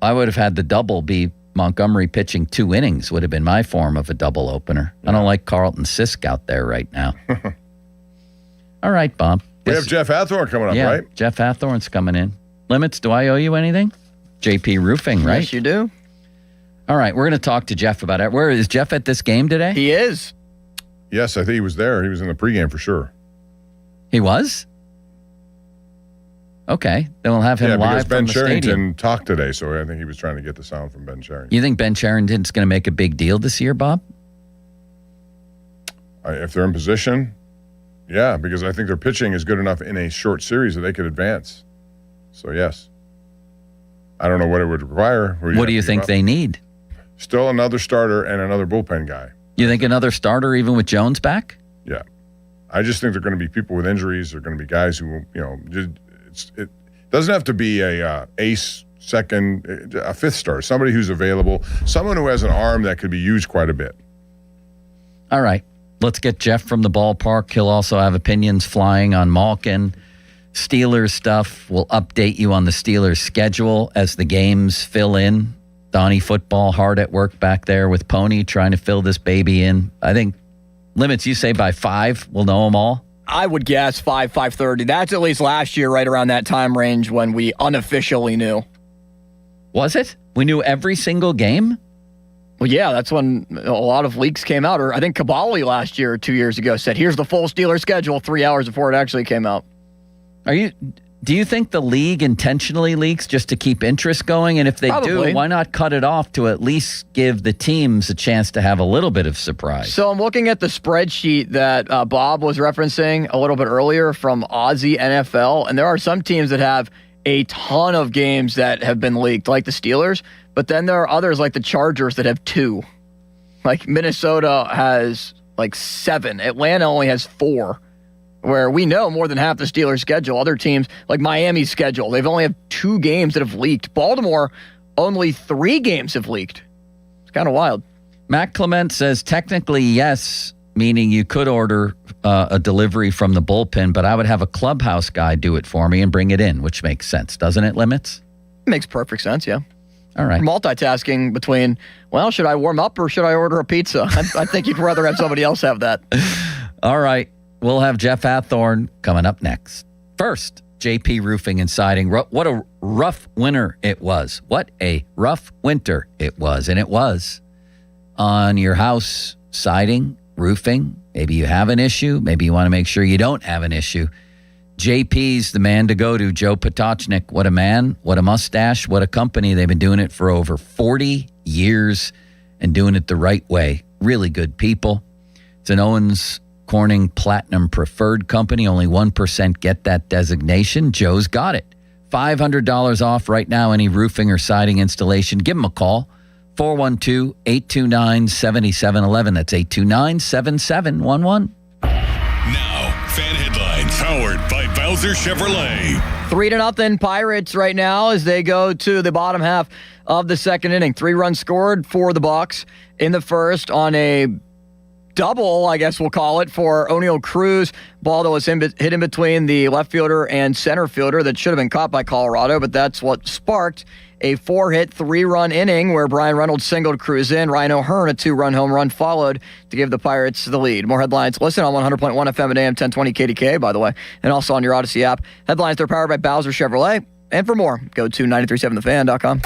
I would have had the double be Montgomery pitching 2 innings would have been my form of a double opener. Yeah. I don't like Carlton Fisk out there right now. All right, Bob. We have Jeff Hathorn coming up, right? Jeff Hathorn's coming in. Limits, do I owe you anything? JP Roofing, right? Yes, you do. All right, we're going to talk to Jeff about it. Where is Jeff at this game today? He is. Yes, I think he was there. He was in the pregame for sure. He was? Okay, then we'll have him live from the stadium. Ben Cherington talked today, so I think he was trying to get the sound from Ben Cherington. You think Ben Cherington's going to make a big deal this year, Bob? If they're in position, yeah, because I think their pitching is good enough in a short series that they could advance. So, yes. I don't know what it would require. What do you think they need? Still another starter and another bullpen guy. You think another starter even with Jones back? Yeah. I just think they're going to be people with injuries. They're going to be guys who, it doesn't have to be a ace, second, a fifth starter, somebody who's available, someone who has an arm that could be used quite a bit. All right. Let's get Jeff from the ballpark. He'll also have opinions flying on Malkin. Steelers stuff. We'll update you on the Steelers schedule as the games fill in. Donnie Football hard at work back there with Pony trying to fill this baby in. I think limits, you say by 5, we'll know them all. I would guess 5:30. That's at least last year, right around that time range when we unofficially knew. Was it? We knew every single game? Well, yeah, that's when a lot of leaks came out. Or I think Kabali last year or 2 years ago said, here's the full Steelers schedule 3 hours before it actually came out. Do you think the league intentionally leaks just to keep interest going? And if they do, why not cut it off to at least give the teams a chance to have a little bit of surprise? So I'm looking at the spreadsheet that Bob was referencing a little bit earlier from Aussie NFL, and there are some teams that have a ton of games that have been leaked, like the Steelers, but then there are others like the Chargers that have 2. Like Minnesota has like 7. Atlanta only has 4. Where we know more than half the Steelers' schedule. Other teams, like Miami's schedule, they've only have 2 games that have leaked. Baltimore, only 3 games have leaked. It's kind of wild. Matt Clement says, technically, yes, meaning you could order a delivery from the bullpen, but I would have a clubhouse guy do it for me and bring it in, which makes sense, doesn't it, Limits? It makes perfect sense, yeah. All right. Multitasking between, well, should I warm up or should I order a pizza? I think you'd rather have somebody else have that. All right. We'll have Jeff Hathorn coming up next. First, JP Roofing and Siding. What a rough winter it was. What a rough winter it was. And it was on your house, siding, roofing. Maybe you have an issue. Maybe you want to make sure you don't have an issue. JP's the man to go to. Joe Potocznik. What a man. What a mustache. What a company. They've been doing it for over 40 years and doing it the right way. Really good people. It's an Owens Corning Platinum Preferred Company. Only 1% get that designation. Joe's got it. $500 off right now, any roofing or siding installation. Give him a call. 412-829-7711. That's 829-7711. Now, fan headlines powered by Bowser Chevrolet. 3-0 Pirates right now as they go to the bottom half of the second inning. 3 runs scored for the Bucs in the first on a double, I guess we'll call it, for O'Neal Cruz. Ball that was hit in between the left fielder and center fielder that should have been caught by Colorado, but that's what sparked a 4-hit, 3-run inning where Brian Reynolds singled Cruz in. Ryan O'Hearn, a 2-run home run, followed to give the Pirates the lead. More headlines. Listen on 100.1 FM at AM 1020 KDK, by the way, and also on your Odyssey app. Headlines, they're powered by Bowser Chevrolet. And for more, go to 937thefan.com.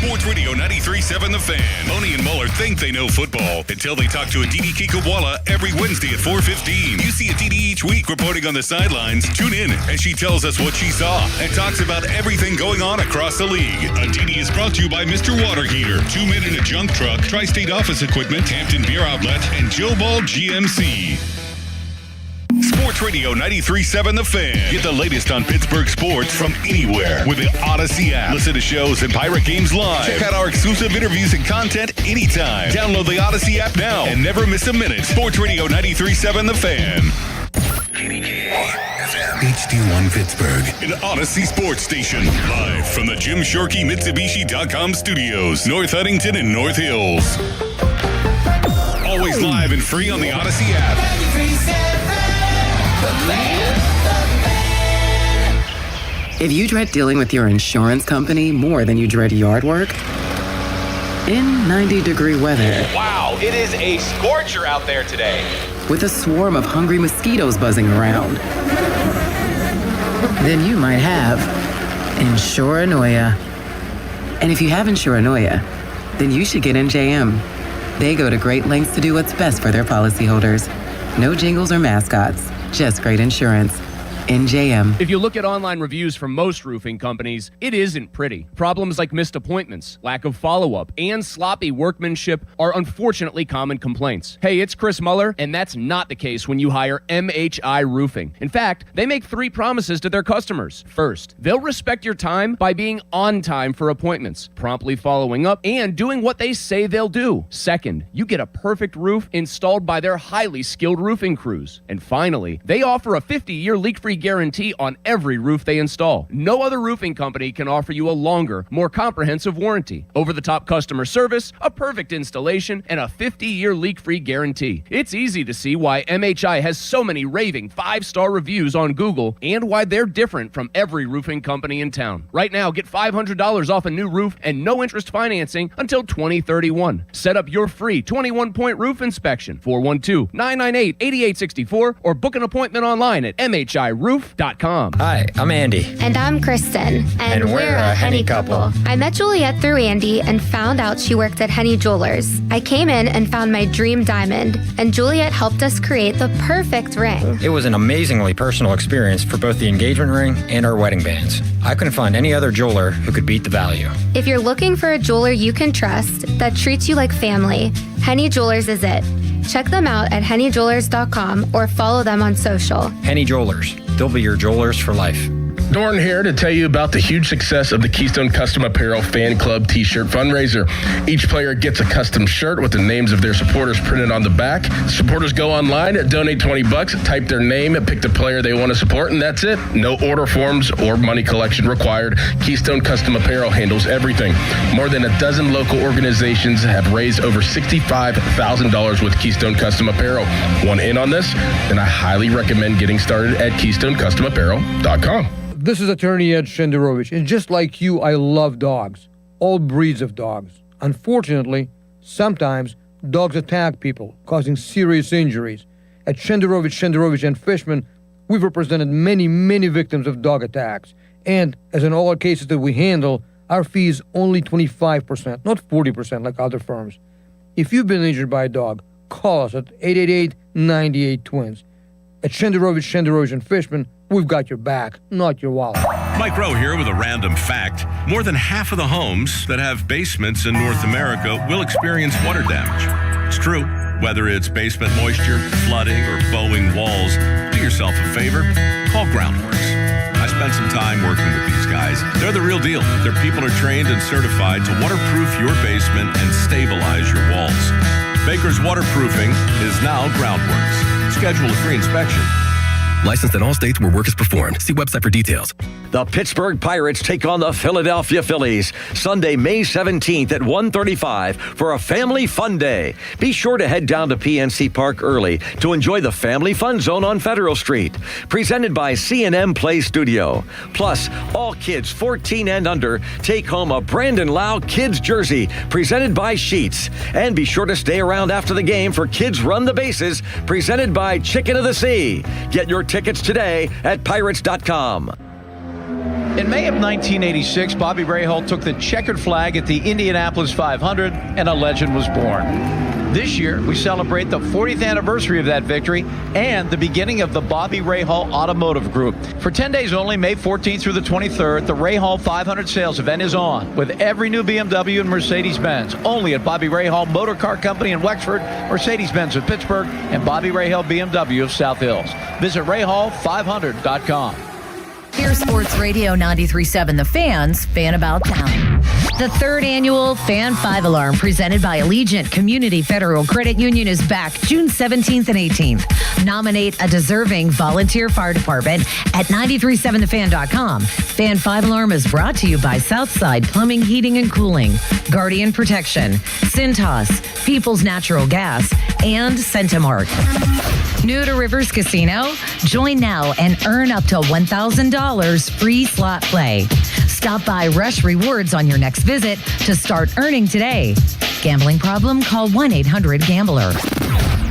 Sports Radio 93.7 The Fan. Boney and Muller think they know football until they talk to Aditi Kikawala every Wednesday at 4:15. You see Aditi each week reporting on the sidelines. Tune in as she tells us what she saw and talks about everything going on across the league. Aditi is brought to you by Mr. Water Heater, 2 Men in a Junk Truck, Tri-State Office Equipment, Hampton Beer Outlet, and Joe Ball GMC. Sports Radio 93.7 The Fan. Get the latest on Pittsburgh sports from anywhere with the Odyssey app. Listen to shows and Pirate games live. Check out our exclusive interviews and content anytime. Download the Odyssey app now and never miss a minute. Sports Radio 93.7 The Fan. HD1 Pittsburgh, an Odyssey sports station. Live from the Jim Shorkey Mitsubishi.com studios, North Huntington and North Hills. Always live and free on the Odyssey app. If you dread dealing with your insurance company more than you dread yard work, in 90-degree weather. Wow, it is a scorcher out there today. With a swarm of hungry mosquitoes buzzing around, then you might have Insuranoia. And if you have Insuranoia, then you should get NJM. They go to great lengths to do what's best for their policyholders. No jingles or mascots, just great insurance. NJM. If you look at online reviews from most roofing companies, it isn't pretty. Problems like missed appointments, lack of follow-up, and sloppy workmanship are unfortunately common complaints. Hey, it's Chris Muller, and that's not the case when you hire MHI Roofing. In fact, they make 3 promises to their customers. First, they'll respect your time by being on time for appointments, promptly following up, and doing what they say they'll do. Second, you get a perfect roof installed by their highly skilled roofing crews. And finally, they offer a 50-year leak-free guarantee on every roof they install. No other roofing company can offer you a longer, more comprehensive warranty, over-the-top customer service, a perfect installation, and a 50-year leak-free guarantee. It's easy to see why MHI has so many raving 5-star reviews on Google and why they're different from every roofing company in town. Right now, get $500 off a new roof and no interest financing until 2031. Set up your free 21-point roof inspection, 412-998-8864, or book an appointment online at MHIRoof.com. Hi, I'm Andy. And I'm Kristen. And we're a Henny couple. I met Juliet through Andy and found out she worked at Henny Jewelers. I came in and found my dream diamond, and Juliet helped us create the perfect ring. It was an amazingly personal experience for both the engagement ring and our wedding bands. I couldn't find any other jeweler who could beat the value. If you're looking for a jeweler you can trust that treats you like family, Henny Jewelers is it. Check them out at hennyjewelers.com or follow them on social. Henny Jewelers. They'll be your jewelers for life. Dorn here to tell you about the huge success of the Keystone Custom Apparel Fan Club T-shirt fundraiser. Each player gets a custom shirt with the names of their supporters printed on the back. Supporters go online, donate $20, type their name, pick the player they want to support, and that's it. No order forms or money collection required. Keystone Custom Apparel handles everything. More than a dozen local organizations have raised over $65,000 with Keystone Custom Apparel. Want in on this? Then I highly recommend getting started at KeystoneCustomApparel.com. This is attorney Ed Shenderovich, and just like you, I love dogs. All breeds of dogs. Unfortunately, sometimes dogs attack people, causing serious injuries. At Shenderovich, and Fishman, we've represented many, many victims of dog attacks. And, as in all cases that we handle, our fee is only 25%, not 40% like other firms. If you've been injured by a dog, call us at 888-98-TWINS. At Shenderovich, and Fishman, we've got your back, not your wallet. Mike Rowe here with a random fact. More than half of the homes that have basements in North America will experience water damage. It's true. Whether it's basement moisture, flooding, or bowing walls, do yourself a favor. Call Groundworks. I spent some time working with these guys. They're the real deal. Their people are trained and certified to waterproof your basement and stabilize your walls. Baker's Waterproofing is now Groundworks. Schedule a free inspection. Licensed in all states where work is performed. See website for details. The Pittsburgh Pirates take on the Philadelphia Phillies Sunday, May 17th at 1:35 for a family fun day. Be sure to head down to PNC Park early to enjoy the Family Fun Zone on Federal Street. Presented by C&M Play Studio. Plus, all kids 14 and under take home a Brandon Lau Kids jersey presented by Sheets. And be sure to stay around after the game for Kids Run the Bases presented by Chicken of the Sea. Get your tickets today at pirates.com. In May of 1986, Bobby Rahal took the checkered flag at the Indianapolis 500, and a legend was born. This year, we celebrate the 40th anniversary of that victory and the beginning of the Bobby Rahal Automotive Group. For 10 days only, May 14th through the 23rd, the Rahal 500 sales event is on with every new BMW and Mercedes-Benz, only at Bobby Rahal Motor Car Company in Wexford, Mercedes-Benz of Pittsburgh, and Bobby Rahal BMW of South Hills. Visit Rahal500.com. Here's Sports Radio 93.7 The Fan's Fan About Town. The third annual Fan 5 Alarm presented by Allegiant Community Federal Credit Union is back June 17th and 18th. Nominate a deserving volunteer fire department at 937thefan.com. Fan 5 Alarm is brought to you by Southside Plumbing, Heating, and Cooling, Guardian Protection, Cintas, People's Natural Gas, and Centimark. New to Rivers Casino? Join now and earn up to $1,000 free slot play. Stop by Rush Rewards on your next visit to start earning today. Gambling problem? Call 1-800-GAMBLER.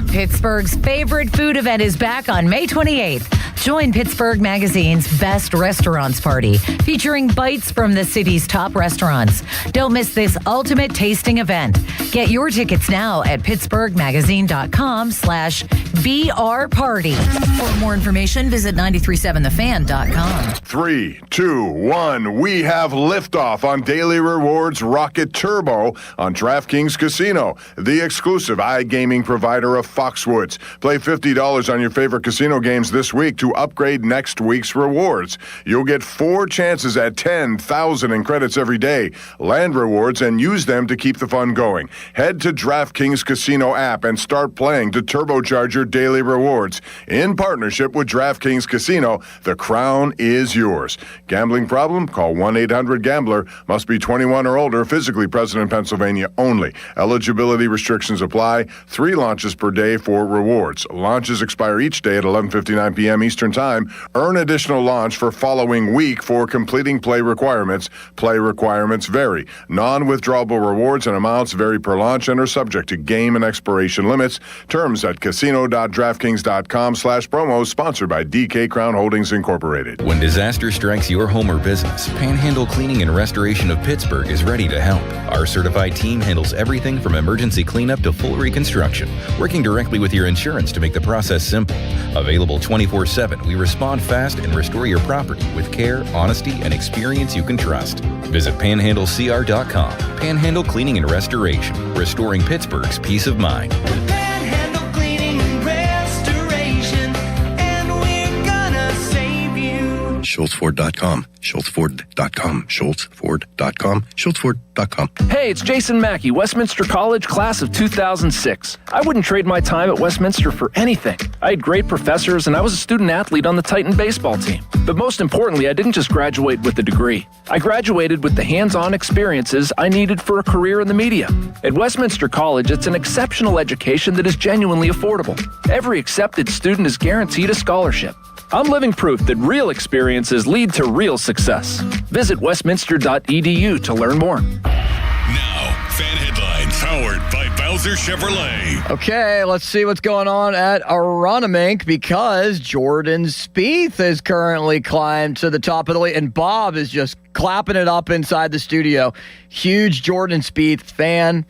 Pittsburgh's favorite food event is back on May 28th. Join Pittsburgh Magazine's Best Restaurants Party, featuring bites from the city's top restaurants. Don't miss this ultimate tasting event. Get your tickets now at pittsburghmagazine.com/BR Party. For more information, visit 937thefan.com. 3, 2, 1. We have liftoff on Daily Rewards Rocket Turbo on DraftKings Casino, the exclusive iGaming provider of Foxwoods. Play $50 on your favorite casino games this week to upgrade next week's rewards. You'll get 4 chances at 10,000 in credits every day. Land rewards and use them to keep the fun going. Head to DraftKings Casino app and start playing to turbocharge your daily rewards. In partnership with DraftKings Casino, the crown is yours. Gambling problem? Call 1-800-GAMBLER. Must be 21 or older, physically present in Pennsylvania only. Eligibility restrictions apply. 3 launches per day for rewards. Launches expire each day at 11:59 p.m. Eastern Time. Earn additional launch for following week for completing play requirements. Play requirements vary. Non-withdrawable rewards and amounts vary per launch and are subject to game and expiration limits. Terms at casino.draftkings.com/promo. Sponsored by DK Crown Holdings Incorporated. When disaster strikes your home or business, Panhandle Cleaning and Restoration of Pittsburgh is ready to help. Our certified team handles everything from emergency cleanup to full reconstruction, working directly with your insurance to make the process simple. Available 24/7, we respond fast and restore your property with care, honesty, and experience you can trust. Visit panhandlecr.com. Panhandle Cleaning and Restoration, restoring Pittsburgh's peace of mind. Panhandle Cleaning and Restoration, and we're gonna save you. SchultzFord.com. SchultzFord.com. SchultzFord.com. SchultzFord.com. Hey, it's Jason Mackey, Westminster College, class of 2006. I wouldn't trade my time at Westminster for anything. I had great professors, and I was a student athlete on the Titan baseball team. But most importantly, I didn't just graduate with a degree. I graduated with the hands-on experiences I needed for a career in the media. At Westminster College, it's an exceptional education that is genuinely affordable. Every accepted student is guaranteed a scholarship. I'm living proof that real experiences lead to real success. Visit westminster.edu to learn more. Now, fan headlines powered by Bowser Chevrolet. Okay, let's see what's going on at Aronimink because Jordan Spieth is currently climbed to the top of the league, and Bob is just clapping it up inside the studio. Huge Jordan Spieth fan.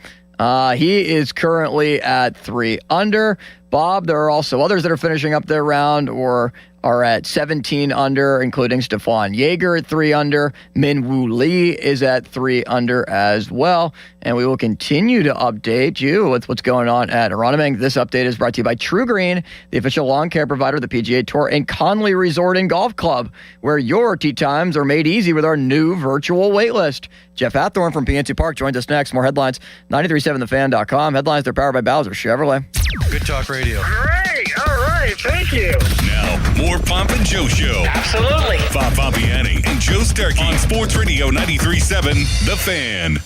He is currently at 3 under. Bob, there are also others that are finishing up their round or are at 17 under, including Stefan Jaeger at 3 under. Min Woo Lee is at 3 under as well. And we will continue to update you with what's going on at Aronimink. This update is brought to you by True Green, the official lawn care provider of the PGA Tour, and Conley Resort and Golf Club, where your tee times are made easy with our new virtual waitlist. Jeff Hathorn from PNC Park joins us next. More headlines, 937thefan.com. Headlines, they're powered by Bowser Chevrolet. Good Talk Radio. Great. All right. Thank you. Now, more Pomp and Joe Show. Absolutely. Bob Pompiani and Joe Starkey on Sports Radio 93.7 The Fan.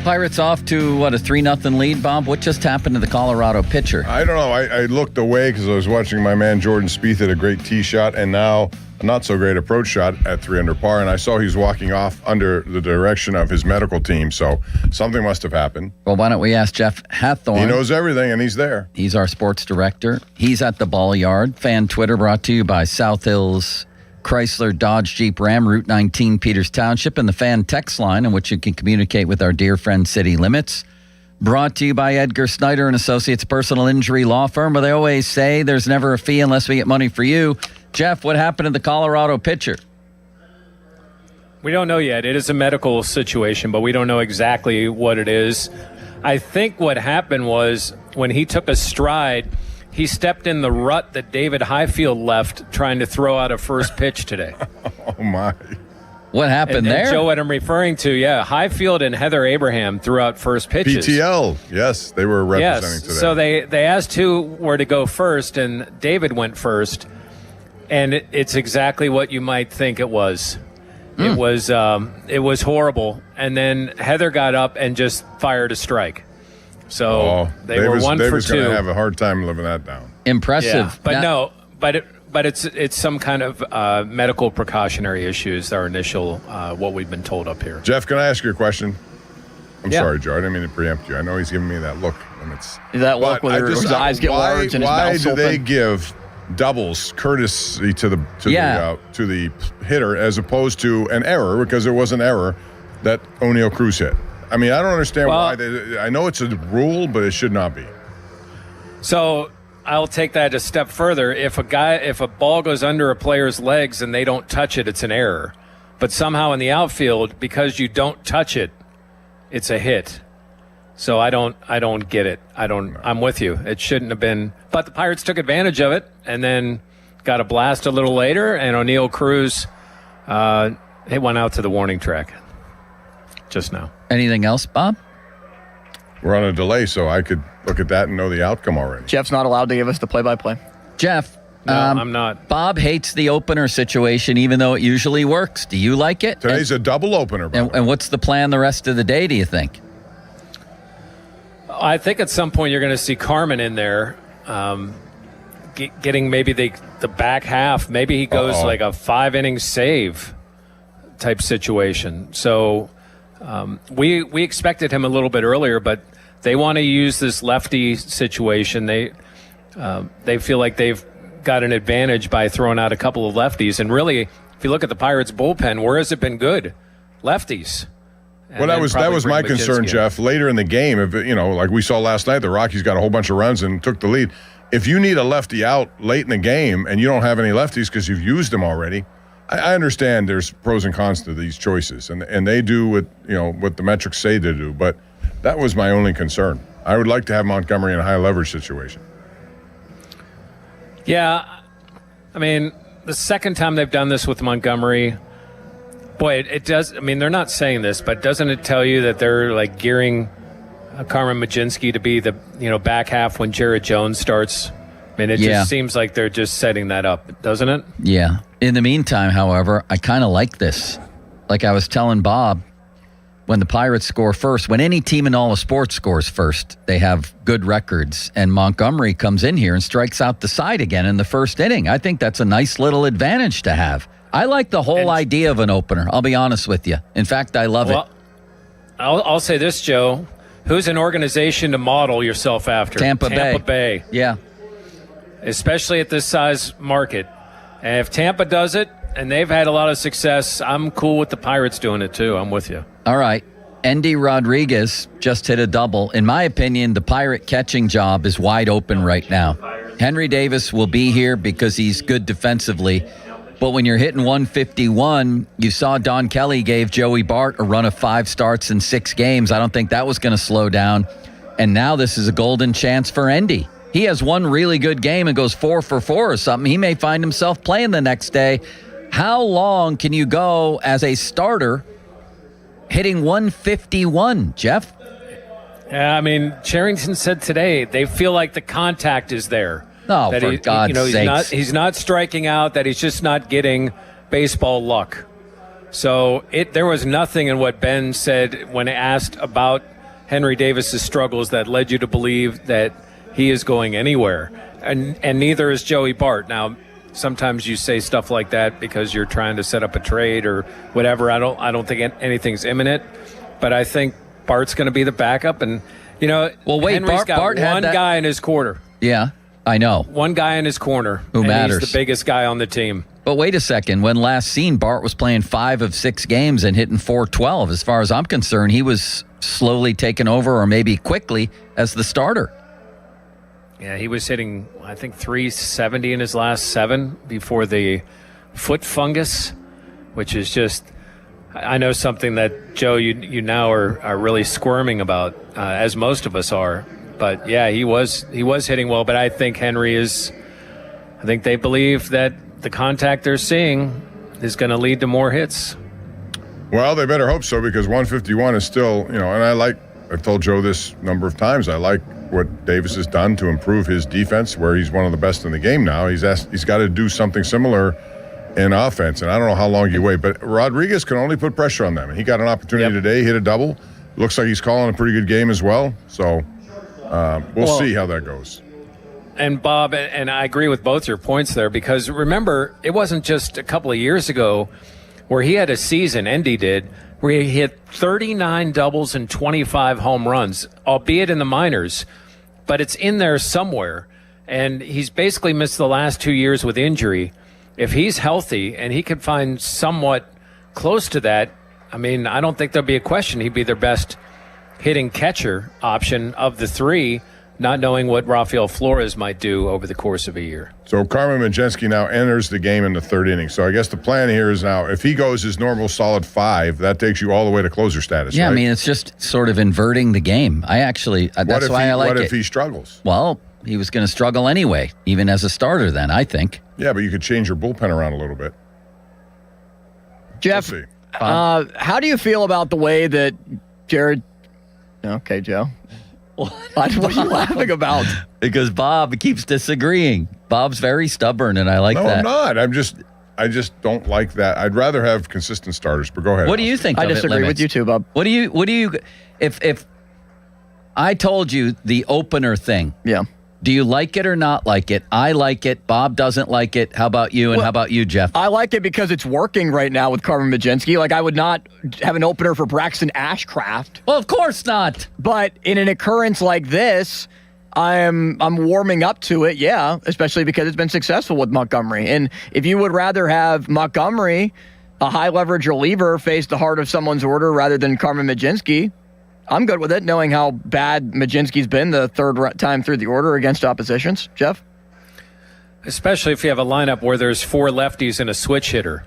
Pirates off to, a 3-0 lead, Bob? What just happened to the Colorado pitcher? I don't know. I looked away because I was watching my man Jordan Spieth hit a great tee shot and now a not-so-great approach shot at 3 under par, and I saw he was walking off under the direction of his medical team, so something must have happened. Well, why don't we ask Jeff Hathorn? He knows everything, and he's there. He's our sports director. He's at the ball yard. Fan Twitter brought to you by South Hills Chrysler, Dodge, Jeep, Ram, Route 19, Peters Township, and the Fan text line in which you can communicate with our dear friend City Limits. Brought to you by Edgar Snyder and Associates Personal Injury Law Firm, where they always say there's never a fee unless we get money for you. Jeff, what happened to the Colorado pitcher? We don't know yet. It is a medical situation, but we don't know exactly what it is. I think what happened was when he took a stride, he stepped in the rut that David Highfield left trying to throw out a first pitch today. Oh, my. What happened there? And Joe, what I'm referring to, Highfield and Heather Abraham threw out first pitches. PTL, yes, they were representing today. So they asked who were to go first, and David went first. And it's exactly what you might think it was. It was horrible. And then Heather got up and just fired a strike. So they were 1 for 2. David's going to have a hard time living that down. Impressive. Yeah, but but it's some kind of medical precautionary issues. Our initial what we've been told up here. Jeff, can I ask you a question? I'm Yeah. sorry, Joe. I didn't mean to preempt you. I know he's giving me that look. And it's That look but where his eyes get large and his why mouth's do they open. give doubles courtesy to the hitter as opposed to an error, because it was an error that O'Neal Cruz hit? I mean, I don't understand why I know it's a rule, but it should not be. So I'll take that a step further. If a ball goes under a player's legs and they don't touch it, it's an error. But somehow in the outfield, because you don't touch it, it's a hit. So I don't get it. I'm with you. It shouldn't have been. But the Pirates took advantage of it and then got a blast a little later, and O'Neal Cruz it went out to the warning track just now. Anything else, Bob? We're on a delay, so I could look at that and know the outcome already. Jeff's not allowed to give us the play-by-play. Jeff. No, I'm not. Bob hates the opener situation, even though it usually works. Do you like it? Today's a double opener. And what's the plan the rest of the day, do you think? I think at some point you're going to see Carmen in there, getting maybe the back half. Maybe he goes like a 5-inning save type situation. So we expected him a little bit earlier, but they want to use this lefty situation. They feel like they've got an advantage by throwing out a couple of lefties. And really, if you look at the Pirates bullpen, where has it been good? Lefties. Well, that was my concern, Jeff. Later in the game, if like we saw last night, the Rockies got a whole bunch of runs and took the lead. If you need a lefty out late in the game and you don't have any lefties because you've used them already, I understand there's pros and cons to these choices, and they do what the metrics say they do. But that was my only concern. I would like to have Montgomery in a high leverage situation. Yeah, I mean, the second time they've done this with Montgomery. Boy, it does. I mean, they're not saying this, but doesn't it tell you that they're like gearing Carmen Majinski to be the back half when Jared Jones starts? I mean, it just seems like they're just setting that up, doesn't it? Yeah. In the meantime, however, I kind of like this. Like I was telling Bob, when the Pirates score first, when any team in all of sports scores first, they have good records. And Montgomery comes in here and strikes out the side again in the first inning. I think that's a nice little advantage to have. I like the whole idea of an opener. I'll be honest with you. In fact, I love it. I'll say this, Joe. Who's an organization to model yourself after? Tampa Bay. Yeah. Especially at this size market. And if Tampa does it, and they've had a lot of success, I'm cool with the Pirates doing it too. I'm with you. All right. Endy Rodriguez just hit a double. In my opinion, the Pirate catching job is wide open right now. Henry Davis will be here because he's good defensively. But when you're hitting 151, you saw Don Kelly gave Joey Bart a run of 5 starts in 6 games. I don't think that was going to slow down. And now this is a golden chance for Endy. He has one really good game and goes 4 for 4 or something. He may find himself playing the next day. How long can you go as a starter hitting 151, Jeff? Yeah, I mean, Charrington said today they feel like the contact is there. Oh, for God's sakes. He's not striking out, that he's just not getting baseball luck. So there was nothing in what Ben said when asked about Henry Davis's struggles that led you to believe that he is going anywhere. And neither is Joey Bart. Now, sometimes you say stuff like that because you're trying to set up a trade or whatever. I don't think anything's imminent, but I think Bart's going to be the backup. And Henry's got one guy in his corner. Yeah. I know. One guy in his corner. Who matters? He's the biggest guy on the team. But wait a second. When last seen, Bart was playing 5 of 6 games and hitting .412. As far as I'm concerned, he was slowly taken over, or maybe quickly, as the starter. Yeah, he was hitting, I think, .370 in his last 7 before the foot fungus, which is just, I know something that, Joe, you now are really squirming about, as most of us are. But yeah, he was hitting well. But I think I think they believe that the contact they're seeing is going to lead to more hits. Well, they better hope so, because 151 is still, and I've told Joe this a number of times, I like what Davis has done to improve his defense, where he's one of the best in the game now. He's got to do something similar in offense, and I don't know how long you wait, but Rodriguez can only put pressure on them. And he got an opportunity today, hit a double. Looks like he's calling a pretty good game as well. So we'll see how that goes. And Bob, and I agree with both your points there, because remember, it wasn't just a couple of years ago where he had a season, Endy did, where he hit 39 doubles and 25 home runs, albeit in the minors, but it's in there somewhere. And he's basically missed the last 2 years with injury. If he's healthy and he could find somewhat close to that, I mean, I don't think there'll be a question. He'd be their best hitting catcher option of the three, not knowing what Rafael Flores might do over the course of a year. So Carmen Mlodzinski now enters the game in the third inning. So I guess the plan here is now, if he goes his normal solid 5, that takes you all the way to closer status, Yeah, right? I mean, it's just sort of inverting the game. I actually, that's why I like it. What if he struggles? Well, he was going to struggle anyway, even as a starter then, I think. Yeah, but you could change your bullpen around a little bit. Jeff, We'll see. how do you feel about the way that Jared... Okay, Joe. What are you laughing about? Because Bob keeps disagreeing. Bob's very stubborn, and I like No, that. I'm not. I just don't like that. I'd rather have consistent starters, but go ahead. What do you think I of it, disagree with Limits? you too, Bob. What do you if I told you the opener thing? Yeah. Do you like it or not like it? I like it. Bob doesn't like it. How about you? And how about you, Jeff? I like it because it's working right now with Carmen Mlodzinski. Like, I would not have an opener for Braxton Ashcraft. Well, of course not. But in an occurrence like this, I'm warming up to it, yeah, especially because it's been successful with Montgomery. And if you would rather have Montgomery, a high-leverage reliever, face the heart of someone's order rather than Carmen Mlodzinski, I'm good with it, knowing how bad Mlodzinski's been the third time through the order against oppositions. Jeff? Especially if you have a lineup where there's 4 lefties and a switch hitter.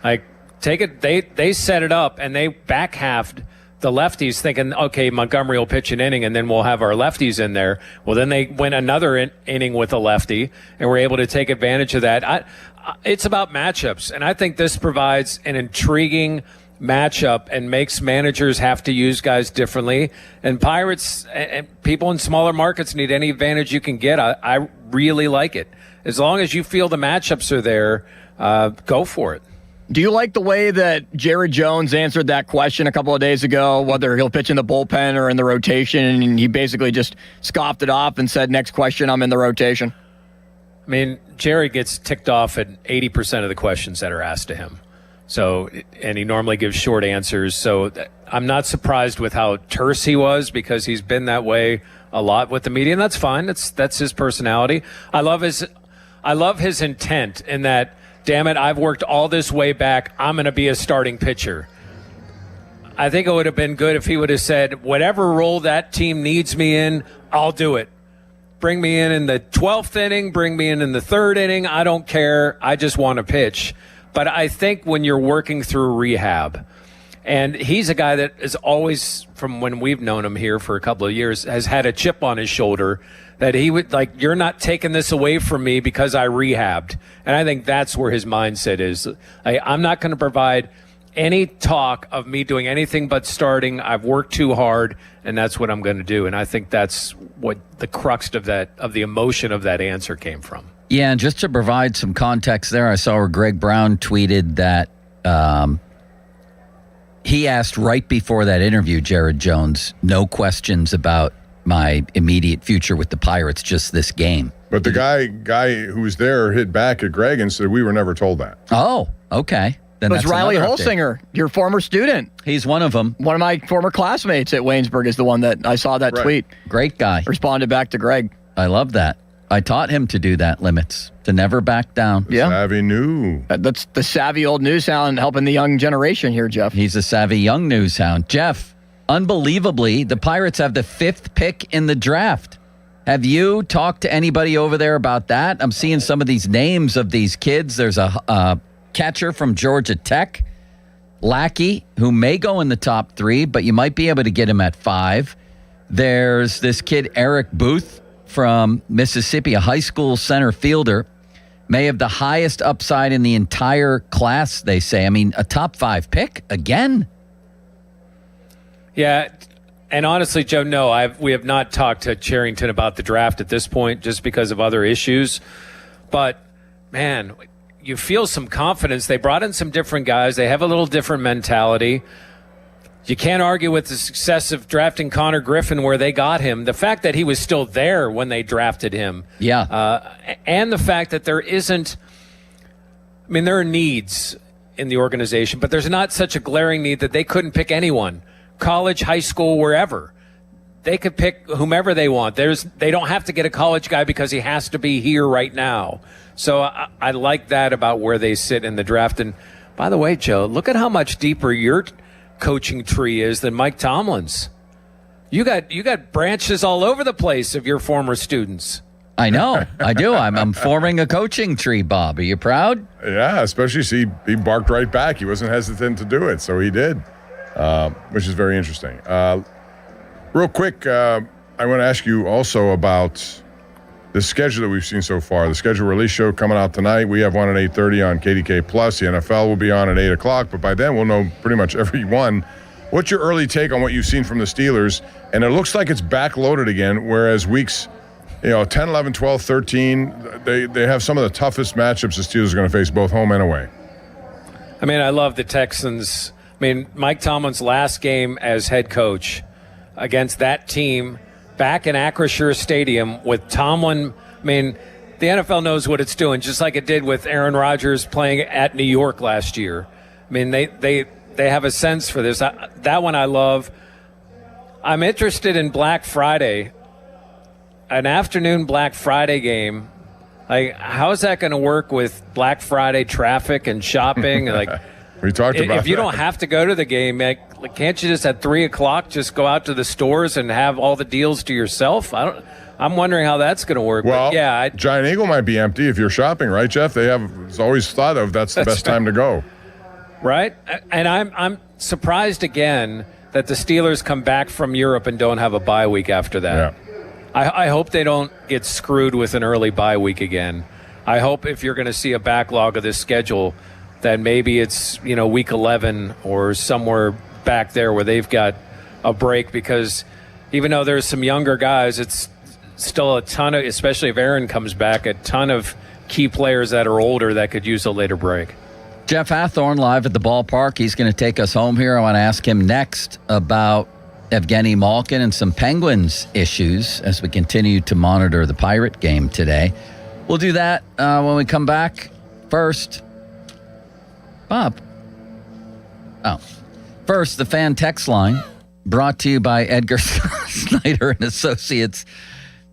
Like, take it, they set it up and they back halved the lefties thinking, okay, Montgomery will pitch an inning and then we'll have our lefties in there. Well, then they went another inning with a lefty and were able to take advantage of that. It's about matchups, and I think this provides an intriguing matchup and makes managers have to use guys differently. And Pirates and people in smaller markets need any advantage you can get. I really like it. As long as you feel the matchups are there, go for it. Do you like the way that Jared Jones answered that question a couple of days ago, whether he'll pitch in the bullpen or in the rotation, and he basically just scoffed it off and said, next question, I'm in the rotation? I mean, Jerry gets ticked off at 80% of the questions that are asked to him. So, and he normally gives short answers. So I'm not surprised with how terse he was, because he's been that way a lot with the media, and that's fine. That's his personality. I love his intent in that, damn it, I've worked all this way back. I'm going to be a starting pitcher. I think it would have been good if he would have said, whatever role that team needs me in, I'll do it. Bring me in the 12th inning, bring me in the 3rd inning. I don't care. I just want to pitch. But I think when you're working through rehab, and he's a guy that is always, from when we've known him here for a couple of years, has had a chip on his shoulder that he would, like, you're not taking this away from me because I rehabbed. And I think that's where his mindset is. I'm not going to provide any talk of me doing anything but starting. I've worked too hard, and that's what I'm going to do. And I think that's what the crux of the emotion of that answer came from. Yeah, and just to provide some context there, I saw where Greg Brown tweeted that he asked right before that interview, Jared Jones, no questions about my immediate future with the Pirates, just this game. But the guy who was there hit back at Greg and said, we were never told that. Oh, okay. It was Riley Holsinger, your former student. He's one of them. One of my former classmates at Waynesburg is the one that I saw that tweet. Great guy. Responded back to Greg. I love that. I taught him to do that, Limits, to never back down. Yeah. Savvy new. That's the savvy old news hound helping the young generation here, Jeff. He's a savvy young news hound. Jeff, unbelievably, the Pirates have the 5th pick in the draft. Have you talked to anybody over there about that? I'm seeing some of these names of these kids. There's a catcher from Georgia Tech, Lackey, who may go in the top 3, but you might be able to get him at 5. There's this kid, Eric Booth, from Mississippi, a high school center fielder, may have the highest upside in the entire class, they say. I mean, a top 5 pick again? Yeah, and honestly, Joe, no, we have not talked to Charrington about the draft at this point just because of other issues. But, man, you feel some confidence. They brought in some different guys. They have a little different mentality. You can't argue with the success of drafting Connor Griffin where they got him. The fact that he was still there when they drafted him. And the fact that there isn't, I mean, there are needs in the organization, but there's not such a glaring need that they couldn't pick anyone. College, high school, wherever. They could pick whomever they want. They don't have to get a college guy because he has to be here right now. So I like that about where they sit in the draft. And by the way, Joe, look at how much deeper your coaching tree is than Mike Tomlin's. You got branches all over the place of your former students. I know. I do. I'm forming a coaching tree, Bob. Are you proud? Yeah, especially he barked right back. He wasn't hesitant to do it, so he did, which is very interesting. Real quick, I want to ask you also about the schedule that we've seen so far. The schedule release show coming out tonight. We have one at 8:30 on KDK+. The NFL will be on at 8 o'clock, but by then we'll know pretty much every one. What's your early take on what you've seen from the Steelers? And it looks like it's backloaded again, whereas weeks 10, 11, 12, 13, they have some of the toughest matchups the Steelers are going to face both home and away. I mean, I love the Texans. I mean, Mike Tomlin's last game as head coach against that team back in Acrisure Stadium with Tomlin. I mean, the NFL knows what it's doing, just like it did with Aaron Rodgers playing at New York last year. I mean, they have a sense for this. That one I love. I'm interested in Black Friday, an afternoon Black Friday game. Like, how is that going to work with Black Friday traffic and shopping? Like, we talked about if you that. don't have to go to the game, like, can't you just at 3 o'clock just go out to the stores and have all the deals to yourself? I'm wondering how that's going to work. Well, but yeah, Giant Eagle might be empty if you're shopping, right, Jeff? It's always thought of that's the best time to go. Right? And I'm surprised again that the Steelers come back from Europe and don't have a bye week after that. Yeah. I hope they don't get screwed with an early bye week again. I hope if you're going to see a backlog of this schedule, that maybe it's week 11 or somewhere back there where they've got a break, because even though there's some younger guys, it's still a ton of, especially if Aaron comes back, a ton of key players that are older that could use a later break. Jeff Hathorn live at the ballpark. He's going to take us home here. I want to ask him next about Evgeny Malkin and some Penguins issues as we continue to monitor the Pirate game today. We'll do that when we come back. First, Bob. First, the fan text line brought to you by Edgar Snyder and Associates,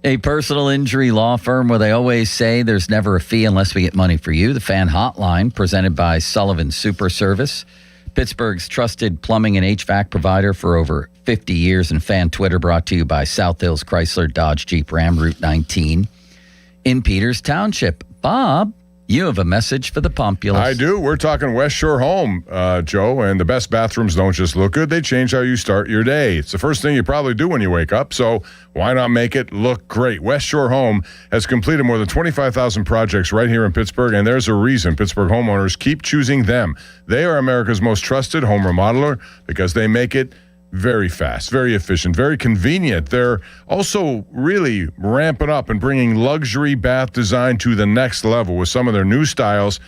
a personal injury law firm where they always say there's never a fee unless we get money for you. The fan hotline presented by Sullivan Super Service, Pittsburgh's trusted plumbing and HVAC provider for over 50 years, and fan Twitter brought to you by South Hills Chrysler Dodge Jeep Ram Route 19 in Peters Township. Bob, you have a message for the Pompulous. I do. We're talking West Shore Home, Joe, and the best bathrooms don't just look good. They change how you start your day. It's the first thing you probably do when you wake up, so why not make it look great? West Shore Home has completed more than 25,000 projects right here in Pittsburgh, and there's a reason Pittsburgh homeowners keep choosing them. They are America's most trusted home remodeler because they make it very fast, very efficient, very convenient. They're also really ramping up and bringing luxury bath design to the next level with some of their new styles.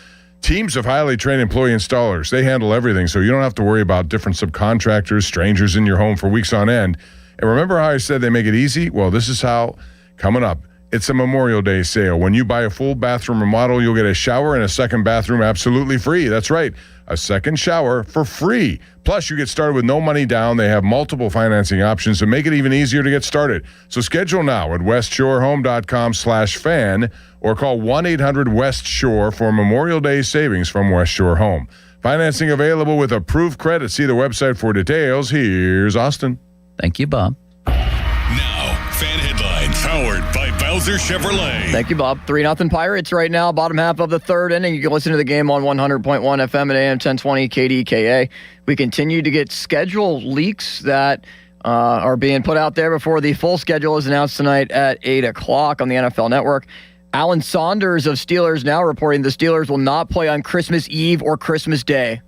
Teams of highly trained employee installers. They handle everything, so you don't have to worry about different subcontractors, strangers in your home for weeks on end. And remember how I said they make it easy? Well, this is how, coming up. It's a Memorial Day sale. When you buy a full bathroom remodel, you'll get a shower and a second bathroom absolutely free. That's right, a second shower for free. Plus, you get started with no money down. They have multiple financing options to make it even easier to get started. So schedule now at westshorehome.com/fan or call 1-800-WEST-SHORE for Memorial Day savings from West Shore Home. Financing available with approved credit. See the website for details. Here's Austin. Thank you, Bob. Now, fan headlines powered by Bowser Chevrolet. Thank you, Bob. 3-0 Pirates right now, bottom half of the third inning. You can listen to the game on 100.1 FM at AM 1020 KDKA. We continue to get schedule leaks that are being put out there before the full schedule is announced tonight at 8 o'clock on the NFL Network. Alan Saunders of Steelers Now reporting the Steelers will not play on Christmas Eve or Christmas Day.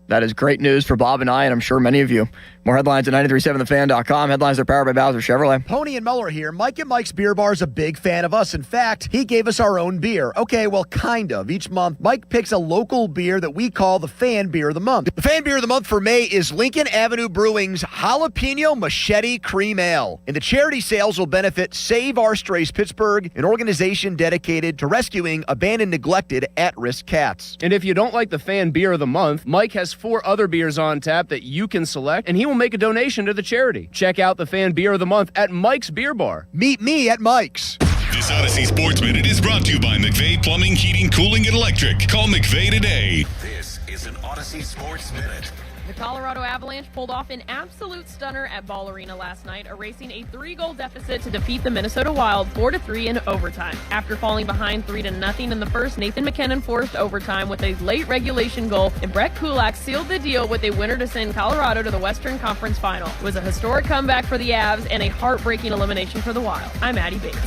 That is great news for Bob and I, and I'm sure many of you. More headlines at 937thefan.com. Headlines are powered by Bowser Chevrolet. Pony and Muller here. Mike at Mike's Beer Bar is a big fan of us. In fact, he gave us our own beer. Okay, well, kind of. Each month, Mike picks a local beer that we call the Fan Beer of the Month. The Fan Beer of the Month for May is Lincoln Avenue Brewing's Jalapeno Machete Cream Ale. And the charity sales will benefit Save Our Strays Pittsburgh, an organization dedicated to rescuing abandoned, neglected, at-risk cats. And if you don't like the Fan Beer of the Month, Mike has 4 other beers on tap that you can select, and he will make a donation to the charity. Check out the Fan Beer of the Month at Mike's Beer Bar. Meet me at Mike's. This Odyssey Sports Minute is brought to you by McVeigh Plumbing, Heating, Cooling, and Electric. Call McVeigh today. This is an Odyssey Sports Minute. The Colorado Avalanche pulled off an absolute stunner at Ball Arena last night, erasing a 3-goal deficit to defeat the Minnesota Wild 4-3 in overtime. After falling behind 3-0 in the first, Nathan McKinnon forced overtime with a late regulation goal, and Brett Kulak sealed the deal with a winner to send Colorado to the Western Conference Final. It was a historic comeback for the Avs and a heartbreaking elimination for the Wild. I'm Addie Bates.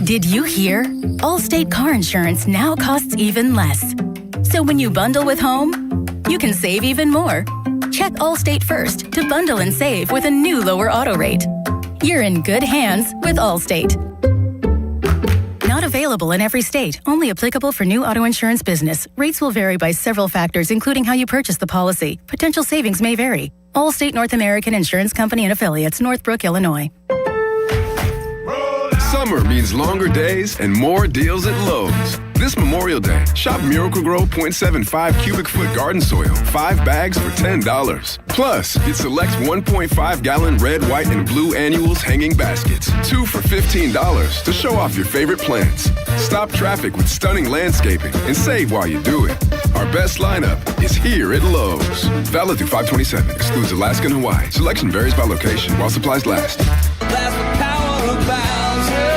Did you hear? Allstate car insurance now costs even less. So when you bundle with home, you can save even more. Check Allstate first to bundle and save with a new lower auto rate. You're in good hands with Allstate. Not available in every state. Only applicable for new auto insurance business. Rates will vary by several factors, including how you purchase the policy. Potential savings may vary. Allstate North American Insurance Company and Affiliates, Northbrook, Illinois. Summer means longer days and more deals at Lowe's. This Memorial Day, shop Miracle-Gro 0.75 cubic foot garden soil, 5 bags for $10. Plus, get select 1.5-gallon red, white, and blue annuals hanging baskets, 2 for $15 to show off your favorite plants. Stop traffic with stunning landscaping and save while you do it. Our best lineup is here at Lowe's. Valid through 5/27, excludes Alaska and Hawaii. Selection varies by location while supplies last. That's the power of Bowser.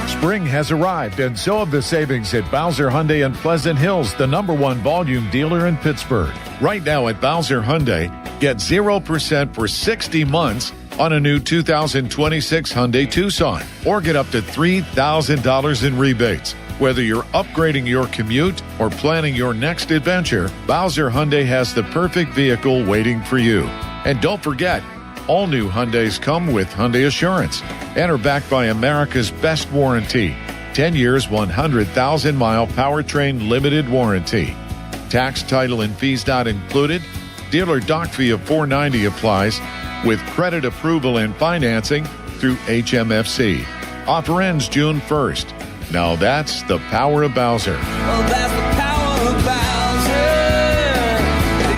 Spring has arrived, and so have the savings at Bowser Hyundai in Pleasant Hills, the #1 volume dealer in Pittsburgh. Right now at Bowser Hyundai, get 0% for 60 months on a new 2026 Hyundai Tucson, or get up to $3,000 in rebates. Whether you're upgrading your commute or planning your next adventure, Bowser Hyundai has the perfect vehicle waiting for you. And don't forget, all new Hyundais come with Hyundai Assurance and are backed by America's best warranty. 10 years, 100,000-mile powertrain limited warranty. Tax, title, and fees not included. Dealer dock fee of $490 applies with credit approval and financing through HMFC. Offer ends June 1st. Now that's the power of Bowser. Well, that's the power of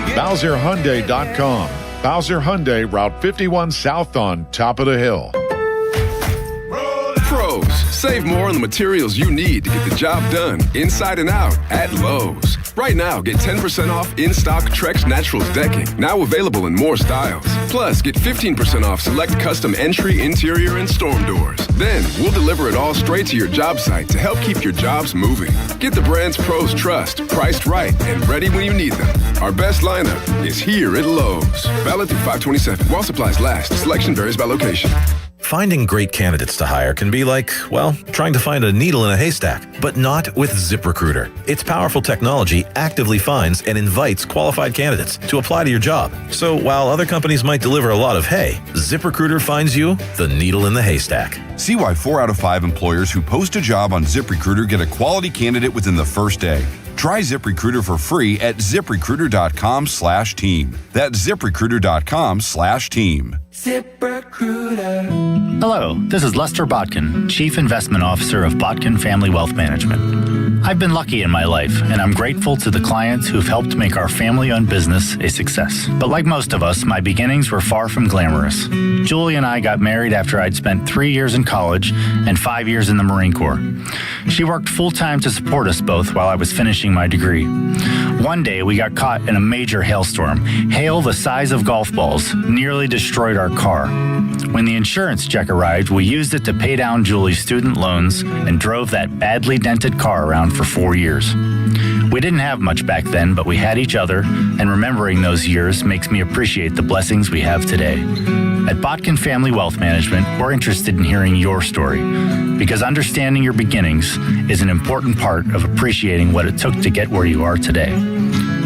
Bowser. BowserHyundai.com. Bowser Hyundai, Route 51 South on top of the hill. Pros, save more on the materials you need to get the job done inside and out at Lowe's. Right now, get 10% off in-stock Trex Naturals decking, now available in more styles. Plus, get 15% off select custom entry, interior, and storm doors. Then, we'll deliver it all straight to your job site to help keep your jobs moving. Get the brands pros trust, priced right, and ready when you need them. Our best lineup is here at Lowe's. Valid through 5/27. While supplies last. Selection varies by location. Finding great candidates to hire can be like, well, trying to find a needle in a haystack, but not with ZipRecruiter. Its powerful technology actively finds and invites qualified candidates to apply to your job. So while other companies might deliver a lot of hay, ZipRecruiter finds you the needle in the haystack. See why 4 out of 5 employers who post a job on ZipRecruiter get a quality candidate within the first day. Try ZipRecruiter for free at ZipRecruiter.com/team. That's ZipRecruiter.com/team. ZipRecruiter. Hello, this is Lester Botkin, Chief Investment Officer of Botkin Family Wealth Management. I've been lucky in my life, and I'm grateful to the clients who've helped make our family-owned business a success. But like most of us, my beginnings were far from glamorous. Julie and I got married after I'd spent 3 years in college and 5 years in the Marine Corps. She worked full-time to support us both while I was finishing my degree. One day, we got caught in a major hailstorm. Hail the size of golf balls nearly destroyed our car. When the insurance check arrived, we used it to pay down Julie's student loans and drove that badly dented car around for 4 years. We didn't have much back then, but we had each other, and remembering those years makes me appreciate the blessings we have today. At Botkin Family Wealth Management, we're interested in hearing your story because understanding your beginnings is an important part of appreciating what it took to get where you are today.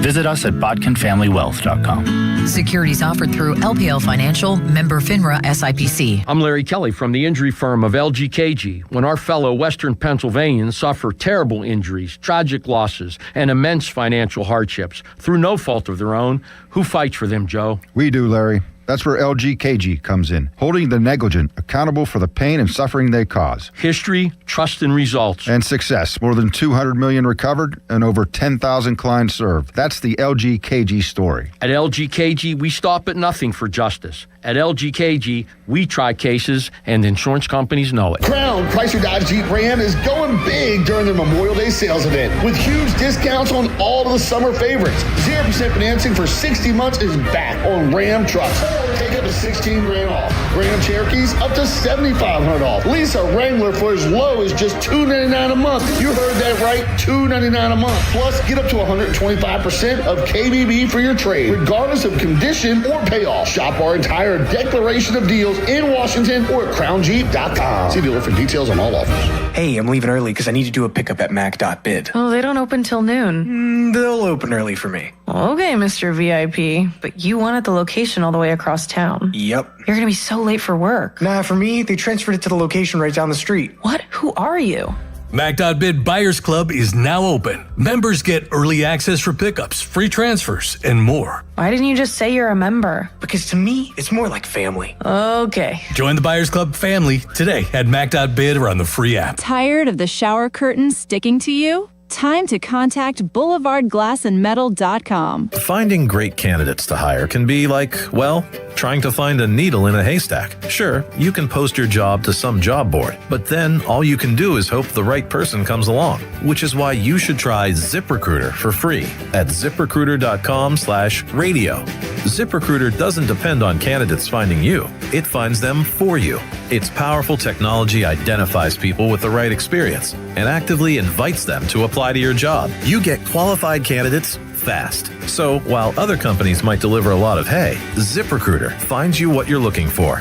Visit us at botkinfamilywealth.com. Securities offered through LPL Financial, member FINRA SIPC. I'm Larry Kelly from the injury firm of LGKG. When our fellow Western Pennsylvanians suffer terrible injuries, tragic losses, and immense financial hardships through no fault of their own, who fights for them, Joe? We do, Larry. That's where LGKG comes in, holding the negligent accountable for the pain and suffering they cause. History, trust, and results. And success. More than 200 million recovered and over 10,000 clients served. That's the LGKG story. At LGKG, we stop at nothing for justice. At LGKG, we try cases, and insurance companies know it. Crown Chrysler Dodge Jeep Ram is going big during their Memorial Day sales event with huge discounts on all of the summer favorites. 0% financing for 60 months is back on Ram trucks. Take up to $16,000 off. Ram Cherokees up to $7,500 off. Lease a Wrangler for as low as just $299 a month. You heard that right, $299 a month. Plus, get up to 125% of KBB for your trade, regardless of condition or payoff. Shop our entire declaration of deals in Washington or at crownjeep.com. See dealer for details on all offers. Hey, I'm leaving early because I need to do a pickup at mac.bid. Oh, they don't open till noon. They'll open early for me. Okay, Mr. VIP. But you wanted the location all the way across town. Yep. You're going to be so late for work. Nah, for me, they transferred it to the location right down the street. What? Who are you? Mac.bid Buyers Club is now open. Members get early access for pickups, free transfers, and more. Why didn't you just say you're a member? Because to me, it's more like family. Okay. Join the Buyers Club family today at Mac.bid or on the free app. Tired of the shower curtains sticking to you? Time to contact BoulevardGlassandMetal.com. Finding great candidates to hire can be like, well, trying to find a needle in a haystack. Sure, you can post your job to some job board, but then all you can do is hope the right person comes along, which is why you should try ZipRecruiter for free at ZipRecruiter.com/radio. ZipRecruiter doesn't depend on candidates finding you. It finds them for you. Its powerful technology identifies people with the right experience and actively invites them to apply to your job. You get qualified candidates fast. So while other companies might deliver a lot of hay, ZipRecruiter finds you what you're looking for.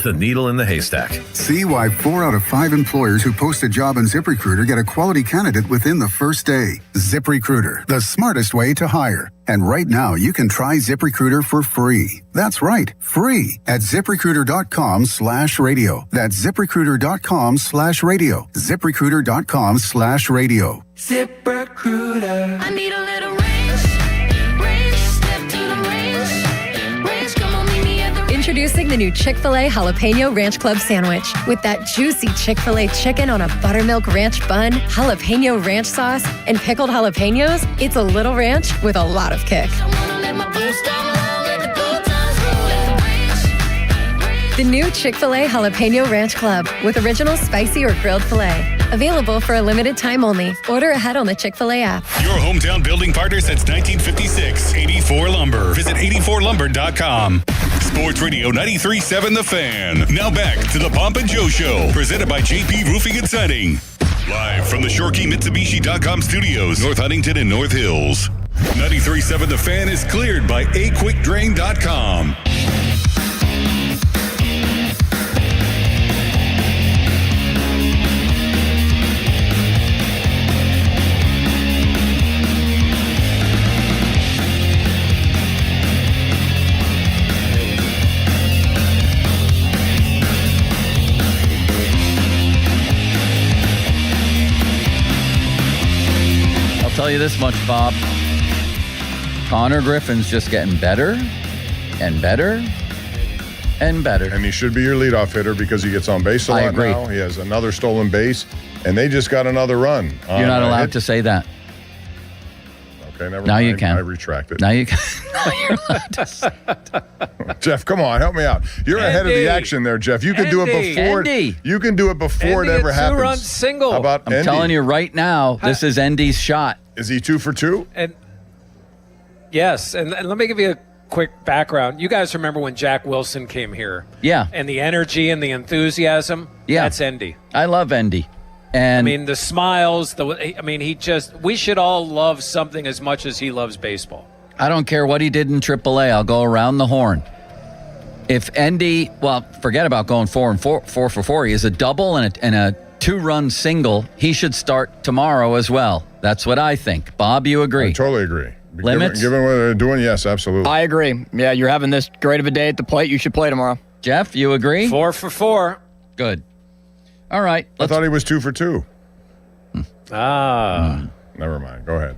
The needle in the haystack. See why 4 out of 5 employers who post a job on ZipRecruiter get a quality candidate within the first day. ZipRecruiter, the smartest way to hire. And right now, you can try ZipRecruiter for free. That's right, free at ZipRecruiter.com/radio. That's ZipRecruiter.com/radio. ZipRecruiter.com/radio. ZipRecruiter. I need a little Introducing the new Chick-fil-A Jalapeno Ranch Club Sandwich. With that juicy Chick-fil-A chicken on a buttermilk ranch bun, jalapeno ranch sauce, and pickled jalapenos, it's a little ranch with a lot of kick. The new Chick-fil-A Jalapeno Ranch Club with original spicy or grilled filet. Available for a limited time only. Order ahead on the Chick-fil-A app. Your hometown building partner since 1956. 84 Lumber. Visit 84lumber.com. Sports Radio 93.7 The Fan. Now back to the Pomp and Joe Show. Presented by JP Roofing and Siding. Live from the ShoreKeyMitsubishi.com studios, North Huntington and North Hills. 93.7 The Fan is cleared by AQuickDrain.com. Tell you this much, Bob. Connor Griffin's just getting better and better and better. And he should be your leadoff hitter because he gets on base a lot now. He has another stolen base, and they just got another run. You're not allowed to say that. Okay, never now mind. You can. I retract it. Now you can. Now you're allowed to say that. Jeff, come on, help me out. You're ahead of the action there, Jeff. You can do it before. You can do it before it ever happens. Two-run single. How about I'm telling you right now, this is Endy's shot. Is he 2 for 2? And yes, and let me give you a quick background. You guys remember when Jack Wilson came here? Yeah. And the energy and the enthusiasm? Yeah. That's Endy. I love Endy. And I mean, the smiles, we should all love something as much as he loves baseball. I don't care what he did in AAA. I'll go around the horn. If Endy, well, forget about going 4 for 4. He has a double and a 2-run single. He should start tomorrow as well. That's what I think. Bob, you agree? I totally agree. Limits? Given what they're doing, yes, absolutely. I agree. Yeah, you're having this great of a day at the plate. You should play tomorrow. Jeff, you agree? 4 for 4. Good. All right. I thought he was 2 for 2. Never mind. Go ahead.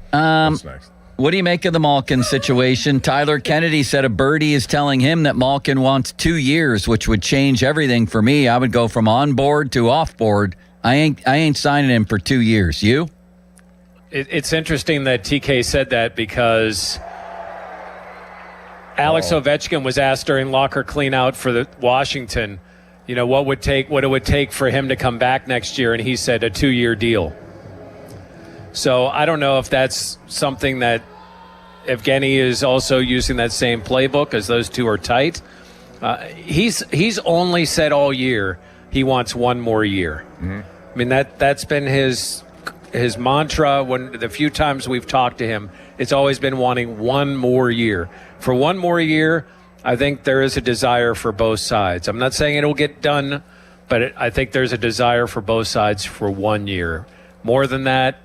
What's next? What do you make of the Malkin situation? Tyler Kennedy said a birdie is telling him that Malkin wants 2 years, which would change everything for me. I would go from on board to off board. I ain't signing him for 2 years. You? It's interesting that TK said that because Alex Ovechkin was asked during locker cleanout for the Washington, what it would take for him to come back next year, and he said a 2-year deal. So I don't know if that's something that Evgeny is also using that same playbook, as those two are tight. He's only said all year he wants 1 more year. Mm-hmm. I mean, that's been his mantra. When the few times we've talked to him, it's always been wanting 1 more year. For 1 more year, I think there is a desire for both sides. I'm not saying it'll get done, but I think there's a desire for both sides for 1 year. More than that,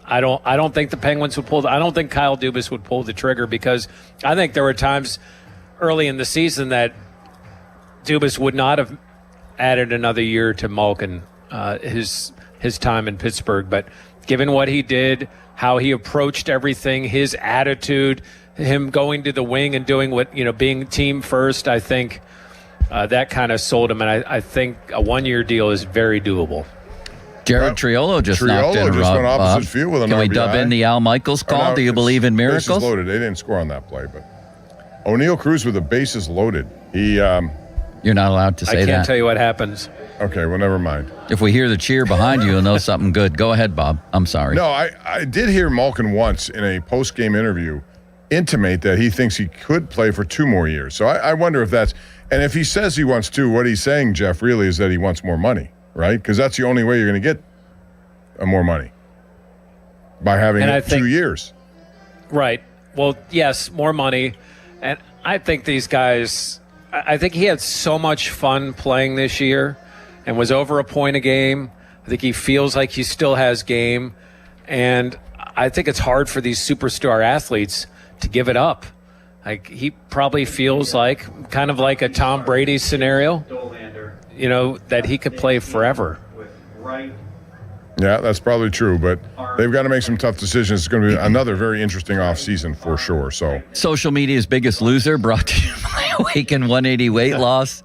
I don't think the Penguins would I don't think Kyle Dubas would pull the trigger, because I think there were times early in the season that Dubas would not have added another year to Malkin, his time in Pittsburgh. But given what he did, how he approached everything, his attitude, him going to the wing and doing what, being team first, I think that kind of sold him. And I think a 1-year deal is very doable. Jared Triolo just knocked in a just rub, went opposite field with an Can we RBI. dub in the Al Michaels call? Do you believe in miracles? Bases loaded. They didn't score on that play, but O'Neill Cruz with the bases loaded. You're not allowed to say that. I can't tell you what happens. Okay, well, never mind. If we hear the cheer behind you, you'll know something good. Go ahead, Bob. I'm sorry. No, I did hear Malkin once in a post-game interview intimate that he thinks he could play for 2 more years. So I wonder if that's – and if he says he wants 2, what he's saying, Jeff, really is that he wants more money, right? Because that's the only way you're going to get more money, by having 2 years. Right. Well, yes, more money. And I think these guys – I think he had so much fun playing this year and was over a point a game. I think he feels like he still has game. And I think it's hard for these superstar athletes to give it up. Like, he probably feels like, kind of like a Tom Brady scenario, that he could play forever. Yeah, that's probably true, but they've got to make some tough decisions. It's going to be another very interesting offseason for sure. So, social media's biggest loser, brought to you by Awaken 180 Weight Loss.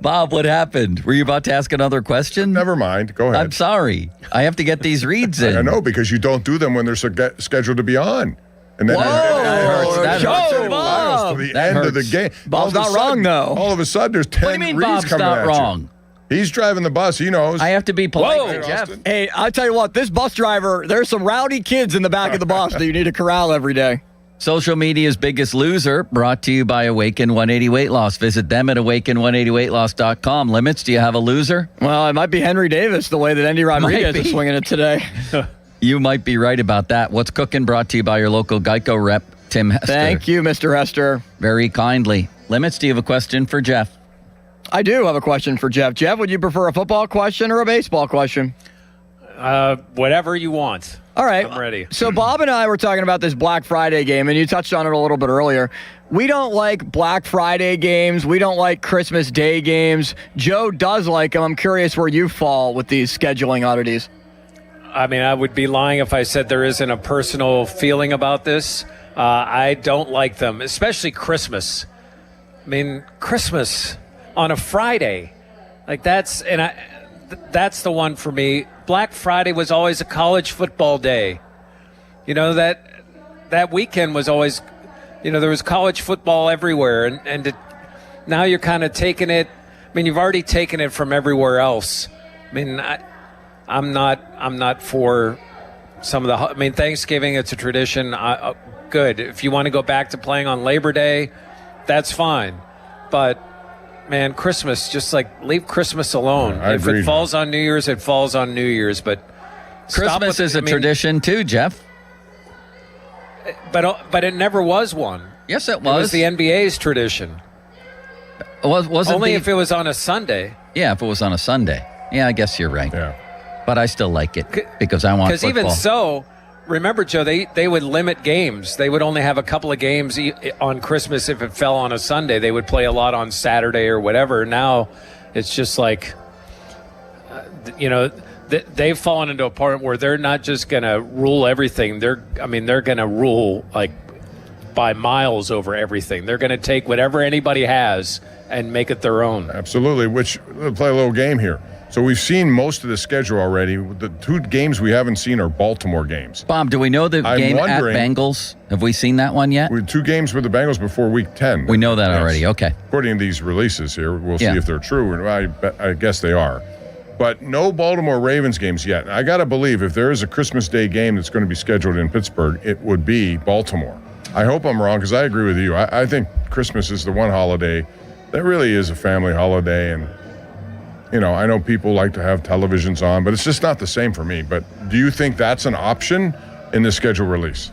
Bob, what happened? Were you about to ask another question? Never mind. Go ahead. I'm sorry. I have to get these reads in. I know, because you don't do them when they're scheduled to be on. And then that hurts. Bob. To the end of the game. Bob's not wrong, though. All of a sudden, there's 10 What do you mean reads Bob's coming not at wrong? you. He's driving the bus. He knows. I have to be polite to Jeff. Hey, I'll tell you what, this bus driver, there's some rowdy kids in the back of the bus that you need to corral every day. Social media's biggest loser, brought to you by Awaken 180 Weight Loss. Visit them at awaken180weightloss.com. Limits, do you have a loser? Well, it might be Henry Davis, the way that Andy Rodriguez is swinging it today. You might be right about that. What's cooking, brought to you by your local Geico rep, Tim Hester. Thank you, Mr. Hester. Very kindly. Limits, do you have a question for Jeff? I do have a question for Jeff. Jeff, would you prefer a football question or a baseball question? Whatever you want. All right. I'm ready. So Bob and I were talking about this Black Friday game, and you touched on it a little bit earlier. We don't like Black Friday games. We don't like Christmas Day games. Joe does like them. I'm curious where you fall with these scheduling oddities. I mean, I would be lying if I said there isn't a personal feeling about this. I don't like them, especially Christmas. I mean, Christmas on a Friday, like that's the one for me. Black Friday was always a college football day. That weekend was always, there was college football everywhere, and now you're kind of taking it. I mean, you've already taken it from everywhere else. I mean, I'm not for some of the. I mean, Thanksgiving, it's a tradition. Good. If you want to go back to playing on Labor Day, that's fine. But man, Christmas, just leave Christmas alone. If it falls on New Year's, it falls on New Year's. But Christmas is a tradition too, Jeff. But it never was one. Yes, it It was was. the NBA's tradition. Wasn't Only the- if it was on a Sunday. Yeah, if it was on a Sunday. Yeah, I guess you're right. Yeah. But I still like it because I want Because football. even so, remember, Joe, they would limit games. They would only have a couple of games on Christmas if it fell on a Sunday. They would play a lot on Saturday or whatever. Now it's just like, they've fallen into a part where they're not just going to rule everything. They're going to rule like by miles over everything. They're going to take whatever anybody has and make it their own. Absolutely, we'll play a little game here. So we've seen most of the schedule already. The 2 games we haven't seen are Baltimore games. Bob, do we know the game at Bengals? Have we seen that one yet? 2 games with the Bengals before Week 10. We know that already. Okay. According to these releases here, we'll Yeah. see if they're true. I guess they are. But no Baltimore Ravens games yet. I got to believe if there is a Christmas Day game that's going to be scheduled in Pittsburgh, it would be Baltimore. I hope I'm wrong because I agree with you. I think Christmas is the one holiday that really is a family holiday. And, I know people like to have televisions on, but it's just not the same for me. But do you think that's an option in the schedule release?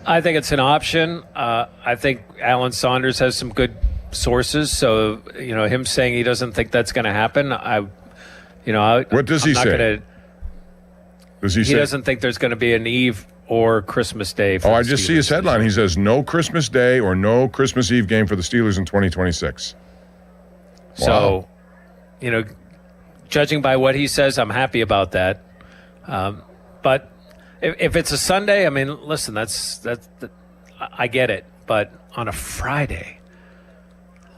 I think it's an option. I think Alan Saunders has some good sources. So, him saying he doesn't think that's going to happen. What does he say? He doesn't think there's going to be an Eve or Christmas Day. For I just see his headline. He says no Christmas Day or no Christmas Eve game for the Steelers in 2026. Wow. So, judging by what he says, I'm happy about that. But if it's a Sunday, listen, that's I get it. But on a Friday,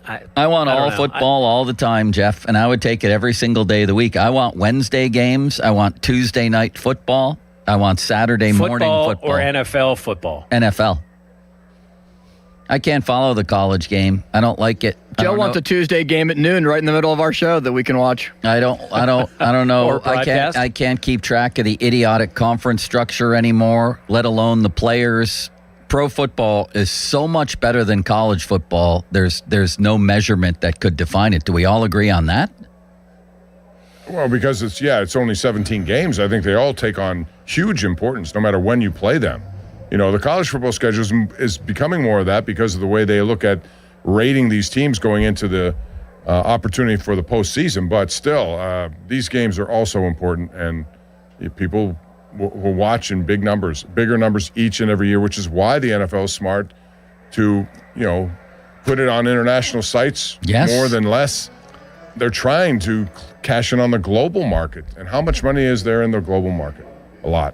I want all football all the time, Jeff, and I would take it every single day of the week. I want Wednesday games. I want Tuesday night football. I want Saturday morning football. Or NFL football. NFL. I can't follow the college game. I don't like it. Joe wants a Tuesday game at noon right in the middle of our show that we can watch. I don't know. Or broadcast. I can't keep track of the idiotic conference structure anymore, let alone the players. Pro football is so much better than college football. There's no measurement that could define it. Do we all agree on that? Well, because it's only 17 games. I think they all take on huge importance no matter when you play them. The college football schedule is becoming more of that because of the way they look at rating these teams going into the opportunity for the postseason. But still, these games are also important, and people will watch in bigger numbers each and every year, which is why the NFL is smart to, put it on international sites more than less. They're trying to cash in on the global market. And how much money is there in the global market? A lot.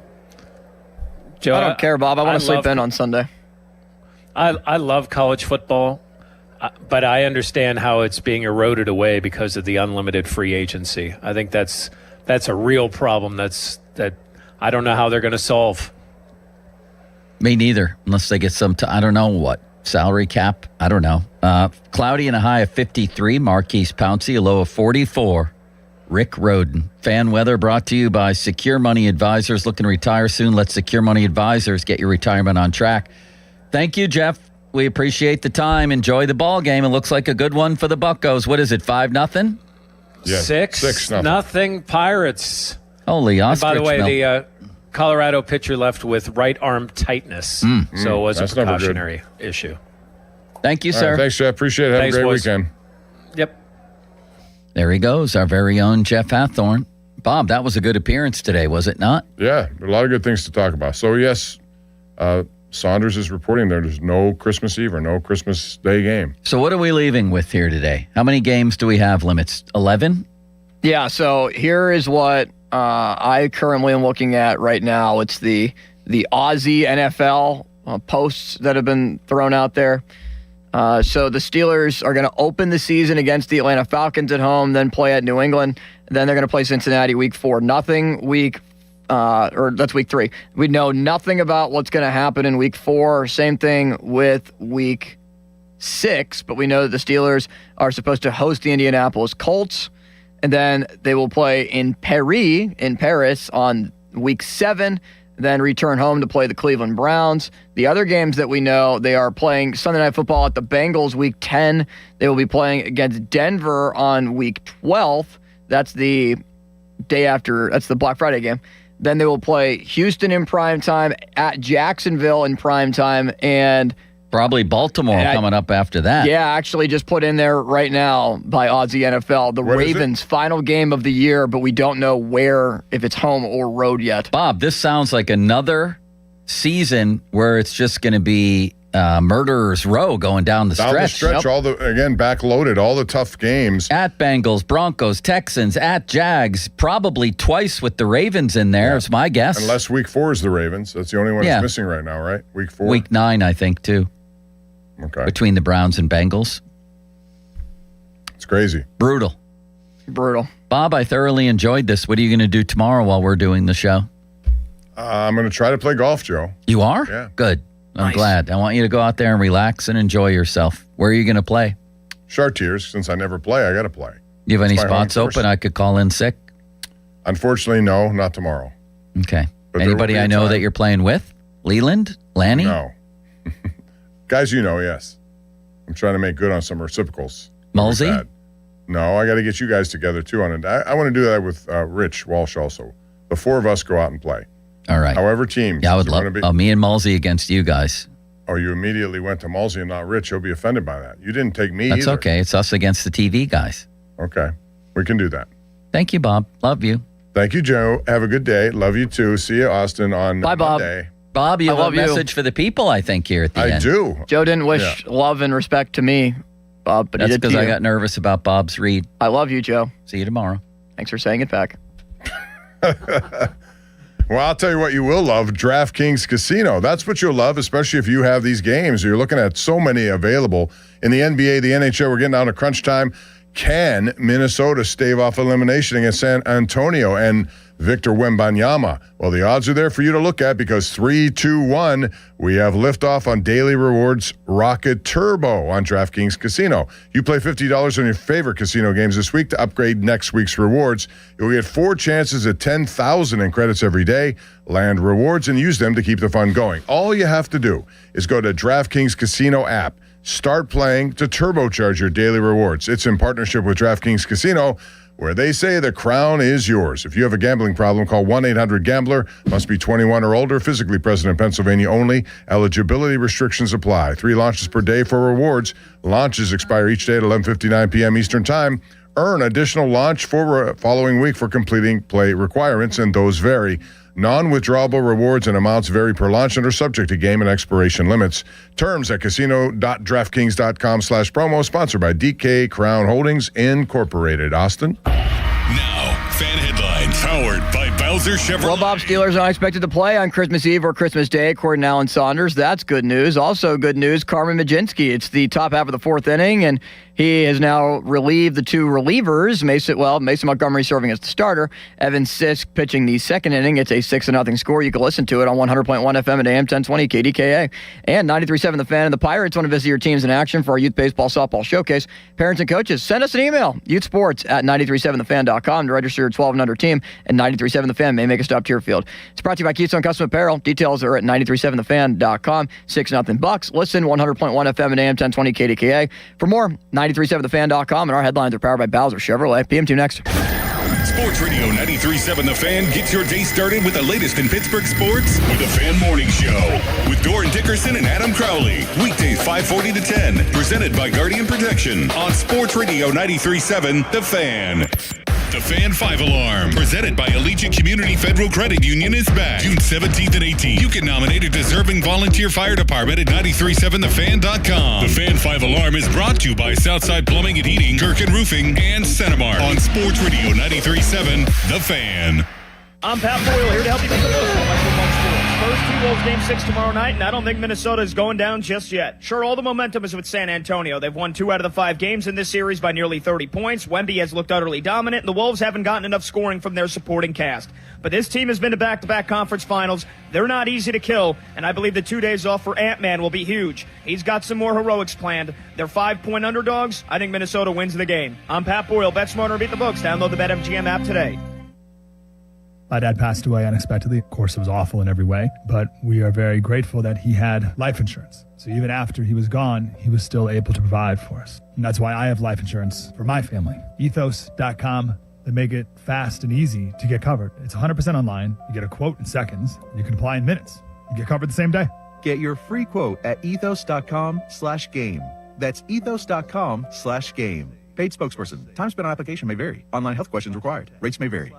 Joe, I don't care, Bob. I want to sleep in on Sunday. I love college football, but I understand how it's being eroded away because of the unlimited free agency. I think that's a real problem that I don't know how they're going to solve. Me neither, unless they get some, I don't know what, salary cap? I don't know. Cloudy and a high of 53. Marquise Pouncey, a low of 44. Rick Roden. Fan weather brought to you by Secure Money Advisors. Looking to retire soon? Let Secure Money Advisors get your retirement on track. Thank you, Jeff. We appreciate the time. Enjoy the ball game. It looks like a good one for the Buccos. What is it, 5-0? Yeah, 6-0 Pirates. Holy ostrich And by the way, milk. the Colorado pitcher left with right arm tightness, so it was a That's never good. precautionary issue. Thank you, All sir. right, thanks, Jeff. Appreciate it. Have Thanks, a great boys. weekend. Yep. There he goes, our very own Jeff Hathorn. Bob, that was a good appearance today, was it not? Yeah, a lot of good things to talk about. So, yes, Saunders is reporting there's no Christmas Eve or no Christmas Day game. So what are we leaving with here today? How many games do we have limits? 11? Yeah, so here is what I currently am looking at right now. It's the Aussie NFL posts that have been thrown out there. So the Steelers are going to open the season against the Atlanta Falcons at home, then play at New England. Then they're going to play Cincinnati week 4. That's week 3. We know nothing about what's going to happen in week 4. Same thing with week 6, but we know that the Steelers are supposed to host the Indianapolis Colts, and then they will play in Paris on week 7, then return home to play the Cleveland Browns. The other games that we know, they are playing Sunday Night Football at the Bengals week 10. They will be playing against Denver on week 12. That's the day after, that's the Black Friday game. Then they will play Houston in primetime, at Jacksonville in primetime, and Probably Baltimore coming up after that. Yeah, actually just put in there right now by Aussie NFL. The Ravens' final game of the year, but we don't know where, if it's home or road yet. Bob, this sounds like another season where it's just going to be murderer's row going down the stretch. Down the stretch, backloaded, all the tough games. At Bengals, Broncos, Texans, at Jags, probably twice with the Ravens in there, is my guess. Unless week 4 is the Ravens. That's the only one that's missing right now, right? Week 4? Week 9, I think, too. Okay. Between the Browns and Bengals. It's crazy. Brutal. Bob, I thoroughly enjoyed this. What are you going to do tomorrow while we're doing the show? I'm going to try to play golf, Joe. You are? Yeah. Good. I'm glad. I want you to go out there and relax and enjoy yourself. Where are you going to play? Chartiers. Since I never play, I got to play. You have any spots open I could call in sick? Unfortunately, no, not tomorrow. Okay. But anybody I know that you're playing with? Leland? Lanny? No. Guys, yes. I'm trying to make good on some reciprocals. Mulsey? No, I got to get you guys together, too. On it. I want to do that with Rich Walsh also. The 4 of us go out and play. All right. However, teams. Yeah, I would love me and Mulsey against you guys. Oh, you immediately went to Mulsey and not Rich. He'll be offended by that. You didn't take me That's either. okay. It's us against the TV guys. Okay. We can do that. Thank you, Bob. Love you. Thank you, Joe. Have a good day. Love you, too. See you, Austin, on Bye, Bob. Monday. Bob, you have a message for the people, I think, here at the end. I do. Joe didn't wish love and respect to me, Bob, but That's he did to because you. I got nervous about Bob's read. I love you, Joe. See you tomorrow. Thanks for saying it back. Well, I'll tell you what you will love, DraftKings Casino. That's what you'll love, especially if you have these games. You're looking at so many available. In the NBA, the NHL, we're getting down to crunch time. Can Minnesota stave off elimination against San Antonio and Victor Wembanyama? Well, the odds are there for you to look at because 3, 2, 1, we have liftoff on Daily Rewards Rocket Turbo on DraftKings Casino. You play $50 on your favorite casino games this week to upgrade next week's rewards. You'll get 4 chances at $10,000 in credits every day. Land rewards and use them to keep the fun going. All you have to do is go to DraftKings Casino app. Start playing to turbocharge your daily rewards. It's in partnership with DraftKings Casino, where they say the crown is yours. If you have a gambling problem, call 1-800-GAMBLER. Must be 21 or older, physically present in Pennsylvania only. Eligibility restrictions apply. 3 launches per day for rewards. Launches expire each day at 11:59 p.m. Eastern Time. Earn additional launch for following week for completing play requirements, and those vary. Non-withdrawable rewards and amounts vary per launch and are subject to game and expiration limits. Terms at casino.draftkings.com/promo. Sponsored by DK Crown Holdings Incorporated. Austin? Now, fan headlines powered by Bowser Chevrolet. Well, Bob, Steelers are unexpected to play on Christmas Eve or Christmas Day, according to Alan Saunders. That's good news. Also good news, Carmen Majinski. It's the top half of the 4th inning, and he has now relieved the 2 relievers. Mason Montgomery serving as the starter. Evan Sisk pitching the 2nd inning. It's a 6-0 score. You can listen to it on 100.1 FM at AM 1020 KDKA. And 93.7 The Fan and the Pirates want to visit your teams in action for our Youth Baseball Softball Showcase. Parents and coaches, send us an email, youthsports@937thefan.com to register your 12 and under team, and 93.7 The Fan may make a stop to your field. It's brought to you by Keystone Custom Apparel. Details are at 937thefan.com. 6-0 Bucks. Listen, 100.1 FM at AM 1020 KDKA. For more, 937thefan.com, and our headlines are powered by Bowser Chevrolet. PM2 next. Sports Radio 93.7 The Fan gets your day started with the latest in Pittsburgh sports with the Fan Morning Show with Doran Dickerson and Adam Crowley. Weekdays 5:40 to 10. Presented by Guardian Protection on Sports Radio 93.7 The Fan. The Fan 5 Alarm, presented by Allegiant Community Federal Credit Union, is back June 17th and 18th. You can nominate a deserving volunteer fire department at 937thefan.com. The Fan 5 Alarm is brought to you by Southside Plumbing and Heating, Kirkin Roofing, and Centimar on Sports Radio 93.7 The Fan. I'm Pat Boyle here to help you make the most of Western Monk Sports. First T-Wolves Game 6 tomorrow night, and I don't think Minnesota is going down just yet. Sure, all the momentum is with San Antonio. They've won 2 out of the 5 games in this series by nearly 30 points. Wemby has looked utterly dominant, and the Wolves haven't gotten enough scoring from their supporting cast. But this team has been to back-to-back conference finals. They're not easy to kill, and I believe the 2 days off for Ant-Man will be huge. He's got some more heroics planned. They're 5-point underdogs. I think Minnesota wins the game. I'm Pat Boyle. Bet smarter, beat the books. Download the BetMGM app today. My dad passed away unexpectedly. Of course, it was awful in every way, but we are very grateful that he had life insurance. So even after he was gone, he was still able to provide for us. And that's why I have life insurance for my family. Ethos.com. They make it fast and easy to get covered. It's 100% online. You get a quote in seconds. You can apply in minutes. You get covered the same day. Get your free quote at ethos.com/game. That's ethos.com/game. Paid spokesperson. Time spent on application may vary. Online health questions required. Rates may vary.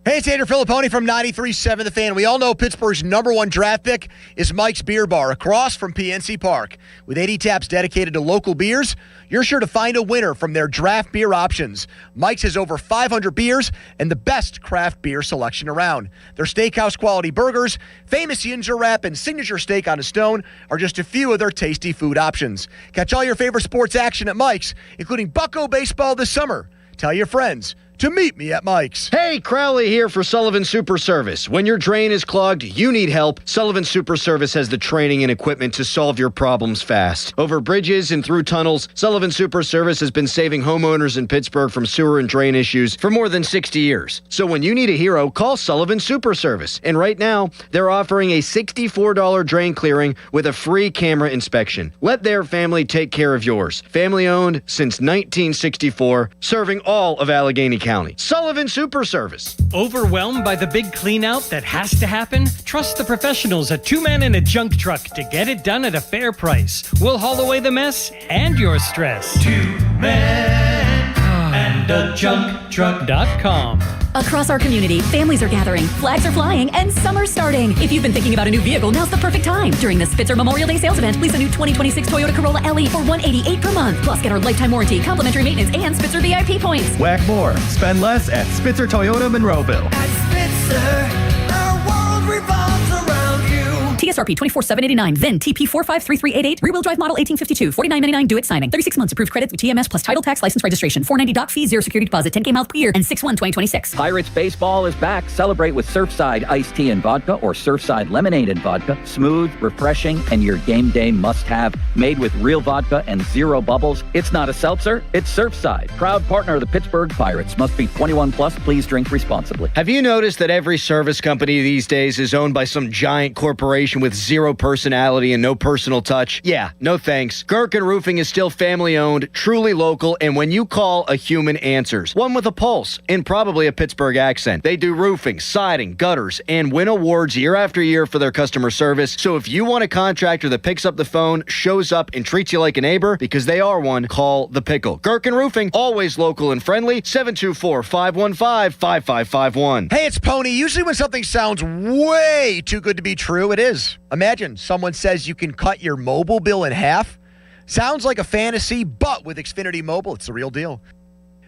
Hey, it's Andrew Filipponi from 93.7 The Fan. We all know Pittsburgh's #1 draft pick is Mike's Beer Bar across from PNC Park. With 80 taps dedicated to local beers, you're sure to find a winner from their draft beer options. Mike's has over 500 beers and the best craft beer selection around. Their steakhouse quality burgers, famous ginger wrap, and signature steak on a stone are just a few of their tasty food options. Catch all your favorite sports action at Mike's, including Bucco baseball this summer. Tell your friends to meet me at Mike's. Hey, Crowley here for Sullivan Super Service. When your drain is clogged, you need help. Sullivan Super Service has the training and equipment to solve your problems fast. Over bridges and through tunnels, Sullivan Super Service has been saving homeowners in Pittsburgh from sewer and drain issues for more than 60 years. So when you need a hero, call Sullivan Super Service. And right now, they're offering a $64 drain clearing with a free camera inspection. Let their family take care of yours. Family owned since 1964, serving all of Allegheny County. Sullivan Super Service. Overwhelmed by the big clean out that has to happen? Trust the professionals at Two Men and a Junk Truck to get it done at a fair price. We'll haul away the mess and your stress. 2 Men and a Junk Truck.com. Across our community, families are gathering, flags are flying, and summer's starting. If you've been thinking about a new vehicle, now's the perfect time. During the Spitzer Memorial Day sales event, lease a new 2026 Toyota Corolla LE for $188 per month. Plus, get our lifetime warranty, complimentary maintenance, and Spitzer VIP points. Whack more. Spend less at Spitzer Toyota Monroeville. Our world revolves around you. TSRP 24,789, then TP 453388, rear-wheel drive model 1852, $49.99 do it signing. 36 months approved credit with TMS plus title tax license registration. $490 doc fee, 0 security deposit, 10K miles per year, and 6/1/2026. Pirates baseball is back. Celebrate with Surfside iced tea and vodka or Surfside lemonade and vodka. Smooth, refreshing, and your game day must-have. Made with real vodka and 0 bubbles. It's not a seltzer, it's Surfside. Proud partner of the Pittsburgh Pirates. Must be 21 plus. Please drink responsibly. Have you noticed that every service company these days is owned by some giant corporation with 0 personality and no personal touch? Yeah, no thanks. Gherkin Roofing is still family-owned, truly local, and when you call, a human answers. One with a pulse and probably a Pittsburgh accent. They do roofing, siding, gutters, and win awards year after year for their customer service. So if you want a contractor that picks up the phone, shows up, and treats you like a neighbor, because they are one, call The Pickle. Gherkin Roofing, always local and friendly, 724-515-5551. Hey, it's Pony. Usually when something sounds way too good to be true, it is. Imagine someone says you can cut your mobile bill in half. Sounds like a fantasy, but with Xfinity Mobile, it's the real deal.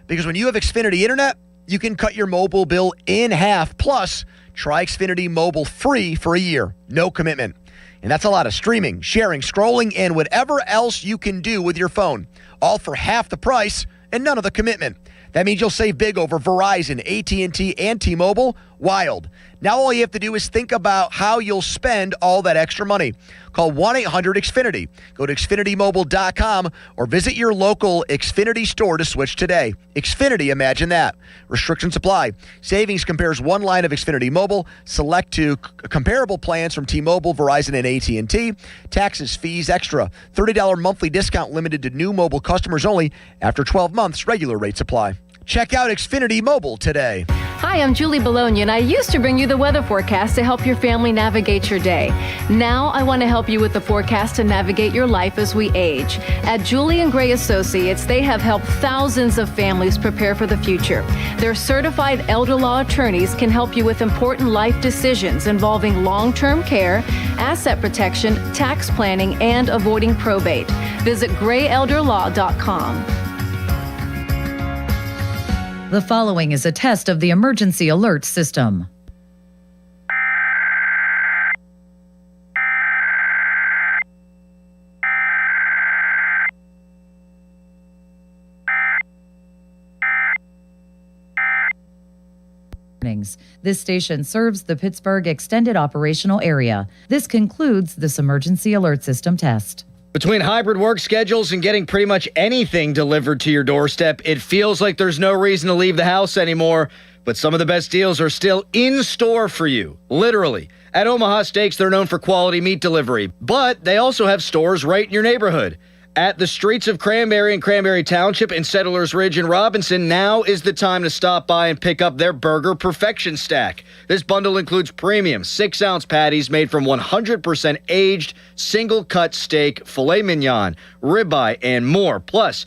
Because when you have Xfinity Internet, you can cut your mobile bill in half. Plus, try Xfinity Mobile free for a year. No commitment. And that's a lot of streaming, sharing, scrolling, and whatever else you can do with your phone. All for half the price and none of the commitment. That means you'll save big over Verizon, AT&T, and T-Mobile. Wild. Now all you have to do is think about how you'll spend all that extra money. Call 1-800-XFINITY. Go to XfinityMobile.com or visit your local Xfinity store to switch today. Xfinity, imagine that. Restrictions apply. Savings compares one line of Xfinity Mobile. Select to comparable plans from T-Mobile, Verizon, and AT&T. Taxes, fees, extra. $30 monthly discount limited to new mobile customers only. After 12 months, regular rates apply. Check out Xfinity Mobile today. Hi, I'm Julie Bologna, and I used to bring you the weather forecast to help your family navigate your day. Now I want to help you with the forecast to navigate your life as we age. At Julie & Gray Associates, they have helped thousands of families prepare for the future. Their certified elder law attorneys can help you with important life decisions involving long-term care, asset protection, tax planning, and avoiding probate. Visit grayelderlaw.com. The following is a test of the emergency alert system. This station serves the Pittsburgh Extended Operational Area. This concludes this emergency alert system test. Between hybrid work schedules and getting pretty much anything delivered to your doorstep, it feels like there's no reason to leave the house anymore. But some of the best deals are still in store for you, literally. At Omaha Steaks, they're known for quality meat delivery, but they also have stores right in your neighborhood. At the streets of Cranberry and Cranberry Township in Settlers Ridge and Robinson, now is the time to stop by and pick up their Burger Perfection Stack. This bundle includes premium 6-ounce patties made from 100% aged, single-cut steak, filet mignon, ribeye, and more. Plus,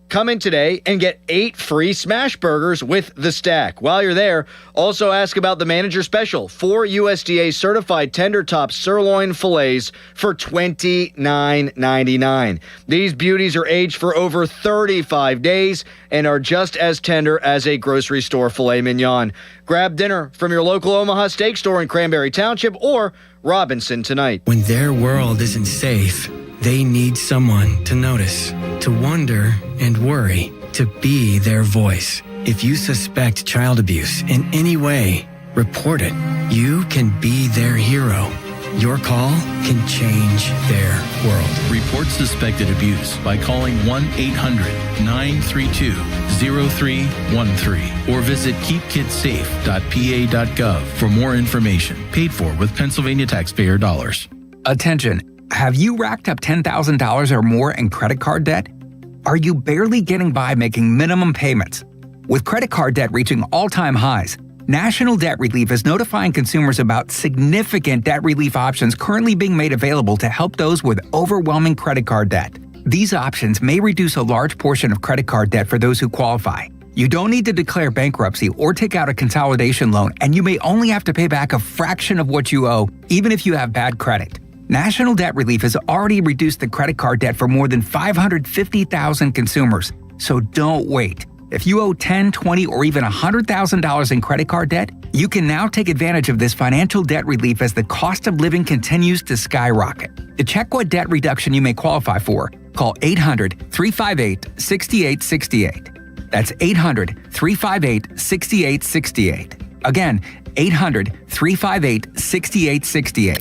come in today and get 8 free smash burgers with the stack. While you're there, also ask about the manager special, 4 USDA certified tender top sirloin fillets for $29.99. These beauties are aged for over 35 days and are just as tender as a grocery store filet mignon. Grab dinner from your local Omaha steak store in Cranberry Township or Robinson tonight. When their world isn't safe, they need someone to notice, to wonder and worry, to be their voice. If you suspect child abuse in any way, report it. You can be their hero. Your call can change their world. Report suspected abuse by calling 1-800-932-0313 or visit keepkidssafe.pa.gov for more information. Paid for with Pennsylvania taxpayer dollars. Attention. Have you racked up $10,000 or more in credit card debt? Are you barely getting by making minimum payments? With credit card debt reaching all-time highs, National Debt Relief is notifying consumers about significant debt relief options currently being made available to help those with overwhelming credit card debt. These options may reduce a large portion of credit card debt for those who qualify. You don't need to declare bankruptcy or take out a consolidation loan, and you may only have to pay back a fraction of what you owe, even if you have bad credit. National Debt Relief has already reduced the credit card debt for more than 550,000 consumers, so don't wait. If you owe $10,000, $20,000, or even $100,000 in credit card debt, you can now take advantage of this financial debt relief as the cost of living continues to skyrocket. To check what debt reduction you may qualify for, call 800-358-6868. That's 800-358-6868. Again, 800-358-6868.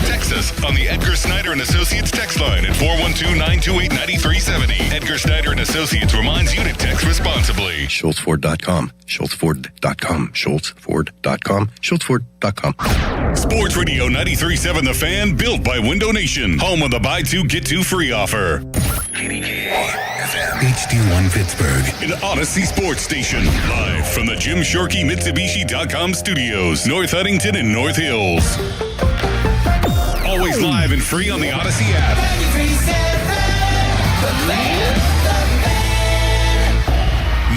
Text us on the Edgar Snyder and Associates text line at 412-928-9370. Edgar Snyder and Associates reminds you to text responsibly. SchultzFord.com. SchultzFord.com. SchultzFord.com. SchultzFord.com. Sports Radio 93.7 The Fan, built by Window Nation. Home of the buy two, get two free offer. HD1 Pittsburgh, an Odyssey Sports Station. Live from the Jim Shorkey Mitsubishi.com studios, North Huntington and North Hills. Always live and free on the Odyssey app.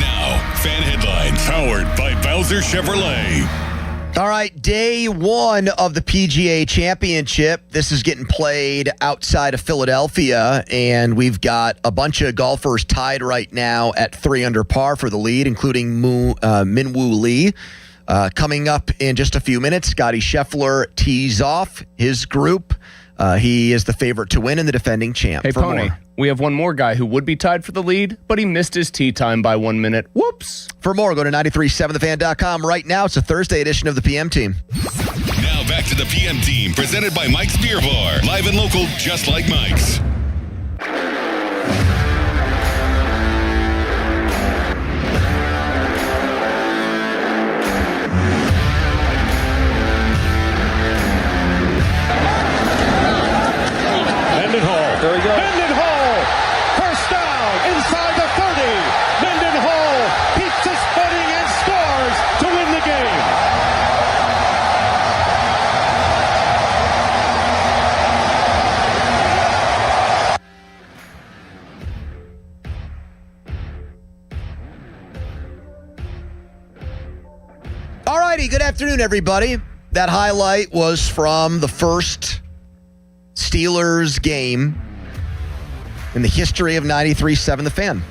Now, fan headlines powered by Bowser Chevrolet. All right, day one of the PGA Championship. This is getting played outside of Philadelphia, and we've got a bunch of golfers tied right now at 3 under par for the lead, including Min-Woo Lee. Coming up in just a few minutes, Scotty Scheffler tees off his group. He is the favorite to win and the defending champ. Hey, Pony, we have one more guy who would be tied for the lead, but he missed his tee time by 1 minute. Whoops. For more, go to 937thefan.com right now. It's a Thursday edition of the PM Team. Now back to the PM Team, presented by Mike's Beer Bar. Live and local, just like Mike's. There we go. Mendenhall, first down, inside the 30. Mendenhall keeps his footing and scores to win the game. All righty, good afternoon, everybody. That highlight was from the first Steelers game in the history of 93.7 The Fan.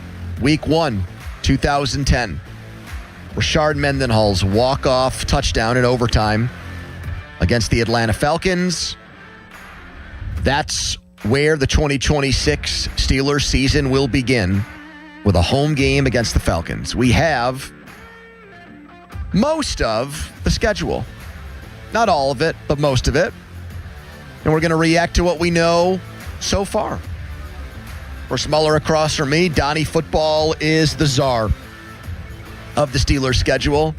Week 1, 2010. Rashard Mendenhall's walk-off touchdown in overtime against the Atlanta Falcons. That's where the 2026 Steelers season will begin, with a home game against the Falcons. We have most of the schedule. Not all of it, but most of it. And we're going to react to what we know so far. For Smuller across from me, Donnie Football is the czar of the Steelers schedule.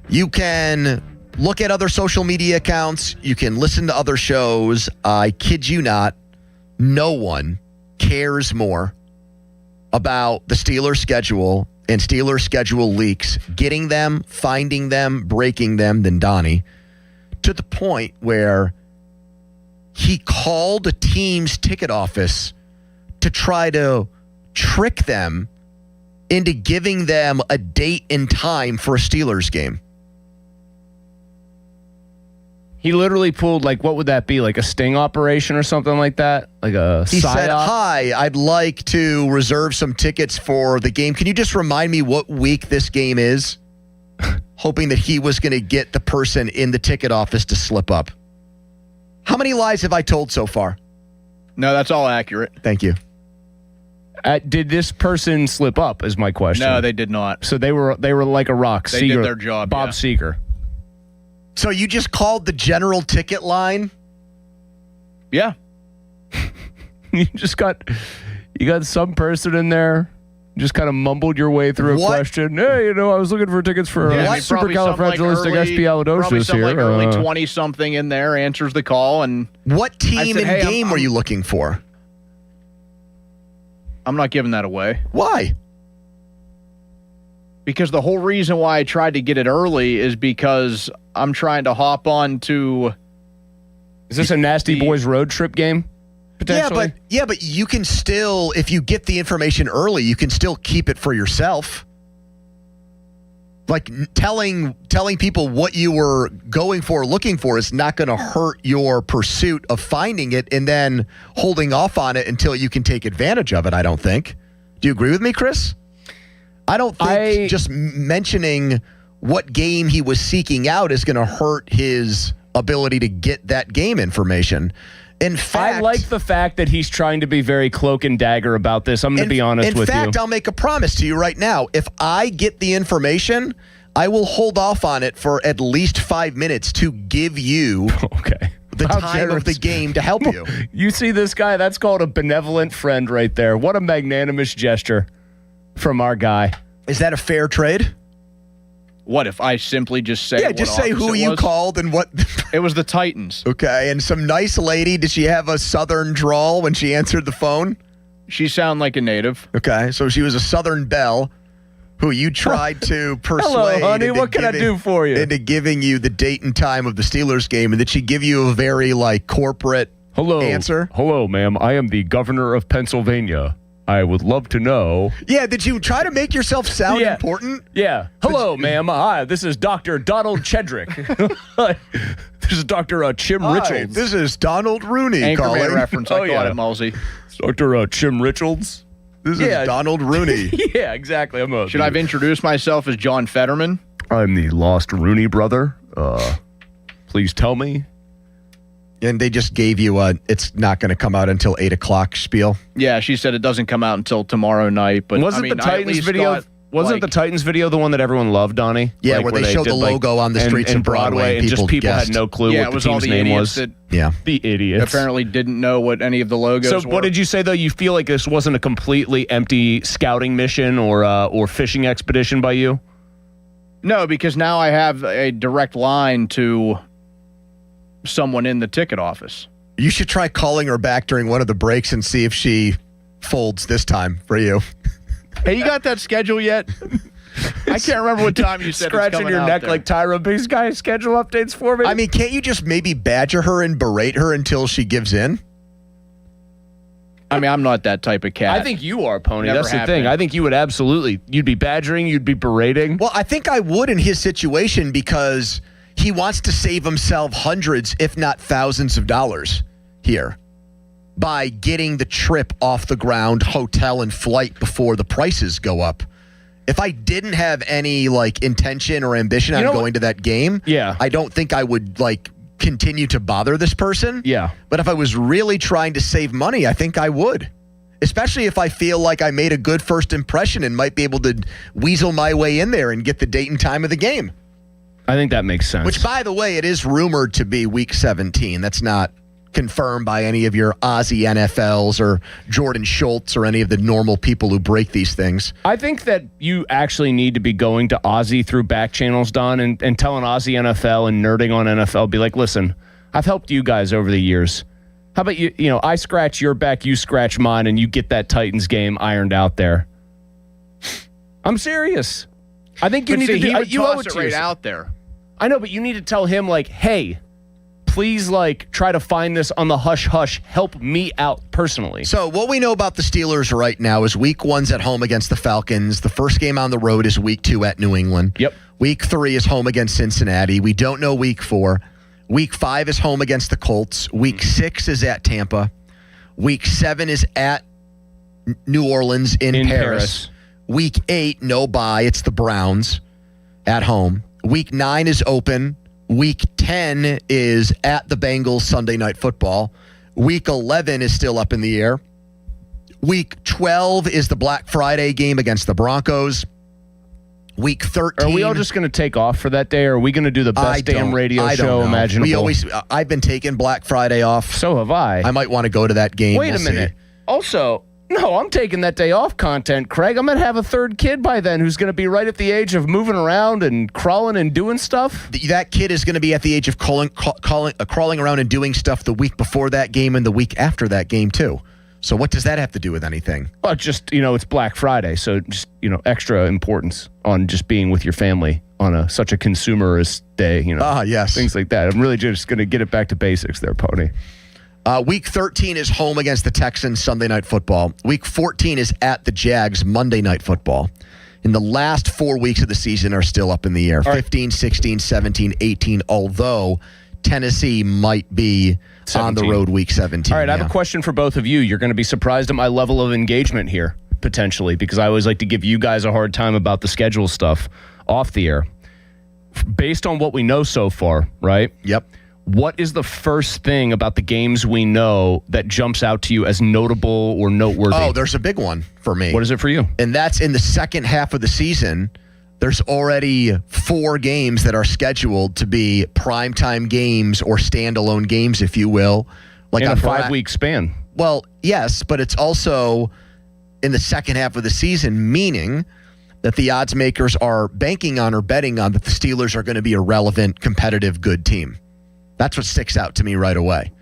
You can look at other social media accounts. You can listen to other shows. I kid you not, no one cares more about the Steelers' schedule and Steelers' schedule leaks, getting them, finding them, breaking them than Donnie, to the point where he called a team's ticket office to try to trick them into giving them a date and time for a Steelers game. He literally pulled, like, what would that be? Like a sting operation or something like that? Like a He said, psyop? "Hi, I'd like to reserve some tickets for the game. Can you just remind me what week this game is?" Hoping that he was going to get the person in the ticket office to slip up. How many lies have I told so far? No, that's all accurate. Thank you. Did this person slip up is my question. No, they did not. So they were like a rock. They did their job, Bob yeah. Seeger. So you just called the general ticket line? Yeah. You got some person in there, just kind of mumbled your way through a question. Hey, I was looking for tickets for supercalifragilisticexpialidocious Probably some here. like early 20-something in there answers the call. And what team said, and game were you looking for? I'm not giving that away. Why? Because the whole reason why I tried to get it early is because I'm trying to hop on to... Is this a Nasty Boys road trip game? Potentially? Yeah, but you can still, if you get the information early, you can still keep it for yourself. Like telling people what you were going for, looking for, is not going to hurt your pursuit of finding it and then holding off on it until you can take advantage of it, I don't think. Do you agree with me, Chris? I don't think just mentioning what game he was seeking out is going to hurt his ability to get that game information. In fact, I like the fact that he's trying to be very cloak and dagger about this. I'm going to be honest with you. In fact, I'll make a promise to you right now. If I get the information, I will hold off on it for at least 5 minutes to give you the time of the game to help you. You see this guy? That's called a benevolent friend right there. What a magnanimous gesture from our guy. Is that a fair trade? What if I simply just say... Yeah, just say who you called and what... It was the Titans. Okay, and some nice lady. Did she have a southern drawl when she answered the phone? She sounded like a native. Okay, so she was a southern belle who you tried to persuade. Hello, honey. What can I do for you? Into giving you the date and time of the Steelers game, and did she give you a very, corporate answer? Hello, ma'am. I am the governor of Pennsylvania. I would love to know. Yeah, did you try to make yourself sound important? Yeah. Hello, ma'am. Hi, this is Dr. Donald Chedrick. This is Dr. Chim Richards. This is Donald Rooney Anchorman calling. reference. I caught it, Malsey. Dr. Chim Richards. This is Donald Rooney. Yeah, exactly. Should I have introduced myself as John Fetterman? I'm the lost Rooney brother. Please tell me. And they just gave you it's not going to come out until 8 o'clock spiel. Yeah, she said it doesn't come out until tomorrow night. But wasn't the Titans video? Wasn't the Titans video the one that everyone loved, Donnie? Yeah, where they showed the logo on the streets of Broadway, and just people had no clue what the team's name was. The idiots apparently didn't know what any of the logos were. So what did you say, though? You feel like this wasn't a completely empty scouting mission or fishing expedition by you? No, because now I have a direct line to someone in the ticket office. You should try calling her back during one of the breaks and see if she folds this time for you. Hey, you got that schedule yet? I can't remember what time you said. Scratching your neck like Tyra Biggs guy schedule updates for me. I mean, can't you just maybe badger her and berate her until she gives in? I mean, I'm not that type of cat. I think you are, Pony. That's the thing. I think you would you'd be badgering, you'd be berating. Well, I think I would in his situation because he wants to save himself hundreds, if not thousands of dollars here by getting the trip off the ground, hotel and flight before the prices go up. If I didn't have any intention or ambition on going to that game, I don't think I would continue to bother this person. Yeah. But if I was really trying to save money, I think I would. Especially if I feel like I made a good first impression and might be able to weasel my way in there and get the date and time of the game. I think that makes sense. Which, by the way, it is rumored to be Week 17. That's not confirmed by any of your Aussie NFLs or Jordan Schultz or any of the normal people who break these things. I think that you actually need to be going to Aussie through back channels, Don, and telling Aussie NFL and nerding on NFL, be like, listen, I've helped you guys over the years. How about I scratch your back, you scratch mine, and you get that Titans game ironed out there. I'm serious. I think you need to do you owe it right out there. I know, but you need to tell him, like, hey, please, like, try to find this on the hush-hush. Help me out personally. So what we know about the Steelers right now is week 1's at home against the Falcons. The first game on the road is week 2 at New England. Yep. Week 3 is home against Cincinnati. We don't know week 4. Week 5 is home against the Colts. Week 6 is at Tampa. Week 7 is at New Orleans in Paris. Week 8, no bye. It's the Browns at home. Week 9 is open. Week 10 is at the Bengals Sunday Night Football. Week 11 is still up in the air. Week 12 is the Black Friday game against the Broncos. Week 13. Are we all just going to take off for that day, or are we going to do the best damn radio show imaginable? I've been taking Black Friday off. So have I. I might want to go to that game. Wait a minute. Also, no, I'm taking that day off content, Craig. I'm going to have a third kid by then who's going to be right at the age of moving around and crawling and doing stuff. That kid is going to be at the age of crawling around and doing stuff the week before that game and the week after that game, too. So what does that have to do with anything? Well, just, it's Black Friday, so just, extra importance on just being with your family on such a consumerist day, yes. Things like that. I'm really just going to get it back to basics there, Pony. Week 13 is home against the Texans Sunday Night Football. Week 14 is at the Jags Monday Night Football. And the last 4 weeks of the season are still up in the air. 15, 16, 17, 18, although Tennessee might be 17. On the road week 17. All right, I have a question for both of you. You're going to be surprised at my level of engagement here, potentially, because I always like to give you guys a hard time about the schedule stuff off the air. Based on what we know so far, right? Yep. What is the first thing about the games we know that jumps out to you as notable or noteworthy? Oh, there's a big one for me. What is it for you? And that's in the second half of the season. There's already 4 games that are scheduled to be primetime games or standalone games, if you will. Like in a 5-week span. Well, yes, but it's also in the second half of the season, meaning that the odds makers are banking on or betting on that the Steelers are going to be a relevant, competitive, good team. That's what sticks out to me right away.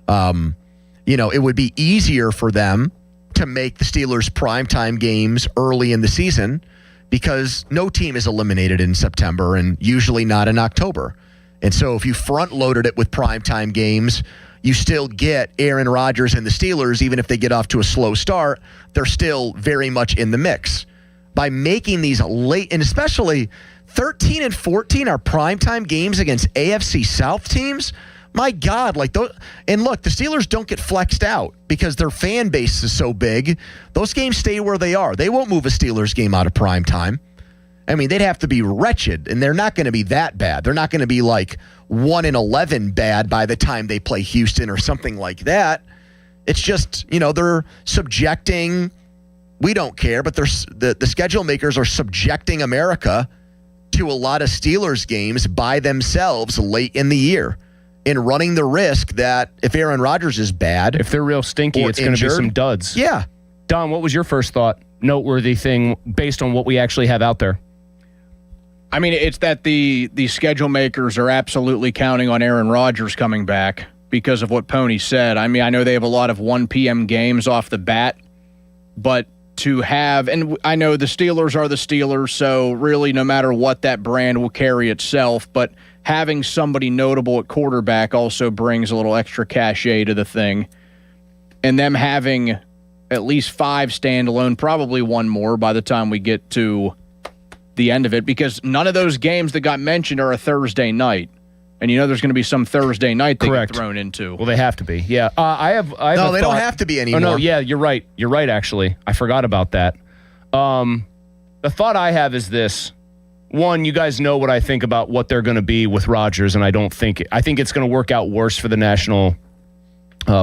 It would be easier for them to make the Steelers primetime games early in the season because no team is eliminated in September and usually not in October. And so if you front-loaded it with primetime games, you still get Aaron Rodgers and the Steelers, even if they get off to a slow start, they're still very much in the mix. By making these late, and especially 13 and 14 are primetime games against AFC South teams. My God, and look, the Steelers don't get flexed out because their fan base is so big. Those games stay where they are. They won't move a Steelers game out of primetime. I mean, they'd have to be wretched, and they're not going to be that bad. They're not going to be like 1-11 bad by the time they play Houston or something like that. It's just, they're subjecting, we don't care, but the schedule makers are subjecting America to a lot of Steelers games by themselves late in the year and running the risk that if Aaron Rodgers is bad, if they're real stinky, it's going to be some duds. Yeah. Don, what was your first thought, noteworthy thing based on what we actually have out there? I mean, it's that the schedule makers are absolutely counting on Aaron Rodgers coming back because of what Pony said. I mean, I know they have a lot of 1 p.m. games off the bat, but to have, and I know the Steelers are the Steelers, so really no matter what, that brand will carry itself, but having somebody notable at quarterback also brings a little extra cachet to the thing. And them having at least 5 standalone, probably 1 more by the time we get to the end of it, because none of those games that got mentioned are a Thursday night. And there's going to be some Thursday night they get thrown into. Well, they have to be. Yeah. I have no, they don't have to be anymore. Oh, no, yeah, you're right. You're right, actually. I forgot about that. The thought I have is this. One, you guys know what I think about what they're going to be with Rodgers, and I think it's going to work out worse for the national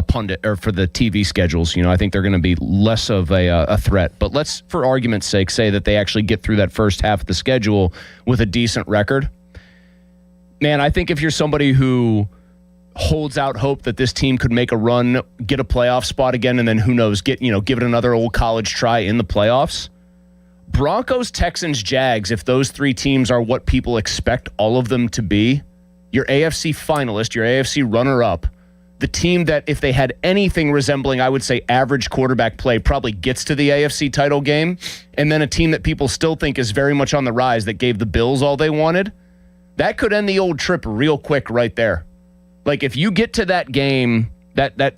pundit or for the TV schedules. I think they're going to be less of a threat. But let's, for argument's sake, say that they actually get through that first half of the schedule with a decent record. Man, I think if you're somebody who holds out hope that this team could make a run, get a playoff spot again, and then who knows, give it another old college try in the playoffs. Broncos, Texans, Jags, if those 3 teams are what people expect all of them to be, your AFC finalist, your AFC runner-up, the team that, if they had anything resembling, I would say, average quarterback play, probably gets to the AFC title game. And then a team that people still think is very much on the rise that gave the Bills all they wanted. That could end the old trip real quick right there. Like, if you get to that game, that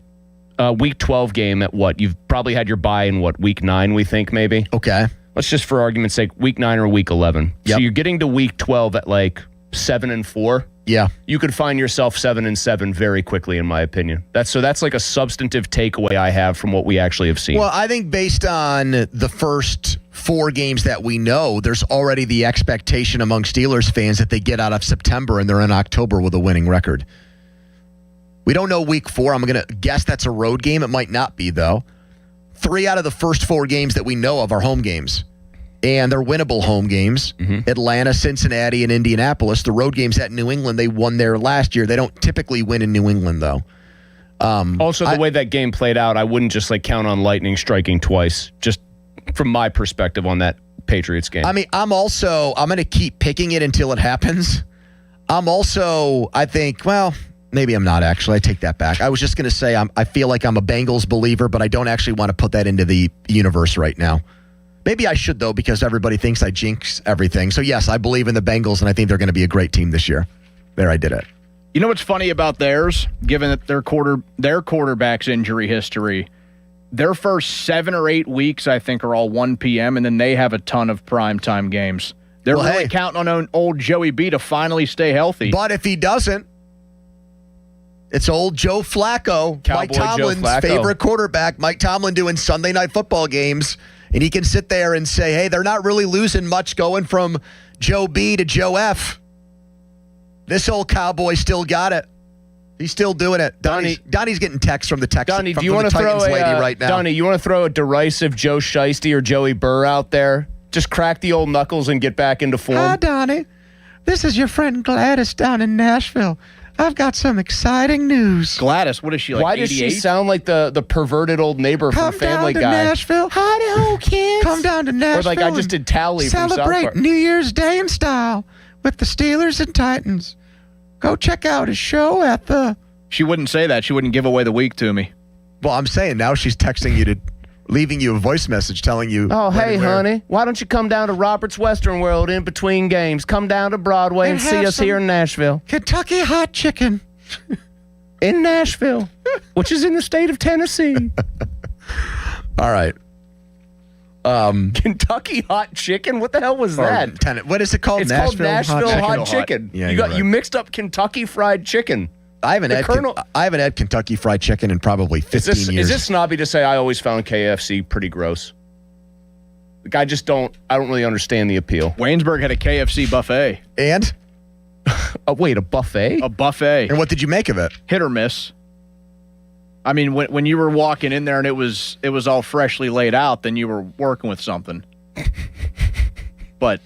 Week 12 game at what? You've probably had your bye in what, Week 9, we think, maybe? Okay. Let's just, for argument's sake, Week 9 or Week 11. Yep. So you're getting to Week 12 at like 7-4. Yeah. You could find yourself 7-7 very quickly, in my opinion. That's like a substantive takeaway I have from what we actually have seen. Well, I think based on the first 4 games that we know, there's already the expectation among Steelers fans that they get out of September and they're in October with a winning record. We don't know Week 4. I'm going to guess that's a road game. It might not be, though. 3 out of the first 4 games that we know of are home games. And they're winnable home games. Mm-hmm. Atlanta, Cincinnati, and Indianapolis. The road games at New England, they won there last year. They don't typically win in New England, though. Also, the way that game played out, I wouldn't just like count on lightning striking twice, just from my perspective on that Patriots game. I mean, I'm going to keep picking it until it happens. I think, well, maybe I'm not actually. I take that back. I was just going to say I feel like I'm a Bengals believer, but I don't actually want to put that into the universe right now. Maybe I should, though, because everybody thinks I jinx everything. So, yes, I believe in the Bengals, and I think they're going to be a great team this year. There, I did it. You know what's funny about theirs, given that their quarterback's injury history? Their first 7 or 8 weeks, I think, are all 1 p.m., and then they have a ton of primetime games. They're really counting on old Joey B to finally stay healthy. But if he doesn't, it's old Joe Flacco, Cowboy Mike Tomlin's Joe Flacco. favorite quarterback, Mike Tomlin doing Sunday night football games. And he can sit there and say, hey, they're not really losing much going from Joe B to Joe F. This old cowboy still got it. He's still doing it. Donnie's getting texts from the Donnie, do you want to throw lady right now. Donnie, you want to throw a derisive Joe Shiesty or Joey Burr out there? Just crack the old knuckles and get back into form. Hi, Donnie. This is your friend Gladys down in Nashville. I've got some exciting news. Gladys, what is she, like, Why 88? does she sound like the perverted old neighbor from Family Guy? Guy? Nashville. Howdy-ho, kids. Come down to Nashville. Or like I just did Tally from South Celebrate Park. New Year's Day in style with the Steelers and Titans. Go check out his show at the... She wouldn't say that. She wouldn't give away the week to me. Well, I'm saying now she's texting you leaving you a voice message telling you... Oh, hey, honey, why don't you come down to Robert's Western World in between games? Come down to Broadway and see us here in Nashville. Kentucky hot chicken. In Nashville, which is in the state of Tennessee. All right. Kentucky hot chicken? What the hell was that? What is it called? It's called Nashville hot chicken. Yeah, you mixed up Kentucky Fried Chicken. I haven't had Kentucky Fried Chicken in probably 15 years. Is this snobby to say I always found KFC pretty gross? Like, I don't really understand the appeal. Waynesburg had a KFC buffet. And? Wait, a buffet? A buffet. And what did you make of it? Hit or miss. I mean, when you were walking in there and it was all freshly laid out, then you were working with something. But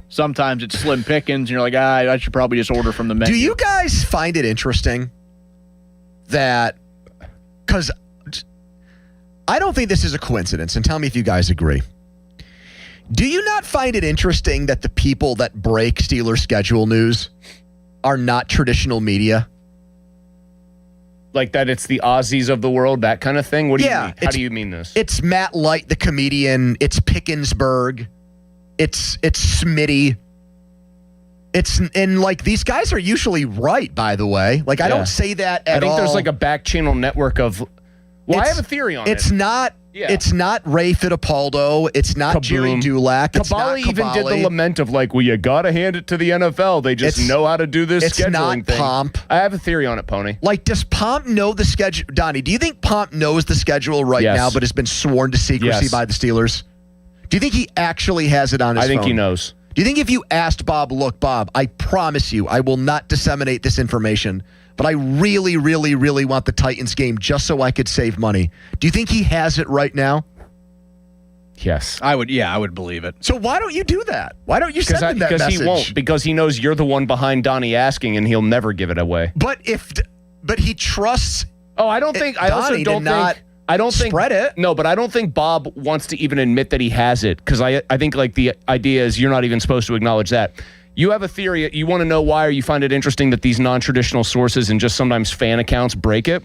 sometimes it's slim pickings, and you're like, I should probably just order from the menu. Do you guys find it interesting that, because I don't think this is a coincidence, and tell me if you guys agree. Do you not find it interesting that the people that break Steelers schedule news are not traditional media? Like that it's the Aussies of the world, that kind of thing? What do you mean? How do you mean this? It's Matt Light, the comedian. It's Pickensburg. It's Smitty. And like these guys are usually right, by the way. Like I don't say that at all. I think there's like a back channel network of. Well, I have a theory on it. It's not. Yeah. It's not Ray Fittipaldo. It's not Jerry Dulac. It's not Kabali even did the lament of like, well, you got to hand it to the NFL. They just know how to do this scheduling thing. It's not Pomp. I have a theory on it, Pony. Like, does Pomp know the schedule? Donnie, do you think Pomp knows the schedule right now but has been sworn to secrecy by the Steelers? Do you think he actually has it on his phone? I think he knows. Do you think if you asked Bob, look, Bob, I promise you I will not disseminate this information, but I really, really, really want the Titans game just so I could save money. Do you think he has it right now? Yes. I would believe it. So why don't you do that? Why don't you send him that message? Because he won't. Because he knows you're the one behind Donnie asking, and he'll never give it away. But he trusts. Oh, I don't think. I also don't think. I don't think spread it. No, but I don't think Bob wants to even admit that he has it, because I think like the idea is you're not even supposed to acknowledge that. You have a theory. You want to know why, or you find it interesting that these non-traditional sources and just sometimes fan accounts break it?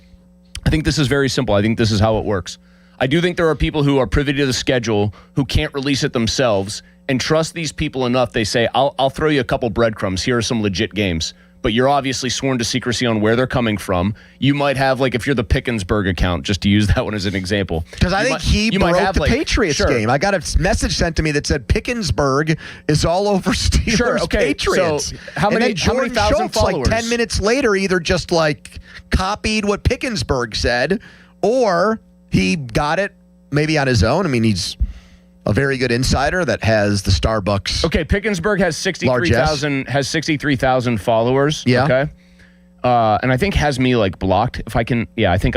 I think this is very simple. I think this is how it works. I do think there are people who are privy to the schedule who can't release it themselves and trust these people enough. They say, I'll throw you a couple breadcrumbs. Here are some legit games. But you're obviously sworn to secrecy on where they're coming from. You might have, like, if you're the Pickensburg account, just to use that one as an example. Because I think he broke the Patriots game. I got a message sent to me that said Pickensburg is all over Steelers Patriots. So how many thousand Schultz, followers? Like 10 minutes later, either just like copied what Pickensburg said, or he got it maybe on his own. I mean, he's a very good insider that has the Starbucks. Okay, Pickensburg has 63,000 followers. Yeah. Okay. And I think has me like blocked. If I can, I think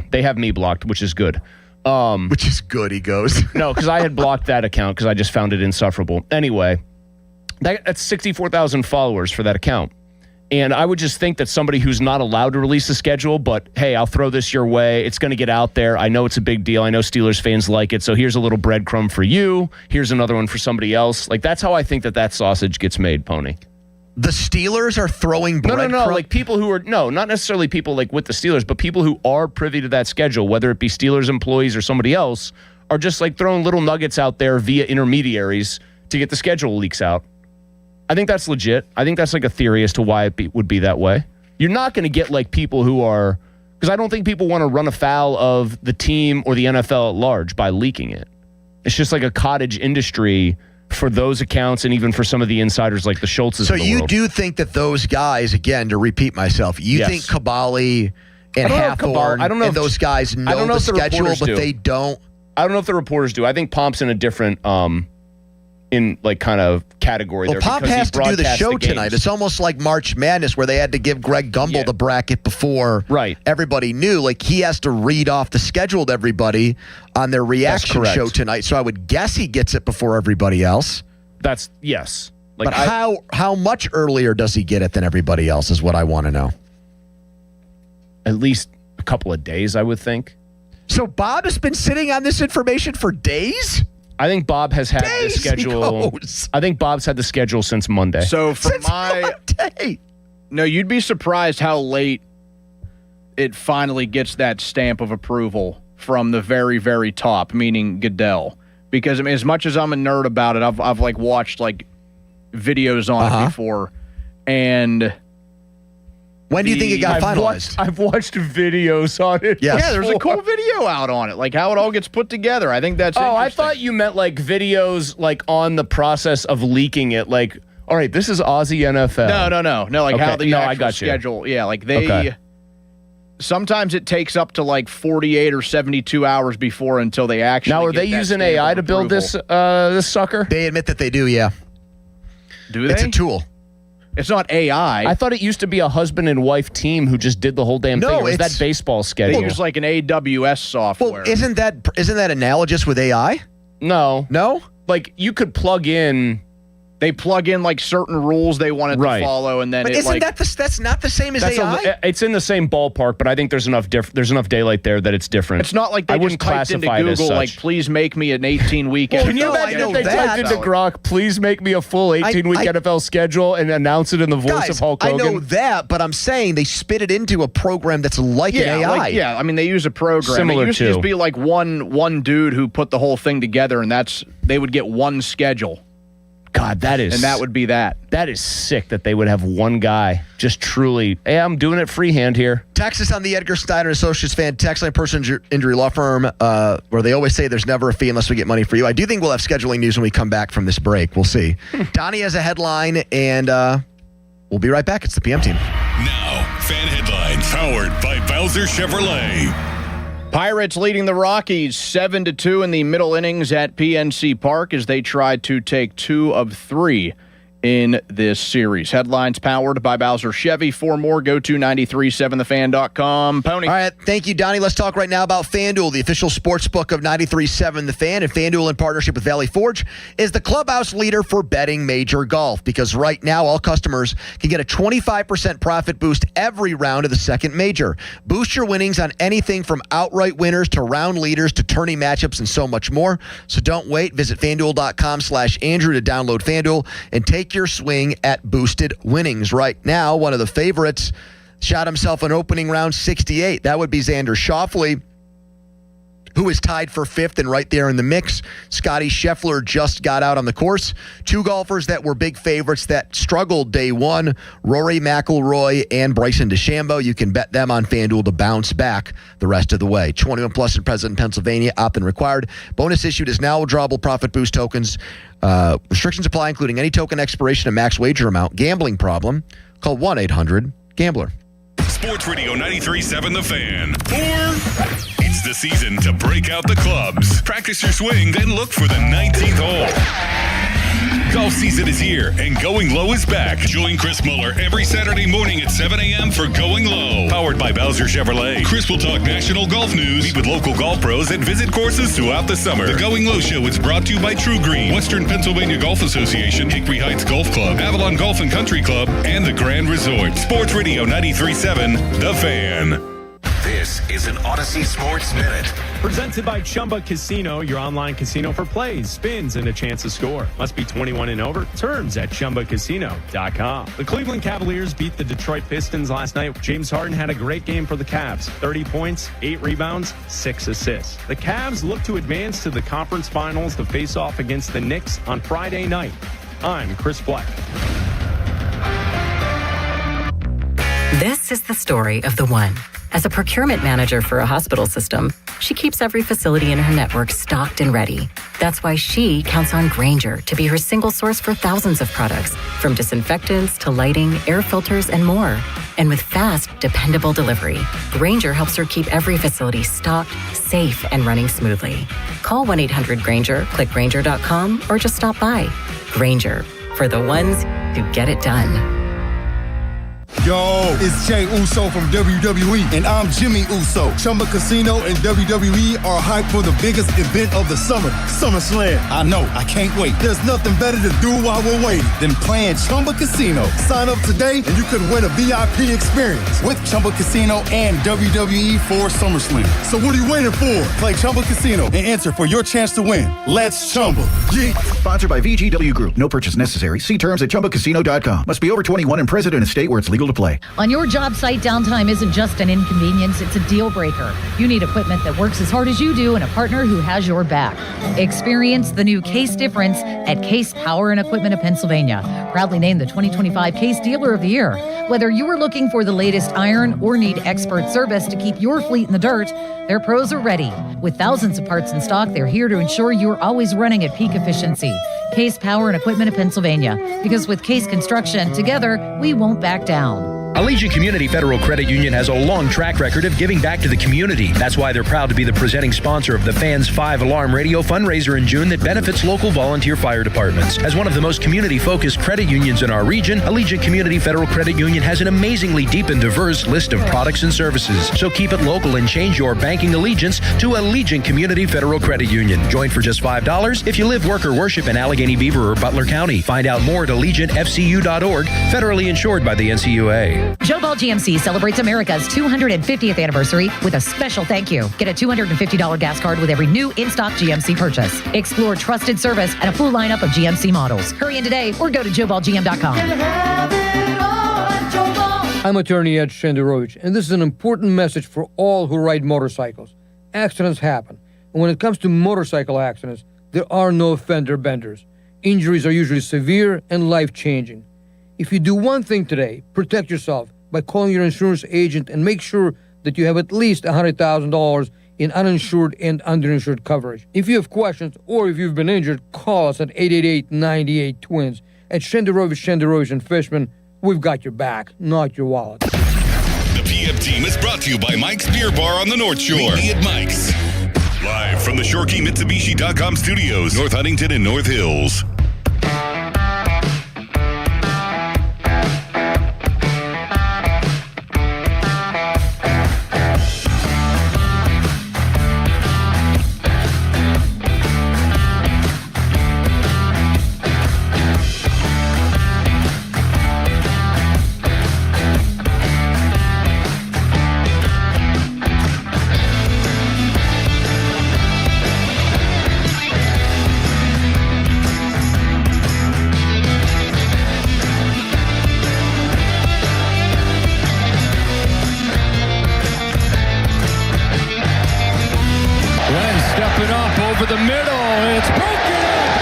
they have me blocked, which is good. Which is good, he goes. No, because I had blocked that account because I just found it insufferable. Anyway, that's 64,000 followers for that account. And I would just think that somebody who's not allowed to release the schedule, but hey, I'll throw this your way. It's going to get out there. I know it's a big deal. I know Steelers fans like it. So here's a little breadcrumb for you. Here's another one for somebody else. Like, that's how I think that sausage gets made, Pony. The Steelers are throwing breadcrumbs? No. Like people who are, not necessarily people like with the Steelers, but people who are privy to that schedule, whether it be Steelers employees or somebody else, are just like throwing little nuggets out there via intermediaries to get the schedule leaks out. I think that's legit. I think that's like a theory as to why it would be that way. You're not going to get like people who are, because I don't think people want to run afoul of the team or the NFL at large by leaking it. It's just like a cottage industry for those accounts and even for some of the insiders like the Schultzes. So you do think that those guys, again, to repeat myself, you think Caballi and Hathorn and those guys know the schedule, but they don't? I don't know if the reporters do. I think Pomp's in a different in like kind of category there. Pomp has to do the show tonight. It's almost like March Madness where they had to give Greg Gumbel the bracket before everybody knew. Like, he has to read off the schedule to everybody on their reaction show tonight. So I would guess he gets it before everybody else. Yes. Like, but how much earlier does he get it than everybody else is what I want to know. At least a couple of days, I would think. So Bob has been sitting on this information for days? I think Bob has had the schedule. I think Bob's had the schedule since Monday. So Monday. No, you'd be surprised how late it finally gets that stamp of approval from the very, very top, meaning Goodell. Because I mean, as much as I'm a nerd about it, I've like watched like videos on it before, and. When do you think it got finalized? I've watched videos on it. Yes. Yeah, there's a cool video out on it, like how it all gets put together. I think that's I thought you meant like videos like on the process of leaking it. Like, all right, this is Aussie NFL. No. Like how the actual schedule. Yeah, like they... Sometimes it takes up to like 48 or 72 hours before until they actually Now, are they using AI to build this sucker? They admit that they do, yeah. Do they? It's a tool. It's not AI. I thought it used to be a husband and wife team who just did the whole damn thing. Or was that baseball schedule? They use like an AWS software. Well, isn't that analogous with AI? No. No? Like, you could plug in... They plug in like certain rules they wanted to follow, and then but isn't that's not the same as AI? It's in the same ballpark, but I think there's enough daylight there that it's different. It's not like they just typed into Google like, please make me an 18-week. Can you imagine if they typed into Grok, please make me a full 18-week NFL schedule and announce it in the voice of Hulk Hogan? I know that, but I'm saying they spit it into a program that's like an AI. I mean, they use a program. Similar it used to just be like one dude who put the whole thing together, and they would get one schedule. God, and that would be that. That is sick that they would have one guy just truly, hey, I'm doing it freehand here. Text us on the Edgar Steiner Associates fan text line, personal injury law firm, where they always say there's never a fee unless we get money for you. I do think we'll have scheduling news when we come back from this break. We'll see. Donnie has a headline, and we'll be right back. It's the PM Team. Now, fan headlines powered by Bowser Chevrolet. Pirates leading the Rockies 7-2 in the middle innings at PNC Park as they tried to take 2 of 3 in this series. Headlines powered by Bowser Chevy. For more, go to 937thefan.com. Pony. All right, thank you, Donnie. Let's talk right now about FanDuel, the official sports book of 93.7 The Fan. And FanDuel, in partnership with Valley Forge, is the clubhouse leader for betting major golf. Because right now, all customers can get a 25% profit boost every round of the second major. Boost your winnings on anything from outright winners to round leaders to tourney matchups and so much more. So don't wait. Visit FanDuel.com/Andrew to download FanDuel and take your swing at boosted winnings. Right now, one of the favorites shot himself an opening round 68. That would be Xander Schauffele, who is tied for fifth and right there in the mix. Scotty Scheffler just got out on the course. Two golfers that were big favorites that struggled day one, Rory McIlroy and Bryson DeChambeau. You can bet them on FanDuel to bounce back the rest of the way. 21 plus and present in Pennsylvania, opt-in required. Bonus issued is now withdrawable profit boost tokens. Restrictions apply, including any token expiration and max wager amount. Gambling problem? Call 1-800-GAMBLER. Sports Radio 93.7 The Fan. It's the season to break out the clubs. Practice your swing, then look for the 19th hole. Golf season is here, and Going Low is back. Join Chris Muller every Saturday morning at 7 a.m. for Going Low. Powered by Bowser Chevrolet. Chris will talk national golf news, meet with local golf pros, and visit courses throughout the summer. The Going Low Show is brought to you by True Green, Western Pennsylvania Golf Association, Hickory Heights Golf Club, Avalon Golf and Country Club, and the Grand Resort. Sports Radio 93.7 The Fan. This is an Odyssey Sports Minute. Presented by Chumba Casino, your online casino for plays, spins, and a chance to score. Must be 21 and over. Terms at ChumbaCasino.com. The Cleveland Cavaliers beat the Detroit Pistons last night. James Harden had a great game for the Cavs. 30 points, 8 rebounds, 6 assists. The Cavs look to advance to the conference finals to face off against the Knicks on Friday night. I'm Chris Black. This is the story of the one. As a procurement manager for a hospital system, she keeps every facility in her network stocked and ready. That's why she counts on Grainger to be her single source for thousands of products, from disinfectants to lighting, air filters, and more. And with fast, dependable delivery, Grainger helps her keep every facility stocked, safe, and running smoothly. Call 1-800-GRAINGER, click Grainger.com, or just stop by. Grainger, for the ones who get it done. Yo, it's Jay Uso from WWE, and I'm Jimmy Uso. Chumba Casino and WWE are hyped for the biggest event of the summer, SummerSlam. I know, I can't wait. There's nothing better to do while we're waiting than playing Chumba Casino. Sign up today, and you could win a VIP experience with Chumba Casino and WWE for SummerSlam. So what are you waiting for? Play Chumba Casino and enter for your chance to win. Let's Chumba. Yeah. Sponsored by VGW Group. No purchase necessary. See terms at ChumbaCasino.com. Must be over 21 and present in a state where it's legal to play. On your job site, downtime isn't just an inconvenience, it's a deal breaker. You need equipment that works as hard as you do and a partner who has your back. Experience the new Case difference at Case Power and Equipment of Pennsylvania. Proudly named the 2025 Case Dealer of the Year. Whether you are looking for the latest iron or need expert service to keep your fleet in the dirt, their pros are ready. With thousands of parts in stock, they're here to ensure you're always running at peak efficiency. Case Power and Equipment of Pennsylvania. Because with Case Construction, together, we won't back down. Allegiant Community Federal Credit Union has a long track record of giving back to the community. That's why they're proud to be the presenting sponsor of the Fans 5-Alarm Radio fundraiser in June that benefits local volunteer fire departments. As one of the most community-focused credit unions in our region, Allegiant Community Federal Credit Union has an amazingly deep and diverse list of products and services. So keep it local and change your banking allegiance to Allegiant Community Federal Credit Union. Join for just $5 if you live, work, or worship in Allegheny Beaver or Butler County. Find out more at AllegiantFCU.org, federally insured by the NCUA. Joe Ball GMC celebrates America's 250th anniversary with a special thank you. Get a $250 gas card with every new in-stock GMC purchase. Explore trusted service and a full lineup of GMC models. Hurry in today or go to JoeBallGM.com. I'm attorney Ed Shenderovich, and this is an important message for all who ride motorcycles. Accidents happen, and when it comes to motorcycle accidents, there are no fender benders. Injuries are usually severe and life-changing. If you do one thing today, protect yourself by calling your insurance agent and make sure that you have at least $100,000 in uninsured and underinsured coverage. If you have questions or if you've been injured, call us at 888-98-TWINS. At Shenderovich and Fishman, we've got your back, not your wallet. The PM team is brought to you by Mike's Beer Bar on the North Shore. Meet me at Mike's. Live from the ShoreKeyMitsubishi.com studios, North Huntington and North Hills. over the middle. It's broken up.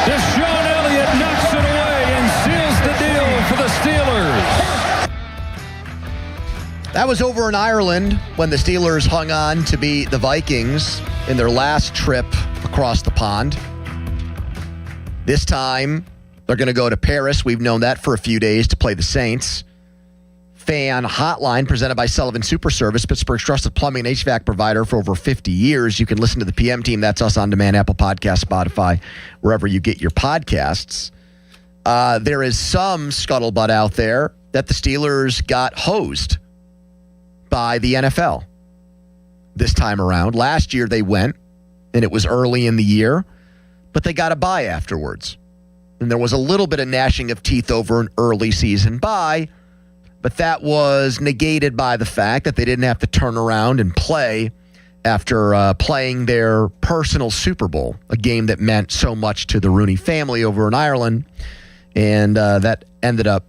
Deshaun Elliott knocks it away and seals the deal for the Steelers. That was over in Ireland when the Steelers hung on to beat the Vikings in their last trip across the pond. This time, they're going to go to Paris. We've known that for a few days to play the Saints. Fan Hotline presented by Sullivan Super Service, Pittsburgh's trusted plumbing and HVAC provider for over 50 years. You can listen to the PM team. That's us on demand, Apple Podcasts, Spotify, wherever you get your podcasts. There is some scuttlebutt out there that the Steelers got hosed by the NFL this time around. Last year they went, and it was early in the year, but they got a bye afterwards. And there was a little bit of gnashing of teeth over an early season bye, but that was negated by the fact that they didn't have to turn around and play after playing their personal Super Bowl, a game that meant so much to the Rooney family over in Ireland. And that ended up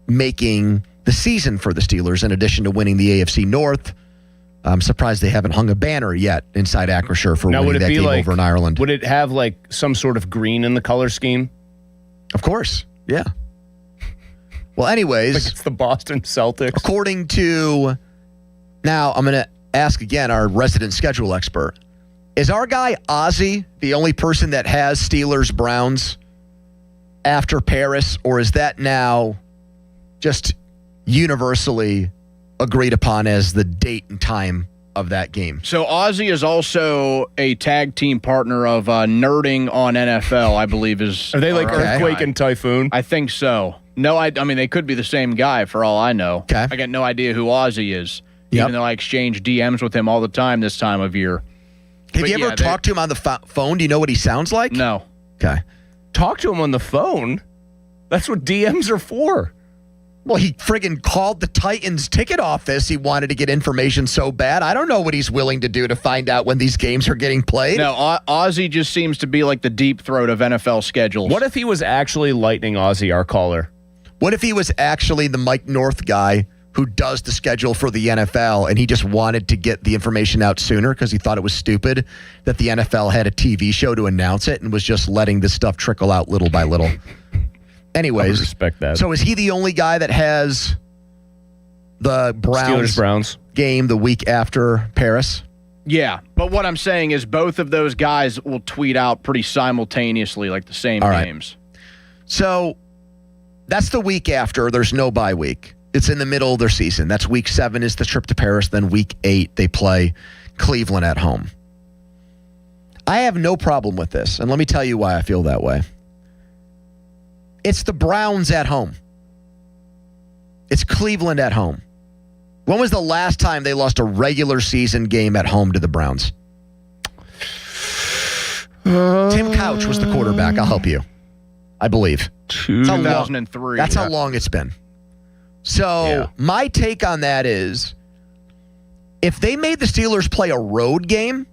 making the season for the Steelers, in addition to winning the AFC North. I'm surprised they haven't hung a banner yet inside Acrisure for winning that game over in Ireland. Would it have like some sort of green in the color scheme? Of course, yeah. Well, anyways. Like it's the Boston Celtics. According to, now I'm going to ask again our resident schedule expert. Is our guy Ozzy the only person that has Steelers-Browns after Paris, or is that now just universally agreed upon as the date and time of that game? So Ozzy is also a tag team partner of Nerding on NFL, I believe is. Are they like Earthquake and Typhoon? I think so. No, I mean, they could be the same guy for all I know. Okay. I got no idea who Ozzy is, even though I exchange DMs with him all the time this time of year. Have you ever talked to him on the phone? Do you know what he sounds like? No. Okay. Talk to him on the phone? That's what DMs are for. Well, he friggin' called the Titans ticket office. He wanted to get information so bad. I don't know what he's willing to do to find out when these games are getting played. No, Ozzy just seems to be like the deep throat of NFL schedules. What if he was actually Lightning Ozzy, our caller? What if he was actually the Mike North guy who does the schedule for the NFL, and he just wanted to get the information out sooner because he thought it was stupid that the NFL had a TV show to announce it and was just letting this stuff trickle out little by little? Anyways, I respect that. So is he the only guy that has the Browns game the week after Paris? Yeah, but what I'm saying is both of those guys will tweet out pretty simultaneously, like the same games. So that's the week after. There's no bye week. It's in the middle of their season. That's week 7 is the trip to Paris. Then week 8, they play Cleveland at home. I have no problem with this, and let me tell you why I feel that way. It's the Browns at home. It's Cleveland at home. When was the last time they lost a regular season game at home to the Browns? Tim Couch was the quarterback. I'll help you. I believe. 2003. That's how long it's been. So my take on that is, if they made the Steelers play a road game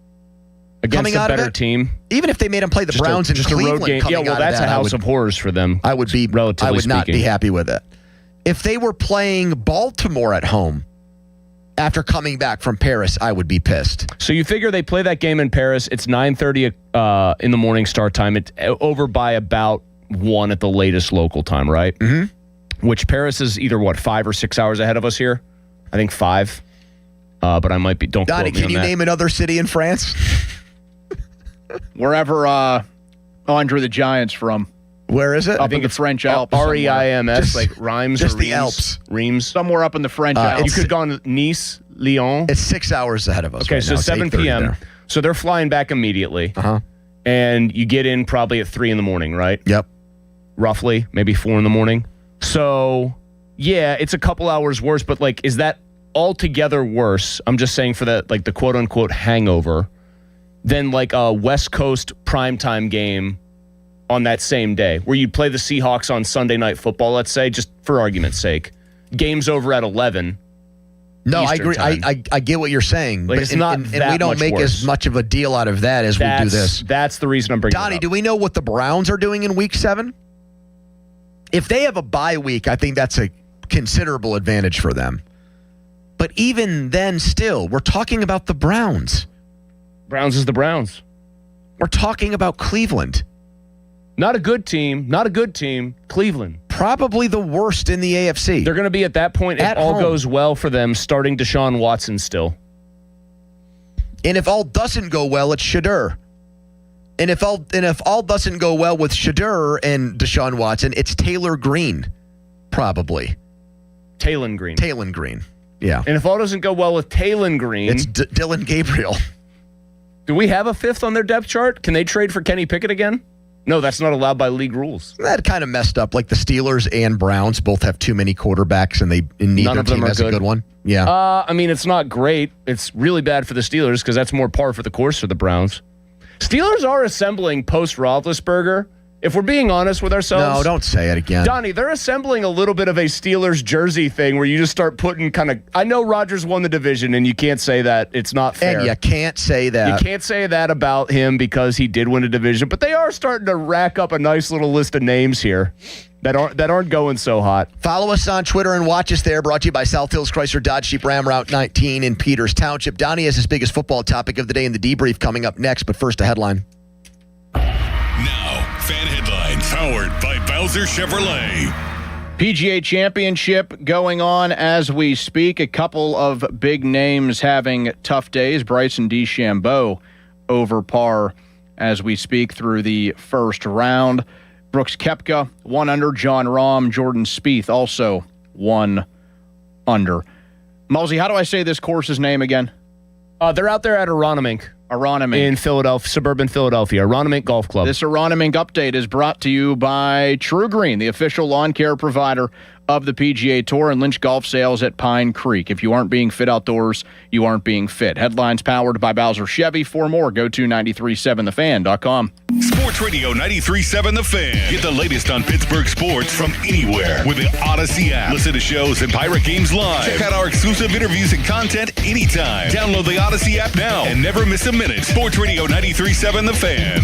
against a better team, even if they made them play the Browns in Cleveland, a road game. Yeah, well, that's a house of horrors for them. I would not be happy with it. If they were playing Baltimore at home after coming back from Paris, I would be pissed. So you figure they play that game in Paris. It's 9:30 in the morning start time. It's over by about 1 at the latest local time, right? Mm-hmm. Which Paris is either, 5 or 6 hours ahead of us here? I think 5. But I might be, don't Donnie, quote me on can you that. name another city in France? Wherever Andre the Giant's from. Where is it? Up in the French Alps. REIMS, like rhymes just or the Reims? Alps. Reims. Somewhere up in the French Alps. You could have gone to Nice, Lyon. It's 6 hours ahead of us. Okay, right so now. It's 7 p.m. there. So they're flying back immediately. Uh-huh. And you get in probably at 3 in the morning, right? Yep. Roughly, maybe 4 in the morning. So, yeah, it's a couple hours worse, but like, is that altogether worse? I'm just saying for the quote unquote hangover than like a West Coast primetime game on that same day where you'd play the Seahawks on Sunday Night Football, let's say, just for argument's sake. Game's over at 11. No, Eastern I agree. time. I get what you're saying. Like, it's not and that we don't much make worse. as much of a deal out of that as we do this. That's the reason I'm bringing Donnie, it up. do we know what the Browns are doing in week 7? If they have a bye week, I think that's a considerable advantage for them. But even then, still, we're talking about the Browns. Browns is the Browns. We're talking about Cleveland. Not a good team. Not a good team. Cleveland. Probably the worst in the AFC. They're going to be at that point, if all goes well for them, starting Deshaun Watson still. And if all doesn't go well, it's Shadur. And if all doesn't go well with Shadur and Deshaun Watson, it's Taylor Green, probably. Talon Green. Yeah. And if all doesn't go well with Talon Green, it's Dylan Gabriel. Do we have a fifth on their depth chart? Can they trade for Kenny Pickett again? No, that's not allowed by league rules. That kind of messed up. Like the Steelers and Browns both have too many quarterbacks, and neither team has a good one. Yeah. I mean, it's not great. It's really bad for the Steelers because that's more par for the course for the Browns. Steelers are assembling post-Roethlisberger. If we're being honest with ourselves. No, don't say it again. Donnie, they're assembling a little bit of a Steelers jersey thing where you just start putting I know Rodgers won the division, and you can't say that. It's not fair. And you can't say that. You can't say that about him because he did win a division. But they are starting to rack up a nice little list of names here that aren't going so hot. Follow us on Twitter and watch us there. Brought to you by South Hills Chrysler Dodge Jeep Ram Route 19 in Peters Township. Donnie has his biggest football topic of the day in the debrief coming up next. But first, a headline. Now, fan headlines powered by Bowser Chevrolet. PGA Championship going on as we speak. A couple of big names having tough days. Bryson DeChambeau over par as we speak through the first round. Brooks Koepka, 1 under. John Rahm, Jordan Spieth, also 1 under. Malsey, how do I say this course's name again? They're out there at Aronimink. In Philadelphia, suburban Philadelphia, Aronimink Golf Club. This Aronimink update is brought to you by True Green, the official lawn care provider of the PGA Tour, and Lynch Golf Sales at Pine Creek. If you aren't being fit outdoors, you aren't being fit. Headlines powered by Bowser Chevy. For more, go to 937thefan.com. Sports Radio 93.7 The Fan. Get the latest on Pittsburgh sports from anywhere with the Odyssey app. Listen to shows and Pirate games live. Check out our exclusive interviews and content anytime. Download the Odyssey app now and never miss a minute. Sports Radio 93.7 The Fan.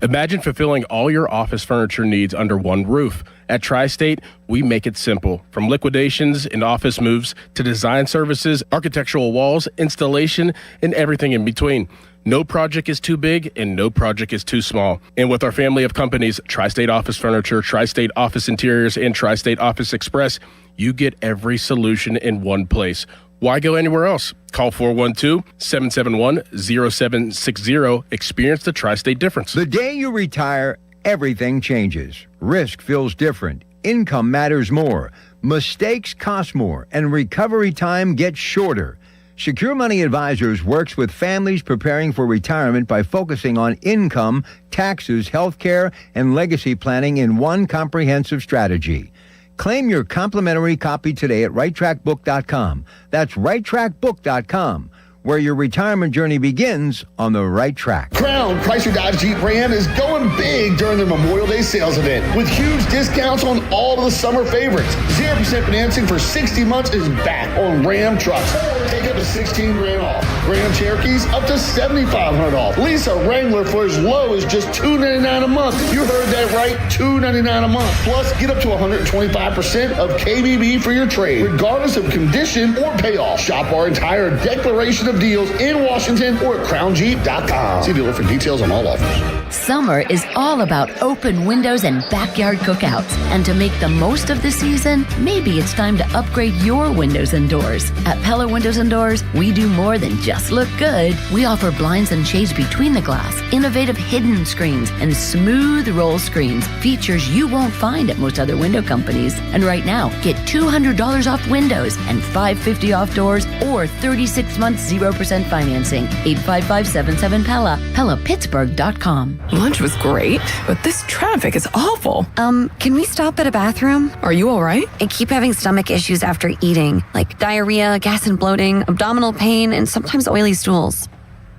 Imagine fulfilling all your office furniture needs under one roof. At Tri-State, we make it simple. From liquidations and office moves to design services, architectural walls, installation, and everything in between. No project is too big and no project is too small. And with our family of companies, Tri-State Office Furniture, Tri-State Office Interiors, and Tri-State Office Express, you get every solution in one place. Why go anywhere else? Call 412-771-0760. Experience the Tri-State difference. The day you retire, everything changes. Risk feels different. Income matters more. Mistakes cost more. And recovery time gets shorter. Secure Money Advisors works with families preparing for retirement by focusing on income, taxes, healthcare, and legacy planning in one comprehensive strategy. Claim your complimentary copy today at righttrackbook.com. That's righttrackbook.com, where your retirement journey begins on the right track. Crown Chrysler Dodge Jeep Ram is going big during their Memorial Day sales event with huge discounts on all of the summer favorites. 0% financing for 60 months is back on Ram trucks. Take up to $16,000 off. Ram Cherokees up to $7,500 off. Lease a Wrangler for as low as just $299 a month. You heard that right, $299 a month. Plus, get up to 125% of KBB for your trade, regardless of condition or payoff. Shop our entire declaration of deals in Washington or at crownjeep.com. See dealer for details on all offers. Summer is all about open windows and backyard cookouts. And to make the most of the season, maybe it's time to upgrade your windows and doors. At Pella Windows and Doors, we do more than just look good. We offer blinds and shades between the glass, innovative hidden screens, and smooth roll screens, features you won't find at most other window companies. And right now, get $200 off windows and $550 off doors or 36 months 0% financing. 855-77-PELLA, PellaPittsburgh.com. Lunch was great, but this traffic is awful. Can we stop at a bathroom? Are you all right? I keep having stomach issues after eating, like diarrhea, gas and bloating, abdominal pain, and sometimes oily stools.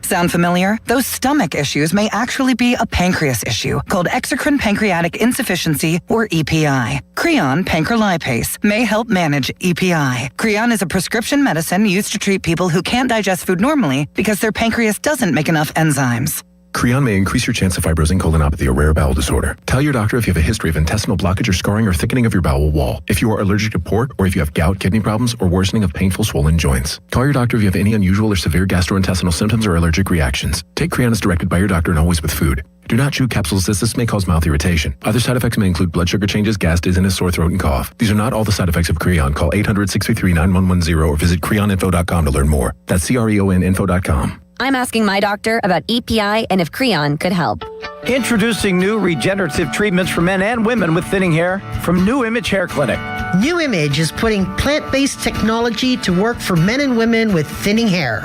Sound familiar? Those stomach issues may actually be a pancreas issue called exocrine pancreatic insufficiency, or EPI. Creon pancrelipase may help manage EPI. Creon is a prescription medicine used to treat people who can't digest food normally because their pancreas doesn't make enough enzymes. Creon may increase your chance of fibrosing colonopathy, a rare bowel disorder. Tell your doctor if you have a history of intestinal blockage or scarring or thickening of your bowel wall, if you are allergic to pork, or if you have gout, kidney problems, or worsening of painful swollen joints. Call your doctor if you have any unusual or severe gastrointestinal symptoms or allergic reactions. Take Creon as directed by your doctor and always with food. Do not chew capsules as this may cause mouth irritation. Other side effects may include blood sugar changes, gas, dizziness, sore throat, and cough. These are not all the side effects of Creon. Call 800-633-9110 or visit creoninfo.com to learn more. That's creoninfo.com. I'm asking my doctor about EPI and if Creon could help. Introducing new regenerative treatments for men and women with thinning hair from New Image Hair Clinic. New Image is putting plant-based technology to work for men and women with thinning hair.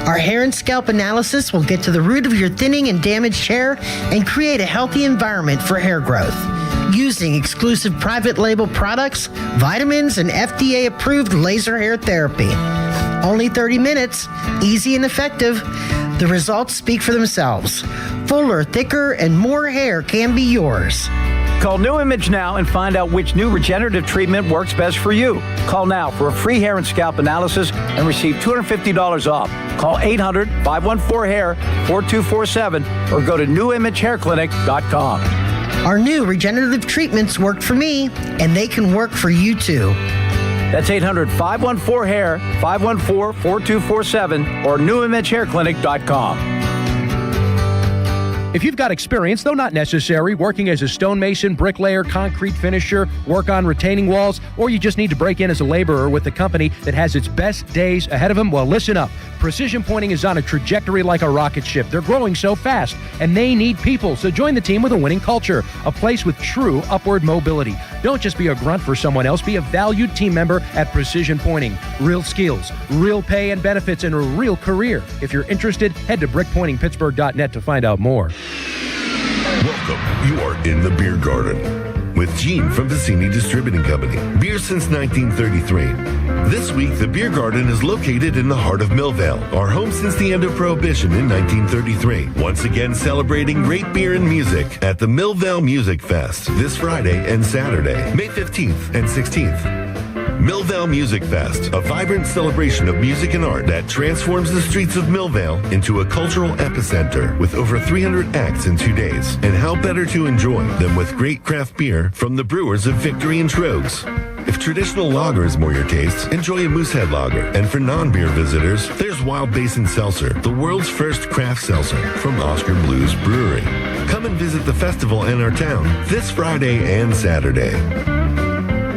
Our hair and scalp analysis will get to the root of your thinning and damaged hair and create a healthy environment for hair growth. Using exclusive private label products, vitamins, and FDA-approved laser hair therapy. Only 30 minutes, easy and effective. The results speak for themselves. Fuller, thicker, and more hair can be yours. Call New Image now and find out which new regenerative treatment works best for you. Call now for a free hair and scalp analysis and receive $250 off. Call 800-514-HAIR 4247 or go to newimagehairclinic.com. Our new regenerative treatments worked for me, and they can work for you too. That's 800-514-HAIR 514-4247 or newimagehairclinic.com. If you've got experience, though not necessary, working as a stonemason, bricklayer, concrete finisher, work on retaining walls, or you just need to break in as a laborer with a company that has its best days ahead of them, well, listen up. Precision Pointing is on a trajectory like a rocket ship. They're growing so fast, and they need people. So join the team with a winning culture, a place with true upward mobility. Don't just be a grunt for someone else. Be a valued team member at Precision Pointing. Real skills, real pay and benefits, and a real career. If you're interested, head to brickpointingpittsburgh.net to find out more. Welcome. You are in the Beer Garden with Gene from Vicini Distributing Company. Beer since 1933. This week, the Beer Garden is located in the heart of Millvale, our home since the end of Prohibition in 1933. Once again, celebrating great beer and music at the Millvale Music Fest this Friday and Saturday, May 15th and 16th. Millvale Music Fest, a vibrant celebration of music and art that transforms the streets of Millvale into a cultural epicenter with over 300 acts in 2 days. And how better to enjoy than with great craft beer from the brewers of Victory and Trogs. If traditional lager is more your taste, enjoy a Moosehead Lager. And for non-beer visitors, there's Wild Basin Seltzer, the world's first craft seltzer from Oscar Blues Brewery. Come and visit the festival in our town this Friday and Saturday.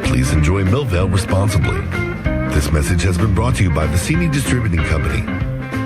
Please enjoy Millvale responsibly. This message has been brought to you by Vicini Distributing Company.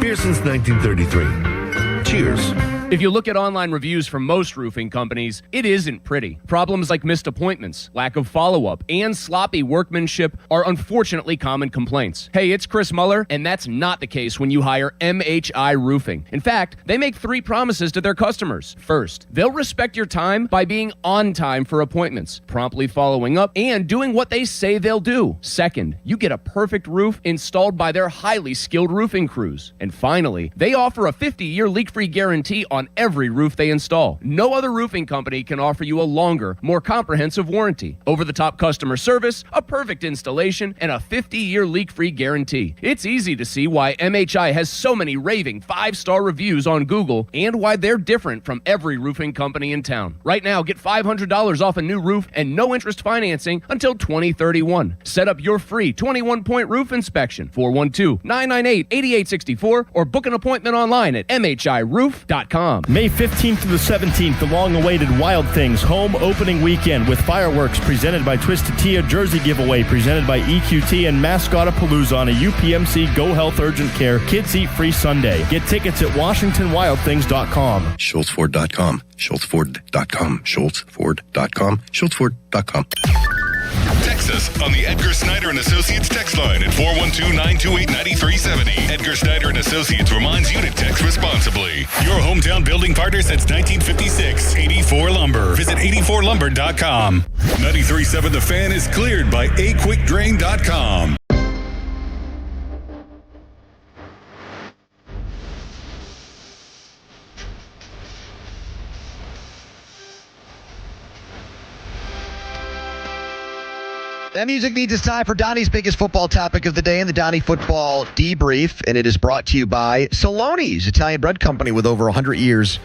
Beer since 1933. Cheers. If you look at online reviews from most roofing companies, it isn't pretty. Problems like missed appointments, lack of follow-up, and sloppy workmanship are unfortunately common complaints. Hey, it's Chris Muller, and that's not the case when you hire MHI Roofing. In fact, they make 3 promises to their customers. First, they'll respect your time by being on time for appointments, promptly following up, and doing what they say they'll do. Second, you get a perfect roof installed by their highly skilled roofing crews. And finally, they offer a 50-year leak-free guarantee on every roof they install. No other roofing company can offer you a longer, more comprehensive warranty, over-the-top customer service, a perfect installation, and a 50-year leak-free guarantee. It's easy to see why MHI has so many raving 5-star reviews on Google and why they're different from every roofing company in town. Right now, get $500 off a new roof and no interest financing until 2031. Set up your free 21-point roof inspection, 412-998-8864, or book an appointment online at mhiroof.com. May 15th to the 17th, the long-awaited Wild Things home opening weekend with fireworks presented by Twisted Tea, a jersey giveaway presented by EQT, and Mascotapalooza on a UPMC Go Health Urgent Care Kids Eat Free Sunday. Get tickets at WashingtonWildThings.com. SchultzFord.com. SchultzFord.com. SchultzFord.com. SchultzFord.com. Text us on the Edgar Snyder & Associates text line at 412-928-9370. Edgar Snyder & Associates reminds you to text responsibly. Your hometown building partner since 1956. 84 Lumber. Visit 84lumber.com. 93.7 The Fan is cleared by aquickdrain.com. That music means it's time for Donnie's biggest football topic of the day and the Donnie Football Debrief, and it is brought to you by Saloni's, Italian bread company with over 100 years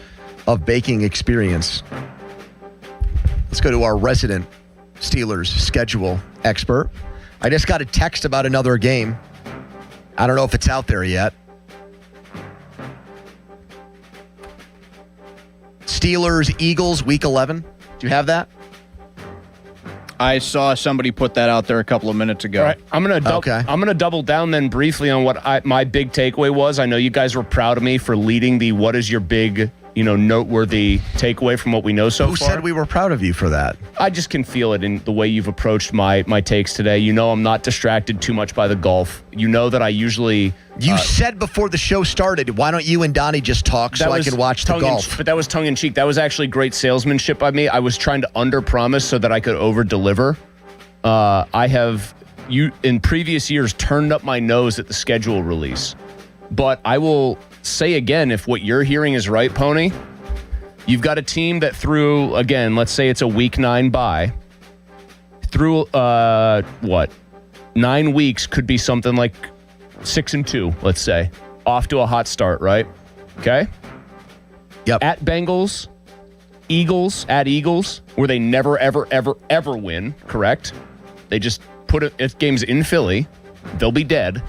of baking experience. Let's go to our resident Steelers schedule expert. I just got a text about another game. I don't know if it's out there yet. Steelers, Eagles, Week 11. Do you have that? I saw somebody put that out there a couple of minutes ago. All right, I'm gonna double down then briefly on what my big takeaway was. I know you guys were proud of me for leading the what is your big, noteworthy takeaway from what we know so far. Who said we were proud of you for that? I just can feel it in the way you've approached my takes today. I'm not distracted too much by the golf. You know that I usually... You said before the show started, why don't you and Donnie just talk so I can watch the golf? But that was tongue-in-cheek. That was actually great salesmanship by me. I was trying to under-promise so that I could over-deliver. I have, in previous years, turned up my nose at the schedule release. But I will say again, if what you're hearing is right, Pony, you've got a team that threw, again, let's say it's a Week 9 bye, through, 9 weeks could be something like 6-2, let's say. Off to a hot start, right? Okay? Yep. At Bengals, Eagles, where they never, ever, ever, ever win, correct? They just put it games in Philly. They'll be dead.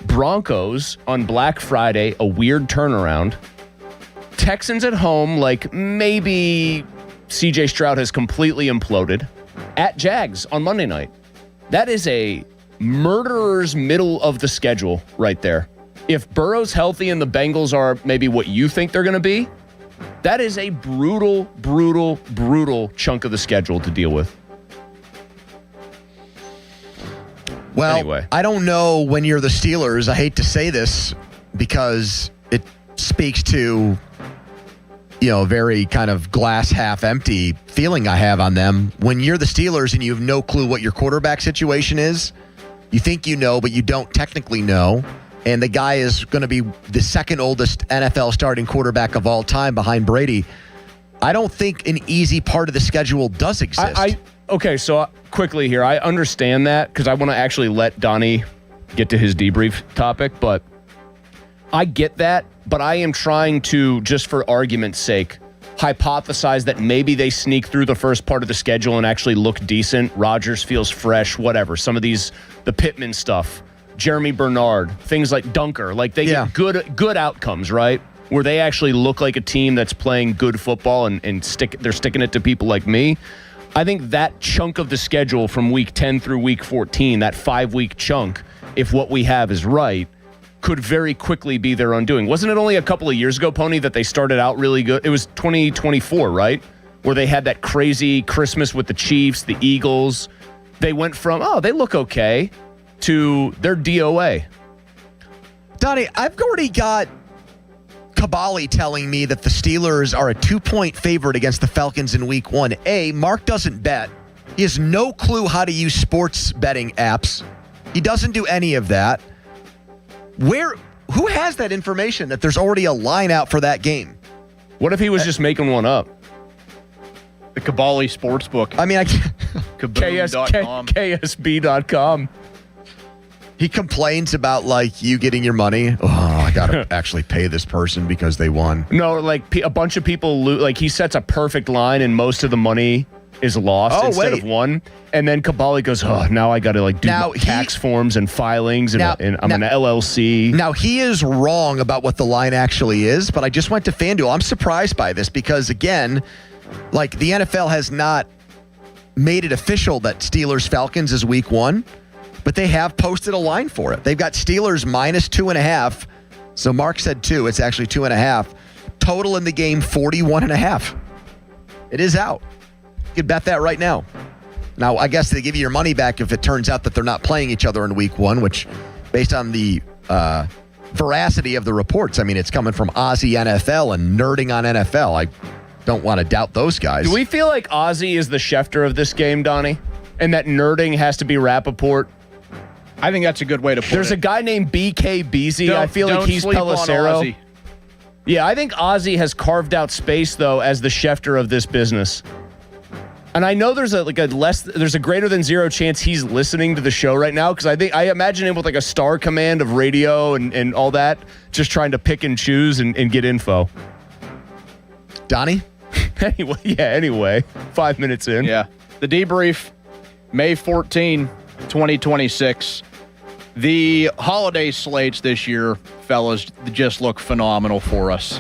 Broncos on Black Friday, a weird turnaround. Texans at home, like maybe CJ Stroud has completely imploded. At Jags on Monday night. That is a murderer's middle of the schedule right there. If Burrow's healthy and the Bengals are maybe what you think they're going to be, that is a brutal, brutal, brutal chunk of the schedule to deal with. Well, anyway. I don't know when you're the Steelers. I hate to say this because it speaks to, a very kind of glass half empty feeling I have on them. When you're the Steelers and you have no clue what your quarterback situation is, you think you know, but you don't technically know. And the guy is going to be the second oldest NFL starting quarterback of all time behind Brady. I don't think an easy part of the schedule does exist. Okay, so quickly here, I understand that because I want to actually let Donnie get to his debrief topic, but I get that, but I am trying to, just for argument's sake, hypothesize that maybe they sneak through the first part of the schedule and actually look decent. Rodgers feels fresh, whatever. Some of these, the Pittman stuff, Jeremy Bernard, things like Dunker, like they get good outcomes, right? Where they actually look like a team that's playing good football and they're sticking it to people like me. I think that chunk of the schedule from week 10 through week 14, that 5-week chunk, if what we have is right, could very quickly be their undoing. Wasn't it only a couple of years ago, Pony, that they started out really good? It was 2024, right? Where they had that crazy Christmas with the Chiefs, the Eagles. They went from, they look okay, to their DOA. Donnie, I've already got Kabali telling me that the Steelers are a 2-point favorite against the Falcons in week 1. Mark doesn't bet. He has no clue how to use sports betting apps. He doesn't do any of that. Who has that information that there's already a line out for that game? What if he was just making one up? The Kabali Sportsbook. I mean, Kaboom.com. KSB.com. He complains about, you getting your money. Oh, I got to actually pay this person because they won. No, a bunch of people lose. He sets a perfect line and most of the money is lost instead of won. And then Kabali goes, now I got to do tax forms and filings and I'm an LLC. Now, he is wrong about what the line actually is, but I just went to FanDuel. I'm surprised by this because, again, the NFL has not made it official that Steelers-Falcons is week 1. But they have posted a line for it. They've got Steelers minus 2.5. So Mark said 2. It's actually 2.5. Total in the game, 41.5. It is out. You can bet that right now. Now, I guess they give you your money back if it turns out that they're not playing each other in week 1, which, based on the veracity of the reports, it's coming from Aussie NFL and nerding on NFL. I don't want to doubt those guys. Do we feel like Aussie is the Schefter of this game, Donnie? And that nerding has to be Rappaport? I think that's a good way to put it. There's a guy named BK Beasy. I feel like he's Pelissero. Yeah, I think Ozzy has carved out space, though, as the Schefter of this business. And I know there's there's a greater than zero chance he's listening to the show right now, because I imagine him with a star command of radio and all that, just trying to pick and choose and get info. Donnie? Anyway, 5 minutes in. Yeah. The debrief, May 14, 2026. The holiday slates this year, fellas, just look phenomenal for us.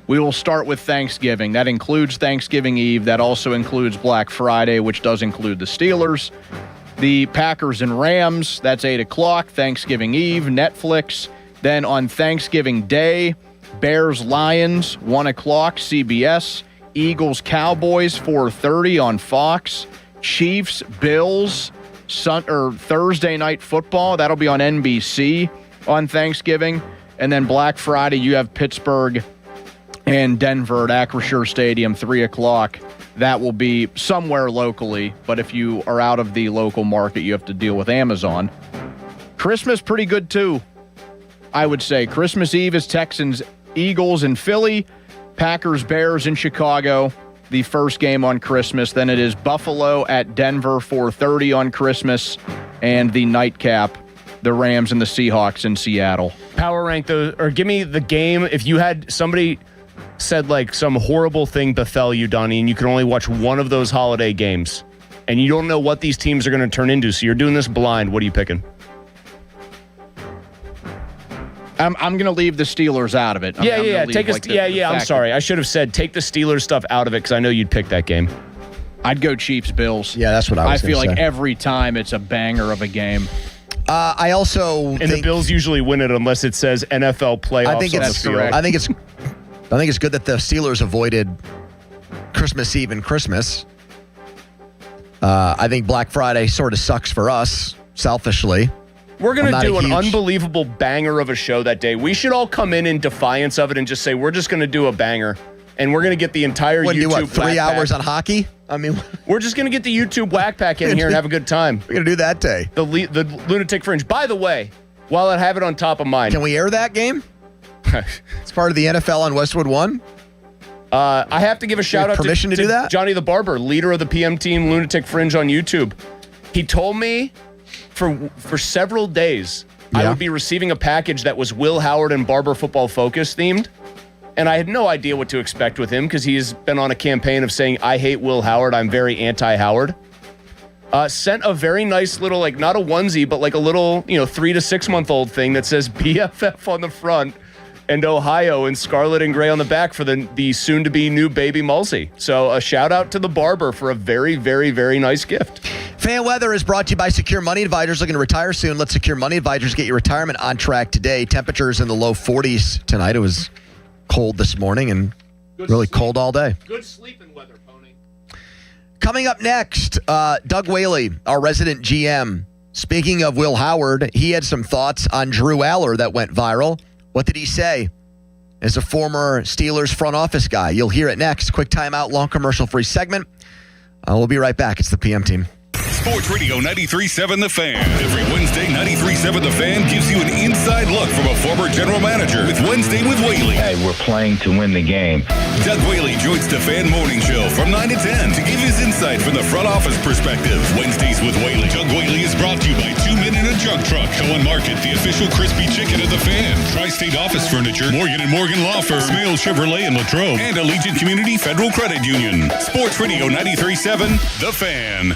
We will start with Thanksgiving. That includes Thanksgiving Eve. That also includes Black Friday, which does include the Steelers. The Packers and Rams, that's 8 o'clock. Thanksgiving Eve, Netflix. Then on Thanksgiving Day, Bears-Lions, 1 o'clock, CBS. Eagles-Cowboys, 4:30 on Fox. Chiefs-Bills, Thursday Night Football. That'll be on NBC on Thanksgiving. And then Black Friday, you have Pittsburgh and Denver at Acrisure Stadium, 3 o'clock. That will be somewhere locally, but if you are out of the local market, you have to deal with Amazon. Christmas, pretty good too, I would say. Christmas Eve is Texans, Eagles in Philly, Packers, Bears in Chicago, the first game on Christmas. Then it is Buffalo at Denver, 4:30 on Christmas, and the nightcap, the Rams and the Seahawks in Seattle. Power rank those, or give me the game. If you had somebody said like some horrible thing befell you, Donnie, and you can only watch one of those holiday games, and you don't know what these teams are going to turn into, so you're doing this blind, what are you picking? I'm going to leave the Steelers out of it. I'm sorry. I should have said take the Steelers stuff out of it because I know you'd pick that game. I'd go Chiefs-Bills. Yeah, that's what I was I feel gonna like say. every time it's a banger of a game. I also and the Bills usually win it unless it says NFL playoffs on the field. I think it's good that the Steelers avoided Christmas Eve and Christmas. I think Black Friday sort of sucks for us, selfishly. We're going to do an unbelievable banger of a show that day. We should all come in defiance of it and just say, we're just going to do a banger. And we're going to get the entire YouTube do what, 3 hours pack. on hockey? I mean, we're just going to get the YouTube whack pack in here and have a good time. We're going to do that day. The Lunatic Fringe. By the way, while I have it on top of mind. Can we air that game? It's part of the NFL on Westwood One. I have to give a shout out permission to do that? Johnny the Barber, leader of the PM Team Lunatic Fringe on YouTube. He told me for several days I would be receiving a package that was Will Howard and Barber Football Focus themed. And I had no idea what to expect with him because he's been on a campaign of saying, I hate Will Howard, I'm very anti-Howard. Sent a very nice little, like not a onesie, but like a little, 3 to 6 month old thing that says BFF on the front and Ohio in scarlet and gray on the back for the soon-to-be new baby Mulsey. So a shout-out to the barber for a very, very, very nice gift. Fan Weather is brought to you by Secure Money Advisors. Looking to retire soon? Let Secure Money Advisors get your retirement on track today. Temperatures in the low 40s tonight. It was cold this morning and really cold all day. Good sleeping weather, Pony. Coming up next, Doug Whaley, our resident GM. Speaking of Will Howard, he had some thoughts on Drew Aller that went viral. What did he say? As a former Steelers front office guy. You'll hear it next. Quick timeout, long commercial-free segment. We'll be right back. It's the PM Team. Sports Radio 93.7 The Fan. Every Wednesday, 93.7 The Fan gives you an inside look from a former general manager with Wednesday with Whaley. Hey, we're playing to win the game. Doug Whaley joins the Fan Morning Show from 9 to 10 to give his insight from the front office perspective. Wednesdays with Whaley. Doug Whaley is brought to you by 2 Men in a Junk Truck. Cohen Market, the official crispy chicken of the Fan. Tri-State Office Furniture, Morgan & Morgan Law Firm, Smale Chevrolet in Latrobe, and Allegiant Community Federal Credit Union. Sports Radio 93.7 The Fan.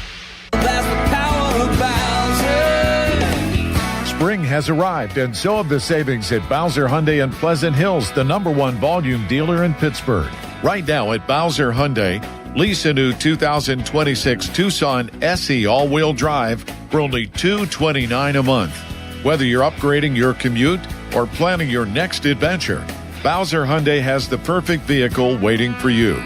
Spring has arrived, and so have the savings at Bowser Hyundai in Pleasant Hills, the #1 volume dealer in Pittsburgh. Right now at Bowser Hyundai, lease a new 2026 Tucson SE all-wheel drive for only $229 a month. Whether you're upgrading your commute or planning your next adventure, Bowser Hyundai has the perfect vehicle waiting for you.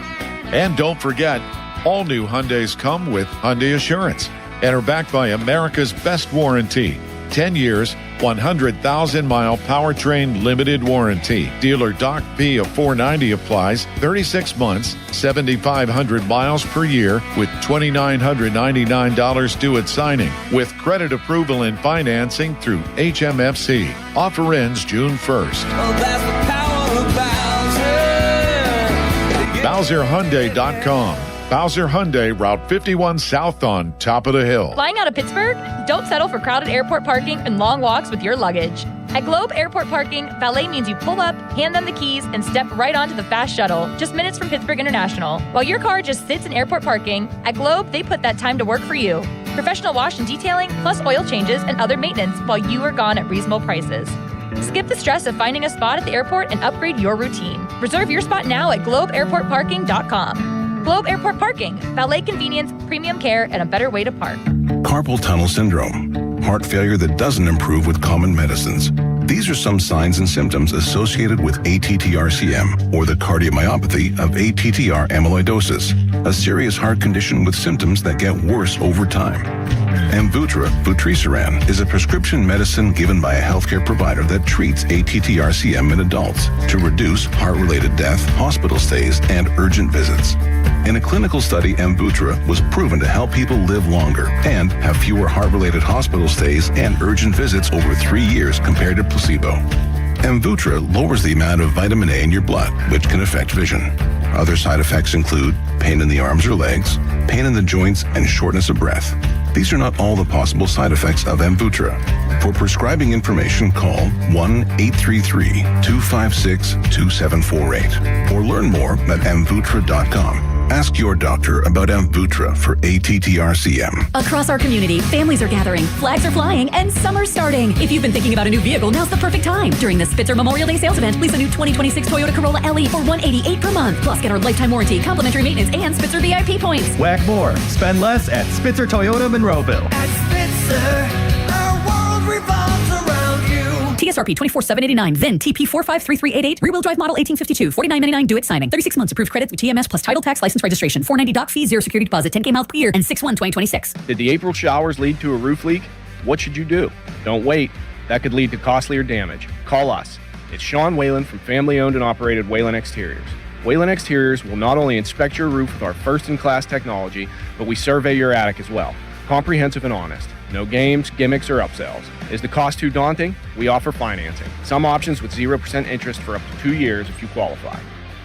And don't forget, all new Hyundais come with Hyundai Assurance and are backed by America's best warranty. 10 years, 100,000-mile powertrain limited warranty. Dealer Doc P of $490 applies. 36 months, 7,500 miles per year with $2,999 due at signing. With credit approval and financing through HMFC. Offer ends June 1st. BowserHyundai.com. Bowser Hyundai, Route 51 South on top of the hill. Flying out of Pittsburgh? Don't settle for crowded airport parking and long walks with your luggage. At Globe Airport Parking, valet means you pull up, hand them the keys, and step right onto the fast shuttle, just minutes from Pittsburgh International. While your car just sits in airport parking, at Globe, they put that time to work for you. Professional wash and detailing, plus oil changes and other maintenance while you are gone at reasonable prices. Skip the stress of finding a spot at the airport and upgrade your routine. Reserve your spot now at globeairportparking.com. Globe Airport Parking, valet convenience, premium care, and a better way to park. Carpal tunnel syndrome, heart failure that doesn't improve with common medicines. These are some signs and symptoms associated with ATTR-CM, or the cardiomyopathy of ATTR amyloidosis, a serious heart condition with symptoms that get worse over time. Amvuttra vutrisiran is a prescription medicine given by a healthcare provider that treats ATTR-CM in adults to reduce heart-related death, hospital stays, and urgent visits. In a clinical study, Amvuttra was proven to help people live longer and have fewer heart-related hospital stays and urgent visits over 3 years compared to placebo. Amvuttra lowers the amount of vitamin A in your blood, which can affect vision. Other side effects include pain in the arms or legs, pain in the joints, and shortness of breath. These are not all the possible side effects of Amvuttra. For prescribing information, call 1-833-256-2748 or learn more at amvuttra.com. Ask your doctor about Amvuttra for ATTR-CM. Across our community, families are gathering, flags are flying, and summer's starting. If you've been thinking about a new vehicle, now's the perfect time. During the Spitzer Memorial Day sales event, lease a new 2026 Toyota Corolla LE for $188 per month. Plus, get our lifetime warranty, complimentary maintenance, and Spitzer VIP points. Whack more. Spend less at Spitzer Toyota Monroeville. At Spitzer, our world revolves around you. TSRP 24,789, then TP 453388, rear-wheel drive model 1852, $49.99 due at signing. 36 months approved credit through TMS plus title tax license registration. $490 doc fee, 0 security deposit, 10K miles per year, and 6/1/2026. Did the April showers lead to a roof leak? What should you do? Don't wait. That could lead to costlier damage. Call us. It's Sean Whalen from family-owned and operated Whalen Exteriors. Whalen Exteriors will not only inspect your roof with our first-in-class technology, but we survey your attic as well. Comprehensive and honest. No games, gimmicks, or upsells. Is the cost too daunting? We offer financing. Some options with 0% interest for up to 2 years if you qualify.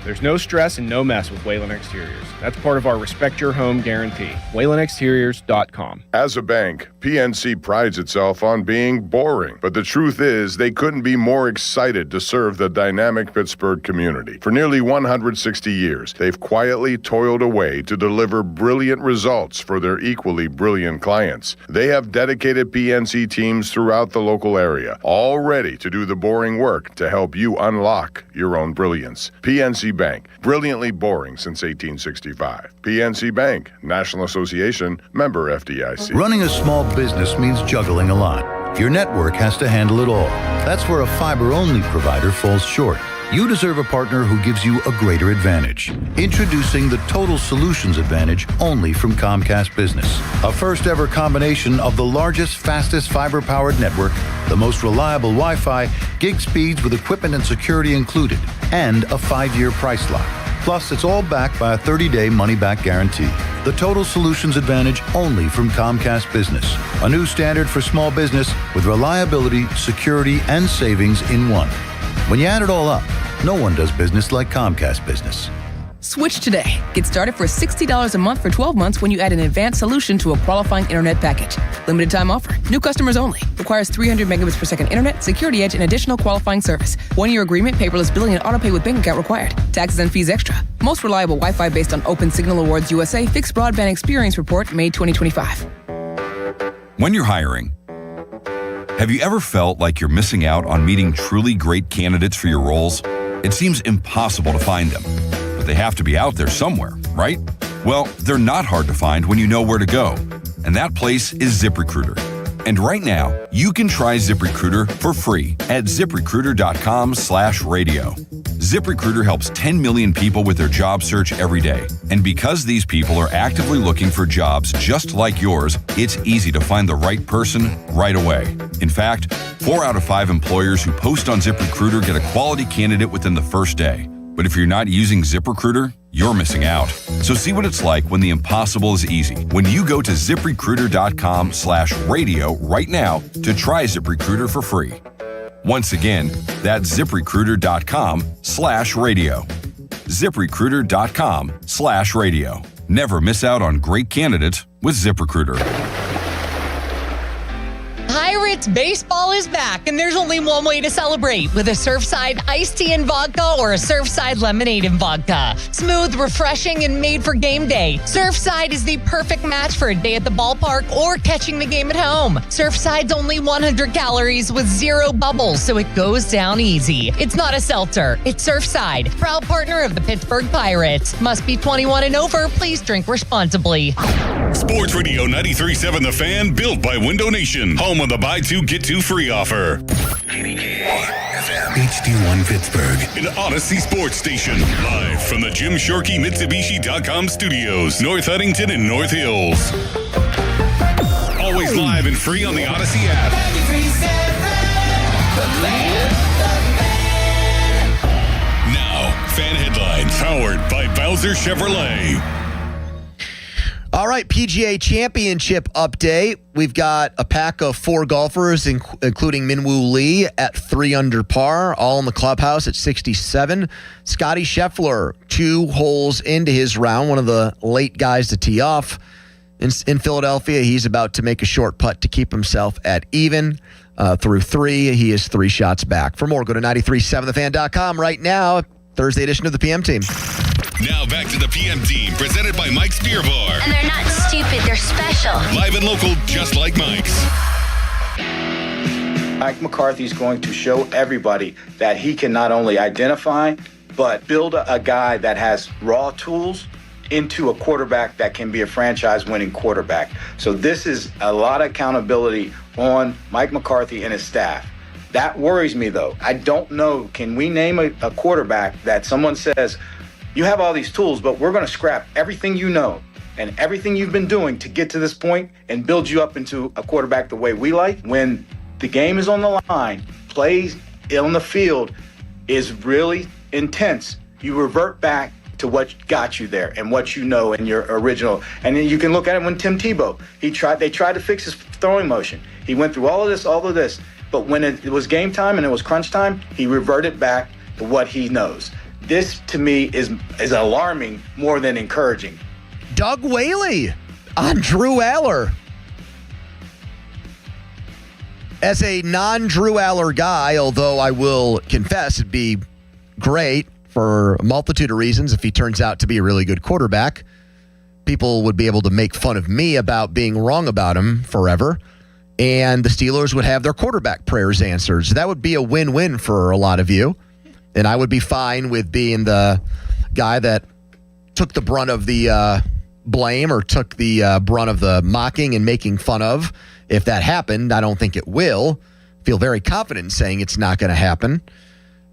There's no stress and no mess with Whalen Exteriors. That's part of our Respect Your Home guarantee. WhalenExteriors.com. As a bank, PNC prides itself on being boring. But the truth is, they couldn't be more excited to serve the dynamic Pittsburgh community. For nearly 160 years, they've quietly toiled away to deliver brilliant results for their equally brilliant clients. They have dedicated PNC teams throughout the local area, all ready to do the boring work to help you unlock your own brilliance. PNC Bank, brilliantly boring since 1865. PNC Bank, National Association, member FDIC. Running a small business means juggling a lot. Your network has to handle it all. That's where a fiber-only provider falls short. You deserve a partner who gives you a greater advantage. Introducing the Total Solutions Advantage only from Comcast Business. A first-ever combination of the largest, fastest fiber-powered network, the most reliable Wi-Fi, gig speeds with equipment and security included, and a 5-year price lock. Plus, it's all backed by a 30-day money-back guarantee. The Total Solutions Advantage only from Comcast Business. A new standard for small business with reliability, security, and savings in one. When you add it all up, no one does business like Comcast Business. Switch today. Get started for $60 a month for 12 months when you add an advanced solution to a qualifying internet package. Limited time offer. New customers only. Requires 300 megabits per second internet, security edge, and additional qualifying service. 1-year agreement, paperless billing, and autopay with bank account required. Taxes and fees extra. Most reliable Wi-Fi based on Open Signal Awards USA Fixed Broadband Experience Report, May 2025. When you're hiring, have you ever felt like you're missing out on meeting truly great candidates for your roles? It seems impossible to find them, but they have to be out there somewhere, right? Well, they're not hard to find when you know where to go, and that place is ZipRecruiter. And right now, you can try ZipRecruiter for free at ZipRecruiter.com/radio. ZipRecruiter helps 10 million people with their job search every day. And because these people are actively looking for jobs just like yours, it's easy to find the right person right away. In fact, 4 out of 5 employers who post on ZipRecruiter get a quality candidate within the first day. But if you're not using ZipRecruiter, you're missing out. So see what it's like when the impossible is easy. When you go to ZipRecruiter.com/radio right now to try ZipRecruiter for free. Once again, that's ZipRecruiter.com/radio. ZipRecruiter.com/radio. Never miss out on great candidates with ZipRecruiter. Hi, Pirates, baseball is back, and there's only one way to celebrate, with a Surfside iced tea and vodka or a Surfside lemonade and vodka. Smooth, refreshing, and made for game day. Surfside is the perfect match for a day at the ballpark or catching the game at home. Surfside's only 100 calories with 0 bubbles, so it goes down easy. It's not a seltzer. It's Surfside, proud partner of the Pittsburgh Pirates. Must be 21 and over. Please drink responsibly. Sports Radio 93.7 The Fan, built by Window Nation. Home of the buy two, get two free offer. HD1 Pittsburgh. An Odyssey Sports Station. Live from the Jim Shorkey Mitsubishi.com studios. North Huntington and North Hills. Always live and free on the Odyssey app. Now, fan headlines powered by Bowser Chevrolet. All right, PGA Championship update. We've got a pack of 4 golfers, including Minwoo Lee at 3 under par, all in the clubhouse at 67. Scotty Scheffler, 2 holes into his round, one of the late guys to tee off. In Philadelphia, he's about to make a short putt to keep himself at even. Through 3, he is 3 shots back. For more, go to 937thefan.com right now. Thursday edition of the PM Team. Now back to the PM Team, presented by Mike's Beer Bar. And they're not stupid, they're special. Live and local, just like Mike's. Mike McCarthy's going to show everybody that he can not only identify, but build a guy that has raw tools into a quarterback that can be a franchise-winning quarterback. So this is a lot of accountability on Mike McCarthy and his staff. That worries me, though. I don't know. Can we name a quarterback that someone says, you have all these tools, but we're going to scrap everything you know and everything you've been doing to get to this point and build you up into a quarterback the way we like? When the game is on the line, plays on the field is really intense, you revert back to what got you there and what you know in your original. And then you can look at it when Tim Tebow, they tried to fix his throwing motion. He went through all of this, but when it was game time and it was crunch time, he reverted back to what he knows. This, to me, is alarming more than encouraging. Doug Whaley on Drew Aller. As a non-Drew Aller guy, although I will confess it'd be great for a multitude of reasons if he turns out to be a really good quarterback. People would be able to make fun of me about being wrong about him forever. And the Steelers would have their quarterback prayers answered. So that would be a win-win for a lot of you. And I would be fine with being the guy that took the brunt of the blame or took the brunt of the mocking and making fun of. If that happened, I don't think it will. Feel very confident in saying it's not going to happen.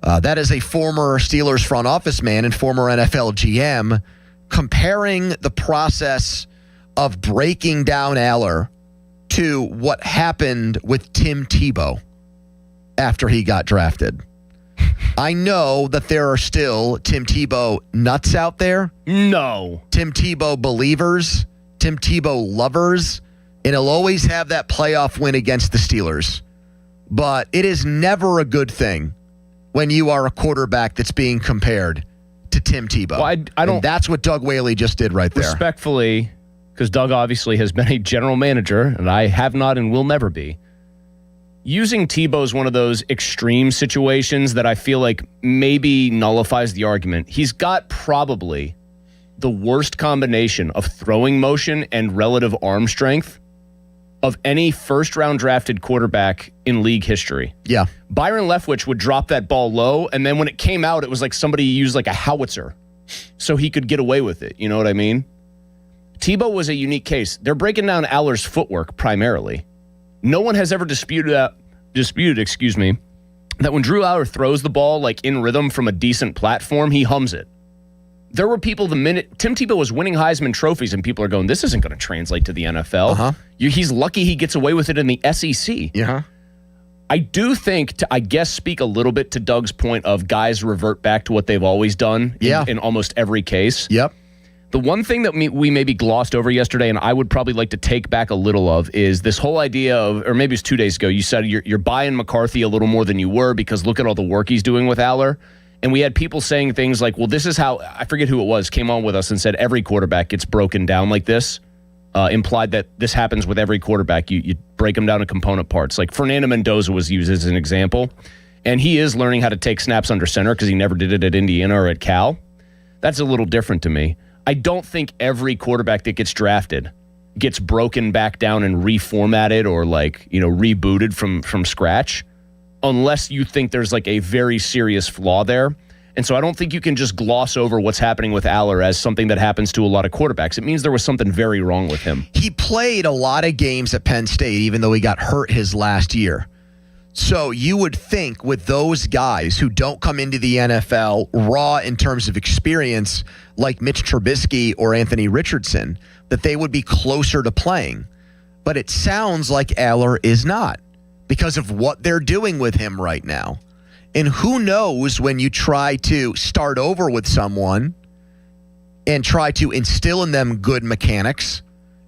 That is a former Steelers front office man and former NFL GM comparing the process of breaking down Aller to what happened with Tim Tebow after he got drafted. I know that there are still Tim Tebow nuts out there. No. Tim Tebow believers, Tim Tebow lovers, and he'll always have that playoff win against the Steelers. But it is never a good thing when you are a quarterback that's being compared to Tim Tebow. Well, I don't. And that's what Doug Whaley just did right there. Respectfully, because Doug obviously has been a general manager, and I have not and will never be. Using Tebow is one of those extreme situations that I feel like maybe nullifies the argument. He's got probably the worst combination of throwing motion and relative arm strength of any first-round drafted quarterback in league history. Yeah. Byron Leftwich would drop that ball low, and then when it came out, it was like somebody used like a howitzer so he could get away with it. You know what I mean? Tebow was a unique case. They're breaking down Aller's footwork primarily. No one has ever disputed that when Drew Aller throws the ball like in rhythm from a decent platform, he hums it. There were people the minute Tim Tebow was winning Heisman trophies and people are going, this isn't going to translate to the NFL. He's lucky he gets away with it in the SEC. I do think, to, I guess, speak a little bit to Doug's point of guys revert back to what they've always done in almost every case. Yep. The one thing that we maybe glossed over yesterday, and I would probably like to take back a little of, is this whole idea of, or maybe it was 2 days ago, you said you're buying McCarthy a little more than you were because look at all the work he's doing with Aller. And we had people saying things like, well, this is how, I forget who it was, came on with us and said every quarterback gets broken down like this. implied that this happens with every quarterback. You break them down to component parts. Like Fernando Mendoza was used as an example, and he is learning how to take snaps under center because he never did it at Indiana or at Cal. That's a little different to me. I don't think every quarterback that gets drafted gets broken back down and reformatted or rebooted from scratch, unless you think there's like a very serious flaw there. And so I don't think you can just gloss over what's happening with Aller as something that happens to a lot of quarterbacks. It means there was something very wrong with him. He played a lot of games at Penn State, even though he got hurt his last year. So you would think with those guys who don't come into the NFL raw in terms of experience, like Mitch Trubisky or Anthony Richardson, that they would be closer to playing. But it sounds like Aller is not because of what they're doing with him right now. And who knows when you try to start over with someone and try to instill in them good mechanics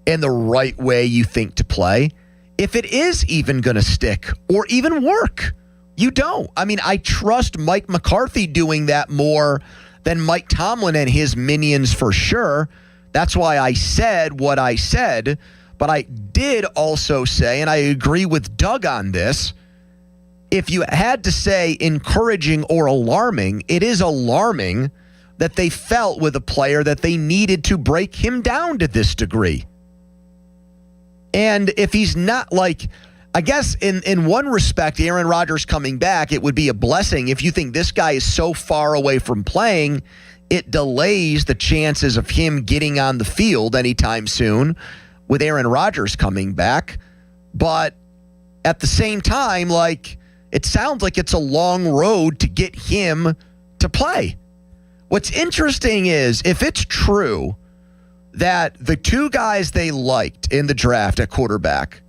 and the right way you think to play, if it is even going to stick or even work. You don't. I mean, I trust Mike McCarthy doing that more than Mike Tomlin and his minions for sure. That's why I said what I said. But I did also say, and I agree with Doug on this, if you had to say encouraging or alarming, it is alarming that they felt with a player that they needed to break him down to this degree. And if he's not I guess in one respect, Aaron Rodgers coming back, it would be a blessing. If you think this guy is so far away from playing, it delays the chances of him getting on the field anytime soon with Aaron Rodgers coming back. But at the same time, it sounds like it's a long road to get him to play. What's interesting is if it's true that the two guys they liked in the draft at quarterback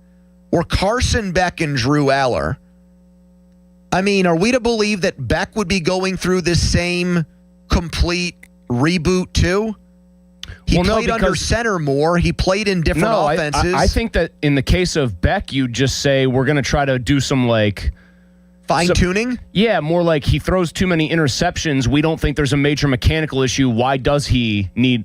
were Carson Beck and Drew Aller, I mean, are we to believe that Beck would be going through this same complete reboot too? He played under center more. He played in different offenses. I think that in the case of Beck, you just say we're going to try to do some fine-tuning? Yeah, more like he throws too many interceptions. We don't think there's a major mechanical issue. Why does he need,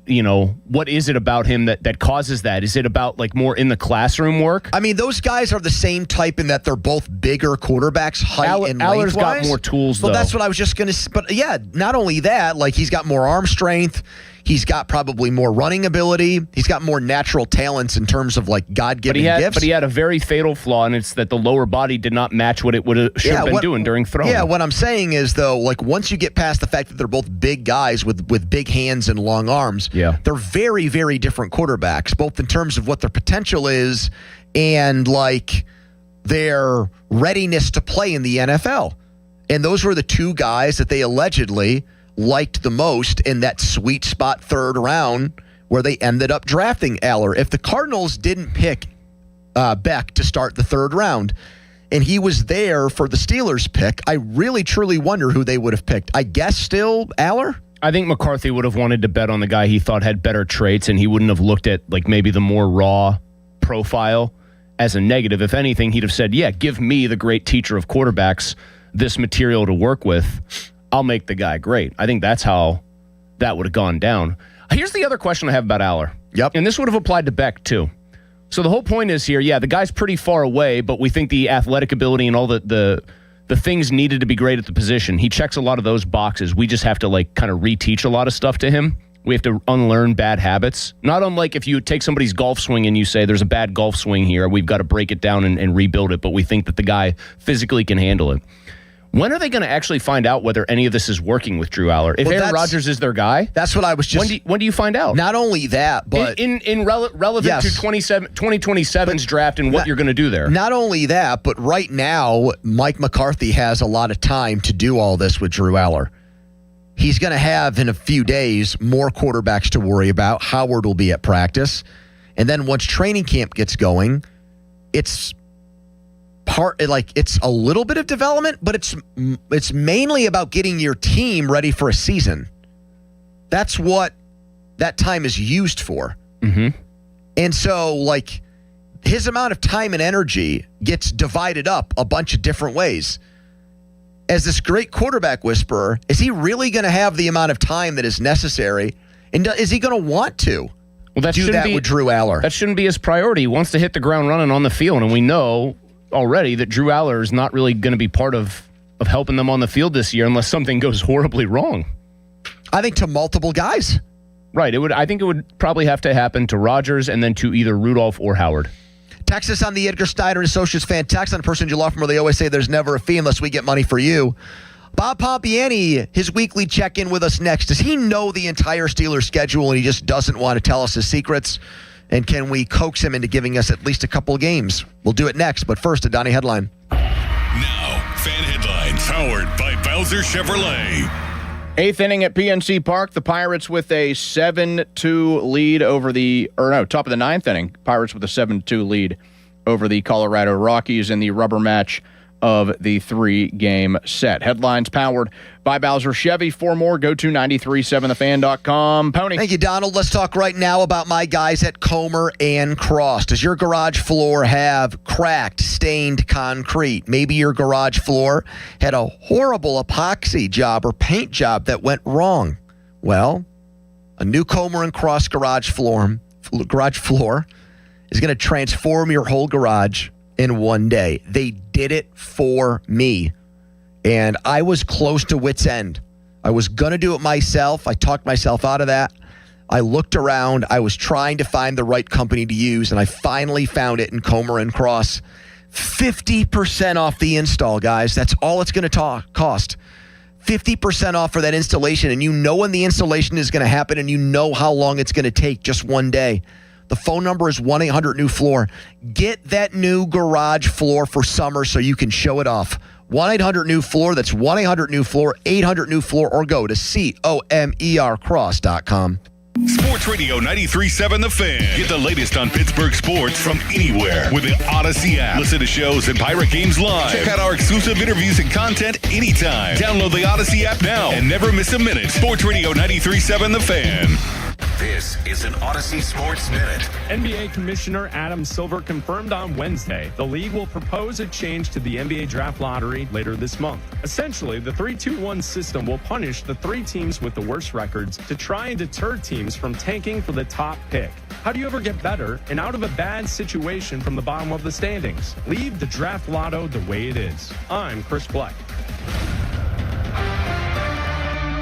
what is it about him that causes that? Is it about more in the classroom work? I mean, those guys are the same type in that they're both bigger quarterbacks, height and length-wise. Aller's got more tools, though. Well, that's what I was just going to say. But yeah, not only that, he's got more arm strength. He's got probably more running ability. He's got more natural talents in terms of God-given gifts. But he had a very fatal flaw, and it's that the lower body did not match what it should have been doing during throwing. Yeah, what I'm saying is, though, once you get past the fact that they're both big guys with big hands and long arms, they're very, very different quarterbacks, both in terms of what their potential is and their readiness to play in the NFL. And those were the two guys that they allegedly liked the most in that sweet spot third round where they ended up drafting Aller. If the Cardinals didn't pick Beck to start the third round and he was there for the Steelers pick, I really truly wonder who they would have picked. I guess still Aller? I think McCarthy would have wanted to bet on the guy he thought had better traits, and he wouldn't have looked at maybe the more raw profile as a negative. If anything, he'd have said, yeah, give me, the great teacher of quarterbacks, this material to work with. I'll make the guy great. I think that's how that would have gone down. Here's the other question I have about Aller. Yep. And this would have applied to Beck, too. So the whole point is here, the guy's pretty far away, but we think the athletic ability and all the things needed to be great at the position, he checks a lot of those boxes. We just have to, kind of reteach a lot of stuff to him. We have to unlearn bad habits. Not unlike if you take somebody's golf swing and you say, there's a bad golf swing here, we've got to break it down and rebuild it, but we think that the guy physically can handle it. When are they going to actually find out whether any of this is working with Drew Aller? If Aaron Rodgers is their guy? That's what I was just... When do you find out? Not only that, but... Relevant to 2027's draft and what you're going to do there. Not only that, but right now, Mike McCarthy has a lot of time to do all this with Drew Aller. He's going to have, in a few days, more quarterbacks to worry about. Howard will be at practice. And then once training camp gets going, it's a little bit of development, but it's mainly about getting your team ready for a season. That's what that time is used for. Mm-hmm. And so, his amount of time and energy gets divided up a bunch of different ways. As this great quarterback whisperer, is he really going to have the amount of time that is necessary? And is he going to want to? Well, do that with Drew Aller. That shouldn't be his priority. He wants to hit the ground running on the field, and we know already that Drew Aller is not really going to be part of helping them on the field this year unless something goes horribly wrong. I think to multiple guys. Right. I think it would probably have to happen to Rodgers and then to either Rudolph or Howard. Text us on the Edgar Steiner Associates fan text on a percentage law firm where they always say there's never a fee unless we get money for you. Bob Pompiani, his weekly check-in with us next. Does he know the entire Steelers schedule and he just doesn't want to tell us his secrets? And can we coax him into giving us at least a couple of games? We'll do it next, but first, a Donnie headline. Now, fan headlines powered by Bowser Chevrolet. 8th inning at PNC Park, the Pirates with a 7-2 lead over top of the 9th inning. Pirates with a 7-2 lead over the Colorado Rockies in the rubber match of the 3-game set. Headlines powered by Bowser Chevy. For more, go to 937thefan.com. Pony. Thank you, Donald. Let's talk right now about my guys at Comer and Cross. Does your garage floor have cracked, stained concrete? Maybe your garage floor had a horrible epoxy job or paint job that went wrong. Well, a new Comer and Cross garage floor is going to transform your whole garage in one day. They did it for me. And I was close to wit's end. I was going to do it myself. I talked myself out of that. I looked around. I was trying to find the right company to use, and I finally found it in Comer and Cross. 50% off the install, guys. That's all it's going to cost. 50% off for that installation, and you know when the installation is going to happen, and you know how long it's going to take, just one day. The phone number is 1-800-NEW-FLOOR. Get that new garage floor for summer so you can show it off. 1-800-NEW-FLOOR. That's 1-800-NEW-FLOOR, 800-NEW-FLOOR, or go to COMERcross.com. Sports Radio 93.7 The Fan. Get the latest on Pittsburgh sports from anywhere with the Odyssey app. Listen to shows and Pirate games live. Check out our exclusive interviews and content anytime. Download the Odyssey app now and never miss a minute. Sports Radio 93.7 The Fan. This is an Odyssey Sports Minute. NBA Commissioner Adam Silver confirmed on Wednesday the league will propose a change to the NBA draft lottery later this month. Essentially, the 3-2-1 system will punish the 3 teams with the worst records to try and deter teams from tanking for the top pick. How do you ever get better and out of a bad situation from the bottom of the standings? Leave the draft lotto the way it is. I'm Chris Black.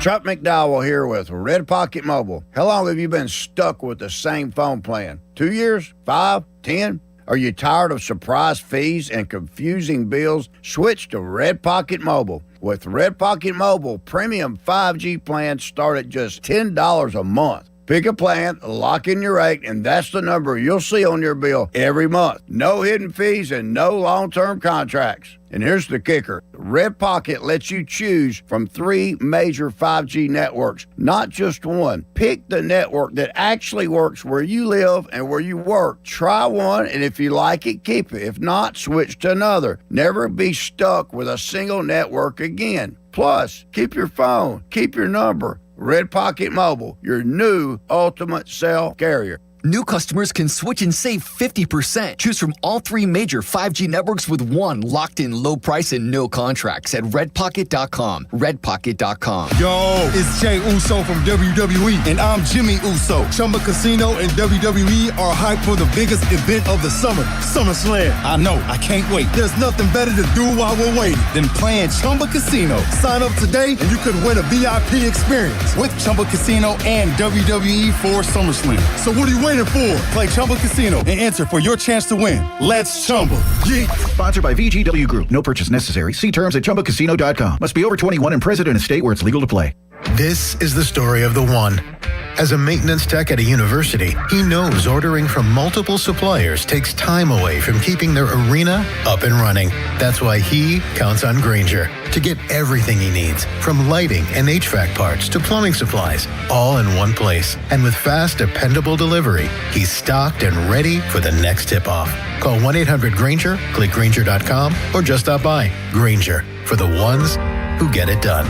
Chuck McDowell here with Red Pocket Mobile. How long have you been stuck with the same phone plan? 2 years? 5? 10? Are you tired of surprise fees and confusing bills? Switch to Red Pocket Mobile. With Red Pocket Mobile, premium 5G plans start at just $10 a month. Pick a plan, lock in your rate, and that's the number you'll see on your bill every month. No hidden fees and no long-term contracts. And here's the kicker. Red Pocket lets you choose from 3 major 5G networks, not just one. Pick the network that actually works where you live and where you work. Try one, and if you like it, keep it. If not, switch to another. Never be stuck with a single network again. Plus, keep your phone, keep your number. Red Pocket Mobile, your new ultimate cell carrier. New customers can switch and save 50%. Choose from all 3 major 5G networks with one locked-in low price and no contracts at redpocket.com. Redpocket.com. Yo, it's Jay Uso from WWE, and I'm Jimmy Uso. Chumba Casino and WWE are hyped for the biggest event of the summer, SummerSlam. I know, I can't wait. There's nothing better to do while we're waiting than playing Chumba Casino. Sign up today, and you could win a VIP experience with Chumba Casino and WWE for SummerSlam. So what are you waiting for? Play Chumba Casino and enter for your chance to win. Let's Chumba. Yeah. Sponsored by VGW Group. No purchase necessary. See terms at ChumbaCasino.com. Must be over 21 and present in a state where it's legal to play. This is the story of the one. As a maintenance tech at a university, he knows ordering from multiple suppliers takes time away from keeping their arena up and running. That's why he counts on Grainger to get everything he needs, from lighting and HVAC parts to plumbing supplies, all in one place. And with fast, dependable delivery, he's stocked and ready for the next tip-off. Call 1-800-GRAINGER, click Grainger.com, or just stop by. Grainger, for the ones who get it done.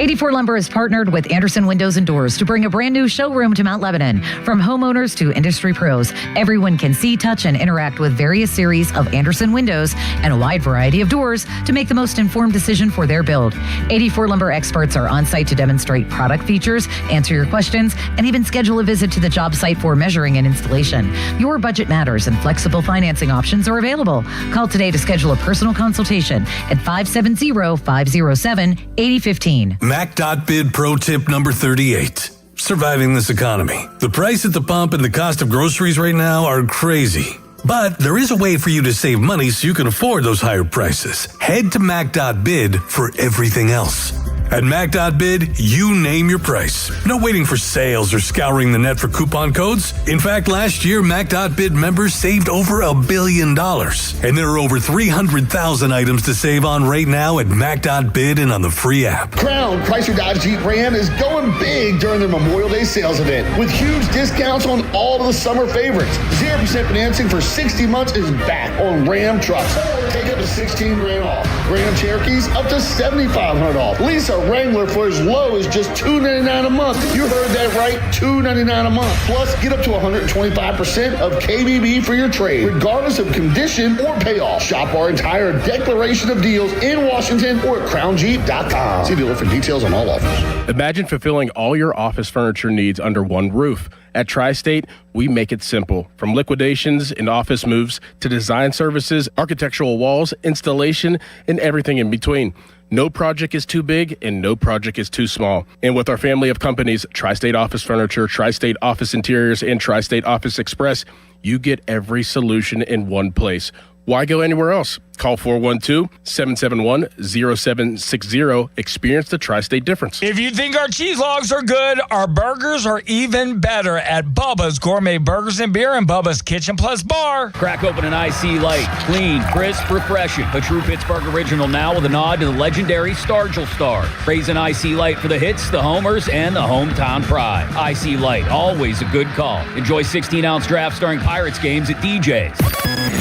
84 Lumber has partnered with Anderson Windows and Doors to bring a brand new showroom to Mount Lebanon. From homeowners to industry pros, everyone can see, touch, and interact with various series of Anderson windows and a wide variety of doors to make the most informed decision for their build. 84 Lumber experts are on site to demonstrate product features, answer your questions, and even schedule a visit to the job site for measuring and installation. Your budget matters and flexible financing options are available. Call today to schedule a personal consultation at 570-507-8015. Mac.bid pro tip number 38. Surviving this economy. The price at the pump and the cost of groceries right now are crazy. But there is a way for you to save money so you can afford those higher prices. Head to Mac.bid for everything else. At Mac.bid, you name your price. No waiting for sales or scouring the net for coupon codes. In fact, last year, Mac.bid members saved over $1 billion. And there are over 300,000 items to save on right now at Mac.bid and on the free app. Crown Chrysler Dodge Jeep Ram is going big during their Memorial Day sales event with huge discounts on all of the summer favorites. 0% financing for 60 months is back on Ram trucks. Take up to $16,000 off. Ram Cherokees up to $7,500 off. Lisa Wrangler for as low as just $299 a month. You heard that right, $299 a month. Plus, get up to 125% of KBB for your trade, regardless of condition or payoff. Shop our entire declaration of deals in Washington or at crownjeep.com. See dealer for details on all offers. Imagine fulfilling all your office furniture needs under one roof. At Tri-State, we make it simple. From liquidations and office moves to design services, architectural walls, installation, and everything in between. No project is too big and no project is too small. And with our family of companies, Tri-State Office Furniture, Tri-State Office Interiors, and Tri-State Office Express, you get every solution in one place. Why go anywhere else? Call 412-771-0760. Experience the Tri-State difference. If you think our cheese logs are good, our burgers are even better at Bubba's Gourmet Burgers and Beer and Bubba's Kitchen Plus Bar. Crack open an IC Light. Clean, crisp, refreshing. A true Pittsburgh original now with a nod to the legendary Stargell Star. Raise an IC Light for the hits, the homers, and the hometown pride. IC Light, always a good call. Enjoy 16-ounce drafts during Pirates games at DJ's.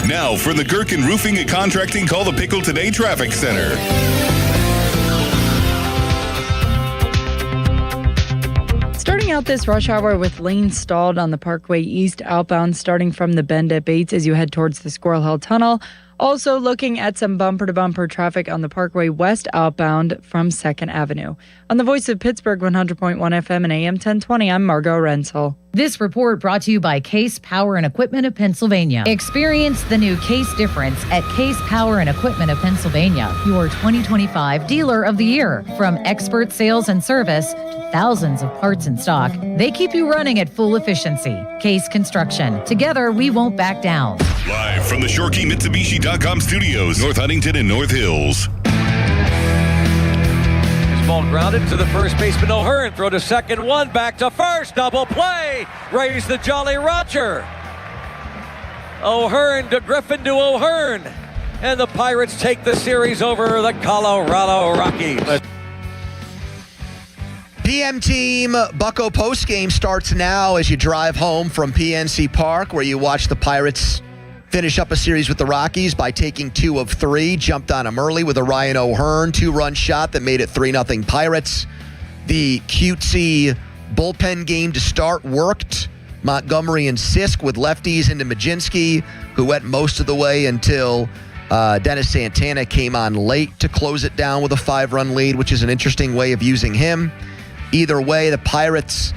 Now for the Gherkin Roofing and Contracting, call the Pickle Today Traffic Center. Starting out this rush hour with lanes stalled on the Parkway East outbound, starting from the bend at Bates as you head towards the Squirrel Hill Tunnel. Also looking at some bumper-to-bumper traffic on the Parkway West outbound from 2nd Avenue. On the Voice of Pittsburgh, 100.1 FM and AM 1020, I'm Margot Renzel. This report brought to you by Case Power and Equipment of Pennsylvania. Experience the new Case difference at Case Power and Equipment of Pennsylvania, your 2025 Dealer of the Year. From expert sales and service to thousands of parts in stock, they keep you running at full efficiency. Case Construction. Together, we won't back down. Live from the ShoreKeyMitsubishi.com studios, North Huntington and North Hills. Ball grounded to the first baseman O'Hearn. Throw to second, one back to first. Double play. Raise the Jolly Roger. O'Hearn to Griffin to O'Hearn. And the Pirates take the series over the Colorado Rockies. PM Team Bucco postgame starts now as you drive home from PNC Park, where you watch the Pirates finish up a series with the Rockies by taking 2 of 3. Jumped on them early with a Ryan O'Hearn 2-run shot that made it 3-0 Pirates. The cutesy bullpen game to start worked. Montgomery and Sisk with lefties into Majinski, who went most of the way until Dennis Santana came on late to close it down with a 5-run lead, which is an interesting way of using him. Either way, the Pirates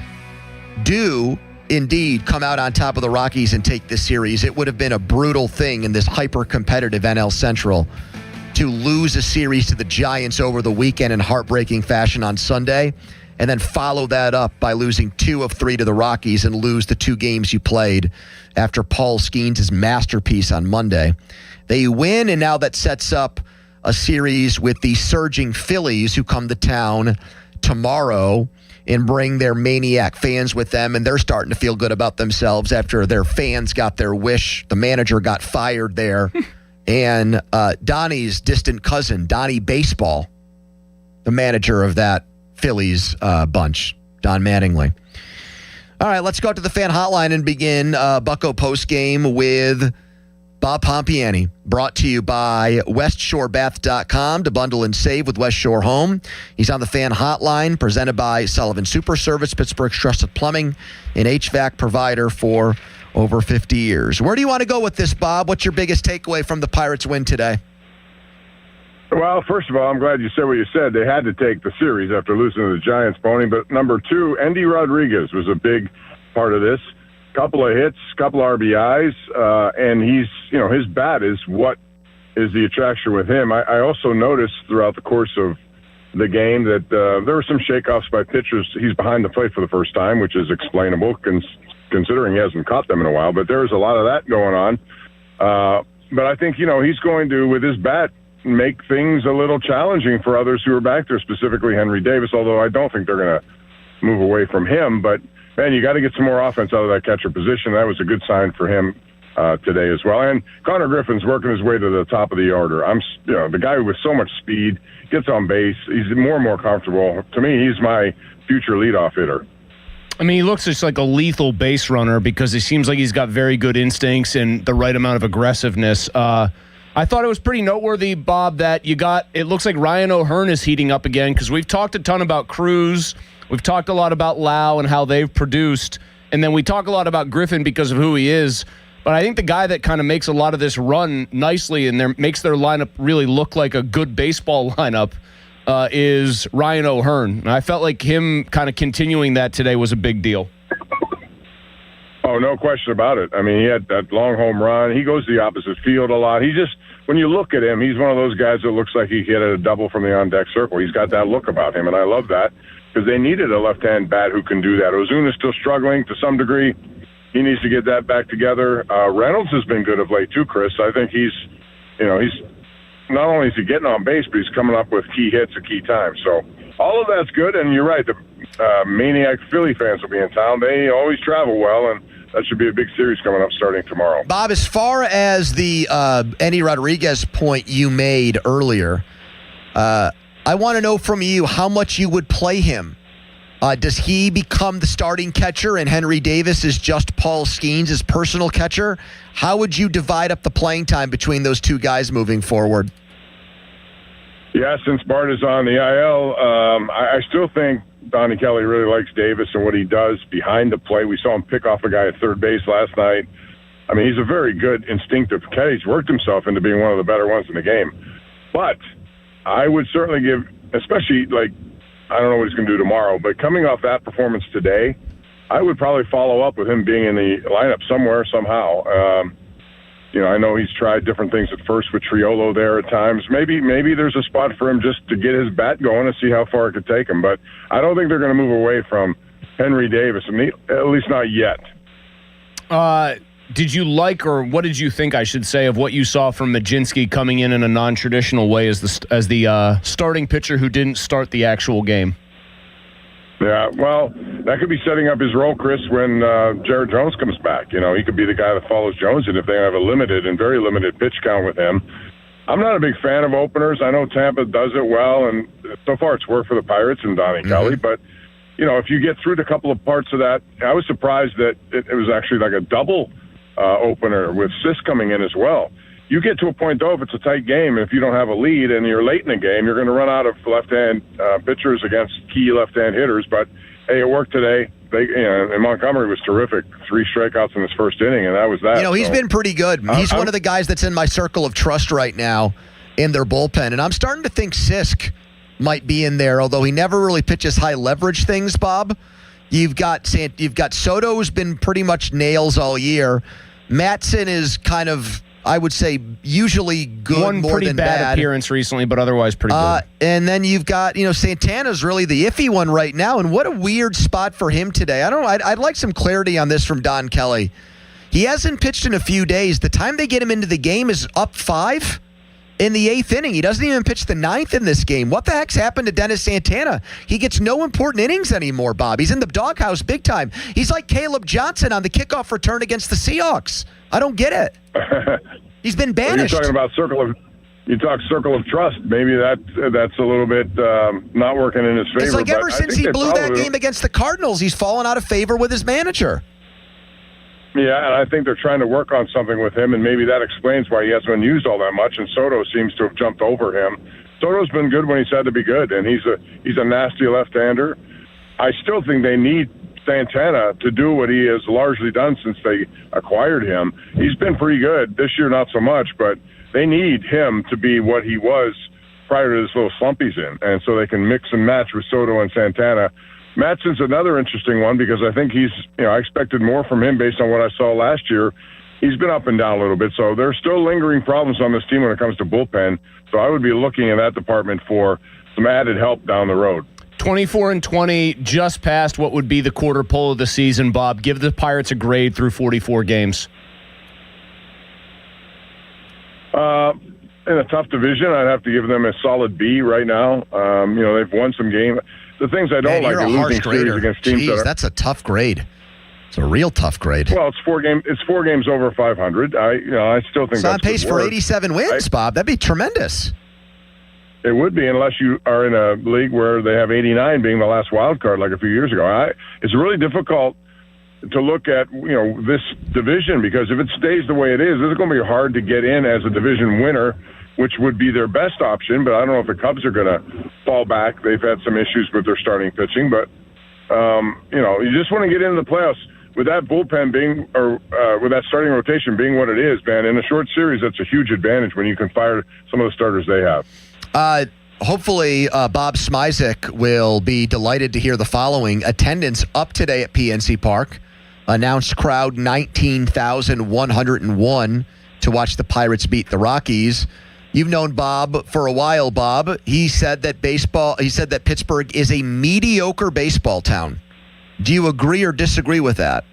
do indeed come out on top of the Rockies and take this series. It would have been a brutal thing in this hyper-competitive NL Central to lose a series to the Giants over the weekend in heartbreaking fashion on Sunday, and then follow that up by losing 2 of 3 to the Rockies and lose the 2 games you played after Paul Skeens' masterpiece on Monday. They win, and now that sets up a series with the surging Phillies, who come to town tomorrow and bring their maniac fans with them, and they're starting to feel good about themselves after their fans got their wish. The manager got fired there. And Donnie's distant cousin, Donnie Baseball, the manager of that Phillies bunch, Don Mattingly. All right, let's go to the fan hotline and begin Bucco postgame with Bob Pompiani, brought to you by WestShoreBeth.com to bundle and save with West Shore Home. He's on the Fan Hotline, presented by Sullivan Super Service, Pittsburgh's trusted plumbing and HVAC provider for over 50 years. Where do you want to go with this, Bob? What's your biggest takeaway from the Pirates' win today? Well, first of all, I'm glad you said what you said. They had to take the series after losing to the Giants, Pony. But number two, Endy Rodriguez was a big part of this. Couple of hits, couple of RBIs, and his bat is what is the attraction with him. I also noticed throughout the course of the game that there were some shakeoffs by pitchers. He's behind the plate for the first time, which is explainable considering he hasn't caught them in a while. But there's a lot of that going on. But I think, he's going to, with his bat, make things a little challenging for others who are back there, specifically Henry Davis, although I don't think they're going to move away from him. But man, you got to get some more offense out of that catcher position. That was a good sign for him today as well. And Connor Griffin's working his way to the top of the order. The guy with so much speed, gets on base. He's more and more comfortable. To me, he's my future leadoff hitter. I mean, he looks just like a lethal base runner because he seems like he's got very good instincts and the right amount of aggressiveness. I thought it was pretty noteworthy, Bob, that it looks like Ryan O'Hearn is heating up again because we've talked a ton about Cruz. We've talked a lot about Lau and how they've produced. And then we talk a lot about Griffin because of who he is. But I think the guy that kind of makes a lot of this run nicely and makes their lineup really look like a good baseball lineup is Ryan O'Hearn. And I felt like him kind of continuing that today was a big deal. Oh, no question about it. I mean, he had that long home run. He goes to the opposite field a lot. When you look at him, he's one of those guys that looks like he hit a double from the on-deck circle. He's got that look about him, and I love that because they needed a left-hand bat who can do that. Ozuna's still struggling to some degree. He needs to get that back together. Reynolds has been good of late too, Chris. I think he's not only is he getting on base, but he's coming up with key hits at key times. So all of that's good, and you're right. The maniac Philly fans will be in town. They always travel well, and that should be a big series coming up starting tomorrow. Bob, as far as the Endy Rodriguez point you made earlier, I want to know from you how much you would play him. Does he become the starting catcher and Henry Davis is just Paul Skeens' personal catcher? How would you divide up the playing time between those two guys moving forward? Yeah, since Bart is on the IL, I still think Donnie Kelly really likes Davis and what he does behind the plate. We saw him pick off a guy at third base last night. I mean, he's a very good instinctive catcher. He's worked himself into being one of the better ones in the game. But I would certainly give, especially I don't know what he's going to do tomorrow, but coming off that performance today, I would probably follow up with him being in the lineup somewhere, somehow. I know he's tried different things at first with Triolo there at times. Maybe there's a spot for him just to get his bat going and see how far it could take him. But I don't think they're going to move away from Henry Davis, at least not yet. Did you like, or what did you think, I should say, of what you saw from Majinski coming in a non-traditional way as the starting pitcher who didn't start the actual game? Yeah, well, that could be setting up his role, Chris, when Jared Jones comes back. He could be the guy that follows Jones, and if they have a limited and very limited pitch count with him. I'm not a big fan of openers. I know Tampa does it well, and so far it's worked for the Pirates and Donnie Kelly, but if you get through the couple of parts of that, I was surprised that it was actually like a double opener with Sis coming in as well. You get to a point, though, if it's a tight game, and if you don't have a lead and you're late in the game, you're going to run out of left-hand pitchers against key left-hand hitters. But, hey, it worked today. And Montgomery was terrific. 3 strikeouts in his first inning, and that was that. He's been pretty good. He's one of the guys that's in my circle of trust right now in their bullpen. And I'm starting to think Sisk might be in there, although he never really pitches high-leverage things, Bob. You've got Soto, who's been pretty much nails all year. Mattson is kind of, I would say, usually good, one more pretty than bad appearance recently, but otherwise pretty good. And then you've got, Santana's really the iffy one right now, and what a weird spot for him today. I don't know. I'd like some clarity on this from Don Kelly. He hasn't pitched in a few days. The time they get him into the game is up 5 in the 8th inning. He doesn't even pitch the 9th in this game. What the heck's happened to Dennis Santana? He gets no important innings anymore, Bob. He's in the doghouse big time. He's like Caleb Johnson on the kickoff return against the Seahawks. I don't get it. He's been banished. You're talking about circle of trust. Maybe that's a little bit not working in his favor. It's like ever since he blew that game against the Cardinals, he's fallen out of favor with his manager. Yeah, and I think they're trying to work on something with him, and maybe that explains why he hasn't been used all that much, and Soto seems to have jumped over him. Soto's been good when he's had to be good, and he's a nasty left-hander. I still think they need Santana to do what he has largely done since they acquired him. He's been pretty good. This year, not so much, but they need him to be what he was prior to this little slump he's in, and so they can mix and match with Soto and Santana. Matson's another interesting one because I think I expected more from him based on what I saw last year. He's been up and down a little bit, so there's still lingering problems on this team when it comes to bullpen. So I would be looking in that department for some added help down the road. 24-20, just past what would be the quarter pole of the season, Bob. Give the Pirates a grade through 44 games. In a tough division, I'd have to give them a solid B right now. They've won some games. The things I don't like are losing series against teams that are... that's a tough grade. It's a real tough grade. Well, it's 4 games over 500. I still think so that's on pace for 87 wins, Bob. That'd be tremendous. It would be, unless you are in a league where they have 89 being the last wild card like a few years ago. It's really difficult to look at this division because if it stays the way it is, it's going to be hard to get in as a division winner, which would be their best option. But I don't know if the Cubs are going to fall back. They've had some issues with their starting pitching, but you just want to get into the playoffs. With that bullpen being, or with that starting rotation being what it is, man, in a short series, that's a huge advantage when you can fire some of the starters they have. Hopefully, Bob Smyzek will be delighted to hear the following. Attendance up today at PNC Park. Announced crowd 19,101 to watch the Pirates beat the Rockies. You've known Bob for a while, Bob. He said that Pittsburgh is a mediocre baseball town. Do you agree or disagree with that?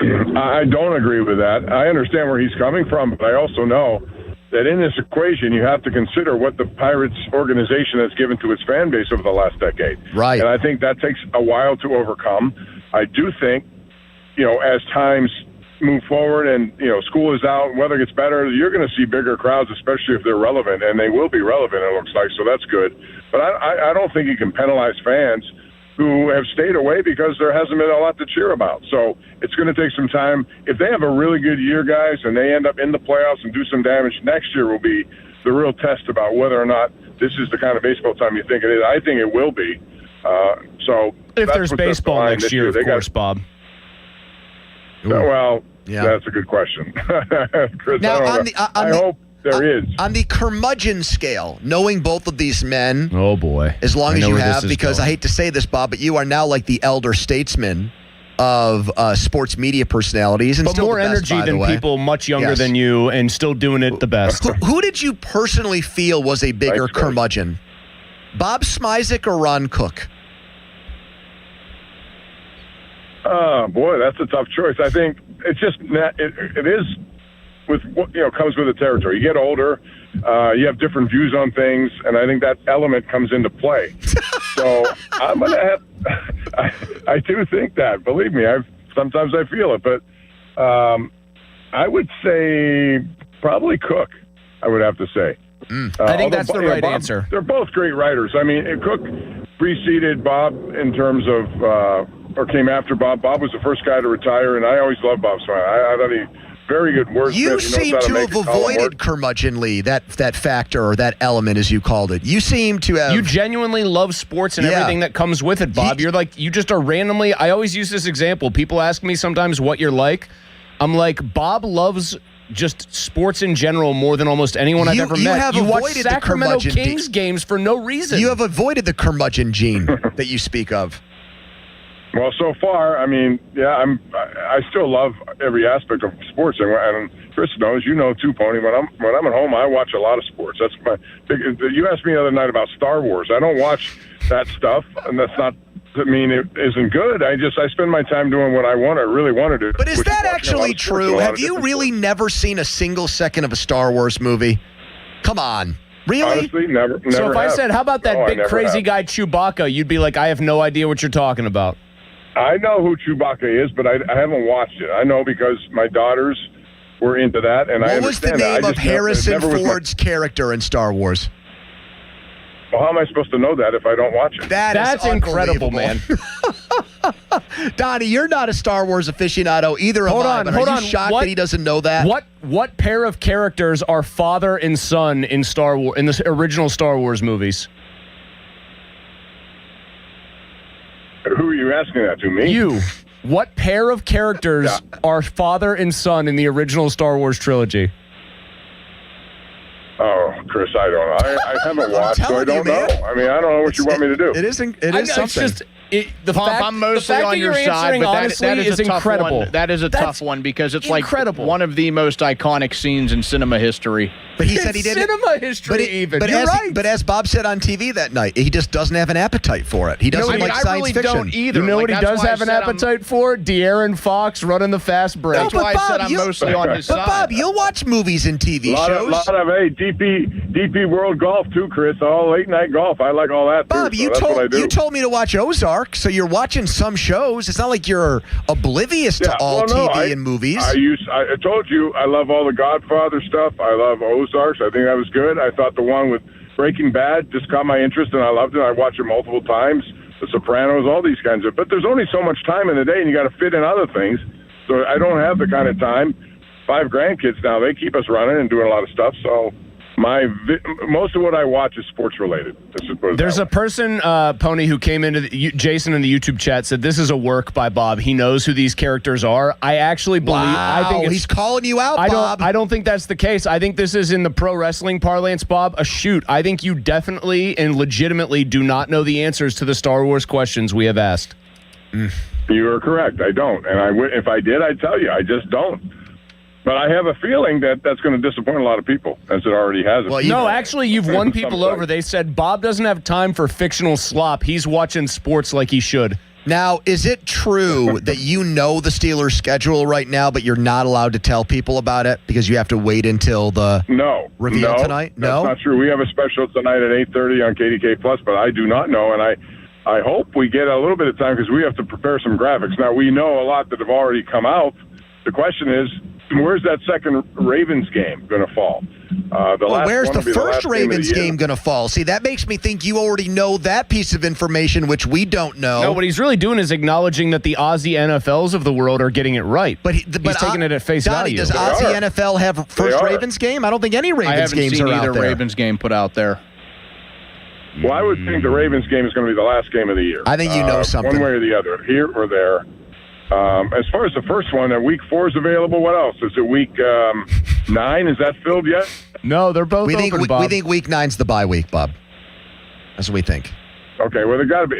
I don't agree with that. I understand where he's coming from, but I also know that in this equation, you have to consider what the Pirates organization has given to its fan base over the last decade. Right. And I think that takes a while to overcome. I do think, as times move forward and, school is out, weather gets better, you're going to see bigger crowds, especially if they're relevant, and they will be relevant, it looks like, so that's good. But I don't think you can penalize fans who have stayed away because there hasn't been a lot to cheer about. So it's going to take some time. If they have a really good year, guys, and they end up in the playoffs and do some damage, next year will be the real test about whether or not this is the kind of baseball time you think it is. I think it will be. So if there's baseball next year, of course, Bob. Well, yeah, that's a good question. Chris, now, I hope there is. On the curmudgeon scale, knowing both of these men, oh boy, as long as you have, because I hate to say this, Bob, but you are now like the elder statesman of sports media personalities, and but still more the best, energy by the than way. people much younger than you, and still doing it the best. Who did you personally feel was a bigger curmudgeon, Bob Smyzek or Ron Cook? Oh boy, that's a tough choice. I think it's just it is with what comes with the territory. You get older, you have different views on things, and I think that element comes into play. So I'm gonna have. I do think that. Believe me, sometimes I feel it, but I would say probably Cook. I would have to say. I think that's the right answer. They're both great writers. I mean, Cook preceded Bob in terms of, or came after Bob. Bob was the first guy to retire, and I always loved Bob Smyzek. I thought he very good wordsmith. You seem to have avoided curmudgeonly, that factor or that element, as you called it. You seem to have. You genuinely love sports and everything that comes with it, Bob. You're like, you just are randomly. I always use this example. People ask me sometimes what you're like. I'm like, Bob loves just sports in general more than almost anyone I've ever met. You watch Sacramento Kings games for no reason. You have avoided the curmudgeon gene that you speak of. Well, so far, I mean, yeah, I still love every aspect of sports, and Chris knows, you know too, Pony. When I'm at home, I watch a lot of sports. That's my big. You asked me the other night about Star Wars. I don't watch that stuff, and that's not to mean it isn't good. I spend my time doing what I really want to do. But is that actually true? Have you really never seen a single second of a Star Wars movie? Come on. Really? Honestly, never. So if I said, how about that big crazy guy Chewbacca, you'd be like, I have no idea what you're talking about. I know who Chewbacca is, but I haven't watched it. I know because my daughters were into that, and I understand that. What was the name of Harrison Ford's character in Star Wars? Well, how am I supposed to know that if I don't watch it? That's incredible, man. Donnie, you're not a Star Wars aficionado either. Hold am I, on. Are you shocked that he doesn't know that? What pair of characters are father and son in Star Wars in the original Star Wars movies? Who are you asking that to? Me? You. What pair of characters are father and son in the original Star Wars trilogy? Oh, Chris, I don't know. I haven't watched, so I don't know. I mean, I don't know what you want me to do. It is something. I'm mostly on your side, but that is a tough incredible. one. That is a tough one because it's incredible. Like one of the most iconic scenes in cinema history. But he said he didn't. Cinema history, But as Bob said on TV that night, he just doesn't have an appetite for it. He doesn't like science really fiction. Don't either. You know what he does have an appetite for? De'Aaron Fox running the fast break. That's why I said I'm mostly on his side. But Bob, you'll watch movies and TV shows. A lot of DP World Golf too, Chris. All late night golf. I like all that. Bob, too, so you told me to watch Ozark, so you're watching some shows. It's not like you're oblivious to all TV and movies. I told you I love all the Godfather stuff. I love Ozarks. I think that was good. I thought the one with Breaking Bad just caught my interest, and I loved it. I watched it multiple times. The Sopranos, all these kinds of. But there's only so much time in the day, and you got to fit in other things. So I don't have the kind of time. 5 grandkids now. They keep us running and doing a lot of stuff. So most of what I watch is sports related. There's a person, Pony, who came into Jason in the YouTube chat said this is a work by Bob. He knows who these characters are. I actually believe. Wow, I think he's calling you out, Bob. I don't think that's the case. I think this is in the pro wrestling parlance, Bob, a shoot. I think you definitely and legitimately do not know the answers to the Star Wars questions we have asked. You are correct. I don't, and if I did, I'd tell you. I just don't. But I have a feeling that that's going to disappoint a lot of people, as it already has. Well, no, actually, you've won people over. They said Bob doesn't have time for fictional slop. He's watching sports like he should. Now, is it true that you know the Steelers' schedule right now, but you're not allowed to tell people about it because you have to wait until the reveal tonight? No, that's not true. We have a special tonight at 8:30 on KDK Plus, but I do not know, and I hope we get a little bit of time because we have to prepare some graphics. Now, we know a lot that have already come out. The question is, where's that second Ravens game going to fall? Where's the first Ravens game going to fall? See, that makes me think you already know that piece of information, which we don't know. No, what he's really doing is acknowledging that the Aussie NFLs of the world are getting it right. But he's taking it at face value. Does Aussie NFL have first Ravens game? I don't think any Ravens games are out there. I haven't seen either Ravens game put out there. Well, I would think the Ravens game is going to be the last game of the year. I think you know something. One way or the other, here or there. As far as the first one, week 4 is available. What else? Is it week 9? Is that filled yet? No, they're both open, Bob. We think week 9's the bye week, Bob. That's what we think. Okay, well, they got to be.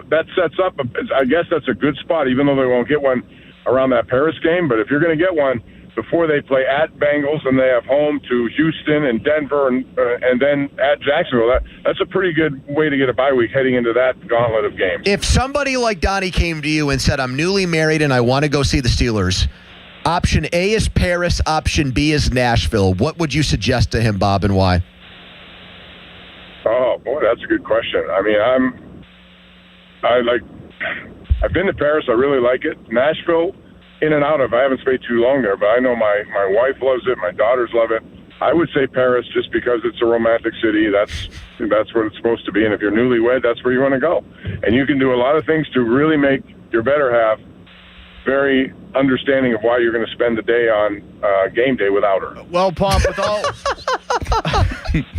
That sets up. I guess that's a good spot, even though they won't get one around that Paris game. But if you're going to get one before they play at Bengals and they have home to Houston and Denver and then at Jacksonville, that's a pretty good way to get a bye week heading into that gauntlet of games. If somebody like Donnie came to you and said, I'm newly married and I want to go see the Steelers, option A is Paris, option B is Nashville, what would you suggest to him, Bob, and why? Oh, boy, that's a good question. I mean, I've been to Paris. I really like it. Nashville, in and out of. I haven't stayed too long there, but I know my wife loves it. My daughters love it. I would say Paris just because it's a romantic city. That's what it's supposed to be. And if you're newlywed, that's where you want to go. And you can do a lot of things to really make your better half very understanding of why you're going to spend the day on game day without her. Well, Pomp, with all...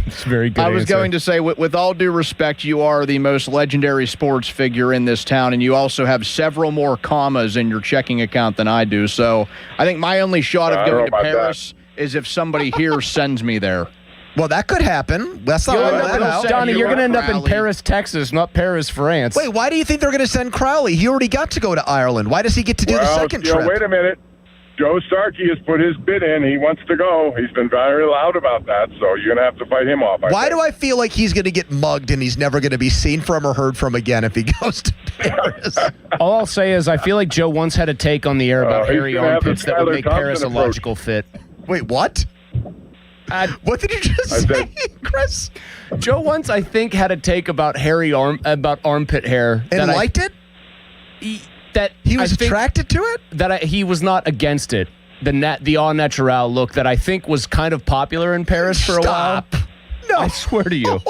It's very good. I was going to say, with all due respect, you are the most legendary sports figure in this town, and you also have several more commas in your checking account than I do. So I think my only shot of going to Paris is if somebody here sends me there. Well, that could happen. That's not Donnie, you're going to end up in Paris, Texas, not Paris, France. Wait, why do you think they're going to send Crowley? He already got to go to Ireland. Why does he get to do the second trip? Wait a minute. Joe Starkey has put his bid in. He wants to go. He's been very loud about that, so you're going to have to fight him off. Why do I feel like he's going to get mugged and he's never going to be seen from or heard from again if he goes to Paris? All I'll say is I feel like Joe once had a take on the air about hairy armpits that would make Paris a logical fit. Wait, what? What did you just say, Chris? Joe once, I think, had a take about about armpit hair. And liked it? He was attracted to it? He was not against it. The au naturel look that I think was kind of popular in Paris for a while. No. I swear to you.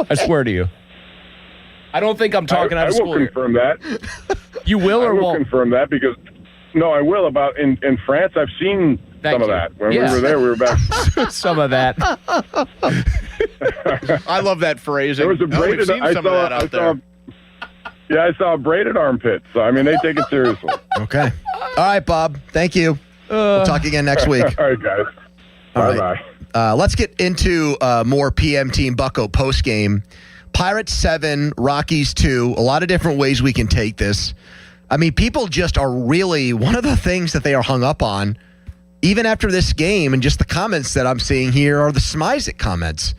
I swear to you. I don't think I'm talking out of school. I will confirm that. You will or won't? I will won't? confirm that because, no, I will. About in France, I've seen some of that. When we were there, we were back. Some of that. I love that phrase. There was a braided. I saw a braided armpit. So I mean, they take it seriously. Okay. All right, Bob. Thank you. We'll talk again next week. All right, guys. Bye-bye. Let's get into more PM Team Bucko postgame. Pirates 7, Rockies 2. A lot of different ways we can take this. I mean, people just are really, one of the things that they are hung up on, even after this game, and just the comments that I'm seeing here are the Smizik comments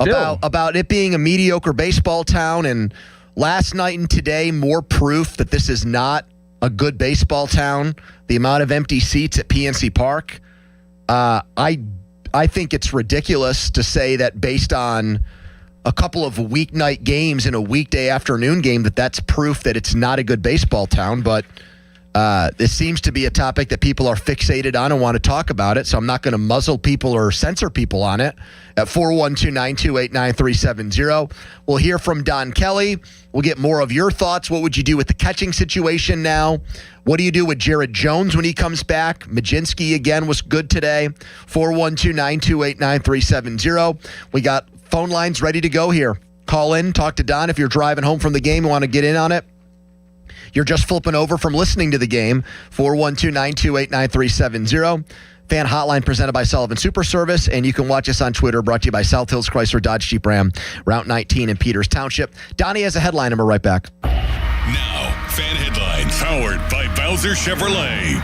about it being a mediocre baseball town, and last night and today, more proof that this is not a good baseball town. The amount of empty seats at PNC Park. I think it's ridiculous to say that based on a couple of weeknight games in a weekday afternoon game that's proof that it's not a good baseball town. But this seems to be a topic that people are fixated on and want to talk about it. So I'm not going to muzzle people or censor people on it. At 412-928-9370. We'll hear from Don Kelly. We'll get more of your thoughts. What would you do with the catching situation now? What do you do with Jared Jones when he comes back? Majinski, again, was good today. 412-928-9370. We got phone lines ready to go here. Call in, talk to Don if you're driving home from the game and want to get in on it. You're just flipping over from listening to the game. 412-928-9370. Fan hotline presented by Sullivan Super Service, and you can watch us on Twitter, brought to you by South Hills Chrysler Dodge Jeep Ram, Route 19 in Peters Township. Donnie has a headline, and we're right back. Now, fan headlines powered by Bowser Chevrolet.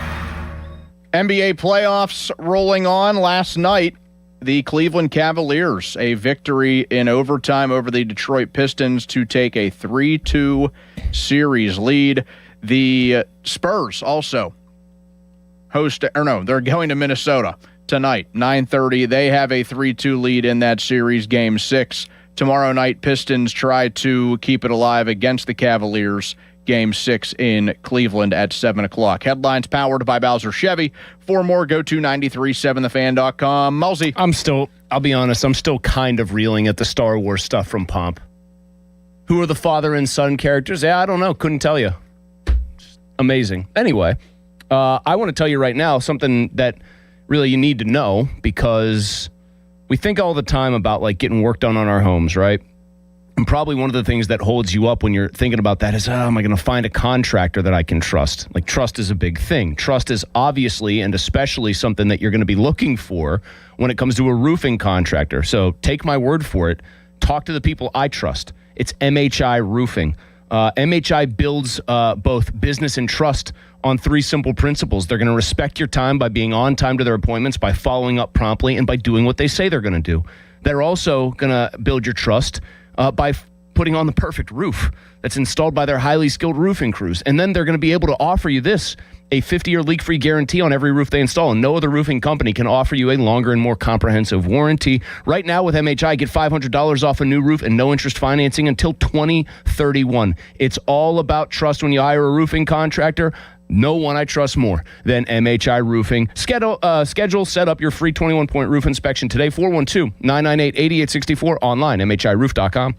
NBA playoffs rolling on last night. The Cleveland Cavaliers, a victory in overtime over the Detroit Pistons to take a 3-2 series lead. The Spurs also they're going to Minnesota tonight, 9:30. They have a 3-2 lead in that series, Game 6. Tomorrow night, Pistons try to keep it alive against the Cavaliers, Game 6 in Cleveland at 7 o'clock. Headlines powered by Bowser Chevy. For more, go to 937thefan.com. Mulsey. I'll be honest, I'm still kind of reeling at the Star Wars stuff from Pomp. Who are the father and son characters? Yeah, I don't know. Couldn't tell you. Just amazing. Anyway, I want to tell you right now something that really you need to know, because we think all the time about like getting work done on our homes, right? And probably one of the things that holds you up when you're thinking about that is, am I going to find a contractor that I can trust? Like, trust is a big thing. Trust is obviously and especially something that you're going to be looking for when it comes to a roofing contractor. So take my word for it. Talk to the people I trust. It's MHI Roofing. MHI builds both business and trust on 3 simple principles. They're going to respect your time by being on time to their appointments, by following up promptly, and by doing what they say they're going to do. They're also going to build your trust by putting on the perfect roof that's installed by their highly skilled roofing crews. And then they're going to be able to offer you this, a 50-year leak-free guarantee on every roof they install. And no other roofing company can offer you a longer and more comprehensive warranty. Right now with MHI, get $500 off a new roof and no interest financing until 2031. It's all about trust when you hire a roofing contractor. No one I trust more than MHI Roofing. Schedule, set up your free 21-point roof inspection today, 412-998-8864, online, MHIRoof.com.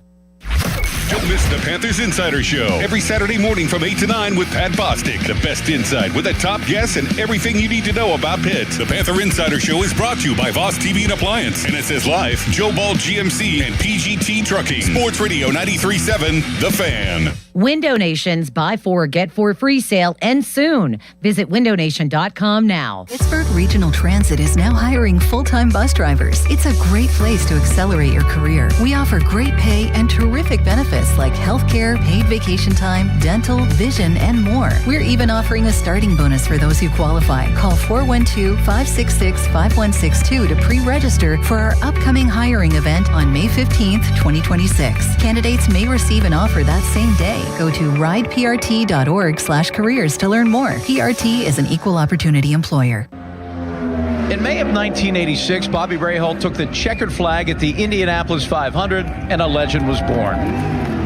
Don't miss the Panthers Insider Show every Saturday morning from 8 to 9 with Pat Bostic. The best insight with the top guests and everything you need to know about Pitt. The Panther Insider Show is brought to you by Voss TV and Appliance, NSS Life, Joe Ball GMC, and PGT Trucking. Sports Radio 93.7, The Fan. Window Nation's Buy 4, Get 4 free sale ends soon. Visit windownation.com now. Pittsburgh Regional Transit is now hiring full-time bus drivers. It's a great place to accelerate your career. We offer great pay and terrific benefits like healthcare, paid vacation time, dental, vision, and more. We're even offering a starting bonus for those who qualify. Call 412-566-5162 to pre-register for our upcoming hiring event on May 15th, 2026. Candidates may receive an offer that same day. Go to rideprt.org/careers to learn more. PRT is an equal opportunity employer. In May of 1986, Bobby Rahal took the checkered flag at the Indianapolis 500, and a legend was born.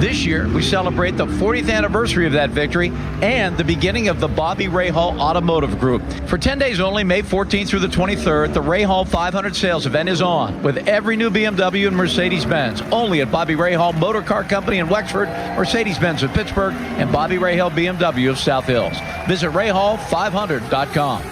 This year, we celebrate the 40th anniversary of that victory and the beginning of the Bobby Rahal Automotive Group. For 10 days only, May 14th through the 23rd, the Rahal 500 sales event is on with every new BMW and Mercedes-Benz. Only at Bobby Rahal Motor Car Company in Wexford, Mercedes-Benz of Pittsburgh, and Bobby Rahal BMW of South Hills. Visit Rahal500.com.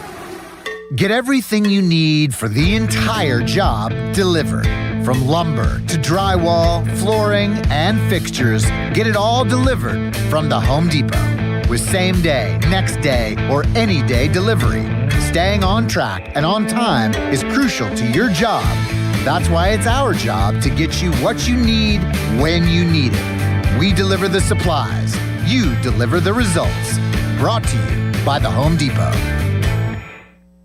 Get everything you need for the entire job delivered. From lumber to drywall, flooring, and fixtures, get it all delivered from the Home Depot. With same day, next day, or any day delivery, staying on track and on time is crucial to your job. That's why it's our job to get you what you need when you need it. We deliver the supplies. You deliver the results. Brought to you by the Home Depot.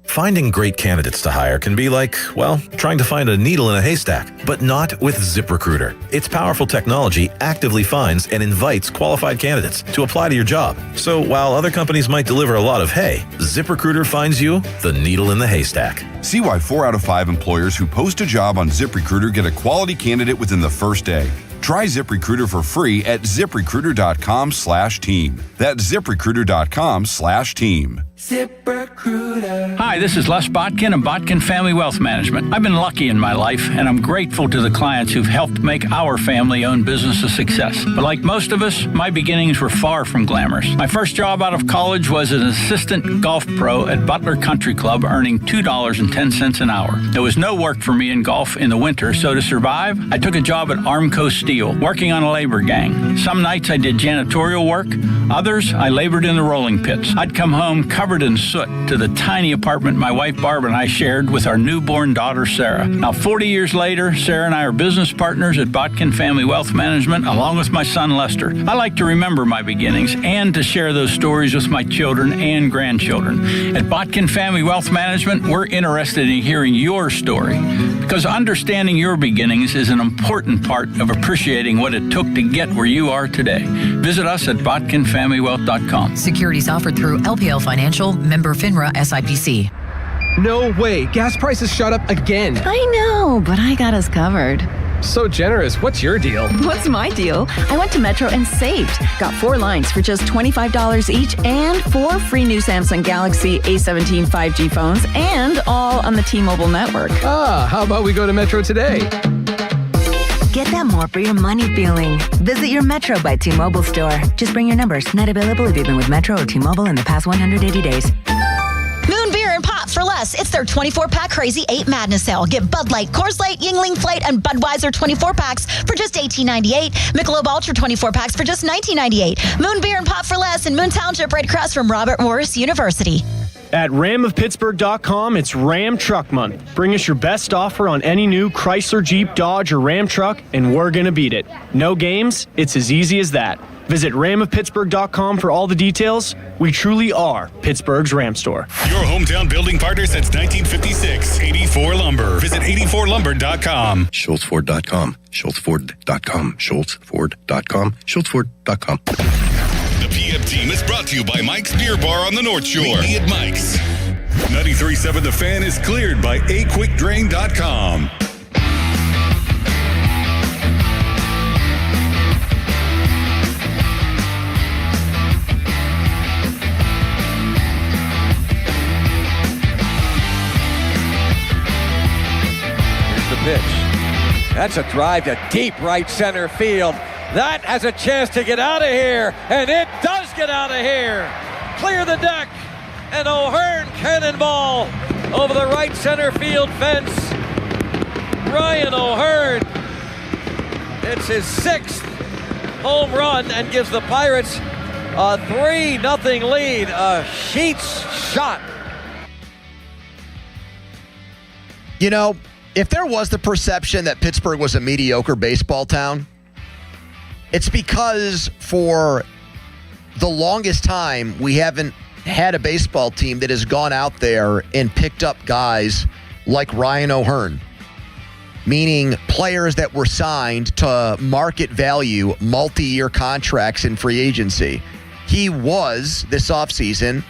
Finding great candidates to hire can be like, well, trying to find a needle in a haystack, but not with ZipRecruiter. Its powerful technology actively finds and invites qualified candidates to apply to your job. So while other companies might deliver a lot of hay, ZipRecruiter finds you the needle in the haystack. See why 4 out of 5 employers who post a job on ZipRecruiter get a quality candidate within the first day. Try ZipRecruiter for free at ZipRecruiter.com/team. That's ZipRecruiter.com/team. ZipRecruiter. Hi, this is Les Botkin of Botkin Family Wealth Management. I've been lucky in my life, and I'm grateful to the clients who've helped make our family-owned business a success. But like most of us, my beginnings were far from glamorous. My first job out of college was as an assistant golf pro at Butler Country Club, earning $2.10 an hour. There was no work for me in golf in the winter, so to survive, I took a job at Armco Steel, working on a labor gang. Some nights I did janitorial work. Others, I labored in the rolling pits. I'd come home covered in soot to the tiny apartment my wife Barb and I shared with our newborn daughter Sarah. Now 40 years later, Sarah and I are business partners at Botkin Family Wealth Management along with my son Lester. I like to remember my beginnings and to share those stories with my children and grandchildren. At Botkin Family Wealth Management, we're interested in hearing your story because understanding your beginnings is an important part of appreciating what it took to get where you are today. Visit us at botkinfamilywealth.com. Securities offered through LPL Financial, member FINRA SIPC. No way. Gas prices shot up again. I know, but I got us covered. So generous. What's your deal? What's my deal? I went to Metro and saved. Got 4 lines for just $25 each and 4 free new Samsung Galaxy A17 5G phones and all on the T-Mobile network. Ah, how about we go to Metro today? Get that more for your money feeling. Visit your Metro by T-Mobile store. Just bring your numbers. Not available if you've been with Metro or T-Mobile in the past 180 days. Moon Beer and Pop for less. It's their 24-pack Crazy 8 Madness sale. Get Bud Light, Coors Light, Yuengling Flight, and Budweiser 24-packs for just $18.98. Michelob Ultra 24-packs for just $19.98. Moon Beer and Pop for less in Moon Township, right across from Robert Morris University. At ramofpittsburgh.com, it's Ram Truck Month. Bring us your best offer on any new Chrysler, Jeep, Dodge, or Ram truck, and we're going to beat it. No games, it's as easy as that. Visit ramofpittsburgh.com for all the details. We truly are Pittsburgh's Ram store. Your hometown building partner since 1956, 84 Lumber. Visit 84lumber.com. SchultzFord.com. SchultzFord.com. SchultzFord.com. SchultzFord.com. The PM team is brought to you by Mike's Beer Bar on the North Shore. Meet me at Mike's. 93.7 The Fan is cleared by aquickdrain.com. Here's the pitch. That's a drive to deep right center field. That has a chance to get out of here, and it does get out of here. Clear the deck, and O'Hearn cannonball over the right center field fence. Ryan O'Hearn, it's his 6th home run and gives the Pirates a 3-0 lead. A Sheets shot. You know, if there was the perception that Pittsburgh was a mediocre baseball town, it's because for the longest time, we haven't had a baseball team that has gone out there and picked up guys like Ryan O'Hearn, meaning players that were signed to market value, multi-year contracts in free agency. He was, this offseason,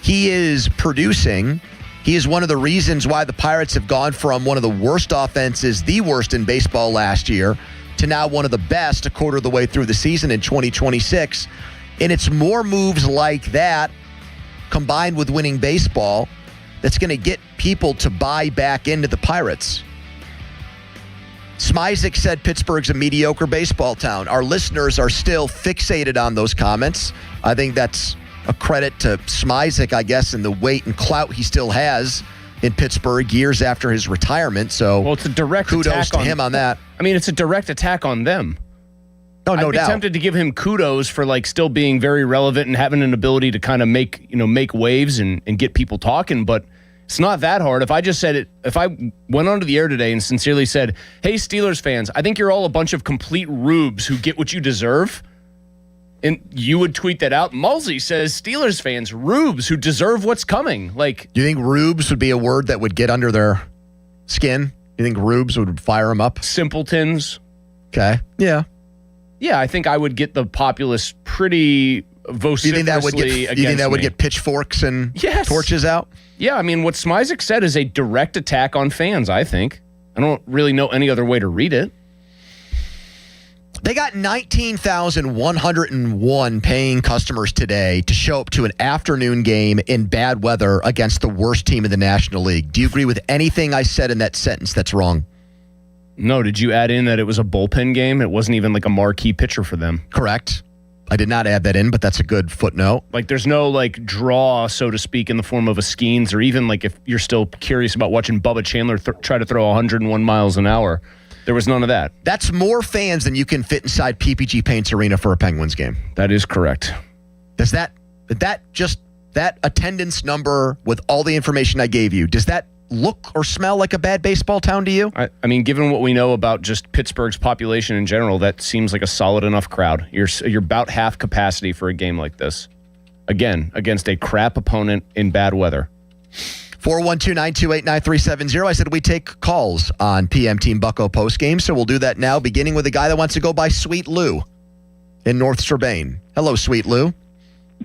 he is producing. He is one of the reasons why the Pirates have gone from one of the worst offenses, the worst in baseball last year, to now one of the best a quarter of the way through the season in 2026. And it's more moves like that combined with winning baseball that's going to get people to buy back into the Pirates. Smizek said Pittsburgh's a mediocre baseball town. Our listeners are still fixated on those comments. I think that's a credit to Smizek, I guess, and the weight and clout he still has in Pittsburgh years after his retirement. So, well, it's a direct kudos attack to him on that. I mean, it's a direct attack on them. Oh, no doubt. I'd be tempted to give him kudos for like still being very relevant and having an ability to kind of make waves and get people talking, but it's not that hard. If I just said it, if I went onto the air today and sincerely said, "Hey, Steelers fans, I think you're all a bunch of complete rubes who get what you deserve," and you would tweet that out. Mulsey says, "Steelers fans, rubes who deserve what's coming." Like, do you think rubes would be a word that would get under their skin? You think rubes would fire them up? Simpletons. Okay. Yeah. Yeah, I think I would get the populace pretty vociferously. You think that would get pitchforks and torches out? Yeah, I mean, what Smizek said is a direct attack on fans, I think. I don't really know any other way to read it. They got 19,101 paying customers today to show up to an afternoon game in bad weather against the worst team in the National League. Do you agree with anything I said in that sentence that's wrong? No, did you add in that it was a bullpen game? It wasn't even like a marquee pitcher for them. Correct. I did not add that in, but that's a good footnote. Like, there's no like draw, so to speak, in the form of a Skeens, or even like if you're still curious about watching Bubba Chandler try to throw 101 miles an hour. There was none of that. That's more fans than you can fit inside PPG Paints Arena for a Penguins game. That is correct. Does that attendance number with all the information I gave you, does that look or smell like a bad baseball town to you? I mean, given what we know about just Pittsburgh's population in general, that seems like a solid enough crowd. You're about half capacity for a game like this. Again, against a crap opponent in bad weather. 412-928-9370. I said we take calls on PM Team Bucko postgame, so we'll do that now, beginning with a guy that wants to go by Sweet Lou in North Strabane. Hello, Sweet Lou.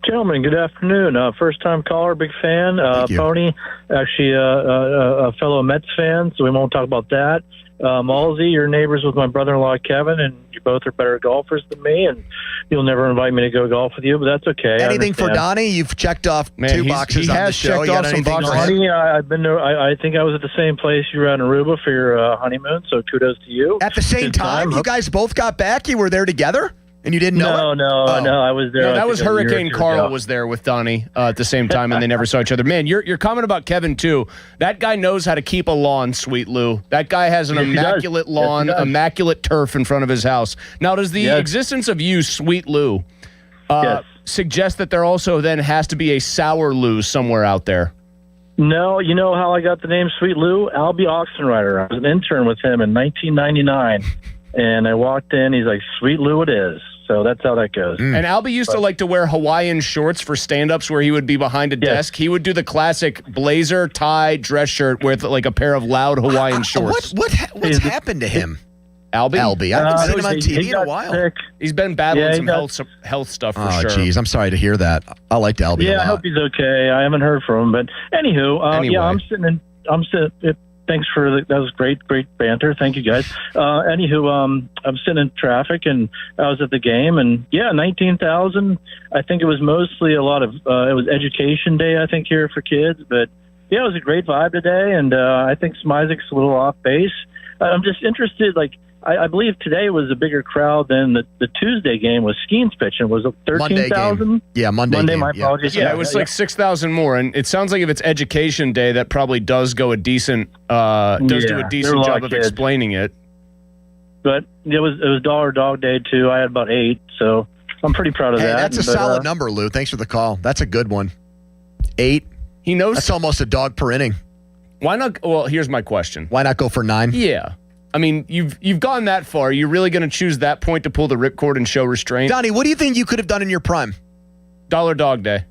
Gentlemen, good afternoon. First-time caller, big fan. Pony, actually a fellow Mets fan, so we won't talk about that. Malsey, you're neighbors with my brother-in-law, Kevin, and you both are better golfers than me, and you'll never invite me to go golf with you, but that's okay. Anything for Donnie? You've checked off two boxes on the show. He has checked off some boxes. Donnie, I've been to, I think I was at the same place you were at in Aruba for your honeymoon, so kudos to you. At the same time? You guys both got back? You were there together? And you didn't know? No, I was there. No, that was Hurricane Carl was there with Donnie at the same time, and they never saw each other. Man, your comment about Kevin, too. That guy knows how to keep a lawn, Sweet Lou. That guy has an immaculate lawn, immaculate turf in front of his house. Now, does the existence of you, Sweet Lou, suggest that there also then has to be a Sour Lou somewhere out there? No, you know how I got the name Sweet Lou? Albie Oxenrider. I was an intern with him in 1999, and I walked in. He's like, Sweet Lou it is. So that's how that goes. And Albie used to like to wear Hawaiian shorts for stand-ups where he would be behind a desk. He would do the classic blazer, tie, dress shirt with like a pair of loud Hawaiian shorts. What's happened to him? Albie? I haven't seen him on TV in a while. Sick. He's been battling some health stuff for sure. Oh, geez. I'm sorry to hear that. I liked Albie a lot. I hope he's okay. I haven't heard from him. But anywho, Anyway. I'm sitting. Thanks that was great banter. Thank you guys. Anywho, I'm sitting in traffic and I was at the game and 19,000. I think it was mostly a lot of, it was education day, I think, here for kids, but it was a great vibe today. And I think Smizek's a little off base. I'm just interested, I believe today was a bigger crowd than the Tuesday game with Skeens pitching. Was it 13,000? Yeah, Monday game. My apologies. Yeah, it was like 6,000 more, and it sounds like if it's education day, that probably does go a decent, do a decent job of explaining it. But it was Dollar Dog Day too. I had about 8, so I'm pretty proud of that. That's a solid number, Lou. Thanks for the call. That's a good one. 8. He knows. That's almost a dog per inning. Why not? Well, here's my question. Why not go for 9? Yeah. I mean, you've gone that far. Are you really going to choose that point to pull the ripcord and show restraint? Donnie, what do you think you could have done in your prime? Dollar Dog Day.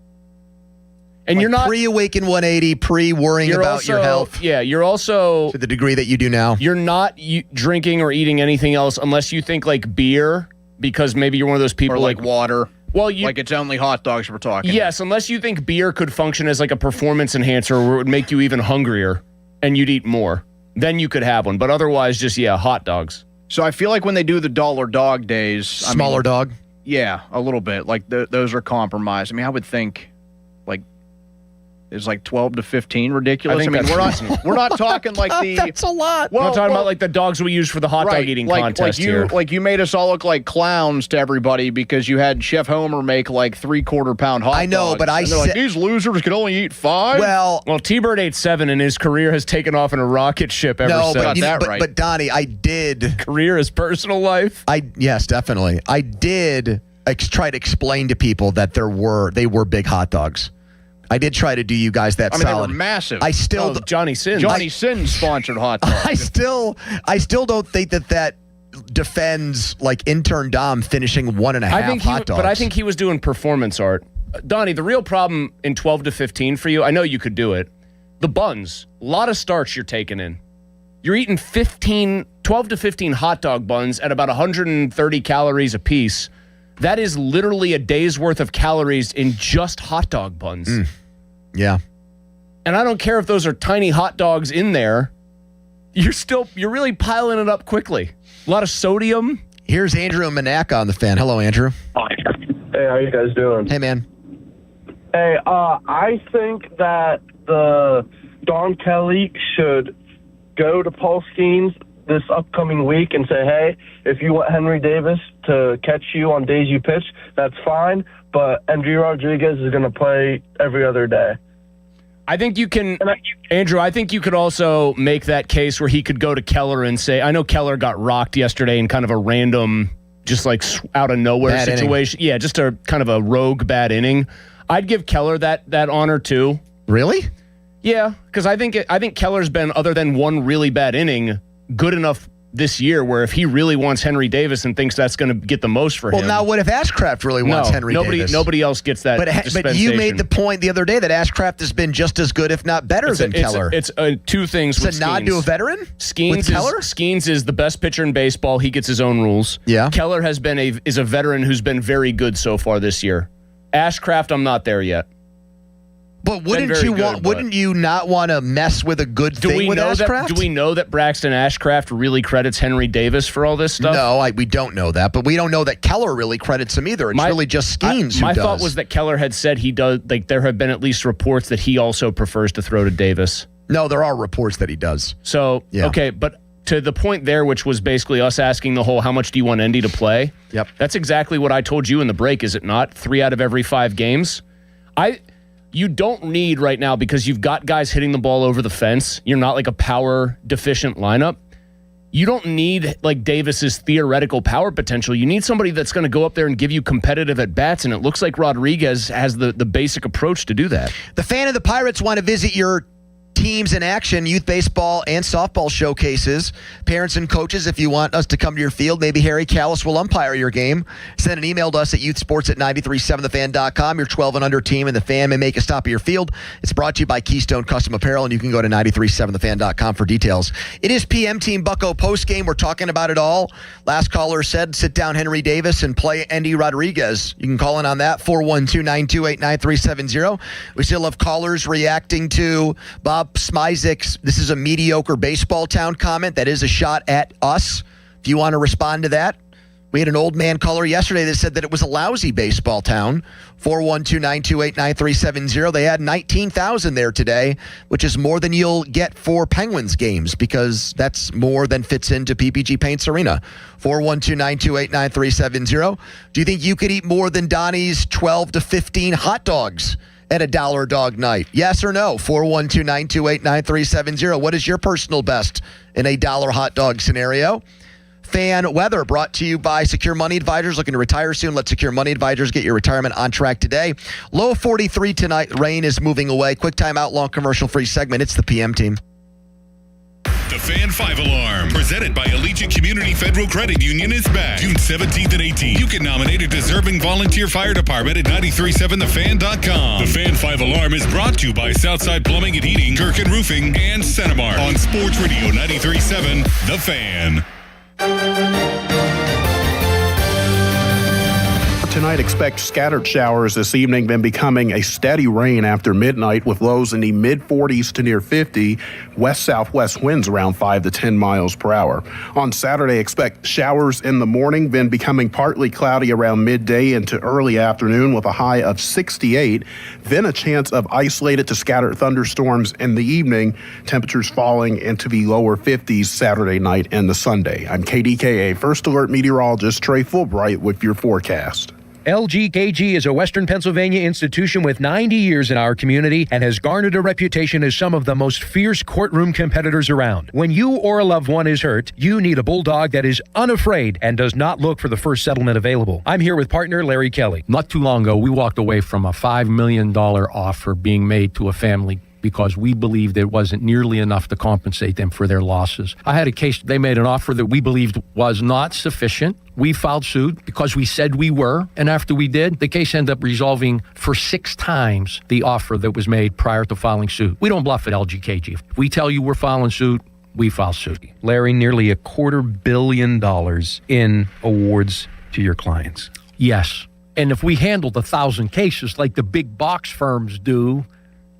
And you're not pre-Awaken 180, pre-worrying about your health. Yeah, you're also to the degree that you do now. You're not drinking or eating anything else unless you think like beer, because maybe you're one of those people or like water. Well, like it's only hot dogs we're talking. Yes, unless you think beer could function as like a performance enhancer where it would make you even hungrier and you'd eat more. Then you could have one. But otherwise, just, hot dogs. So I feel like when they do the dollar dog days, Smaller dog? Yeah, a little bit. Like those are compromised. I mean, I would think like is like 12 to 15 ridiculous. I mean, we're not talking like the That's a lot. We're not talking about like the dogs we use for the hot dog eating contest here. Like you made us all look like clowns to everybody because you had Chef Homer make like 3/4 pound hot dogs. I know, but they're like, these losers can only eat 5. Well, T-Bird ate 7 and his career has taken off in a rocket ship ever since. But Donnie, I did. Career is personal life? Yes, definitely. I did try to explain to people that they were big hot dogs. I did try to do you guys that solid. They were massive. I still Johnny Sins. Johnny Sins sponsored hot dogs. I still don't think that defends like intern Dom finishing 1.5 hot dogs. But I think he was doing performance art. Donnie, the real problem in 12 to 15 for you, I know you could do it. The buns, a lot of starch you're taking in. You're eating 12 to 15 hot dog buns at about 130 calories a piece. That is literally a day's worth of calories in just hot dog buns. Yeah. And I don't care if those are tiny hot dogs in there. You're really piling it up quickly. A lot of sodium. Here's Andrew Manaka on the Fan. Hello, Andrew. Hey, how you guys doing? Hey, man. Hey, I think that the Don Kelly should go to Paul Skeens this upcoming week and say, hey, if you want Henry Davis to catch you on days you pitch, that's fine, but Andrew Rodriguez is going to play every other day. I think you can, Andrew, I think you could also make that case where he could go to Keller and say, I know Keller got rocked yesterday in kind of a random, just like out of nowhere bad situation. Inning. Yeah, just a kind of a rogue bad inning. I'd give Keller that honor too. Really? Yeah, because I think Keller's been, other than one really bad inning, good enough this year where if he really wants Henry Davis and thinks that's going to get the most for him. Well, now what if Ashcraft really wants Henry Davis? Nobody else gets that But you made the point the other day that Ashcraft has been just as good, if not better, than Keller. It's two things. It's a nod to a veteran? Skeens is the best pitcher in baseball. He gets his own rules. Yeah. Keller is a veteran who's been very good so far this year. Ashcraft, I'm not there yet. But wouldn't you not want to mess with a good thing with Ashcraft? Do we know that Braxton Ashcraft really credits Henry Davis for all this stuff? No, we don't know that. But we don't know that Keller really credits him either. It's really just Skeens who does. My thought was that Keller had said he does. Like there have been at least reports that he also prefers to throw to Davis. No, there are reports that he does. So yeah. Okay, but to the point there, which was basically us asking the whole, how much do you want Endy to play? Yep. That's exactly what I told you in the break, is it not? 3 out of every 5 games. You don't need right now, because you've got guys hitting the ball over the fence. You're not like a power deficient lineup. You don't need like Davis's theoretical power potential. You need somebody that's going to go up there and give you competitive at bats. And it looks like Rodriguez has the basic approach to do that. The Fan of the Pirates want to visit your teams in action, youth baseball and softball showcases. Parents and coaches, if you want us to come to your field, maybe Harry Callis will umpire your game. Send an email to us at youthsports@937thefan.com. Your 12 and under team and the Fan may make a stop at your field. It's brought to you by Keystone Custom Apparel, and you can go to 937thefan.com for details. It is PM Team Bucko postgame. We're talking about it all. Last caller said sit down Henry Davis and play Endy Rodriguez. You can call in on that, 412-928-9370. We still have callers reacting to Bob Smizek's "this is a mediocre baseball town" comment. That is a shot at us. If you want to respond to that, we had an old man caller yesterday that said that it was a lousy baseball town. 412-928-9370. They had 19,000 there today, which is more than you'll get for Penguins games, because that's more than fits into PPG Paints Arena. 412-928-9370. Do you think you could eat more than Donnie's 12 to 15 hot dogs at a dollar dog night? Yes or no? 412-928-9370. What is your personal best in a dollar hot dog scenario? Fan weather brought to you by Secure Money Advisors. Looking to retire soon? Let Secure Money Advisors get your retirement on track today. Low 43 tonight. Rain is moving away. Quick timeout, long commercial-free segment. It's the PM Team. The Fan 5 Alarm, presented by Allegiant Community Federal Credit Union, is back June 17th and 18th. You can nominate a deserving volunteer fire department at 937thefan.com. The Fan 5 Alarm is brought to you by Southside Plumbing and Heating, Kirk and Roofing, and Centimar on Sports Radio 93.7 The Fan. tonight, expect scattered showers this evening, then becoming a steady rain after midnight with lows in the mid-40s to near 50, west-southwest winds around 5 to 10 miles per hour. On Saturday, expect showers in the morning, then becoming partly cloudy around midday into early afternoon with a high of 68, then a chance of isolated to scattered thunderstorms in the evening, temperatures falling into the lower 50s Saturday night and the Sunday. I'm KDKA First Alert meteorologist Trey Fulbright with your forecast. LGKG is a Western Pennsylvania institution with 90 years in our community and has garnered a reputation as some of the most fierce courtroom competitors around. When you or a loved one is hurt, you need a bulldog that is unafraid and does not look for the first settlement available. I'm here with partner Larry Kelly. Not too long ago, we walked away from a $5 million offer being made to a family because we believed it wasn't nearly enough to compensate them for their losses. I had a case, they made an offer that we believed was not sufficient. We filed suit because we said we were, and after we did, the case ended up resolving for 6 times the offer that was made prior to filing suit. We don't bluff at LGKG. If we tell you we're filing suit, we file suit. Larry, nearly $250 million in awards to your clients. Yes, and if we handled 1,000 cases like the big box firms do,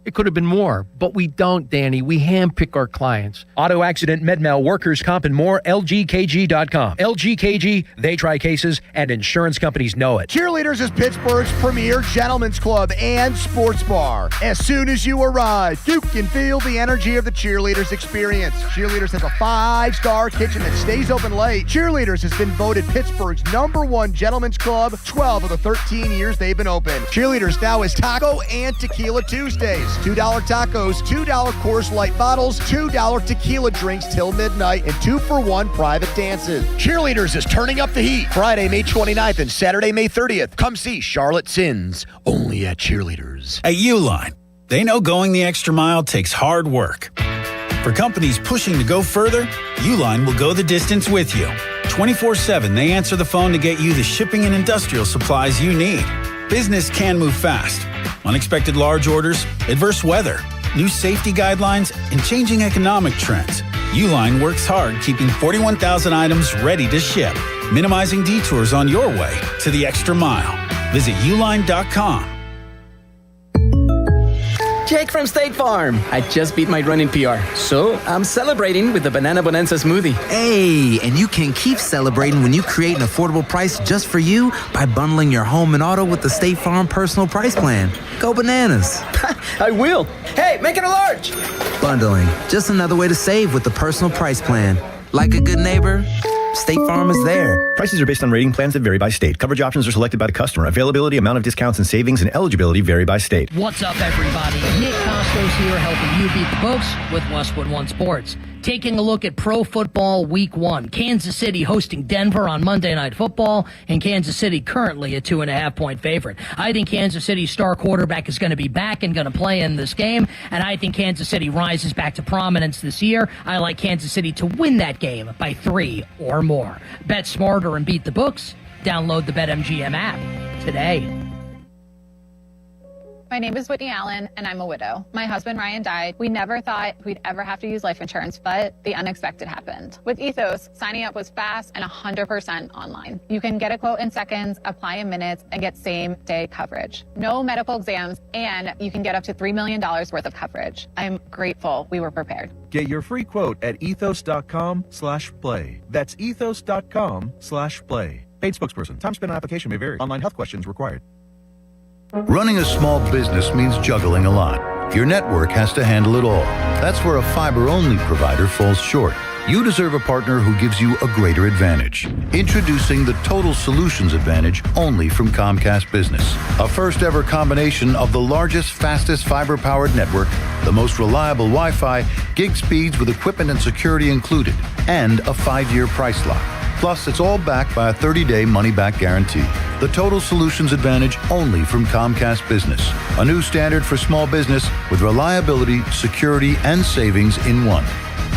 it could have been more, but we don't, Danny. We handpick our clients. Auto accident, med-mal, workers' comp, and more, LGKG.com. LGKG, they try cases, and insurance companies know it. Cheerleaders is Pittsburgh's premier gentlemen's club and sports bar. As soon as you arrive, you can feel the energy of the Cheerleaders experience. Cheerleaders has a 5-star kitchen that stays open late. Cheerleaders has been voted Pittsburgh's #1 gentlemen's club 12 of the 13 years they've been open. Cheerleaders now is Taco and Tequila Tuesdays. $2 tacos, $2 Coors Light bottles, $2 tequila drinks till midnight, and 2-for-1 private dances. Cheerleaders is turning up the heat. Friday, May 29th and Saturday, May 30th. Come see Charlotte Sins, only at Cheerleaders. At Uline, they know going the extra mile takes hard work. For companies pushing to go further, Uline will go the distance with you. 24/7, they answer the phone to get you the shipping and industrial supplies you need. Business can move fast. Unexpected large orders, adverse weather, new safety guidelines, and changing economic trends. Uline works hard keeping 41,000 items ready to ship, minimizing detours on your way to the extra mile. Visit uline.com. Jake from State Farm. I just beat my running PR, so I'm celebrating with the Banana Bonanza smoothie. Hey, and you can keep celebrating when you create an affordable price just for you by bundling your home and auto with the State Farm Personal Price Plan. Go bananas. I will. Hey, make it a large. Bundling, just another way to save with the Personal Price Plan. Like a good neighbor, State Farm is there. Prices are based on rating plans that vary by state. Coverage options are selected by the customer. Availability, amount of discounts and savings, and eligibility vary by state. What's up, everybody? Nick Costos here, helping you beat the books with Westwood One Sports. Taking a look at Pro Football Week 1. Kansas City hosting Denver on Monday Night Football, and Kansas City currently a 2.5-point favorite. I think Kansas City's star quarterback is going to be back and going to play in this game, and I think Kansas City rises back to prominence this year. I like Kansas City to win that game by 3 or more. Bet smarter and beat the books. Download the BetMGM app today. My name is Whitney Allen, and I'm a widow. My husband, Ryan, died. We never thought we'd ever have to use life insurance, but the unexpected happened. With Ethos, signing up was fast and 100% online. You can get a quote in seconds, apply in minutes, and get same-day coverage. No medical exams, and you can get up to $3 million worth of coverage. I'm grateful we were prepared. Get your free quote at ethos.com/play. That's ethos.com/play. Paid spokesperson. Time spent on application may vary. Online health questions required. Running a small business means juggling a lot. Your network has to handle it all. That's where a fiber-only provider falls short. You deserve a partner who gives you a greater advantage. Introducing the Total Solutions Advantage only from Comcast Business. A first-ever combination of the largest, fastest fiber-powered network, the most reliable Wi-Fi, gig speeds with equipment and security included, and a 5-year price lock. Plus, it's all backed by a 30-day money-back guarantee. The Total Solutions Advantage only from Comcast Business. A new standard for small business with reliability, security, and savings in one.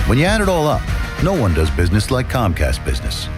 When you add it all up, no one does business like Comcast Business.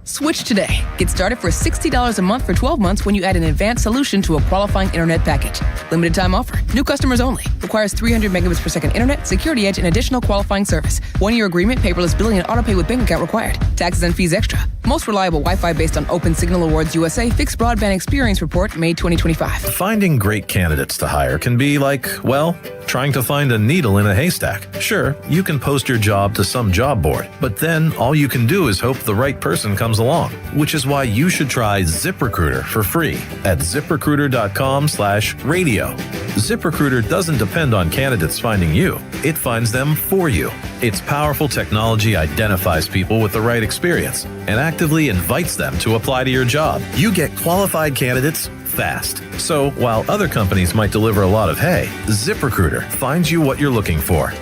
Switch today. Get started for $60 a month for 12 months when you add an advanced solution to a qualifying internet package. Limited time offer. New customers only. Requires 300 megabits per second internet, security edge, and additional qualifying service. 1-year agreement, paperless billing, and autopay with bank account required. Taxes and fees extra. Most reliable Wi-Fi based on Open Signal Awards USA Fixed Broadband Experience Report, May 2025. Finding great candidates to hire can be like, well, trying to find a needle in a haystack. Sure, you can post your job to some job board, but then all you can do is hope the right person comes along, which is why you should try ZipRecruiter for free at ZipRecruiter.com/radio. ZipRecruiter doesn't depend on candidates finding you. It finds them for you. Its powerful technology identifies people with the right experience and actively invites them to apply to your job. You get qualified candidates fast. So while other companies might deliver a lot of hay, ZipRecruiter finds you what you're looking for.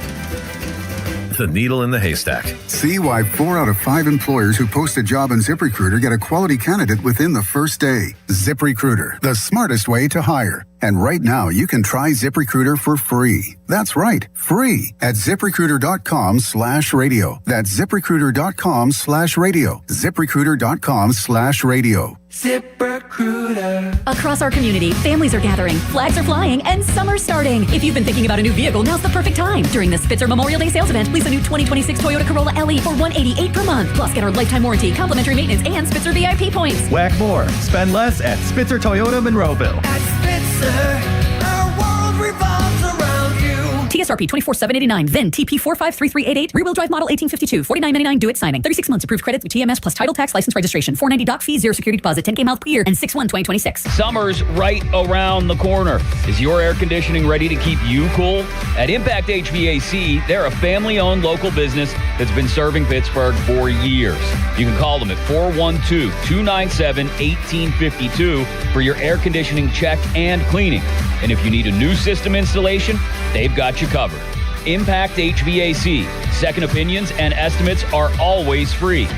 The needle in the haystack. See why 4 out of 5 employers who post a job on ZipRecruiter get a quality candidate within the first day. ZipRecruiter, the smartest way to hire. And right now, you can try ZipRecruiter for free. That's right, free at ZipRecruiter.com/radio. That's ZipRecruiter.com/radio. ZipRecruiter.com/radio. ZipRecruiter. Across our community, families are gathering, flags are flying, and summer's starting. If you've been thinking about a new vehicle, now's the perfect time. During the Spitzer Memorial Day sales event, lease a new 2026 Toyota Corolla LE for $188 per month. Plus, get our lifetime warranty, complimentary maintenance, and Spitzer VIP points. Whack more. Spend less at Spitzer Toyota Monroeville. At Spitzer, our world revolves around you. TSRP 24,789, VIN TP 453388, rear-wheel drive model 1852, $49.99 do it signing, 36 months approved credit with TMS plus title tax license registration, $490 doc fee, 0 security deposit, 10K miles per year, and 6/1/2026. Summer's right around the corner. Is your air conditioning ready to keep you cool? At Impact HVAC, they're a family-owned local business that's been serving Pittsburgh for years. You can call them at 412-297-1852 for your air conditioning check and cleaning. And if you need a new system installation, they've got you covered. Impact HVAC. Second opinions and estimates are always free.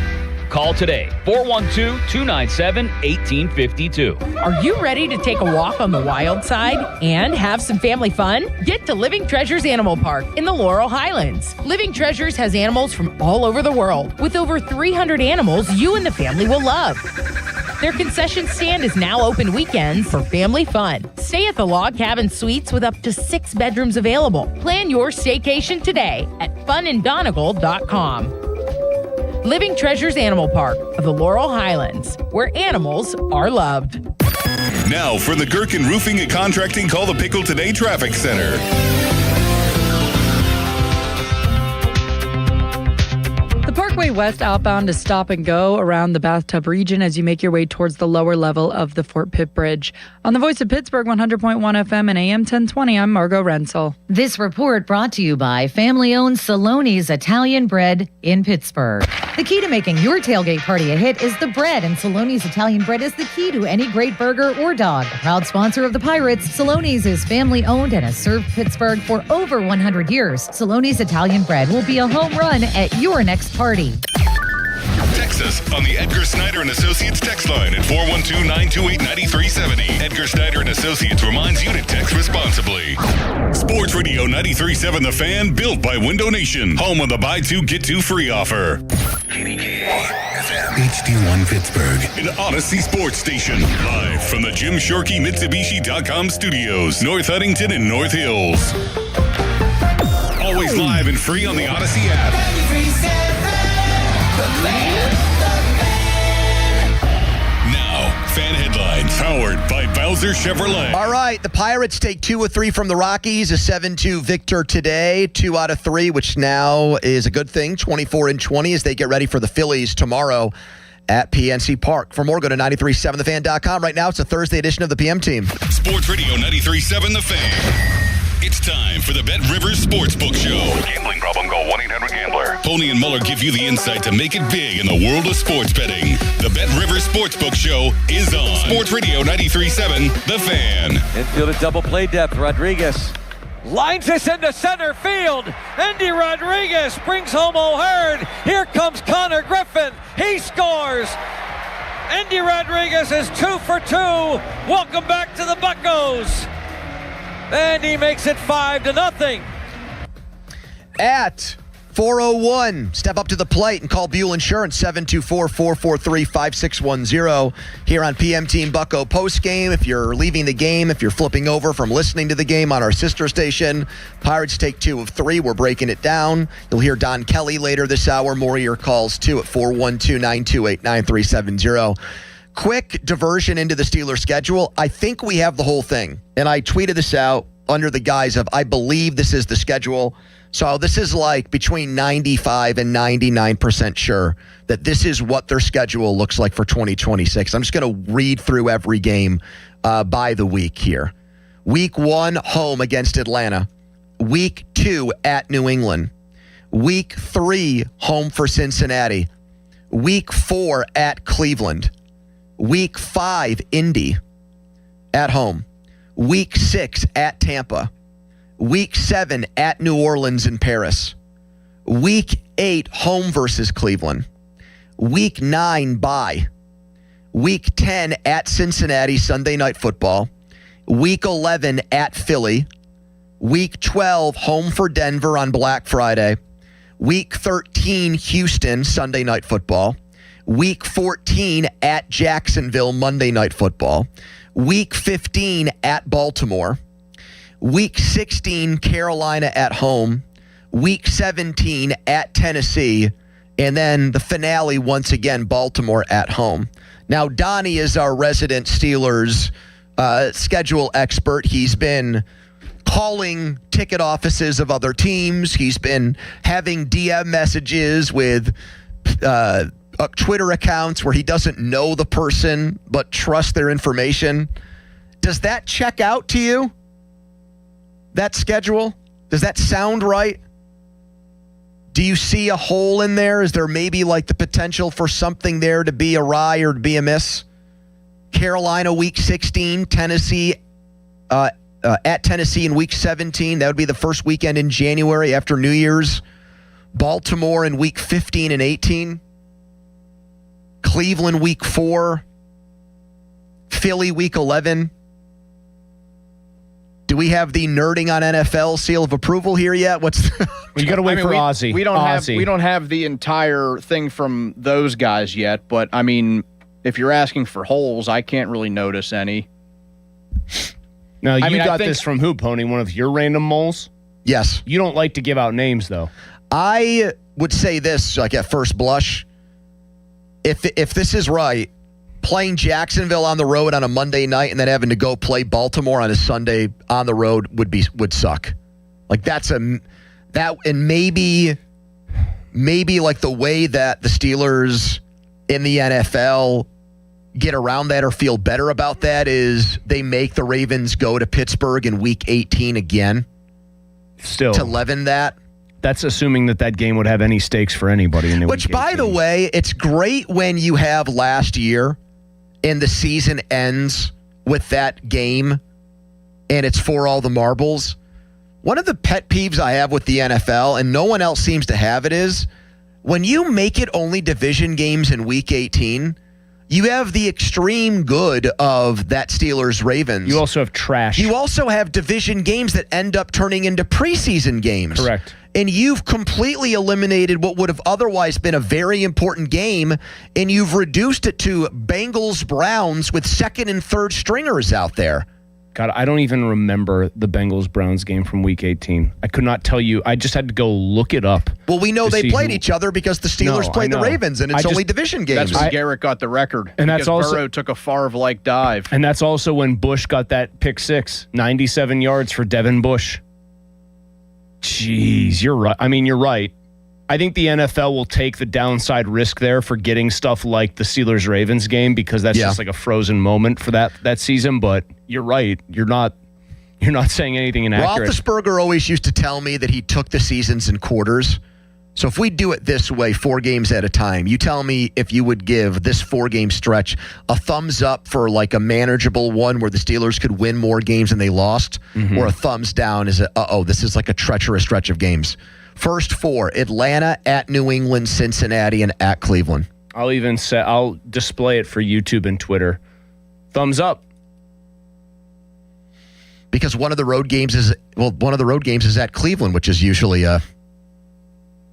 Call today, 412-297-1852. Are you ready to take a walk on the wild side and have some family fun? Get to Living Treasures Animal Park in the Laurel Highlands. Living Treasures has animals from all over the world. With over 300 animals you and the family will love. Their concession stand is now open weekends for family fun. Stay at the Log Cabin Suites with up to 6 bedrooms available. Plan your staycation today at funanddonegal.com. Living Treasures Animal Park of the Laurel Highlands, where animals are loved. Now for the Gherkin Roofing and Contracting Call the Pickle Today Traffic Center. The Parkway West outbound is stop and go around the Bathtub region as you make your way towards the lower level of the Fort Pitt Bridge. On the Voice of Pittsburgh, 100.1 FM and AM 1020, I'm Margot Rensel. This report brought to you by family-owned Saloni's Italian Bread in Pittsburgh. The key to making your tailgate party a hit is the bread, and Saloni's Italian Bread is the key to any great burger or dog. Proud sponsor of the Pirates, Saloni's is family-owned and has served Pittsburgh for over 100 years. Saloni's Italian Bread will be a home run at your next party. Text us on the Edgar Snyder & Associates text line at 412-928-9370. Edgar Snyder & Associates reminds you to text responsibly. Sports Radio 93.7 The Fan, built by Window Nation. Home of the buy two, get two free offer. HD1 Pittsburgh, an Odyssey sports station. Live from the Jim Shorkey Mitsubishi.com studios, North Huntington and North Hills. Always live and free on the Odyssey app. Now, fan headlines powered by Bowser Chevrolet. All right, the Pirates take 2 of 3 from the Rockies, a 7-2 victor today, 2 out of 3, which now is a good thing, 24-20 as they get ready for the Phillies tomorrow at PNC Park. For more, go to 937thefan.com. Right now, it's a Thursday edition of the PM Team. Sports Radio 93.7 The Fan. It's time for the Bet Rivers Sportsbook Show. Gambling problem? Call 1-800-GAMBLER. Pony and Muller give you the insight to make it big in the world of sports betting. The Bet Rivers Sportsbook Show is on Sports Radio 93.7 The Fan. Infield at double play depth. Rodriguez lines this into center field. Andy Rodriguez brings home O'Hearn. Here comes Connor Griffin. He scores. Andy Rodriguez is 2 for 2. Welcome back to the Buccos. And he makes it 5-0. At 401. Step up to the plate and call Buell Insurance 724-443-5610 here on PM Team Bucko postgame. If you're leaving the game, if you're flipping over from listening to the game on our sister station, Pirates take 2 of 3. We're breaking it down. You'll hear Don Kelly later this hour. More of your calls too at 412-928-9370. Quick diversion into the Steelers schedule. I think we have the whole thing. And I tweeted this out under the guise of I believe this is the schedule. So this is like between 95 and 99% sure that this is what their schedule looks like for 2026. I'm just going to read through every game by the week here. Week 1, home against Atlanta. Week 2, at New England. Week 3, home for Cincinnati. Week 4, at Cleveland. Week 5, Indy, at home. Week 6, at Tampa. Week 7, at New Orleans and Paris. Week 8, home versus Cleveland. Week 9, bye. Week 10, at Cincinnati, Sunday Night Football. Week 11, at Philly. Week 12, home for Denver on Black Friday. Week 13, Houston, Sunday Night Football. Week 14, at Jacksonville, Monday Night Football. Week 15, at Baltimore. Week 16, Carolina at home. Week 17, at Tennessee. And then the finale, once again, Baltimore at home. Now, Donnie is our resident Steelers schedule expert. He's been calling ticket offices of other teams. He's been having DM messages with Twitter accounts where he doesn't know the person but trusts their information. Does that check out to you? That schedule? Does that sound right? Do you see a hole in there? Is there maybe like the potential for something there to be awry or to be amiss? Carolina week 16, Tennessee at Tennessee in week 17. That would be the first weekend in January after New Year's. Baltimore in week 15 and 18. Cleveland week 4. Philly week 11. Do we have the nerding on NFL seal of approval here yet? You got to wait for Ozzy. We don't have the entire thing from those guys yet, but I mean, if you're asking for holes, I can't really notice any. Now, you got this from who, Pony? One of your random moles? Yes. You don't like to give out names, though. I would say this, like at first blush, if this is right, playing Jacksonville on the road on a Monday night and then having to go play Baltimore on a Sunday on the road would suck. Like and maybe like the way that the Steelers in the NFL get around that or feel better about that is they make the Ravens go to Pittsburgh in week 18 again. Still to leaven that. That's assuming that game would have any stakes for anybody in the Which, by the way, it's great when you have last year and the season ends with that game and it's for all the marbles. One of the pet peeves I have with the NFL, and no one else seems to have it, is when you make it only division games in week 18, you have the extreme good of that Steelers-Ravens. You also have trash. You also have division games that end up turning into preseason games. Correct. And you've completely eliminated what would have otherwise been a very important game, and you've reduced it to Bengals-Browns with second and third stringers out there. God, I don't even remember the Bengals-Browns game from Week 18. I could not tell you. I just had to go look it up. Well, we know they played each other because the Steelers played the Ravens, and it's only division games. That's when Garrett got the record. And that's also Burrow took a Favre-like dive. And that's also when Bush got that pick six, 97 yards for Devin Bush. Jeez, you're right. I mean, you're right. I think the NFL will take the downside risk there for getting stuff like the Steelers-Ravens game because that's just like a frozen moment for that season. But you're right. You're not saying anything inaccurate. Roethlisberger always used to tell me that he took the seasons in quarters. So if we do it this way, 4 games at a time, you tell me if you would give this 4-game stretch a thumbs up for like a manageable one where the Steelers could win more games than they lost, or a thumbs down is this is like a treacherous stretch of games. First 4, Atlanta, at New England, Cincinnati, and at Cleveland. I'll display it for YouTube and Twitter. Thumbs up. Because one of the road games is at Cleveland, which is usually a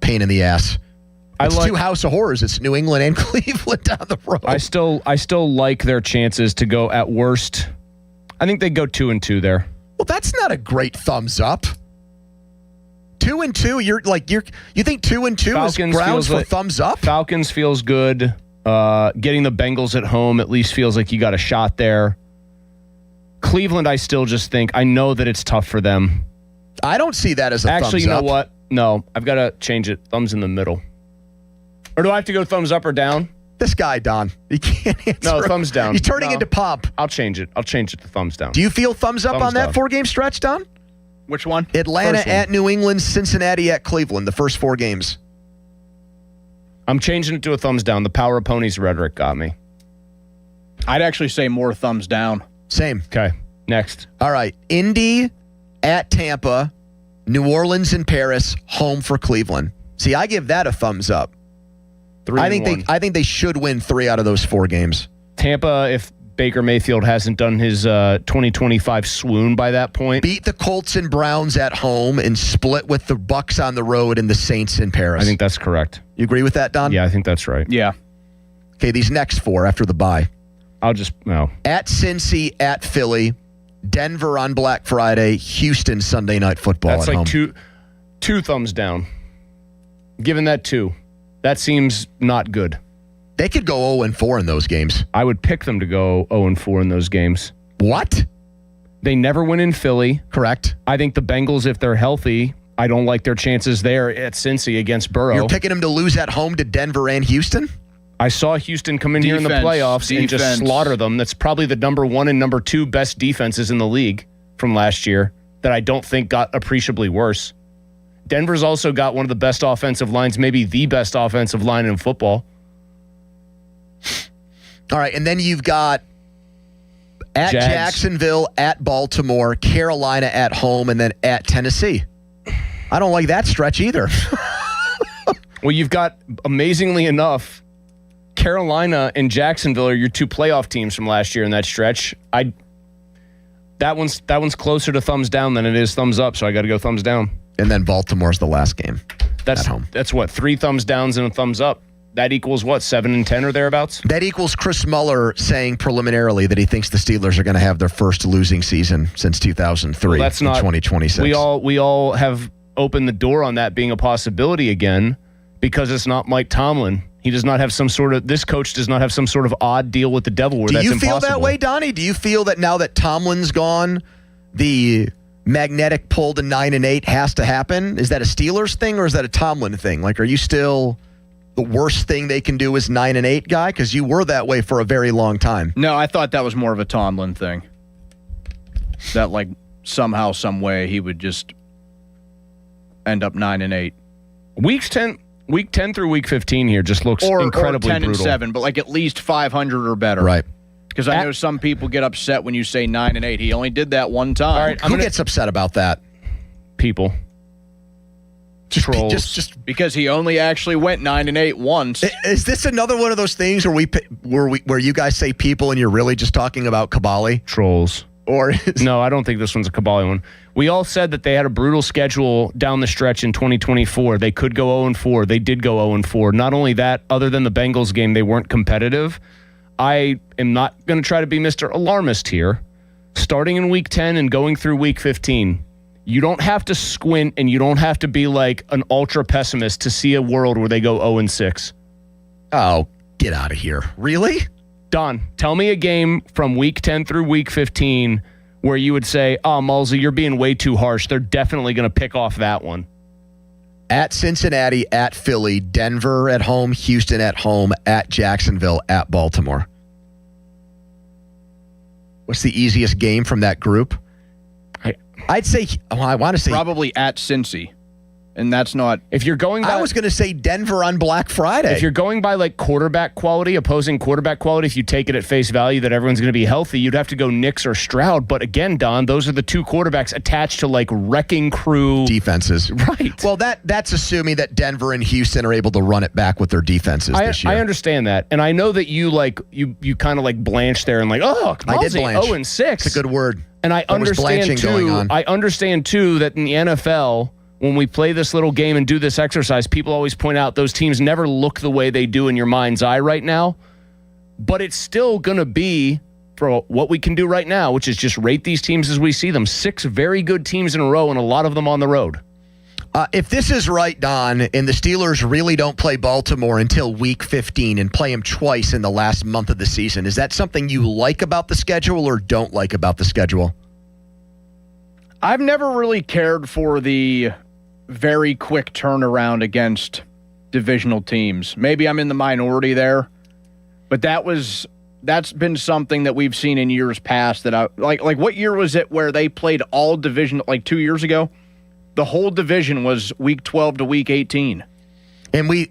pain in the ass. It's two House of Horrors. It's New England and Cleveland down the road. I still like their chances to go at worst. I think they go 2-2 there. Well, that's not a great thumbs up. 2-2. You think 2-2 is grounds for thumbs up? Falcons feels good. Getting the Bengals at home at least feels like you got a shot there. Cleveland, I still just think, I know that it's tough for them. I don't see that as a thumbs up. Actually, you know what? No, I've got to change it. Thumbs in the middle. Or do I have to go thumbs up or down? This guy, Don. You can't answer. No, thumbs down. You're turning into Pomp. I'll change it. I'll change it to thumbs down. Do you feel thumbs up on that 4-game stretch, Don? Which one? Atlanta at New England, Cincinnati at Cleveland, the first 4 games. I'm changing it to a thumbs down. The Power of Ponies rhetoric got me. I'd actually say more thumbs down. Same. Okay, next. All right. Indy at Tampa, New Orleans and Paris, home for Cleveland. See, I give that a thumbs up. I think they should win 3 out of those 4 games. Tampa, if Baker Mayfield hasn't done his 2025 swoon by that point. Beat the Colts and Browns at home and split with the Bucs on the road and the Saints in Paris. I think that's correct. You agree with that, Don? Yeah, I think that's right. Yeah. Okay, these next 4 after the bye. At Cincy, at Philly, Denver on Black Friday, Houston Sunday Night Football that's at like home. two thumbs down. Given that 2. That seems not good. They could go 0-4 in those games. I would pick them to go 0-4 in those games. What? They never win in Philly. Correct. I think the Bengals, if they're healthy, I don't like their chances there at Cincy against Burrow. You're picking them to lose at home to Denver and Houston? I saw Houston come in here in the playoffs and just slaughter them. That's probably the number 1 and number 2 best defenses in the league from last year that I don't think got appreciably worse. Denver's also got one of the best offensive lines, maybe the best offensive line in football. All right, and then you've got at Jags. Jacksonville, at Baltimore, Carolina at home, and then at Tennessee. I don't like that stretch either. Well, you've got, amazingly enough, Carolina and Jacksonville are your 2 playoff teams from last year in that stretch. That one's closer to thumbs down than it is thumbs up, so I got to go thumbs down. And then Baltimore's the last game at home. That's what, 3 thumbs downs and a thumbs up. That equals what, 7 and 10 or thereabouts? That equals Chris Muller saying preliminarily that he thinks the Steelers are going to have their first losing season since 2003 well, that's not 2026. We all have opened the door on that being a possibility again because it's not Mike Tomlin. He does not have this coach does not have some sort of odd deal with the devil where that's impossible. Do you feel that way, Donnie? Do you feel that now that Tomlin's gone, the magnetic pull to 9-8 has to happen? Is that a Steelers thing or is that a Tomlin thing? Like, are you still the worst thing they can do is 9-8 guy? Because you were that way for a very long time. No, I thought that was more of a Tomlin thing. That like somehow, some way he would just end up 9-8. Week 10 through week 15 here just looks incredibly or 10 brutal. and 7, but like at least 500 or better. Right. Because I know some people get upset when you say 9-8. He only did that one time. All right, who gets upset about that? People. Trolls. Just because he only actually went 9-8 once. Is this another one of those things where you guys say people and you're really just talking about Kabali? Trolls. Or no, I don't think this one's a Kabali one. We all said that they had a brutal schedule down the stretch in 2024. They could go 0-4. They did go 0-4. Not only that, other than the Bengals game, they weren't competitive. I am not going to try to be Mr. Alarmist here. Starting in week 10 and going through week 15, you don't have to squint and you don't have to be like an ultra pessimist to see a world where they go 0-6. Oh, get out of here. Really? Don, tell me a game from week 10 through week 15 where you would say, oh, Mulsey, you're being way too harsh. They're definitely going to pick off that one. At Cincinnati, at Philly, Denver at home, Houston at home, at Jacksonville, at Baltimore. What's the easiest game from that group? I'd say, I want to say probably at Cincy. And that's not... If you're going by... I was going to say Denver on Black Friday. If you're going by like quarterback quality, opposing quarterback quality, if you take it at face value that everyone's going to be healthy, you'd have to go Knicks or Stroud. But again, Don, those are the 2 quarterbacks attached to like wrecking crew... defenses. Right. Well, that's assuming that Denver and Houston are able to run it back with their defenses this year. I understand that. And I know that you kind of like blanch there and like, oh, I did blanch. 0-6. It's a good word. And I understand too that in the NFL... when we play this little game and do this exercise, people always point out those teams never look the way they do in your mind's eye right now. But it's still going to be, for what we can do right now, which is just rate these teams as we see them, 6 very good teams in a row and a lot of them on the road. If this is right, Don, and the Steelers really don't play Baltimore until week 15 and play them twice in the last month of the season, is that something you like about the schedule or don't like about the schedule? I've never really cared for the very quick turnaround against divisional teams. Maybe I'm in the minority there, but that's been something that we've seen in years past that I like what year was it where they played all division, like 2 years ago? The whole division was week 12 to week 18. And we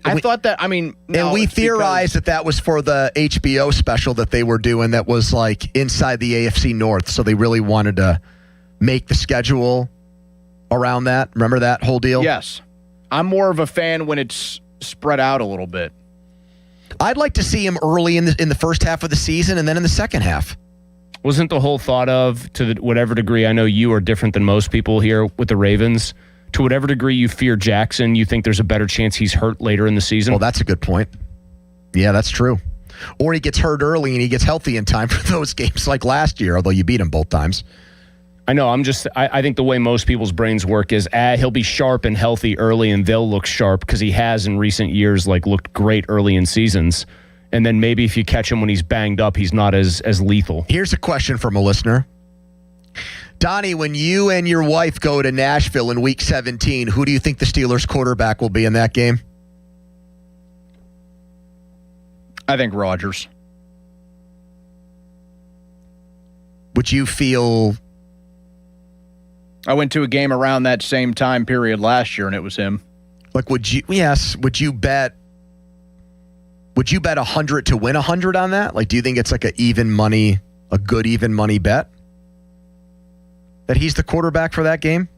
theorized that was for the HBO special that they were doing that was like inside the AFC North. So they really wanted to make the schedule around that. Remember that whole deal? Yes. I'm more of a fan when it's spread out a little bit. I'd like to see him early in the first half of the season and then in the second half. Wasn't the whole thought of, to whatever degree, I know you are different than most people here with the Ravens, to whatever degree you fear Jackson, you think there's a better chance he's hurt later in the season? Well, that's a good point. Yeah, that's true. Or he gets hurt early and he gets healthy in time for those games like last year, although you beat him both times. I know. I think the way most people's brains work is he'll be sharp and healthy early and they'll look sharp because he has in recent years looked great early in seasons. And then maybe if you catch him when he's banged up, he's not as lethal. Here's a question from a listener. Donnie, when you and your wife go to Nashville in week 17, who do you think the Steelers quarterback will be in that game? I think Rodgers. Would you feel... I went to a game around that same time period last year, and it was him. Would you bet 100 to win 100 on that? Do you think it's like a good even money bet that he's the quarterback for that game?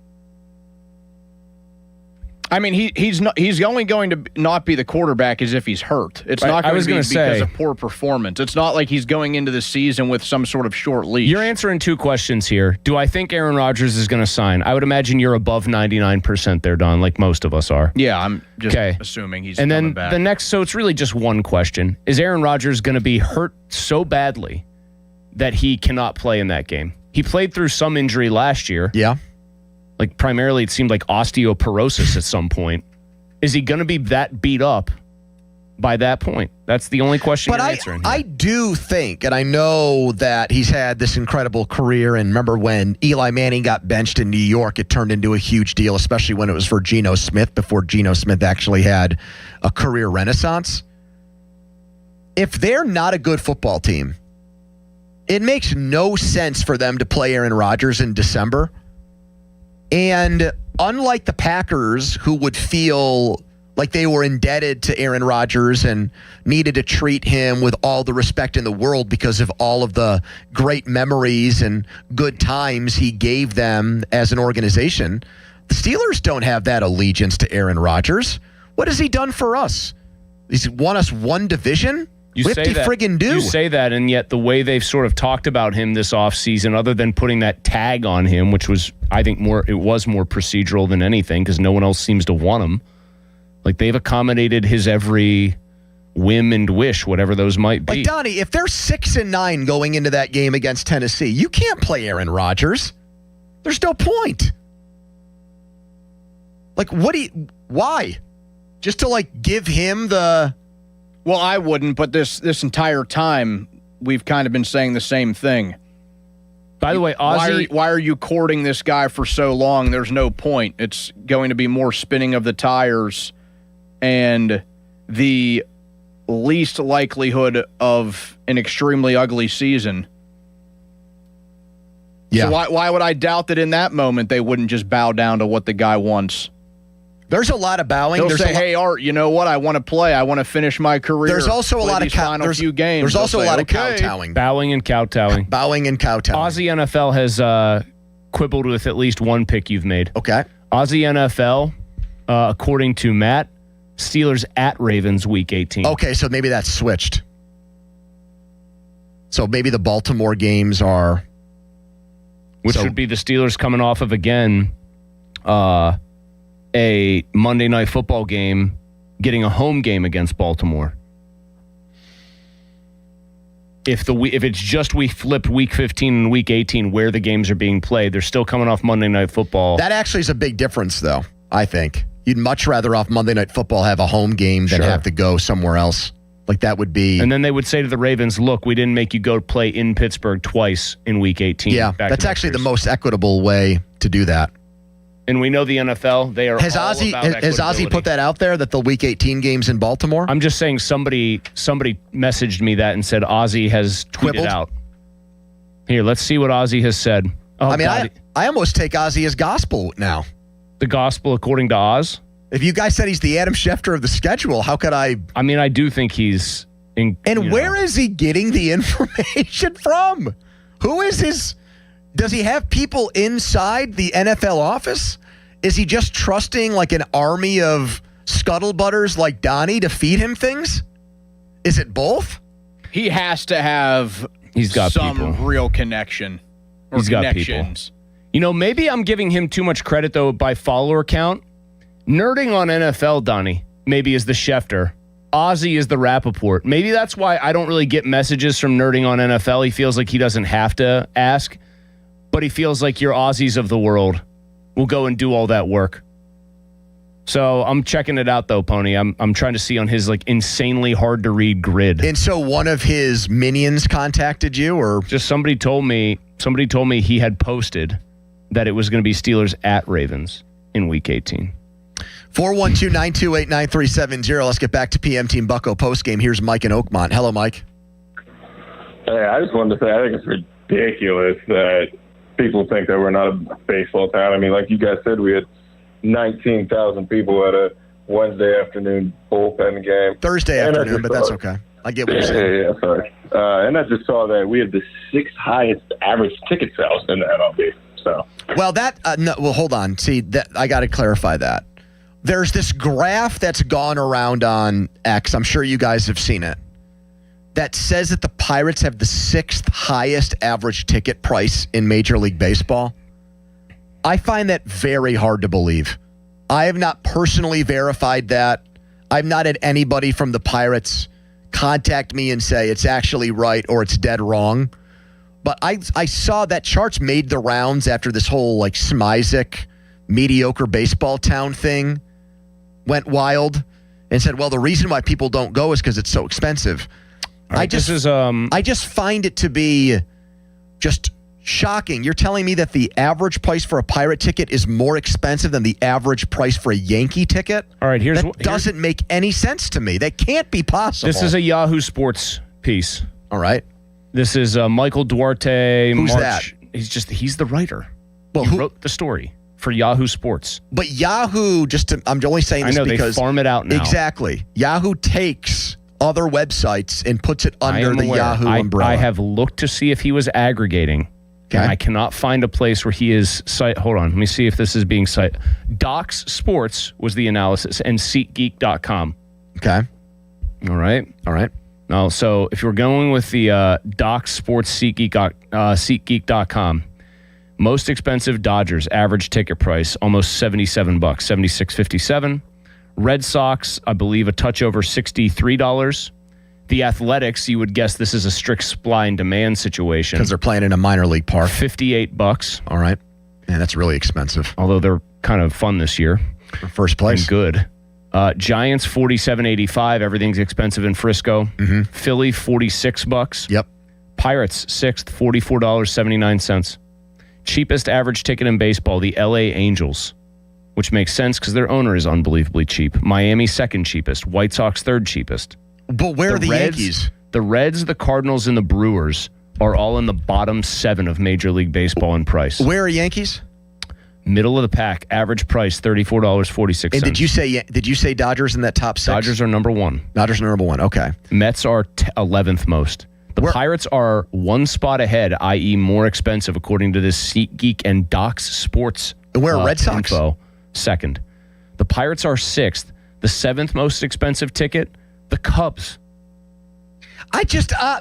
I mean, he's only going to not be the quarterback as if he's hurt. It's not going to be because of poor performance. It's not like he's going into the season with some sort of short leash. You're answering 2 questions here. Do I think Aaron Rodgers is going to sign? I would imagine you're above 99% there, Don, like most of us are. Yeah, I'm just assuming he's coming back. And then the next, so it's really just one question. Is Aaron Rodgers going to be hurt so badly that he cannot play in that game? He played through some injury last year. Yeah. Primarily, it seemed like osteoporosis at some point. Is he going to be that beat up by that point? That's the only question you're answering here. I do think, and I know that he's had this incredible career, and remember when Eli Manning got benched in New York, it turned into a huge deal, especially when it was for Geno Smith, before Geno Smith actually had a career renaissance. If they're not a good football team, it makes no sense for them to play Aaron Rodgers in December. And unlike the Packers, who would feel like they were indebted to Aaron Rodgers and needed to treat him with all the respect in the world because of all of the great memories and good times he gave them as an organization, the Steelers don't have that allegiance to Aaron Rodgers. What has he done for us? He's won us one division? You say that, and yet the way they've sort of talked about him this offseason, other than putting that tag on him, which was, I think, more procedural than anything because no one else seems to want him. They've accommodated his every whim and wish, whatever those might be. Donnie, if they're 6-9 going into that game against Tennessee, you can't play Aaron Rodgers. There's no point. Why? Just to give him the... Well, I wouldn't, but this entire time, we've kind of been saying the same thing. By the way, Ozzy... Why are you courting this guy for so long? There's no point. It's going to be more spinning of the tires and the least likelihood of an extremely ugly season. Yeah. So why would I doubt that in that moment they wouldn't just bow down to what the guy wants? There's a lot of bowing. They'll say, "Hey, Art, you know what? I want to play. I want to finish my career." There's also a lot of few games. There's also a lot of kowtowing. Bowing and kowtowing. Aussie NFL has quibbled with at least one pick you've made. Okay. Aussie NFL, according to Matt, Steelers at Ravens week 18. Okay, so maybe that's switched. So maybe the Baltimore games are... Which would be the Steelers coming off of, again... a Monday Night Football game getting a home game against Baltimore. If it's just we flipped Week 15 and Week 18 where the games are being played, they're still coming off Monday Night Football. That actually is a big difference, though, I think. You'd much rather off Monday Night Football have a home game than have to go somewhere else. Like that would be... And then they would say to the Ravens, look, we didn't make you go play in Pittsburgh twice in Week 18. Yeah, that's actually the most equitable way to do that. And we know the NFL, they are Has Ozzy put that out there, that the Week 18 game's in Baltimore? I'm just saying somebody messaged me that and said Ozzy has tweeted out. Here, let's see what Ozzy has said. Oh, I almost take Ozzy as gospel now. The gospel according to Oz? If you guys said he's the Adam Schefter of the schedule, how could I... I mean, I do think he's... where is he getting the information from? Who is his... Does he have people inside the NFL office? Is he just trusting like an army of scuttlebutters like Donnie to feed him things? Is it both? He has to have some real connection. Or He's got people. You know, maybe I'm giving him too much credit, though, by follower count. Nerding on NFL, Donnie, maybe is the Schefter. Ozzy is the Rappaport. Maybe that's why I don't really get messages from Nerding on NFL. He feels like he doesn't have to ask. But he feels like your Aussies of the world will go and do all that work. So I'm checking it out, though, Pony. I'm trying to see on his like insanely hard to read grid. And so one of his minions contacted you, or just somebody told me he had posted that it was going to be Steelers at Ravens in Week 18. 412-928-9370. Let's get back to PM Team Bucko postgame. Here's Mike in Oakmont. Hello, Mike. Hey, I just wanted to say I think it's ridiculous that people think that we're not a baseball town. I mean, like you guys said, we had 19,000 people at a Wednesday afternoon bullpen game. Thursday afternoon, but that's okay. I get what you're saying. Yeah, sorry. And I just saw that we had the 6th highest average ticket sales in the MLB. So, well, hold on. See, that I got to clarify that. There's this graph that's gone around on X. I'm sure you guys have seen it. That says that the Pirates have the 6th highest average ticket price in Major League Baseball. I find that very hard to believe. I have not personally verified that. I've not had anybody from the Pirates contact me and say it's actually right or it's dead wrong. But I saw that charts made the rounds after this whole like Smizik mediocre baseball town thing went wild and said, well, the reason why people don't go is because it's so expensive. Right, I just find it to be just shocking. You're telling me that the average price for a Pirate ticket is more expensive than the average price for a Yankee ticket? All right, that doesn't make any sense to me. That can't be possible. This is a Yahoo Sports piece. All right. This is Michael Duarte. Who's that? He's the writer. Well, he wrote the story for Yahoo Sports. But Yahoo, I'm only saying this because they farm it out now. Exactly. Yahoo takes other websites and puts it under the Yahoo umbrella. I have looked to see if he was aggregating. Okay. And I cannot find a place where he is hold on, let me see if this is being cited. Docs Sports was the analysis and SeatGeek.com. Okay. All right. Now, so if you're going with the Docs Sports SeatGeek.com, most expensive Dodgers average ticket price almost $77, $76.57. Red Sox, I believe, a touch over $63. The Athletics, you would guess this is a strict supply and demand situation because they're playing in a minor league park. $58. All right, man, that's really expensive. Although they're kind of fun this year, for first place, and good. Giants $47.85. Everything's expensive in Frisco. Mm-hmm. Philly $46. Yep. Pirates $6th, $44.79. Cheapest average ticket in baseball, the LA Angels, which makes sense because their owner is unbelievably cheap. Miami second cheapest. White Sox third cheapest. But where are the Yankees? The Reds, the Cardinals, and the Brewers are all in the bottom 7 of Major League Baseball in price. Where are Yankees? Middle of the pack. Average price $34.46. And did you say Dodgers in that top 6? Dodgers are number 1. Dodgers are number 1. Okay. Mets are 11th most. The Pirates are one spot ahead, i.e. more expensive, according to this SeatGeek and Docs Sports. Where are Red Sox? Info. Second. The Pirates are 6th. The 7th most expensive ticket, the Cubs.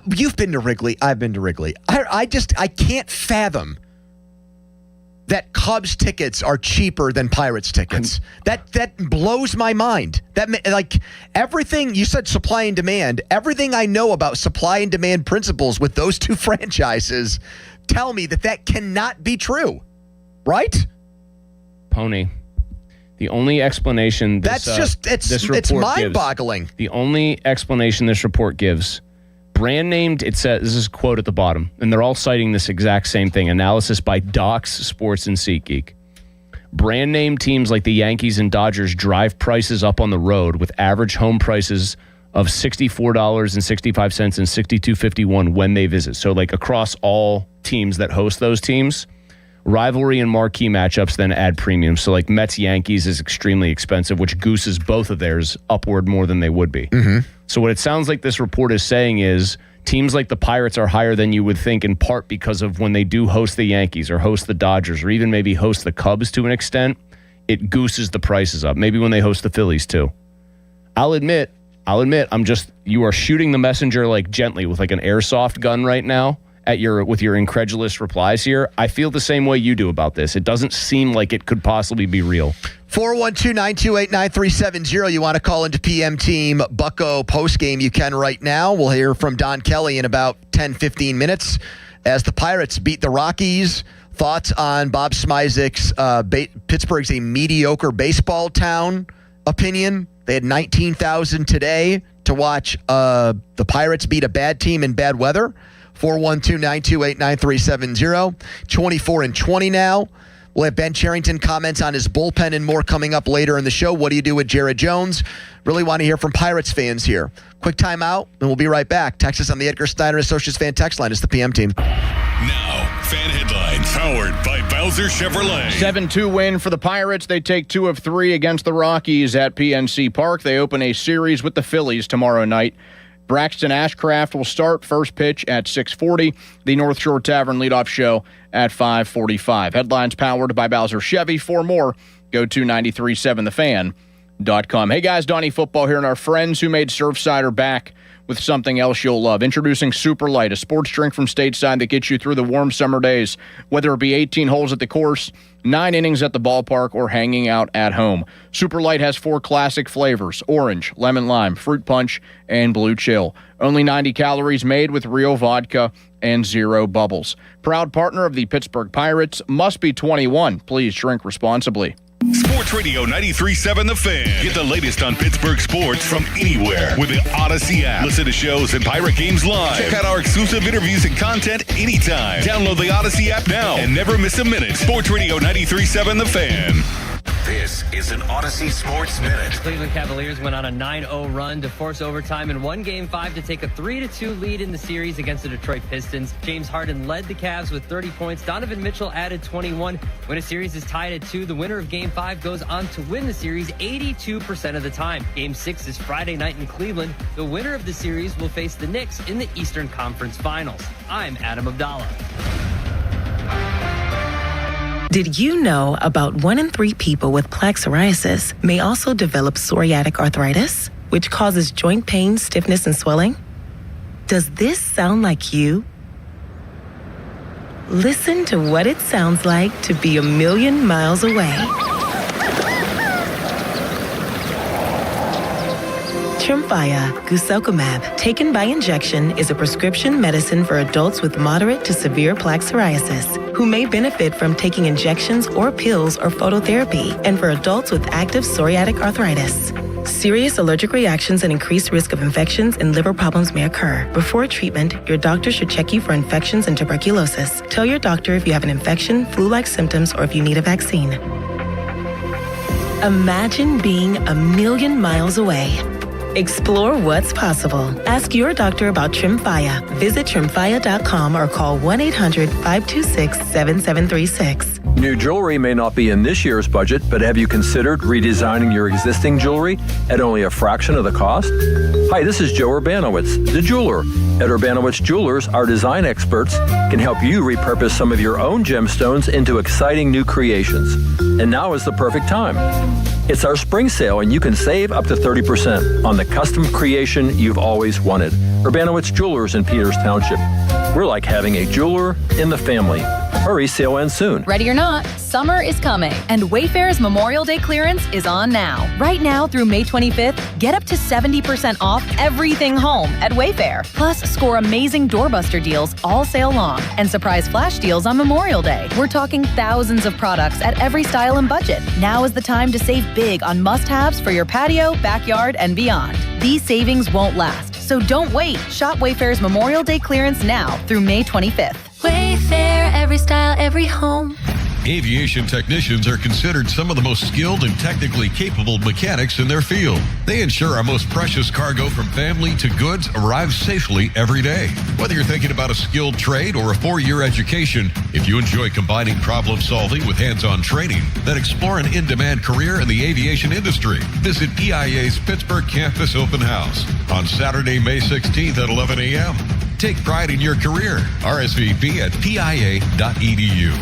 You've been to Wrigley. I've been to Wrigley. I can't fathom that Cubs tickets are cheaper than Pirates tickets. That blows my mind. Like everything you said, supply and demand. Everything I know about supply and demand principles with those two franchises tell me that cannot be true, right? Pony. The only explanation it's mind-boggling. The only explanation this report gives. Brand named, it says, this is a quote at the bottom, and they're all citing this exact same thing. Analysis by Docs, Sports, and SeatGeek. Brand name teams like the Yankees and Dodgers drive prices up on the road with average home prices of $64.65 and $62.51 when they visit. So like across all teams that host those teams, rivalry and marquee matchups then add premiums. So like Mets-Yankees is extremely expensive, which gooses both of theirs upward more than they would be. Mm-hmm. So what it sounds like this report is saying is teams like the Pirates are higher than you would think, in part because of when they do host the Yankees or host the Dodgers or even maybe host the Cubs to an extent, it gooses the prices up. Maybe when they host the Phillies too. I'll admit, you are shooting the messenger like gently with like an airsoft gun right now with your incredulous replies here. I feel the same way you do about this. It doesn't seem like it could possibly be real. 412-928-9370. You want to call into PM Team Bucko postgame, you can right now. We'll hear from Don Kelly in about 10-15 minutes as the Pirates beat the Rockies. Thoughts on Bob Smizek's Pittsburgh's a mediocre baseball town opinion. They had 19,000 today to watch the Pirates beat a bad team in bad weather. 412-928-9370. 24-20 now. We'll have Ben Cherington comments on his bullpen and more coming up later in the show. What do you do with Jared Jones? Really want to hear from Pirates fans here. Quick timeout, and we'll be right back. Text us on the Edgar Steiner Associates fan text line. It's the PM Team. Now, fan headlines powered by Bowser Chevrolet. 7-2 win for the Pirates. They take 2 of 3 against the Rockies at PNC Park. They open a series with the Phillies tomorrow night. Braxton Ashcraft will start first pitch at 6:40. The North Shore Tavern leadoff show at 5:45. Headlines powered by Bowser Chevy. For more, go to 937thefan.com. Hey guys, Donnie Football here, and our friends who made Surfside are back with something else you'll love. Introducing Super Light, a sports drink from Stateside that gets you through the warm summer days, whether it be 18 holes at the course, 9 innings at the ballpark, or hanging out at home. Super Light has 4 classic flavors: orange, lemon lime, fruit punch, and blue chill. Only 90 calories, made with real vodka and 0 bubbles. Proud partner of the Pittsburgh Pirates. Must be 21. Please drink responsibly. Sports Radio 93.7 The Fan. Get the latest on Pittsburgh sports from anywhere with the Odyssey app. Listen to shows and Pirate games live. Check out our exclusive interviews and content anytime. Download the Odyssey app now and never miss a minute. Sports Radio 93.7 The Fan. This is an Odyssey Sports Minute. Cleveland Cavaliers went on a 9-0 run to force overtime and won Game 5 to take a 3-2 lead in the series against the Detroit Pistons. James Harden led the Cavs with 30 points. Donovan Mitchell added 21. When a series is tied at 2, the winner of Game 5 goes on to win the series 82% of the time. Game 6 is Friday night in Cleveland. The winner of the series will face the Knicks in the Eastern Conference Finals. I'm Adam Abdallah. Did you know about 1 in 3 people with plaque psoriasis may also develop psoriatic arthritis, which causes joint pain, stiffness, and swelling? Does this sound like you? Listen to what it sounds like to be a million miles away. Tremfya guselkumab, taken by injection, is a prescription medicine for adults with moderate to severe plaque psoriasis who may benefit from taking injections or pills or phototherapy, and for adults with active psoriatic arthritis. Serious allergic reactions and increased risk of infections and liver problems may occur. Before treatment, your doctor should check you for infections and tuberculosis. Tell your doctor if you have an infection, flu-like symptoms, or if you need a vaccine. Imagine being a million miles away. Explore what's possible. Ask your doctor about Tremfya. Visit Tremfya.com or call 1-800-526-7736. New jewelry may not be in this year's budget, but have you considered redesigning your existing jewelry at only a fraction of the cost? Hi, this is Joe Urbanowitz, the jeweler. At Urbanowitz Jewelers, our design experts can help you repurpose some of your own gemstones into exciting new creations. And now is the perfect time. It's our spring sale, and you can save up to 30% on the custom creation you've always wanted. Urbanowitz Jewelers in Peters Township. We're like having a jeweler in the family. Hurry, sale ends soon. Ready or not, summer is coming, and Wayfair's Memorial Day clearance is on now. Right now through May 25th, get up to 70% off everything home at Wayfair. Plus, score amazing doorbuster deals all sale long and surprise flash deals on Memorial Day. We're talking thousands of products at every style and budget. Now is the time to save big on must-haves for your patio, backyard, and beyond. These savings won't last, so don't wait. Shop Wayfair's Memorial Day clearance now through May 25th. Wayfair, every style, every home. Aviation technicians are considered some of the most skilled and technically capable mechanics in their field. They ensure our most precious cargo from family to goods arrives safely every day. Whether you're thinking about a skilled trade or a 4-year education, if you enjoy combining problem solving with hands-on training, then explore an in-demand career in the aviation industry. Visit PIA's Pittsburgh Campus Open House on Saturday, May 16th at 11 a.m. Take pride in your career. RSVP at pia.edu.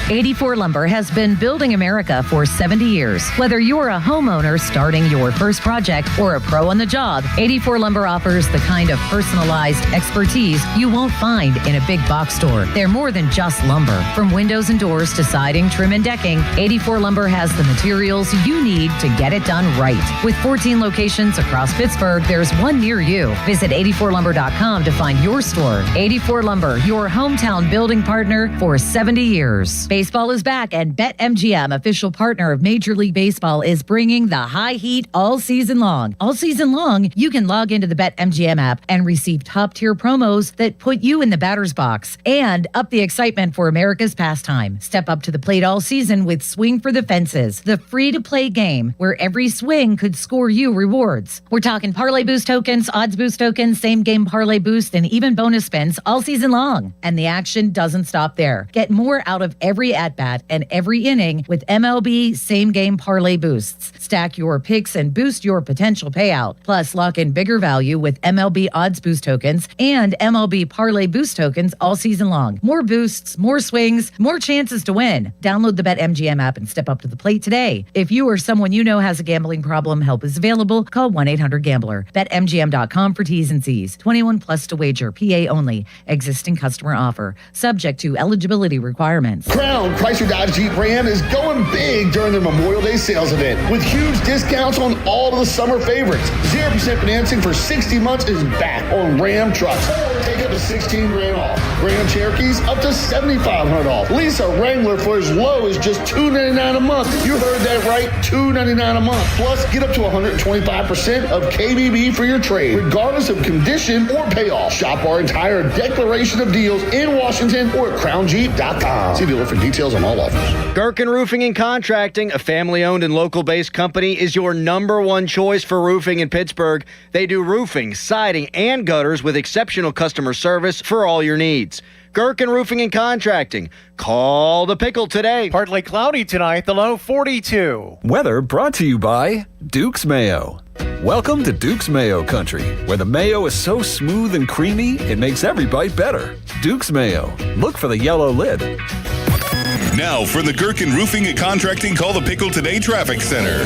84 Lumber has been building America for 70 years. Whether you're a homeowner starting your first project or a pro on the job, 84 Lumber offers the kind of personalized expertise you won't find in a big box store. They're more than just lumber. From windows and doors to siding, trim, and decking, 84 Lumber has the materials you need to get it done right. With 14 locations across Pittsburgh, there's one near you. Visit 84lumber.com to find your store. 84 Lumber, your hometown building partner for 70 years. Baseball is back, and BetMGM, official partner of Major League Baseball, is bringing the high heat all season long. All season long, you can log into the BetMGM app and receive top-tier promos that put you in the batter's box and up the excitement for America's pastime. Step up to the plate all season with Swing for the Fences, the free-to-play game where every swing could score you rewards. We're talking parlay boost tokens, odds boost tokens, same-game parlay boost, and even bonus spins all season long. And the action doesn't stop there. Get more out of every at-bat and every inning with MLB same-game parlay boosts. Stack your picks and boost your potential payout. Plus, lock in bigger value with MLB odds boost tokens and MLB parlay boost tokens all season long. More boosts, more swings, more chances to win. Download the BetMGM app and step up to the plate today. If you or someone you know has a gambling problem, help is available. Call 1-800-GAMBLER. BetMGM.com for T's and C's. 21 plus to wager. PA only. Existing customer offer. Subject to eligibility requirements. Crown Chrysler Dodge Jeep Ram is going big during their Memorial Day sales event with huge discounts on all of the summer favorites. 0% financing for 60 months is back on Ram trucks. Take up to $16,000 off. Grand Cherokees up to $7,500 off. Lease a Wrangler for as low as just $299 a month. You heard that right, $299 a month. Plus, get up to 125% of KBB for your trade, regardless of condition or payoff. Shop our entire declaration of deals in Washington or at crownjeep.com. See dealer for details on all offers. Gherkin Roofing and Contracting, a family-owned and local-based company, is your number one choice for roofing in Pittsburgh. They do roofing, siding, and gutters with exceptional customer service for all your needs. Gherkin Roofing and Contracting. Call the Pickle today. Partly cloudy tonight, the low 42. Weather brought to you by Duke's Mayo. Welcome to Duke's Mayo Country, where the mayo is so smooth and creamy, it makes every bite better. Duke's Mayo. Look for the yellow lid. Now for the Gherkin Roofing and Contracting Call the Pickle Today Traffic Center.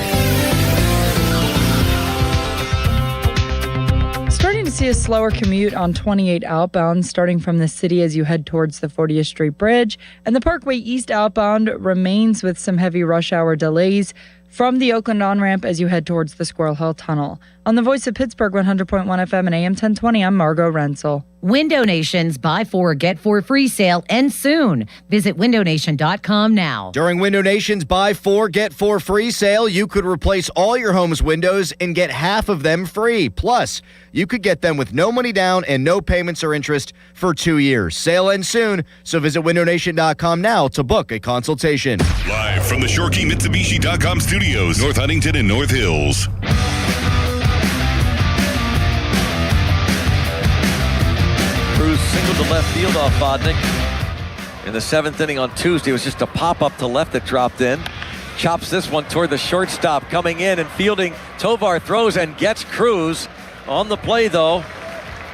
Starting to see a slower commute on 28 outbound, starting from the city as you head towards the 40th Street Bridge. And the Parkway East outbound remains with some heavy rush hour delays from the Oakland on-ramp as you head towards the Squirrel Hill Tunnel. On the Voice of Pittsburgh, 100.1 FM and AM 1020, I'm Margot Rensel. Window Nation's Buy 4, Get 4 free sale ends soon. Visit windownation.com now. During Window Nation's Buy 4, Get 4 free sale, you could replace all your home's windows and get half of them free. Plus, you could get them with no money down and no payments or interest for 2 years. Sale ends soon, so visit windownation.com now to book a consultation. Live from the ShoreKeyMitsubishi.com studios, North Huntington and North Hills. Cruz singled to left field off Vodnik. In the 7th inning on Tuesday, it was just a pop-up to left that dropped in. Chops this one toward the shortstop, coming in and fielding. Tovar throws and gets Cruz. On the play, though,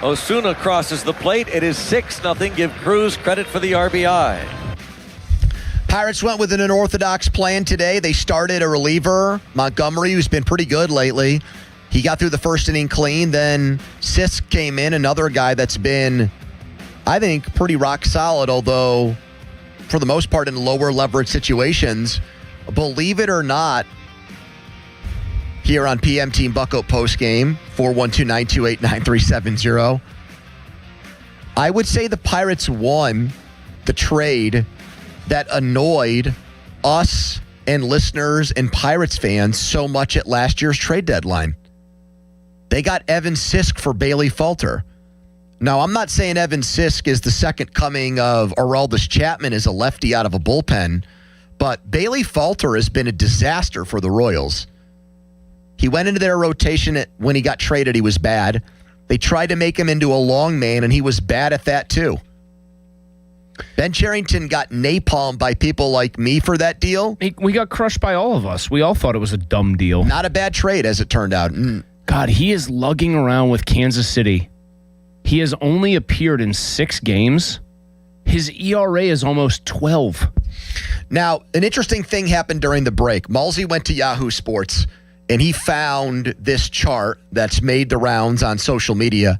Osuna crosses the plate. It is 6-0. Give Cruz credit for the RBI. Pirates went with an unorthodox plan today. They started a reliever, Montgomery, who's been pretty good lately. He got through the first inning clean. Then Sisk came in, another guy that's been, I think, pretty rock solid, although for the most part, in lower leverage situations. Believe it or not, here on PM Team Bucko postgame, 412-928-9370, I would say the Pirates won the trade that annoyed us and listeners and Pirates fans so much at last year's trade deadline. They got Evan Sisk for Bailey Falter. Now, I'm not saying Evan Sisk is the second coming of Aroldis Chapman as a lefty out of a bullpen, but Bailey Falter has been a disaster for the Royals. He went into their rotation when he got traded. He was bad. They tried to make him into a long man, and he was bad at that too. Ben Cherington got napalmed by people like me for that deal. We got crushed by all of us. We all thought it was a dumb deal. Not a bad trade, as it turned out. God, he is lugging around with Kansas City. He has only appeared in 6 games. His ERA is almost 12. Now, an interesting thing happened during the break. Malsey went to Yahoo Sports, and he found this chart that's made the rounds on social media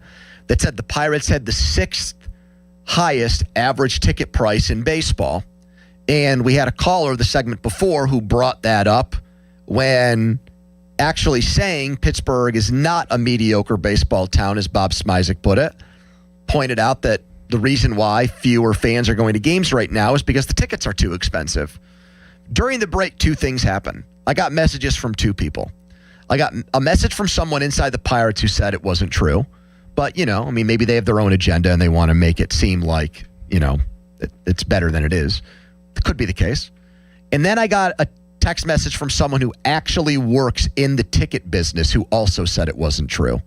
that said the Pirates had the 6th highest average ticket price in baseball. And we had a caller the segment before who brought that up when actually saying Pittsburgh is not a mediocre baseball town, as Bob Smizek put it. Pointed out that the reason why fewer fans are going to games right now is because the tickets are too expensive. During the break, 2 things happened. I got messages from 2 people. I got a message from someone inside the Pirates who said it wasn't true. But, maybe they have their own agenda and they want to make it seem like, it's better than it is. It could be the case. And then I got a text message from someone who actually works in the ticket business who also said it wasn't true,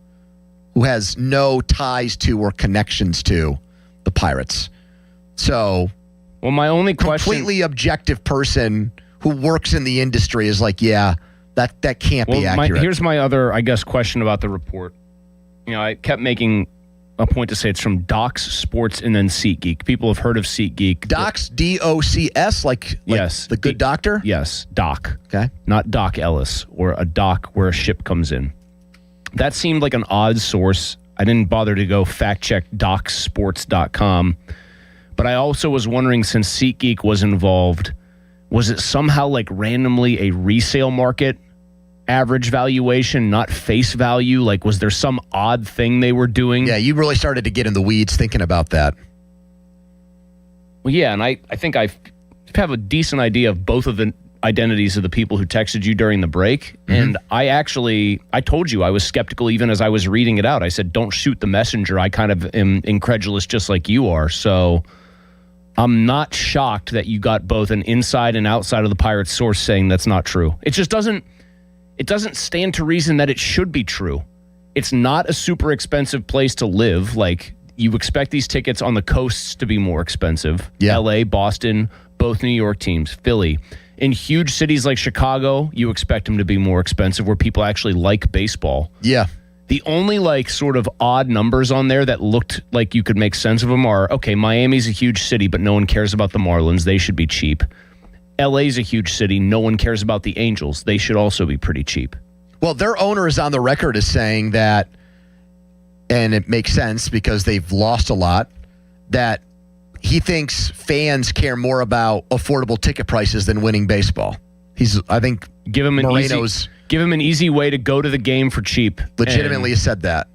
who has no ties to or connections to the Pirates. So, well, my only question, completely objective person who works in the industry is like, yeah, that can't be accurate. Here's my other, question about the report. I kept making a point to say it's from Docs Sports and then SeatGeek. People have heard of SeatGeek. Docs, D-O-C-S, like yes, the good doctor? Yes, Doc. Okay. Not Doc Ellis, or a dock where a ship comes in. That seemed like an odd source. I didn't bother to go fact check docsports.com. But I also was wondering, since SeatGeek was involved, was it somehow like randomly a resale market average valuation, not face value? Like, was there some odd thing they were doing? Yeah, you really started to get in the weeds thinking about that. Well, yeah, and I think I have a decent idea of both of the identities of the people who texted you during the break. Mm-hmm. And I told you I was skeptical even as I was reading it out. I said, don't shoot the messenger. I kind of am incredulous just like you are. So I'm not shocked that you got both an inside and outside of the Pirates source saying that's not true. It just doesn't stand to reason that it should be true. It's not a super expensive place to live. Like, you expect these tickets on the coasts to be more expensive. Yeah. LA, Boston, both New York teams, Philly. In huge cities like Chicago, you expect them to be more expensive where people actually like baseball. Yeah. The only sort of odd numbers on there that looked like you could make sense of them are, okay, Miami's a huge city, but no one cares about the Marlins. They should be cheap. LA's a huge city. No one cares about the Angels. They should also be pretty cheap. Well, their owner is on the record as saying that, and it makes sense because they've lost a lot, that he thinks fans care more about affordable ticket prices than winning baseball. I think give him an easy way to go to the game for cheap. Legitimately said that.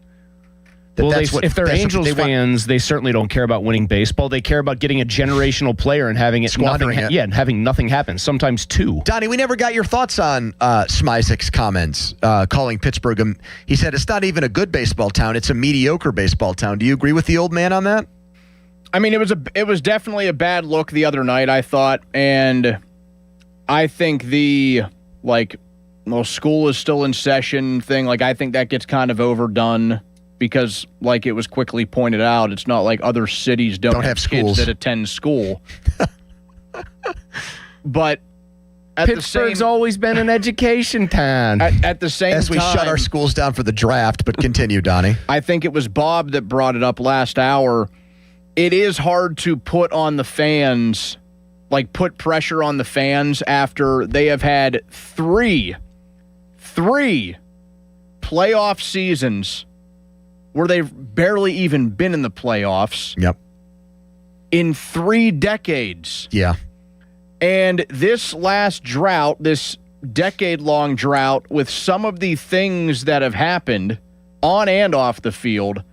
If they're Angels fans, they certainly don't care about winning baseball. They care about getting a generational player and having and having nothing happen. Sometimes 2. Donnie, we never got your thoughts on Smizek's comments calling Pittsburgh. He said it's not even a good baseball town; it's a mediocre baseball town. Do you agree with the old man on that? I mean, it was definitely a bad look the other night, I thought, and I think the school is still in session thing. I think that gets kind of overdone. Because, it was quickly pointed out, it's not like other cities don't have kids that attend school. But Pittsburgh's always been an education town. At the same time, as we shut our schools down for the draft, but continue, Donnie. I think it was Bob that brought it up last hour. It is hard to put on the fans, put pressure on the fans after they have had three playoff seasons where they've barely even been in the playoffs. Yep. in 3 decades. Yeah. And this last drought, this decade-long drought, with some of the things that have happened on and off the field,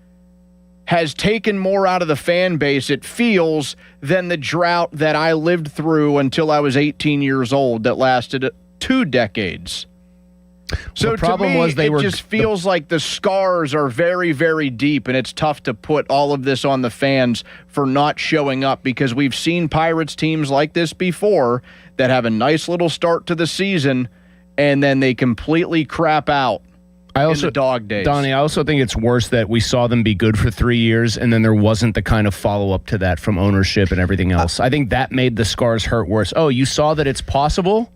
has taken more out of the fan base, it feels, than the drought that I lived through until I was 18 years old that lasted 2 decades. So the problem to me, was it just feels like the scars are very, very deep, and it's tough to put all of this on the fans for not showing up, because we've seen Pirates teams like this before that have a nice little start to the season, and then they completely crap out in the dog days. Donnie, I also think it's worse that we saw them be good for 3 years, and then there wasn't the kind of follow-up to that from ownership and everything else. I think that made the scars hurt worse. Oh, you saw that it's possible?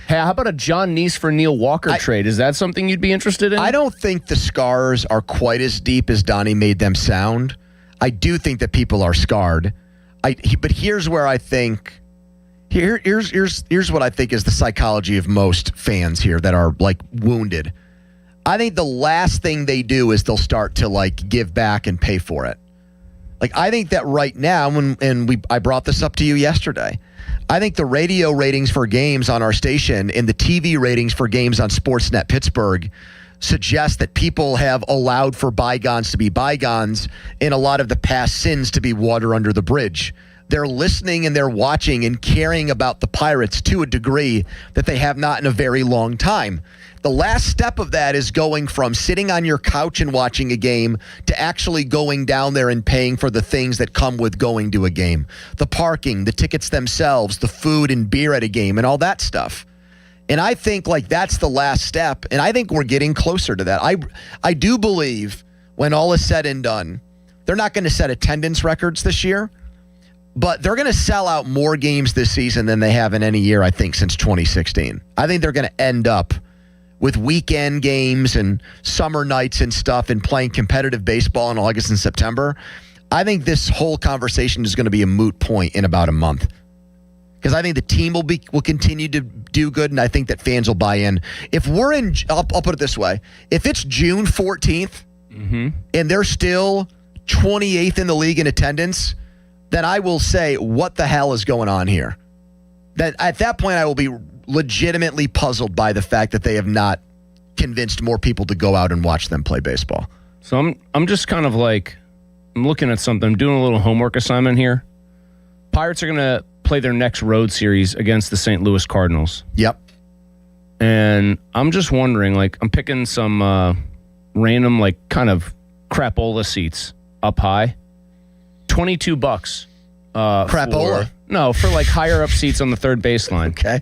Hey, how about a John Neese for Neil Walker trade? Is that something you'd be interested in? I don't think the scars are quite as deep as Donnie made them sound. I do think that people are scarred. But here's where I think here's what I think is the psychology of most fans here that are like wounded. I think the last thing they do is they'll start to like give back and pay for it. Like, I think that right now, I brought this up to you yesterday, I think the radio ratings for games on our station and the TV ratings for games on Sportsnet Pittsburgh suggest that people have allowed for bygones to be bygones and a lot of the past sins to be water under the bridge. They're listening and they're watching and caring about the Pirates to a degree that they have not in a very long time. The last step of that is going from sitting on your couch and watching a game to actually going down there and paying for the things that come with going to a game. The parking, the tickets themselves, the food and beer at a game, and all that stuff. And I think like that's the last step, and I think we're getting closer to that. I do believe when all is said and done, they're not going to set attendance records this year, but they're going to sell out more games this season than they have in any year, I think, since 2016. I think they're going to end up with weekend games and summer nights and stuff and playing competitive baseball in August and September. I think this whole conversation is going to be a moot point in about a month, because I think the team will continue to do good, and I think that fans will buy in. If we're in, I'll put it this way. If it's June 14th and they're still 28th in the league in attendance, then I will say, what the hell is going on here? That at that point, I will be legitimately puzzled by the fact that they have not convinced more people to go out and watch them play baseball. So I'm just kind of like, I'm looking at something. I'm doing a little homework assignment here. Pirates are going to play their next road series against the St. Louis Cardinals. Yep. And I'm just wondering, like, I'm picking some random, like, kind of crapola seats up high. $22. Crapola? For like higher up seats on the third baseline. Okay.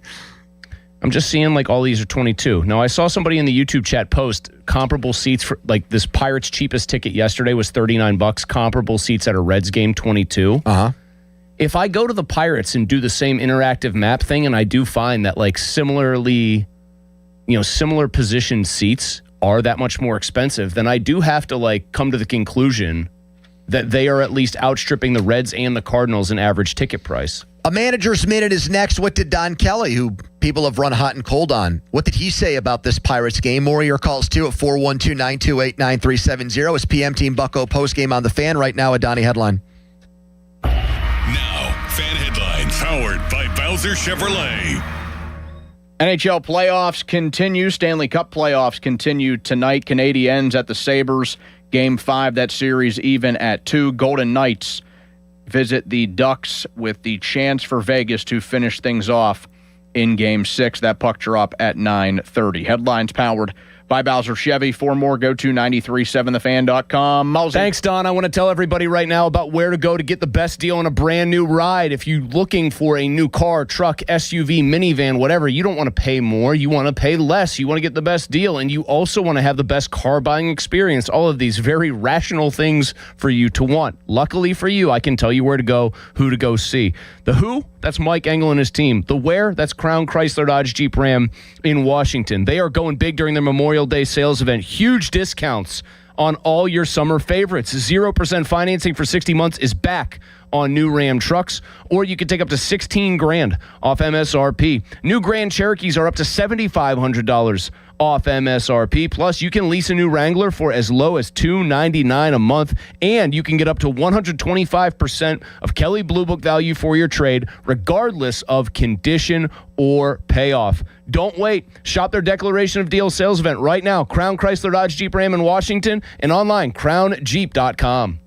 I'm just seeing like all these are 22. Now, I saw somebody in the YouTube chat post comparable seats for like this Pirates cheapest ticket yesterday was $39. Comparable seats at a Reds game, 22. Uh-huh. If I go to the Pirates and do the same interactive map thing, and I do find that like similar positioned seats are that much more expensive, then I do have to like come to the conclusion that they are at least outstripping the Reds and the Cardinals in average ticket price. A manager's minute is next. What did Don Kelly, who people have run hot and cold on, what did he say about this Pirates game? More of your calls, too, at 412-928-9370. It's PM Team Bucko postgame on the Fan right now, a Donnie headline. Now, Fan Headlines, powered by Bowser Chevrolet. NHL playoffs continue. Stanley Cup playoffs continue tonight. Canadiens at the Sabres. Game 5, that series even at 2. Golden Knights visit the Ducks with the chance for Vegas to finish things off in Game 6. That puck drop at 9:30. Headlines powered by Bowser Chevy. For more, go to 937thefan.com. Mousy. Thanks, Don. I want to tell everybody right now about where to go to get the best deal on a brand new ride. If you're looking for a new car, truck, SUV, minivan, whatever, you don't want to pay more. You want to pay less. You want to get the best deal, and you also want to have the best car buying experience. All of these very rational things for you to want. Luckily for you, I can tell you where to go, who to go see. The who? That's Mike Engel and his team. The where? That's Crown Chrysler Dodge Jeep Ram in Washington. They are going big during their Memorial Day sales event. Huge discounts on all your summer favorites. 0% financing for 60 months is back on new Ram trucks, or you can take up to $16,000 off MSRP. New Grand Cherokees are up to $7,500 off MSRP. Plus, you can lease a new Wrangler for as low as $299 a month, and you can get up to 125% of Kelley Blue Book value for your trade, regardless of condition or payoff. Don't wait. Shop their Declaration of Deal sales event right now. Crown Chrysler Dodge Jeep Ram in Washington and online, crownjeep.com.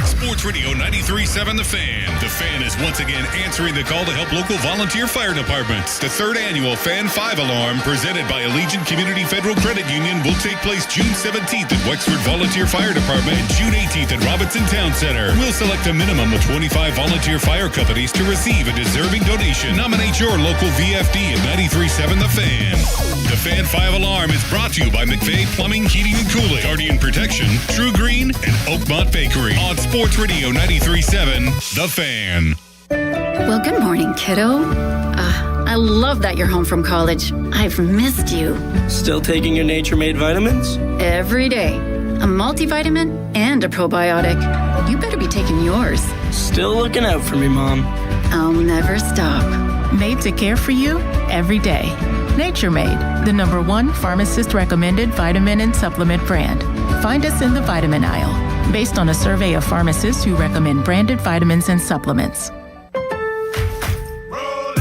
Sports Radio 93.7 The Fan. The Fan is once again answering the call to help local volunteer fire departments. The third annual Fan 5 Alarm, presented by Allegiant Community Federal Credit Union, will take place June 17th at Wexford Volunteer Fire Department and June 18th at Robinson Town Center. We'll select a minimum of 25 volunteer fire companies to receive a deserving donation. Nominate your local VFD at 93.7 The Fan. The Fan 5 Alarm is brought to you by McVeigh Plumbing, Heating, and Cooling, Guardian Protection, True Green, and Oakmont Bakery. On Sports Radio 93.7 The Fan. Well, good morning, kiddo. I love that you're home from college. I've missed you. Still taking your Nature Made vitamins? Every day. A multivitamin and a probiotic. You better be taking yours. Still looking out for me, Mom. I'll never stop. Made to care for you every day. Nature Made, the #1 pharmacist-recommended vitamin and supplement brand. Find us in the vitamin aisle, based on a survey of pharmacists who recommend branded vitamins and supplements.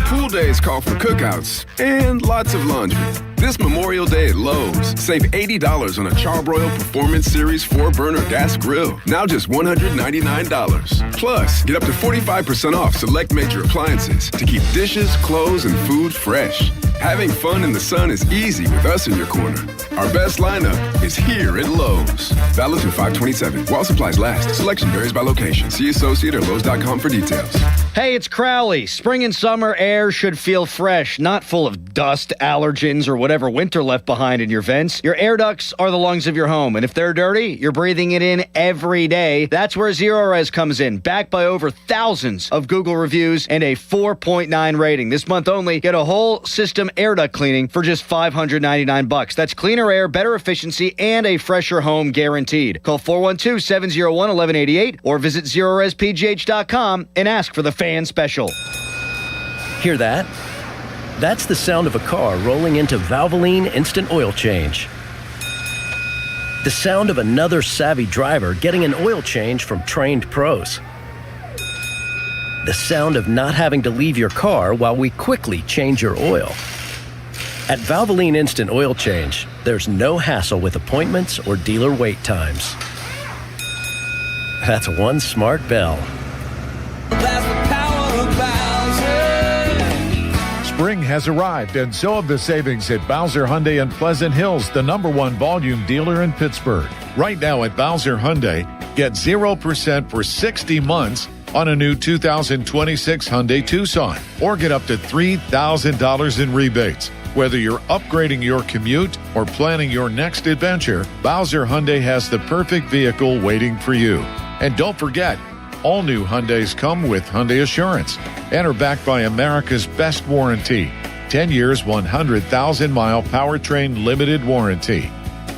Pool days call for cookouts and lots of laundry. This Memorial Day at Lowe's, save $80 on a Charbroil Performance Series 4-burner gas grill. Now just $199. Plus, get up to 45% off select major appliances to keep dishes, clothes, and food fresh. Having fun in the sun is easy with us in your corner. Our best lineup is here at Lowe's. Valid through 5/27. While supplies last. Selection varies by location. See associate or Lowe's.com for details. Hey, it's Crowley. Spring and summer air should feel fresh, not full of dust, allergens, or whatever winter left behind in your vents. Your air ducts are the lungs of your home, and if they're dirty, you're breathing it in every day. That's where Zero Res comes in, backed by over thousands of Google reviews and a 4.9 rating. This month only, get a whole system air duct cleaning for just $599. That's cleaner air, better efficiency, and a fresher home guaranteed. Call 412-701-1188 or visit ZeroResPGH.com and ask for the Fan Special. Hear that? That's the sound of a car rolling into Valvoline Instant Oil Change. The sound of another savvy driver getting an oil change from trained pros. The sound of not having to leave your car while we quickly change your oil. At Valvoline Instant Oil Change, there's no hassle with appointments or dealer wait times. That's one smart bell. Spring has arrived, and so have the savings at Bowser Hyundai in Pleasant Hills, the #1 volume dealer in Pittsburgh. Right now at Bowser Hyundai, get 0% for 60 months on a new 2026 Hyundai Tucson, or get up to $3,000 in rebates. Whether you're upgrading your commute or planning your next adventure, Bowser Hyundai has the perfect vehicle waiting for you. And don't forget, all new Hyundais come with Hyundai Assurance and are backed by America's best warranty. 10 years, 100,000-mile powertrain limited warranty.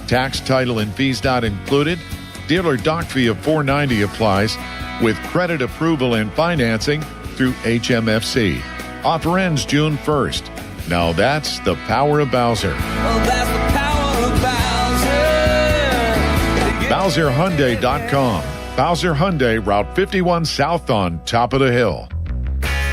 Tax, title, and fees not included. Dealer dock fee of $490 applies with credit approval and financing through HMFC. Offer ends June 1st. Now that's the power of Bowser. Well, that's the power of Bowser. BowserHyundai.com. Bowser Hyundai, Route 51 South on top of the hill.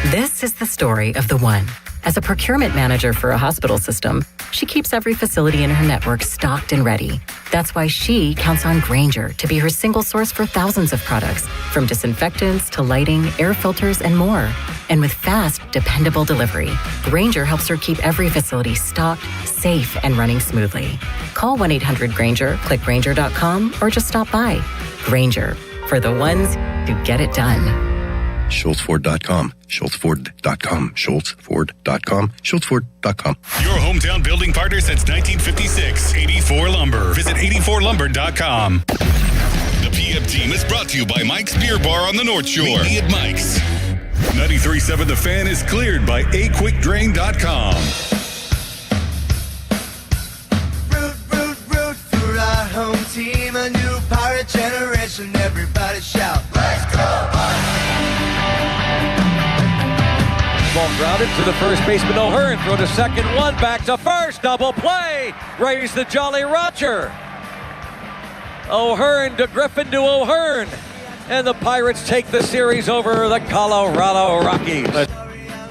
This is the story of the one. As a procurement manager for a hospital system, she keeps every facility in her network stocked and ready. That's why she counts on Grainger to be her single source for thousands of products, from disinfectants to lighting, air filters, and more. And with fast, dependable delivery, Grainger helps her keep every facility stocked, safe, and running smoothly. Call 1-800-GRAINGER, click Grainger.com, or just stop by. Grainger, for the ones who get it done. SchultzFord.com, SchultzFord.com, SchultzFord.com, SchultzFord.com. Your hometown building partner since 1956, 84 Lumber. Visit 84lumber.com. The PM team is brought to you by Mike's Beer Bar on the North Shore. Meet me at Mike's. 93.7 The Fan is cleared by aquickdrain.com. Root for our home team, a new pirate generation. Everybody shout, let's go! Ball grounded to the first baseman O'Hearn. Throw to second, one back to first. Double play. Raise the Jolly Roger. O'Hearn to Griffin to O'Hearn. And the Pirates take the series over the Colorado Rockies.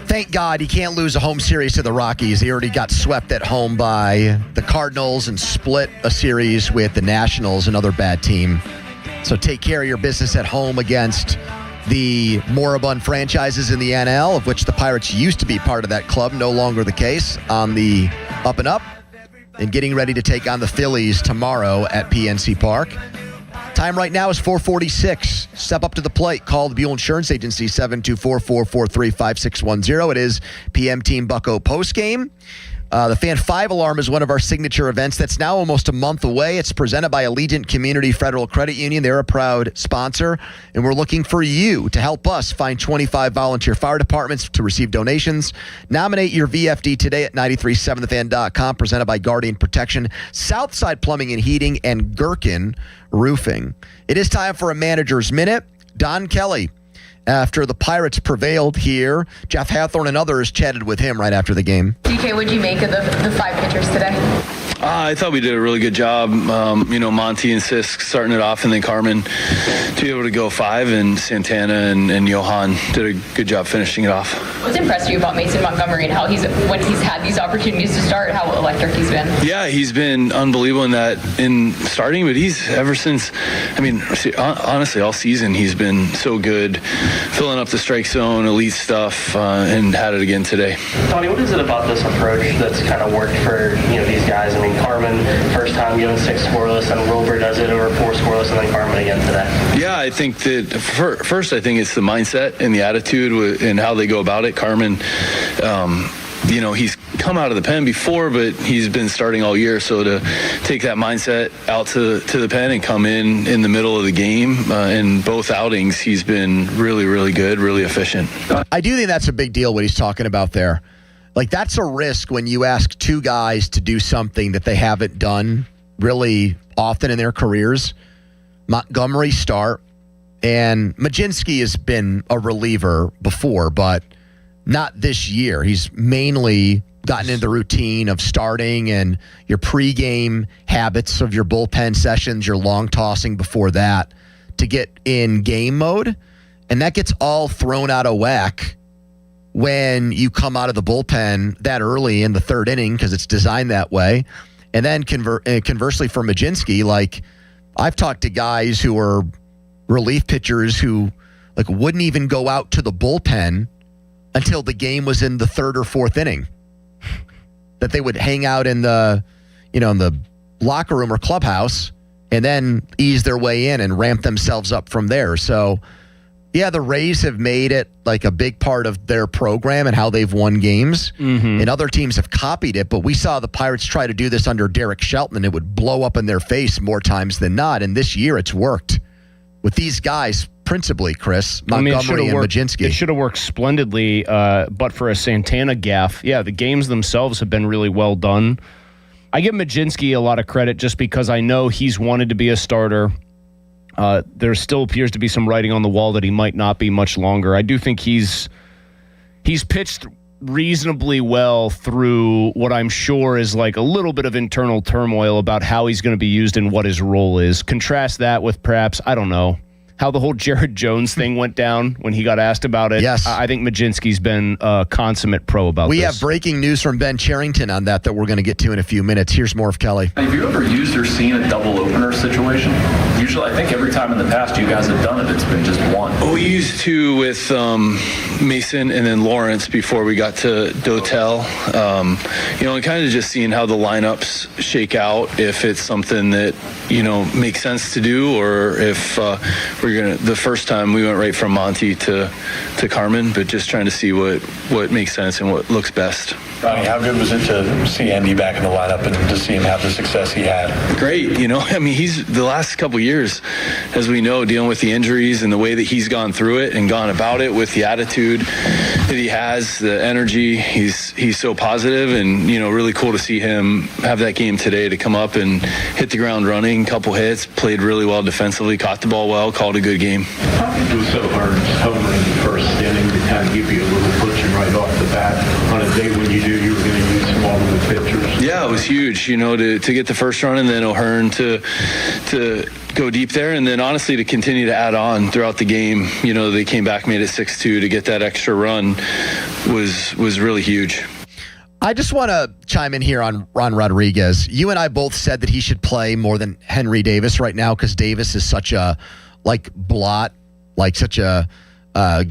Thank God he can't lose a home series to the Rockies. He already got swept at home by the Cardinals and split a series with the Nationals, another bad team. So take care of your business at home against the moribund franchises in the NL, of which the Pirates used to be part of that club, no longer the case, on the up and up, and getting ready to take on the Phillies tomorrow at PNC Park. Time right now is 4:46. Step up to the plate. Call the Buell Insurance Agency, 724-443-5610. It is PM Team Bucko postgame. The Fan 5 Alarm is one of our signature events that's now almost a month away. It's presented by Allegiant Community Federal Credit Union. They're a proud sponsor, and we're looking for you to help us find 25 volunteer fire departments to receive donations. Nominate your VFD today at 937thefan.com, presented by Guardian Protection, Southside Plumbing and Heating, and Gherkin Roofing. It is time for a Manager's Minute. Don Kelly, after the Pirates prevailed here, Jeff Hathorn and others chatted with him right after the game. DK, what did you make of the 5 pitchers today? I thought we did a really good job. Monty and Sisk starting it off, and then Carmen to be able to go 5, and Santana and Johan did a good job finishing it off. What's impressed you about Mason Montgomery and how when he's had these opportunities to start, how electric he's been? Yeah, he's been unbelievable in starting, but he's ever since, honestly, all season he's been so good, filling up the strike zone, elite stuff, and had it again today. Tony, what is it about this approach that's kind of worked for these guys? Carmen, first time going 6 scoreless, and Wilbur does it over 4 scoreless, and then Carmen again today. Yeah, I think that first, I think it's the mindset and the attitude and how they go about it. Carmen, he's come out of the pen before, but he's been starting all year. So to take that mindset out to the pen and come in the middle of the game, in both outings, he's been really, really good, really efficient. I do think that's a big deal, what he's talking about there. Like, that's a risk when you ask 2 guys to do something that they haven't done really often in their careers. Montgomery start, and Majinski has been a reliever before, but not this year. He's mainly gotten into the routine of starting and your pregame habits of your bullpen sessions, your long tossing before that to get in game mode, and that gets all thrown out of whack when you come out of the bullpen that early in the 3rd inning, because it's designed that way. And then conversely for Majinski, like, I've talked to guys who are relief pitchers who wouldn't even go out to the bullpen until the game was in the 3rd or 4th inning. That they would hang out in the locker room or clubhouse and then ease their way in and ramp themselves up from there. So yeah, the Rays have made it like a big part of their program and how they've won games. And other teams have copied it, but we saw the Pirates try to do this under Derek Shelton, and it would blow up in their face more times than not. And this year it's worked with these guys, principally, Chris, Montgomery and Majinski. It should have worked splendidly, but for a Santana gaffe. Yeah, the games themselves have been really well done. I give Majinski a lot of credit just because I know he's wanted to be a starter. There still appears to be some writing on the wall that he might not be much longer. I do think he's pitched reasonably well through what I'm sure is like a little bit of internal turmoil about how he's going to be used and what his role is. Contrast that with perhaps, I don't know, how the whole Jared Jones thing went down when he got asked about it. Yes. I think Majinski's been a consummate pro about this. We have breaking news from Ben Cherington on that we're going to get to in a few minutes. Here's more of Kelly. Have you ever used or seen a double opener situation? Usually, I think every time in the past you guys have done it, it's been just one. We used to with Mason and then Lawrence before we got to Dotel. And kind of just seeing how the lineups shake out, if it's something that, makes sense to do, or if the first time we went right from Monty to Carmen, but just trying to see what makes sense and what looks best. Ronnie, how good was it to see Andy back in the lineup and to see him have the success he had? Great. He's the last couple years, as we know, dealing with the injuries and the way that he's gone through it and gone about it with the attitude that he has, the energy. He's so positive, and really cool to see him have that game today to come up and hit the ground running, couple hits, played really well defensively, caught the ball well, called a good game. How did it do so hard hovering the first inning to kind of give you a little pushing right off the bat? a day when you knew you were going to use some multiple pitchers? Yeah, it was huge, to get the first run and then O'Hearn to go deep there, and then honestly to continue to add on throughout the game. They came back, made it 6-2 to get that extra run was really huge. I just want to chime in here on Ron Rodriguez. You and I both said that he should play more than Henry Davis right now because Davis is such a blot, such a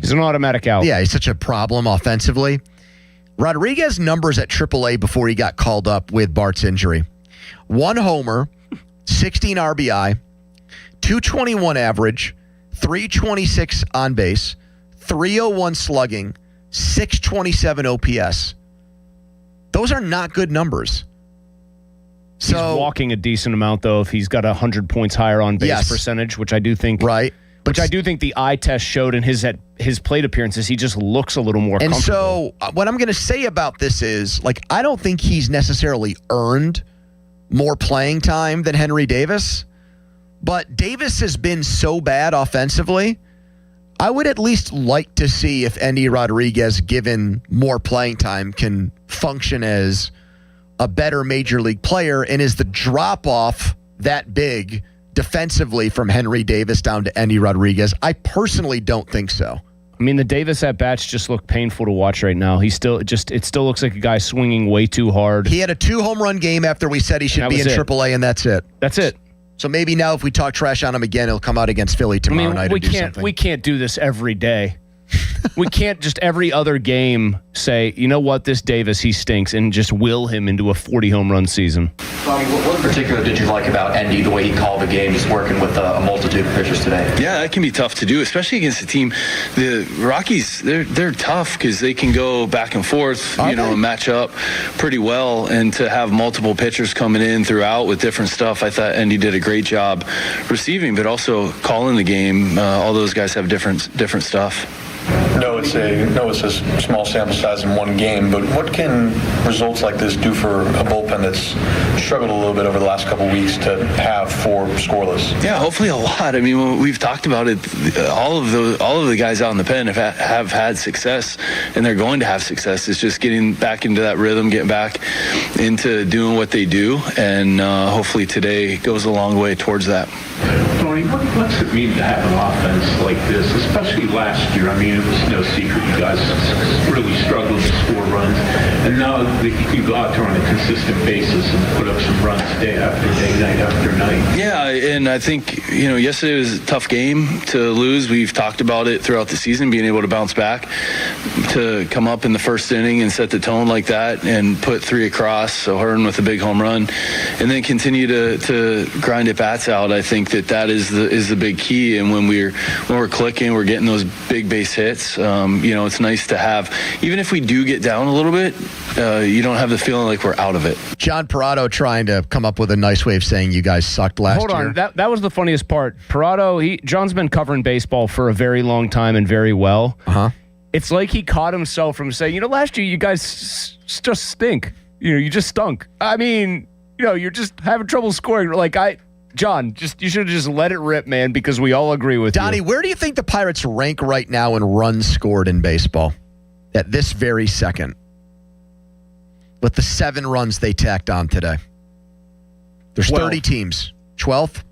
he's an automatic out. Yeah, he's such a problem offensively. Rodriguez numbers at AAA before he got called up with Bart's injury: 1 homer, 16 RBI, 221 average, 326 on base, 301 slugging, 627 OPS. Those are not good numbers. He's walking a decent amount, though, if he's got 100 points higher on base percentage, which I do think. Right. Which I do think the eye test showed in his plate appearances. He just looks a little more comfortable. And so what I'm going to say about this is, I don't think he's necessarily earned more playing time than Henry Davis, but Davis has been so bad offensively. I would at least like to see if Endy Rodriguez, given more playing time, can function as a better major league player. And is the drop-off that big defensively from Henry Davis down to Endy Rodriguez? I personally don't think so. I mean, the Davis at-bats just look painful to watch right now. It still looks like a guy swinging way too hard. He had a 2-home run game after we said he should be in AAA, and that's it. That's it. So maybe now if we talk trash on him again, he'll come out against Philly tomorrow night and do something. We can't do this every day. We can't just every other game say, you know what, this Davis, he stinks, and just will him into a 40-home run season. Tommy, what in particular did you like about Endy, the way he called the game, just working with a multitude of pitchers today? Yeah, that can be tough to do, especially against a team. The Rockies, they're tough because they can go back and forth, and match up pretty well. And to have multiple pitchers coming in throughout with different stuff, I thought Endy did a great job receiving, but also calling the game. All those guys have different stuff. No, it's a small sample size in one game, but what can results like this do for a bullpen that's struggled a little bit over the last couple of weeks to have 4 scoreless? Yeah, hopefully a lot. I mean, we've talked about it. All of the guys out in the pen have had success, and they're going to have success. It's just getting back into that rhythm, getting back into doing what they do, and hopefully today goes a long way towards that. Tony, what's it mean to have an offense like this, especially last year? I mean, it was no secret you guys really struggled to score runs, and now that you can go out there on a consistent basis and put up some runs day after day, night after night. Yeah, and I think, yesterday was a tough game to lose. We've talked about it throughout the season, being able to bounce back, to come up in the first inning and set the tone like that and put 3 across, so Hearn with a big home run, and then continue to grind at bats out. I think that is the big key, and when we're clicking, we're getting those big base hits. It's nice to have, even if we do get down a little bit, you don't have the feeling like we're out of it. John Parado trying to come up with a nice way of saying you guys sucked last year. Hold on, that was the funniest part. Parado, John's been covering baseball for a very long time and very well. It's like he caught himself from saying, last year you guys just stink. You just stunk. I mean, you're just having trouble scoring. John, you should have just let it rip, man, because we all agree with Donnie, you. where do you think the Pirates rank right now in runs scored in baseball at this very second? With the 7 runs they tacked on today. There's 30 teams. 12th?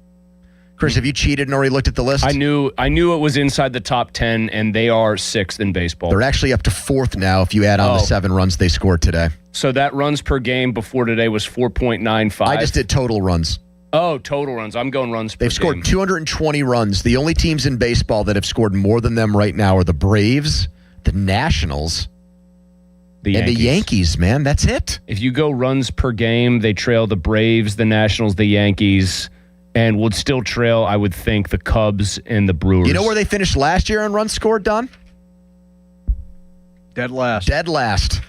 Chris, have you cheated and already looked at the list? I knew it was inside the top 10, and they are 6th in baseball. They're actually up to 4th now if you add on the 7 runs they scored today. So that runs per game before today was 4.95. I just did total runs. Oh, total runs. I'm going runs per game. They've scored 220 runs. The only teams in baseball that have scored more than them right now are the Braves, the Nationals, and the Yankees, man. That's it. If you go runs per game, they trail the Braves, the Nationals, the Yankees, and would still trail, I would think, the Cubs and the Brewers. You know where they finished last year on runs scored, Don? Dead last. Dead last.